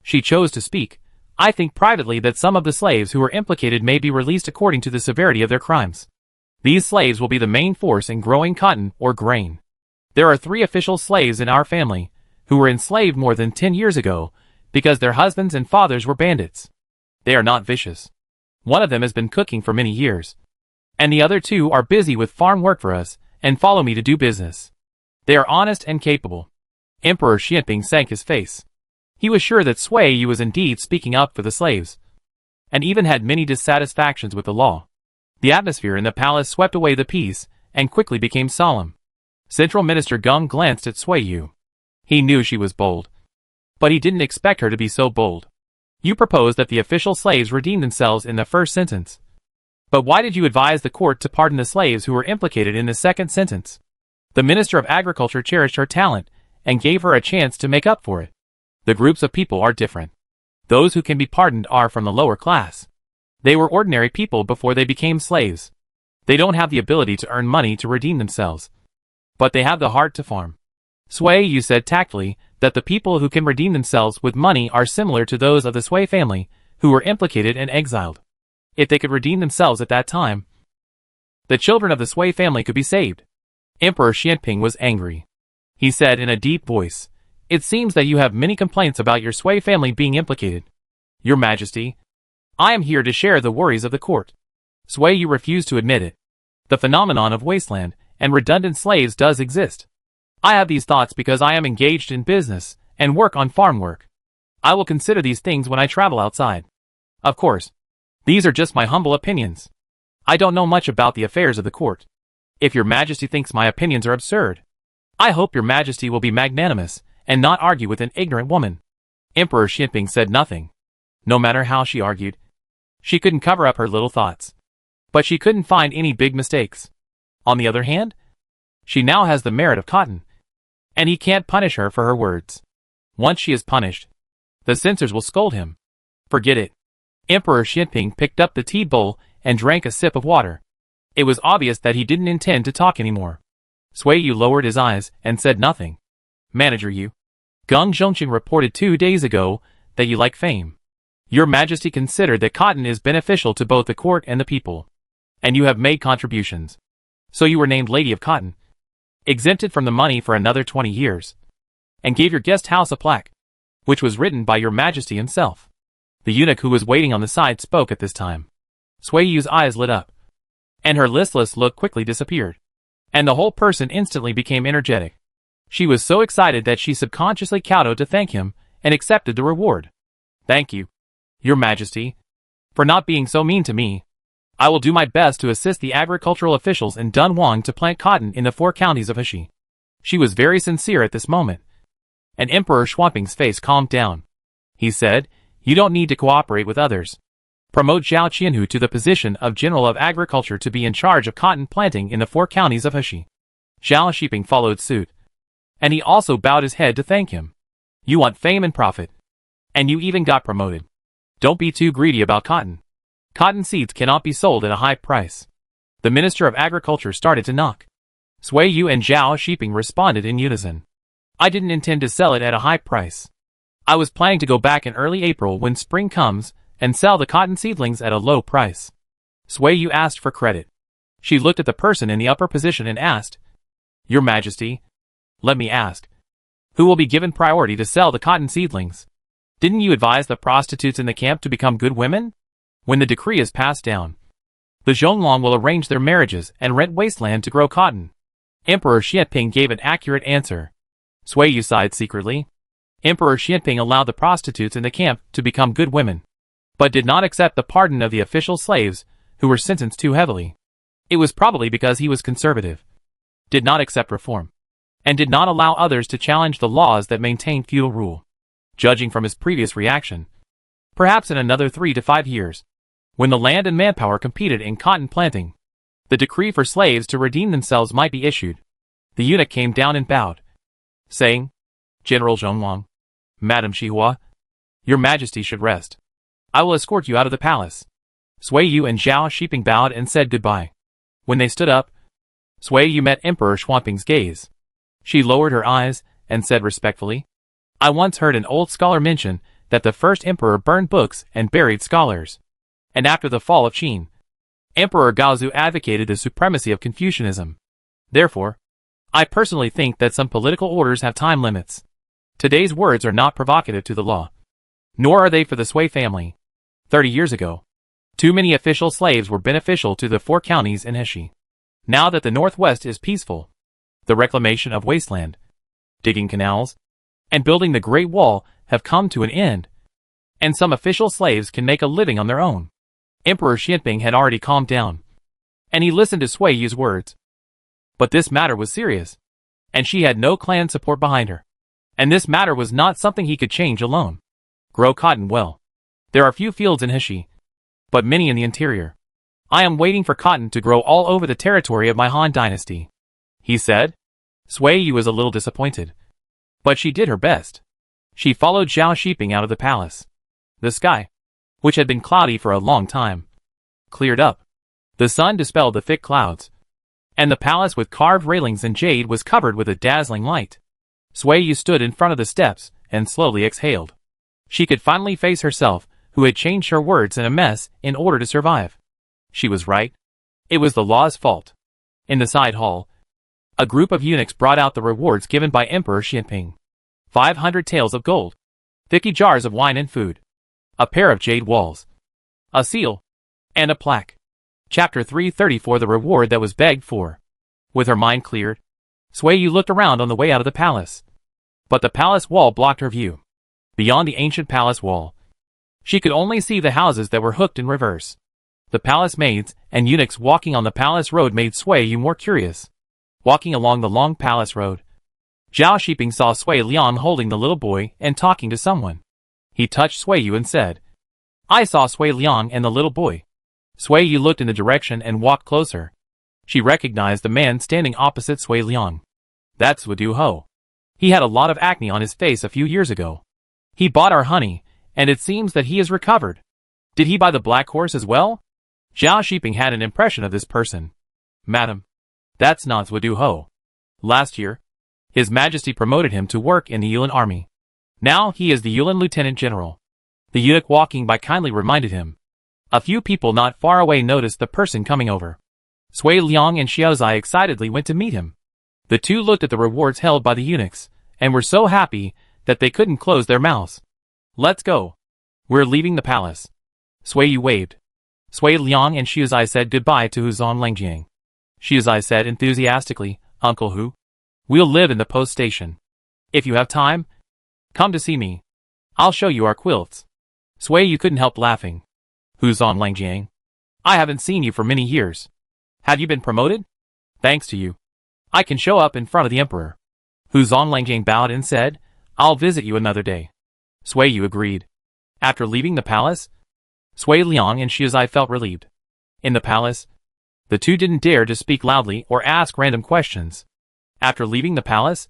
she chose to speak. "I think privately that some of the slaves who were implicated may be released according to the severity of their crimes. These slaves will be the main force in growing cotton or grain. There are 3 official slaves in our family who were enslaved more than 10 years ago because their husbands and fathers were bandits. They are not vicious. One of them has been cooking for many years, and the other 2 are busy with farm work for us and follow me to do business. They are honest and capable. Emperor Xianping sank his face. He was sure that Sui Yu was indeed speaking up for the slaves, and even had many dissatisfactions with the law. The atmosphere in the palace swept away the peace and quickly became solemn. Central Minister Geng glanced at Sui Yu. He knew she was bold, but he didn't expect her to be so bold. You proposed that the official slaves redeem themselves in the first sentence. But why did you advise the court to pardon the slaves who were implicated in the second sentence? The Minister of Agriculture cherished her talent and gave her a chance to make up for it. The groups of people are different. Those who can be pardoned are from the lower class. They were ordinary people before they became slaves. They don't have the ability to earn money to redeem themselves, but they have the heart to farm. Sui Yu said tactfully that the people who can redeem themselves with money are similar to those of the Sui family who were implicated and exiled. If they could redeem themselves at that time, the children of the Sui family could be saved. Emperor Xianping was angry. He said in a deep voice, "It seems that you have many complaints about your Sui family being implicated. Your Majesty, I am here to share the worries of the court." Sui Yu refused to admit it. The phenomenon of wasteland and redundant slaves does exist. I have these thoughts because I am engaged in business and work on farm work. I will consider these things when I travel outside. Of course, these are just my humble opinions. I don't know much about the affairs of the court. If your Majesty thinks my opinions are absurd, I hope your Majesty will be magnanimous and not argue with an ignorant woman. Emperor Xianping said nothing. No matter how she argued, she couldn't cover up her little thoughts. But she couldn't find any big mistakes. On the other hand, she now has the merit of cotton, and he can't punish her for her words. Once she is punished, the censors will scold him. Forget it. Emperor Xianping picked up the tea bowl and drank a sip of water. It was obvious that he didn't intend to talk anymore. Sui Yu lowered his eyes and said nothing. Manager Yu, Geng Zhongqing reported 2 days ago that you like fame. Your Majesty considered that cotton is beneficial to both the court and the people, and you have made contributions. So you were named Lady of Cotton, exempted from the money for another 20 years, and gave your guest house a plaque, which was written by your Majesty himself. The eunuch who was waiting on the side spoke at this time. Sui Yu's eyes lit up, and her listless look quickly disappeared, and the whole person instantly became energetic. She was so excited that she subconsciously kowtowed to thank him and accepted the reward. Thank you, Your Majesty, for not being so mean to me. I will do my best to assist the agricultural officials in Dunhuang to plant cotton in the 4 counties of Heshi. She was very sincere at this moment, and Emperor Xianping's face calmed down. He said, "You don't need to cooperate with others. Promote Zhao Qianhu to the position of General of Agriculture to be in charge of cotton planting in the 4 counties of Heshi." Zhao Qianping followed suit, and he also bowed his head to thank him. You want fame and profit, and you even got promoted. Don't be too greedy about cotton. Cotton seeds cannot be sold at a high price. The Minister of Agriculture started to knock. Sui Yu and Zhao Qianping responded in unison. I didn't intend to sell it at a high price. I was planning to go back in early April when spring comes and sell the cotton seedlings at a low price. Sui Yu asked for credit. She looked at the person in the upper position and asked, Your Majesty, let me ask, who will be given priority to sell the cotton seedlings? Didn't you advise the prostitutes in the camp to become good women? When the decree is passed down, the Zhonglong will arrange their marriages and rent wasteland to grow cotton. Emperor Xianping gave an accurate answer. Sui Yu sighed secretly. Emperor Xianping allowed the prostitutes in the camp to become good women, but did not accept the pardon of the official slaves who were sentenced too heavily. It was probably because he was conservative, did not accept reform, and did not allow others to challenge the laws that maintained feudal rule. Judging from his previous reaction, perhaps in another 3 to 5 years, when the land and manpower competed in cotton planting, the decree for slaves to redeem themselves might be issued. The eunuch came down and bowed, saying, General Zhonglong, Madam Xihua, Your Majesty should rest. I will escort you out of the palace. Sui Yu and Zhao Qianping bowed and said goodbye. When they stood up, Sui Yu met Emperor Xianping's gaze. She lowered her eyes and said respectfully, I once heard an old scholar mention that the first emperor burned books and buried scholars. And after the fall of Qin, Emperor Gaozu advocated the supremacy of Confucianism. Therefore, I personally think that some political orders have time limits. Today's words are not provocative to the law. Nor are they for the Sui family. 30 years ago, too many official slaves were beneficial to the 4 counties in Heshi. Now that the Northwest is peaceful, the reclamation of wasteland, digging canals, and building the Great Wall have come to an end, and some official slaves can make a living on their own. Emperor Xianping had already calmed down, and he listened to Sui Yu's words. But this matter was serious, and she had no clan support behind her. And this matter was not something he could change alone. Grow cotton well. There are few fields in Heshi, but many in the interior. I am waiting for cotton to grow all over the territory of my Han dynasty, he said. Sui Yu was a little disappointed, but she did her best. She followed Zhao Shiping out of the palace. The sky, which had been cloudy for a long time, cleared up. The sun dispelled the thick clouds, and the palace with carved railings and jade was covered with a dazzling light. Sui Yu stood in front of the steps and slowly exhaled. She could finally face herself, who had changed her words in a mess in order to survive. She was right. It was the law's fault. In the side hall, a group of eunuchs brought out the rewards given by Emperor Xianping. 500 taels of gold, 50 jars of wine and food, a pair of jade walls, a seal, and a plaque. Chapter 334 The reward that was begged for. With her mind cleared, Sui Yu looked around on the way out of the palace. But the palace wall blocked her view. Beyond the ancient palace wall, she could only see the houses that were hooked in reverse. The palace maids and eunuchs walking on the palace road made Sui Yu more curious. Walking along the long palace road, Zhao Shiping saw Sui Liang holding the little boy and talking to someone. He touched Sui Yu and said, I saw Sui Liang and the little boy. Sui Yu looked in the direction and walked closer. She recognized the man standing opposite Sui Liang. That's Wadu Ho. He had a lot of acne on his face a few years ago. He bought our honey, and it seems that he has recovered. Did he buy the black horse as well? Zhao Shiping had an impression of this person. Madam, that's not Wadu Ho. Last year, His Majesty promoted him to work in the Yulin army. Now he is the Yulin Lieutenant General. The eunuch walking by kindly reminded him. A few people not far away noticed the person coming over. Sui Liang and Xiaozai excitedly went to meet him. The two looked at the rewards held by the eunuchs, and were so happy that they couldn't close their mouths. Let's go. We're leaving the palace. Sui Yu waved. Sui Liang and Xiaozai said goodbye to Huzon Langjiang. Xiaozai said enthusiastically, Uncle Hu, we'll live in the post station. If you have time, come to see me. I'll show you our quilts. Sui Yu couldn't help laughing. Huzon Langjiang, I haven't seen you for many years. Have you been promoted? Thanks to you, I can show up in front of the emperor. Huzon Langjiang bowed and said, I'll visit you another day. Sui Yu agreed. After leaving the palace, Sui Liang and Xiaozai felt relieved. In the palace, the two didn't dare to speak loudly or ask random questions. After leaving the palace,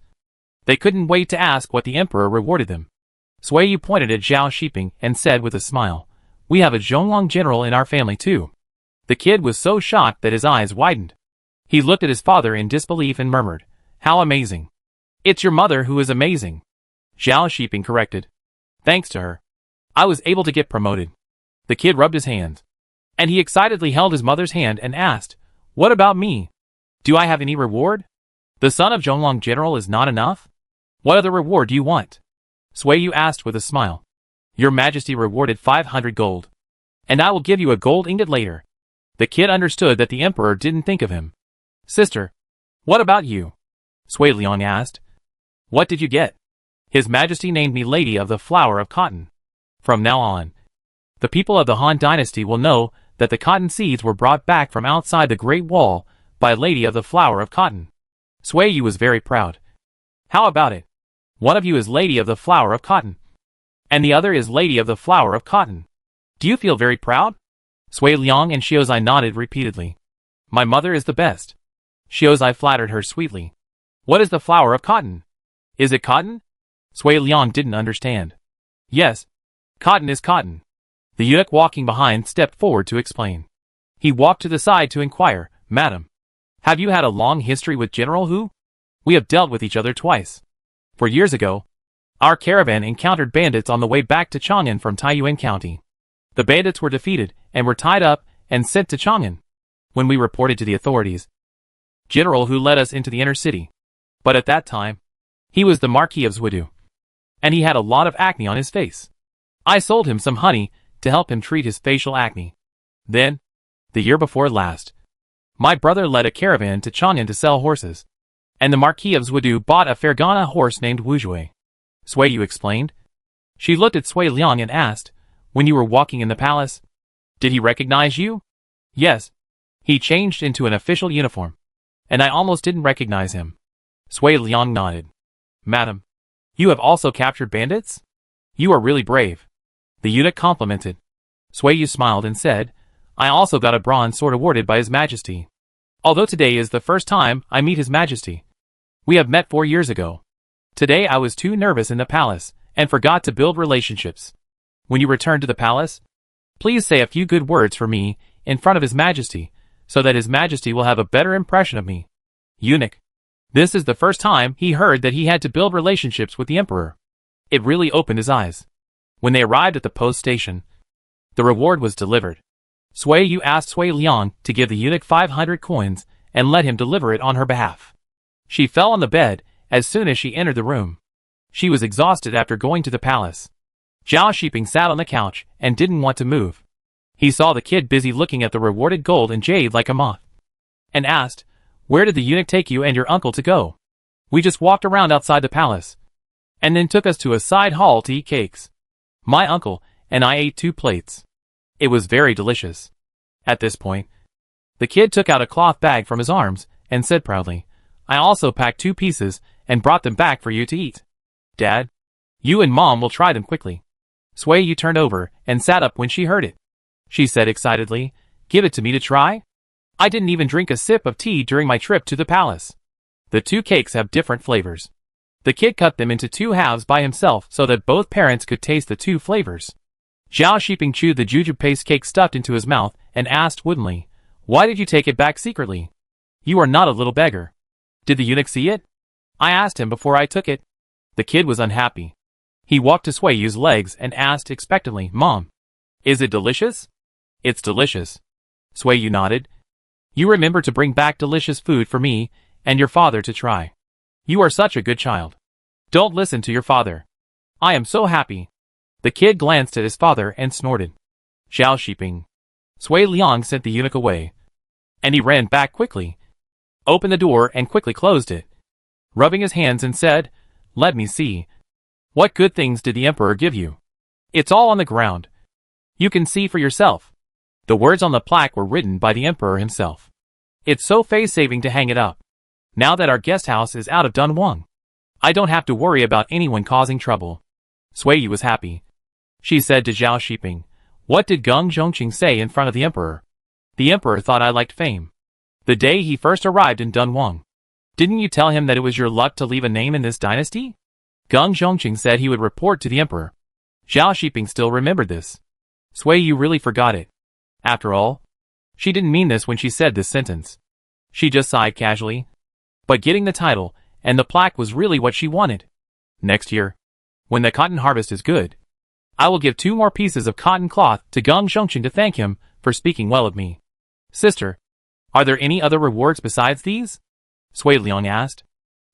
they couldn't wait to ask what the emperor rewarded them. Sui Yu pointed at Zhao Shiping and said with a smile, We have a Zhonglong general in our family too. The kid was so shocked that his eyes widened. He looked at his father in disbelief and murmured, How amazing. It's your mother who is amazing. Zhao Shiping corrected. Thanks to her, I was able to get promoted. The kid rubbed his hands, and he excitedly held his mother's hand and asked, What about me? Do I have any reward? The son of Zhonglong general is not enough? What other reward do you want? Sui Yu asked with a smile. Your Majesty rewarded 500 gold. And I will give you a gold ingot later. The kid understood that the emperor didn't think of him. Sister, what about you? Sui Liang asked. What did you get? His Majesty named me Lady of the Flower of Cotton. From now on, the people of the Han dynasty will know that the cotton seeds were brought back from outside the Great Wall by Lady of the Flower of Cotton. Sui Yu was very proud. How about it? One of you is Lady of the Flower of Cotton, and the other is Lady of the Flower of Cotton. Do you feel very proud? Sui Liang and Xiaozai nodded repeatedly. My mother is the best. Xiaozai flattered her sweetly. What is the flower of cotton? Is it cotton? Sui Liang didn't understand. Yes, cotton is cotton. The eunuch walking behind stepped forward to explain. He walked to the side to inquire, Madam, have you had a long history with General Hu? We have dealt with each other twice. 4 years ago, our caravan encountered bandits on the way back to Chang'an from Taiyuan County. The bandits were defeated and were tied up and sent to Chang'an. when we reported to the authorities. General who led us into the inner city. But at that time, he was the Marquis of Zwidu. And he had a lot of acne on his face. I sold him some honey to help him treat his facial acne. Then, the year before last, my brother led a caravan to Chang'an to sell horses. And the Marquis of Zwidu bought a Fergana horse named Wuzhui. Sui Yu explained. She looked at Sui Liang and asked, when you were walking in the palace, did he recognize you? Yes. He changed into an official uniform. And I almost didn't recognize him. Sui Liang nodded. Madam, you have also captured bandits? You are really brave. The eunuch complimented. Sui Yu smiled and said, I also got a bronze sword awarded by His Majesty. Although today is the first time I meet His Majesty. We have met 4 years ago. Today I was too nervous in the palace and forgot to build relationships. When you return to the palace, please say a few good words for me in front of His Majesty, so that His Majesty will have a better impression of me. Eunuch. This is the first time he heard that he had to build relationships with the emperor. It really opened his eyes. When they arrived at the post station, the reward was delivered. Sui Yu asked Sui Liang to give the eunuch 500 coins and let him deliver it on her behalf. She fell on the bed as soon as she entered the room. She was exhausted after going to the palace. Zhao Shiping sat on the couch and didn't want to move. He saw the kid busy looking at the rewarded gold and jade like a moth, and asked, where did the eunuch take you and your uncle to go? We just walked around outside the palace, and then took us to a side hall to eat cakes. My uncle and I ate 2 plates. It was very delicious. At this point, the kid took out a cloth bag from his arms and said proudly, I also packed 2 pieces and brought them back for you to eat. Dad, you and Mom will try them quickly. Sui Yu turned over and sat up when she heard it. She said excitedly, give it to me to try? I didn't even drink a sip of tea during my trip to the palace. The 2 cakes have different flavors. The kid cut them into 2 halves by himself so that both parents could taste the 2 flavors. Zhao Shiping chewed the jujube paste cake stuffed into his mouth and asked woodenly, why did you take it back secretly? You are not a little beggar. Did the eunuch see it? I asked him before I took it. The kid was unhappy. He walked to Sui Yu's legs and asked expectantly, Mom, is it delicious? It's delicious. Sui Yu nodded. You remember to bring back delicious food for me and your father to try. You are such a good child. Don't listen to your father. I am so happy. The kid glanced at his father and snorted. Zhao Shiping. Sui Liang sent the eunuch away. And he ran back quickly, opened the door and quickly closed it, rubbing his hands and said, let me see. What good things did the emperor give you? It's all on the ground. You can see for yourself. The words on the plaque were written by the emperor himself. It's so face-saving to hang it up. Now that our guest house is out of Dunhuang, I don't have to worry about anyone causing trouble. Sui Yu was happy. She said to Zhao Shiping, what did Geng Zhongqing say in front of the emperor? The emperor thought I liked fame. The day he first arrived in Dunhuang. Didn't you tell him that it was your luck to leave a name in this dynasty? Geng Zhongqing said he would report to the emperor. Zhao Shiping still remembered this. Sui Yu really forgot it. After all, she didn't mean this when she said this sentence. She just sighed casually. But getting the title and the plaque was really what she wanted. Next year, when the cotton harvest is good, I will give 2 more pieces of cotton cloth to Geng Zhongqing to thank him for speaking well of me. Sister, are there any other rewards besides these? Sui Liang asked.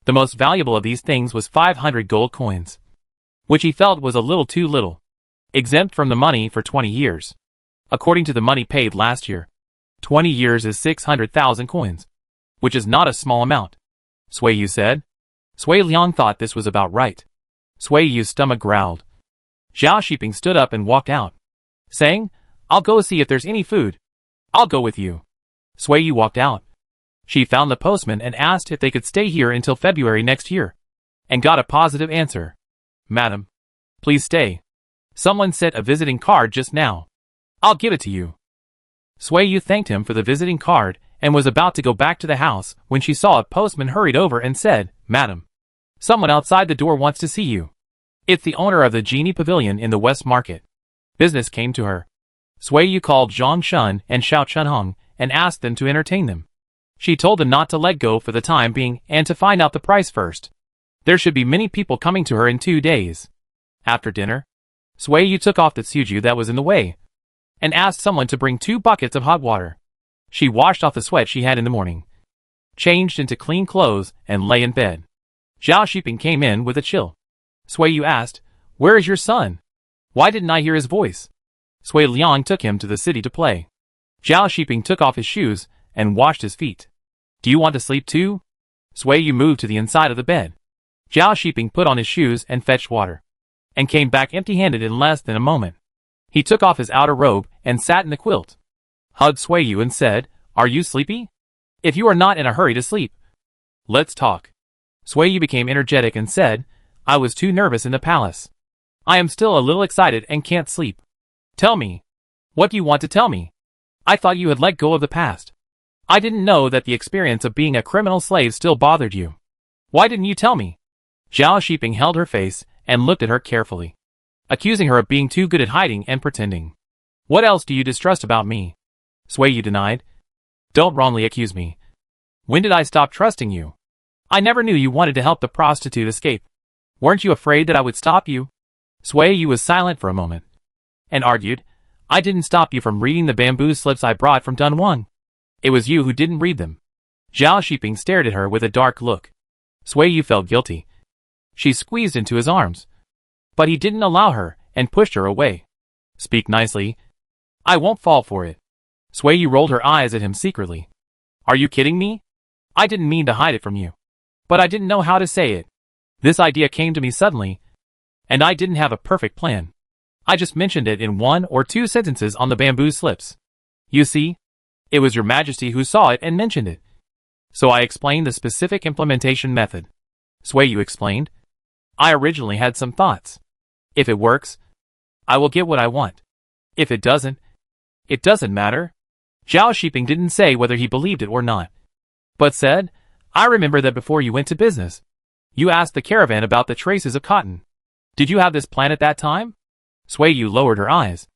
The most valuable of these things was 500 gold coins, which he felt was a little too little, exempt from the money for 20 years. According to the money paid last year, 20 years is 600,000 coins, which is not a small amount. Sui Yu said. Sui Liang thought this was about right. Sui Yu's stomach growled. Zhao Shiping stood up and walked out, saying, I'll go see if there's any food. I'll go with you. Sui Yu walked out. She found the postman and asked if they could stay here until February next year, and got a positive answer. Madam, please stay. Someone sent a visiting card just now. I'll give it to you. Sui Yu thanked him for the visiting card and was about to go back to the house when she saw a postman hurried over and said, Madam, someone outside the door wants to see you. It's the owner of the Genie Pavilion in the West Market. Business came to her. Sui Yu called Zhang Shun and Xiao Chunhong and asked them to entertain them. She told them not to let go for the time being and to find out the price first. There should be many people coming to her in 2 days. After dinner, Sui Yu took off the suju that was in the way and asked someone to bring 2 buckets of hot water. She washed off the sweat she had in the morning, changed into clean clothes, and lay in bed. Zhao Xiping came in with a chill. Sui Yu asked, "Where is your son? Why didn't I hear his voice?" Sui Liang took him to the city to play. Zhao Xiping took off his shoes and washed his feet. "Do you want to sleep too?" Sui Yu moved to the inside of the bed. Zhao Xiping put on his shoes and fetched water, and came back empty-handed in less than a moment. He took off his outer robe and sat in the quilt, hugged Sui Yu and said, "Are you sleepy? If you are not in a hurry to sleep, let's talk." Sui Yu became energetic and said, "I was too nervous in the palace. I am still a little excited and can't sleep. Tell me, what do you want to tell me? I thought you had let go of the past. I didn't know that the experience of being a criminal slave still bothered you. Why didn't you tell me?" Zhao Xiping held her face and looked at her carefully, accusing her of being too good at hiding and pretending. "What else do you distrust about me?" Sui Yu denied. "Don't wrongly accuse me. When did I stop trusting you? I never knew you wanted to help the prostitute escape. Weren't you afraid that I would stop you?" Sui Yu was silent for a moment, and argued, "I didn't stop you from reading the bamboo slips I brought from Dunhuang. It was you who didn't read them." Zhao Xiping stared at her with a dark look. Sui Yu felt guilty. She squeezed into his arms, but he didn't allow her and pushed her away. "Speak nicely. I won't fall for it." Sui Yu rolled her eyes at him secretly. "Are you kidding me? I didn't mean to hide it from you, but I didn't know how to say it. This idea came to me suddenly, and I didn't have a perfect plan. I just mentioned it in 1 or 2 sentences on the bamboo slips. You see, it was your majesty who saw it and mentioned it. So I explained the specific implementation method." Sui Yu explained, "I originally had some thoughts. If it works, I will get what I want. If it doesn't, it doesn't matter." Zhao Xiping didn't say whether he believed it or not, but said, "I remember that before you went to business, you asked the caravan about the traces of cotton. Did you have this plan at that time?" Sui Yu lowered her eyes,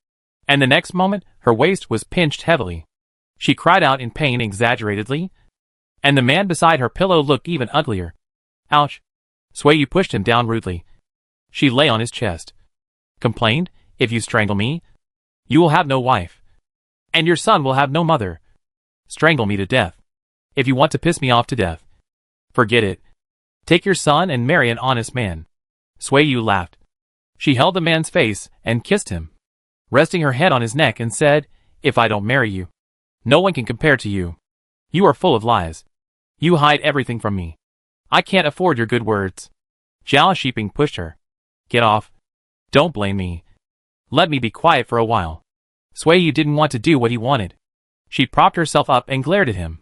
and the next moment her waist was pinched heavily. She cried out in pain exaggeratedly, and the man beside her pillow looked even uglier. "Ouch!" Sui Yu pushed him down rudely. She lay on his chest, complained, "If you strangle me, you will have no wife, and your son will have no mother. Strangle me to death. If you want to piss me off to death, forget it. Take your son and marry an honest man." Sui Yu laughed. She held the man's face and kissed him, resting her head on his neck, and said, "If I don't marry you, no one can compare to you. You are full of lies. You hide everything from me. I can't afford your good words." Zhao Xiping pushed her. "Get off. Don't blame me. Let me be quiet for a while." Sui Yu didn't want to do what he wanted. She propped herself up and glared at him.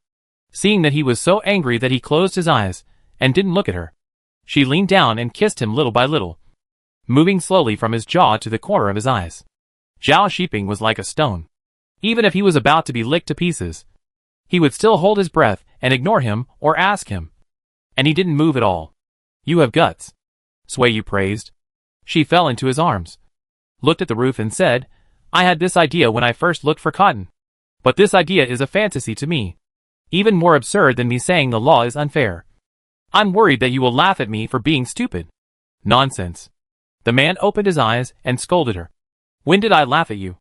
Seeing that he was so angry that he closed his eyes and didn't look at her, she leaned down and kissed him little by little, moving slowly from his jaw to the corner of his eyes. Zhao Xiping was like a stone. Even if he was about to be licked to pieces, he would still hold his breath and ignore him or ask him. And he didn't move at all. "You have guts," Sui Yu praised. She fell into his arms, looked at the roof and said, "I had this idea when I first looked for cotton. But this idea is a fantasy to me. Even more absurd than me saying the law is unfair. I'm worried that you will laugh at me for being stupid." "Nonsense." The man opened his eyes and scolded her. "When did I laugh at you?"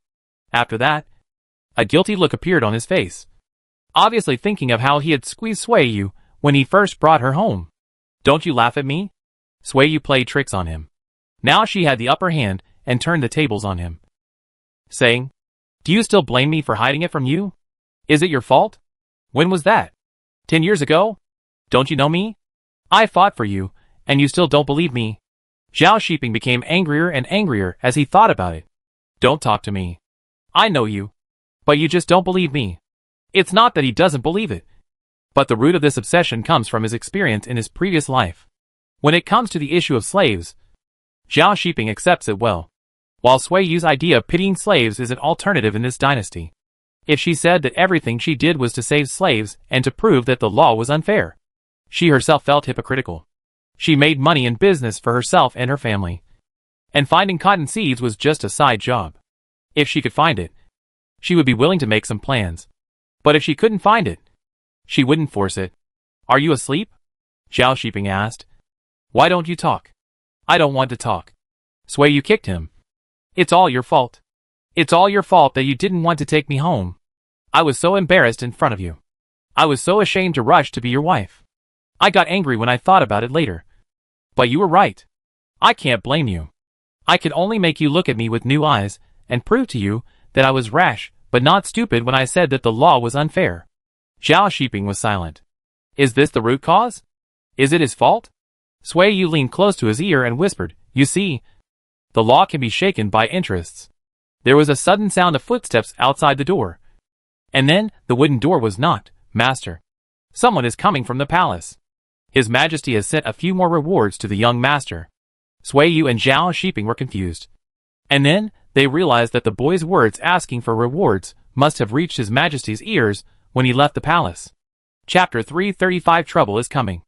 After that, a guilty look appeared on his face, obviously thinking of how he had squeezed Sui Yu when he first brought her home. "Don't you laugh at me?" Sui Yu played tricks on him. Now she had the upper hand and turned the tables on him, saying, "Do you still blame me for hiding it from you? Is it your fault? When was that? 10 years ago? Don't you know me? I fought for you, and you still don't believe me." Zhao Xiping became angrier and angrier as he thought about it. "Don't talk to me. I know you, but you just don't believe me." It's not that he doesn't believe it, but the root of this obsession comes from his experience in his previous life. When it comes to the issue of slaves, Zhao Xiping accepts it well, while Sui Yu's idea of pitying slaves is an alternative in this dynasty. If she said that everything she did was to save slaves and to prove that the law was unfair, she herself felt hypocritical. She made money in business for herself and her family, and finding cotton seeds was just a side job. If she could find it, she would be willing to make some plans. But if she couldn't find it, she wouldn't force it. "Are you asleep?" Zhao Xiping asked. "Why don't you talk?" "I don't want to talk." Sui Yu kicked him. "It's all your fault. It's all your fault that you didn't want to take me home. I was so embarrassed in front of you. I was so ashamed to rush to be your wife. I got angry when I thought about it later. But you were right. I can't blame you. I could only make you look at me with new eyes, and prove to you that I was rash, but not stupid when I said that the law was unfair. Zhao Shiping was silent. Is this the root cause? Is it his fault? Sui Yu leaned close to his ear and whispered, You see, the law can be shaken by interests. There was a sudden sound of footsteps outside the door. And then, the wooden door was knocked. Master. Someone is coming from the palace. His Majesty has sent a few more rewards to the young master. Sui Yu and Zhao Shiping were confused. And then, they realized that the boy's words asking for rewards must have reached His Majesty's ears when he left the palace. Chapter 335 Trouble is coming.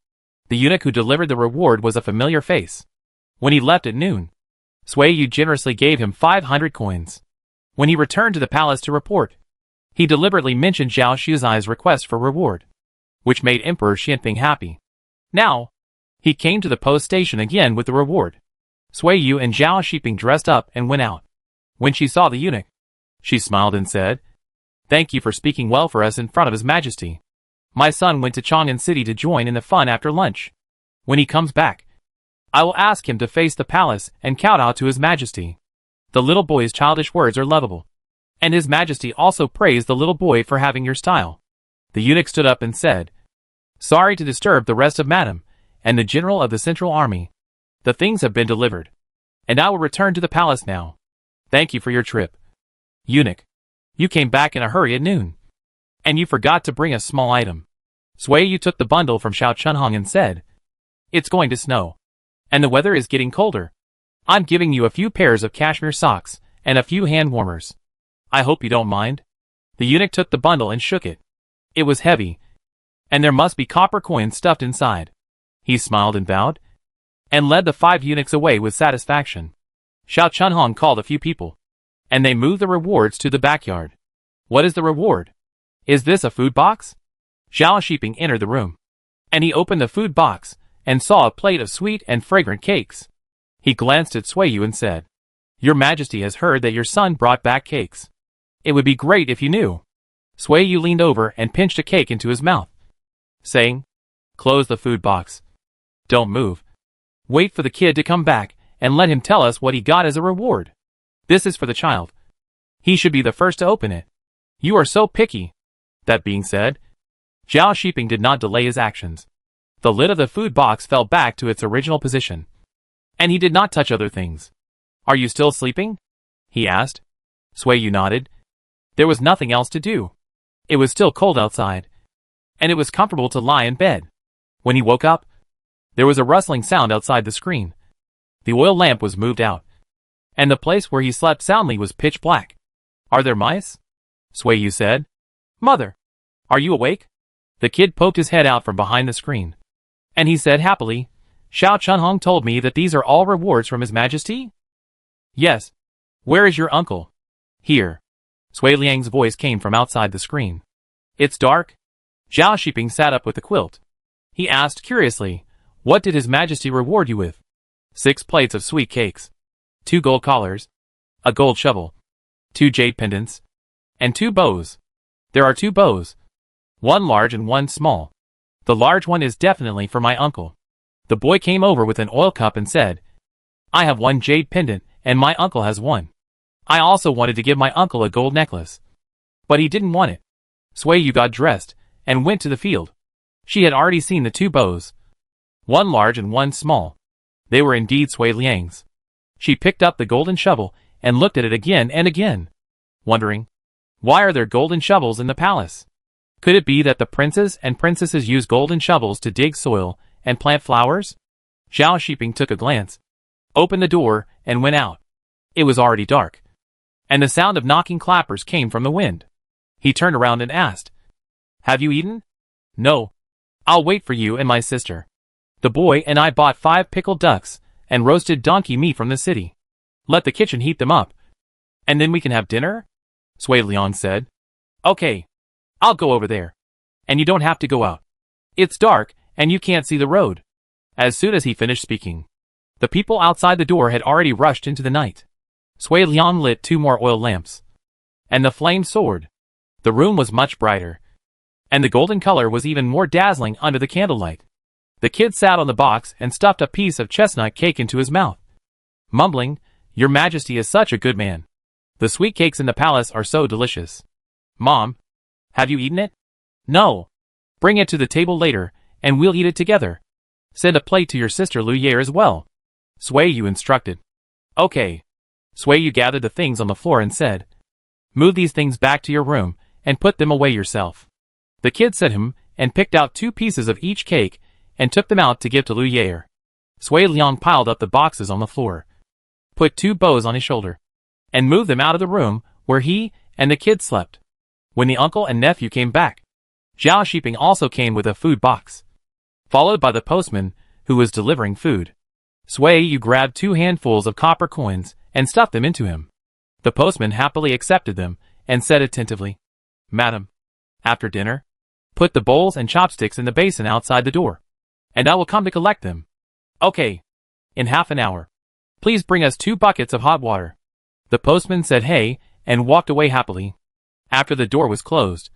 The eunuch who delivered the reward was a familiar face. When he left at noon, Sui Yu generously gave him 500 coins. When he returned to the palace to report, he deliberately mentioned Zhao Shuzai's request for reward, which made Emperor Xianping happy. Now, he came to the post station again with the reward. Sui Yu and Zhao Shiping dressed up and went out. When she saw the eunuch, she smiled and said, Thank you for speaking well for us in front of His Majesty. My son went to Chang'an City to join in the fun after lunch. When he comes back, I will ask him to face the palace and kowtow to His Majesty. The little boy's childish words are lovable. And His Majesty also praised the little boy for having your style. The eunuch stood up and said, Sorry to disturb the rest of Madam, and the General of the Central Army. The things have been delivered. And I will return to the palace now. Thank you for your trip. Eunuch. You came back in a hurry at noon. And you forgot to bring a small item. Sui Yu took the bundle from Xiao Chunhong and said, It's going to snow. And the weather is getting colder. I'm giving you a few pairs of cashmere socks, and a few hand warmers. I hope you don't mind. The eunuch took the bundle and shook it. It was heavy. And there must be copper coins stuffed inside. He smiled and bowed, and led the 5 eunuchs away with satisfaction. Xiao Chunhong called a few people, and they moved the rewards to the backyard. What is the reward? Is this a food box? Zhao Shiping entered the room, and he opened the food box, and saw a plate of sweet and fragrant cakes. He glanced at Sui Yu and said, Your Majesty has heard that your son brought back cakes. It would be great if you knew. Sui Yu leaned over and pinched a cake into his mouth, saying, Close the food box. Don't move. Wait for the kid to come back, and let him tell us what he got as a reward. This is for the child. He should be the first to open it. You are so picky. That being said, Zhao Shiping did not delay his actions. The lid of the food box fell back to its original position. And he did not touch other things. Are you still sleeping? He asked. Sui Yu nodded. There was nothing else to do. It was still cold outside, and it was comfortable to lie in bed. When he woke up, there was a rustling sound outside the screen. The oil lamp was moved out, and the place where he slept soundly was pitch black. Are there mice? Sui Yu said. Mother, are you awake? The kid poked his head out from behind the screen, and he said happily, Xiao Chunhong told me that these are all rewards from His Majesty? Yes. Where is your uncle? Here. Sui Liang's voice came from outside the screen. It's dark. Zhao Shiping sat up with the quilt. He asked curiously, What did His Majesty reward you with? 6 plates of sweet cakes, 2 gold collars, a gold shovel, 2 jade pendants, and 2 bows. There are 2 bows, one large and one small. The large one is definitely for my uncle. The boy came over with an oil cup and said, I have 1 jade pendant, and my uncle has 1. I also wanted to give my uncle a gold necklace, but he didn't want it. Sui Yu got dressed and went to the field. She had already seen the 2 bows, one large and one small. They were indeed Sui Liang's. She picked up the golden shovel and looked at it again and again, wondering, why are there golden shovels in the palace? Could it be that the princes and princesses use golden shovels to dig soil and plant flowers? Zhao Shiping took a glance, opened the door, and went out. It was already dark, and the sound of knocking clappers came from the wind. He turned around and asked, Have you eaten? No. I'll wait for you and my sister. The boy and I bought 5 pickled ducks and roasted donkey meat from the city. Let the kitchen heat them up, and then we can have dinner? Sui Liang said. Okay. I'll go over there. And you don't have to go out. It's dark, and you can't see the road. As soon as he finished speaking, the people outside the door had already rushed into the night. Sui Liang lit 2 more oil lamps, and the flame soared. The room was much brighter, and the golden color was even more dazzling under the candlelight. The kid sat on the box and stuffed a piece of chestnut cake into his mouth, mumbling, "Your Majesty is such a good man. The sweet cakes in the palace are so delicious." "Mom, have you eaten it?" "No. Bring it to the table later, and we'll eat it together. Send a plate to your sister Luye as well," Sui Yu instructed. "Okay." Sui Yu gathered the things on the floor and said, "Move these things back to your room, and put them away yourself." The kid said and picked out 2 pieces of each cake, and took them out to give to Luye. Sui Liang piled up the boxes on the floor, put 2 bows on his shoulder, and moved them out of the room where he and the kid slept. When the uncle and nephew came back, Zhao Shiping also came with a food box, followed by the postman, who was delivering food. Sui Yu grabbed 2 handfuls of copper coins and stuffed them into him. The postman happily accepted them and said attentively, "Madam, after dinner, put the bowls and chopsticks in the basin outside the door, and I will come to collect them." "Okay. In half an hour. Please bring us 2 buckets of hot water." The postman said hey and walked away happily. After the door was closed,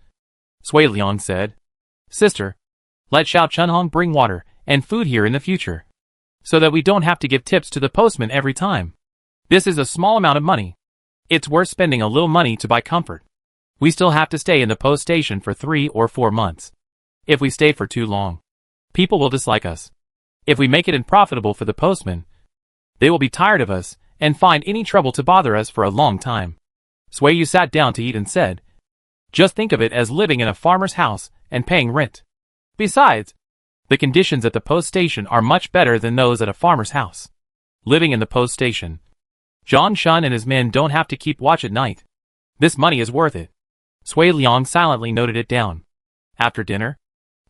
Sui Liang said, "Sister, let Xiao Chunhong bring water and food here in the future, so that we don't have to give tips to the postman every time. This is a small amount of money. It's worth spending a little money to buy comfort. We still have to stay in the post station for 3 or 4 months. If we stay for too long, people will dislike us. If we make it unprofitable for the postman, they will be tired of us and find any trouble to bother us for a long time." Sui Yu sat down to eat and said, "Just think of it as living in a farmer's house and paying rent. Besides, the conditions at the post station are much better than those at a farmer's house. Living in the post station, Zhang Shun and his men don't have to keep watch at night. This money is worth it." Sui Liang silently noted it down. After dinner,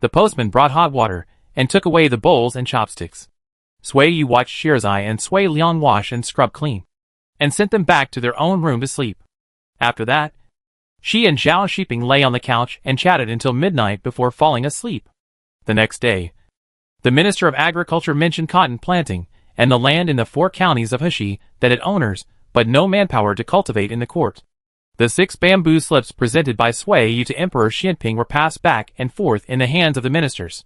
the postman brought hot water and took away the bowls and chopsticks. Sui Yu watched Shirzai and Sui Liang wash and scrub clean, and sent them back to their own room to sleep. After that, she and Zhao Shiping lay on the couch and chatted until midnight before falling asleep. The next day, the Minister of Agriculture mentioned cotton planting and the land in the 4 counties of Heshi that had owners, but no manpower to cultivate in the court. The 6 bamboo slips presented by Sui Yu to Emperor Xianping were passed back and forth in the hands of the ministers.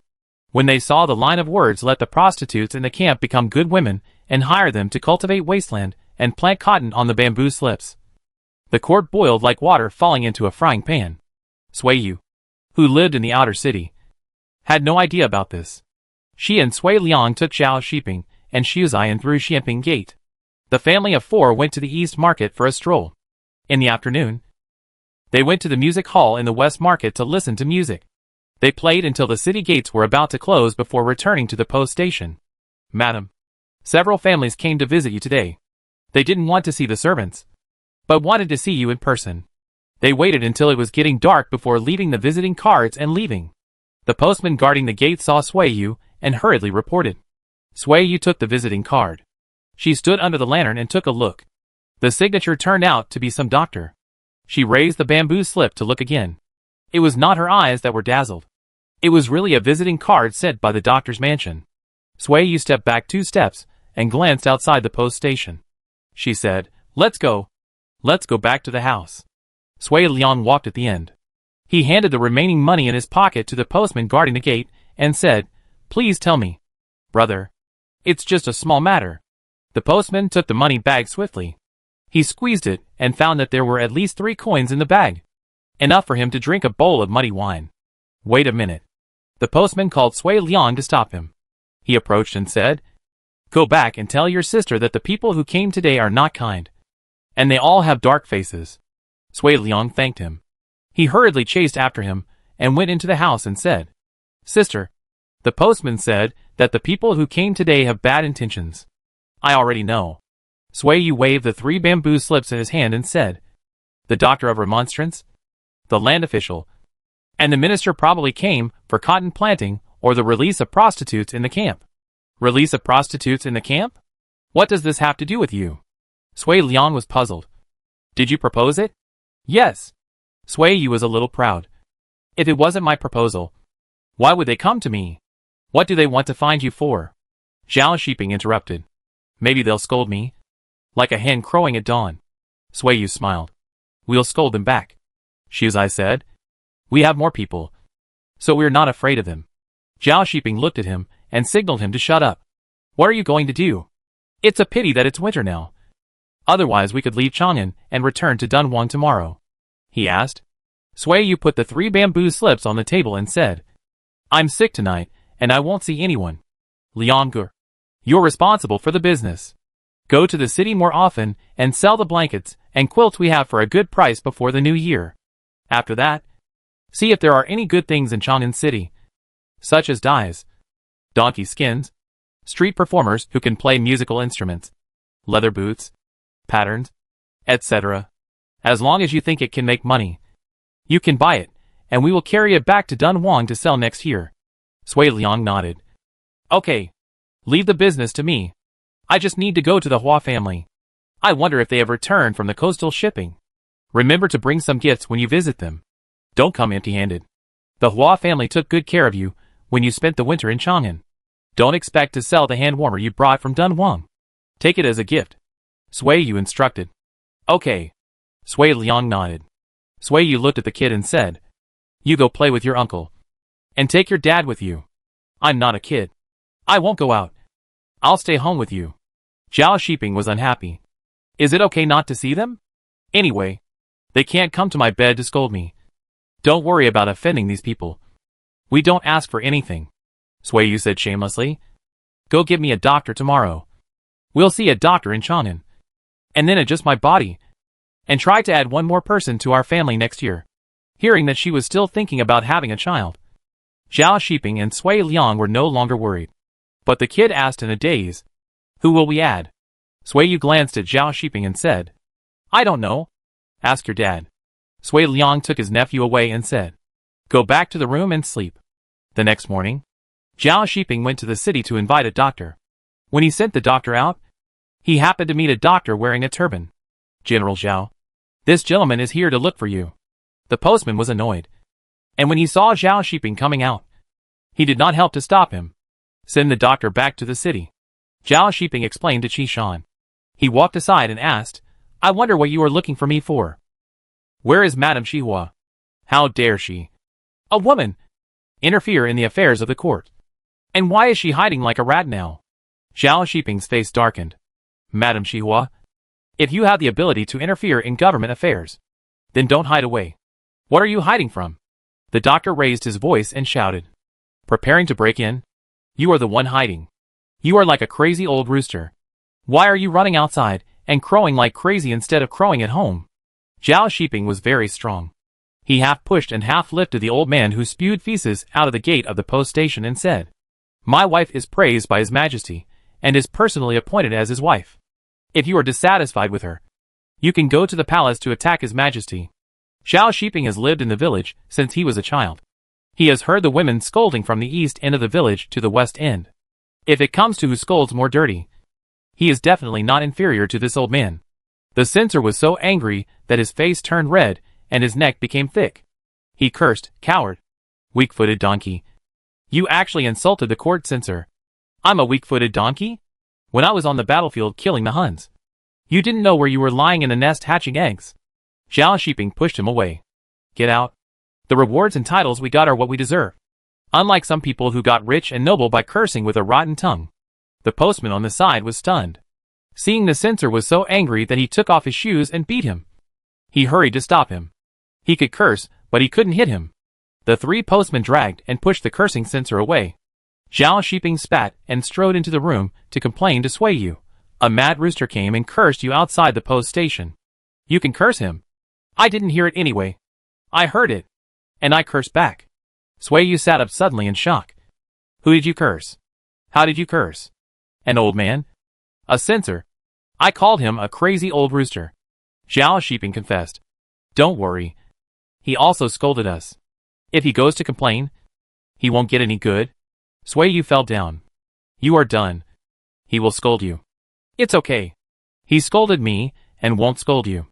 When they saw the line of words, "Let the prostitutes in the camp become good women and hire them to cultivate wasteland and plant cotton" on the bamboo slips, the court boiled like water falling into a frying pan. Sui Yu, who lived in the outer city, had no idea about this. She and Sui Liang took Zhao Shiping and Shuzai and through Xianping Gate. The family of 4 went to the East Market for a stroll. In the afternoon, they went to the music hall in the West Market to listen to music. They played until the city gates were about to close before returning to the post station. "Madam, several families came to visit you today. They didn't want to see the servants, but wanted to see you in person. They waited until it was getting dark before leaving the visiting cards and leaving." The postman guarding the gate saw Sui Yu and hurriedly reported. Sui Yu took the visiting card. She stood under the lantern and took a look. The signature turned out to be some doctor. She raised the bamboo slip to look again. It was not her eyes that were dazzled. It was really a visiting card sent by the doctor's mansion. Sui Yu stepped back 2 steps and glanced outside the post station. She said, "Let's go. Let's go back to the house." Sui Liang walked at the end. He handed the remaining money in his pocket to the postman guarding the gate and said, "Please tell me, brother. It's just a small matter." The postman took the money bag swiftly. He squeezed it and found that there were at least 3 coins in the bag, enough for him to drink a bowl of muddy wine. "Wait a minute." The postman called Sui Liang to stop him. He approached and said, "Go back and tell your sister that the people who came today are not kind, and they all have dark faces." Sui Liang thanked him. He hurriedly chased after him and went into the house and said, "Sister, the postman said that the people who came today have bad intentions. I already know." Sui Yu waved the 3 bamboo slips in his hand and said, "The doctor of remonstrance, the land official, and the minister probably came for cotton planting or the release of prostitutes in the camp." "Release of prostitutes in the camp? What does this have to do with you?" Sui Liang was puzzled. "Did you propose it?" "Yes." Sui Yu was a little proud. "If it wasn't my proposal, why would they come to me? What do they want to find you for?" Zhao Shiping interrupted. "Maybe they'll scold me, like a hen crowing at dawn." Sui Yu smiled. "We'll scold them back. Shizai said. We have more people, so we're not afraid of them. Zhao Shiping looked at him and signaled him to shut up. What are you going to do? It's a pity that it's winter now. Otherwise we could leave Chang'an and return to Dunhuang tomorrow, he asked. Sui Yu put the 3 bamboo slips on the table and said, I'm sick tonight, and I won't see anyone. Liang Gur, you're responsible for the business. Go to the city more often and sell the blankets and quilts we have for a good price before the new year. After that, see if there are any good things in Chang'an City, such as dyes, donkey skins, street performers who can play musical instruments, leather boots, patterns, etc. As long as you think it can make money, you can buy it, and we will carry it back to Dunhuang to sell next year. Sui Liang nodded. Okay. Leave the business to me. I just need to go to the Hua family. I wonder if they have returned from the coastal shipping. Remember to bring some gifts when you visit them. Don't come empty-handed. The Hua family took good care of you when you spent the winter in Chang'an. Don't expect to sell the hand warmer you brought from Dunhuang. Take it as a gift. Sui Yu instructed. Okay. Sui Liang nodded. Sui Yu looked at the kid and said, You go play with your uncle. And take your dad with you. I'm not a kid. I won't go out. I'll stay home with you. Zhao Shiping was unhappy. Is it okay not to see them? Anyway, they can't come to my bed to scold me. Don't worry about offending these people. We don't ask for anything. Sui Yu said shamelessly. Go get me a doctor tomorrow. We'll see a doctor in Chang'an. And then adjust my body. And try to add one more person to our family next year. Hearing that she was still thinking about having a child, Zhao Shiping and Sui Liang were no longer worried. But the kid asked in a daze, Who will we add? Sui Yu glanced at Zhao Shiping and said, I don't know. Ask your dad. Sui Liang took his nephew away and said, Go back to the room and sleep. The next morning, Zhao Shiping went to the city to invite a doctor. When he sent the doctor out, he happened to meet a doctor wearing a turban. General Zhao, this gentleman is here to look for you. The postman was annoyed. And when he saw Zhao Shiping coming out, he did not help to stop him. Send the doctor back to the city. Zhao Shiping explained to Qi Shan. He walked aside and asked, I wonder what you are looking for me for. Where is Madame Xihua? How dare she, a woman, interfere in the affairs of the court? And why is she hiding like a rat now? Zhao Shiping's face darkened. Madame Xihua, if you have the ability to interfere in government affairs, then don't hide away. What are you hiding from? The doctor raised his voice and shouted. Preparing to break in? You are the one hiding. You are like a crazy old rooster. Why are you running outside and crowing like crazy instead of crowing at home? Zhao Shiping was very strong. He half pushed and half lifted the old man who spewed feces out of the gate of the post station and said, My wife is praised by His Majesty and is personally appointed as his wife. If you are dissatisfied with her, you can go to the palace to attack His Majesty. Zhao Shiping has lived in the village since he was a child. He has heard the women scolding from the east end of the village to the west end. If it comes to who scolds more dirty, he is definitely not inferior to this old man. The censor was so angry that his face turned red and his neck became thick. He cursed, Coward, weak-footed donkey. You actually insulted the court censor. I'm a weak-footed donkey? When I was on the battlefield killing the Huns, you didn't know where you were lying in the nest hatching eggs. Zhao Shiping pushed him away. Get out. The rewards and titles we got are what we deserve. Unlike some people who got rich and noble by cursing with a rotten tongue. The postman on the side was stunned. Seeing the censor was so angry that he took off his shoes and beat him. He hurried to stop him. He could curse, but he couldn't hit him. The 3 postmen dragged and pushed the cursing censor away. Zhao Shiping spat and strode into the room to complain to Sui Yu. A mad rooster came and cursed you outside the post station. You can curse him. I didn't hear it anyway. I heard it. And I cursed back. Sui Yu sat up suddenly in shock. Who did you curse? How did you curse? An old man? A censor? I called him a crazy old rooster. Zhao Shiping confessed. Don't worry. He also scolded us. If he goes to complain, he won't get any good. Sui Yu fell down. You are done. He will scold you. It's okay. He scolded me and won't scold you.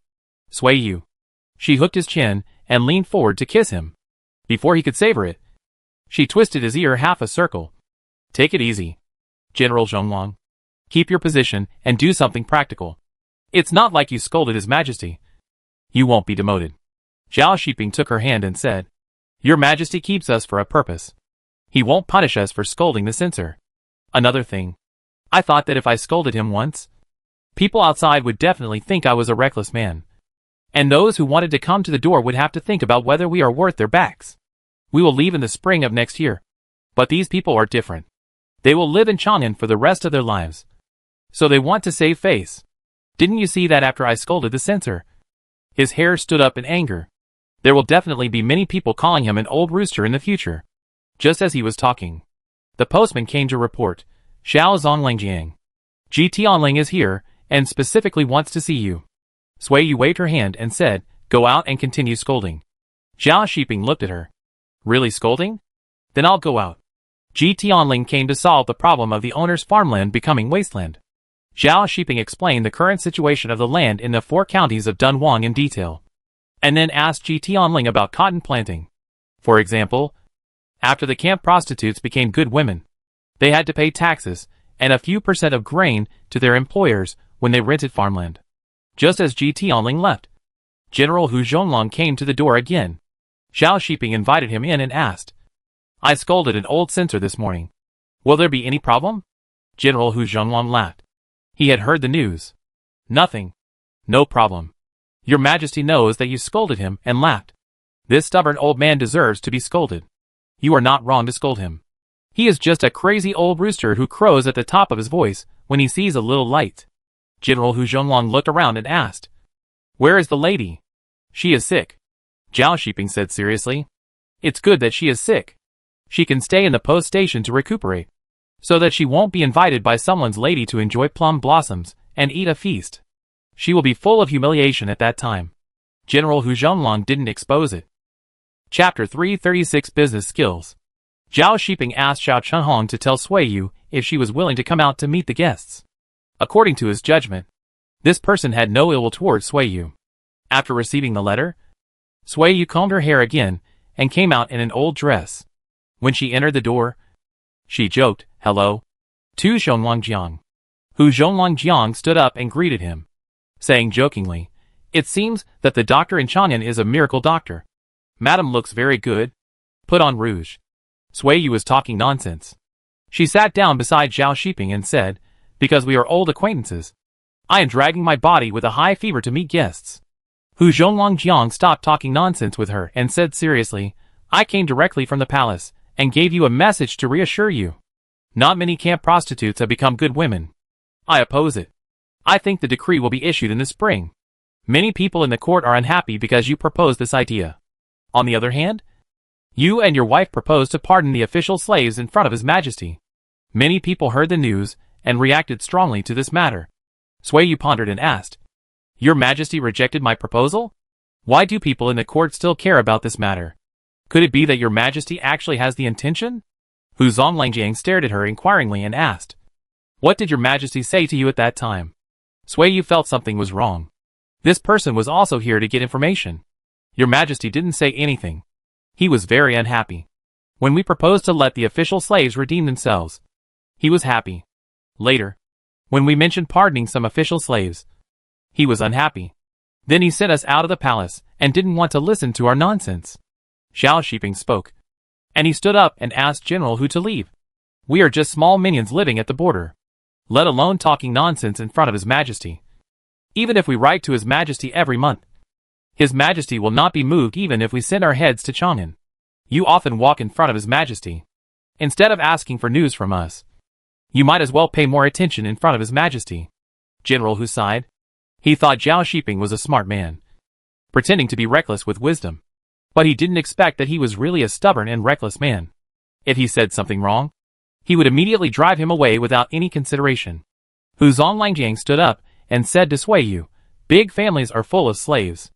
Sui Yu. She hooked his chin and leaned forward to kiss him. Before he could savor it, she twisted his ear half a circle. Take it easy, General Zhongwang. Keep your position and do something practical. It's not like you scolded His Majesty. You won't be demoted. Zhao Shiping took her hand and said, Your Majesty keeps us for a purpose. He won't punish us for scolding the censor. Another thing. I thought that if I scolded him once, people outside would definitely think I was a reckless man. And those who wanted to come to the door would have to think about whether we are worth their backs. We will leave in the spring of next year. But these people are different. They will live in Chang'an for the rest of their lives. So they want to save face. Didn't you see that after I scolded the censor? His hair stood up in anger. There will definitely be many people calling him an old rooster in the future. Just as he was talking, the postman came to report, Xiao Zonglingjiang. Ji Tianling is here, and specifically wants to see you. Sui Yu waved her hand and said, Go out and continue scolding. Zhao Shiping looked at her. Really scolding? Then I'll go out. Ji Tianling came to solve the problem of the owner's farmland becoming wasteland. Zhao Shiping explained the current situation of the land in the 4 counties of Dunhuang in detail, and then asked Ji Tianling about cotton planting. For example, after the camp prostitutes became good women, they had to pay taxes and a few % of grain to their employers when they rented farmland. Just as Ji Tianling left, General Hu Zhonglong came to the door again. Zhao Shiping invited him in and asked, I scolded an old censor this morning. Will there be any problem? General Hu Zhonglong laughed. He had heard the news. Nothing. No problem. Your Majesty knows that you scolded him, and laughed. This stubborn old man deserves to be scolded. You are not wrong to scold him. He is just a crazy old rooster who crows at the top of his voice when he sees a little light. General Hu Zhonglong looked around and asked, Where is the lady? She is sick. Zhao Shiping said seriously. It's good that she is sick. She can stay in the post station to recuperate, so that she won't be invited by someone's lady to enjoy plum blossoms and eat a feast. She will be full of humiliation at that time. General Hu Zhonglong didn't expose it. Chapter 336 Business Skills. Zhao Shiping asked Xiao Chenhong to tell Sui Yu if she was willing to come out to meet the guests. According to his judgment, this person had no ill will towards Sui Yu. After receiving the letter, Sui Yu combed her hair again and came out in an old dress. When she entered the door, she joked, Hello. To Zhonglongjiang. Hu Zhonglongjiang stood up and greeted him, saying jokingly, It seems that the doctor in Chang'an is a miracle doctor. Madam looks very good. Put on rouge. Sui Yu was talking nonsense. She sat down beside Zhao Shiping and said, Because we are old acquaintances, I am dragging my body with a high fever to meet guests. Hu Zhonglongjiang stopped talking nonsense with her and said seriously, I came directly from the palace and gave you a message to reassure you. Not many camp prostitutes have become good women. I oppose it. I think the decree will be issued in the spring. Many people in the court are unhappy because you proposed this idea. On the other hand, you and your wife proposed to pardon the official slaves in front of His Majesty. Many people heard the news and reacted strongly to this matter. Sui Yu pondered and asked, Your Majesty rejected my proposal? Why do people in the court still care about this matter? Could it be that Your Majesty actually has the intention? Hu Zonglingjiang stared at her inquiringly and asked, What did Your Majesty say to you at that time? Sui Yu felt something was wrong. This person was also here to get information. Your Majesty didn't say anything. He was very unhappy. When we proposed to let the official slaves redeem themselves, he was happy. Later, when we mentioned pardoning some official slaves, he was unhappy. Then he sent us out of the palace and didn't want to listen to our nonsense. Zhao Shiping spoke, and he stood up and asked General Hu to leave. We are just small minions living at the border, let alone talking nonsense in front of His Majesty. Even if we write to His Majesty every month, His Majesty will not be moved even if we send our heads to Chang'an. You often walk in front of His Majesty. Instead of asking for news from us, you might as well pay more attention in front of His Majesty. General Hu sighed. He thought Zhao Shiping was a smart man, pretending to be reckless with wisdom. But he didn't expect that he was really a stubborn and reckless man. If he said something wrong, he would immediately drive him away without any consideration. Hu Zonglingjiang stood up and said to Sui Yu, Big families are full of slaves.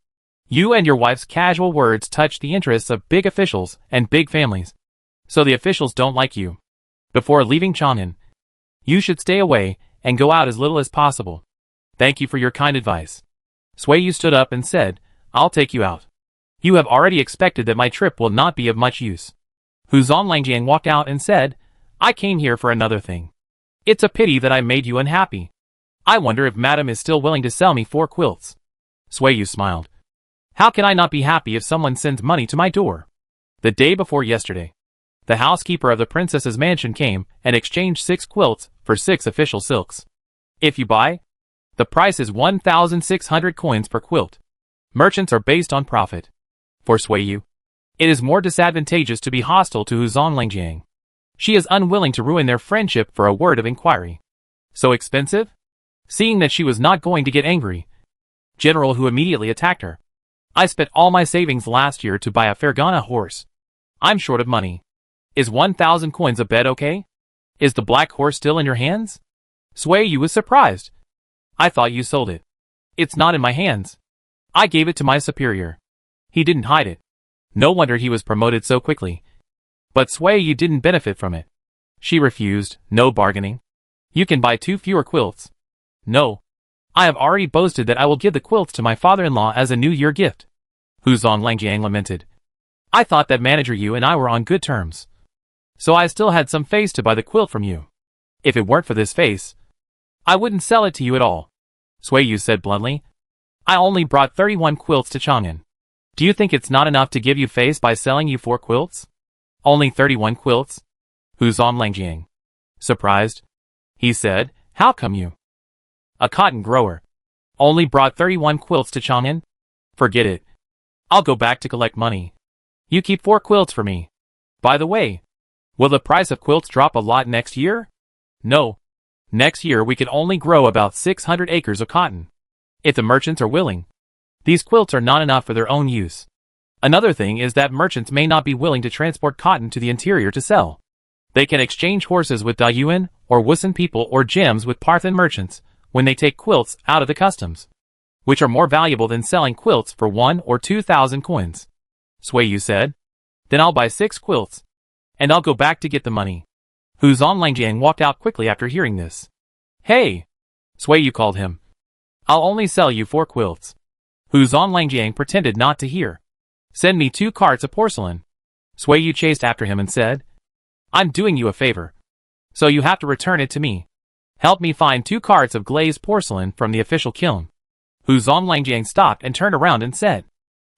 You and your wife's casual words touch the interests of big officials and big families. So the officials don't like you. Before leaving Chang'an, you should stay away and go out as little as possible. Thank you for your kind advice. Sui Yu stood up and said, I'll take you out. You have already expected that my trip will not be of much use. Hu Zonglingjiang walked out and said, I came here for another thing. It's a pity that I made you unhappy. I wonder if Madam is still willing to sell me 4 quilts. Sui Yu smiled. How can I not be happy if someone sends money to my door? The day before yesterday, the housekeeper of the princess's mansion came and exchanged 6 quilts for 6 official silks. If you buy, the price is 1,600 coins per quilt. Merchants are based on profit. For Suiyu, it is more disadvantageous to be hostile to Huzong Langjiang. She is unwilling to ruin their friendship for a word of inquiry. So expensive? Seeing that she was not going to get angry, General Hu immediately attacked her. I spent all my savings last year to buy a Fergana horse. I'm short of money. Is 1,000 coins a bet okay? Is the black horse still in your hands? Suiyu was surprised. I thought you sold it. It's not in my hands. I gave it to my superior. He didn't hide it. No wonder he was promoted so quickly. But Suiyu didn't benefit from it. She refused, no bargaining. You can buy 2 fewer quilts. No. I have already boasted that I will give the quilts to my father-in-law as a New Year gift. Huzong Langjiang lamented. I thought that manager you and I were on good terms. So I still had some face to buy the quilt from you. If it weren't for this face, I wouldn't sell it to you at all. Suiyu said bluntly. I only brought 31 quilts to Chang'an. Do you think it's not enough to give you face by selling you 4 quilts? Only 31 quilts? Huzong Langjiang. Surprised. He said, how come you, a cotton grower, only brought 31 quilts to Chang'an? Forget it. I'll go back to collect money. You keep 4 quilts for me. By the way, will the price of quilts drop a lot next year? No. Next year we could only grow about 600 acres of cotton. If the merchants are willing. These quilts are not enough for their own use. Another thing is that merchants may not be willing to transport cotton to the interior to sell. They can exchange horses with Dayuan or Wusun people or gems with Parthan merchants when they take quilts out of the customs, which are more valuable than selling quilts for 1 or 2,000 coins. Suiyu said. Then I'll buy 6 quilts, and I'll go back to get the money. Huzong Langjiang walked out quickly after hearing this. Hey! Suiyu called him. I'll only sell you 4 quilts. Huzong Langjiang pretended not to hear. Send me 2 carts of porcelain. Suiyu chased after him and said, I'm doing you a favor, so you have to return it to me. Help me find 2 carts of glazed porcelain from the official kiln. Huzong Langjiang stopped and turned around and said,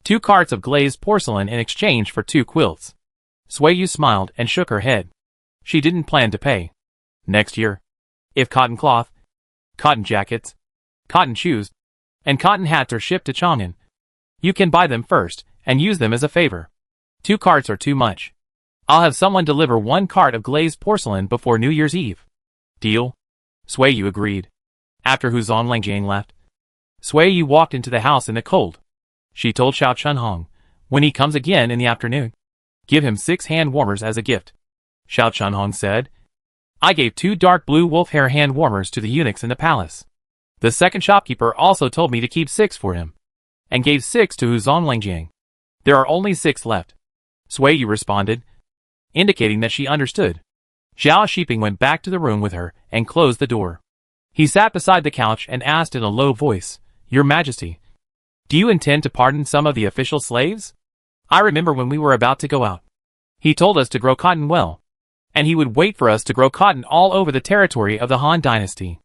2 carts of glazed porcelain in exchange for 2 quilts. Suiyu smiled and shook her head. She didn't plan to pay. Next year, if cotton cloth, cotton jackets, cotton shoes, and cotton hats are shipped to Chang'an, you can buy them first and use them as a favor. 2 carts are too much. I'll have someone deliver 1 cart of glazed porcelain before New Year's Eve. Deal? Suiyu agreed. After Huzong Langjiang left, Suiyu walked into the house in the cold. She told Xiao Chunhong, when he comes again in the afternoon, give him 6 hand warmers as a gift. Xiao Chunhong said, I gave 2 dark blue wolf hair hand warmers to the eunuchs in the palace. The second shopkeeper also told me to keep 6 for him, and gave 6 to Huzong Langjiang. There are only 6 left. Suiyu responded, indicating that she understood. Zhao Shiping went back to the room with her and closed the door. He sat beside the couch and asked in a low voice, Your Majesty, do you intend to pardon some of the official slaves? I remember when we were about to go out. He told us to grow cotton well, and he would wait for us to grow cotton all over the territory of the Han Dynasty.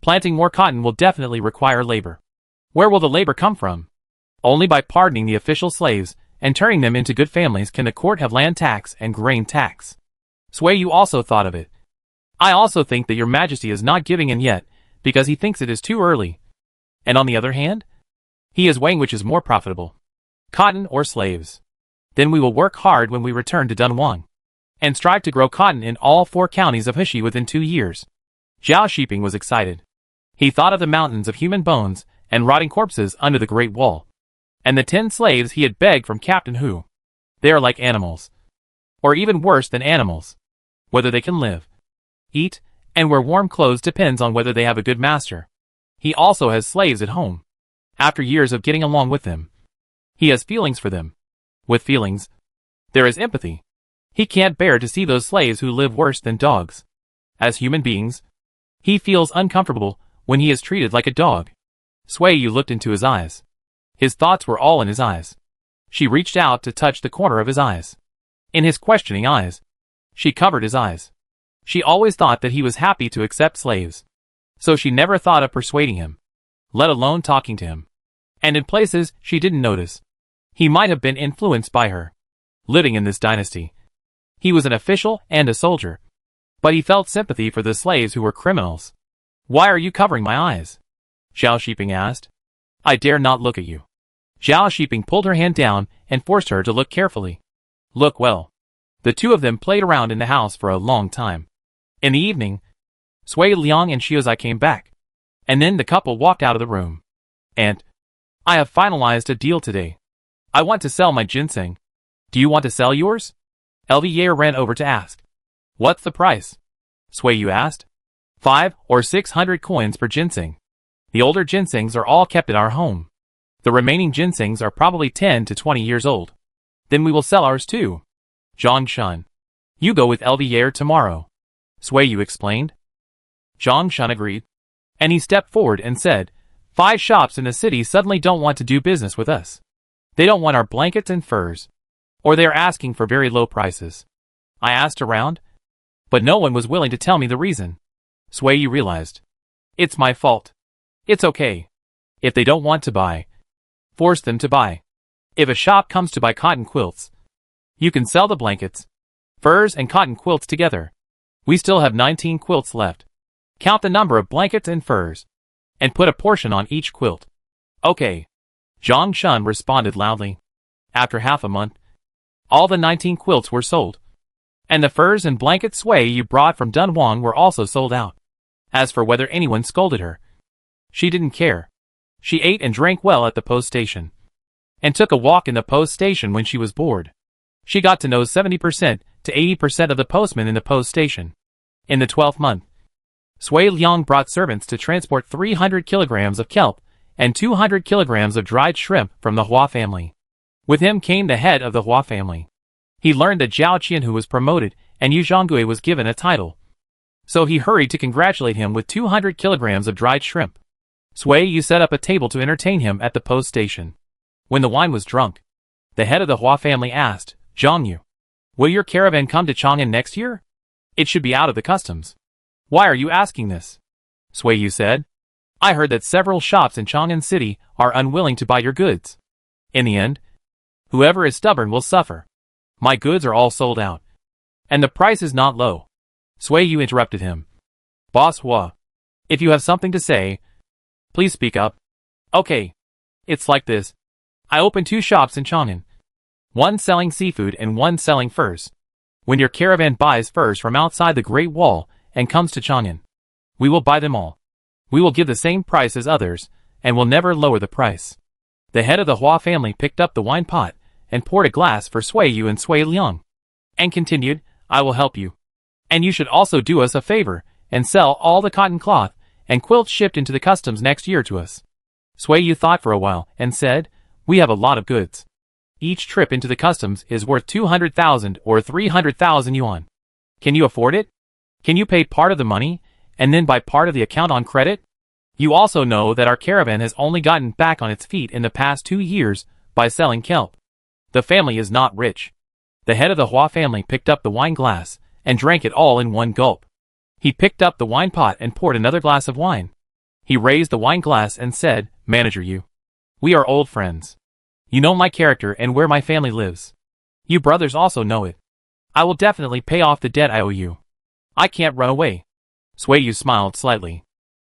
Planting more cotton will definitely require labor. Where will the labor come from? Only by pardoning the official slaves and turning them into good families can the court have land tax and grain tax. Suiyu also thought of it. I also think that your majesty is not giving in yet, because he thinks it is too early. And on the other hand, he is weighing which is more profitable, cotton or slaves. Then we will work hard when we return to Dunhuang, and strive to grow cotton in all 4 counties of Heshi within 2 years. Zhao Shiping was excited. He thought of the mountains of human bones and rotting corpses under the Great Wall, and the 10 slaves he had begged from Captain Hu. They are like animals, or even worse than animals. Whether they can live, eat, and wear warm clothes depends on whether they have a good master. He also has slaves at home. After years of getting along with them, he has feelings for them. With feelings, there is empathy. He can't bear to see those slaves who live worse than dogs. As human beings, he feels uncomfortable when he is treated like a dog. Suiyu looked into his eyes. His thoughts were all in his eyes. She reached out to touch the corner of his eyes. In his questioning eyes, she covered his eyes. She always thought that he was happy to accept slaves, so she never thought of persuading him, let alone talking to him. And in places she didn't notice, He might have been influenced by her. Living in this dynasty, he was an official and a soldier, but he felt sympathy for the slaves who were criminals. "Why are you covering my eyes?" Zhao Shiping asked. "I dare not look at you." Zhao Shiping pulled her hand down and forced her to look carefully. "Look well." The two of them played around in the house for a long time. In the evening, Sui Liang and Xiuzai came back, and then the couple walked out of the room. "Aunt, I have finalized a deal today. I want to sell my ginseng. Do you want to sell yours?" Elvier ran over to ask. "What's the price?" Sui Yu asked. 500 or 600 coins per ginseng. The older ginsengs are all kept at our home. The remaining ginsengs are probably 10 to 20 years old. Then we will sell ours too. Zhang Shun. You go with Elvier tomorrow, Sui Yu explained. Zhang Shun agreed. And he stepped forward and said, 5 shops in the city suddenly don't want to do business with us. They don't want our blankets and furs. Or they are asking for very low prices. I asked around, but no one was willing to tell me the reason. Sui Yu realized. It's my fault. It's okay. If they don't want to buy, force them to buy. If a shop comes to buy cotton quilts, you can sell the blankets, furs and cotton quilts together. We still have 19 quilts left. Count the number of blankets and furs, and put a portion on each quilt. Okay. Zhang Shun responded loudly. After half a month, all the 19 quilts were sold. And the furs and blankets Sui Yu brought from Dunhuang were also sold out. As for whether anyone scolded her, she didn't care. She ate and drank well at the post station, and took a walk in the post station when she was bored. She got to know 70% to 80% of the postmen in the post station. In the 12th month, Sui Liang brought servants to transport 300 kilograms of kelp and 200 kilograms of dried shrimp from the Hua family. With him came the head of the Hua family. He learned that Zhao Qianhu was promoted and Yu Zhonggui was given a title. So he hurried to congratulate him with 200 kilograms of dried shrimp. Sui Yu set up a table to entertain him at the post station. When the wine was drunk, the head of the Hua family asked, Zhongyu, will your caravan come to Chang'an next year? It should be out of the customs. Why are you asking this? Sui Yu said, I heard that several shops in Chang'an City are unwilling to buy your goods. In the end, whoever is stubborn will suffer. My goods are all sold out, and the price is not low. Sui Yu interrupted him. Boss Hua, if you have something to say, please speak up. Okay. It's like this. I opened 2 shops in Chang'an. One selling seafood and one selling furs. When your caravan buys furs from outside the Great Wall and comes to Chang'an, we will buy them all. We will give the same price as others, and will never lower the price. The head of the Hua family picked up the wine pot and poured a glass for Sui Yu and Sui Liang, and continued, I will help you. And you should also do us a favor and sell all the cotton cloth and quilts shipped into the customs next year to us. Sui Yu thought for a while and said, we have a lot of goods. Each trip into the customs is worth 200,000 or 300,000 yuan. Can you afford it? Can you pay part of the money and then buy part of the account on credit? You also know that our caravan has only gotten back on its feet in the past 2 years by selling kelp. The family is not rich. The head of the Hua family picked up the wine glass and drank it all in one gulp. He picked up the wine pot and poured another glass of wine. He raised the wine glass and said, Manager Yu, we are old friends. You know my character and where my family lives. You brothers also know it. I will definitely pay off the debt I owe you. I can't run away. Sui Yu smiled slightly.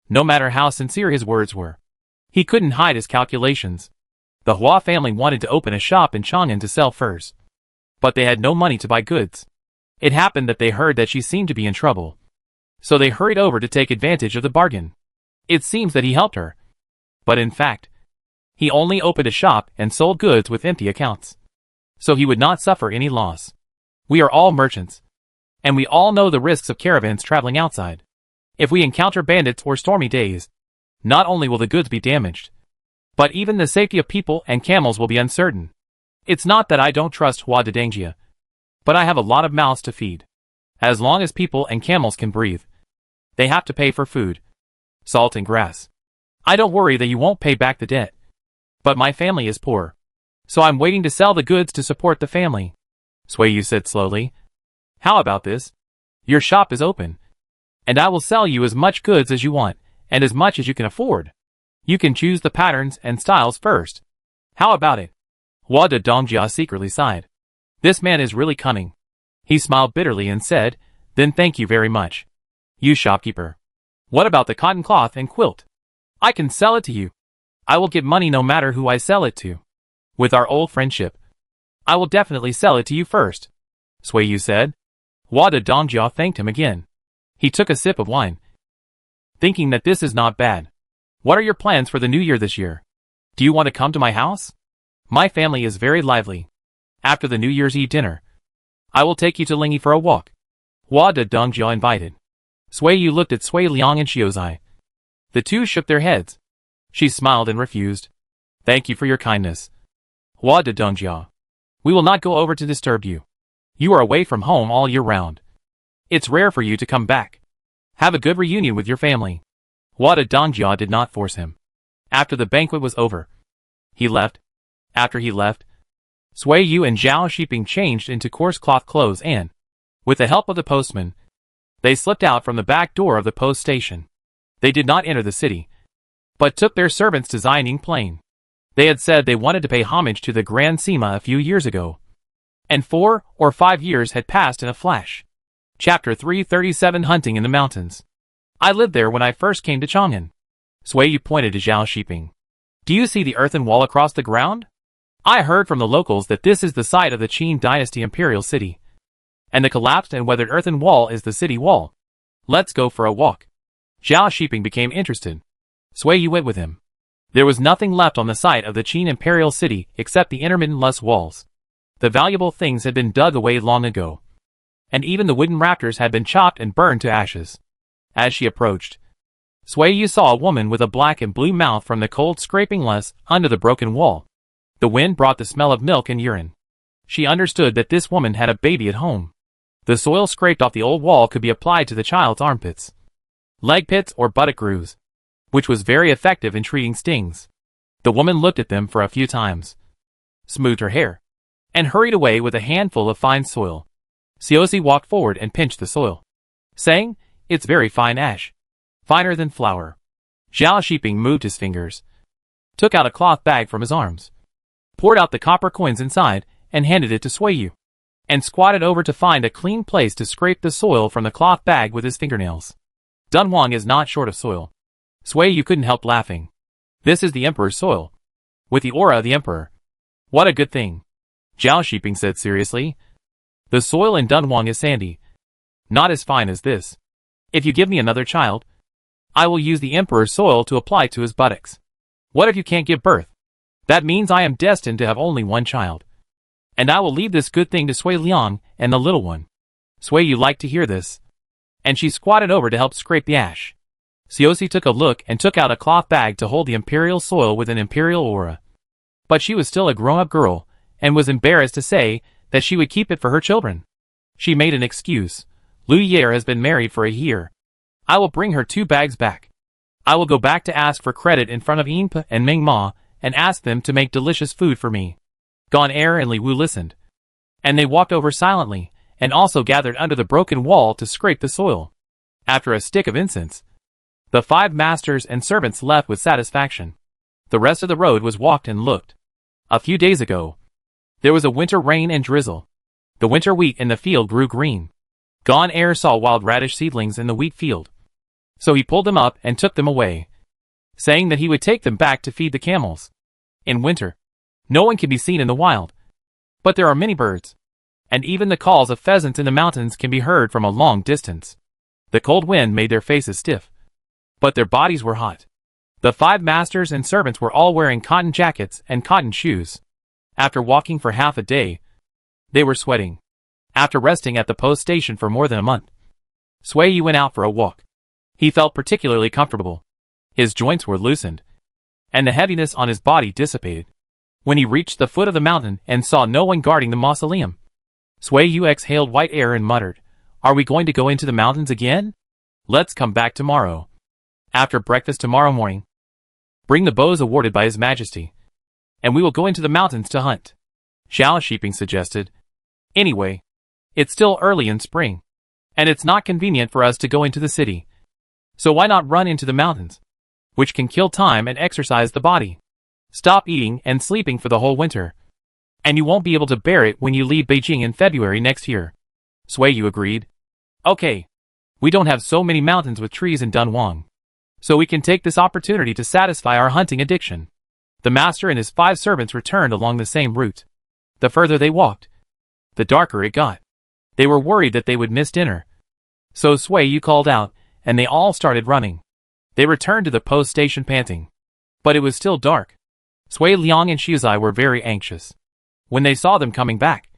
No matter how sincere his words were, he couldn't hide his calculations. The Hua family wanted to open a shop in Chang'an to sell furs, but they had no money to buy goods. It happened that they heard that she seemed to be in trouble, so they hurried over to take advantage of the bargain. It seems that he helped her, but in fact, he only opened a shop and sold goods with empty accounts, so he would not suffer any loss. We are all merchants, and we all know the risks of caravans traveling outside. If we encounter bandits or stormy days, not only will the goods be damaged, but even the safety of people and camels will be uncertain. It's not that I don't trust Hua de Dangjia, but I have a lot of mouths to feed. As long as people and camels can breathe, they have to pay for food, salt and grass. I don't worry that you won't pay back the debt. But my family is poor, so I'm waiting to sell the goods to support the family. Sui Yu said slowly. How about this? Your shop is open, and I will sell you as much goods as you want, and as much as you can afford. You can choose the patterns and styles first. How about it? Hua de Dongjia secretly sighed. This man is really cunning. He smiled bitterly and said, then thank you very much. You shopkeeper. What about the cotton cloth and quilt? I can sell it to you. I will get money no matter who I sell it to. With our old friendship, I will definitely sell it to you first. Sui Yu said. Hua de Dongjia thanked him again. He took a sip of wine, thinking that this is not bad. What are your plans for the new year this year? Do you want to come to my house? My family is very lively. After the New Year's Eve dinner, I will take you to Lingyi for a walk. Hua de Dongjia invited. Sui Yu looked at Sui Liang and Xiaozai. The two shook their heads. She smiled and refused. Thank you for your kindness. Hua de Dongjia. We will not go over to disturb you. You are away from home all year round. It's rare for you to come back. Have a good reunion with your family. Hua de Dongjia did not force him. After the banquet was over, he left. After he left, Sui Yu and Zhao Shiping changed into coarse cloth clothes and, with the help of the postman, they slipped out from the back door of the post station. They did not enter the city, but took their servants to Xining Plain. They had said they wanted to pay homage to the Grand Sima a few years ago, and 4 or 5 years had passed in a flash. Chapter 337 Hunting in the Mountains. I lived there when I first came to Chang'an. Sui Yu pointed to Zhao Shiping. Do you see the earthen wall across the ground? I heard from the locals that this is the site of the Qin Dynasty Imperial City, and the collapsed and weathered earthen wall is the city wall. Let's go for a walk. Zhao Shiping became interested. Sui Yu went with him. There was nothing left on the site of the Qin Imperial City except the intermittent lush walls. The valuable things had been dug away long ago, and even the wooden rafters had been chopped and burned to ashes. As she approached, Sui Yu saw a woman with a black and blue mouth from the cold scraping lush under the broken wall. The wind brought the smell of milk and urine. She understood that this woman had a baby at home. The soil scraped off the old wall could be applied to the child's armpits, leg pits or buttock grooves, which was very effective in treating stings. The woman looked at them for a few times, smoothed her hair, and hurried away with a handful of fine soil. Xiaozi walked forward and pinched the soil, saying, it's very fine ash, finer than flour. Zhao Shiping moved his fingers, took out a cloth bag from his arms, poured out the copper coins inside, and handed it to Sui Yu, and squatted over to find a clean place to scrape the soil from the cloth bag with his fingernails. Dunhuang is not short of soil. Sui Yu couldn't help laughing. This is the Emperor's soil, with the aura of the Emperor. What a good thing. Zhao Shiping said seriously. The soil in Dunhuang is sandy, not as fine as this. If you give me another child, I will use the Emperor's soil to apply to his buttocks. What if you can't give birth? That means I am destined to have only one child. And I will leave this good thing to Sui Liang and the little one. Sui Yu liked to hear this, and she squatted over to help scrape the ash. Xiaozi took a look and took out a cloth bag to hold the imperial soil with an imperial aura. But she was still a grown-up girl, and was embarrassed to say that she would keep it for her children. She made an excuse. Lu Yer has been married for a year. I will bring her 2 bags back. I will go back to ask for credit in front of Yinpa and Ming Ma, and ask them to make delicious food for me. Gon Er and Li Wu listened, and they walked over silently, and also gathered under the broken wall to scrape the soil. After a stick of incense, the 5 masters and servants left with satisfaction. The rest of the road was walked and looked. A few days ago, there was a winter rain and drizzle. The winter wheat in the field grew green. Gon Er saw wild radish seedlings in the wheat field, so he pulled them up and took them away, saying that he would take them back to feed the camels. In winter, no one can be seen in the wild, but there are many birds, and even the calls of pheasants in the mountains can be heard from a long distance. The cold wind made their faces stiff, but their bodies were hot. The 5 masters and servants were all wearing cotton jackets and cotton shoes. After walking for half a day, they were sweating. After resting at the post station for more than a month, Sui Yu went out for a walk. He felt particularly comfortable. His joints were loosened, and the heaviness on his body dissipated. When he reached the foot of the mountain and saw no one guarding the mausoleum, Sui Yu exhaled white air and muttered, "Are we going to go into the mountains again? Let's come back tomorrow. After breakfast tomorrow morning, bring the bows awarded by His Majesty, and we will go into the mountains to hunt," Zhao Shiping suggested. "Anyway, it's still early in spring, and it's not convenient for us to go into the city. So why not run into the mountains, which can kill time and exercise the body? Stop eating and sleeping for the whole winter. And you won't be able to bear it when you leave Beijing in February next year. Sui Yu agreed. Okay. We don't have so many mountains with trees in Dunhuang. So we can take this opportunity to satisfy our hunting addiction. The master and his 5 servants returned along the same route. The further they walked, the darker it got. They were worried that they would miss dinner. So Sui Yu called out, and they all started running. They returned to the post station panting. But it was still dark. Sui Liang and Shizai were very anxious. When they saw them coming back,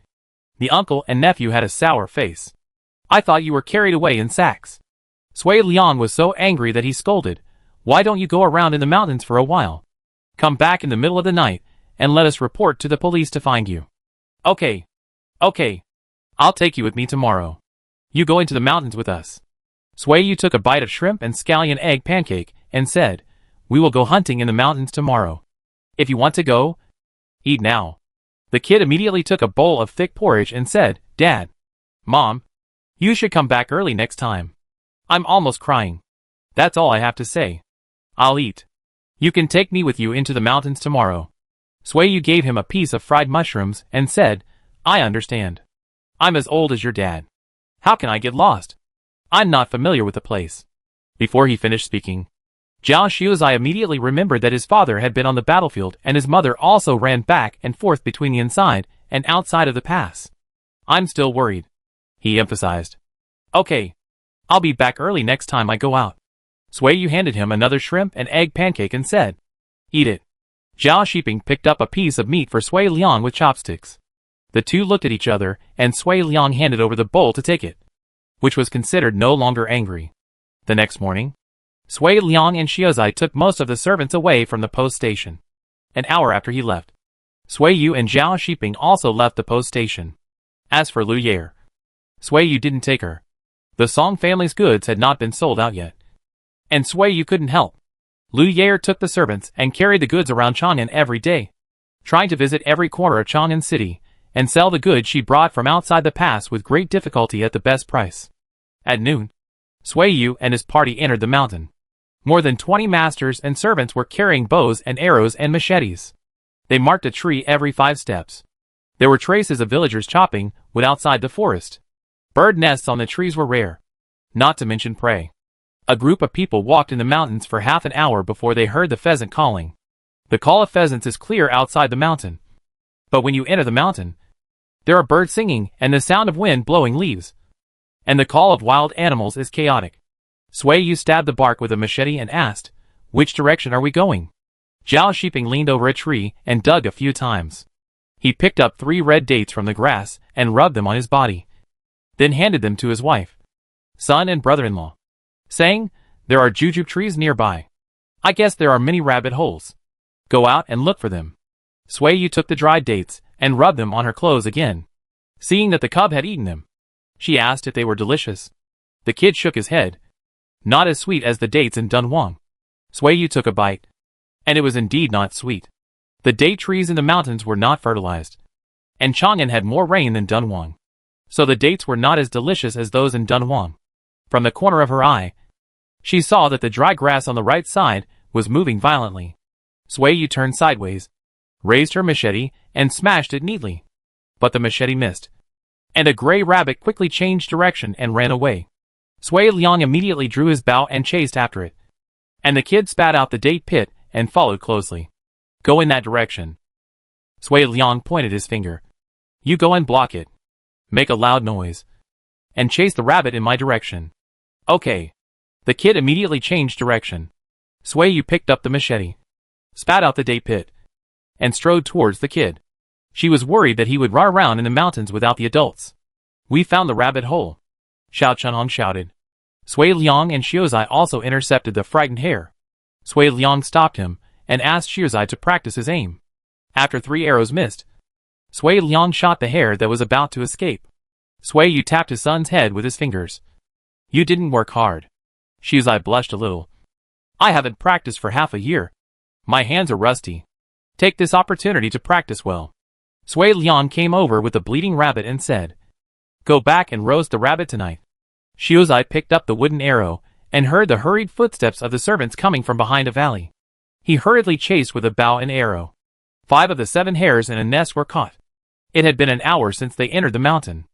the uncle and nephew had a sour face. I thought you were carried away in sacks. Sui Liang was so angry that he scolded, why don't you go around in the mountains for a while? Come back in the middle of the night, and let us report to the police to find you. Okay. Okay. I'll take you with me tomorrow. You go into the mountains with us. Sui Yu took a bite of shrimp and scallion egg pancake, and said, we will go hunting in the mountains tomorrow. If you want to go, eat now. The kid immediately took a bowl of thick porridge and said, Dad, Mom, you should come back early next time. I'm almost crying. That's all I have to say. I'll eat. You can take me with you into the mountains tomorrow. Sui Yu gave him a piece of fried mushrooms and said, I understand. I'm as old as your dad. How can I get lost? I'm not familiar with the place. Before he finished speaking, Zhao Xiuzai immediately remembered that his father had been on the battlefield and his mother also ran back and forth between the inside and outside of the pass. I'm still worried, he emphasized. Okay. I'll be back early next time I go out. Sui Yu handed him another shrimp and egg pancake and said, eat it. Zhao Shiping picked up a piece of meat for Sui Liang with chopsticks. The two looked at each other and Sui Liang handed over the bowl to take it, which was considered no longer angry. The next morning, Sui Liang and Xiuzai took most of the servants away from the post station. An hour after he left, Sui Yu and Zhao Shiping also left the post station. As for Lu Yair, Sui Yu didn't take her. The Song family's goods had not been sold out yet. And Sui Yu couldn't help. Lu Yair took the servants and carried the goods around Chang'an every day, trying to visit every corner of Chang'an City and sell the goods she brought from outside the pass with great difficulty at the best price. At noon, Sui Yu and his party entered the mountain. More than 20 masters and servants were carrying bows and arrows and machetes. They marked a tree every 5 steps. There were traces of villagers chopping wood outside the forest. Bird nests on the trees were rare, not to mention prey. A group of people walked in the mountains for half an hour before they heard the pheasant calling. The call of pheasants is clear outside the mountain. But when you enter the mountain, there are birds singing and the sound of wind blowing leaves. And the call of wild animals is chaotic. Sui Yu stabbed the bark with a machete and asked, which direction are we going? Zhao Shiping leaned over a tree and dug a few times. He picked up 3 red dates from the grass and rubbed them on his body. Then handed them to his wife, son and brother-in-law, saying, there are jujube trees nearby. I guess there are many rabbit holes. Go out and look for them. Sui Yu took the dried dates and rubbed them on her clothes again. Seeing that the cub had eaten them, she asked if they were delicious. The kid shook his head. Not as sweet as the dates in Dunhuang. Sui Yu took a bite. And it was indeed not sweet. The date trees in the mountains were not fertilized. And Chang'an had more rain than Dunhuang. So the dates were not as delicious as those in Dunhuang. From the corner of her eye, she saw that the dry grass on the right side was moving violently. Sui Yu turned sideways, raised her machete, and smashed it neatly. But the machete missed. And a gray rabbit quickly changed direction and ran away. Sui Liang immediately drew his bow and chased after it. And the kid spat out the date pit and followed closely. Go in that direction. Sui Liang pointed his finger. You go and block it. Make a loud noise. And chase the rabbit in my direction. Okay. The kid immediately changed direction. Sui Yu picked up the machete, spat out the date pit, and strode towards the kid. She was worried that he would run around in the mountains without the adults. We found the rabbit hole, Xiao Chunhong shouted. Sui Liang and Xiuzai also intercepted the frightened hare. Sui Liang stopped him and asked Xiuzai to practice his aim. After 3 arrows missed, Sui Liang shot the hare that was about to escape. Sui Yu tapped his son's head with his fingers. You didn't work hard. Xiuzai blushed a little. I haven't practiced for half a year. My hands are rusty. Take this opportunity to practice well. Sui Liang came over with the bleeding rabbit and said, Go back and roast the rabbit tonight. Xiuzai picked up the wooden arrow and heard the hurried footsteps of the servants coming from behind a valley. He hurriedly chased with a bow and arrow. 5 of the 7 hares in a nest were caught. It had been an hour since they entered the mountain.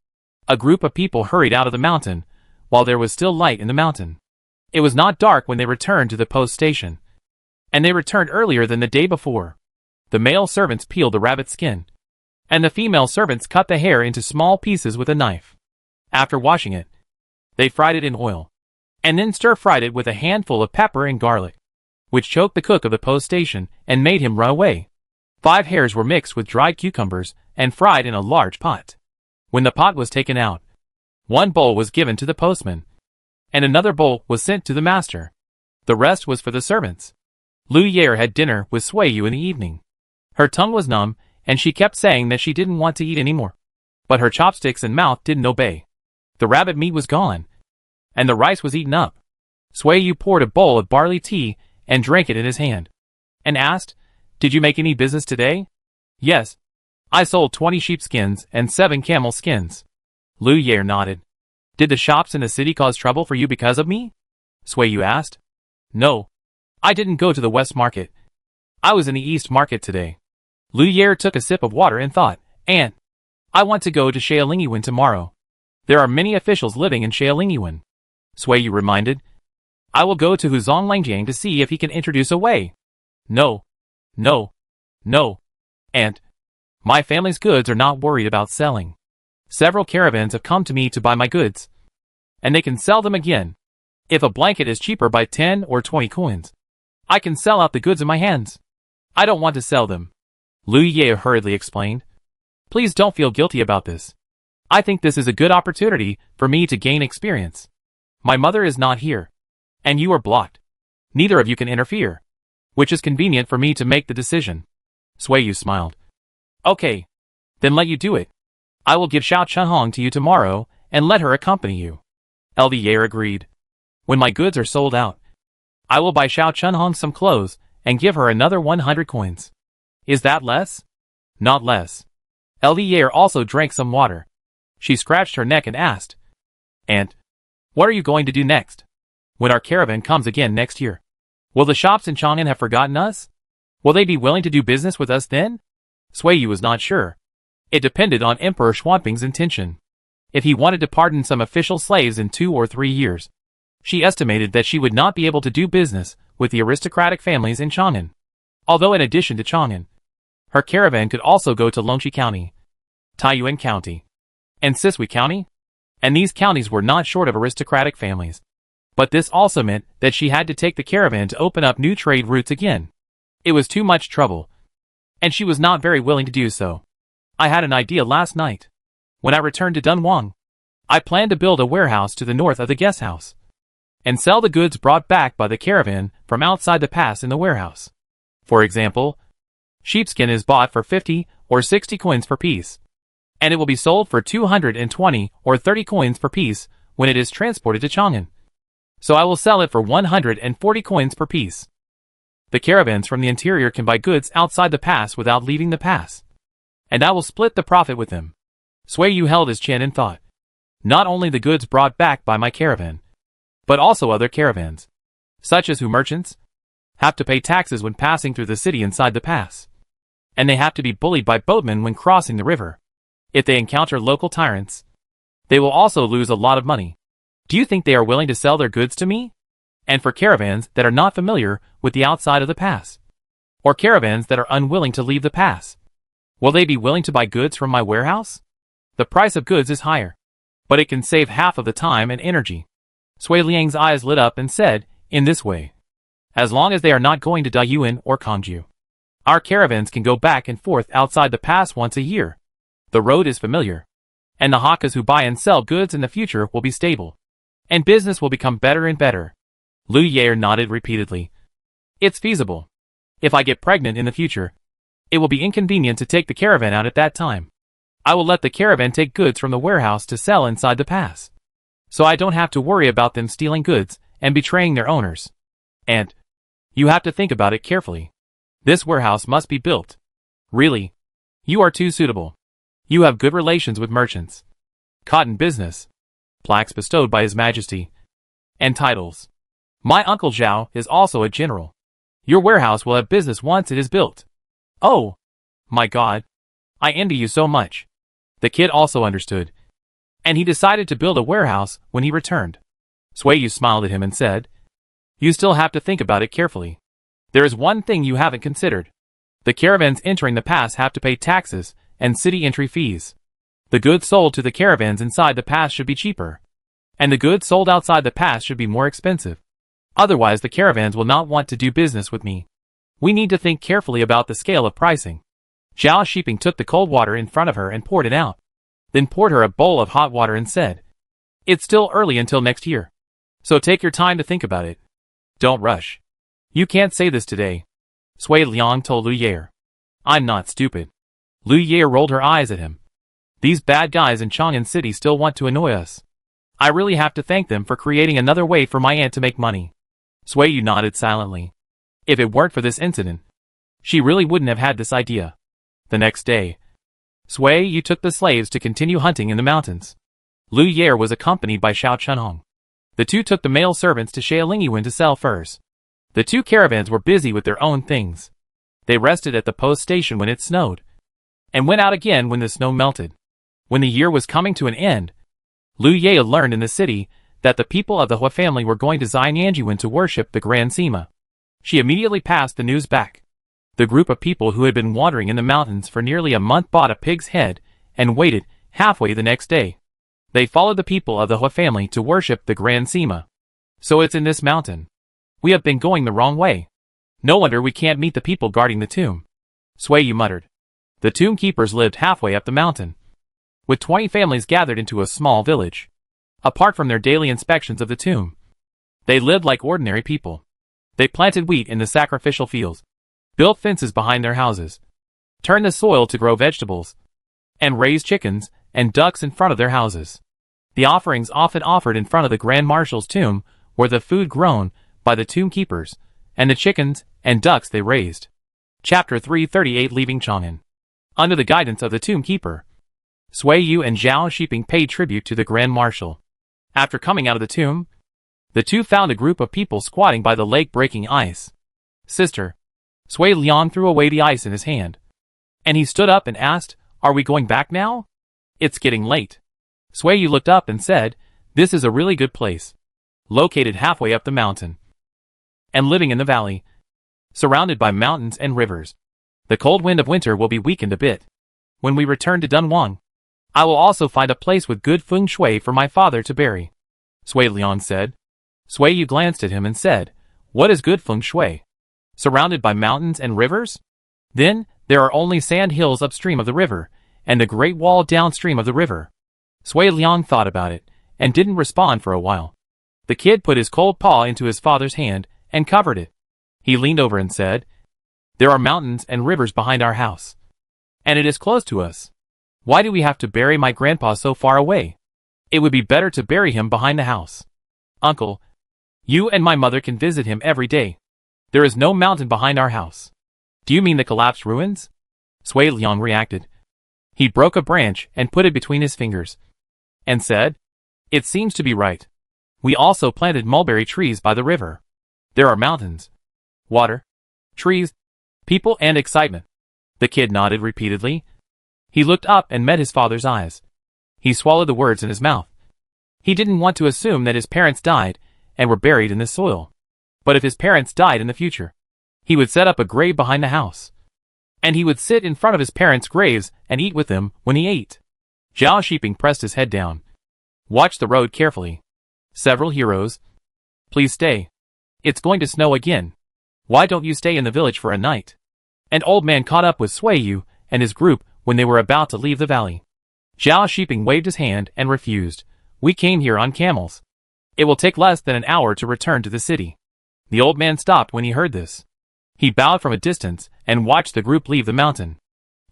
A group of people hurried out of the mountain, while there was still light in the mountain. It was not dark when they returned to the post station. And they returned earlier than the day before. The male servants peeled the rabbit skin, and the female servants cut the hair into small pieces with a knife. After washing it, they fried it in oil, and then stir-fried it with a handful of pepper and garlic, which choked the cook of the post station and made him run away. 5 hairs were mixed with dried cucumbers and fried in a large pot. When the pot was taken out, 1 bowl was given to the postman, and another bowl was sent to the master. The rest was for the servants. Lu Yair had dinner with Sui Yu in the evening. Her tongue was numb, and she kept saying that she didn't want to eat anymore. But her chopsticks and mouth didn't obey. The rabbit meat was gone, and the rice was eaten up. Sui Yu poured a bowl of barley tea and drank it in his hand, and asked, "Did you make any business today?" "Yes. I sold 20 sheepskins and 7 camel skins." Lu Yair nodded. "Did the shops in the city cause trouble for you because of me?" Sui Yu asked. "No. I didn't go to the West Market. I was in the East Market today." Lu Yair took a sip of water and thought, "And I want to go to Shaolingyiwen tomorrow. There are many officials living in Shaolingyiwen." Sui Yu reminded, "I will go to Huzong Langjiang to see if he can introduce a way." No. And my family's goods are not worried about selling. Several caravans have come to me to buy my goods, and they can sell them again. If a blanket is cheaper by 10 or 20 coins, I can sell out the goods in my hands. I don't want to sell them." Lu Yair hurriedly explained. "Please don't feel guilty about this. I think this is a good opportunity for me to gain experience. My mother is not here, and you are blocked. Neither of you can interfere, which is convenient for me to make the decision." Sui Yu smiled. "Okay. Then let you do it. I will give Xiao Chunhong to you tomorrow and let her accompany you." LD Yair agreed. "When my goods are sold out, I will buy Xiao Chunhong some clothes and give her another 100 coins. Is that less?" "Not less." LD Yair also drank some water. She scratched her neck and asked, "And what are you going to do next? When our caravan comes again next year, will the shops in Chang'an have forgotten us? Will they be willing to do business with us then?" Sui Yu was not sure. It depended on Emperor Xuanping's intention. If he wanted to pardon some official slaves in 2 or 3 years, she estimated that she would not be able to do business with the aristocratic families in Chang'an. Although in addition to Chang'an, her caravan could also go to Longxi County, Taiyuan County, and Sisui County, and these counties were not short of aristocratic families. But this also meant that she had to take the caravan to open up new trade routes again. It was too much trouble, and she was not very willing to do so. "I had an idea last night. When I returned to Dunhuang, I planned to build a warehouse to the north of the guest house, and sell the goods brought back by the caravan from outside the pass in the warehouse. For example, sheepskin is bought for 50 or 60 coins per piece, and it will be sold for 220 or 30 coins per piece when it is transported to Chang'an. So I will sell it for 140 coins per piece. The caravans from the interior can buy goods outside the pass without leaving the pass, and I will split the profit with them." Sui Yu held his chin and thought, "Not only the goods brought back by my caravan, but also other caravans, such as who merchants, have to pay taxes when passing through the city inside the pass, and they have to be bullied by boatmen when crossing the river. If they encounter local tyrants, they will also lose a lot of money. Do you think they are willing to sell their goods to me? And for caravans that are not familiar with the outside of the pass, or caravans that are unwilling to leave the pass, will they be willing to buy goods from my warehouse? The price of goods is higher, but it can save half of the time and energy." Sui Liang's eyes lit up and said, "In this way, as long as they are not going to Daiyuan or Kongju, our caravans can go back and forth outside the pass once a year. The road is familiar, and the hakas who buy and sell goods in the future will be stable, and business will become better and better." Lu Yair nodded repeatedly. "It's feasible. If I get pregnant in the future, it will be inconvenient to take the caravan out at that time. I will let the caravan take goods from the warehouse to sell inside the pass, so I don't have to worry about them stealing goods and betraying their owners. And you have to think about it carefully. This warehouse must be built. Really, you are too suitable. You have good relations with merchants, cotton business, plaques bestowed by His Majesty, and titles. My uncle Zhao is also a general. Your warehouse will have business once it is built. Oh, my God, I envy you so much." The kid also understood, and he decided to build a warehouse when he returned. Suiyu smiled at him and said, "You still have to think about it carefully. There is one thing you haven't considered. The caravans entering the pass have to pay taxes and city entry fees. The goods sold to the caravans inside the pass should be cheaper, and the goods sold outside the pass should be more expensive. Otherwise the caravans will not want to do business with me. We need to think carefully about the scale of pricing." Zhao Shiping took the cold water in front of her and poured it out, then poured her a bowl of hot water and said, "It's still early until next year, so take your time to think about it. Don't rush. You can't say this today," Sui Liang told Lu Ye. "I'm not stupid." Lu Ye rolled her eyes at him. "These bad guys in Chang'an City still want to annoy us. I really have to thank them for creating another way for my aunt to make money." Suiyu nodded silently. If it weren't for this incident, she really wouldn't have had this idea. The next day, Suiyu took the slaves to continue hunting in the mountains. Lu Ye was accompanied by Xiao Chunhong. The two took the male servants to Shaolingyiwen to sell furs. The two caravans were busy with their own things. They rested at the post station when it snowed, and went out again when the snow melted. When the year was coming to an end, Lu Ye learned in the city that the people of the Hua family were going to Xianyuan to worship the Grand Sima. She immediately passed the news back. The group of people who had been wandering in the mountains for nearly a month bought a pig's head and waited halfway the next day. They followed the people of the Hua family to worship the Grand Sima. "So it's in this mountain. We have been going the wrong way. No wonder we can't meet the people guarding the tomb," Suiyu muttered. The tomb keepers lived halfway up the mountain, with 20 families gathered into a small village. Apart from their daily inspections of the tomb, they lived like ordinary people. They planted wheat in the sacrificial fields, built fences behind their houses, turned the soil to grow vegetables, and raised chickens and ducks in front of their houses. The offerings often offered in front of the Grand Marshal's tomb were the food grown by the tomb keepers, and the chickens and ducks they raised. Chapter 338 Leaving Chang'an. Under the guidance of the tomb keeper, Suiyu and Zhao Shiping paid tribute to the Grand Marshal. After coming out of the tomb, the two found a group of people squatting by the lake breaking ice. "Sister." Sui Liang threw away the ice in his hand, and he stood up and asked, "Are we going back now? It's getting late." Suiyu looked up and said, "This is a really good place, located halfway up the mountain, and living in the valley, surrounded by mountains and rivers. The cold wind of winter will be weakened a bit. When we return to Dunhuang, I will also find a place with good feng shui for my father to bury," Sui Liang said. Suiyu glanced at him and said, "What is good feng shui? Surrounded by mountains and rivers? Then, there are only sand hills upstream of the river, and the Great Wall downstream of the river." Sui Liang thought about it, and didn't respond for a while. The kid put his cold paw into his father's hand, and covered it. He leaned over and said, "There are mountains and rivers behind our house, and it is close to us. Why do we have to bury my grandpa so far away? It would be better to bury him behind the house. Uncle, you and my mother can visit him every day. There is no mountain behind our house." "Do you mean the collapsed ruins?" Sui Liang reacted. He broke a branch and put it between his fingers, and said, "It seems to be right. We also planted mulberry trees by the river. There are mountains, water, trees, people and excitement." The kid nodded repeatedly. He looked up and met his father's eyes. He swallowed the words in his mouth. He didn't want to assume that his parents died and were buried in this soil. But if his parents died in the future, he would set up a grave behind the house, and he would sit in front of his parents' graves and eat with them when he ate. Zhao Shiping pressed his head down. "Watch the road carefully. Several heroes. Please stay. It's going to snow again. Why don't you stay in the village for a night?" An old man caught up with Suiyu and his group when they were about to leave the valley. Zhao Shiping waved his hand and refused. "We came here on camels. It will take less than an hour to return to the city." The old man stopped when he heard this. He bowed from a distance and watched the group leave the mountain.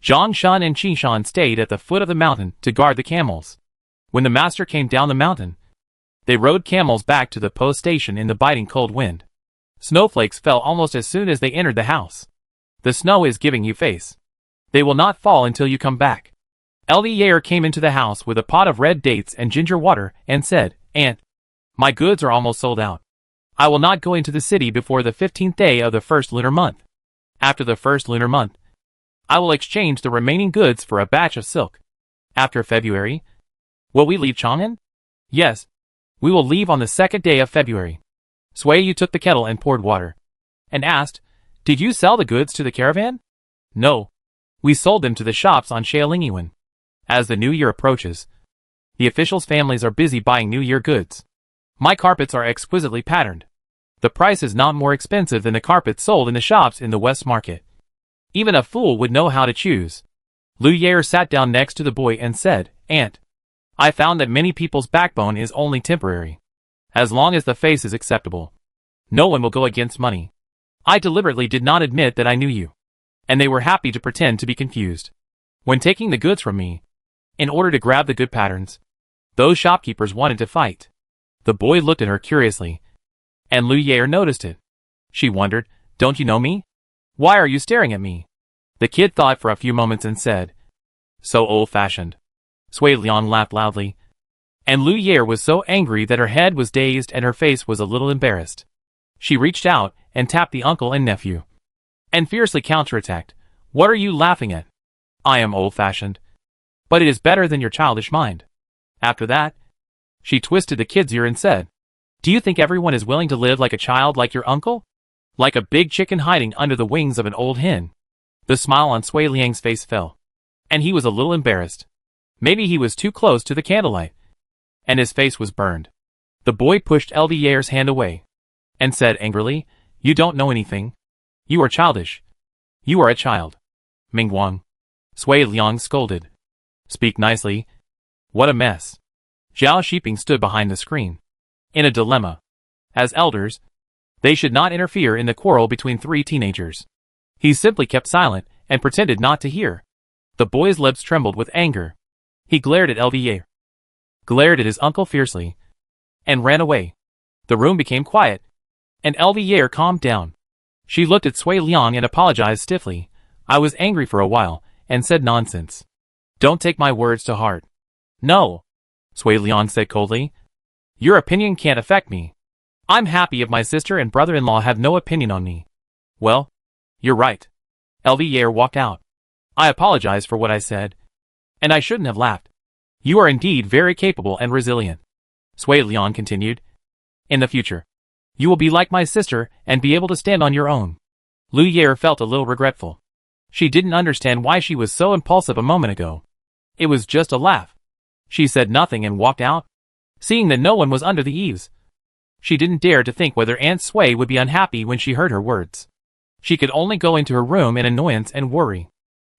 Zhang Shan and Qi Shan stayed at the foot of the mountain to guard the camels. When the master came down the mountain, they rode camels back to the post station in the biting cold wind. Snowflakes fell almost as soon as they entered the house. "The snow is giving you face. They will not fall until you come back." Elder Yair came into the house with a pot of red dates and ginger water and said, "Aunt, my goods are almost sold out. I will not go into the city before the 15th day of the first lunar month. After the first lunar month, I will exchange the remaining goods for a batch of silk, After February? Will we leave Chang'an? Yes. We will leave on the 2nd day of February. Sui Yu took the kettle and poured water. And asked, Did you sell the goods to the caravan? No. We sold them to the shops on Shaolingyiwen. As the new year approaches, the officials' families are busy buying New Year goods. My carpets are exquisitely patterned. The price is not more expensive than the carpets sold in the shops in the West Market. Even a fool would know how to choose. Lu Yair sat down next to the boy and said, Aunt, I found that many people's backbone is only temporary. As long as the face is acceptable, no one will go against money. I deliberately did not admit that I knew you. And they were happy to pretend to be confused. When taking the goods from me, in order to grab the good patterns, those shopkeepers wanted to fight. The boy looked at her curiously, and Lu Yair noticed it. She wondered, Don't you know me? Why are you staring at me? The kid thought for a few moments and said, So old-fashioned. Sui Liang laughed loudly, and Lu Yair was so angry that her head was dazed and her face was a little embarrassed. She reached out and tapped the uncle and nephew, and fiercely counterattacked, What are you laughing at? I am old-fashioned. But it is better than your childish mind. After that, she twisted the kid's ear and said, Do you think everyone is willing to live like a child like your uncle? Like a big chicken hiding under the wings of an old hen. The smile on Sui Liang's face fell, and he was a little embarrassed. Maybe he was too close to the candlelight, and his face was burned. The boy pushed LV Yair's hand away, and said angrily, You don't know anything. You are childish. You are a child. Mingguang. Sui Liang scolded. Speak nicely. What a mess. Zhao Shiping stood behind the screen, in a dilemma. As elders, they should not interfere in the quarrel between 3 teenagers. He simply kept silent and pretended not to hear. The boy's lips trembled with anger. He glared at LV Yair, glared at his uncle fiercely, and ran away. The room became quiet, and LV Yair calmed down. She looked at Sui Liang and apologized stiffly. I was angry for a while, and said nonsense. Don't take my words to heart. No, Sui Liang said coldly. Your opinion can't affect me. I'm happy if my sister and brother-in-law have no opinion on me. Well, you're right. LV Yair walked out. I apologize for what I said. And I shouldn't have laughed. You are indeed very capable and resilient. Sui Liang continued. In the future, you will be like my sister and be able to stand on your own. Lu Yair felt a little regretful. She didn't understand why she was so impulsive a moment ago. It was just a laugh. She said nothing and walked out, seeing that no one was under the eaves. She didn't dare to think whether Aunt Sui would be unhappy when she heard her words. She could only go into her room in annoyance and worry.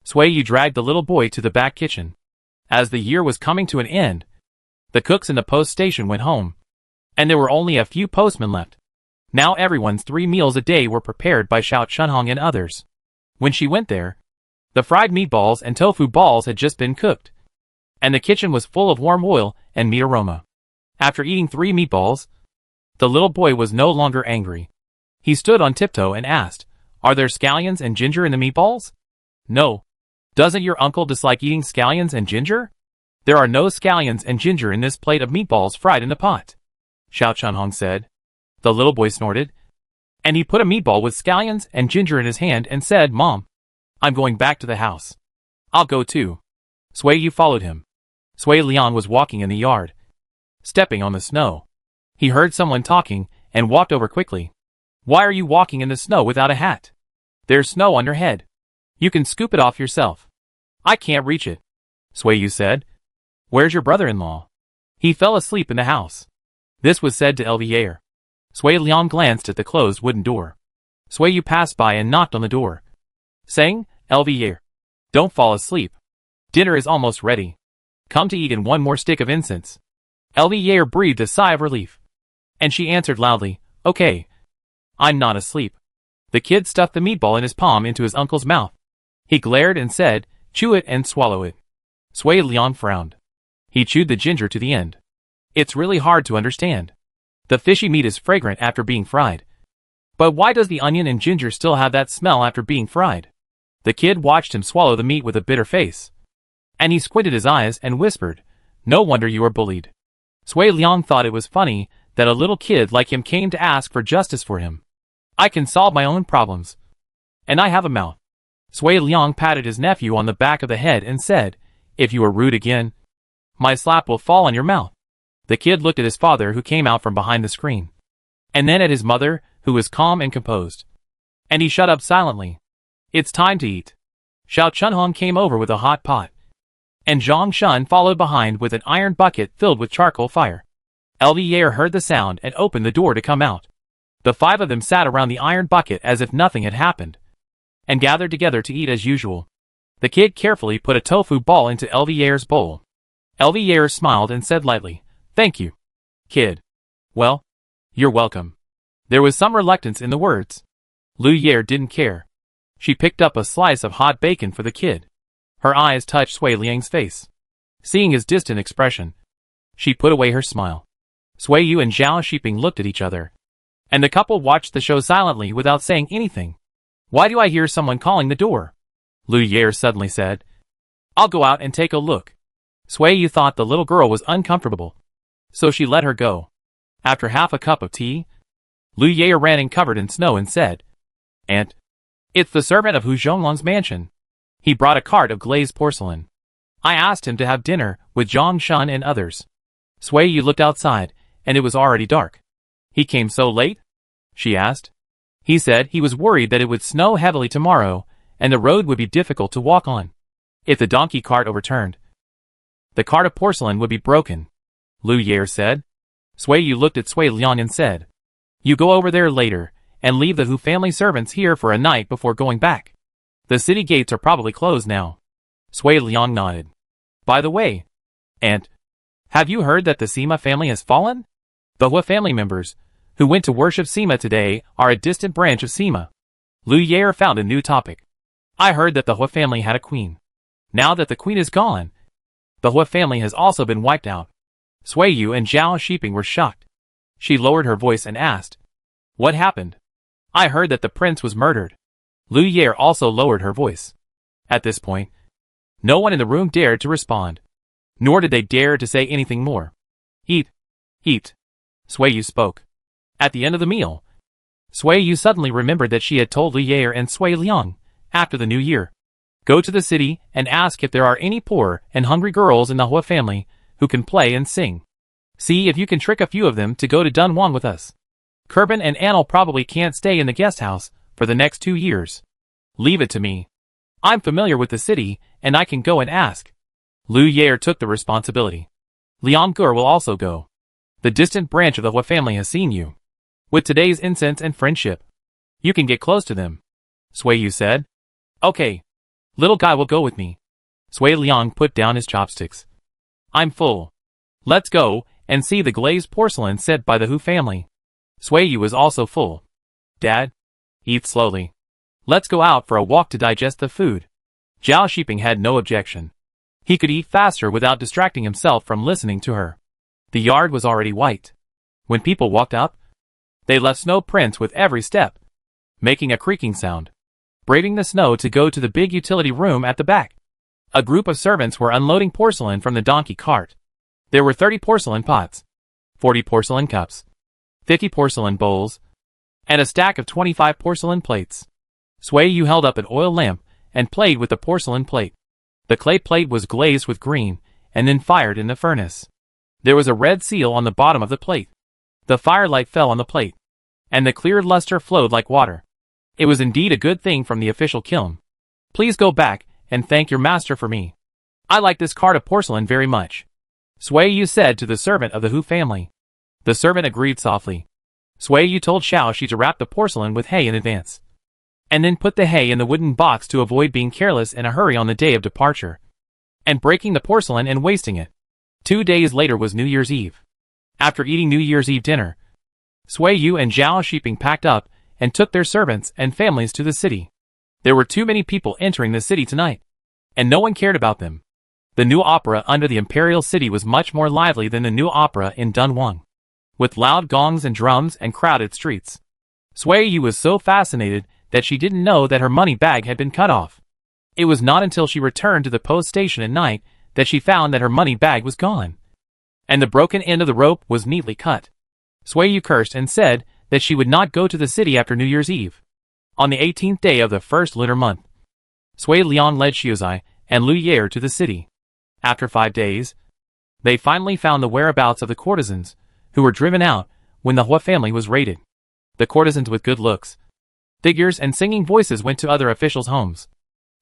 Sui Yu dragged the little boy to the back kitchen. As the year was coming to an end, the cooks in the post station went home, and there were only a few postmen left. Now everyone's 3 meals a day were prepared by Xiao Chunhong and others. When she went there, the fried meatballs and tofu balls had just been cooked, and the kitchen was full of warm oil and meat aroma. After eating 3 meatballs, the little boy was no longer angry. He stood on tiptoe and asked, Are there scallions and ginger in the meatballs? No. Doesn't your uncle dislike eating scallions and ginger? There are no scallions and ginger in this plate of meatballs fried in the pot, Xiao Chunhong said. The little boy snorted, and he put a meatball with scallions and ginger in his hand and said, Mom, I'm going back to the house. I'll go too. Sui Yu followed him. Sui Liang was walking in the yard, stepping on the snow. He heard someone talking and walked over quickly. Why are you walking in the snow without a hat? There's snow on your head. You can scoop it off yourself. I can't reach it, Sui Yu said. Where's your brother-in-law? He fell asleep in the house. This was said to LV Yair. Sui Liang glanced at the closed wooden door. Sui Yu passed by and knocked on the door, saying, LV Yair, don't fall asleep. Dinner is almost ready. Come to eat in 1 more stick of incense. LV Yair breathed a sigh of relief, and she answered loudly, Okay. I'm not asleep. The kid stuffed the meatball in his palm into his uncle's mouth. He glared and said, Chew it and swallow it. Sui Liang frowned. He chewed the ginger to the end. It's really hard to understand. The fishy meat is fragrant after being fried. But why does the onion and ginger still have that smell after being fried? The kid watched him swallow the meat with a bitter face, and he squinted his eyes and whispered, No wonder you are bullied. Sui Liang thought it was funny that a little kid like him came to ask for justice for him. I can solve my own problems. And I have a mouth. Sui Liang patted his nephew on the back of the head and said, If you are rude again, my slap will fall on your mouth. The kid looked at his father, who came out from behind the screen, and then at his mother, who was calm and composed. And he shut up silently. It's time to eat. Xiao Chunhong came over with a hot pot, and Zhang Shun followed behind with an iron bucket filled with charcoal fire. Elvier heard the sound and opened the door to come out. The five of them sat around the iron bucket as if nothing had happened, and gathered together to eat as usual. The kid carefully put a tofu ball into Elvier's bowl. Elvier smiled and said lightly, "Thank you, kid." "Well, you're welcome." There was some reluctance in the words. Lu Yer didn't care. She picked up a slice of hot bacon for the kid. Her eyes touched Sui Liang's face. Seeing his distant expression, she put away her smile. Sui Yu and Zhao Shiping looked at each other, and the couple watched the show silently without saying anything. "Why do I hear someone calling the door?" Lu Yer suddenly said. "I'll go out and take a look." Sui Yu thought the little girl was uncomfortable, so she let her go. After half a cup of tea, Lu Yer ran in covered in snow and said, "Aunt, it's the servant of Hu Zhonglong's mansion. He brought a cart of glazed porcelain. I asked him to have dinner with Zhang Shun and others." Sui Yu looked outside, and it was already dark. "He came so late?" she asked. "He said he was worried that it would snow heavily tomorrow, and the road would be difficult to walk on. If the donkey cart overturned, the cart of porcelain would be broken," Lu Yer said. Sui Yu looked at Sui Liang and said, "You go over there later, and leave the Hu family servants here for a night before going back. The city gates are probably closed now." Sui Liang nodded. "By the way, Aunt, have you heard that the Sima family has fallen? The Hua family members, who went to worship Sima today, are a distant branch of Sima." Lu Yer found a new topic. "I heard that the Hua family had a queen. Now that the queen is gone, the Hua family has also been wiped out." Sui Yu and Zhao Shiping were shocked. She lowered her voice and asked, "What happened?" "I heard that the prince was murdered." Lu Yer also lowered her voice. At this point, no one in the room dared to respond, nor did they dare to say anything more. "Eat, eat," Sui Yu spoke. At the end of the meal, Sui Yu suddenly remembered that she had told Lu Yer and Sui Liang, after the new year, "Go to the city and ask if there are any poor and hungry girls in the Hua family who can play and sing. See if you can trick a few of them to go to Dunhuang with us. Kerbin and Anil probably can't stay in the guest house for the next 2 years. Leave it to me. I'm familiar with the city, and I can go and ask." Lu Yer took the responsibility. "Liang Gur will also go. The distant branch of the Hua family has seen you. With today's incense and friendship, you can get close to them," Sui Yu said. "Okay. Little guy will go with me." Sui Liang put down his chopsticks. "I'm full. Let's go and see the glazed porcelain set by the Hu family." Sui Yu was also full. "Dad, eat slowly. Let's go out for a walk to digest the food." Zhao Shiping had no objection. He could eat faster without distracting himself from listening to her. The yard was already white. When people walked up, they left snow prints with every step, making a creaking sound, braving the snow to go to the big utility room at the back. A group of servants were unloading porcelain from the donkey cart. There were 30 porcelain pots, 40 porcelain cups, 50 porcelain bowls, and a stack of 25 porcelain plates. Sui Yu held up an oil lamp and played with the porcelain plate. The clay plate was glazed with green and then fired in the furnace. There was a red seal on the bottom of the plate. The firelight fell on the plate, and the clear luster flowed like water. It was indeed a good thing from the official kiln. "Please go back and thank your master for me. I like this cart of porcelain very much," Sui Yu said to the servant of the Hu family. The servant agreed softly. Sui Yu told Xiao Shi to wrap the porcelain with hay in advance, and then put the hay in the wooden box to avoid being careless in a hurry on the day of departure, and breaking the porcelain and wasting it. 2 days later was New Year's Eve. After eating New Year's Eve dinner, Sui Yu and Zhao Shiping packed up and took their servants and families to the city. There were too many people entering the city tonight, and no one cared about them. The new opera under the imperial city was much more lively than the new opera in Dunhuang, with loud gongs and drums and crowded streets. Sui Yu was so fascinated that she didn't know that her money bag had been cut off. It was not until she returned to the post station at night that she found that her money bag was gone, and the broken end of the rope was neatly cut. Sui Yu cursed and said that she would not go to the city after New Year's Eve. On the 18th day of the first lunar month, Sui Liang led Xiuzai and Lu Yer to the city. After 5 days, they finally found the whereabouts of the courtesans, who were driven out when the Hua family was raided. The courtesans with good looks, figures and singing voices went to other officials' homes.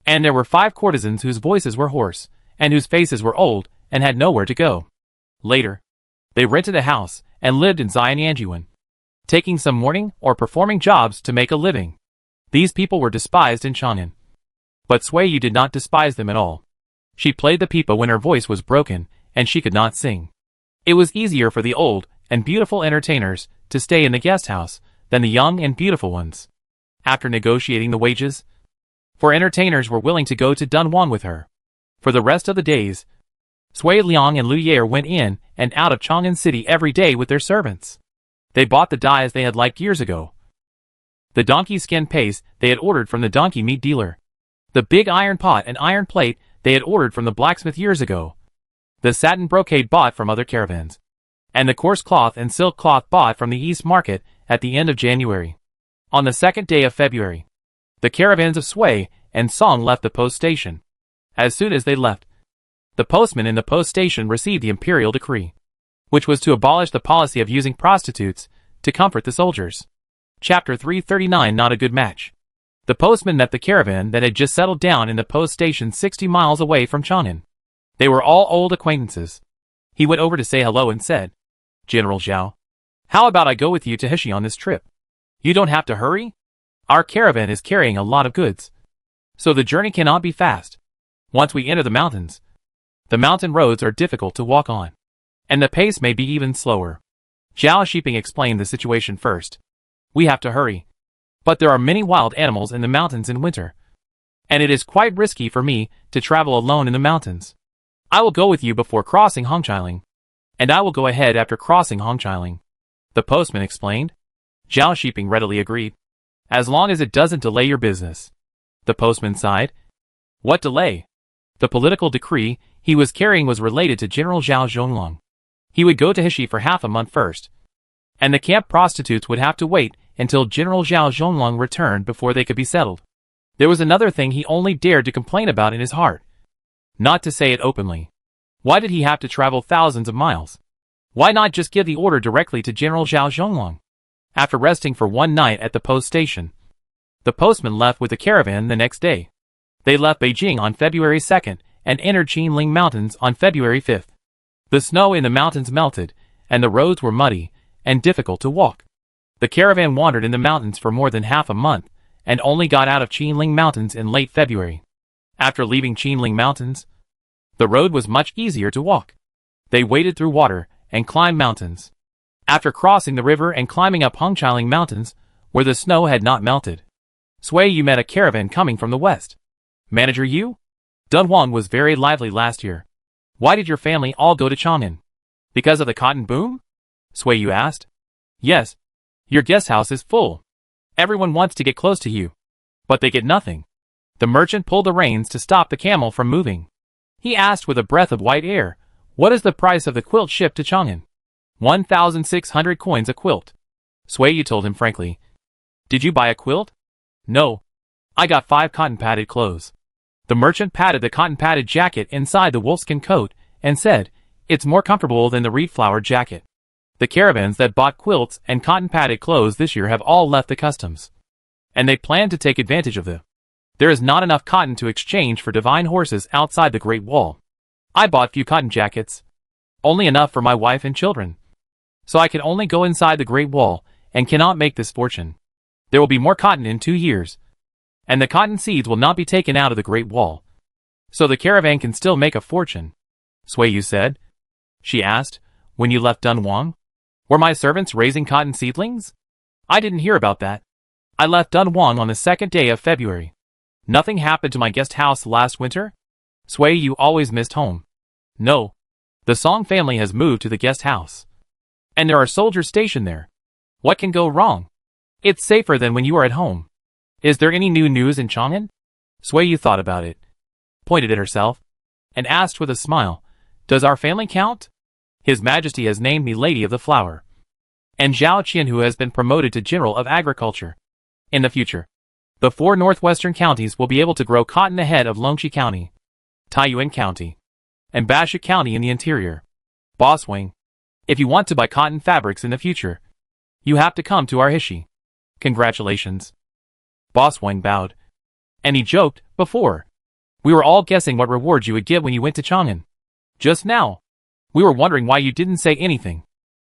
And there were 5 courtesans whose voices were hoarse, and whose faces were old, and had nowhere to go. Later, they rented a house, and lived in Xianyangjuan, taking some morning or performing jobs to make a living. These people were despised in Chang'an. But Sui Yu did not despise them at all. She played the pipa when her voice was broken, and she could not sing. It was easier for the old and beautiful entertainers to stay in the guest house than the young and beautiful ones. After negotiating the wages, 4 entertainers were willing to go to Dunhuang with her. For the rest of the days, Sui Liang and Lu Yair went in and out of Chang'an City every day with their servants. They bought the dyes they had liked years ago, the donkey skin paste they had ordered from the donkey meat dealer, the big iron pot and iron plate they had ordered from the blacksmith years ago, the satin brocade bought from other caravans, and the coarse cloth and silk cloth bought from the East Market at the end of January. On the 2nd day of February, the caravans of Sui and Song left the post station. As soon as they left, the postman in the post station received the imperial decree, which was to abolish the policy of using prostitutes to comfort the soldiers. Chapter 339 Not a Good Match. The postman met the caravan that had just settled down in the post station 60 miles away from Chang'an. They were all old acquaintances. He went over to say hello and said, "General Zhao, how about I go with you to Heshi on this trip? You don't have to hurry. Our caravan is carrying a lot of goods, so the journey cannot be fast. Once we enter the mountains, the mountain roads are difficult to walk on, and the pace may be even slower." Zhao Shiping explained the situation first. "We have to hurry, but there are many wild animals in the mountains in winter, and it is quite risky for me to travel alone in the mountains. I will go with you before crossing Hongqiling, and I will go ahead after crossing Hongqiling," the postman explained. Zhao Shiping readily agreed. "As long as it doesn't delay your business." The postman sighed. What delay? The political decree he was carrying was related to General Zhao Zhonglong. He would go to Heshi for half a month first, and the camp prostitutes would have to wait until General Zhao Zhonglong returned before they could be settled. There was another thing he only dared to complain about in his heart, not to say it openly. Why did he have to travel thousands of miles? Why not just give the order directly to General Zhao Zhonglong? After resting for one night at the post station, the postman left with the caravan the next day. They left Beijing on February 2nd and entered Qinling Mountains on February 5th. The snow in the mountains melted, and the roads were muddy and difficult to walk. The caravan wandered in the mountains for more than half a month, and only got out of Qinling Mountains in late February. After leaving Qinling Mountains, the road was much easier to walk. They waded through water and climbed mountains. After crossing the river and climbing up Hongqiling Mountains, where the snow had not melted, Sui Yu met a caravan coming from the west. "Manager Yu? Dunhuang was very lively last year. Why did your family all go to Chang'an? Because of the cotton boom?" Sui Yu asked. "Yes. Your guest house is full. Everyone wants to get close to you, but they get nothing." The merchant pulled the reins to stop the camel from moving. He asked with a breath of white air, "What is the price of the quilt shipped to Chang'an?" 1,600 coins a quilt. Sui Yu told him frankly. "Did you buy a quilt?" "No. I got 5 cotton-padded clothes." The merchant patted the cotton-padded jacket inside the wolfskin coat and said, "It's more comfortable than the reed-flowered jacket." The caravans that bought quilts and cotton-padded clothes this year have all left the customs, and they plan to take advantage of them. There is not enough cotton to exchange for divine horses outside the Great Wall. I bought few cotton jackets, only enough for my wife and children. So I can only go inside the Great Wall and cannot make this fortune. There will be more cotton in 2 years, and the cotton seeds will not be taken out of the Great Wall, so the caravan can still make a fortune." Sui Yu said. She asked, "When you left Dunhuang, were my servants raising cotton seedlings?" "I didn't hear about that. I left Dunhuang on the 2nd day of February. Nothing happened to my guest house last winter?" Sui Yu always missed home. "No. The Song family has moved to the guest house, and there are soldiers stationed there. What can go wrong? It's safer than when you are at home. Is there any new news in Chang'an?" Sui Yu thought about it, pointed at herself, and asked with a smile, "Does our family count? His Majesty has named me Lady of the Flower, and Zhao Qianhu has been promoted to General of Agriculture. In the future, the 4 northwestern counties will be able to grow cotton ahead of Longxi County, Taiyuan County, and Basha County in the interior. Boss Wang, if you want to buy cotton fabrics in the future, you have to come to our Hishi. Congratulations. Boss Wang bowed. And he joked, before. We were all guessing what rewards you would get when you went to Chang'an. Just now. We were wondering why you didn't say anything.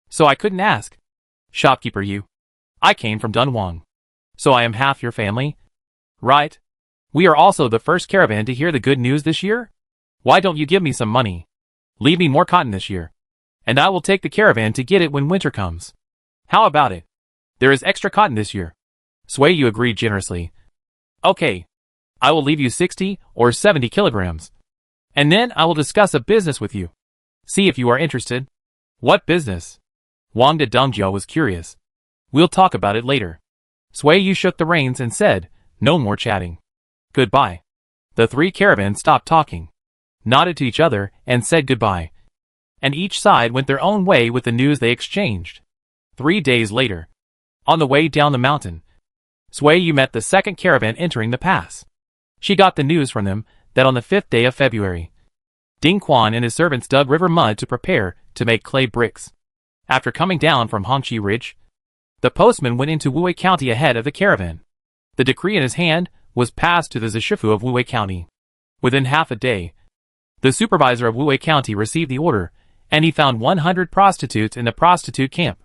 So I couldn't ask. Shopkeeper you. I came from Dunhuang. So I am half your family? Right. We are also the first caravan to hear the good news this year? Why don't you give me some money? Leave me more cotton this year. And I will take the caravan to get it when winter comes. How about it? There is extra cotton this year. Sway you agreed generously. Okay. I will leave you 60 or 70 kilograms. And then I will discuss a business with you. See if you are interested. What business? Wang de Dongjiao was curious. We'll talk about it later. Sway Yu shook the reins and said, no more chatting. Goodbye. The three caravans stopped talking, nodded to each other, and said goodbye. And each side went their own way with the news they exchanged. 3 days later, on the way down the mountain, Sway Yu met the second caravan entering the pass. She got the news from them that on the 5th day of February, Ding Quan and his servants dug river mud to prepare to make clay bricks. After coming down from Hongqi Ridge, the postman went into Wuwei County ahead of the caravan. The decree in his hand was passed to the Zishifu of Wuwei County. Within half a day, the supervisor of Wuwei County received the order, and he found 100 prostitutes in the prostitute camp.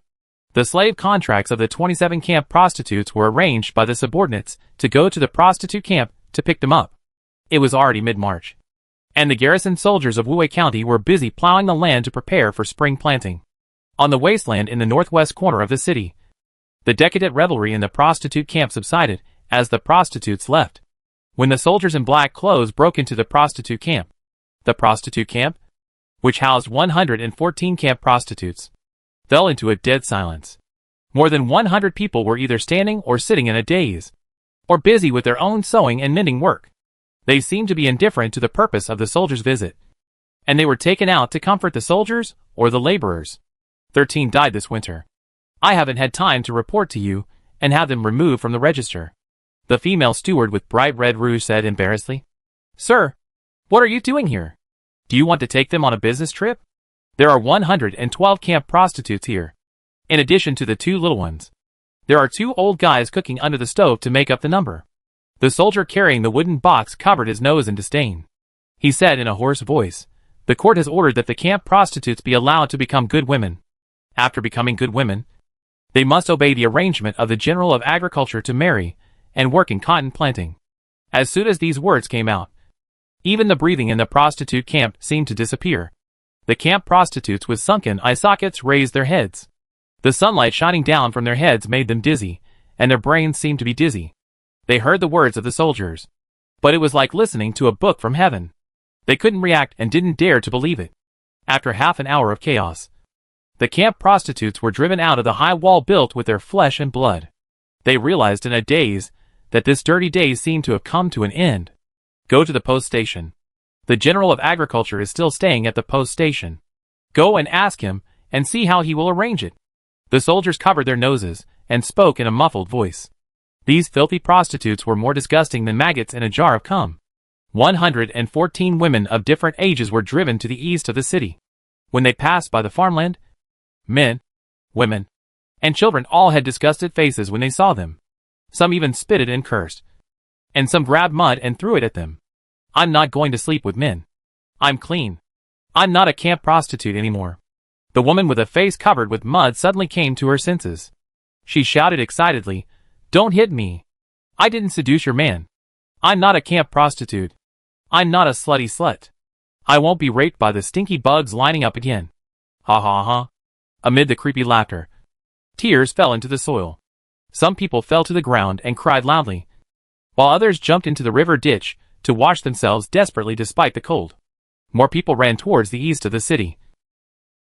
The slave contracts of the 27 camp prostitutes were arranged by the subordinates to go to the prostitute camp to pick them up. It was already mid-March, and the garrison soldiers of Wuwei County were busy plowing the land to prepare for spring planting. On the wasteland in the northwest corner of the city, the decadent revelry in the prostitute camp subsided as the prostitutes left. When the soldiers in black clothes broke into the prostitute camp, which housed 114 camp prostitutes, fell into a dead silence. More than 100 people were either standing or sitting in a daze, or busy with their own sewing and mending work. They seemed to be indifferent to the purpose of the soldiers' visit, and they were taken out to comfort the soldiers or the laborers. 13 died this winter. I haven't had time to report to you and have them removed from the register. The female steward with bright red rouge said embarrassedly. Sir, what are you doing here? Do you want to take them on a business trip? There are 112 camp prostitutes here, in addition to the 2 little ones. There are 2 old guys cooking under the stove to make up the number. The soldier carrying the wooden box covered his nose in disdain. He said in a hoarse voice, the court has ordered that the camp prostitutes be allowed to become good women. After becoming good women, they must obey the arrangement of the General of Agriculture to marry and work in cotton planting. As soon as these words came out, even the breathing in the prostitute camp seemed to disappear. The camp prostitutes with sunken eye sockets raised their heads. The sunlight shining down from their heads made them dizzy, and their brains seemed to be dizzy. They heard the words of the soldiers, but it was like listening to a book from heaven. They couldn't react and didn't dare to believe it. After half an hour of chaos, the camp prostitutes were driven out of the high wall built with their flesh and blood. They realized in a daze that this dirty day seemed to have come to an end. Go to the post station. The General of Agriculture is still staying at the post station. Go and ask him, and see how he will arrange it. The soldiers covered their noses, and spoke in a muffled voice. These filthy prostitutes were more disgusting than maggots in a jar of cum. 114 women of different ages were driven to the east of the city. When they passed by the farmland, men, women, and children all had disgusted faces when they saw them. Some even spitted and cursed. And some grabbed mud and threw it at them. I'm not going to sleep with men. I'm clean. I'm not a camp prostitute anymore. The woman with a face covered with mud suddenly came to her senses. She shouted excitedly, Don't hit me. I didn't seduce your man. I'm not a camp prostitute. I'm not a slutty slut. I won't be raped by the stinky bugs lining up again. Ha ha ha. Amid the creepy laughter, tears fell into the soil. Some people fell to the ground and cried loudly, while others jumped into the river ditch to wash themselves desperately despite the cold. More people ran towards the east of the city,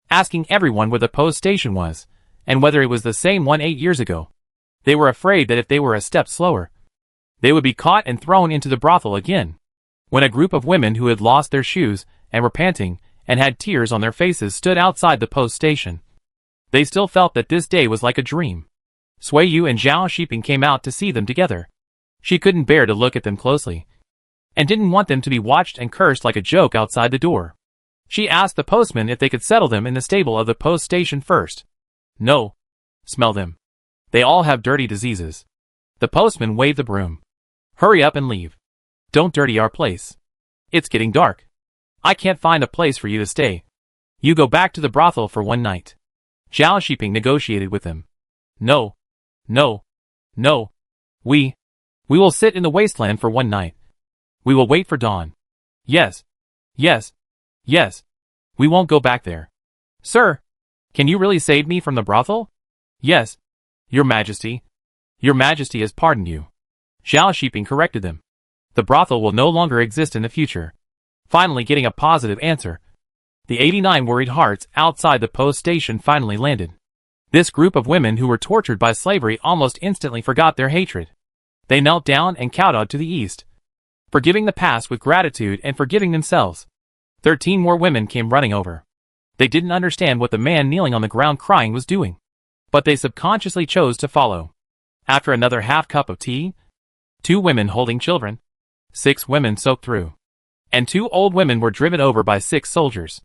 asking everyone where the post station was, and whether it was the same one 8 years ago. They were afraid that if they were a step slower, they would be caught and thrown into the brothel again. When a group of women who had lost their shoes and were panting and had tears on their faces stood outside the post station, they still felt that this day was like a dream. Sui Yu and Zhao Shiping came out to see them together. She couldn't bear to look at them closely, and didn't want them to be watched and cursed like a joke outside the door. She asked the postman if they could settle them in the stable of the post station first. No. Smell them. They all have dirty diseases. The postman waved the broom. Hurry up and leave. Don't dirty our place. It's getting dark. I can't find a place for you to stay. You go back to the brothel for one night. Zhao Shiping negotiated with him. No. No. No. We will sit in the wasteland for one night. We will wait for dawn. Yes. Yes. Yes. We won't go back there. Sir, can you really save me from the brothel? Yes. Your Majesty. Your Majesty has pardoned you. Zhao Shiping corrected them. The brothel will no longer exist in the future. Finally getting a positive answer. The 89 worried hearts outside the post station finally landed. This group of women who were tortured by slavery almost instantly forgot their hatred. They knelt down and kowtowed to the east, forgiving the past with gratitude and forgiving themselves. 13 more women came running over. They didn't understand what the man kneeling on the ground crying was doing, but they subconsciously chose to follow. After another half cup of tea, 2 women holding children, 6 women soaked through, and 2 old women were driven over by 6 soldiers.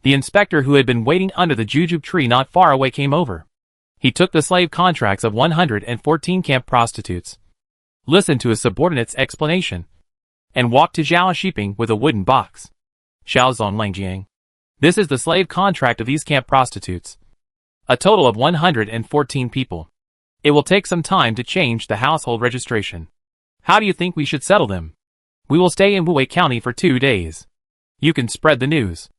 The inspector who had been waiting under the jujube tree not far away came over. He took the slave contracts of 114 camp prostitutes, listened to his subordinate's explanation, and walked to Zhao Shiping with a wooden box. Xiao Zong Langjiang. This is the slave contract of these camp prostitutes. A total of 114 people. It will take some time to change the household registration. How do you think we should settle them? We will stay in Wuwei County for 2 days. You can spread the news.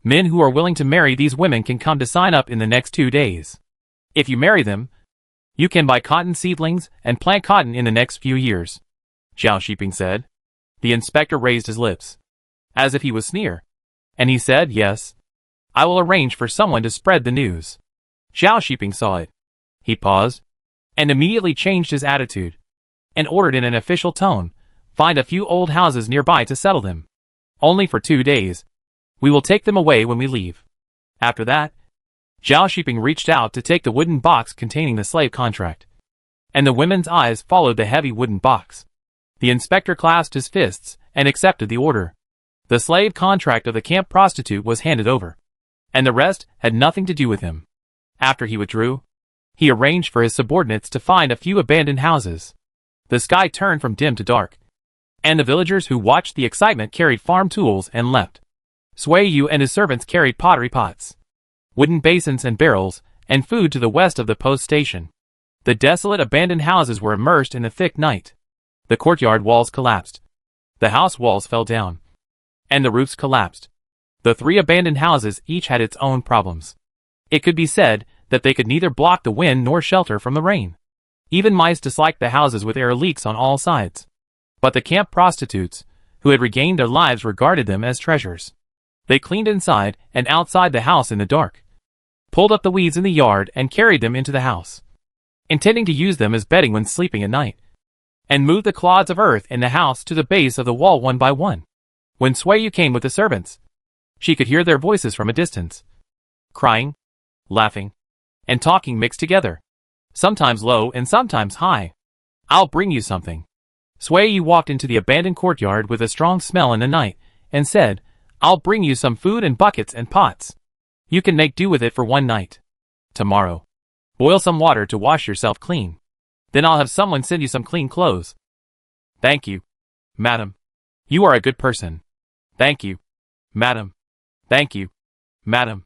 Men who are willing to marry these women can come to sign up in the next 2 days. If you marry them, you can buy cotton seedlings and plant cotton in the next few years. Zhao Shiping said. The inspector raised his lips, as if he was sneer. And he said, yes. I will arrange for someone to spread the news. Zhao Shiping saw it. He paused, and immediately changed his attitude, and ordered in an official tone, find a few old houses nearby to settle them. Only for 2 days. We will take them away when we leave. After that, Zhao Shiping reached out to take the wooden box containing the slave contract, and the women's eyes followed the heavy wooden box. The inspector clasped his fists and accepted the order. The slave contract of the camp prostitute was handed over, and the rest had nothing to do with him. After he withdrew, he arranged for his subordinates to find a few abandoned houses. The sky turned from dim to dark, and the villagers who watched the excitement carried farm tools and left. Sui Yu and his servants carried pottery pots, wooden basins and barrels, and food to the west of the post station. The desolate abandoned houses were immersed in a thick night. The courtyard walls collapsed. The house walls fell down, and the roofs collapsed. The 3 abandoned houses each had its own problems. It could be said that they could neither block the wind nor shelter from the rain. Even mice disliked the houses with air leaks on all sides. But the camp prostitutes, who had regained their lives, regarded them as treasures. They cleaned inside and outside the house in the dark, pulled up the weeds in the yard and carried them into the house, intending to use them as bedding when sleeping at night, and moved the clods of earth in the house to the base of the wall one by one. When Sui Yu came with the servants, she could hear their voices from a distance, crying, laughing, and talking mixed together, sometimes low and sometimes high. I'll bring you something. Sui Yu walked into the abandoned courtyard with a strong smell in the night, and said, I'll bring you some food and buckets and pots. You can make do with it for one night. Tomorrow, boil some water to wash yourself clean. Then I'll have someone send you some clean clothes. Thank you, madam. You are a good person. Thank you, madam. Thank you, madam.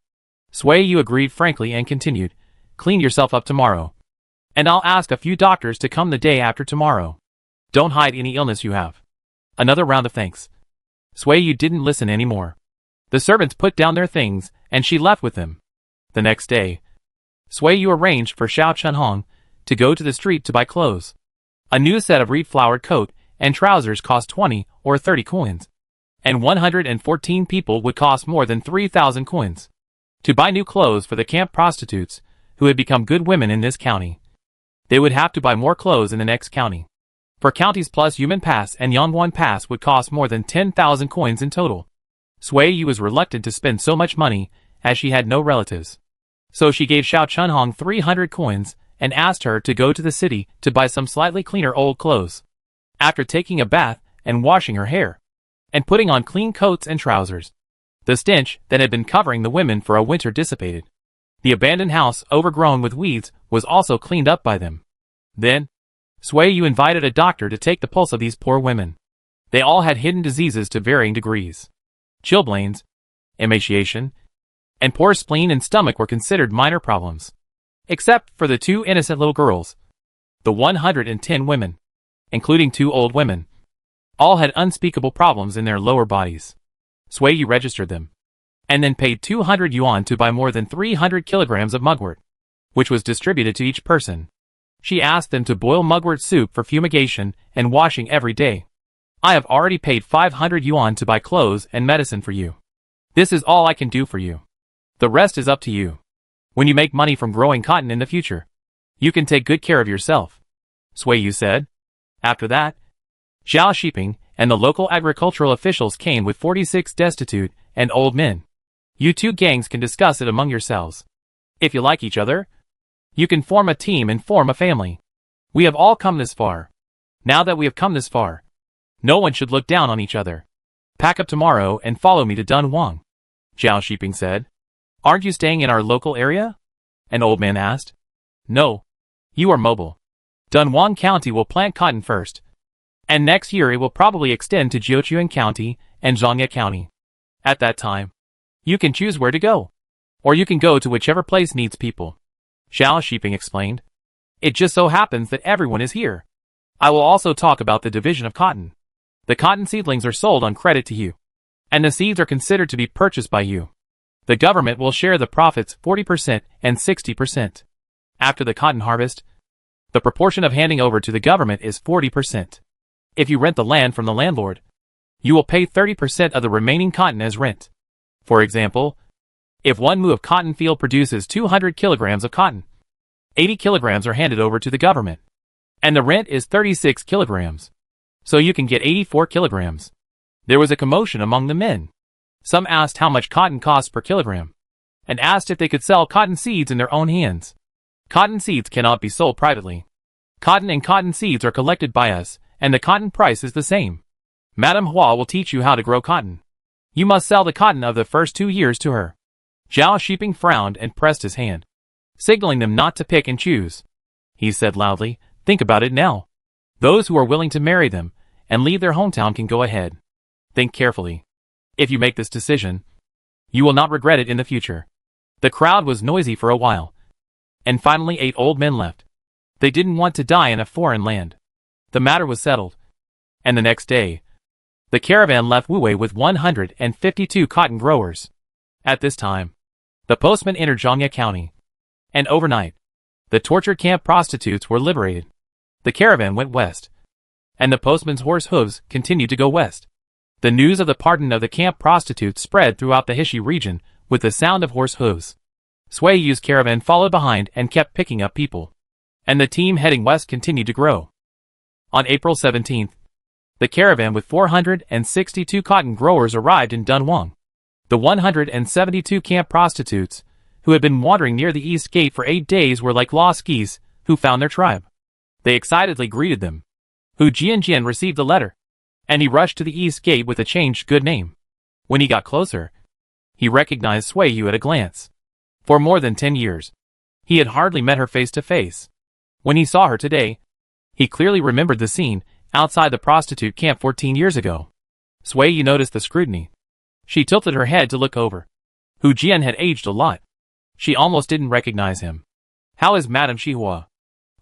Sui Yu agreed frankly and continued, clean yourself up tomorrow, and I'll ask a few doctors to come the day after tomorrow. Don't hide any illness you have. Another round of thanks. Sui Yu didn't listen anymore. The servants put down their things, and she left with them. The next day, Sui Yu arranged for Xiao Chunhong to go to the street to buy clothes. A new set of reed-flowered coat and trousers cost 20 or 30 coins, and 114 people would cost more than 3,000 coins. To buy new clothes for the camp prostitutes, who had become good women in this county, they would have to buy more clothes in the next county. For counties plus Yumen Pass and Yangguan Pass would cost more than 10,000 coins in total. Sui Yu was reluctant to spend so much money, as she had no relatives. So she gave Xiao Chunhong 300 coins, and asked her to go to the city to buy some slightly cleaner old clothes. After taking a bath, and washing her hair, and putting on clean coats and trousers, The stench that had been covering the women for a winter dissipated. The abandoned house, overgrown with weeds, was also cleaned up by them. Then, Sui Yu invited a doctor to take the pulse of these poor women. They all had hidden diseases to varying degrees. Chilblains, emaciation, and poor spleen and stomach were considered minor problems. Except for the 2 innocent little girls. The 110 women, including 2 old women, all had unspeakable problems in their lower bodies. Sui Yu registered them, and then paid 200 yuan to buy more than 300 kilograms of mugwort, which was distributed to each person. She asked them to boil mugwort soup for fumigation and washing every day. I have already paid 500 yuan to buy clothes and medicine for you. This is all I can do for you. The rest is up to you. When you make money from growing cotton in the future, you can take good care of yourself, Sui Yu said. After that, Zhao Shiping and the local agricultural officials came with 46 destitute and old men. You 2 gangs can discuss it among yourselves. If you like each other, you can form a team and form a family. We have all come this far. Now that we have come this far, no one should look down on each other. Pack up tomorrow and follow me to Dunhuang, Zhao Shiping said. Aren't you staying in our local area? An old man asked. No. You are mobile. Dunhuang County will plant cotton first, and next year it will probably extend to Jiuquan County and Zhangye County. At that time, you can choose where to go, or you can go to whichever place needs people, Zhao Shiping explained. It just so happens that everyone is here. I will also talk about the division of cotton. The cotton seedlings are sold on credit to you, and the seeds are considered to be purchased by you. The government will share the profits 40% and 60%. After the cotton harvest, the proportion of handing over to the government is 40%. If you rent the land from the landlord, you will pay 30% of the remaining cotton as rent. For example, if 1 mu of cotton field produces 200 kilograms of cotton, 80 kilograms are handed over to the government, and the rent is 36 kilograms. So you can get 84 kilograms. There was a commotion among the men. Some asked how much cotton cost per kilogram, and asked if they could sell cotton seeds in their own hands. Cotton seeds cannot be sold privately. Cotton and cotton seeds are collected by us, and the cotton price is the same. Madame Hua will teach you how to grow cotton. You must sell the cotton of the first 2 years to her. Zhao Shiping frowned and pressed his hand, signaling them not to pick and choose. He said loudly, think about it now. Those who are willing to marry them and leave their hometown can go ahead. Think carefully. If you make this decision, you will not regret it in the future. The crowd was noisy for a while, and finally 8 old men left. They didn't want to die in a foreign land. The matter was settled, and the next day, the caravan left Wuwei with 152 cotton growers. At this time, the postman entered Zhangye County, and overnight, the tortured camp prostitutes were liberated. The caravan went west, and the postman's horse hooves continued to go west. The news of the pardon of the camp prostitutes spread throughout the Hishi region with the sound of horse hooves. Sui Yu's caravan followed behind and kept picking up people, and the team heading west continued to grow. On April 17th, the caravan with 462 cotton growers arrived in Dunhuang. The 172 camp prostitutes, who had been wandering near the east gate for 8 days, were like lost geese who found their tribe. They excitedly greeted them. Hu Jianjian received the letter, and he rushed to the east gate with a changed good name. When he got closer, he recognized Sui Yu at a glance. For more than 10 years, he had hardly met her face to face. When he saw her today, he clearly remembered the scene outside the prostitute camp 14 years ago. Sui Yu noticed the scrutiny. She tilted her head to look over. Hu Jian had aged a lot. She almost didn't recognize him. How is Madame Xihua?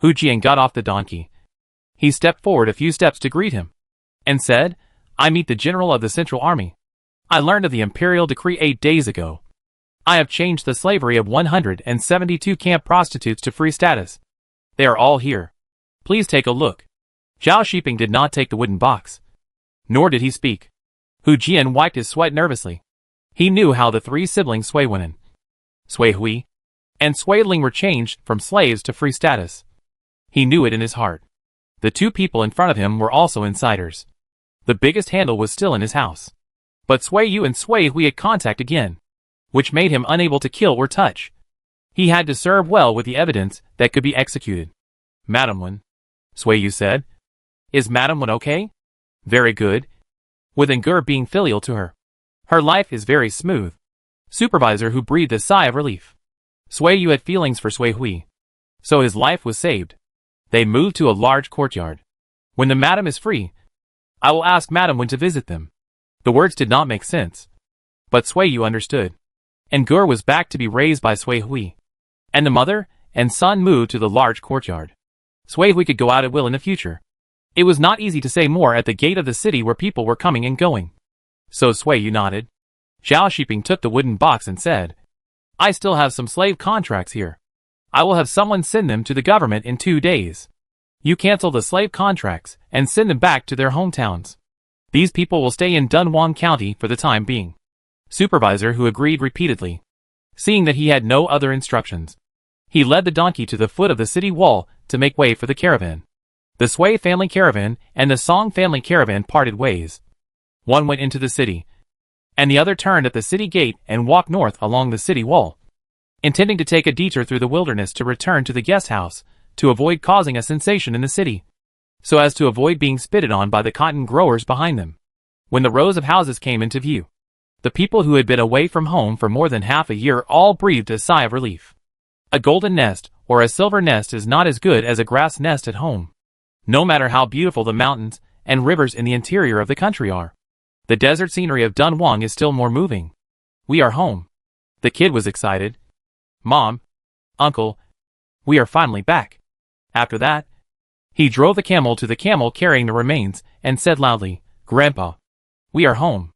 Hu Jian got off the donkey. He stepped forward a few steps to greet him, and said, I meet the general of the Central Army. I learned of the imperial decree 8 days ago. I have changed the slavery of 172 camp prostitutes to free status. They are all here. Please take a look. Zhao Shiping did not take the wooden box. Nor did he speak. Hu Jian wiped his sweat nervously. He knew how the 3 siblings Sui Wenin, Sui Hui, and Sui Ling were changed from slaves to free status. He knew it in his heart. The 2 people in front of him were also insiders. The biggest handle was still in his house. But Sui Yu and Sui Hui had contact again, which made him unable to kill or touch. He had to serve well with the evidence that could be executed. Madam Wen, Sui Yu said. Is Madam Wen okay? Very good. With Ngur being filial to her. Her life is very smooth. Supervisor who breathed a sigh of relief. Sui Yu had feelings for Sui Hui. So his life was saved. They moved to a large courtyard. When the madam is free, I will ask madam when to visit them. The words did not make sense. But Sui Yu understood. And Gur was back to be raised by Sui Hui. And the mother and son moved to the large courtyard. Sui Hui could go out at will in the future. It was not easy to say more at the gate of the city where people were coming and going. So Sui Yu nodded. Zhao Shiping took the wooden box and said, I still have some slave contracts here. I will have someone send them to the government in 2 days. You cancel the slave contracts and send them back to their hometowns. These people will stay in Dunhuang County for the time being. Supervisor who agreed repeatedly. Seeing that he had no other instructions, he led the donkey to the foot of the city wall to make way for the caravan. The Sui family caravan and the Song family caravan parted ways. One went into the city, and the other turned at the city gate and walked north along the city wall, intending to take a detour through the wilderness to return to the guest house, to avoid causing a sensation in the city, so as to avoid being spitted on by the cotton growers behind them. When the rows of houses came into view, the people who had been away from home for more than half a year all breathed a sigh of relief. A golden nest or a silver nest is not as good as a grass nest at home. No matter how beautiful the mountains and rivers in the interior of the country are, the desert scenery of Dunhuang is still more moving. We are home. The kid was excited. Mom, Uncle, we are finally back. After that, he drove the camel to the camel carrying the remains and said loudly, Grandpa, we are home.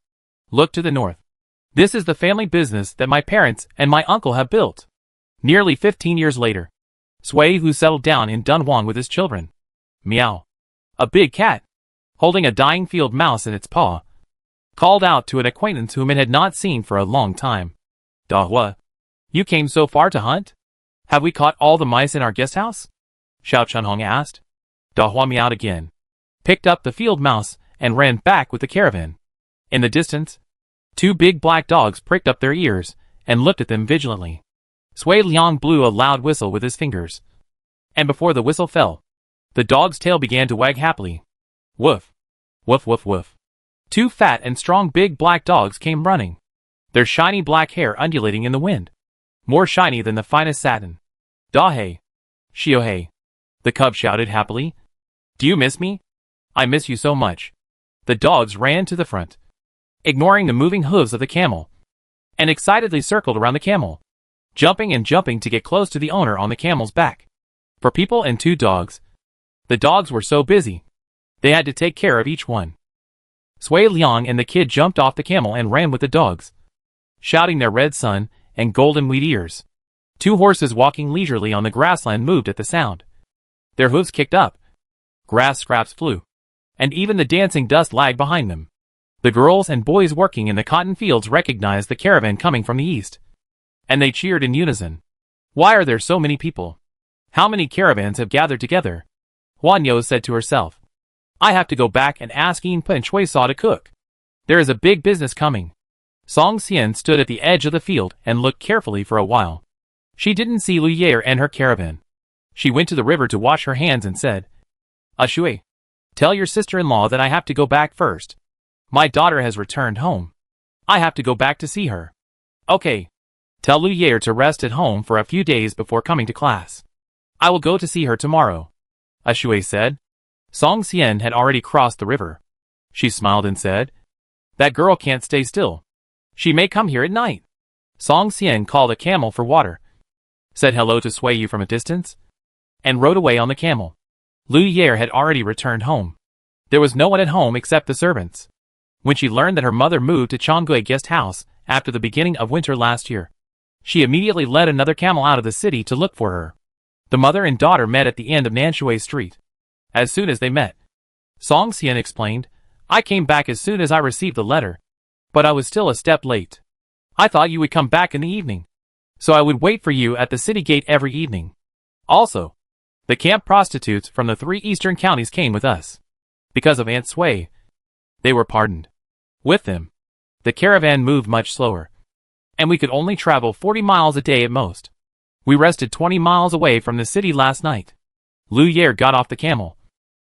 Look to the north. This is the family business that my parents and my uncle have built. Nearly 15 years later, Sui Hu settled down in Dunhuang with his children. Meow. A big cat, holding a dying field mouse in its paw, called out to an acquaintance whom it had not seen for a long time. Dahua, you came so far to hunt? Have we caught all the mice in our guest house? Xiao Chunhong asked. Dahua meowed again, picked up the field mouse, and ran back with the caravan. In the distance, 2 big black dogs pricked up their ears and looked at them vigilantly. Sui Liang blew a loud whistle with his fingers, and before the whistle fell, the dog's tail began to wag happily. Woof, woof woof woof. 2 fat and strong big black dogs came running, their shiny black hair undulating in the wind, more shiny than the finest satin. Da-hei, Shio-hei, the cub shouted happily. Do you miss me? I miss you so much. The dogs ran to the front, ignoring the moving hooves of the camel, and excitedly circled around the camel, jumping and jumping to get close to the owner on the camel's back. For people and 2 dogs, the dogs were so busy, they had to take care of each one. Sui Liang and the kid jumped off the camel and ran with the dogs, shouting their red sun and golden wheat ears. 2 horses walking leisurely on the grassland moved at the sound. Their hooves kicked up, grass scraps flew, and even the dancing dust lagged behind them. The girls and boys working in the cotton fields recognized the caravan coming from the east, and they cheered in unison. Why are there so many people? How many caravans have gathered together? Huan Yo said to herself. I have to go back and ask Yinpa and Chui Sa to cook. There is a big business coming. Song Xian stood at the edge of the field and looked carefully for a while. She didn't see Lu Yair and her caravan. She went to the river to wash her hands and said, Shui, tell your sister-in-law that I have to go back first. My daughter has returned home. I have to go back to see her. Okay. Tell Lu Yair to rest at home for a few days before coming to class. I will go to see her tomorrow. Shui said. Song Xian had already crossed the river. She smiled and said, That girl can't stay still. She may come here at night. Song Xian called a camel for water, said hello to Sui Yu from a distance, and rode away on the camel. Lu Yair had already returned home. There was no one at home except the servants. When she learned that her mother moved to Chonggui guest house after the beginning of winter last year, she immediately led another camel out of the city to look for her. The mother and daughter met at the end of Nanshui Street. As soon as they met, Song Xian explained, I came back as soon as I received the letter, but I was still a step late. I thought you would come back in the evening, so I would wait for you at the city gate every evening. Also, the camp prostitutes from the 3 eastern counties came with us. Because of Aunt Sui, they were pardoned. With them, the caravan moved much slower, and we could only travel 40 miles a day at most. We rested 20 miles away from the city last night. Lu Yair got off the camel,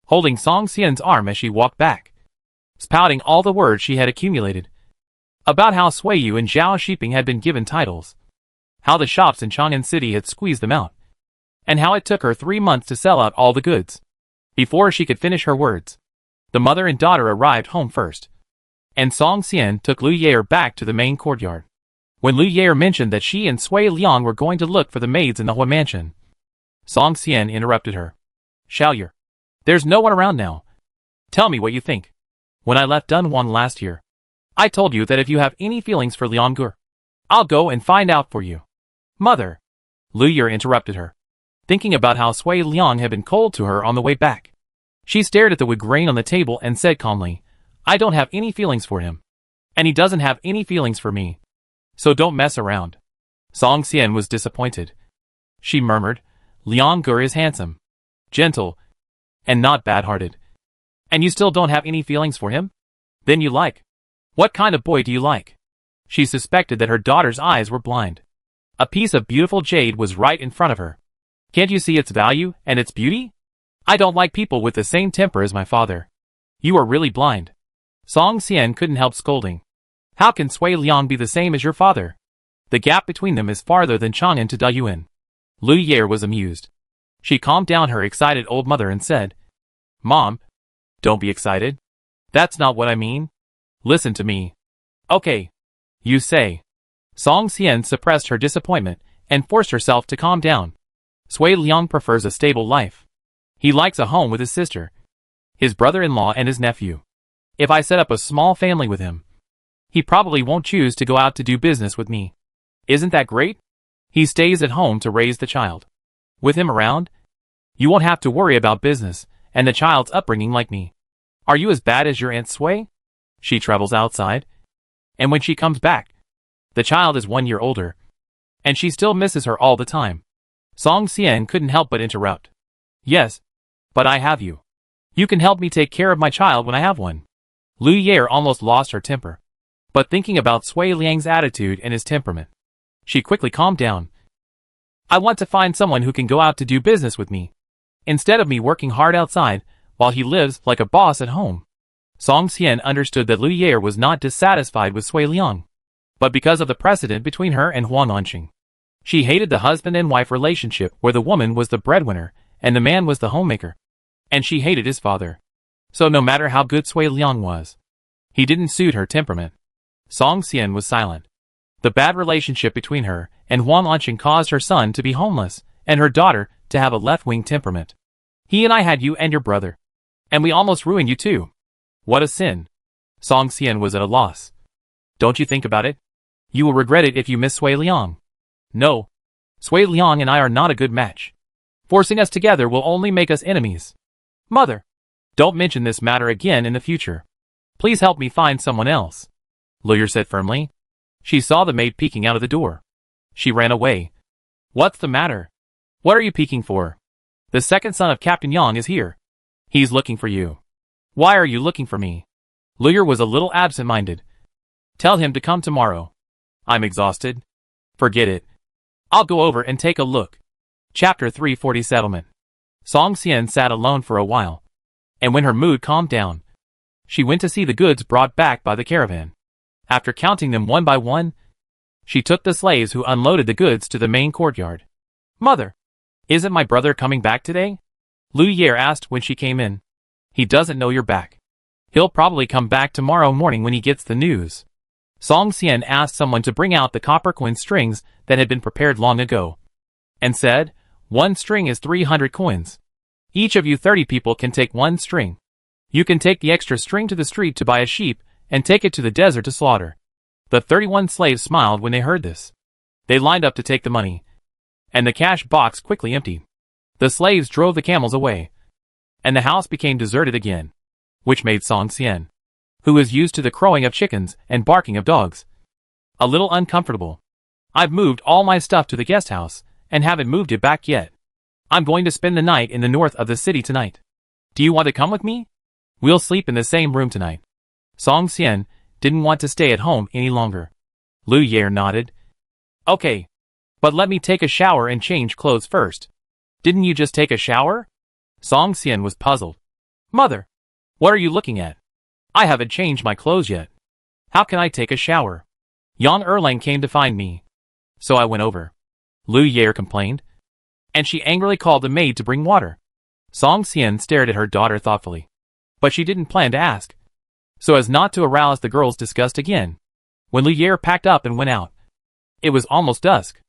holding Song Xian's arm as she walked back, spouting all the words she had accumulated. About how Sui Yu and Zhao Shiping had been given titles. How the shops in Chang'an City had squeezed them out. And how it took her 3 months to sell out all the goods. Before she could finish her words, the mother and daughter arrived home first. And Song Xian took Lu Yair back to the main courtyard. When Lu Yair mentioned that she and Sui Liang were going to look for the maids in the Hui mansion, Song Xian interrupted her. Xiaoyur, there's no one around now. Tell me what you think. When I left Dunhuang last year, I told you that if you have any feelings for Liang Gur, I'll go and find out for you. Mother, Lu Yair interrupted her. Thinking about how Sui Liang had been cold to her on the way back, she stared at the wood grain on the table and said calmly, I don't have any feelings for him. And he doesn't have any feelings for me. So don't mess around. Song Xian was disappointed. She murmured, Liang Gur is handsome, gentle, and not bad-hearted. And you still don't have any feelings for him? Then you like. What kind of boy do you like? She suspected that her daughter's eyes were blind. A piece of beautiful jade was right in front of her. Can't you see its value and its beauty? I don't like people with the same temper as my father. You are really blind. Song Xian couldn't help scolding. How can Sui Liang be the same as your father? The gap between them is farther than Chang'an to Dayuan. Lu Yair was amused. She calmed down her excited old mother and said, Mom, don't be excited. That's not what I mean. Listen to me. Okay. You say. Song Xian suppressed her disappointment and forced herself to calm down. Sui Liang prefers a stable life. He likes a home with his sister, his brother-in-law and his nephew. If I set up a small family with him, he probably won't choose to go out to do business with me. Isn't that great? He stays at home to raise the child. With him around, you won't have to worry about business and the child's upbringing like me. Are you as bad as your Aunt Sui? She travels outside, and when she comes back, the child is 1 year older, and she still misses her all the time. Song Xian couldn't help but interrupt. Yes, but I have you. You can help me take care of my child when I have one. Lu Yair almost lost her temper. But thinking about Sui Liang's attitude and his temperament, she quickly calmed down. I want to find someone who can go out to do business with me, instead of me working hard outside, while he lives like a boss at home. Song Xian understood that Lu Yair was not dissatisfied with Sui Liang, but because of the precedent between her and Huang Anqing. She hated the husband and wife relationship where the woman was the breadwinner and the man was the homemaker. And she hated his father. So no matter how good Sui Liang was, he didn't suit her temperament. Song Xian was silent. The bad relationship between her and Huang Anqing caused her son to be homeless and her daughter to have a left-wing temperament. He and I had you and your brother. And we almost ruined you too. What a sin. Song Xian was at a loss. Don't you think about it? You will regret it if you miss Sui Liang. No. Sui Liang and I are not a good match. Forcing us together will only make us enemies. Mother, don't mention this matter again in the future. Please help me find someone else. Lu Yair said firmly. She saw the maid peeking out of the door. She ran away. What's the matter? What are you peeking for? The second son of Captain Yang is here. He's looking for you. Why are you looking for me? Lu Yair was a little absent-minded. Tell him to come tomorrow. I'm exhausted. Forget it. I'll go over and take a look. Chapter 340 Settlement. Song Xian sat alone for a while, and when her mood calmed down, she went to see the goods brought back by the caravan. After counting them one by one, she took the slaves who unloaded the goods to the main courtyard. Mother, isn't my brother coming back today? Lu Yair asked when she came in. He doesn't know you're back. He'll probably come back tomorrow morning when he gets the news. Song Xian asked someone to bring out the copper coin strings that had been prepared long ago, and said, 1 string is 300 coins. Each of you 30 people can take 1 string. You can take the extra string to the street to buy a sheep and take it to the desert to slaughter. The 31 slaves smiled when they heard this. They lined up to take the money, and the cash box quickly emptied. The slaves drove the camels away, and the house became deserted again, which made Song Xian, who was used to the crowing of chickens and barking of dogs, a little uncomfortable. I've moved all my stuff to the guest house, and haven't moved it back yet. I'm going to spend the night in the north of the city tonight. Do you want to come with me? We'll sleep in the same room tonight. Song Xian didn't want to stay at home any longer. Lu Yair nodded. Okay. But let me take a shower and change clothes first. Didn't you just take a shower? Song Xian was puzzled. Mother, what are you looking at? I haven't changed my clothes yet. How can I take a shower? Yang Erlang came to find me. So I went over. Lu Yair complained. And she angrily called the maid to bring water. Song Xian stared at her daughter thoughtfully. But she didn't plan to ask, so as not to arouse the girl's disgust again. When Lu Yair packed up and went out, it was almost dusk.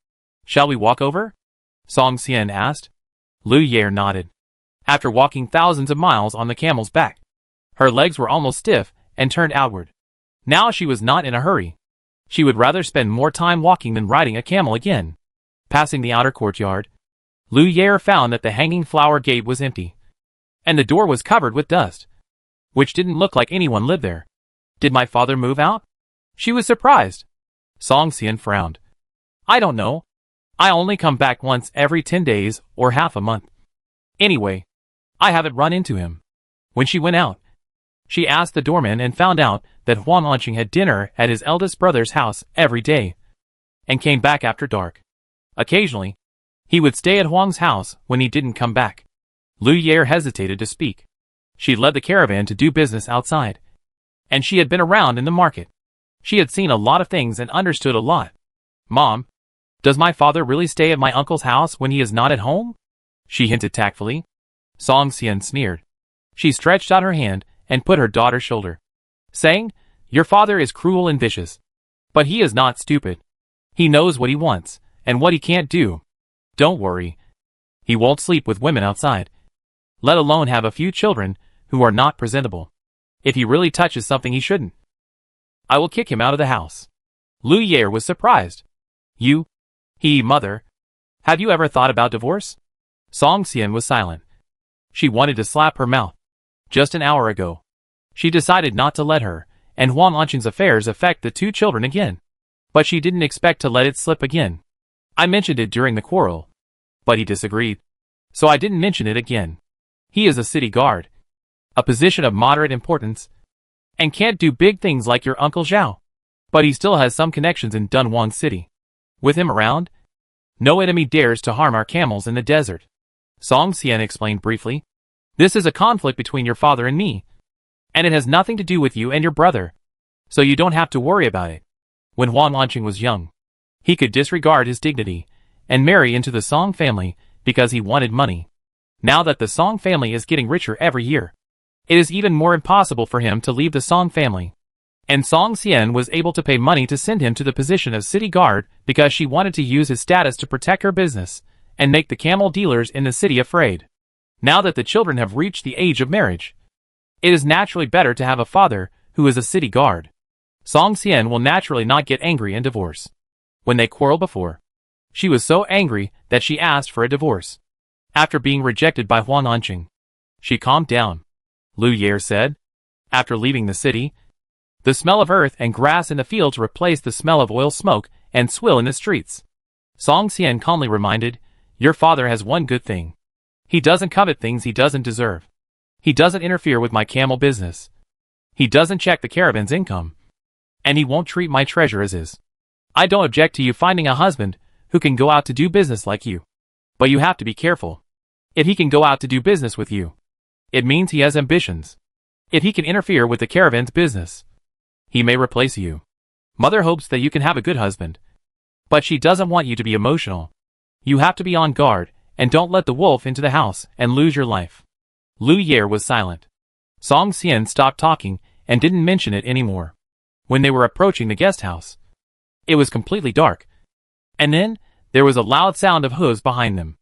Shall we walk over? Song Xian asked. Lu Yair nodded. After walking thousands of miles on the camel's back, her legs were almost stiff and turned outward. Now she was not in a hurry. She would rather spend more time walking than riding a camel again. Passing the outer courtyard, Lu Yair found that the hanging flower gate was empty, and the door was covered with dust, which didn't look like anyone lived there. Did my father move out? She was surprised. Song Xian frowned. I don't know. I only come back once every 10 days or half a month. Anyway, I haven't run into him. When she went out, she asked the doorman and found out that Huang Anqing had dinner at his eldest brother's house every day, and came back after dark. Occasionally, he would stay at Huang's house when he didn't come back. Lu Yair hesitated to speak. She led the caravan to do business outside, and she had been around in the market. She had seen a lot of things and understood a lot. Mom, does my father really stay at my uncle's house when he is not at home? She hinted tactfully. Song Xian sneered. She stretched out her hand and put her daughter's shoulder, saying, Your father is cruel and vicious, but he is not stupid. He knows what he wants and what he can't do. Don't worry. He won't sleep with women outside, let alone have a few children who are not presentable. If he really touches something he shouldn't, I will kick him out of the house. Lu Yair was surprised. Mother, have you ever thought about divorce? Song Xian was silent. She wanted to slap her mouth. Just an hour ago, she decided not to let her and Huang Anqing's affairs affect the two children again. But she didn't expect to let it slip again. I mentioned it during the quarrel, but he disagreed, so I didn't mention it again. He is a city guard, a position of moderate importance, and can't do big things like your Uncle Zhao. But he still has some connections in Dunhuang City. With him around, no enemy dares to harm our camels in the desert. Song Xian explained briefly. This is a conflict between your father and me, and it has nothing to do with you and your brother, so you don't have to worry about it. When Huang Anqing was young, he could disregard his dignity and marry into the Song family because he wanted money. Now that the Song family is getting richer every year, it is even more impossible for him to leave the Song family. And Song Xian was able to pay money to send him to the position of city guard because she wanted to use his status to protect her business and make the camel dealers in the city afraid. Now that the children have reached the age of marriage, it is naturally better to have a father who is a city guard. Song Xian will naturally not get angry and divorce. When they quarreled before, she was so angry that she asked for a divorce. After being rejected by Huang Anqing, she calmed down. Lu Yair said. After leaving the city, the smell of earth and grass in the fields replaced the smell of oil smoke and swill in the streets. Song Xian calmly reminded, Your father has one good thing. He doesn't covet things he doesn't deserve. He doesn't interfere with my camel business. He doesn't check the caravan's income. And he won't treat my treasure as his. I don't object to you finding a husband who can go out to do business like you. But you have to be careful. If he can go out to do business with you, it means he has ambitions. If he can interfere with the caravan's business, he may replace you. Mother hopes that you can have a good husband, but she doesn't want you to be emotional. You have to be on guard, and don't let the wolf into the house and lose your life. Lu Yair was silent. Song Xian stopped talking and didn't mention it anymore. When they were approaching the guest house, it was completely dark. And then, there was a loud sound of hooves behind them.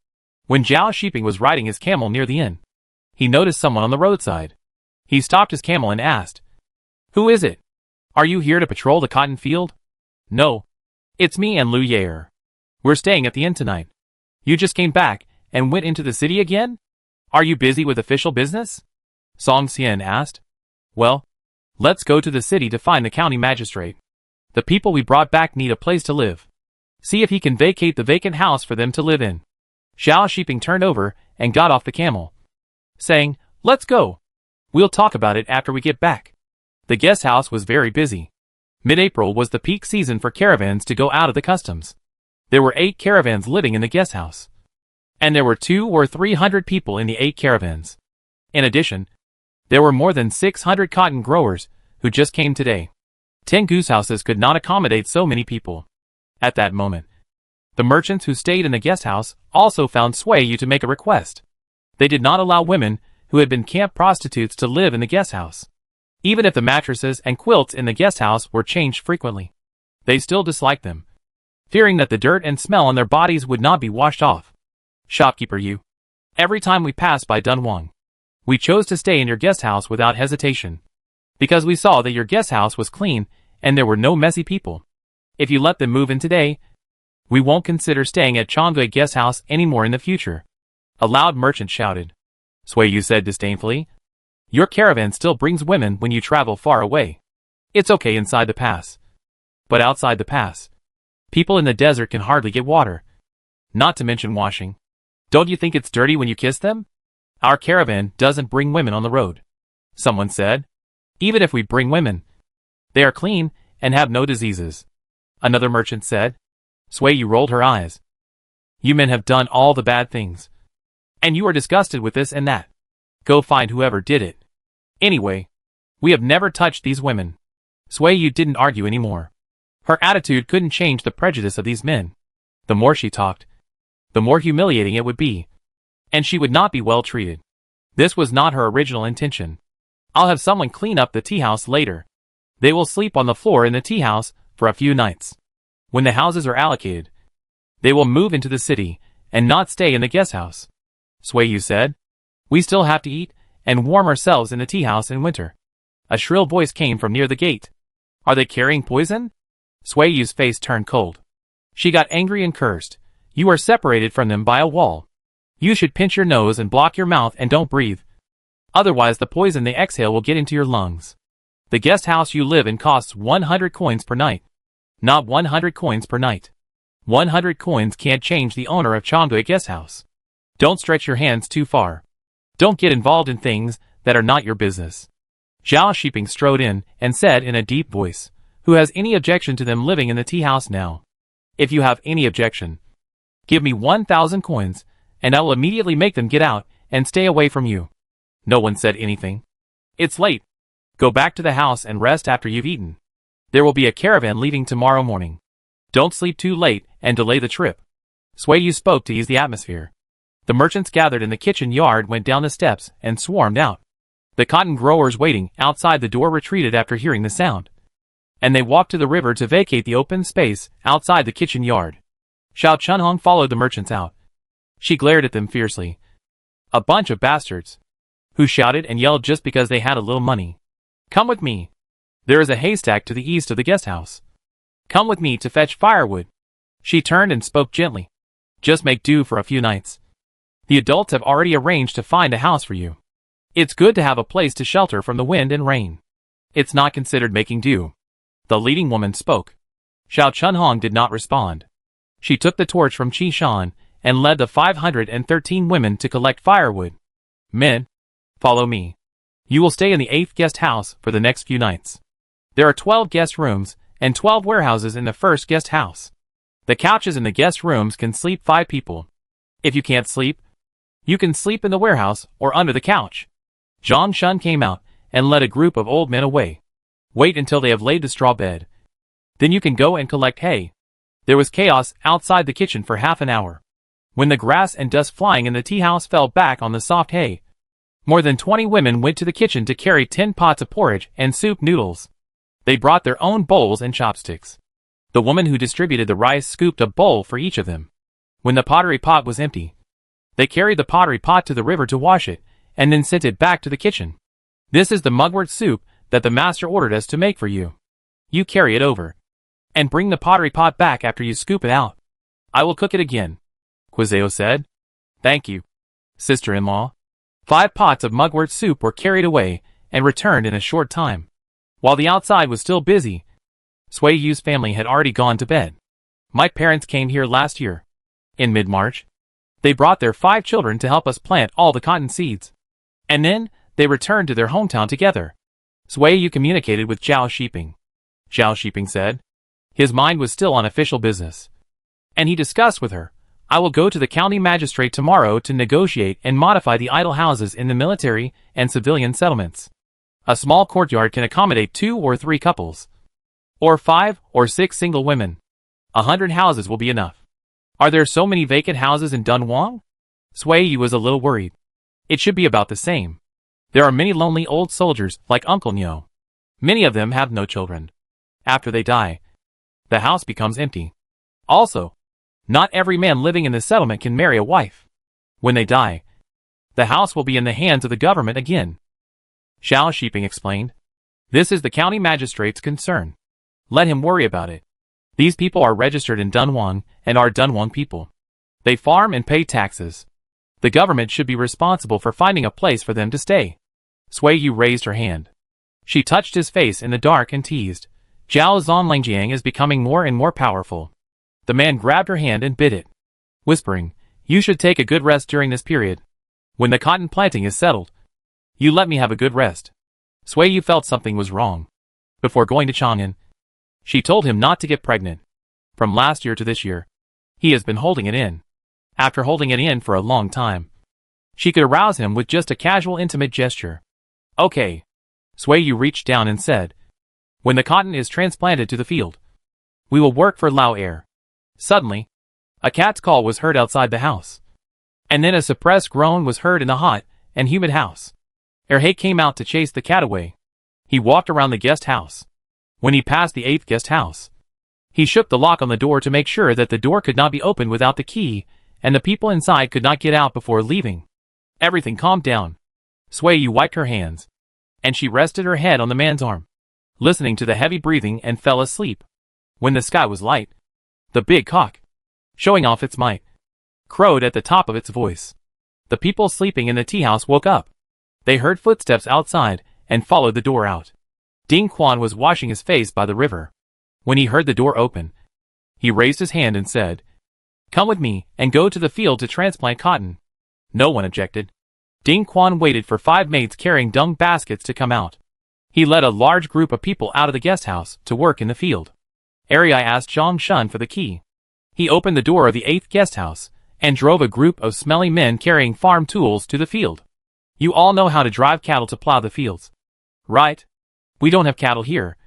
When Zhao Shiping was riding his camel near the inn, he noticed someone on the roadside. He stopped his camel and asked, Who is it? Are you here to patrol the cotton field? No. It's me and Lu Yair. We're staying at the inn tonight. You just came back and went into the city again? Are you busy with official business? Song Xian asked. Well, let's go to the city to find the county magistrate. The people we brought back need a place to live. See if he can vacate the vacant house for them to live in. Zhao Shiping turned over and got off the camel, saying, Let's go. We'll talk about it after we get back. The guest house was very busy. Mid-April was the peak season for caravans to go out of the customs. There were 8 caravans living in the guest house, and there were 200 or 300 people in the 8 caravans. In addition, there were more than 600 cotton growers who just came today. 10 goose houses could not accommodate so many people. At that moment, the merchants who stayed in the guest house also found Sui Yu to make a request. They did not allow women who had been camp prostitutes to live in the guest house. Even if the mattresses and quilts in the guest house were changed frequently, they still disliked them, fearing that the dirt and smell on their bodies would not be washed off. Shopkeeper Yu, every time we passed by Dunhuang, we chose to stay in your guest house without hesitation, because we saw that your guest house was clean and there were no messy people. If you let them move in today, we won't consider staying at Changwei guest house anymore in the future. A loud merchant shouted. Sui Yu said disdainfully, your caravan still brings women when you travel far away. It's okay inside the pass. But outside the pass, people in the desert can hardly get water. Not to mention washing. Don't you think it's dirty when you kiss them? Our caravan doesn't bring women on the road. Someone said. Even if we bring women, they are clean and have no diseases. Another merchant said. Sui Yu rolled her eyes. You men have done all the bad things. And you are disgusted with this and that. Go find whoever did it. Anyway, we have never touched these women. Sui Yu didn't argue anymore. Her attitude couldn't change the prejudice of these men. The more she talked, the more humiliating it would be. And she would not be well treated. This was not her original intention. I'll have someone clean up the tea house later. They will sleep on the floor in the tea house for a few nights. When the houses are allocated, they will move into the city and not stay in the guest house. Sui Yu said. We still have to eat and warm ourselves in the tea house in winter. A shrill voice came from near the gate. Are they carrying poison? Sui Yu's face turned cold. She got angry and cursed. You are separated from them by a wall. You should pinch your nose and block your mouth and don't breathe. Otherwise the poison they exhale will get into your lungs. The guest house you live in costs 100 coins per night. Not 100 coins per night. 100 coins can't change the owner of Changwei guest house. Don't stretch your hands too far. Don't get involved in things that are not your business. Zhao Shiping strode in and said in a deep voice, who has any objection to them living in the tea house now? If you have any objection, give me 1,000 coins, and I will immediately make them get out and stay away from you. No one said anything. It's late. Go back to the house and rest after you've eaten. There will be a caravan leaving tomorrow morning. Don't sleep too late and delay the trip. Sui Yu spoke to ease the atmosphere. The merchants gathered in the kitchen yard went down the steps and swarmed out. The cotton growers waiting outside the door retreated after hearing the sound. And they walked to the river to vacate the open space outside the kitchen yard. Xiao Chunhong followed the merchants out. She glared at them fiercely. A bunch of bastards. Who shouted and yelled just because they had a little money. Come with me. There is a haystack to the east of the guest house. Come with me to fetch firewood. She turned and spoke gently. Just make do for a few nights. The adults have already arranged to find a house for you. It's good to have a place to shelter from the wind and rain. It's not considered making do. The leading woman spoke. Xiao Chunhong did not respond. She took the torch from Qi Shan and led the 513 women to collect firewood. Men, follow me. You will stay in the 8th guest house for the next few nights. There are 12 guest rooms and 12 warehouses in the first guest house. The couches in the guest rooms can sleep 5 people. If you can't sleep, you can sleep in the warehouse or under the couch. Zhang Shun came out and led a group of old men away. Wait until they have laid the straw bed. Then you can go and collect hay. There was chaos outside the kitchen for half an hour. When the grass and dust flying in the tea house fell back on the soft hay, more than 20 women went to the kitchen to carry 10 pots of porridge and soup noodles. They brought their own bowls and chopsticks. The woman who distributed the rice scooped a bowl for each of them. When the pottery pot was empty, they carried the pottery pot to the river to wash it, and then sent it back to the kitchen. This is the mugwort soup that the master ordered us to make for you. You carry it over, and bring the pottery pot back after you scoop it out. I will cook it again, Quizeo said. Thank you, sister-in-law. 5 pots of mugwort soup were carried away and returned in a short time. While the outside was still busy, Sui Yu's family had already gone to bed. My parents came here last year. In mid-March, they brought their 5 children to help us plant all the cotton seeds. And then, they returned to their hometown together. Sui Yu communicated with Zhao Shiping. Zhao Shiping said. His mind was still on official business. And he discussed with her, I will go to the county magistrate tomorrow to negotiate and modify the idle houses in the military and civilian settlements. A small courtyard can accommodate 2 or 3 couples. Or 5 or 6 single women. 100 houses will be enough. Are there so many vacant houses in Dunhuang? Sui Yu was a little worried. It should be about the same. There are many lonely old soldiers like Uncle Nyo. Many of them have no children. After they die, the house becomes empty. Also, not every man living in the settlement can marry a wife. When they die, the house will be in the hands of the government again. Xiao Shiping explained. This is the county magistrate's concern. Let him worry about it. These people are registered in Dunhuang and are Dunhuang people. They farm and pay taxes. The government should be responsible for finding a place for them to stay. Sui Yu raised her hand. She touched his face in the dark and teased. Zhao Zonlangjiang is becoming more and more powerful. The man grabbed her hand and bit it, whispering, You should take a good rest during this period. When the cotton planting is settled, you let me have a good rest. Sui Yu felt something was wrong. Before going to Chang'an, she told him not to get pregnant. From last year to this year, he has been holding it in. After holding it in for a long time, she could arouse him with just a casual intimate gesture. Okay. Sui Yu reached down and said, When the cotton is transplanted to the field, we will work for Lao Air. Suddenly, a cat's call was heard outside the house. And then a suppressed groan was heard in the hot and humid house. Erhe came out to chase the cat away. He walked around the guest house. When he passed the 8th guest house, he shook the lock on the door to make sure that the door could not be opened without the key, and the people inside could not get out before leaving. Everything calmed down. Sui Yu wiped her hands, and she rested her head on the man's arm, listening to the heavy breathing, and fell asleep. When the sky was light, the big cock, showing off its might, crowed at the top of its voice. The people sleeping in the tea house woke up. They heard footsteps outside and followed the door out. Ding Quan was washing his face by the river. When he heard the door open, he raised his hand and said, Come with me and go to the field to transplant cotton. No one objected. Ding Quan waited for 5 maids carrying dung baskets to come out. He led a large group of people out of the guest house to work in the field. Ari asked Zhang Shun for the key. He opened the door of the 8th guest house and drove a group of smelly men carrying farm tools to the field. You all know how to drive cattle to plow the fields, right? We don't have cattle here.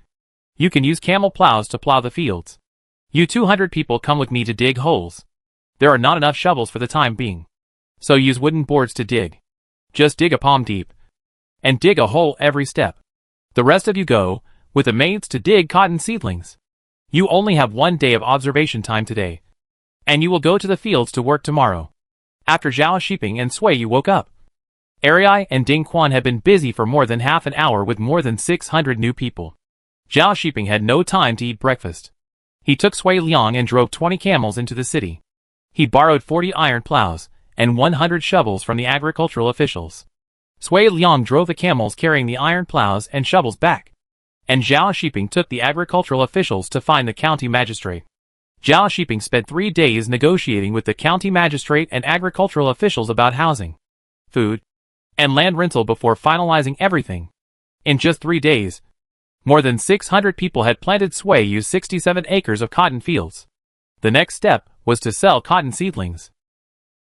You can use camel plows to plow the fields. You 200 people come with me to dig holes. There are not enough shovels for the time being, so use wooden boards to dig. Just dig a palm deep, and dig a hole every step. The rest of you go, with the maids, to dig cotton seedlings. You only have 1 day of observation time today, and you will go to the fields to work tomorrow. After Zhao Shiping and Sui Yu woke up, Ari and Ding Quan had been busy for more than half an hour with more than 600 new people. Zhao Shiping had no time to eat breakfast. He took Sui Liang and drove 20 camels into the city. He borrowed 40 iron plows and 100 shovels from the agricultural officials. Sui Liang drove the camels carrying the iron plows and shovels back, and Zhao Shiping took the agricultural officials to find the county magistrate. Zhao Shiping spent 3 days negotiating with the county magistrate and agricultural officials about housing, food, and land rental before finalizing everything. In just 3 days, more than 600 people had planted Sui Yu's 67 acres of cotton fields. The next step was to sell cotton seedlings.